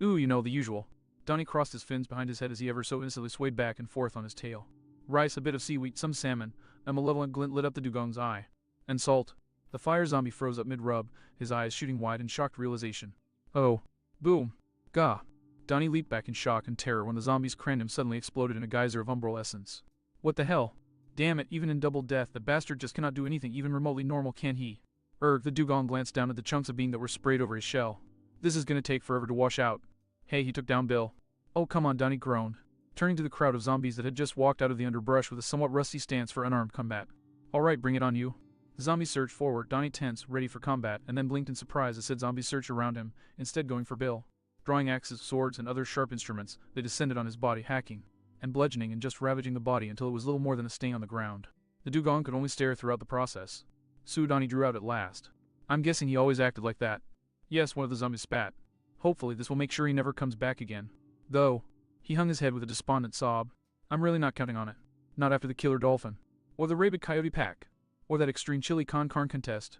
Ooh, you know, the usual. Donnie crossed his fins behind his head as he ever so innocently swayed back and forth on his tail. Rice, a bit of seaweed, some salmon. A malevolent glint lit up the dugong's eye. And salt. The fire zombie froze up mid-rub, his eyes shooting wide in shocked realization. Oh. Boom. Gah. Donnie leaped back in shock and terror when the zombie's cranium suddenly exploded in a geyser of umbral essence. What the hell? Damn it, even in double death, the bastard just cannot do anything even remotely normal, can he? The dugong glanced down at the chunks of bean that were sprayed over his shell. This is gonna take forever to wash out. Hey, he took down Bill. Oh, come on, Donnie groaned, turning to the crowd of zombies that had just walked out of the underbrush with a somewhat rusty stance for unarmed combat. Alright, bring it on, you. The zombies surged forward, Donnie tense, ready for combat, and then blinked in surprise as said zombies surged around him, instead going for Bill. Drawing axes, swords, and other sharp instruments, they descended on his body, hacking. and bludgeoning and just ravaging the body until it was little more than a stain on the ground. The dugong could only stare throughout the process. Suudani drew out at last. I'm guessing he always acted like that. Yes, one of the zombies spat. Hopefully this will make sure he never comes back again. Though, he hung his head with a despondent sob. I'm really not counting on it. Not after the killer dolphin. Or the rabid coyote pack. Or that extreme chili con carne contest.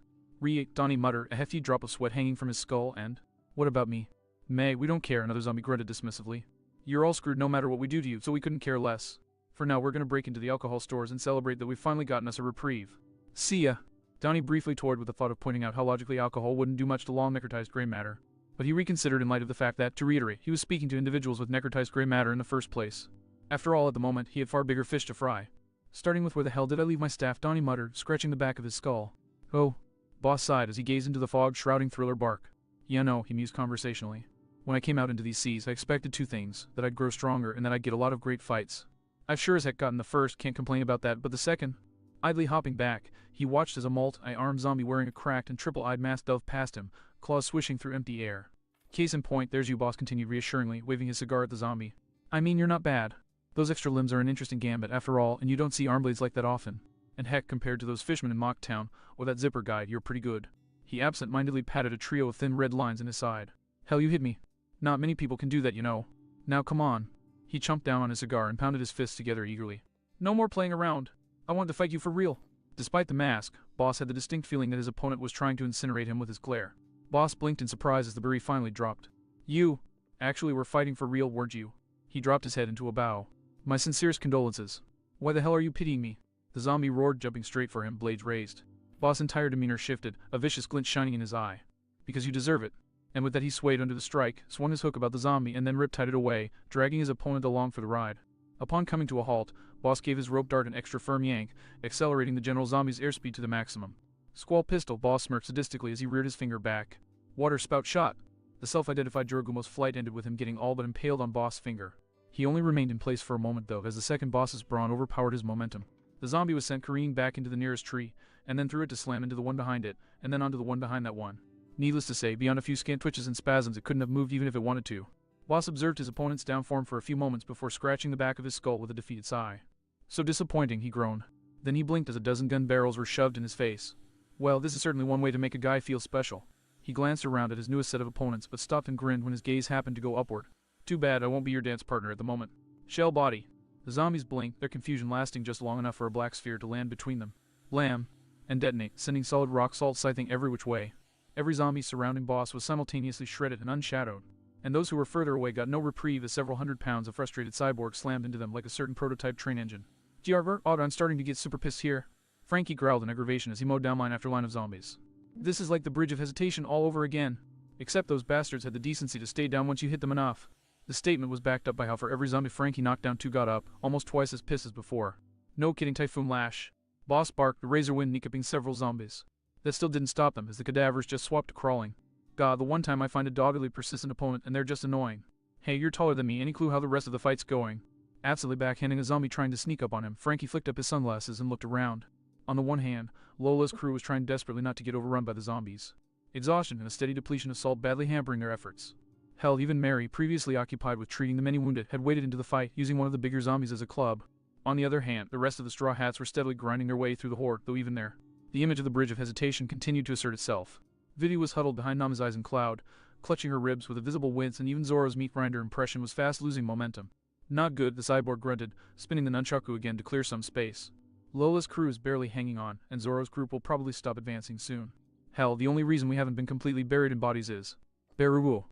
Donnie muttered, a hefty drop of sweat hanging from his skull, and... What about me? May, we don't care, another zombie grunted dismissively. You're all screwed no matter what we do to you, so we couldn't care less. For now, we're gonna break into the alcohol stores and celebrate that we've finally gotten us a reprieve. See ya. Donnie briefly toyed with the thought of pointing out how logically alcohol wouldn't do much to long necrotized gray matter. But he reconsidered in light of the fact that, to reiterate, he was speaking to individuals with necrotized gray matter in the first place. After all, at the moment, he had far bigger fish to fry. Starting with where the hell did I leave my staff, Donnie muttered, scratching the back of his skull. Oh. Boss sighed as he gazed into the fog shrouding Thriller Bark. Yeah, no, he mused conversationally. When I came out into these seas, I expected two things, that I'd grow stronger and that I'd get a lot of great fights. I've sure as heck gotten the first, can't complain about that, but the second... Idly hopping back, he watched as a multi-armed zombie wearing a cracked and triple-eyed mask dove past him, claws swishing through empty air. Case in point, there's you, boss continued reassuringly, waving his cigar at the zombie. I mean, you're not bad. Those extra limbs are an interesting gambit, after all, and you don't see arm blades like that often. And heck, compared to those fishmen in Mocktown, or that zipper guide, you're pretty good. He absent-mindedly patted a trio of thin red lines in his side. Hell, you hit me. Not many people can do that, you know. Now come on. He chomped down on his cigar and pounded his fists together eagerly. No more playing around. I want to fight you for real. Despite the mask, Boss had the distinct feeling that his opponent was trying to incinerate him with his glare. Boss blinked in surprise as the berry finally dropped. You actually were fighting for real, weren't you? He dropped his head into a bow. My sincerest condolences. Why the hell are you pitying me? The zombie roared, jumping straight for him, blades raised. Boss' entire demeanor shifted, a vicious glint shining in his eye. Because you deserve it. And with that he swayed under the strike, swung his hook about the zombie and then riptied it away, dragging his opponent along for the ride. Upon coming to a halt, Boss gave his rope dart an extra firm yank, accelerating the general zombie's airspeed to the maximum. Squall pistol, Boss smirked sadistically as he reared his finger back. Water spout shot. The self-identified Juragumo's flight ended with him getting all but impaled on Boss' finger. He only remained in place for a moment though, as the second boss's brawn overpowered his momentum. The zombie was sent careening back into the nearest tree, and then through it to slam into the one behind it, and then onto the one behind that one. Needless to say, beyond a few scant twitches and spasms, it couldn't have moved even if it wanted to. Boss observed his opponent's downform for a few moments before scratching the back of his skull with a defeated sigh. So disappointing, he groaned. Then he blinked as a dozen gun barrels were shoved in his face. Well, this is certainly one way to make a guy feel special. He glanced around at his newest set of opponents, but stopped and grinned when his gaze happened to go upward. Too bad I won't be your dance partner at the moment. Shell body. The zombies blinked, their confusion lasting just long enough for a black sphere to land between them. Blam! And detonate, sending solid rock salt scything every which way. Every zombie surrounding Boss was simultaneously shredded and unshadowed. And those who were further away got no reprieve as several hundred pounds of frustrated cyborgs slammed into them like a certain prototype train engine. Giarver, Odd, I'm starting to get super pissed here. Frankie growled in aggravation as he mowed down line after line of zombies. This is like the Bridge of Hesitation all over again. Except those bastards had the decency to stay down once you hit them enough. The statement was backed up by how for every zombie Frankie knocked down two got up, almost twice as pissed as before. No kidding, Typhoon Lash. Boss barked, the razor wind kneecapping several zombies. That still didn't stop them, as the cadavers just swapped to crawling. God, the one time I find a doggedly persistent opponent and they're just annoying. Hey, you're taller than me, any clue how the rest of the fight's going? Absently backhanding a zombie trying to sneak up on him, Frankie flicked up his sunglasses and looked around. On the one hand, Lola's crew was trying desperately not to get overrun by the zombies. Exhaustion and a steady depletion of salt badly hampering their efforts. Hell, even Mary, previously occupied with treating the many wounded, had waded into the fight, using one of the bigger zombies as a club. On the other hand, the rest of the Straw Hats were steadily grinding their way through the horde, though even there, the image of the Bridge of Hesitation continued to assert itself. Vivi was huddled behind Nama's eyes in cloud, clutching her ribs with a visible wince, and even Zoro's meat grinder impression was fast losing momentum. Not good, the cyborg grunted, spinning the nunchaku again to clear some space. Lola's crew is barely hanging on, and Zoro's group will probably stop advancing soon. Hell, the only reason we haven't been completely buried in bodies is Beruwo.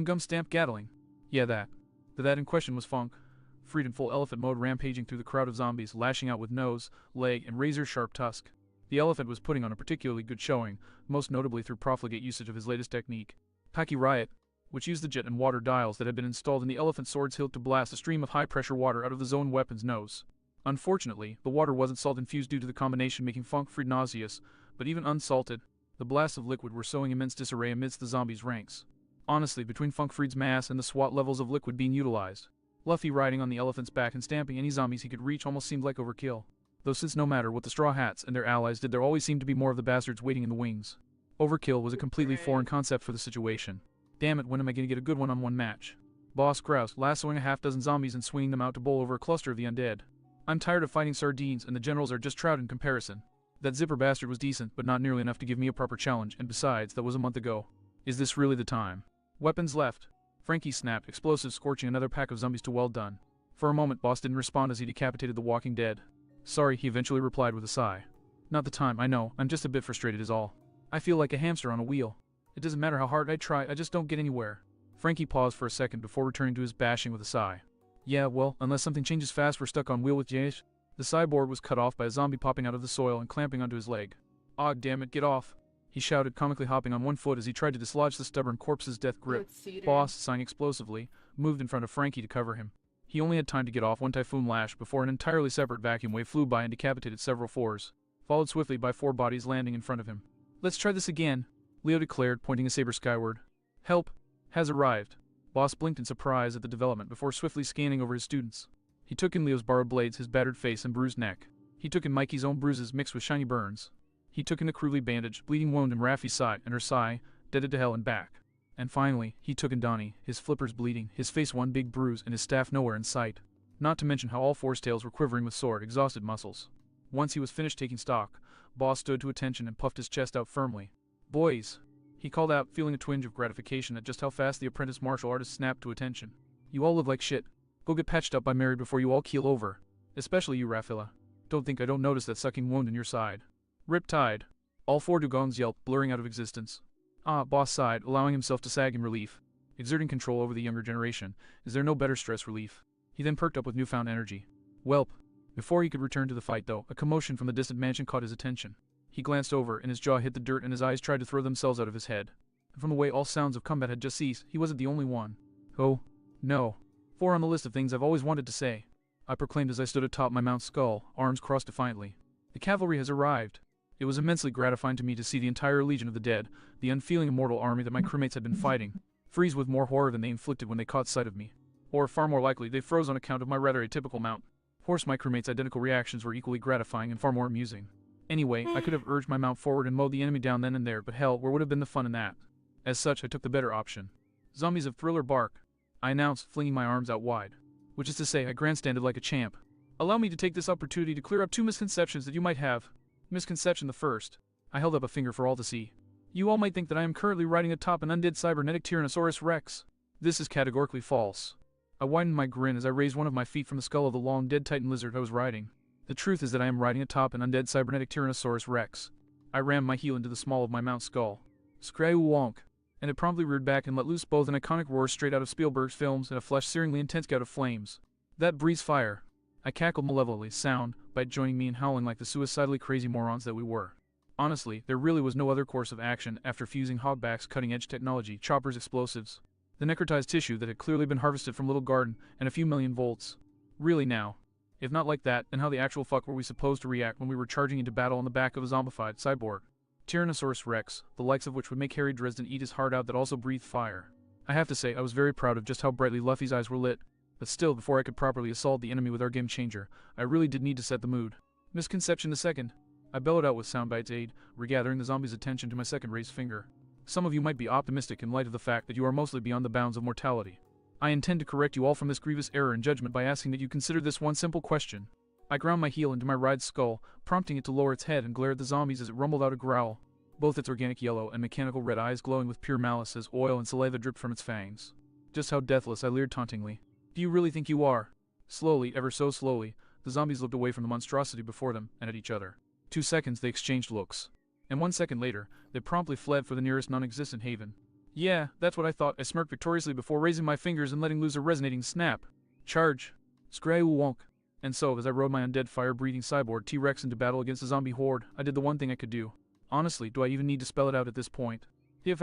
Gum stamp Gatling. Yeah, that. That in question was Funk, freed in full elephant mode, rampaging through the crowd of zombies, lashing out with nose, leg, and razor-sharp tusk. The elephant was putting on a particularly good showing, most notably through profligate usage of his latest technique, Paki Riot, which used the jet and water dials that had been installed in the elephant's sword's hilt to blast a stream of high-pressure water out of the zone weapon's nose. Unfortunately, the water wasn't salt-infused due to the combination making Funk freed nauseous, but even unsalted, the blasts of liquid were sowing immense disarray amidst the zombies' ranks. Honestly, between Funkfried's mass and the SWAT levels of liquid being utilized, Luffy riding on the elephant's back and stamping any zombies he could reach almost seemed like overkill. Though since no matter what the Straw Hats and their allies did, there always seemed to be more of the bastards waiting in the wings. Overkill was a completely foreign concept for the situation. Damn it, when am I going to get a good one-on-one match? Boss groused, lassoing a half-dozen zombies and swinging them out to bowl over a cluster of the undead. I'm tired of fighting sardines, and the generals are just trout in comparison. That zipper bastard was decent, but not nearly enough to give me a proper challenge, and besides, that was a month ago. Is this really the time? Weapons left. Frankie snapped, explosives scorching another pack of zombies to well done. For a moment, Boss didn't respond as he decapitated the walking dead. Sorry, he eventually replied with a sigh. Not the time, I know, I'm just a bit frustrated is all. I feel like a hamster on a wheel. It doesn't matter how hard I try, I just don't get anywhere. Frankie paused for a second before returning to his bashing with a sigh. Yeah, well, unless something changes fast, we're stuck on wheel with Jace. The cyborg was cut off by a zombie popping out of the soil and clamping onto his leg. "Og damn it, get off!" he shouted, comically hopping on one foot as he tried to dislodge the stubborn corpse's death grip. Boss, sighing explosively, moved in front of Frankie to cover him. He only had time to get off one typhoon lash before an entirely separate vacuum wave flew by and decapitated several fours, followed swiftly by 4 bodies landing in front of him. "Let's try this again," Leo declared, pointing a saber skyward. "Help has arrived." Boss blinked in surprise at the development before swiftly scanning over his students. He took in Leo's borrowed blades, his battered face and bruised neck. He took in Mikey's own bruises mixed with shiny burns. He took in the crudely bandaged, bleeding wound in Rafi's side and her sigh, deaded to hell and back. And finally, he took in Donnie, his flippers bleeding, his face one big bruise and his staff nowhere in sight. Not to mention how all 4's tails were quivering with sore, exhausted muscles. Once he was finished taking stock, Boss stood to attention and puffed his chest out firmly. "Boys," he called out, feeling a twinge of gratification at just how fast the apprentice martial artist snapped to attention. "You all live like shit. Go get patched up by Mary before you all keel over. Especially you, Rafila. Don't think I don't notice that sucking wound in your side." "Riptide." All 4 dugongs yelped, blurring out of existence. "Ah," Boss sighed, allowing himself to sag in relief. Exerting control over the younger generation, is there no better stress relief? He then perked up with newfound energy. Welp. Before he could return to the fight, though, a commotion from the distant mansion caught his attention. He glanced over, and his jaw hit the dirt and his eyes tried to throw themselves out of his head. And from the way all sounds of combat had just ceased, he wasn't the only one. "Oh, no. 4 on the list of things I've always wanted to say," I proclaimed as I stood atop my mount's skull, arms crossed defiantly. "The cavalry has arrived." It was immensely gratifying to me to see the entire legion of the dead, the unfeeling immortal army that my crewmates had been fighting, freeze with more horror than they inflicted when they caught sight of me. Or, far more likely, they froze on account of my rather atypical mount. Of course, my crewmates' identical reactions were equally gratifying and far more amusing. Anyway, I could have urged my mount forward and mowed the enemy down then and there, but hell, where would have been the fun in that? As such, I took the better option. "Zombies of Thriller bark," I announced, flinging my arms out wide. Which is to say, I grandstanded like a champ. "Allow me to take this opportunity to clear up 2 misconceptions that you might have. Misconception the first." I held up a finger for all to see. "You all might think that I am currently riding atop an undead cybernetic Tyrannosaurus Rex. This is categorically false." I widened my grin as I raised one of my feet from the skull of the long dead titan lizard I was riding. "The truth is that I am riding atop an undead cybernetic Tyrannosaurus Rex." I rammed my heel into the small of my mount's skull. "Screw wonk," and it promptly reared back and let loose both an iconic roar straight out of Spielberg's films and a flesh-searingly intense gout of flames. "That breathes fire." I cackled malevolently, sound bite joining me in howling like the suicidally crazy morons that we were. Honestly, there really was no other course of action after fusing Hogback's cutting-edge technology, Chopper's explosives, the necrotized tissue that had clearly been harvested from Little Garden, and a few million volts. Really now. If not like that, then how the actual fuck were we supposed to react when we were charging into battle on the back of a zombified cyborg? Tyrannosaurus Rex, the likes of which would make Harry Dresden eat his heart out that also breathed fire. I have to say, I was very proud of just how brightly Luffy's eyes were lit, but still, before I could properly assault the enemy with our game changer, I really did need to set the mood. "Misconception the second," I bellowed out with soundbite's aid, regathering the zombie's attention to my second raised finger. "Some of you might be optimistic in light of the fact that you are mostly beyond the bounds of mortality. I intend to correct you all from this grievous error in judgment by asking that you consider this one simple question." I ground my heel into my ride's skull, prompting it to lower its head and glare at the zombies as it rumbled out a growl, both its organic yellow and mechanical red eyes glowing with pure malice as oil and saliva dripped from its fangs. Just how deathless, I leered tauntingly. "Do you really think you are?" Slowly, ever so slowly, the zombies looked away from the monstrosity before them and at each other. 2 seconds they exchanged looks. And 1 second later, they promptly fled for the nearest non-existent haven. "Yeah, that's what I thought," I smirked victoriously before raising my fingers and letting loose a resonating snap. "Charge!" Scray wonk. And so, as I rode my undead fire-breathing cyborg T-Rex into battle against the zombie horde, I did the one thing I could do. Honestly, do I even need to spell it out at this point? Hoo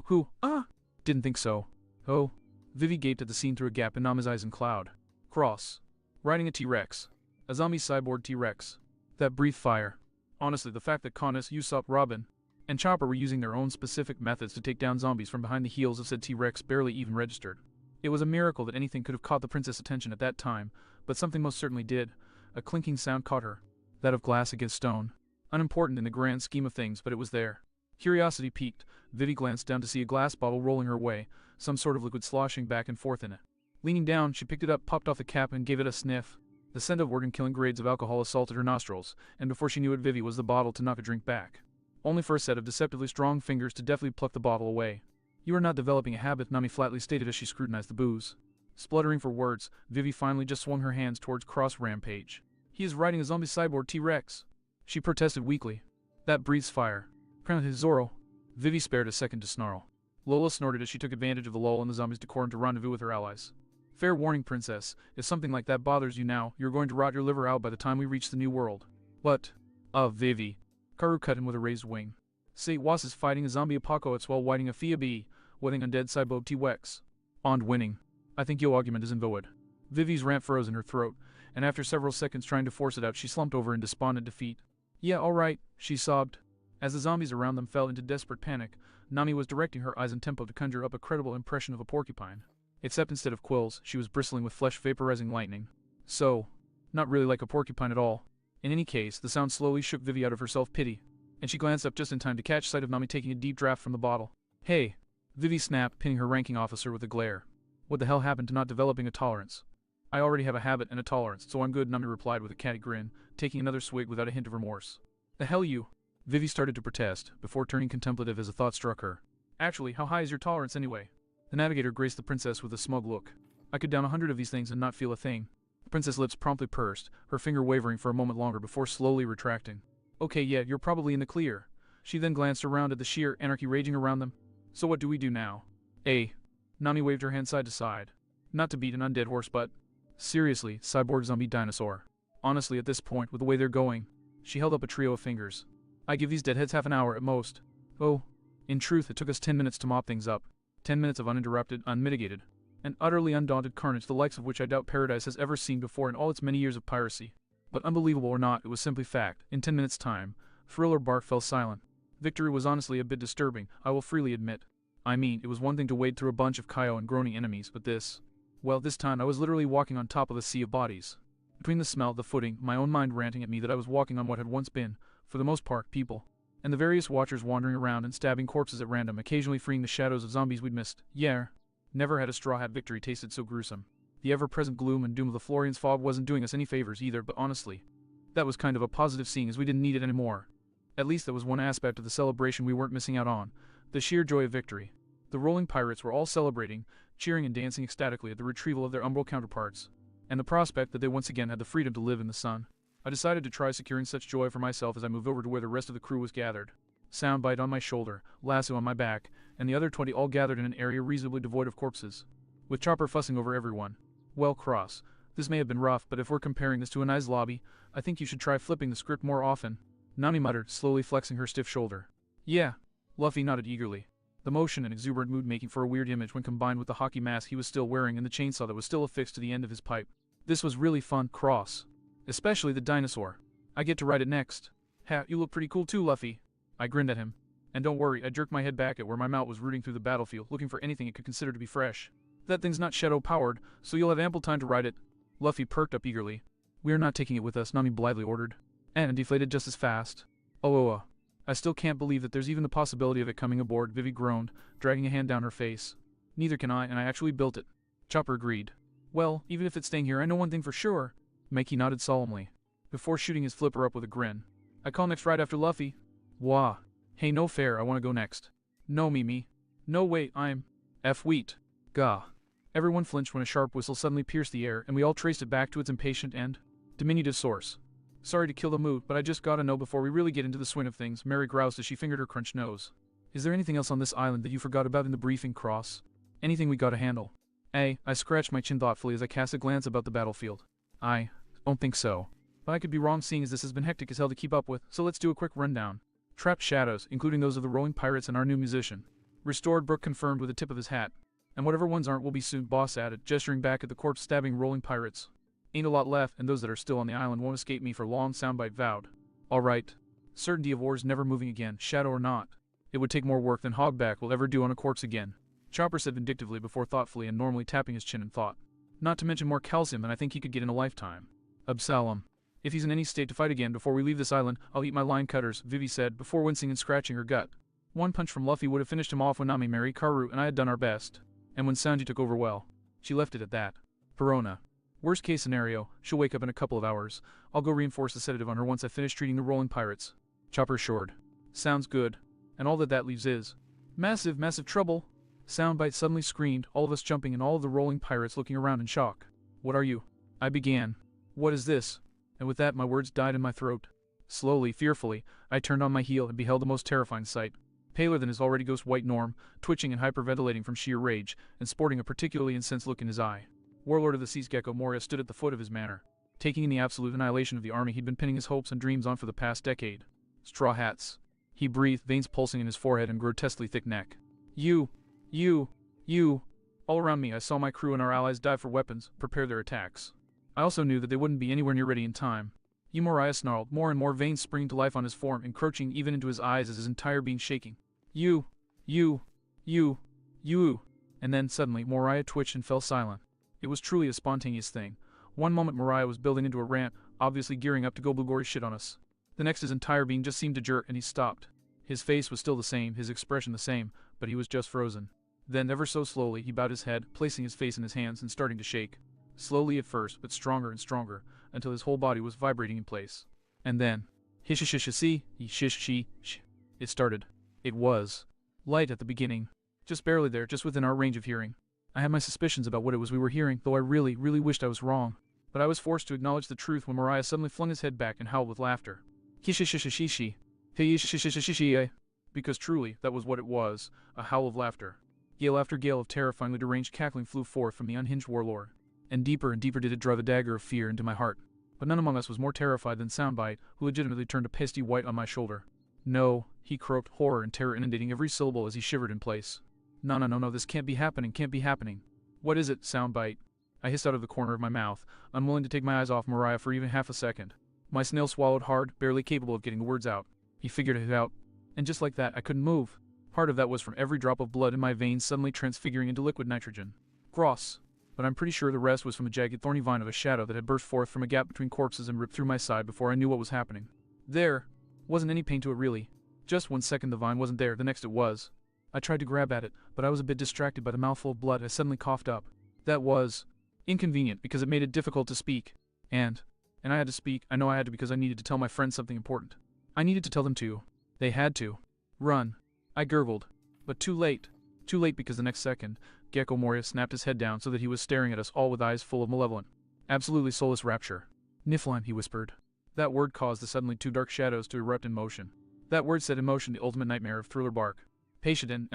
hoo, ah. Didn't think so. Oh. Vivi gaped at the scene through a gap in Nama's eyes and cloud. Cross. Riding a T-Rex. A zombie cyborg T-Rex. That breathed fire. Honestly, the fact that Conus, Usopp, Robin, and Chopper were using their own specific methods to take down zombies from behind the heels of said T-Rex barely even registered. It was a miracle that anything could have caught the princess' attention at that time, but something most certainly did. A clinking sound caught her. That of glass against stone. Unimportant in the grand scheme of things, but it was there. Curiosity piqued, Vivi glanced down to see a glass bottle rolling her way, some sort of liquid sloshing back and forth in it. Leaning down, she picked it up, popped off the cap, and gave it a sniff. The scent of organ-killing grades of alcohol assaulted her nostrils, and before she knew it, Vivi was the bottle to knock a drink back. Only for a set of deceptively strong fingers to deftly pluck the bottle away. "You are not developing a habit," Nami flatly stated as she scrutinized the booze. Spluttering for words, Vivi finally just swung her hands towards Cross Rampage. "He is riding a zombie cyborg T-Rex," she protested weakly. "That breathes fire. Apparently Zoro." Vivi spared a second to snarl. Lola snorted as she took advantage of the lull in the zombies' decorum to rendezvous with her allies. "Fair warning, princess. If something like that bothers you now, you're going to rot your liver out by the time we reach the new world." "What?" Vivi." Karu cut him with a raised wing. "Say, Was is fighting a zombie apocalypse while fighting a Fia B, wedding undead cyborg T-Wex. And winning. I think your argument is invalid." Vivi's rant froze in her throat, and after several seconds trying to force it out, she slumped over in despondent defeat. "Yeah, alright," she sobbed. As the zombies around them fell into desperate panic, Nami was directing her eyes and tempo to conjure up a credible impression of a porcupine. Except instead of quills, she was bristling with flesh vaporizing lightning. So, not really like a porcupine at all. In any case, the sound slowly shook Vivi out of her self-pity, and she glanced up just in time to catch sight of Nami taking a deep draught from the bottle. "Hey!" Vivi snapped, pinning her ranking officer with a glare. "What the hell happened to not developing a tolerance?" "I already have a habit and a tolerance, so I'm good," Nami replied with a catty grin, taking another swig without a hint of remorse. "The hell you?" Vivi started to protest, before turning contemplative as a thought struck her. "Actually, how high is your tolerance anyway?" The navigator graced the princess with a smug look. "I could down 100 of these things and not feel a thing." The princess' lips promptly pursed, her finger wavering for a moment longer before slowly retracting. "Okay, yeah, you're probably in the clear." She then glanced around at the sheer anarchy raging around them. "So what do we do now?" Nami waved her hand side to side. "Not to beat an undead horse, but seriously, cyborg zombie dinosaur. Honestly, at this point, with the way they're going," she held up a trio of fingers, "I give these deadheads half an hour at most." Oh, in truth, it took us 10 minutes to mop things up. 10 minutes of uninterrupted, unmitigated, and utterly undaunted carnage, the likes of which I doubt Paradise has ever seen before in all its many years of piracy. But unbelievable or not, it was simply fact. In 10 minutes' time, Thriller Bark fell silent. Victory was honestly a bit disturbing, I will freely admit. I mean, it was one thing to wade through a bunch of Kaio and groaning enemies, but this... Well, this time I was literally walking on top of a sea of bodies. Between the smell, the footing, my own mind ranting at me that I was walking on what had once been, for the most part, people, and the various watchers wandering around and stabbing corpses at random, occasionally freeing the shadows of zombies we'd missed. Yeah. Never had a Straw Hat victory tasted so gruesome. The ever-present gloom and doom of the Florian's fog wasn't doing us any favors either, but honestly, that was kind of a positive seeing as we didn't need it anymore. At least that was one aspect of the celebration we weren't missing out on, the sheer joy of victory. The rolling pirates were all celebrating, cheering and dancing ecstatically at the retrieval of their umbral counterparts, and the prospect that they once again had the freedom to live in the sun. I decided to try securing such joy for myself as I moved over to where the rest of the crew was gathered. Soundbite on my shoulder, lasso on my back, and the other 20 all gathered in an area reasonably devoid of corpses, with Chopper fussing over everyone. "Well, Cross, this may have been rough, but if we're comparing this to a nice lobby, I think you should try flipping the script more often," Nami muttered, slowly flexing her stiff shoulder. "Yeah," Luffy nodded eagerly. The motion and exuberant mood making for a weird image when combined with the hockey mask he was still wearing and the chainsaw that was still affixed to the end of his pipe. "This was really fun, Cross. Especially the dinosaur. I get to ride it next." "Ha, you look pretty cool too, Luffy." I grinned at him. And don't worry, I jerked my head back at where my mount was rooting through the battlefield, looking for anything it could consider to be fresh. "That thing's not shadow-powered, so you'll have ample time to ride it." Luffy perked up eagerly. "We are not taking it with us," Nami blithely ordered. "And deflated just as fast." I still can't believe that there's even the possibility of it coming aboard," Vivi groaned, dragging a hand down her face. "Neither can I, and I actually built it." Chopper agreed. "Well, even if it's staying here, I know one thing for sure." Mikey nodded solemnly, before shooting his flipper up with a grin. "I call next right after Luffy." "Wah. Hey, no fair, I want to go next." "No, Mimi. No, wait, I'm... F wheat. Gah." Everyone flinched when a sharp whistle suddenly pierced the air, and we all traced it back to its impatient and diminutive source. "Sorry to kill the mood, but I just gotta know before we really get into the swing of things," Mary groused as she fingered her crunched nose. "Is there anything else on this island that you forgot about in the briefing, Cross? Anything we gotta handle?" I scratched my chin thoughtfully as I cast a glance about the battlefield. "I don't think so. But I could be wrong, seeing as this has been hectic as hell to keep up with, so let's do a quick rundown. Trapped shadows, including those of the rolling pirates and our new musician. Restored, Brook confirmed with a tip of his hat. And whatever ones aren't will be soon, Boss added, gesturing back at the corpse-stabbing rolling pirates. Ain't a lot left, and those that are still on the island won't escape me for long, Soundbite vowed. Alright. Certainty of War's never moving again, shadow or not. It would take more work than Hogback will ever do on a corpse again. Chopper said vindictively before thoughtfully and normally tapping his chin in thought. Not to mention more calcium than I think he could get in a lifetime. Absalom. If he's in any state to fight again before we leave this island, I'll eat my line cutters, Vivi said, before wincing and scratching her gut. One punch from Luffy would have finished him off when Nami, Mary, Karu, and I had done our best. And when Sanji took over, well, she left it at that. Perona. Worst case scenario, she'll wake up in a couple of hours. I'll go reinforce the sedative on her once I finish treating the rolling pirates. Chopper assured. Sounds good. And all that leaves is massive, massive trouble. Soundbite suddenly screamed, all of us jumping and all of the rolling pirates looking around in shock. What are you? I began. What is this? And with that my words died in my throat. Slowly, fearfully, I turned on my heel and beheld the most terrifying sight. Paler than his already ghost-white Norm, twitching and hyperventilating from sheer rage, and sporting a particularly incensed look in his eye. Warlord of the Seas Gecko Moria stood at the foot of his manor, taking in the absolute annihilation of the army he'd been pinning his hopes and dreams on for the past decade. Straw hats. He breathed, veins pulsing in his forehead and grotesquely thick neck. You. All around me I saw my crew and our allies dive for weapons, prepare their attacks. I also knew that they wouldn't be anywhere near ready in time. Moria snarled, more and more veins springing to life on his form, encroaching even into his eyes as his entire being shaking. You. And then, suddenly, Moria twitched and fell silent. It was truly a spontaneous thing. One moment Moria was building into a rant, obviously gearing up to go blue gory shit on us. The next his entire being just seemed to jerk and he stopped. His face was still the same, his expression the same, but he was just frozen. Then, ever so slowly, he bowed his head, placing his face in his hands and starting to shake. Slowly at first, but stronger and stronger, until his whole body was vibrating in place. And then, it started. It was light at the beginning, just barely there, just within our range of hearing. I had my suspicions about what it was we were hearing, though I really wished I was wrong. But I was forced to acknowledge the truth when Moria suddenly flung his head back and howled with laughter. Because truly, that was what it was, a howl of laughter. Gale after gale of terrifyingly deranged cackling flew forth from the unhinged warlord. And deeper did it drive a dagger of fear into my heart. But none among us was more terrified than Soundbite, who legitimately turned a pasty white on my shoulder. No, he croaked, horror and terror inundating every syllable as he shivered in place. No, this can't be happening. What is it, Soundbite? I hissed out of the corner of my mouth, unwilling to take my eyes off Moria for even half a second. My snail swallowed hard, barely capable of getting the words out. He figured it out. And just like that, I couldn't move. Part of that was from every drop of blood in my veins suddenly transfiguring into liquid nitrogen. Gross. But I'm pretty sure the rest was from a jagged thorny vine of a shadow that had burst forth from a gap between corpses and ripped through my side before I knew what was happening. There wasn't any pain to it really. Just 1 second the vine wasn't there, the next it was. I tried to grab at it, but I was a bit distracted by the mouthful of blood I suddenly coughed up. That was inconvenient because it made it difficult to speak. And I had to speak. I know I had to because I needed to tell my friends something important. I needed to tell them too. They had to. Run. I gurgled. But too late. Too late because the next second, Gecko Moria snapped his head down so that he was staring at us all with eyes full of malevolent, absolutely soulless rapture. Niflheim, he whispered. That word caused the suddenly 2 dark shadows to erupt in motion. That word set in motion the ultimate nightmare of Thriller Bark. Patient and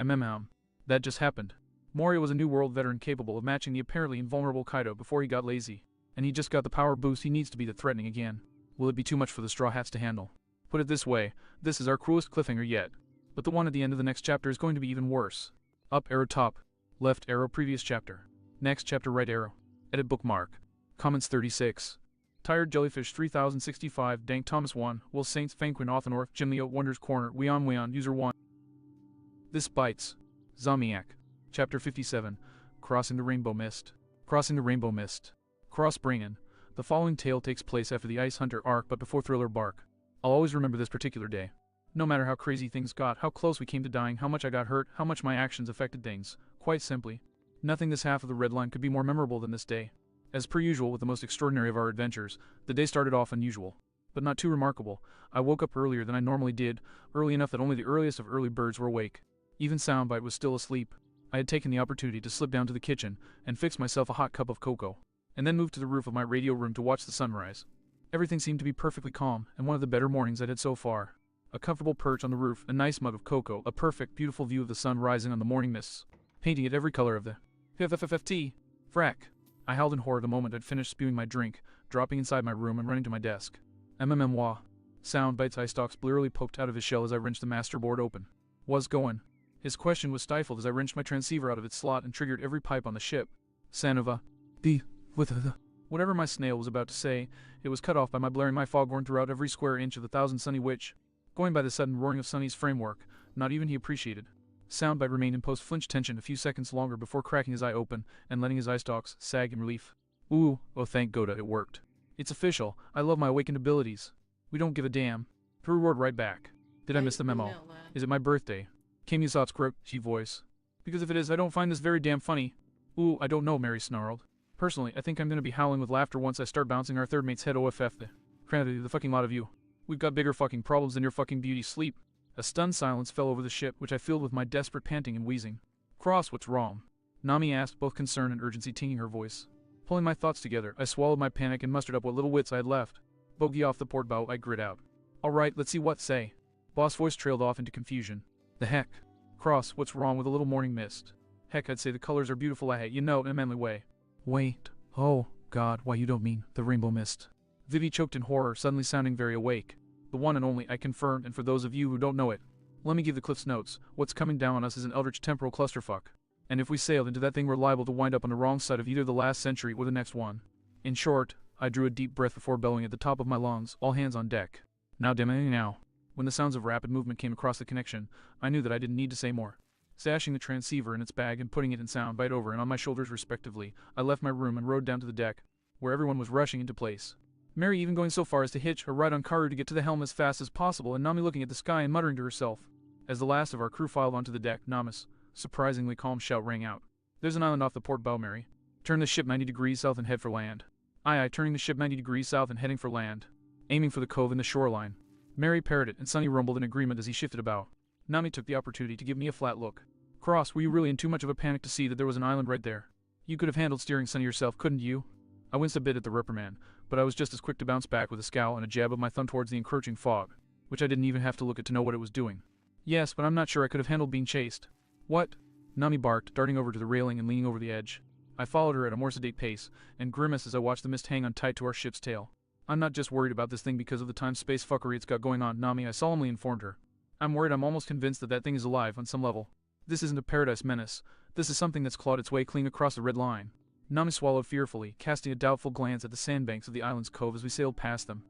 That just happened. Moria was a new world veteran capable of matching the apparently invulnerable Kaido before he got lazy. And he just got the power boost he needs to be the threatening again. Will it be too much for the Straw Hats to handle? Put it this way, this is our cruelest cliffhanger yet. But the one at the end of the next chapter is going to be even worse. Up arrow top. Left arrow previous chapter. Next chapter right arrow. Edit bookmark. Comments 36. Tired Jellyfish 3065 Dank Thomas 1 Will Saints Fanquin Authenorth Jim Leo Wonders Corner Weon User 1 This Bites. Zomiac. Chapter 57. Crossing the Rainbow Mist. Crossbringen. The following tale takes place after the Ice Hunter arc but before Thriller Bark. I'll always remember this particular day. No matter how crazy things got, how close we came to dying, how much I got hurt, how much my actions affected things. Quite simply, nothing this half of the Red Line could be more memorable than this day. As per usual with the most extraordinary of our adventures, the day started off unusual. But not too remarkable. I woke up earlier than I normally did, early enough that only the earliest of early birds were awake. Even Soundbite was still asleep. I had taken the opportunity to slip down to the kitchen and fix myself a hot cup of cocoa, and then moved to the roof of my radio room to watch the sunrise. Everything seemed to be perfectly calm, and one of the better mornings I'd had so far. A comfortable perch on the roof, a nice mug of cocoa, a perfect, beautiful view of the sun rising on the morning mists, painting it every color of the FFFFT. Frack. I howled in horror the moment I'd finished spewing my drink, dropping inside my room and running to my desk. Wah. Soundbite's eye stalks blearily poked out of his shell as I wrenched the master board open. Was going. His question was stifled as I wrenched my transceiver out of its slot and triggered every pipe on the ship. Sanova. Whatever my snail was about to say, it was cut off by my blaring my foghorn throughout every square inch of the Thousand Sunny Witch. Going by the sudden roaring of Sunny's framework, not even he appreciated. Soundbite remained in post-flinch tension a few seconds longer before cracking his eye open and letting his eye stalks sag in relief. Ooh, oh thank Goda, it worked. It's official. I love my awakened abilities. We don't give a damn. Threw roared right back. Did I miss the memo? Is it my birthday? Came Yusat's croaky voice. Because if it is, I don't find this very damn funny. Ooh, I don't know, Mary snarled. Personally, I think I'm gonna be howling with laughter once I start bouncing our third mate's head OFF the fucking lot of you. We've got bigger fucking problems than your fucking beauty sleep. A stunned silence fell over the ship, which I filled with my desperate panting and wheezing. Cross, what's wrong? Nami asked, both concern and urgency tinging her voice. Pulling my thoughts together, I swallowed my panic and mustered up what little wits I had left. Bogey off the port bow, I grit out. Alright, let's see what say. Boss voice trailed off into confusion. The heck? Cross, what's wrong with a little morning mist? Heck, I'd say the colors are beautiful, in a manly way. Wait. Oh, God, why you don't mean the rainbow mist. Vivi choked in horror, suddenly sounding very awake. The one and only, I confirmed, and for those of you who don't know it, let me give the Cliff's Notes. What's coming down on us is an eldritch temporal clusterfuck. And if we sailed into that thing, we're liable to wind up on the wrong side of either the last century or the next one. In short, I drew a deep breath before bellowing at the top of my lungs, all hands on deck. Now, now. When the sounds of rapid movement came across the connection, I knew that I didn't need to say more. Stashing the transceiver in its bag and putting it in sound bite over and on my shoulders respectively, I left my room and rode down to the deck, where everyone was rushing into place. Mary even going so far as to hitch or ride on Karu to get to the helm as fast as possible, and Nami looking at the sky and muttering to herself. As the last of our crew filed onto the deck, Nami's surprisingly calm shout rang out. There's an island off the port bow, Mary. Turn the ship 90 degrees south and head for land. Aye, turning the ship 90 degrees south and heading for land. Aiming for the cove and the shoreline. Mary parroted and Sunny rumbled in agreement as he shifted about. Nami took the opportunity to give me a flat look. Cross, were you really in too much of a panic to see that there was an island right there? You could have handled steering Sunny yourself, couldn't you? I winced a bit at the reprimand, but I was just as quick to bounce back with a scowl and a jab of my thumb towards the encroaching fog, which I didn't even have to look at to know what it was doing. Yes, but I'm not sure I could have handled being chased. What? Nami barked, darting over to the railing and leaning over the edge. I followed her at a more sedate pace, and grimaced as I watched the mist hang on tight to our ship's tail. I'm not just worried about this thing because of the time-space fuckery it's got going on, Nami, I solemnly informed her. I'm worried, I'm almost convinced that that thing is alive on some level. This isn't a paradise menace. This is something that's clawed its way clean across the red line. Nami swallowed fearfully, casting a doubtful glance at the sandbanks of the island's cove as we sailed past them.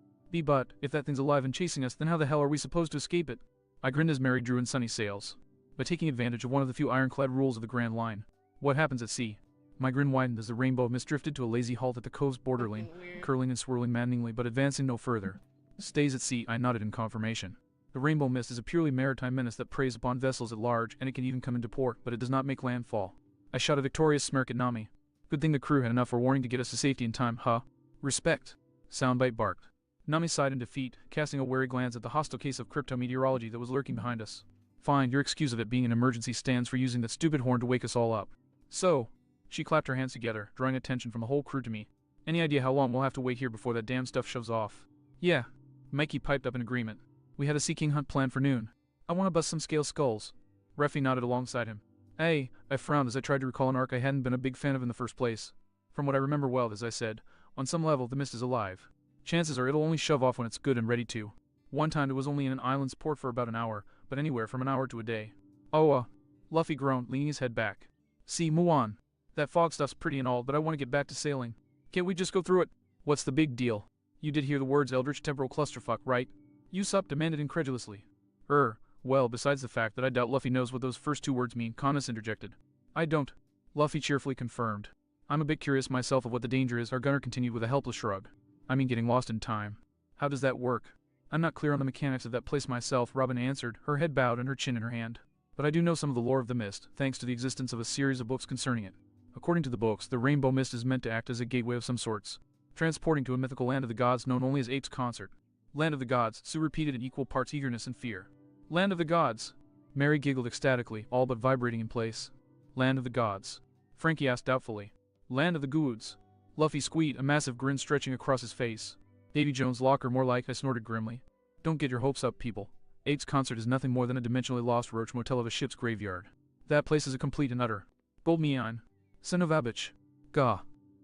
But, if that thing's alive and chasing us, then how the hell are we supposed to escape it? I grinned as Mary drew in Sunny sails. By taking advantage of one of the few ironclad rules of the Grand Line. What happens at sea? My grin widened as the rainbow mist drifted to a lazy halt at the cove's borderline, curling and swirling maddeningly but advancing no further. Stays at sea, I nodded in confirmation. The rainbow mist is a purely maritime menace that preys upon vessels at large, and it can even come into port, but it does not make landfall. I shot a victorious smirk at Nami. Good thing the crew had enough forewarning to get us to safety in time, huh? Respect. Soundbite barked. Nami sighed in defeat, casting a wary glance at the hostile case of cryptometeorology that was lurking behind us. Fine, your excuse of it being an emergency stands for using that stupid horn to wake us all up. So, she clapped her hands together, drawing attention from the whole crew to me. Any idea how long we'll have to wait here before that damn stuff shoves off? Yeah. Mikey piped up in agreement. We had a Sea King hunt planned for noon. I want to bust some scale skulls. Reffy nodded alongside him. Hey, I frowned as I tried to recall an arc I hadn't been a big fan of in the first place. From what I remember well, as I said, on some level the mist is alive. Chances are it'll only shove off when it's good and ready to. One time it was only in an island's port for about an hour, but anywhere from an hour to a day. Oh, Luffy groaned, leaning his head back. See, Muan. That fog stuff's pretty and all, but I want to get back to sailing. Can't we just go through it? What's the big deal? You did hear the words Eldritch Temporal Clusterfuck, right? Usopp demanded incredulously. Well, besides the fact that I doubt Luffy knows what those first two words mean, Caunus interjected. I don't. Luffy cheerfully confirmed. I'm a bit curious myself of what the danger is, our gunner continued with a helpless shrug. I mean getting lost in time. How does that work? I'm not clear on the mechanics of that place myself, Robin answered, her head bowed and her chin in her hand. But I do know some of the lore of the mist, thanks to the existence of a series of books concerning it. According to the books, the rainbow mist is meant to act as a gateway of some sorts, transporting to a mythical land of the gods known only as Apes Concert. Land of the gods, Sue repeated in equal parts eagerness and fear. Land of the gods. Mary giggled ecstatically, all but vibrating in place. Land of the gods. Frankie asked doubtfully. Land of the goods. Luffy squeaked, a massive grin stretching across his face. Davy Jones' locker more like, I snorted grimly. Don't get your hopes up, people. Apes Concert is nothing more than a dimensionally lost roach motel of a ship's graveyard. That place is a complete and utter gold mine. Senovabich. Gah.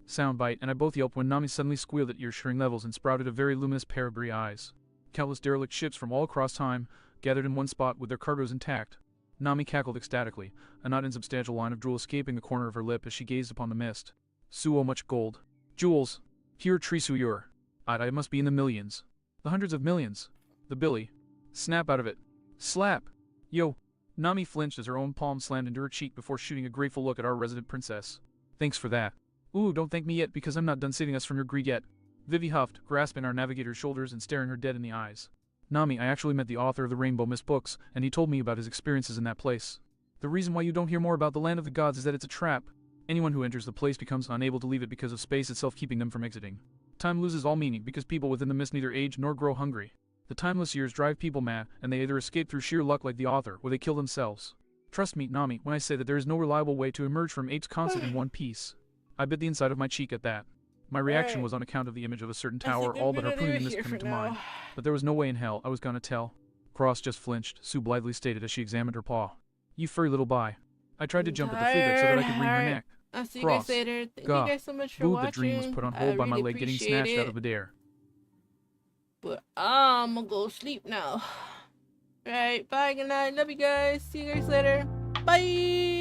Soundbite, and I both yelped when Nami suddenly squealed at ear-shearing levels and sprouted a very luminous pair of brie eyes. Countless derelict ships from all across time gathered in one spot with their cargoes intact. Nami cackled ecstatically, a not insubstantial line of drool escaping the corner of her lip as she gazed upon the mist. Suo much gold. Jewels. Pure Trisuyur. I must be in the millions. The hundreds of millions. The Billy. Snap out of it. Slap. Yo. Nami flinched as her own palm slammed into her cheek before shooting a grateful look at our resident princess. Thanks for that. Ooh, don't thank me yet because I'm not done saving us from your greed yet. Vivi huffed, grasping our navigator's shoulders and staring her dead in the eyes. Nami, I actually met the author of the Rainbow Mist books, and he told me about his experiences in that place. The reason why you don't hear more about the Land of the Gods is that it's a trap. Anyone who enters the place becomes unable to leave it because of space itself keeping them from exiting. Time loses all meaning because people within the mist neither age nor grow hungry. The timeless years drive people mad, and they either escape through sheer luck like the author, or they kill themselves. Trust me, Nami, when I say that there is no reliable way to emerge from Apes Constant in one piece. I bit the inside of my cheek at that. My reaction Alright. was on account of the image of a certain I think tower, I'm all but gonna harpooning leave it mist here coming for to mind. now. But there was no way in hell I was gonna tell. Cross just flinched, Sue blithely stated as she examined her paw. You furry little bye. I tried to I'm jump at the flea bit so that I could wring her tired. neck. I'll see you Cross. guys later. Thank Gah. you guys so much for Boo, watching. the dream was put on I hold by my really leg getting appreciate snatched out it. of midair. But I'm gonna go sleep now. Alright, bye, good night. Love you guys. See you guys later. Bye.